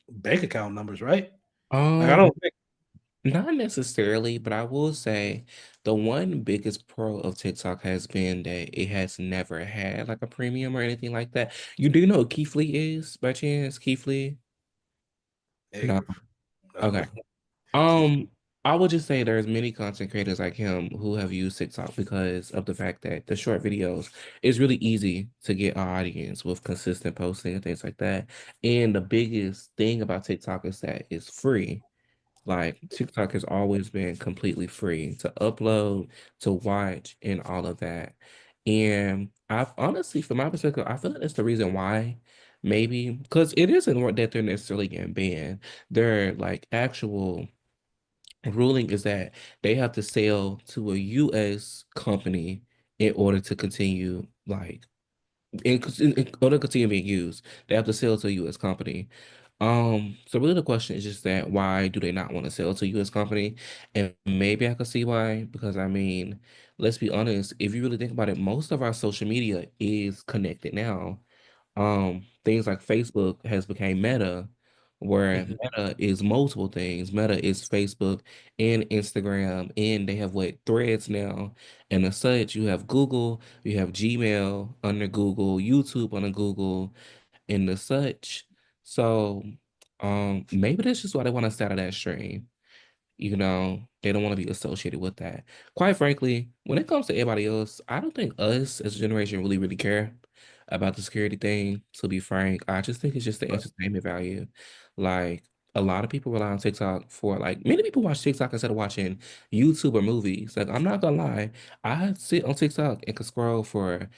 Speaker 1: bank account numbers, right? Like I
Speaker 4: Um,
Speaker 1: don't think.
Speaker 4: Not necessarily, but I will say the one biggest pro of TikTok has been that it has never had like a premium or anything like that. You do know who Keithly is by chance? Keithly? No.
Speaker 1: No.
Speaker 4: Okay. Um, I would just say there's many content creators like him who have used TikTok because of the fact that the short videos is really easy to get our audience with consistent posting and things like that. And the biggest thing about TikTok is that it's free. Like TikTok has always been completely free to upload, to watch, and all of that. And I've honestly, from my perspective, I feel like that's the reason why, maybe because it isn't that they're necessarily getting banned. They're like actual ruling is that they have to sell to a US company in order to continue like in order to continue being used, they have to sell to a US company. So really the question is just that why do they not want to sell to a US company? And maybe I could see why, because I mean, let's be honest, if you really think about it, most of our social media is connected now. Things like Facebook has become Meta, where
Speaker 1: Mhm.
Speaker 4: Meta is multiple things. Meta is Facebook and Instagram, and they have what Threads now. And as such, you have Google, you have Gmail under Google, YouTube under Google, and the such. So, maybe that's just why they want to start that stream. They don't want to be associated with that. Quite frankly, when it comes to everybody else, I don't think us as a generation really care about the security thing, to be frank. I just think it's just the entertainment value. Like, a lot of people rely on TikTok for, like, many people watch TikTok instead of watching YouTube or movies. Like, I'm not gonna lie, I sit on TikTok and can scroll for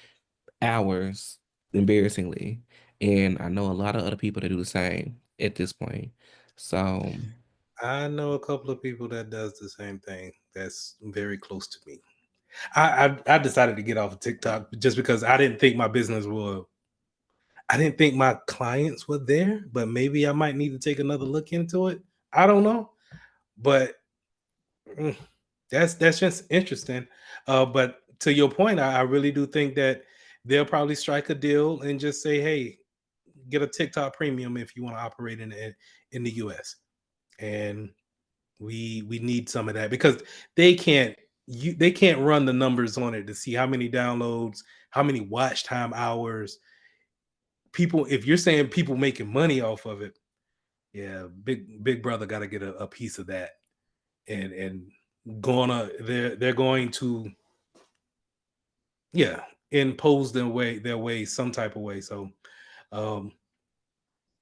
Speaker 4: hours, embarrassingly. And I know a lot of other people that do the same at this point. So,
Speaker 1: I know a couple of people that does the same thing. That's very close to me. I decided to get off of TikTok just because I didn't think my business will. I didn't think my clients were there, but maybe I might need to take another look into it. I don't know, but mm, that's just interesting. But to your point, I really do think that they'll probably strike a deal and just say, "Hey, get a TikTok premium if you want to operate in the US." And we need some of that because they can't run the numbers on it to see how many downloads, how many watch time hours. People, if you're saying people making money off of it, yeah, big brother got to get a piece of that. And gonna they're going to, yeah, impose their way some type of way. So um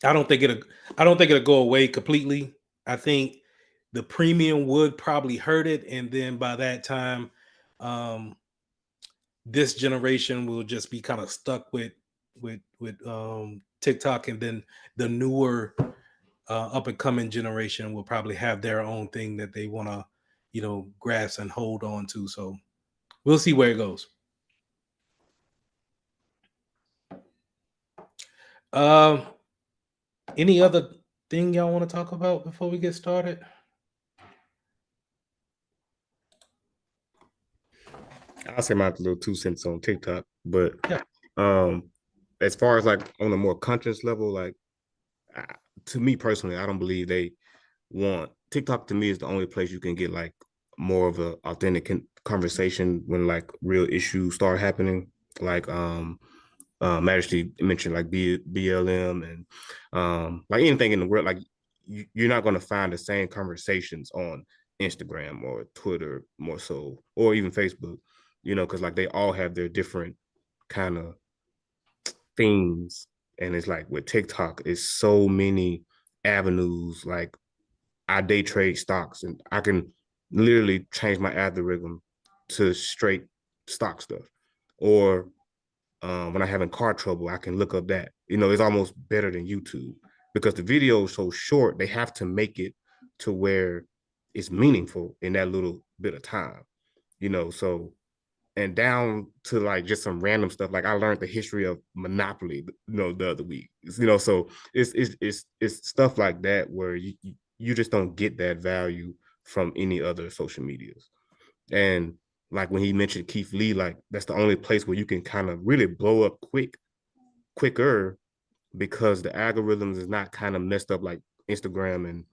Speaker 1: I don't think it'll I don't think it'll go away completely. I think the premium would probably hurt it, and then by that time, um, this generation will just be kind of stuck with TikTok, and then the newer up and coming generation will probably have their own thing that they want to, grasp and hold on to. So we'll see where it goes. Um, any other thing y'all want to talk about before we get started?
Speaker 12: I'll say my little 2 cents on TikTok, but
Speaker 1: Yeah.
Speaker 12: um, as far as like on a more conscious level, like to me personally, I don't believe they want TikTok. To me, is the only place you can get like more of a authentic conversation when like real issues start happening. Like Majesty mentioned like BLM and like anything in the world, like you're not going to find the same conversations on Instagram or Twitter more so, or even Facebook, because like they all have their different kind of themes. And it's like with TikTok, it's so many avenues. Like I day trade stocks and I can literally change my algorithm to straight stock stuff. Or when I'm having car trouble, I can look up that. It's almost better than YouTube because the video is so short. They have to make it to where it's meaningful in that little bit of time. So and down to like just some random stuff. Like I learned the history of Monopoly, the other week. So it's stuff like that where you just don't get that value from any other social medias. And like when he mentioned Keith Lee, like that's the only place where you can kind of really blow up quicker because the algorithms is not kind of messed up like Instagram and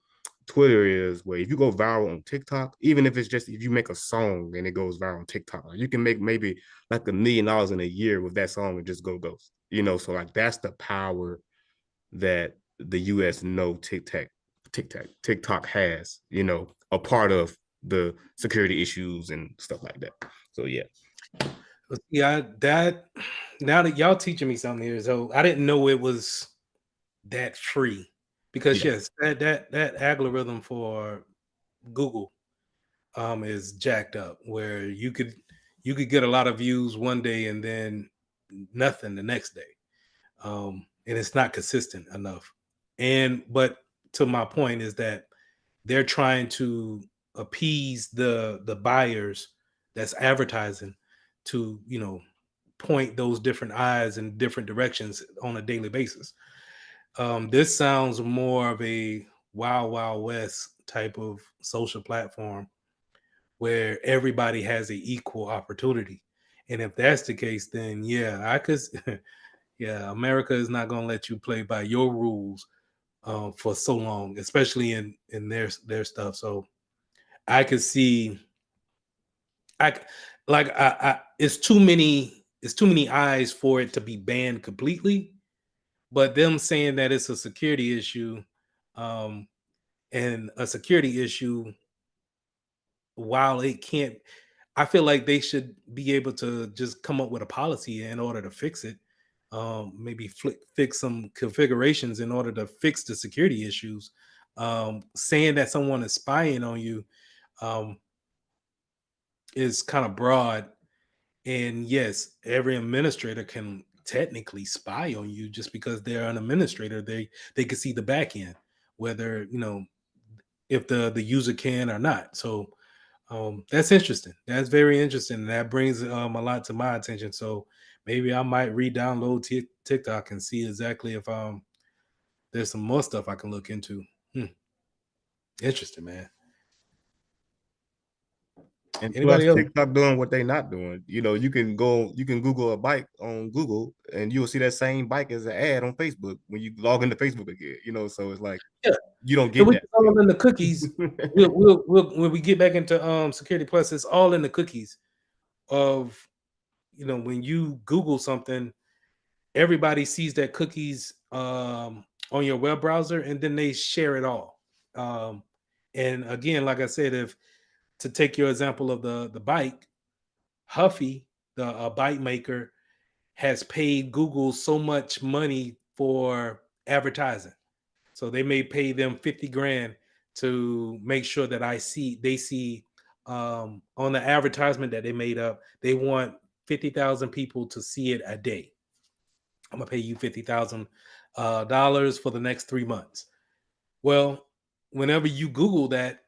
Speaker 12: Twitter is, where if you go viral on TikTok, even if it's just if you make a song and it goes viral on TikTok, you can make maybe like $1 million in a year with that song and just go ghost. So like that's the power that the US TikTok has, a part of the security issues and stuff like that. So yeah.
Speaker 1: Yeah, that now that y'all teaching me something here, so I didn't know it was that free. Because
Speaker 12: Yeah.
Speaker 1: yes, that algorithm for Google is jacked up, where you could get a lot of views one day and then nothing the next day. And it's not consistent enough. But to my point is that they're trying to appease the buyers that's advertising to point those different eyes in different directions on a daily basis. This sounds more of a wild wild west type of social platform where everybody has an equal opportunity. And if that's the case, then yeah, I could yeah, America is not going to let you play by your rules for so long, especially in their stuff. So I could see, I like it's too many eyes for it to be banned completely. But them saying that it's a security issue, um, and a security issue, while it can't, I feel like they should be able to just come up with a policy in order to fix it. Maybe fix some configurations in order to fix the security issues. Saying that someone is spying on you um, is kind of broad. And yes, every administrator can technically spy on you just because they're an administrator. They can see the back end, whether if the user can or not. So that's interesting. That's very interesting. That brings a lot to my attention. So maybe I might re-download TikTok and see exactly if there's some more stuff I can look into. Interesting, man.
Speaker 12: And plus
Speaker 1: Anybody else?
Speaker 12: TikTok doing what they not doing. You can Google a bike on Google and you'll see that same bike as an ad on Facebook when you log into Facebook again. So it's like
Speaker 1: Yeah.
Speaker 12: you don't
Speaker 1: So
Speaker 12: get
Speaker 1: we
Speaker 12: that.
Speaker 1: all in the cookies. We'll when we get back into Security Plus, it's all in the cookies of when you Google something, everybody sees that cookies on your web browser, and then they share it all. And again, like I said, if to take your example of the bike, Huffy, the bike maker, has paid Google so much money for advertising. So they may pay them 50 grand to make sure that they see on the advertisement that they made up, they want 50,000 people to see it a day. I'm gonna pay you $50,000 for the next 3 months. Well, whenever you Google that,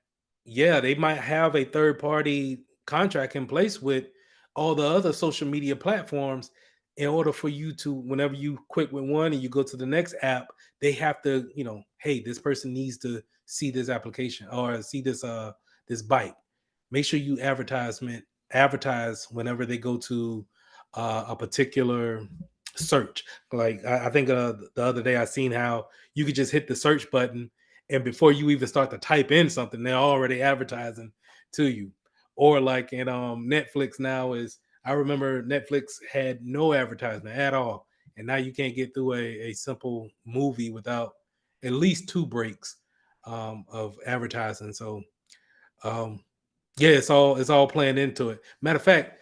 Speaker 1: yeah, they might have a third party contract in place with all the other social media platforms in order for you to, whenever you quit with one and you go to the next app, they have to, hey, this person needs to see this application or see this bike. Make sure you advertise whenever they go to a particular search. Like I think the other day I seen how you could just hit the search button, and before you even start to type in something, they're already advertising to you. Or like in Netflix now is, I remember Netflix had no advertisement at all, and now you can't get through a simple movie without at least two breaks of advertising. So um, yeah, it's all playing into it. Matter of fact,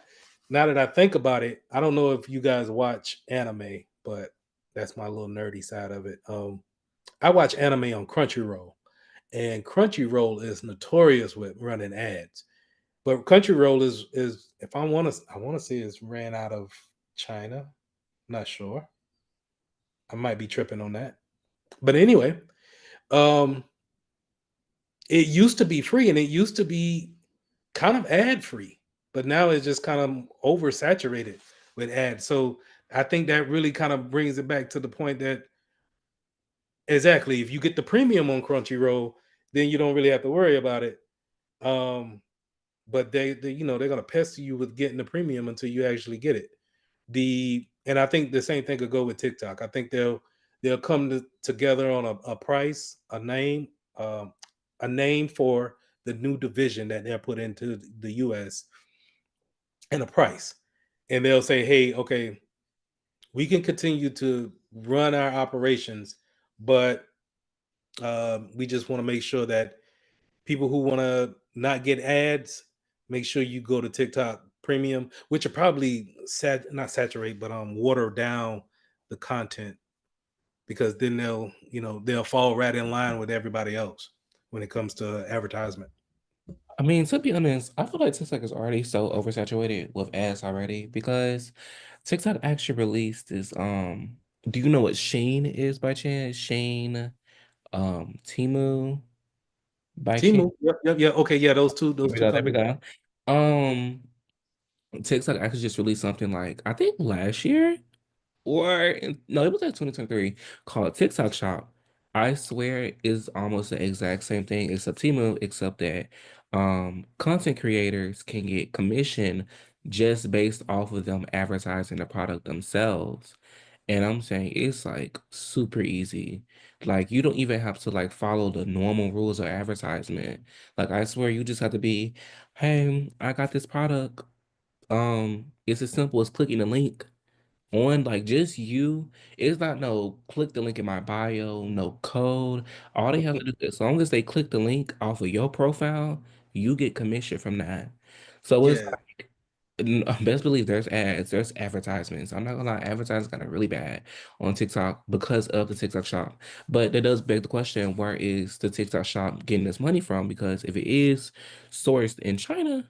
Speaker 1: now that I think about it, I don't know if you guys watch anime, but that's my little nerdy side of it. I watch anime on Crunchyroll, and Crunchyroll is notorious with running ads. But Crunchyroll is if I want to say it's ran out of China. Not sure. I might be tripping on that. But anyway, um, it used to be free and it used to be kind of ad free. but now it's just kind of oversaturated with ads. So I think that really kind of brings it back to the point that exactly if you get the premium on Crunchyroll, then you don't really have to worry about it. Um, but they you know they're gonna pester you with getting the premium until you actually get it. And I think the same thing could go with TikTok. I think they'll come together on a price, um, a name for the new division that they're put into the US and a price. And they'll say, hey, okay, we can continue to run our operations, but we just want to make sure that people who want to not get ads, make sure you go to TikTok Premium, which are probably not saturate, but water down the content because then they'll fall right in line with everybody else when it comes to advertisement.
Speaker 4: I mean, to be honest, I feel like TikTok is already so oversaturated with ads already because TikTok actually released this. Do you know what Shane is by chance? Shane, Timu by chance?
Speaker 1: Timu, yep. Okay, yeah,
Speaker 4: There
Speaker 1: those
Speaker 4: we
Speaker 1: two
Speaker 4: go. There we
Speaker 1: companies.
Speaker 4: go. Um, TikTok actually just released something like I think last year or no, it was like 2023 called TikTok Shop. I swear it's almost the exact same thing except Temu, except that content creators can get commission just based off of them advertising the product themselves. And I'm saying it's like super easy. Like you don't even have to like follow the normal rules of advertisement. Like I swear you just have to be, hey, I got this product. It's as simple as clicking the link on like just you. It's not no click the link in my bio, no code. All they have to do, as long as they click the link off of your profile, you get commission from that. So it's
Speaker 1: Yeah,
Speaker 4: best believe there's ads, there's advertisements. I'm not gonna lie, advertising kind of really bad on TikTok because of the TikTok shop. But that does beg the question, where is the TikTok shop getting this money from? Because if it is sourced in China,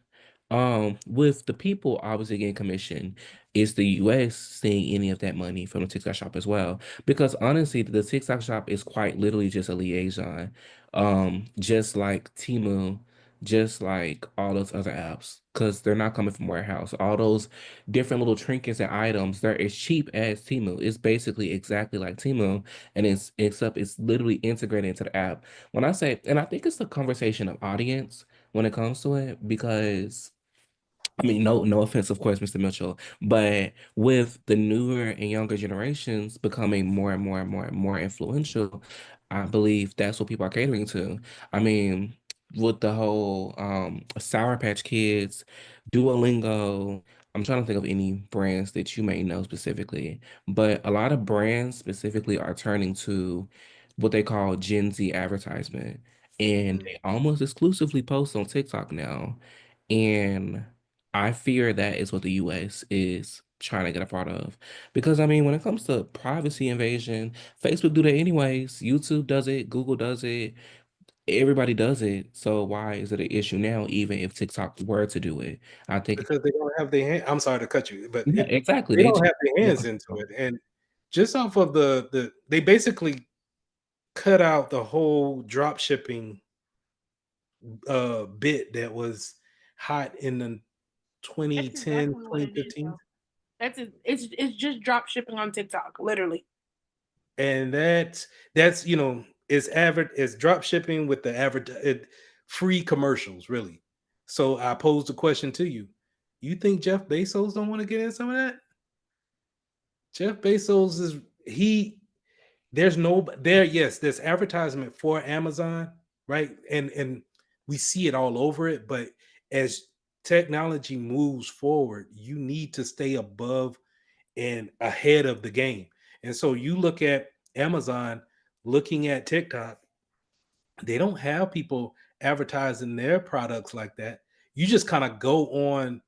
Speaker 4: with the people obviously getting commission, is the US seeing any of that money from the TikTok shop as well? Because honestly, the TikTok shop is quite literally just a liaison. Just like Temu, just like all those other apps, because they're not coming from warehouse. All those different little trinkets and items, they're as cheap as Temu. It's basically exactly like Temu, and it's except it's literally integrated into the app. When I say, and I think it's the conversation of audience when it comes to it, because I mean, no offense, of course, Mr. Mitchell, but with the newer and younger generations becoming more and more and more and more influential, I believe that's what people are catering to. I mean, with the whole Sour Patch Kids, Duolingo, I'm trying to think of any brands that you may know specifically, but a lot of brands specifically are turning to what they call Gen Z advertisement, and they almost exclusively post on TikTok now. And I fear that is what the US is trying to get a part of. Because I mean, when it comes to privacy invasion, Facebook do that anyways. YouTube does it, Google does it, everybody does it. So why is it an issue now, even if TikTok were to do it? I think
Speaker 1: because they don't have their hand. I'm sorry to cut you, but
Speaker 4: yeah, exactly.
Speaker 1: they
Speaker 4: They
Speaker 1: don't
Speaker 4: just
Speaker 1: have their hands into it. And just off of they basically cut out the whole drop shipping bit that was hot in the
Speaker 6: That's
Speaker 1: 2010,
Speaker 6: exactly what it is,
Speaker 1: 2015.
Speaker 6: though. That's it. It's just drop shipping on TikTok, literally.
Speaker 1: And that's it's drop shipping with the free commercials, really. So I posed the question to you. You think Jeff Bezos don't want to get in some of that? Jeff Bezos is he there's no there yes, there's advertisement for Amazon, right? And we see it all over it, but as technology moves forward, you need to stay above and ahead of the game. And so you look at Amazon looking at TikTok, they don't have people advertising their products like that. You just kind of go on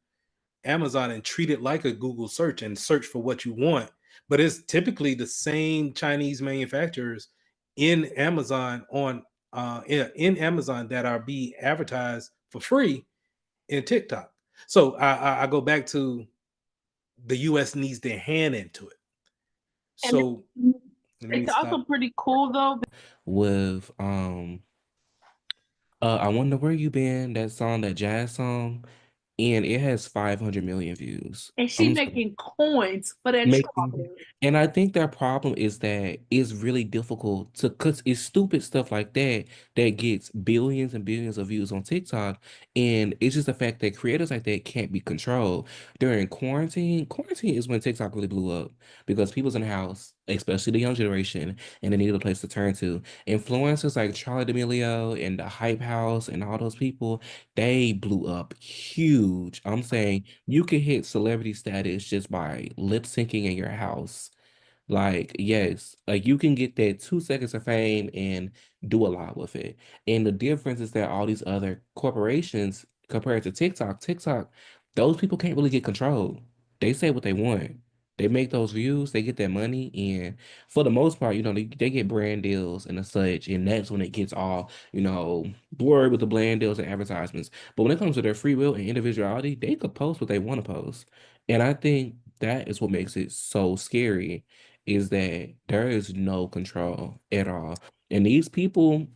Speaker 1: Amazon and treat it like a Google search and search for what you want. But it's typically the same Chinese manufacturers in Amazon in Amazon that are being advertised for free in TikTok. So I go back to the US needs their hand into it.
Speaker 6: And
Speaker 1: So let me
Speaker 6: it's
Speaker 1: stop.
Speaker 6: also pretty cool though.
Speaker 4: with I Wonder Where You Been, that song, that jazz song. and it has 500 million views.
Speaker 6: And she
Speaker 4: I'm sorry.
Speaker 6: making coins for that
Speaker 4: Making,
Speaker 6: strawberry.
Speaker 4: and I think their problem is that it's really difficult to, cause it's stupid stuff like that that gets billions and billions of views on TikTok, and it's just the fact that creators like that can't be controlled during quarantine. Quarantine is when TikTok really blew up because people's in the house, especially the young generation, and they needed a place to turn to. Influencers like Charlie D'Amelio and the Hype House and all those people, they blew up huge. I'm saying you can hit celebrity status just by lip syncing in your house. Like, yes, like you can get that 2 seconds of fame and do a lot with it. And the difference is that all these other corporations, compared to TikTok, those people can't really get control. They say what they want. They make those views, they get that money, and for the most part, they get brand deals and such, and that's when it gets all, blurred with the brand deals and advertisements. But when it comes to their free will and individuality, they could post what they want to post. And I think that is what makes it so scary is that there is no control at all. And these people,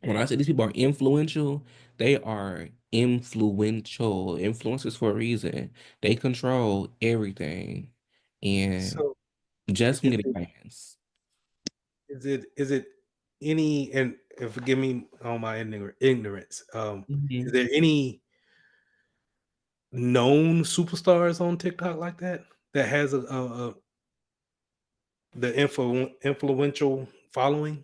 Speaker 4: when I say these people are influential, they are influential influencers for a reason. They control everything. And
Speaker 1: So
Speaker 4: just from
Speaker 1: is
Speaker 4: getting
Speaker 1: it
Speaker 4: fans.
Speaker 1: is it any, and forgive me on my ignorance. Is
Speaker 4: Mhm.
Speaker 1: there any known superstars on TikTok like that that has the influential following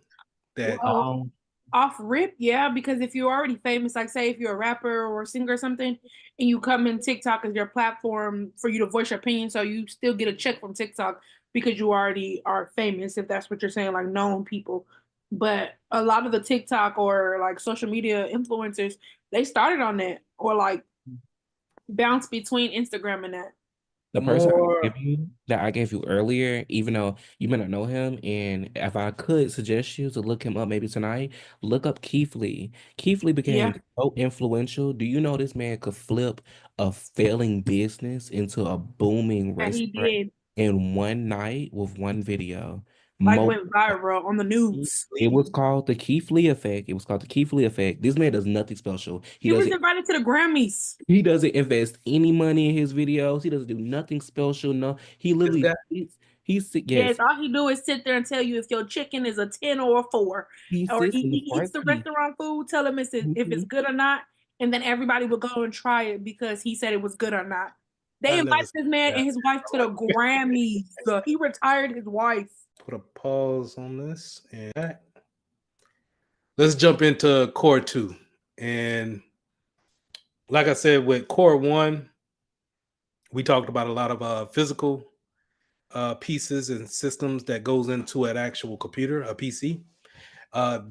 Speaker 1: that
Speaker 6: Well,
Speaker 4: Um,
Speaker 6: off rip, yeah, because if you're already famous, like say if you're a rapper or a singer or something, and you come in TikTok as your platform for you to voice your opinion, so you still get a check from TikTok because you already are famous, if that's what you're saying, like known people. But a lot of the TikTok or like social media influencers, they started on that or like bounce between Instagram and that.
Speaker 4: the person
Speaker 1: more
Speaker 4: that I gave you earlier, even though you may not know him, and if I could suggest you to look him up maybe tonight, look up Keith Lee. Keith Lee became
Speaker 6: Yeah,
Speaker 4: so influential. Do you know this man could flip a failing business into a booming
Speaker 6: that he
Speaker 4: restaurant
Speaker 6: did.
Speaker 4: in one night with one video?
Speaker 6: Like
Speaker 4: Mo
Speaker 6: went viral on the news.
Speaker 4: It was called the Keith Lee effect. It was called the Keith Lee effect. This man does nothing special. He
Speaker 6: He was
Speaker 4: doesn't
Speaker 6: invited to the Grammys.
Speaker 4: he doesn't invest any money in his videos. He doesn't do nothing special. No, he
Speaker 1: this
Speaker 4: literally
Speaker 1: guy.
Speaker 6: Yes,
Speaker 4: yes,
Speaker 6: all he do is sit there and tell you if your chicken is a 10 or a 4.
Speaker 4: he
Speaker 6: Or
Speaker 4: sits in the
Speaker 6: he eats
Speaker 4: front
Speaker 6: the
Speaker 4: seat.
Speaker 6: restaurant food, tell him if it's
Speaker 4: Mhm.
Speaker 6: good or not, and then everybody will go and try it because he said it was good or not. They
Speaker 1: I never
Speaker 6: invited
Speaker 1: seen
Speaker 6: this man
Speaker 1: that.
Speaker 6: and his wife to the Grammys. He retired his wife.
Speaker 1: Put a pause on this and let's jump into core two. And like I said, with core one, we talked about a lot of physical pieces and systems that goes into an actual computer, a PC.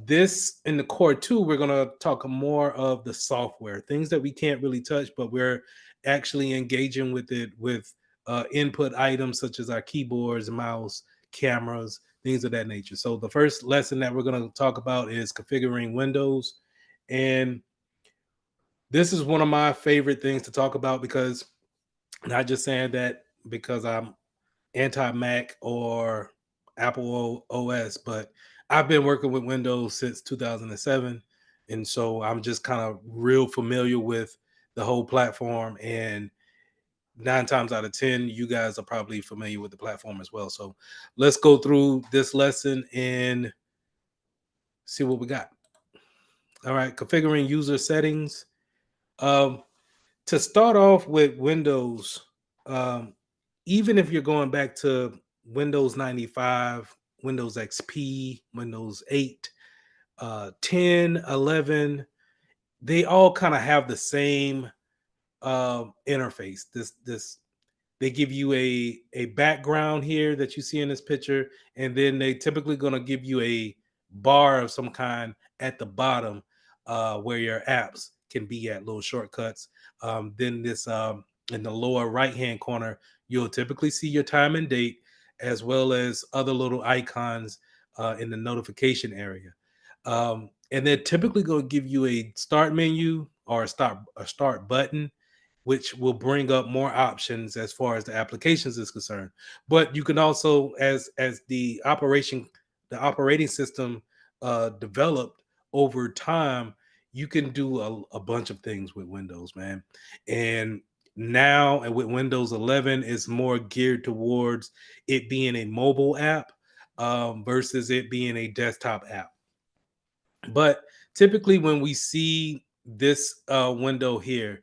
Speaker 1: This in the core two, we're gonna talk more of the software, things that we can't really touch, but we're actually engaging with it with input items such as our keyboards, mouse, cameras, things of that nature. So the first lesson that we're gonna talk about is configuring Windows, and this is one of my favorite things to talk about because not just saying that because I'm anti Mac or Apple OS, but I've been working with Windows since 2007. And so I'm just kind of real familiar with the whole platform. And 9 times out of 10, you guys are probably familiar with the platform as well. So let's go through this lesson and see what we got. All right, configuring user settings. Um, to start off with Windows, um, even if you're going back to Windows 95, Windows XP, Windows 8, 10, 11, they all kind of have the same interface. This they give you a background here that you see in this picture, and then they typically going to give you a bar of some kind at the bottom where your apps can be at, little shortcuts. Then this in the lower right hand corner, you'll typically see your time and date, as well as other little icons in the notification area. And they're typically going to give you a start menu or a start button, which will bring up more options as far as the applications is concerned. But you can also, as the operating system developed over time, you can do a bunch of things with Windows, man. And now, and with Windows 11, it's more geared towards it being a mobile app versus it being a desktop app. But typically, when we see this window here,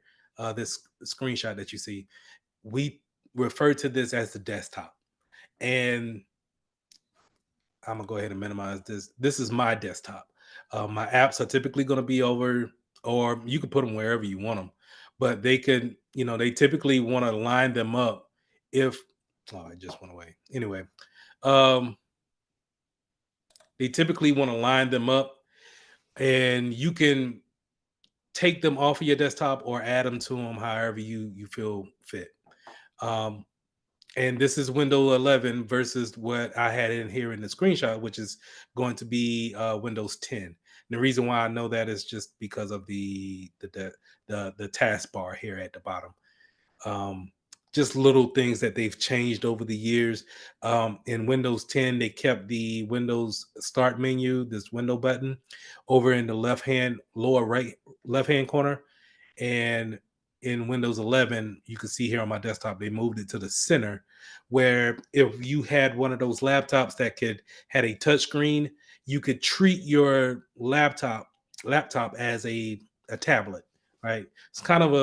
Speaker 1: this screenshot that you see, we refer to this as the desktop. And I'm gonna go ahead and minimize this. This is my desktop. My apps are typically going to be over, or you can put them wherever you want them, but they could, they typically want to line them up. If oh, it just went away. Anyway, um, they typically want to line them up, and you can take them off of your desktop or add them to them however you feel fit. Um, and this is Windows 11 versus what I had in here in the screenshot, which is going to be Windows 10. And the reason why I know that is just because of the taskbar here at the bottom. Um, just little things that they've changed over the years. In Windows 10, they kept the Windows Start menu, this window button, over in the lower right left hand corner. And in Windows 11, you can see here on my desktop, they moved it to the center, where if you had one of those laptops that had a touch screen, you could treat your laptop as a tablet, right? It's kind of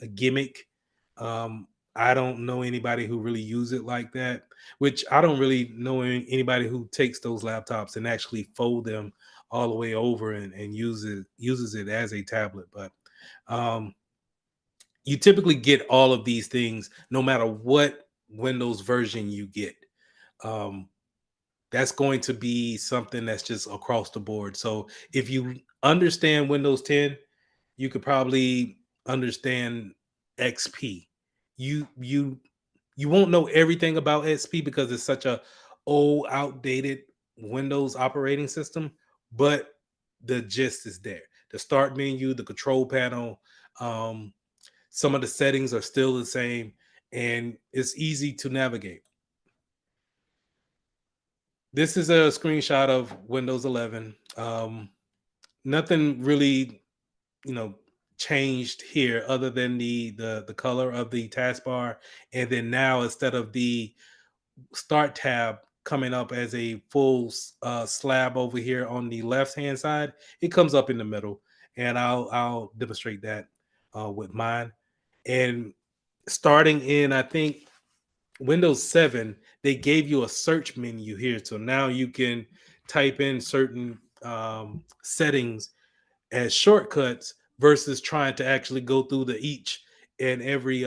Speaker 1: a gimmick. I don't know anybody who really use it like that, which I don't really know anybody who takes those laptops and actually fold them all the way over and uses it as a tablet. But um, you typically get all of these things no matter what Windows version you get. Um, that's going to be something that's just across the board. So if you understand Windows 10, you could probably understand XP. You you won't know everything about XP because it's such a old, outdated Windows operating system, but the gist is there. The start menu, the control panel, um, some of the settings are still the same, and it's easy to navigate. This is a screenshot of Windows 11. Nothing really, you know, changed here other than the color of the taskbar, and then now instead of the start tab coming up as a full slab over here on the left hand side, it comes up in the middle, and I'll demonstrate that with mine. And starting in, I think, Windows 7, they gave you a search menu here. So now you can type in certain settings as shortcuts versus trying to actually go through the each and every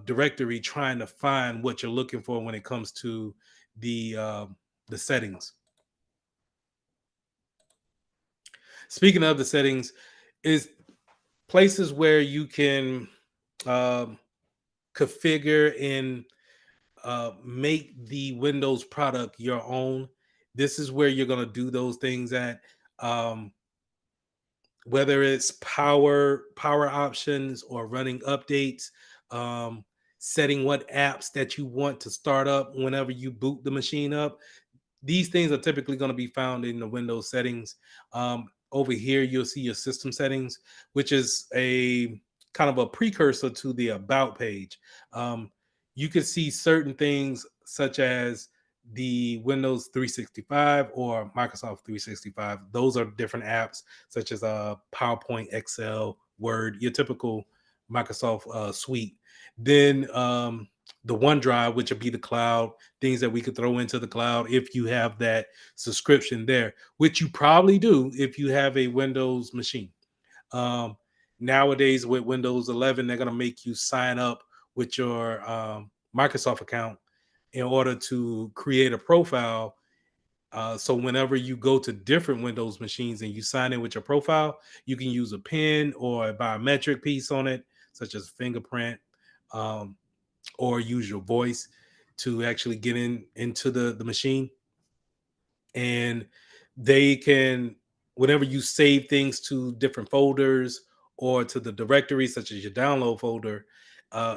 Speaker 1: directory trying to find what you're looking for when it comes to the settings. Speaking of the settings, is places where you can um, configure and make the Windows product your own. This is where you're going to do those things at. Um, whether it's power options or running updates, um, setting what apps that you want to start up whenever you boot the machine up. These things are typically going to be found in the Windows settings. Over here, you'll see your system settings, which is a kind of a precursor to the about page. Um, you can see certain things such as the Windows 365 or Microsoft 365. Those are different apps such as PowerPoint, Excel, Word, your typical Microsoft suite. Then the OneDrive, which would be the cloud, things that we could throw into the cloud if you have that subscription there, which you probably do if you have a Windows machine. Um, Nowadays, with Windows 11, they're going to make you sign up with your Microsoft account in order to create a profile. So whenever you go to different Windows machines and you sign in with your profile, you can use a PIN or a biometric piece on it, such as fingerprint. Or use your voice to actually get into the machine. And they can, whenever you save things to different folders or to the directory such as your download folder,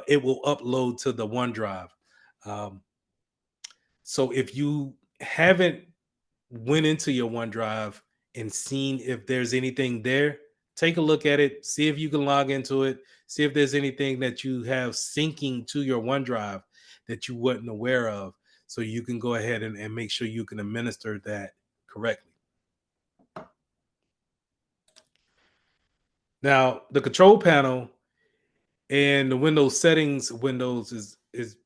Speaker 1: it will upload to the OneDrive. um, so if you haven't went into your OneDrive and seen if there's anything there, take a look at it, see if you can log into it, see if there's anything that you have syncing to your OneDrive that you wasn't aware of, so you can go ahead and make sure you can administer that correctly. Now, the control panel and the Windows settings windows is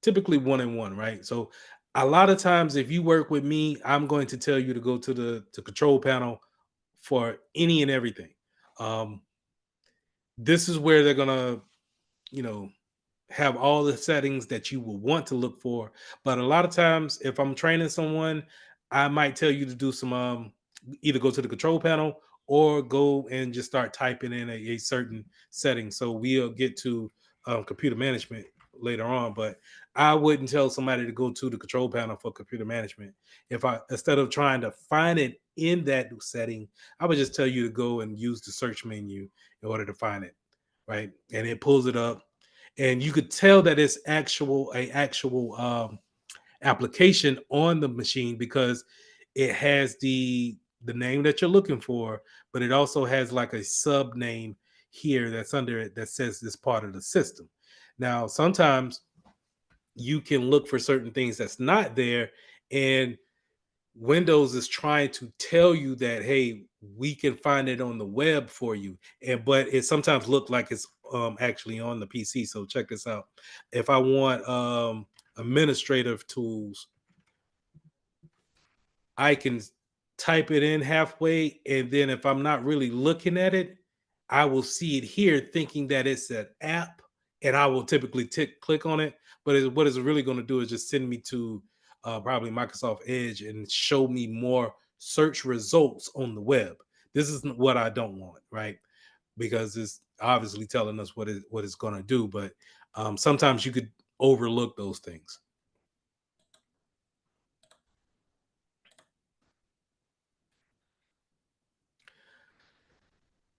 Speaker 1: typically one in one, right? So a lot of times if you work with me, I'm going to tell you to go to the control panel for any and everything. Um, this is where they're gonna, you know, have all the settings that you will want to look for. But a lot of times, if I'm training someone, I might tell you to do some either go to the control panel or go and just start typing in a certain setting. So we'll get to computer management later on, but I wouldn't tell somebody to go to the control panel for computer management. If I, instead of trying to find it in that setting, I would just tell you to go and use the search menu in order to find it, right? And it pulls it up, and you could tell that it's actual application on the machine because it has the name that you're looking for, but it also has like a sub name here that's under it that says this part of the system. Now, sometimes you can look for certain things that's not there, and Windows is trying to tell you that, hey, we can find it on the web for you, and but it sometimes look like it's actually on the PC. So check this out. If I want administrative tools, I can type it in halfway, and then if I'm not really looking at it, I will see it here thinking that it's an app, and I will typically click on it. But what it's really going to do is just send me to probably Microsoft Edge and show me more search results on the web. This is what I don't want, right? Because it's obviously telling us what it's going to do, but sometimes you could overlook those things.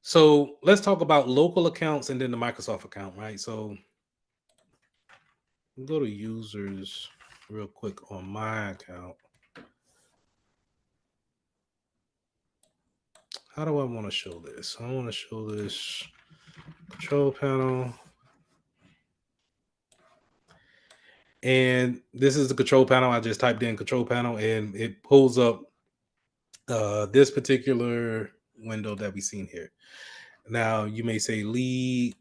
Speaker 1: So let's talk about local accounts and then the Microsoft account, right? So go to users real quick on my account. How do I want to show this? I want to show this control panel. And this is the control panel. I just typed in control panel and it pulls up this particular window that we've seen here. Now, you may say, Lee,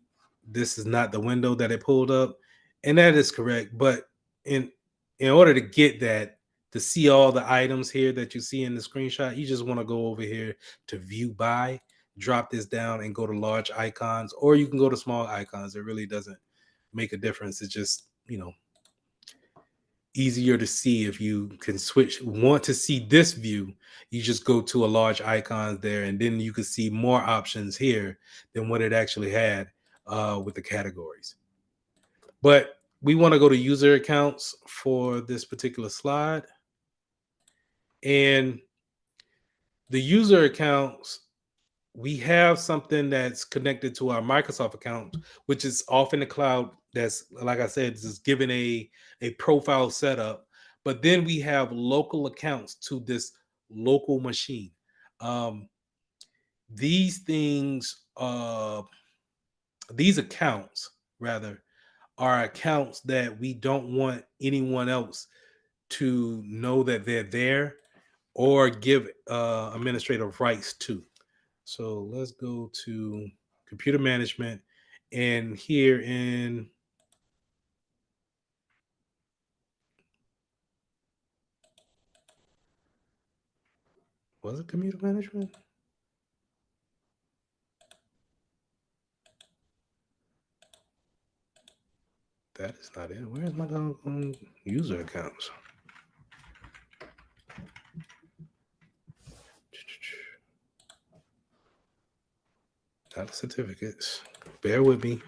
Speaker 1: this is not the window that it pulled up. And that is correct. But in order to get that, to see all the items here that you see in the screenshot, you just want to go over here to view by, drop this down and go to large icons, or you can go to small icons. It really doesn't make a difference. It's just, easier to see. If you can want to see this view, you just go to a large icon there, and then you can see more options here than what it actually had with the categories. But we want to go to user accounts for this particular slide. And the user accounts, we have something that's connected to our Microsoft account, which is off in the cloud. That's, like I said, is given a profile setup. But then we have local accounts to this local machine. These things, these accounts, rather, are accounts that we don't want anyone else to know that they're there or give administrative rights to. So let's go to computer management, and here in was it computer management? That is not it. Where is my user accounts? Data certificates. Bear with me.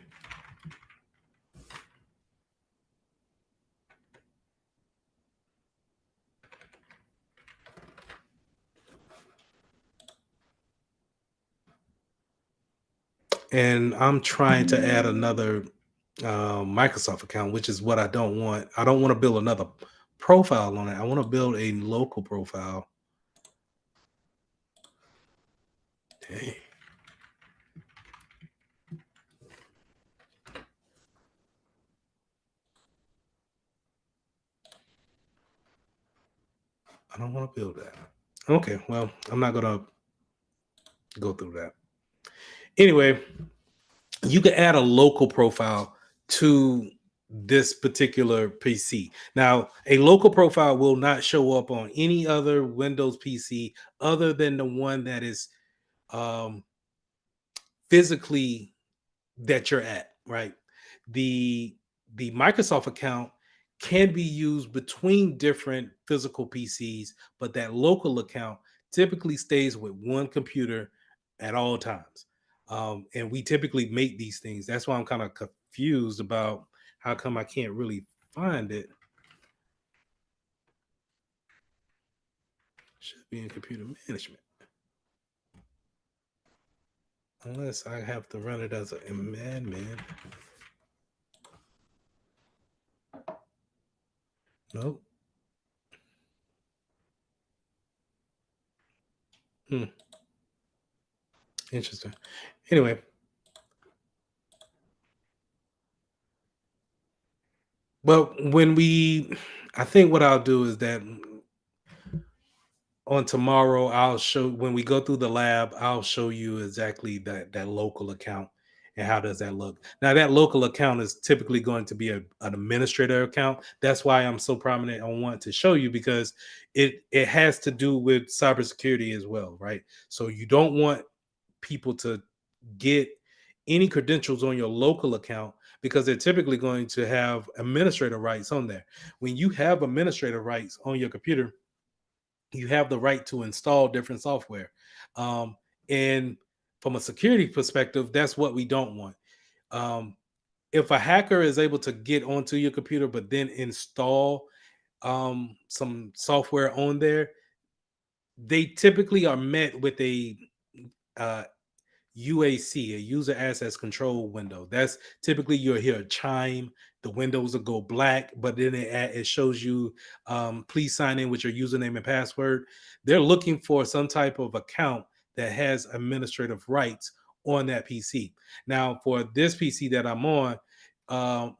Speaker 1: And I'm trying to add another Microsoft account, which is what I don't want. I don't want to build another profile on it. I want to build a local profile. Dang. I don't want to build that. Okay, well, I'm not gonna go through that. Anyway, you can add a local profile to this particular PC. Now, a local profile will not show up on any other Windows PC other than the one that is um, physically that you're at, right? The the Microsoft account can be used between different physical PCs, but that local account typically stays with one computer at all times. And we typically make these things. That's why I'm kind of confused about how come I can't really find it. Should be in computer management. Unless I have to run it as an admin. Nope. Interesting. Anyway, well, I think what I'll do is that on tomorrow, I'll show when we go through the lab, I'll show you exactly that local account and how does that look. Now, that local account is typically going to be an administrator account. That's why I'm so prominent on wanting to show you because it has to do with cybersecurity as well, right? So you don't want people to get any credentials on your local account because they're typically going to have administrator rights on there. When you have administrator rights on your computer, you have the right to install different software. And from a security perspective, that's what we don't want. If a hacker is able to get onto your computer, but then install some software on there, they typically are met with a uh, UAC, a user access control window. That's typically you'll hear a chime, the windows will go black, but then it shows you please sign in with your username and password. They're looking for some type of account that has administrative rights on that PC. Now, for this PC that I'm on,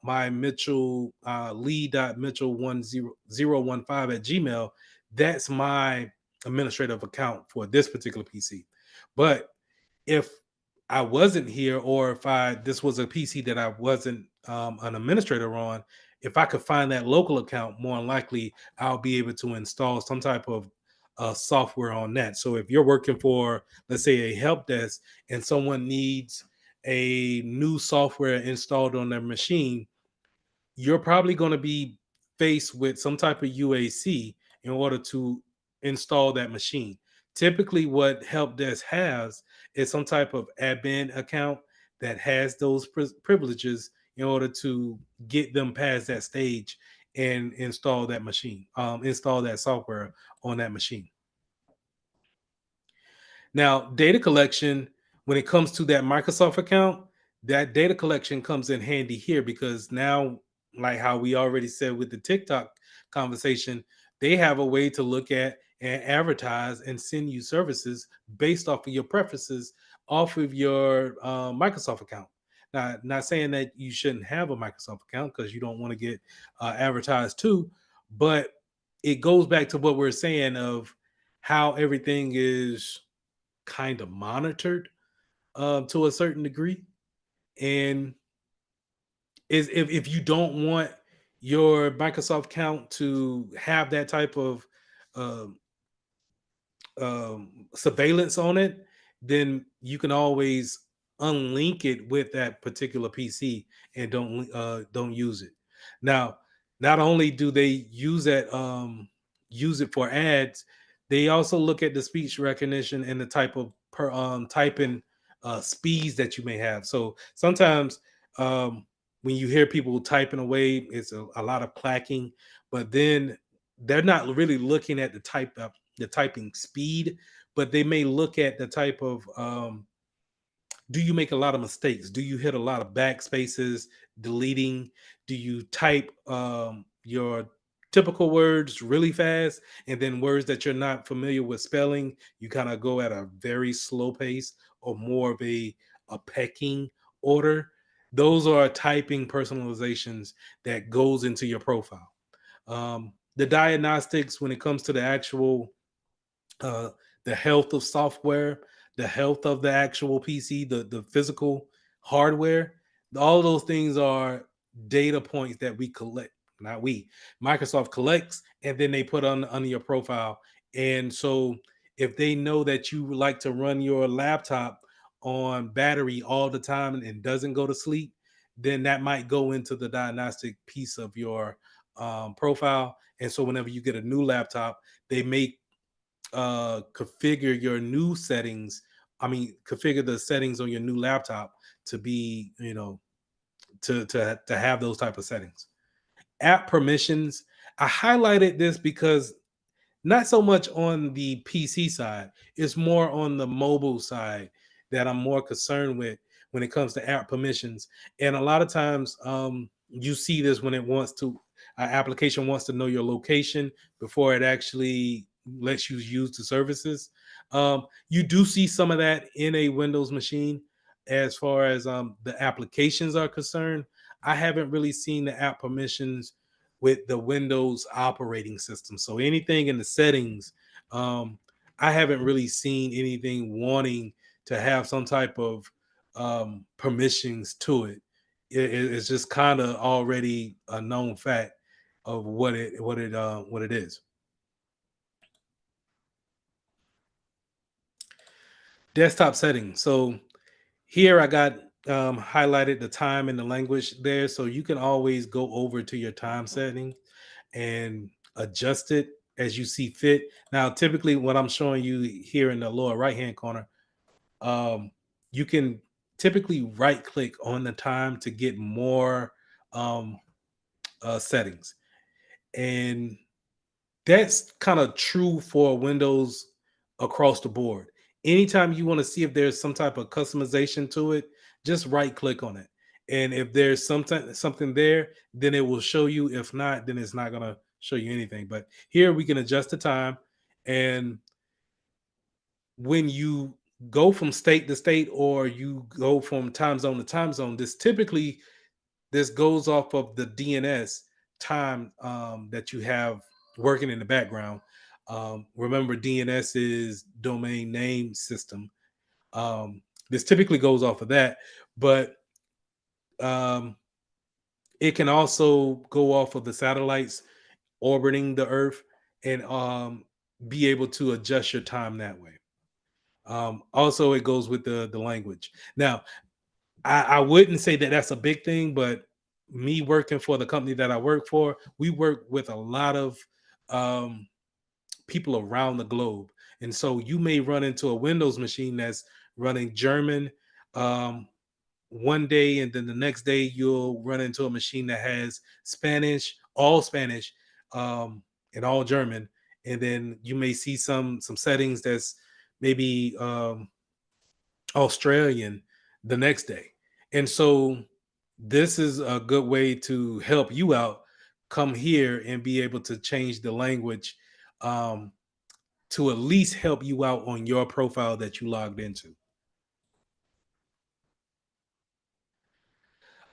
Speaker 1: my Mitchell lee.mitchell1015 at Gmail, that's my administrative account for this particular PC. But if I wasn't here, or if this was a PC that I wasn't an administrator on, if I could find that local account, more than likely I'll be able to install some type of software on that. So if you're working for, let's say, a help desk, and someone needs a new software installed on their machine, you're probably going to be faced with some type of UAC in order to install that machine. Typically, what help desk has is some type of admin account that has those privileges in order to get them past that stage and install that machine, install that software on that machine. Now, data collection, when it comes to that Microsoft account, that data collection comes in handy here because now, like how we already said with the TikTok conversation, they have a way to look at and advertise and send you services based off of your preferences off of your Microsoft account. Now, not saying that you shouldn't have a Microsoft account because you don't want to get advertised too, but it goes back to what we're saying of how everything is kind of monitored to a certain degree. And if you don't want your Microsoft account to have that type of um, surveillance on it, then you can always unlink it with that particular PC and don't use it. Now, not only do they use it for ads, they also look at the speech recognition and the type of typing speeds that you may have. So sometimes when you hear people typing away, it's a lot of clacking, but then they're not really looking at the typing speed, but they may look at the type of do you make a lot of mistakes? Do you hit a lot of backspaces, deleting? Do you type your typical words really fast, and then words that you're not familiar with spelling, you kind of go at a very slow pace or more of a pecking order. Those are typing personalizations that goes into your profile. The diagnostics when it comes to the actual uh, the health of software, the health of the actual PC, the physical hardware. All those things are data points that we collect. Not we, Microsoft collects, and then they put on under your profile. And so, if they know that you like to run your laptop on battery all the time and doesn't go to sleep, then that might go into the diagnostic piece of your profile. And so, whenever you get a new laptop, they may configure your new settings. I mean, configure the settings on your new laptop to be, to have those type of settings. App permissions. I highlighted this because not so much on the PC side, it's more on the mobile side that I'm more concerned with when it comes to app permissions. And a lot of times, you see this when it wants to, an application wants to know your location before it actually lets you use the services. You do see some of that in a Windows machine as far as the applications are concerned. I haven't really seen the app permissions with the Windows operating system. So anything in the settings, um, I haven't really seen anything wanting to have some type of permissions to it. It's just kind of already a known fact of what it is. Desktop settings. So here I got highlighted the time and the language there, so you can always go over to your time setting and adjust it as you see fit. Now, typically, what I'm showing you here in the lower right hand corner, um, you can typically right click on the time to get more um, settings. And that's kind of true for Windows across the board. Anytime you want to see if there's some type of customization to it, just right click on it. And if there's something there, then it will show you. If not, then it's not going to show you anything. But here we can adjust the time. And when you go from state to state or you go from time zone to time zone, this goes off of the DNS time that you have working in the background. Remember, DNS is domain name system. This typically goes off of that, but um, it can also go off of the satellites orbiting the Earth and be able to adjust your time that way. Also, it goes with the language. Now, I wouldn't say that that's a big thing, but me working for the company that I work for, we work with a lot of um, people around the globe. And so you may run into a Windows machine that's running German um, one day, and then the next day you'll run into a machine that has Spanish, and all German. And then you may see some settings that's maybe Australian the next day. And so this is a good way to help you out. Come here and be able to change the language um, to at least help you out on your profile that you logged into.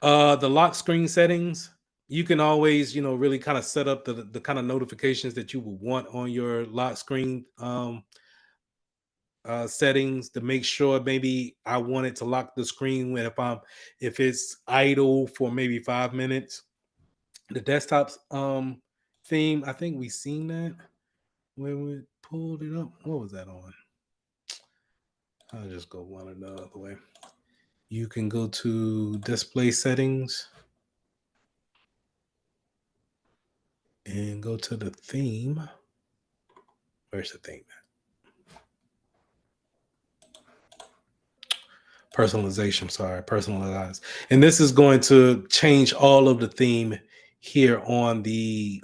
Speaker 1: The lock screen settings, you can always, really kind of set up the kind of notifications that you would want on your lock screen settings to make sure maybe I want it to lock the screen when if it's idle for maybe 5 minutes. The desktop theme, I think we seen that when we pulled it up. What was that on? I'll just go one another way. You can go to display settings and go to the theme. Where's the theme at? Personalization, sorry, personalized. And this is going to change all of the theme here on the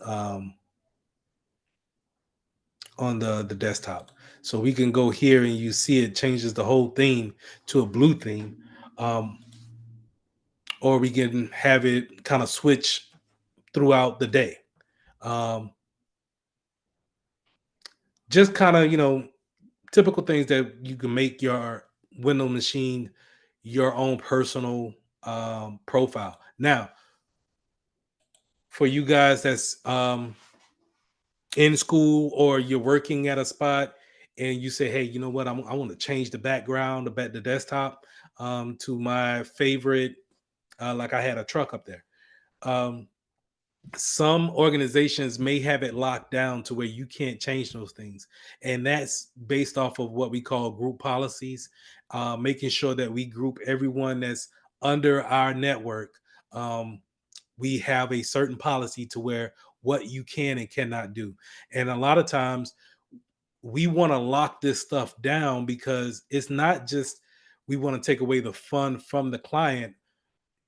Speaker 1: desktop. So we can go here and you see it changes the whole theme to a blue theme. Or we can have it kind of switch throughout the day. Um, just kind of, typical things that you can make your Windows machine your own personal profile. Now, for you guys that's in school or you're working at a spot and you say, hey, you know what, I want to change the background about the desktop to my favorite, like I had a truck up there. Some organizations may have it locked down to where you can't change those things, and that's based off of what we call group policies, making sure that we group everyone that's under our network. We have a certain policy to where what you can and cannot do, and a lot of times we want to lock this stuff down because it's not just we want to take away the fun from the client.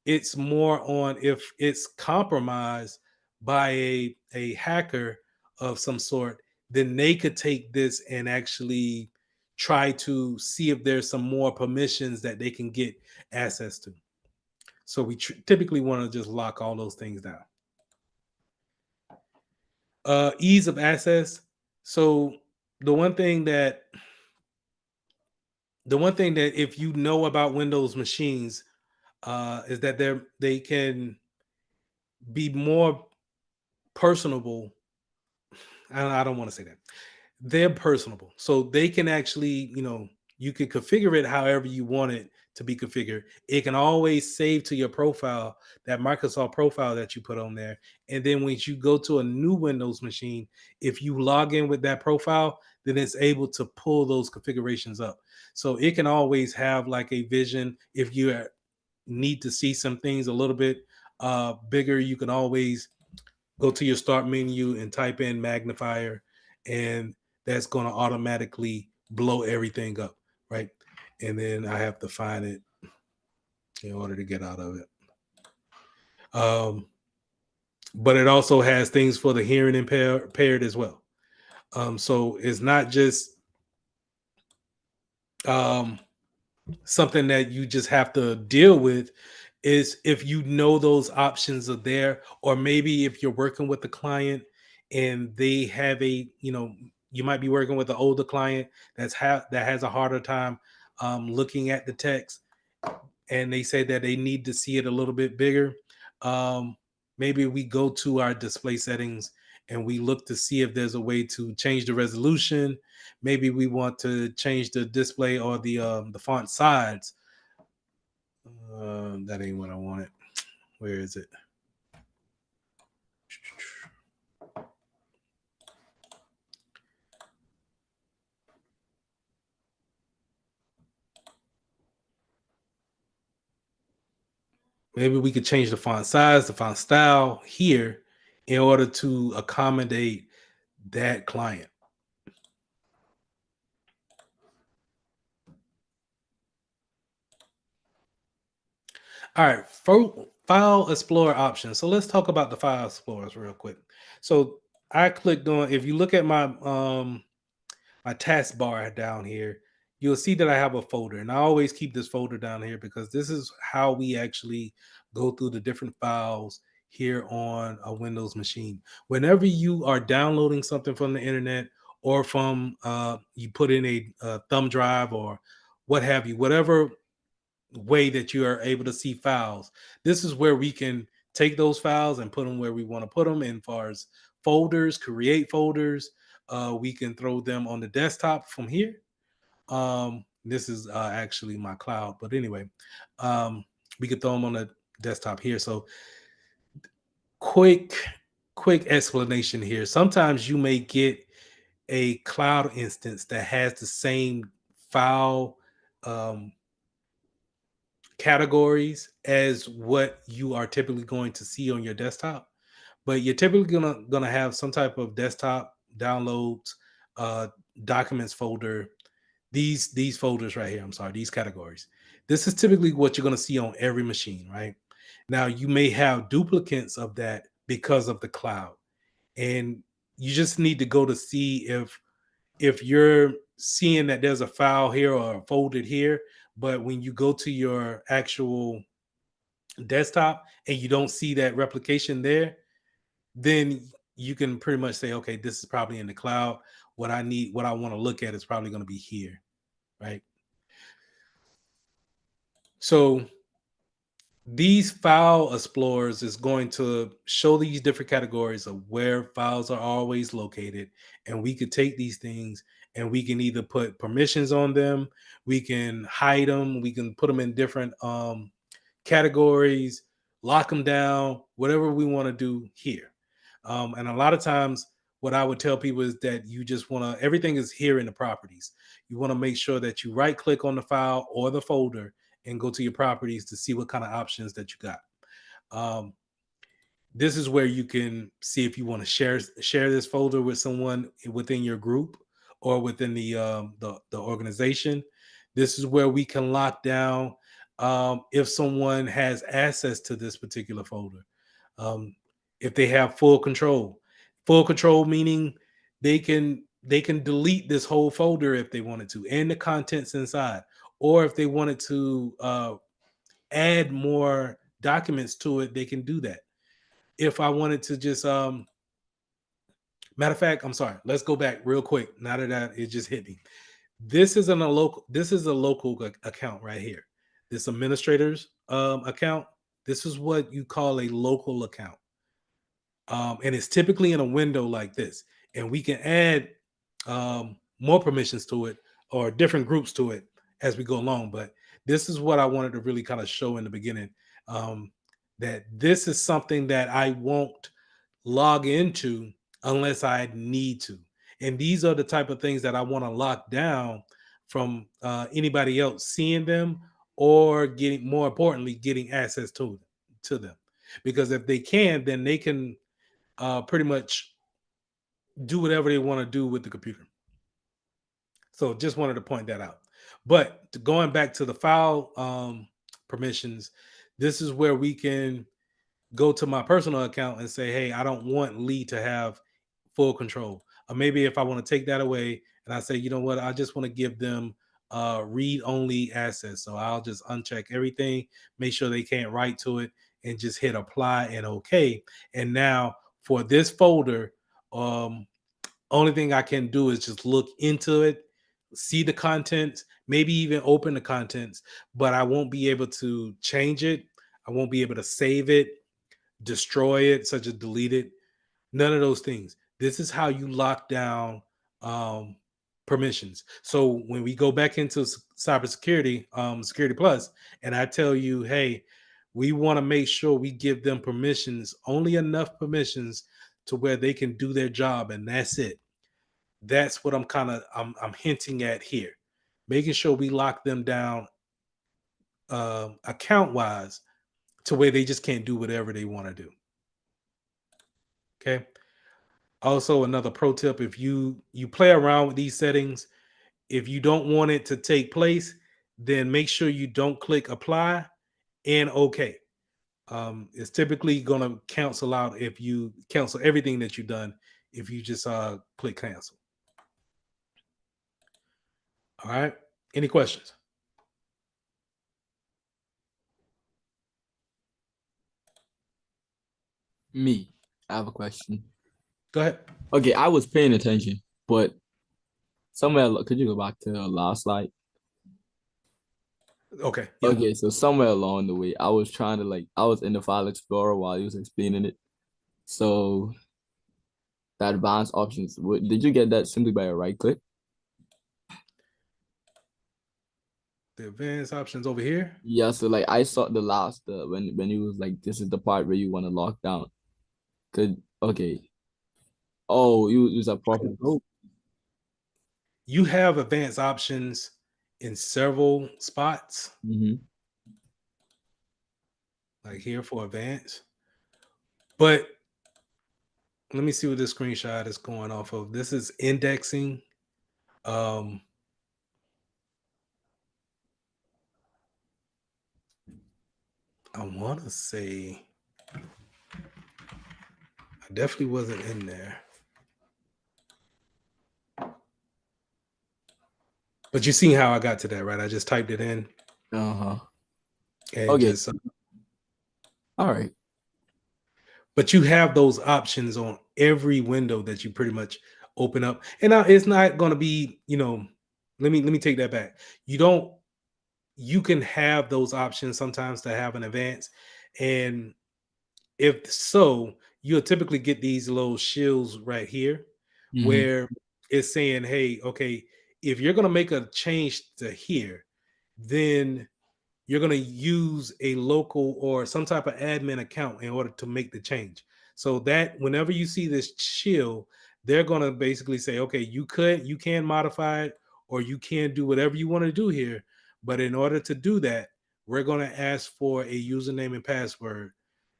Speaker 1: It's more on if it's compromised by a hacker of some sort, then they could take this and actually try to see if there's some more permissions that they can get access to. So we typically want to just lock all those things down. Ease of access. So the one thing that if you know about Windows machines is that they can be more personable. I don't want to say that. They're personable. So they can actually, you can configure it however you want it to be configured. It can always save to your profile, that Microsoft profile that you put on there. And then when you go to a new Windows machine, if you log in with that profile, then it's able to pull those configurations up. So it can always have like a vision. If you need to see some things a little bit bigger, you can always go to your start menu and type in magnifier, and that's going to automatically blow everything up, right? And then I have to find it in order to get out of it. But it also has things for the hearing impaired as well. So it's not just something that you just have to deal with. Is if you know those options are there, or maybe if you're working with the client and they have you might be working with an older client that has a harder time looking at the text, and they say that they need to see it a little bit bigger. Maybe we go to our display settings and we look to see if there's a way to change the resolution. Maybe we want to change the display or the font size. That ain't what I wanted. Where is it? Maybe we could change the font size, the font style here in order to accommodate that client. All right, file explorer options. So let's talk about the file explorers real quick. So I clicked on, if you look at my my taskbar down here, you'll see that I have a folder, and I always keep this folder down here because this is how we actually go through the different files here on a Windows machine. Whenever you are downloading something from the internet, or from you put in a thumb drive or what have you, whatever way that you are able to see files, this is where we can take those files and put them where we want to put them. And far as folders, create folders, we can throw them on the desktop from here. This is actually my cloud, but anyway, we could throw them on the desktop here. So quick explanation here. Sometimes you may get a cloud instance that has the same file categories as what you are typically going to see on your desktop, but you're typically gonna have some type of desktop downloads, documents folder, these folders right here. I'm sorry, these categories. This is typically what you're gonna see on every machine, right? Now you may have duplicates of that because of the cloud, and you just need to go to see if you're seeing that there's a file here or a folder here, but when you go to your actual desktop and you don't see that replication there, then you can pretty much say, okay, this is probably in the cloud. What I want to look at is probably going to be here, right? So these file explorers is going to show these different categories of where files are always located, and we could take these things and we can either put permissions on them, we can hide them, we can put them in different categories, lock them down, whatever we want to do here. And a lot of times what I would tell people is that you just want to, everything is here in the properties. You want to make sure that you right click on the file or the folder and go to your properties to see what kind of options that you got. Um, this is where you can see if you want to share this folder with someone within your group or within the organization. This is where we can lock down if someone has access to this particular folder. If they have full control. Full control meaning they can delete this whole folder if they wanted to, and the contents inside, or if they wanted to add more documents to it, they can do that. If I wanted to just matter of fact, I'm sorry, let's go back real quick. Now that it just hit me. This is a local account right here. This administrator's account. This is what you call a local account. And it's typically in a window like this. And we can add more permissions to it or different groups to it as we go along. But this is what I wanted to really kind of show in the beginning, that this is something that I won't log into unless I need to. And these are the type of things that I want to lock down from anybody else seeing them or getting, more importantly, getting access to them. Because if they can, then they can pretty much do whatever they want to do with the computer. So just wanted to point that out. But going back to the file permissions, this is where we can go to my personal account and say, hey, I don't want Lee to have full control. Or maybe if I want to take that away and I say, you know what, I just want to give them read only access. So I'll just uncheck everything, make sure they can't write to it, and just hit apply and okay. And now for this folder, only thing I can do is just look into it, see the contents, maybe even open the contents, but I won't be able to change it. I won't be able to save it, destroy it, such as delete it. None of those things. This is how you lock down permissions. So when we go back into cybersecurity, Security Plus, and I tell you, hey, we want to make sure we give them permissions, only enough permissions to where they can do their job, and that's it. That's what I'm hinting at here, making sure we lock them down account wise to where they just can't do whatever they want to do. Okay. Also, another pro tip: if you play around with these settings, if you don't want it to take place, then make sure you don't click apply and okay. It's typically going to cancel out if you cancel everything that you've done if you just click cancel. All right. Any questions?
Speaker 2: Me, I have a question.
Speaker 1: Go ahead.
Speaker 2: Okay, I was paying attention, but could you go back to the last slide?
Speaker 1: Okay.
Speaker 2: Yep. Okay, so somewhere along the way, I was trying to I was in the file explorer while he was explaining it. So the advanced options, did you get that simply by a right click?
Speaker 1: The advanced options over here?
Speaker 2: Yeah, so I saw the last when he was like, this is the part where you want to lock down. Okay. Oh, you use a property.
Speaker 1: You have advanced options in several spots. Like here for advanced. But let me see what this screenshot is going off of. This is indexing. I want to say I definitely wasn't in there. But you see how I got to that, right? I just typed it in.
Speaker 2: And
Speaker 1: okay.
Speaker 2: All right.
Speaker 1: But you have those options on every window that you pretty much open up. And now it's not going to be, let me take that back. You can have those options sometimes to have an advance. And if so, you'll typically get these little shields right here
Speaker 2: Mm-hmm.
Speaker 1: where it's saying, hey, okay, if you're going to make a change to here, then you're going to use a local or some type of admin account in order to make the change. So that whenever you see this shield, they're going to basically say, okay, you can modify it or you can do whatever you want to do here. But in order to do that, we're going to ask for a username and password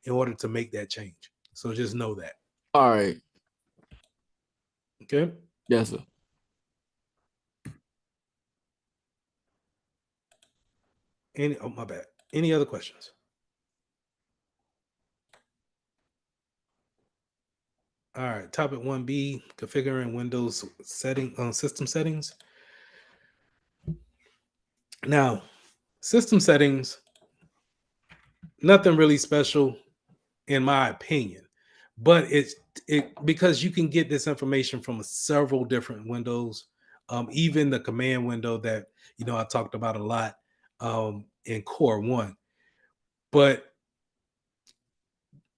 Speaker 1: in order to make that change. So just know that.
Speaker 2: All right.
Speaker 1: Okay.
Speaker 2: Yes, sir.
Speaker 1: Oh, my bad. Any other questions? All right, topic 1B, configuring Windows system settings. Now, system settings, nothing really special in my opinion, but it because you can get this information from several different windows, even the command window that I talked about a lot in Core 1. But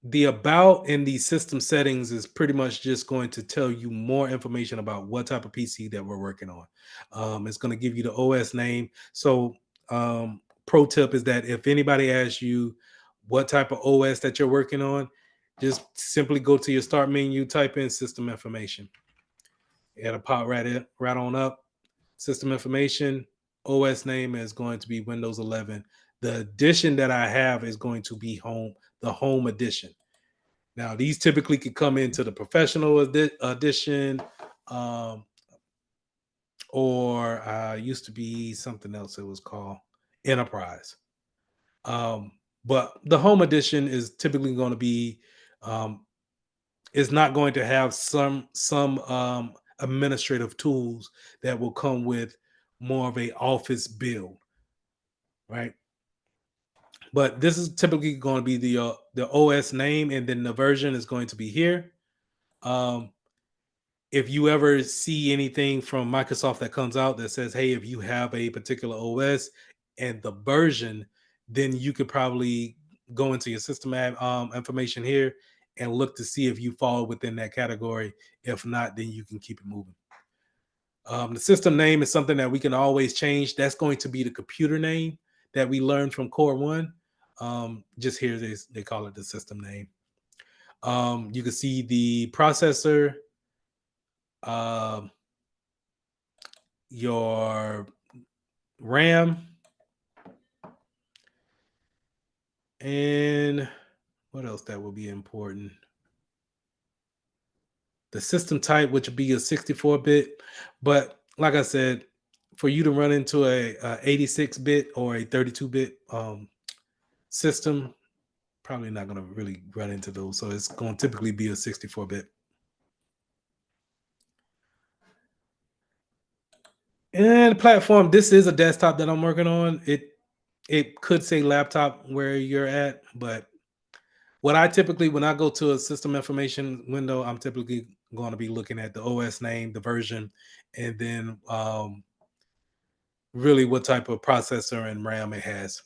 Speaker 1: the about in the system settings is pretty much just going to tell you more information about what type of PC that we're working on. It's going to give you the OS name. So, pro tip is that if anybody asks you what type of OS that you're working on, just simply go to your start menu, type in system information. It'll pop right on up. System information, OS name is going to be Windows 11. The edition that I have is going to be the home edition. Now, these typically could come into the professional edition, or used to be something else it was called enterprise. But the home edition is typically going to be is not going to have some administrative tools that will come with more of a office build, right? But this is typically going to be the OS name, and then the version is going to be here. If you ever see anything from Microsoft that comes out that says, hey, if you have a particular OS and the version, then you could probably go into your system information here and look to see if you fall within that category. If not, then you can keep it moving. The system name is something that we can always change. That's going to be the computer name that we learned from Core 1. Just here, they call it the system name. You can see the processor, your RAM, and what else that will be important? The system type, which would be a 64-bit. But like I said, for you to run into a 86-bit or a 32-bit system, probably not going to really run into those. So it's going to typically be a 64-bit. And platform, this is a desktop that I'm working on. It could say laptop where you're at, but what I typically, when I go to a system information window, I'm typically going to be looking at the OS name, the version, and then really what type of processor and RAM it has.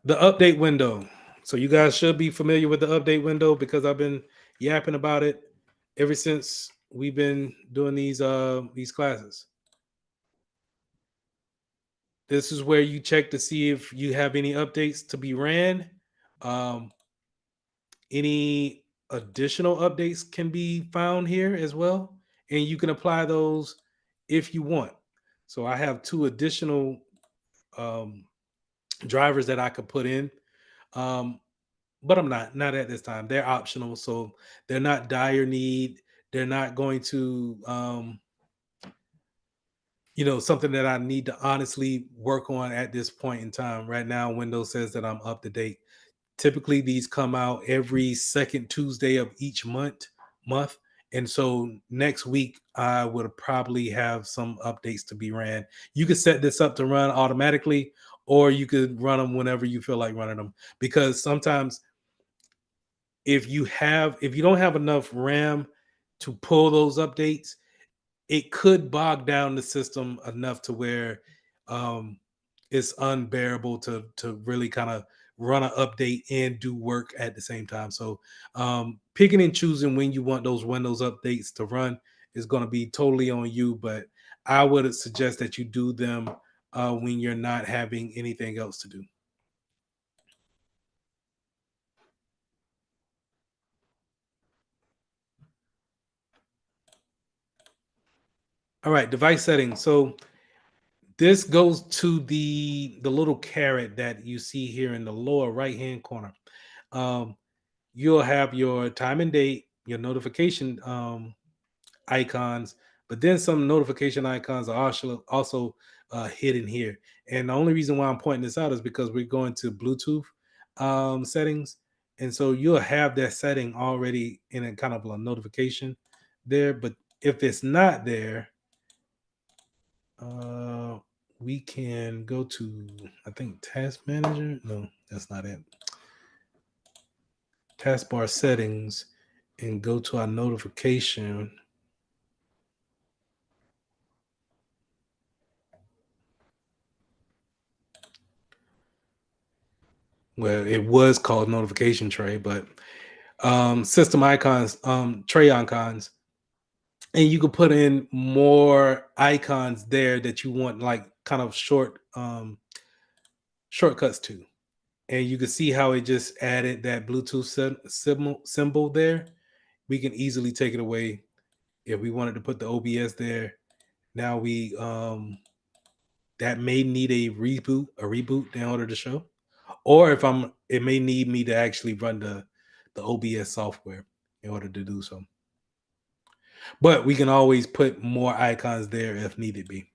Speaker 1: The update window. So you guys should be familiar with the update window because I've been yapping about it ever since we've been doing these classes. This is where you check to see if you have any updates to be ran. Any additional updates can be found here as well, and you can apply those if you want. So I have 2 additional drivers that I could put in, but I'm not at this time. They're optional, so they're not dire need. They're not going to something that I need to honestly work on at this point in time. Right now, Windows says that I'm up to date. Typically, these come out every second Tuesday of each month. And so next week, I would probably have some updates to be ran. You can set this up to run automatically, or you could run them whenever you feel like running them. Because sometimes if you don't have enough RAM to pull those updates, it could bog down the system enough to where um, it's unbearable to really kind of run an update and do work at the same time. So picking and choosing when you want those Windows updates to run is going to be totally on you. But I would suggest that you do them when you're not having anything else to do. All right, device settings. So this goes to the little caret that you see here in the lower right hand corner. You'll have your time and date, your notification icons, but then some notification icons are also hidden here. And the only reason why I'm pointing this out is because we're going to Bluetooth settings, and so you'll have that setting already in a kind of a notification there. But if it's not there, we can go to, I think, Task Manager. No, that's not it. Taskbar settings and go to our notification. Well, it was called notification tray, but system icons, tray icons, and you could put in more icons there that you want, like kind of shortcuts to. And you can see how it just added that Bluetooth symbol there. We can easily take it away if we wanted to put the OBS there. Now that may need a reboot in order to show. Or if it may need me to actually run the OBS software in order to do so. But we can always put more icons there if needed be.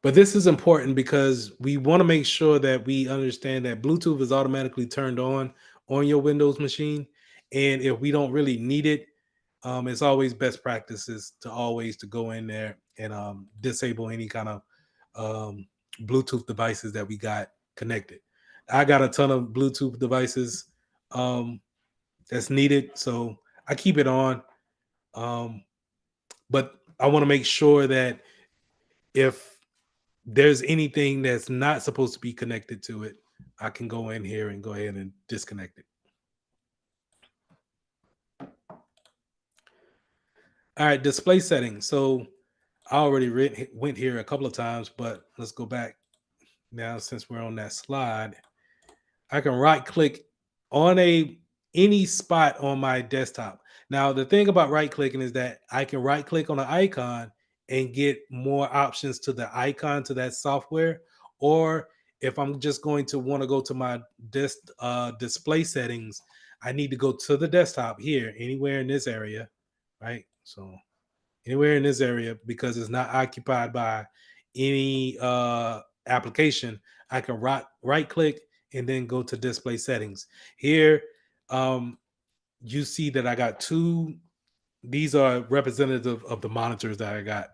Speaker 1: But this is important because we want to make sure that we understand that Bluetooth is automatically turned on your Windows machine. And if we don't really need it, it's always best practices to go in there and disable any kind of Bluetooth devices that we got connected. I got a ton of Bluetooth devices that's needed, so I keep it on. But I want to make sure that if there's anything that's not supposed to be connected to it, I can go in here and go ahead and disconnect it. All right, display settings. So I already went here a couple of times, but let's go back now since we're on that slide. I can right click on any spot on my desktop. Now, the thing about right clicking is that I can right click on an icon and get more options to the icon to that software. Or if I'm just going to want to go to my display settings, I need to go to the desktop here, anywhere in this area, right? So anywhere in this area, because it's not occupied by any application, I can right click and then go to display settings. Here, you see that I got two. These are representative of the monitors that I got.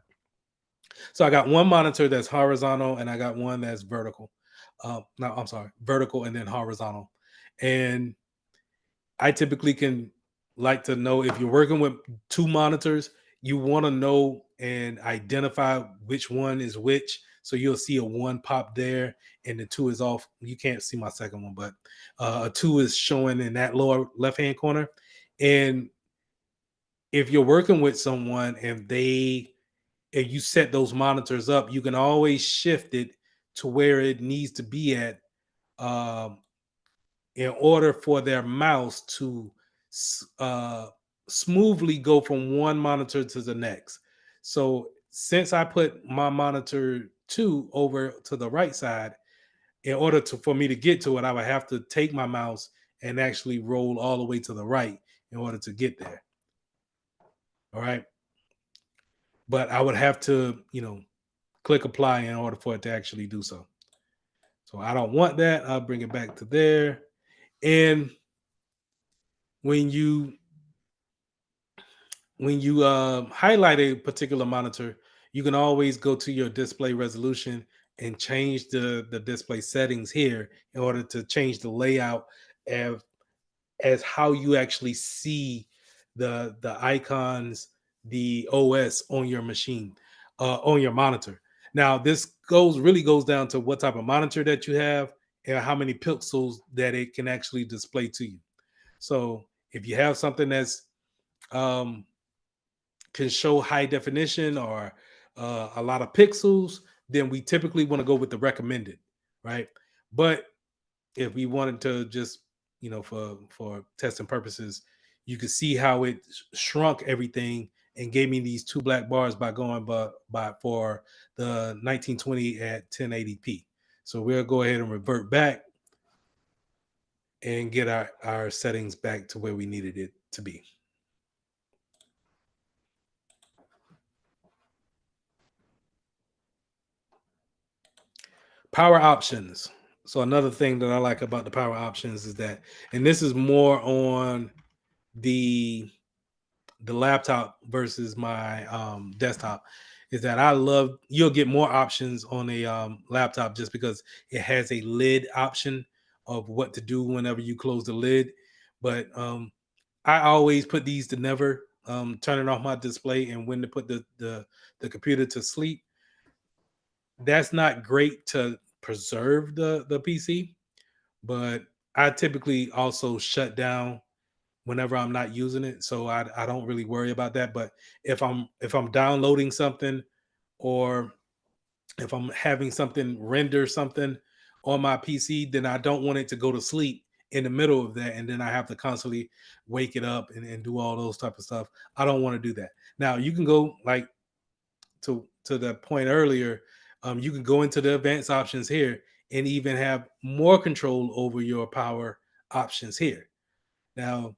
Speaker 1: So I got one monitor that's horizontal and I got one that's vertical. No, I'm sorry, vertical and then horizontal. And I typically can like to know if you're working with two monitors, you want to know and identify which one is which. So you'll see a one pop there and the two is off. You can't see my second one, but a two is showing in that lower left hand corner. And if you're working with someone and you set those monitors up, you can always shift it to where it needs to be at um, in order for their mouse to smoothly go from one monitor to the next. So since I put my monitor 2 over to the right side, in order for me to get to it, I would have to take my mouse and actually roll all the way to the right in order to get there. All right. But I would have to, click apply in order for it to actually do so. So I don't want that. I'll bring it back to there. And when you when you highlight a particular monitor, you can always go to your display resolution and change the display settings here in order to change the layout of as how you actually see the icons, the OS on your machine, on your monitor. Now, this really goes down to what type of monitor that you have and how many pixels that it can actually display to you. So, if you have something that's um, can show high definition or a lot of pixels, then we typically want to go with the recommended, right? But if we wanted to just, for testing purposes, you could see how it shrunk everything and gave me these two black bars by going by for the 1920 at 1080p. So we'll go ahead and revert back and get our settings back to where we needed it to be. Power options. So another thing that I like about the power options is that, and this is more on the laptop versus my desktop, is that I love, you'll get more options on a laptop just because it has a lid option of what to do whenever you close the lid. But I always put these to never, turning off my display and when to put the computer to sleep. That's not great to preserve the PC, but I typically also shut down whenever I'm not using it, so I don't really worry about that. But if I'm downloading something, or if I'm having something render something on my PC, then I don't want it to go to sleep in the middle of that, and then I have to constantly wake it up and do all those type of stuff. I don't want to do that. Now you can go like to the point earlier. You can go into the advanced options here and even have more control over your power options here. Now,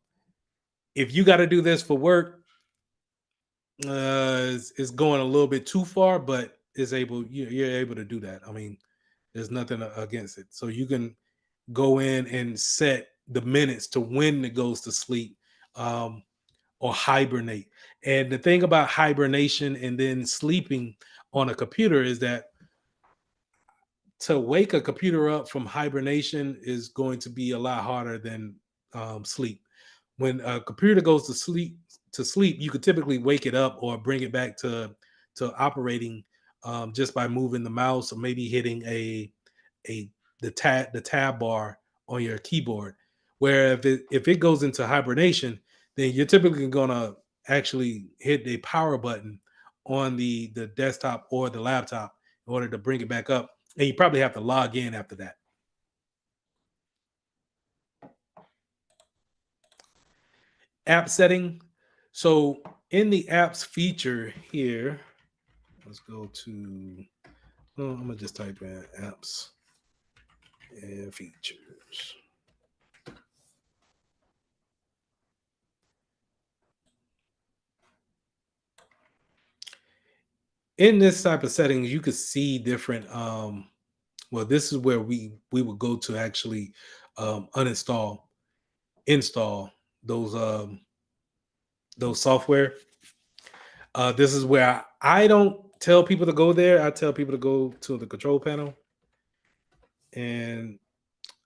Speaker 1: if you got to do this for work, it's going a little bit too far, but you're able to do that. I mean, there's nothing against it. So you can go in and set the minutes to when it goes to sleep, or hibernate. And the thing about hibernation and then sleeping on a computer is that to wake a computer up from hibernation is going to be a lot harder than sleep. When a computer goes to sleep, you could typically wake it up or bring it back to operating, just by moving the mouse or maybe hitting a the tab bar on your keyboard. Where if it goes into hibernation, then you're typically gonna actually hit a power button on the desktop or the laptop in order to bring it back up, and you probably have to log in after that. App setting. So in the apps feature here, let's go to, I'm gonna just type in apps and features. In this type of settings, you could see different, well, this is where we would go to actually uninstall, install those software. This is where I don't tell people to go there. I tell people to go to the control panel, and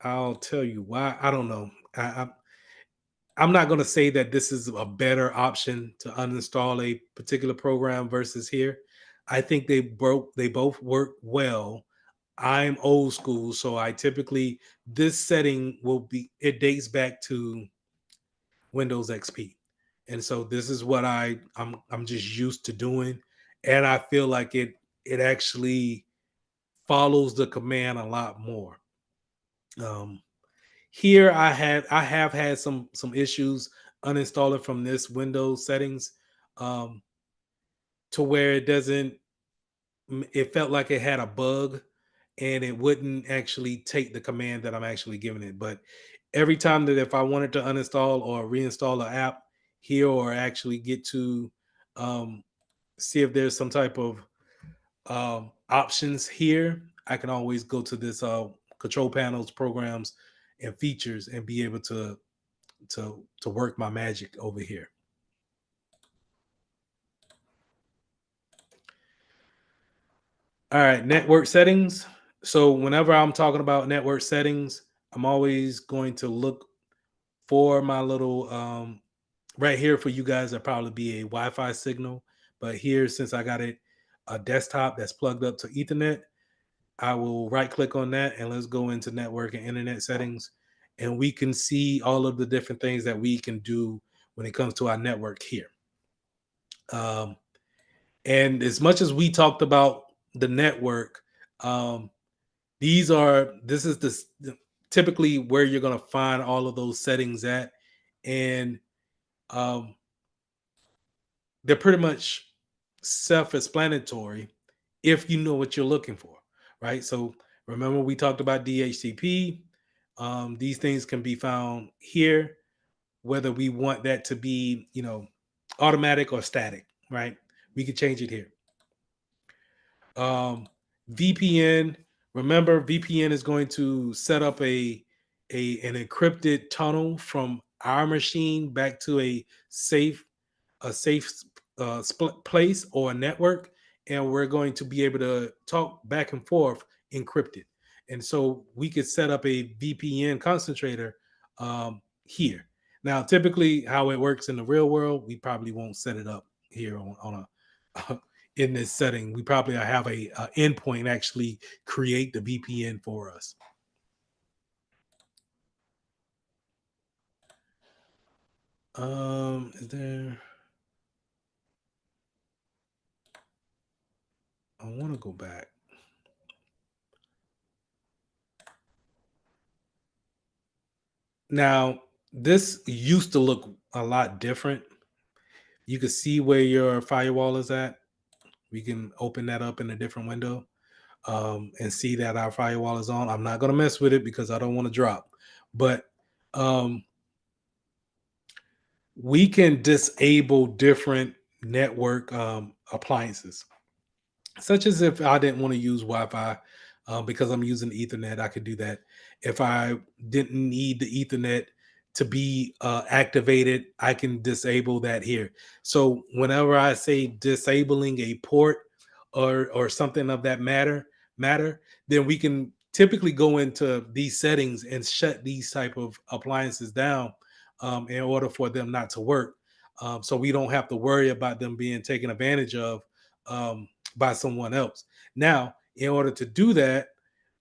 Speaker 1: I'll tell you why. I don't know. I'm not going to say that this is a better option to uninstall a particular program versus here. I think they both work well. I'm old school, so I typically, this setting it dates back to Windows XP. And so this is what I'm just used to doing, and I feel like it actually follows the command a lot more. Um Here I have had some issues uninstalling from this Windows settings, um to where it felt like it had a bug and it wouldn't actually take the command that I'm actually giving it. But every time that if I wanted to uninstall or reinstall an app here, or actually get to um, see if there's some type of options here, I can always go to this control panels, programs, and features, and be able to work my magic over here. All right, network settings. So whenever I'm talking about network settings, I'm always going to look for my little right here for you guys. That'll probably be a Wi-Fi signal, but here since I got it a desktop that's plugged up to Ethernet, I will right click on that and let's go into network and internet settings, and we can see all of the different things that we can do when it comes to our network here. Um, and as much as we talked about the network, um, this is typically where you're going to find all of those settings at, and um, they're pretty much self-explanatory if you know what you're looking for, right? So remember we talked about DHCP. These things can be found here, whether we want that to be, automatic or static, right? We can change it here. Um, VPN. Remember, VPN is going to set up an encrypted tunnel from our machine back to a safe place or a network, and we're going to be able to talk back and forth encrypted. And so we could set up a VPN concentrator here. Now, typically, how it works in the real world, we probably won't set it up here on a in this setting. We probably have a endpoint actually create the VPN for us. Is there? I want to go back. Now, this used to look a lot different. You can see where your firewall is at. We can open that up in a different window and see that our firewall is on. I'm not going to mess with it because I don't want to drop. But um, we can disable different network appliances, such as if I didn't want to use Wi-Fi because I'm using Ethernet, I could do that. If I didn't need the Ethernet to be activated, I can disable that here. So whenever I say disabling a port or something of that matter, then we can typically go into these settings and shut these type of appliances down in order for them not to work. So we don't have to worry about them being taken advantage of by someone else. Now, in order to do that,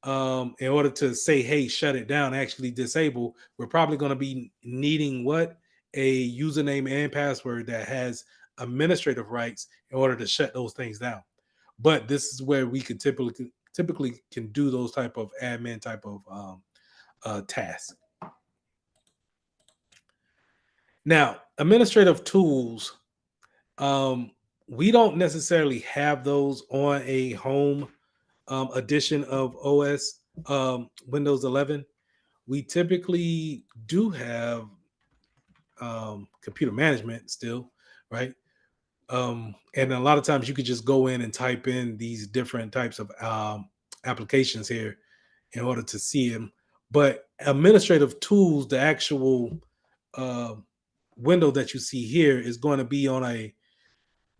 Speaker 1: in order to say, hey, shut it down, actually disable, we're probably going to be needing what? A username and password that has administrative rights in order to shut those things down. But this is where we could typically can do those type of admin type of tasks. Now, administrative tools, we don't necessarily have those on a home edition of OS Windows 11. We typically do have computer management still, right? And a lot of times you could just go in and type in these different types of applications here in order to see them. But administrative tools, the actual uh, window that you see here is going to be on a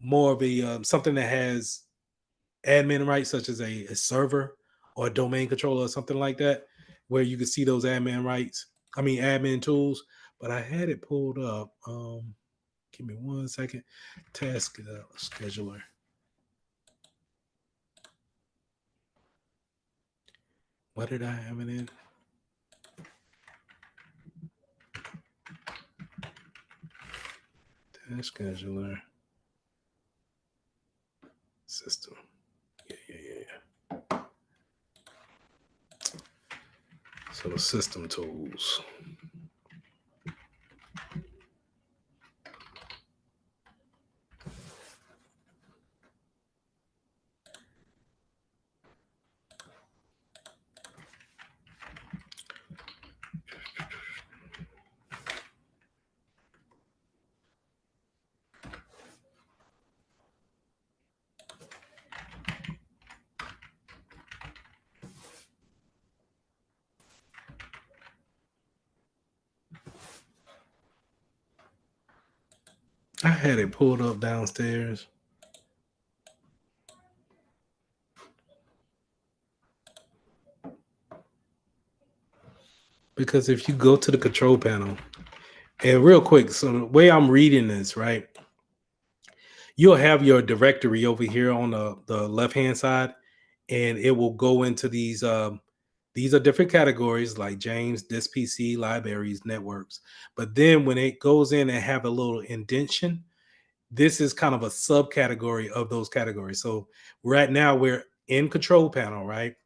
Speaker 1: more of a something that has admin rights, such as a server or a domain controller or something like that, where you can see those admin rights. I mean, admin tools. But I had it pulled up. Give me 1 second. Task scheduler. What did I have it in? Task scheduler system. Yeah. So the system tools. I had it pulled up downstairs. because if you go to the control panel, and real quick, so the way I'm reading this, right, you'll have your directory over here on the left hand side, and it will go into these are different categories like James, this PC, libraries, networks. But then when it goes in and have a little indentation, this is kind of a subcategory of those categories. So right now we're in control panel, right?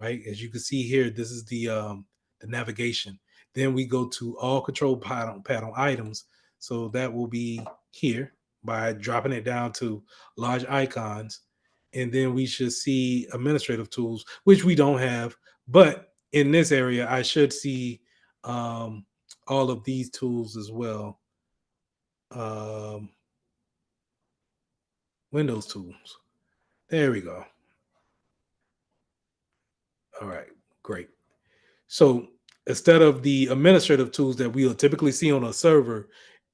Speaker 1: Right. As you can see here, this is the navigation. Then we go to all control panel items. So that will be here by dropping it down to large icons. And then we should see administrative tools, which we don't have. But in this area, I should see all of these tools as well. Windows tools. There we go. All right, great. So instead of the administrative tools that we'll typically see on a server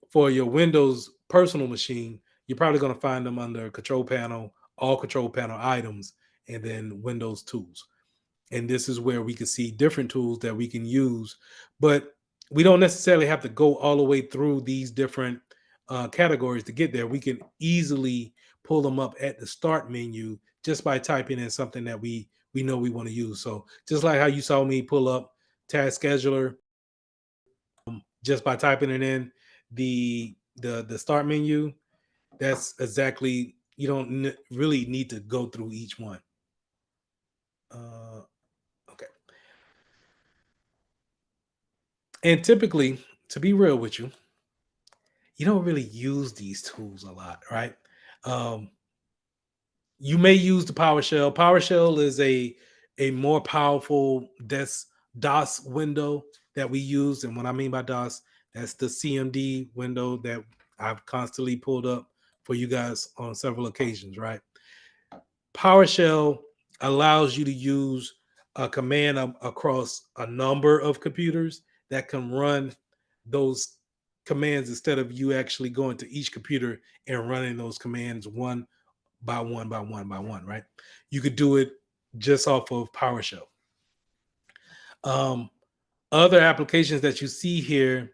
Speaker 1: for your Windows personal machine, you're probably going to find them under control panel, all control panel items, and then Windows tools. And this is where we can see different tools that we can use, but we don't necessarily have to go all the way through these different categories to get there. We can easily pull them up at the start menu just by typing in something that we know we want to use. So just like how you saw me pull up task scheduler just by typing it in the start menu, that's exactly, you don't really need to go through each one. Okay. And typically, to be real with you, you don't really use these tools a lot, right? Um, you may use the PowerShell. PowerShell is a more powerful DOS window that we use. And what I mean by DOS, that's the CMD window that I've constantly pulled up for you guys on several occasions, right? PowerShell allows you to use a command across a number of computers that can run those commands instead of you actually going to each computer and running those commands one by one by one by one, right? You could do it just off of PowerShell. Other applications that you see here,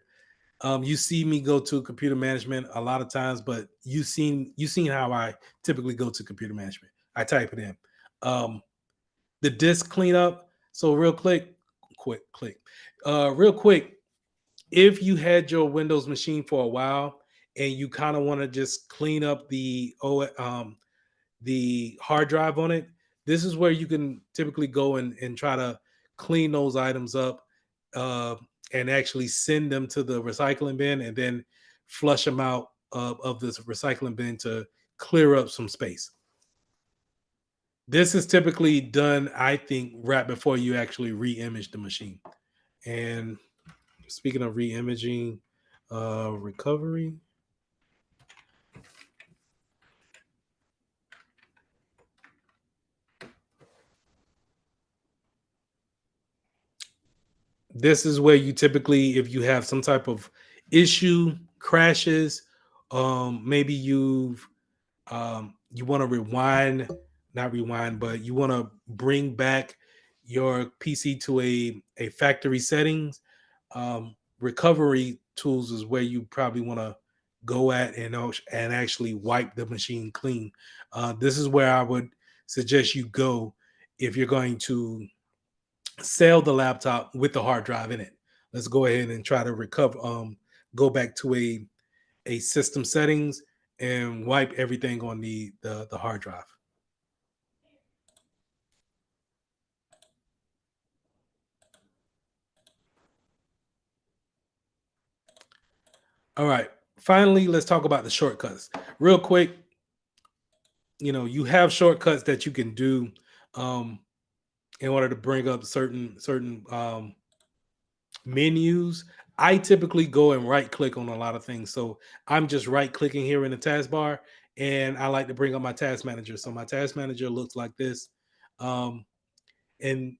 Speaker 1: you see me go to computer management a lot of times, but you've seen how I typically go to computer management. I type it in. The disk cleanup. So real quick, real quick. If you had your Windows machine for a while and you kind of want to just clean up the hard drive on it, this is where you can typically go and try to clean those items up and actually send them to the recycling bin and then flush them out of this recycling bin to clear up some space. This is typically done, I think, right before you actually re-image the machine. And speaking of re-imaging, recovery. This is where you typically, if you have some type of issue, crashes, maybe you want to not rewind, but you want to bring back your PC to a factory settings. Recovery tools is where you probably want to go at and actually wipe the machine clean. This is where I would suggest you go if you're going to sell the laptop with the hard drive in it. Let's go ahead and try to recover, go back to a system settings and wipe everything on the hard drive. All right. Finally, let's talk about the shortcuts. Real quick, you have shortcuts that you can do in order to bring up certain menus. I typically go and right click on a lot of things. So I'm just right clicking here in the taskbar, and I like to bring up my task manager. So my task manager looks like this. And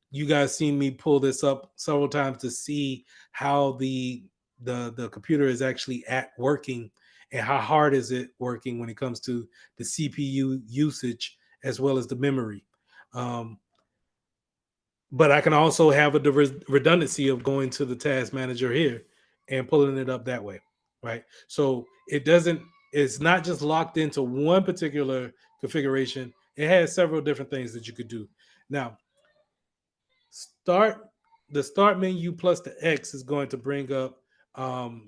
Speaker 1: you guys seen me pull this up several times to see how the computer is actually at working and how hard is it working when it comes to the CPU usage as well as the memory. but I can also have the redundancy of going to the task manager here and pulling it up that way, right? So it doesn't, it's not just locked into one particular configuration. It has several different things that you could do. Now, start the start menu plus the X is going to bring up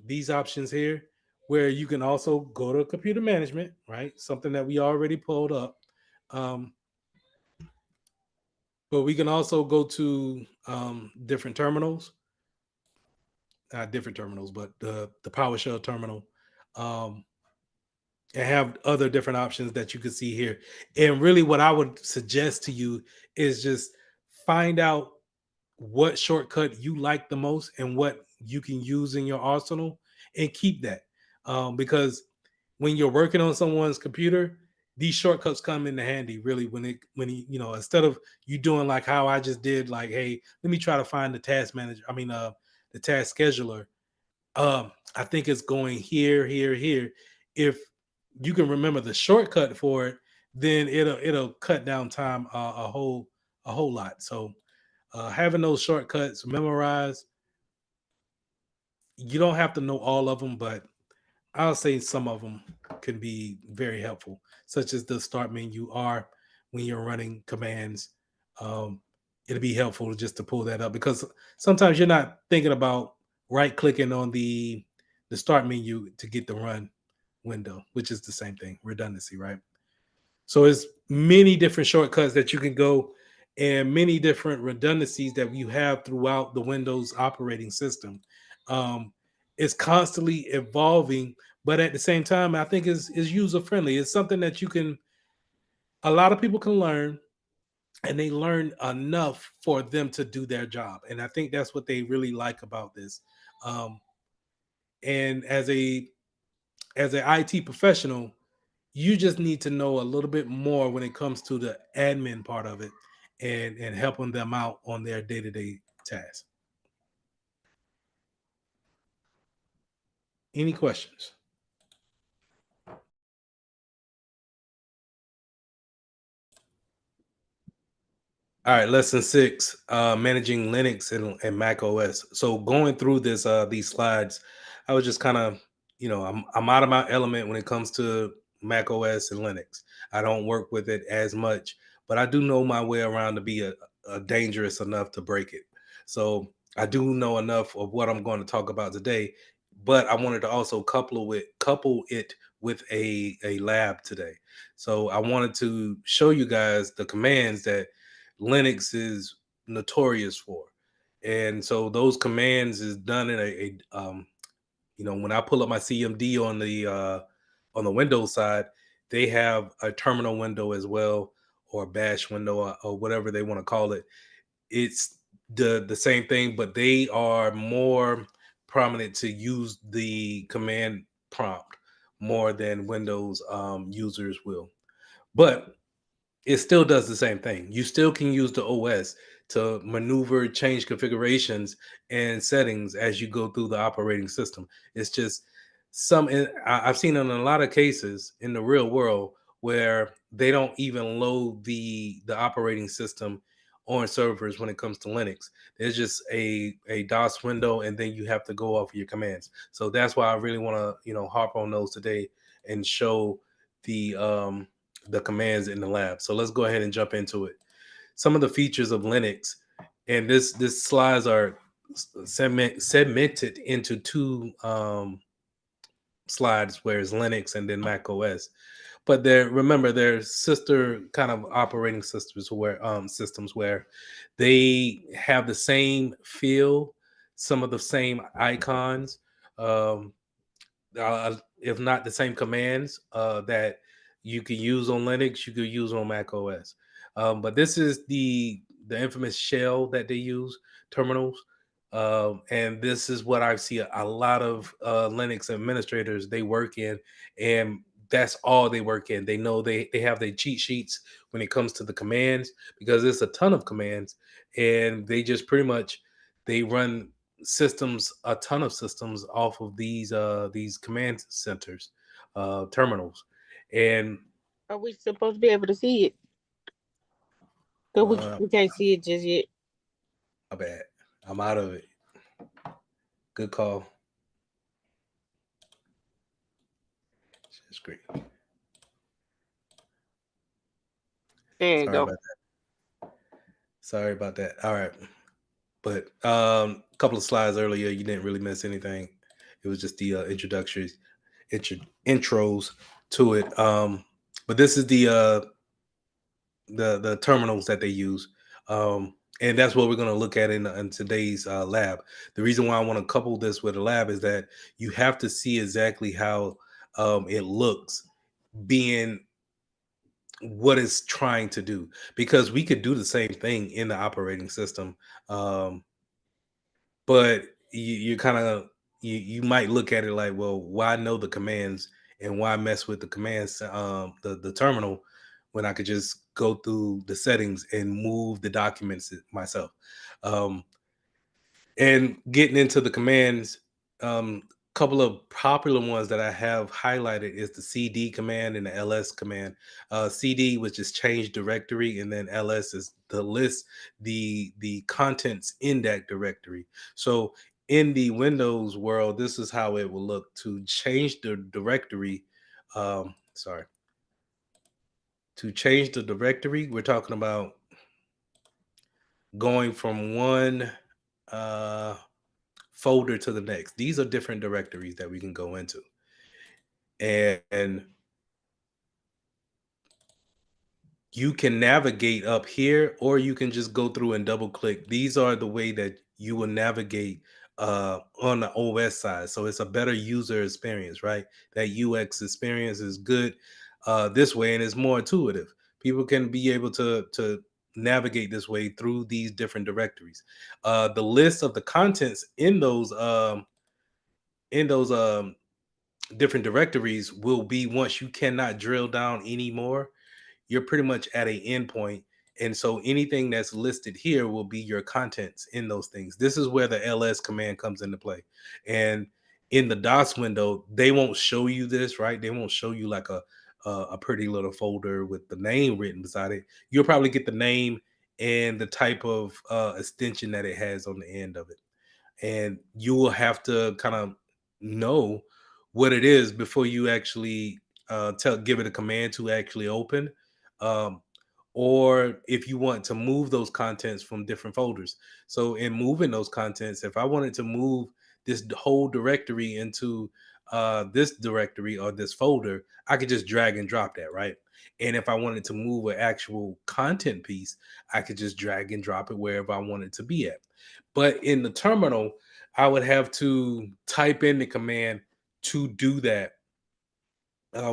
Speaker 1: these options here, where you can also go to computer management, right? Something that we already pulled up. Um, but we can also go to different terminals, not different terminals, but the PowerShell terminal, um, and have other different options that you can see here. And really, what I would suggest to you is just find out what shortcut you like the most and what you can use in your arsenal, and keep that, because when you're working on someone's computer, these shortcuts come into handy really instead of you doing like how I just did, like, hey, let me try to find the task manager, the task scheduler. I think it's going here, here, here. If you can remember the shortcut for it, then it'll cut down time a whole lot. So having those shortcuts memorized, you don't have to know all of them, but I'll say some of them can be very helpful, such as the start menu or when you're running commands. Um, it'll be helpful just to pull that up, because sometimes you're not thinking about right clicking on the start menu to get the run window, which is the same thing, redundancy, right? So it's many different shortcuts that you can go, and many different redundancies that you have throughout the Windows operating system. Um, it's constantly evolving, but at the same time, I think is user friendly. It's something that a lot of people can learn, and they learn enough for them to do their job. And I think that's what they really like about this. Um, and as an IT professional, you just need to know a little bit more when it comes to the admin part of it, and helping them out on their day-to-day tasks. Any questions? All right, lesson 6, managing Linux and Mac OS. So going through these slides, I was just kind of, I'm out of my element when it comes to Mac OS and Linux. I don't work with it as much, but I do know my way around to be a dangerous enough to break it. So I do know enough of what I'm going to talk about today, but I wanted to also couple it with a lab today. So I wanted to show you guys the commands that Linux is notorious for. And so those commands is done in when I pull up my CMD on the Windows side, they have a terminal window as well, or a bash window, or whatever they want to call it. It's the same thing, but they are more prominent to use the command prompt more than Windows users will. But it still does the same thing. You still can use the OS to maneuver, change configurations and settings as you go through the operating system. It's just I've seen in a lot of cases in the real world where they don't even load the operating system on servers when it comes to Linux. There's just a DOS window, and then you have to go off of your commands. So that's why I really want to harp on those today and show the the commands in the lab. So let's go ahead and jump into it. Some of the features of Linux, and this slides are segmented into two slides, where it's Linux and then Mac OS. But they're sister kind of operating systems where they have the same feel, some of the same icons. Um, if not the same commands that you can use on Linux, you could use on Mac OS. But this is the infamous shell that they use, terminals. And this is what I see a lot of Linux administrators they work in, and that's all they work in. They know they have their cheat sheets when it comes to the commands, because there's a ton of commands, and they just pretty much they run a ton of systems off of these command centers, terminals. And
Speaker 8: Are we supposed to be able to see it? Cause we
Speaker 1: uh
Speaker 8: we can't see it just yet.
Speaker 1: My bad. I'm out of it. Good call. Share screen.
Speaker 8: There you
Speaker 1: Sorry
Speaker 8: go.
Speaker 1: about that. Sorry about that. All right. But a couple of slides earlier, you didn't really miss anything. It was just the introductories, intros to it. But this is the terminals that they use, and that's what we're going to look at in today's lab. The reason why I want to couple this with a lab is that you have to see exactly how it looks, being what it's trying to do, because we could do the same thing in the operating system. Um, but you kind of you might look at it like, well, why know the commands and why mess with the commands, the terminal, when I could just go through the settings and move the documents myself. um, and getting into the commands, couple of popular ones that I have highlighted is the CD command and the LS command. CD, which is change directory, and then LS is the list, the contents in that directory. So in the Windows world, this is how it will look to change the directory. Sorry, to change the directory, we're talking about going from one uh folder to the next. These are different directories that we can go into. And you can navigate up here, or you can just go through and double click. These are the way that you will navigate on the OS side. So it's a better user experience, right? That UX experience is good this way, and it's more intuitive. People can be able to navigate this way through these different directories. The list of the contents in those different directories will be, once you cannot drill down anymore, you're pretty much at a endpoint. And so anything that's listed here will be your contents in those things. This is where the LS command comes into play. And in the DOS window, they won't show you this, right? They won't show you like a pretty little folder with the name written beside it. You'll probably get the name and the type of extension that it has on the end of it, and you will have to kind of know what it is before you actually give it a command to actually open, um, or if you want to move those contents from different folders. So in moving those contents, if I wanted to move this whole directory into this directory or this folder, I could just drag and drop that, right? And if I wanted to move an actual content piece, I could just drag and drop it wherever I want it to be at. But in the terminal, I would have to type in the command to do that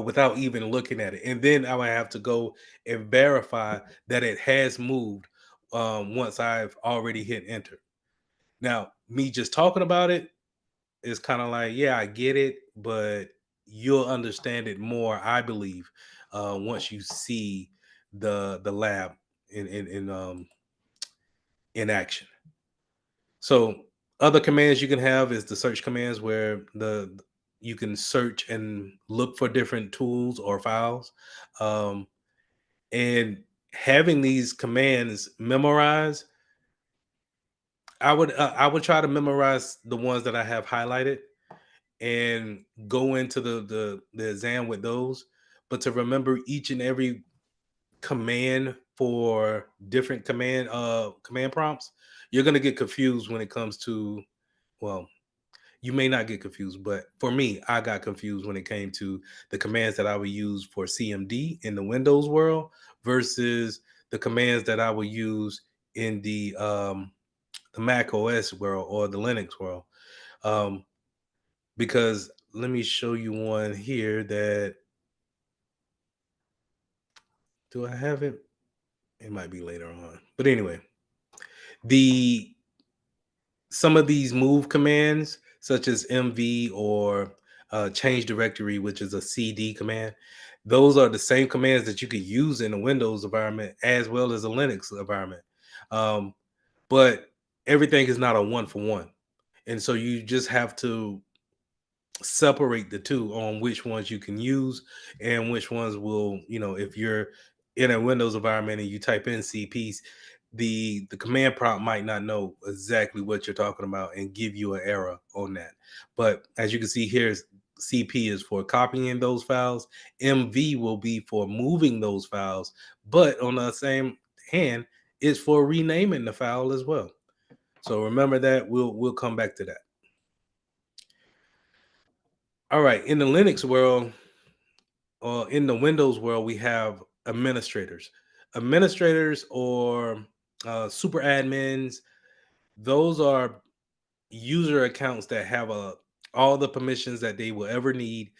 Speaker 1: without even looking at it. And then I would have to go and verify that it has moved once I've already hit enter. Now, me just talking about it is kind of like, yeah, I get it, but you'll understand it more, I believe, once you see the lab in action. So other commands you can have is the search commands, where the you can search and look for different tools or files. Um, and having these commands memorized, I would try to memorize the ones that I have highlighted and go into the exam with those. But to remember each and every command for different command prompts, you're gonna get confused when it comes to, well, you may not get confused, but for me, I got confused when it came to the commands that I would use for CMD in the Windows world versus the commands that I would use in the Mac OS world or the Linux world. Um, because let me show you one here that, do I have it? It might be later on. But anyway, the some of these move commands, such as MV or change directory, which is a CD command, those are the same commands that you could use in a Windows environment as well as a Linux environment. Um, but everything is not a one for one. And so you just have to separate the two on which ones you can use and which ones will, if you're in a Windows environment and you type in CPs, the command prompt might not know exactly what you're talking about and give you an error on that. But as you can see here, CP is for copying those files. MV will be for moving those files. But on the same hand, it's for renaming the file as well. So remember that. We'll come back to that. All right. In the Linux world, or in the Windows world, we have administrators. Administrators or super admins, those are user accounts that have all the permissions that they will ever need.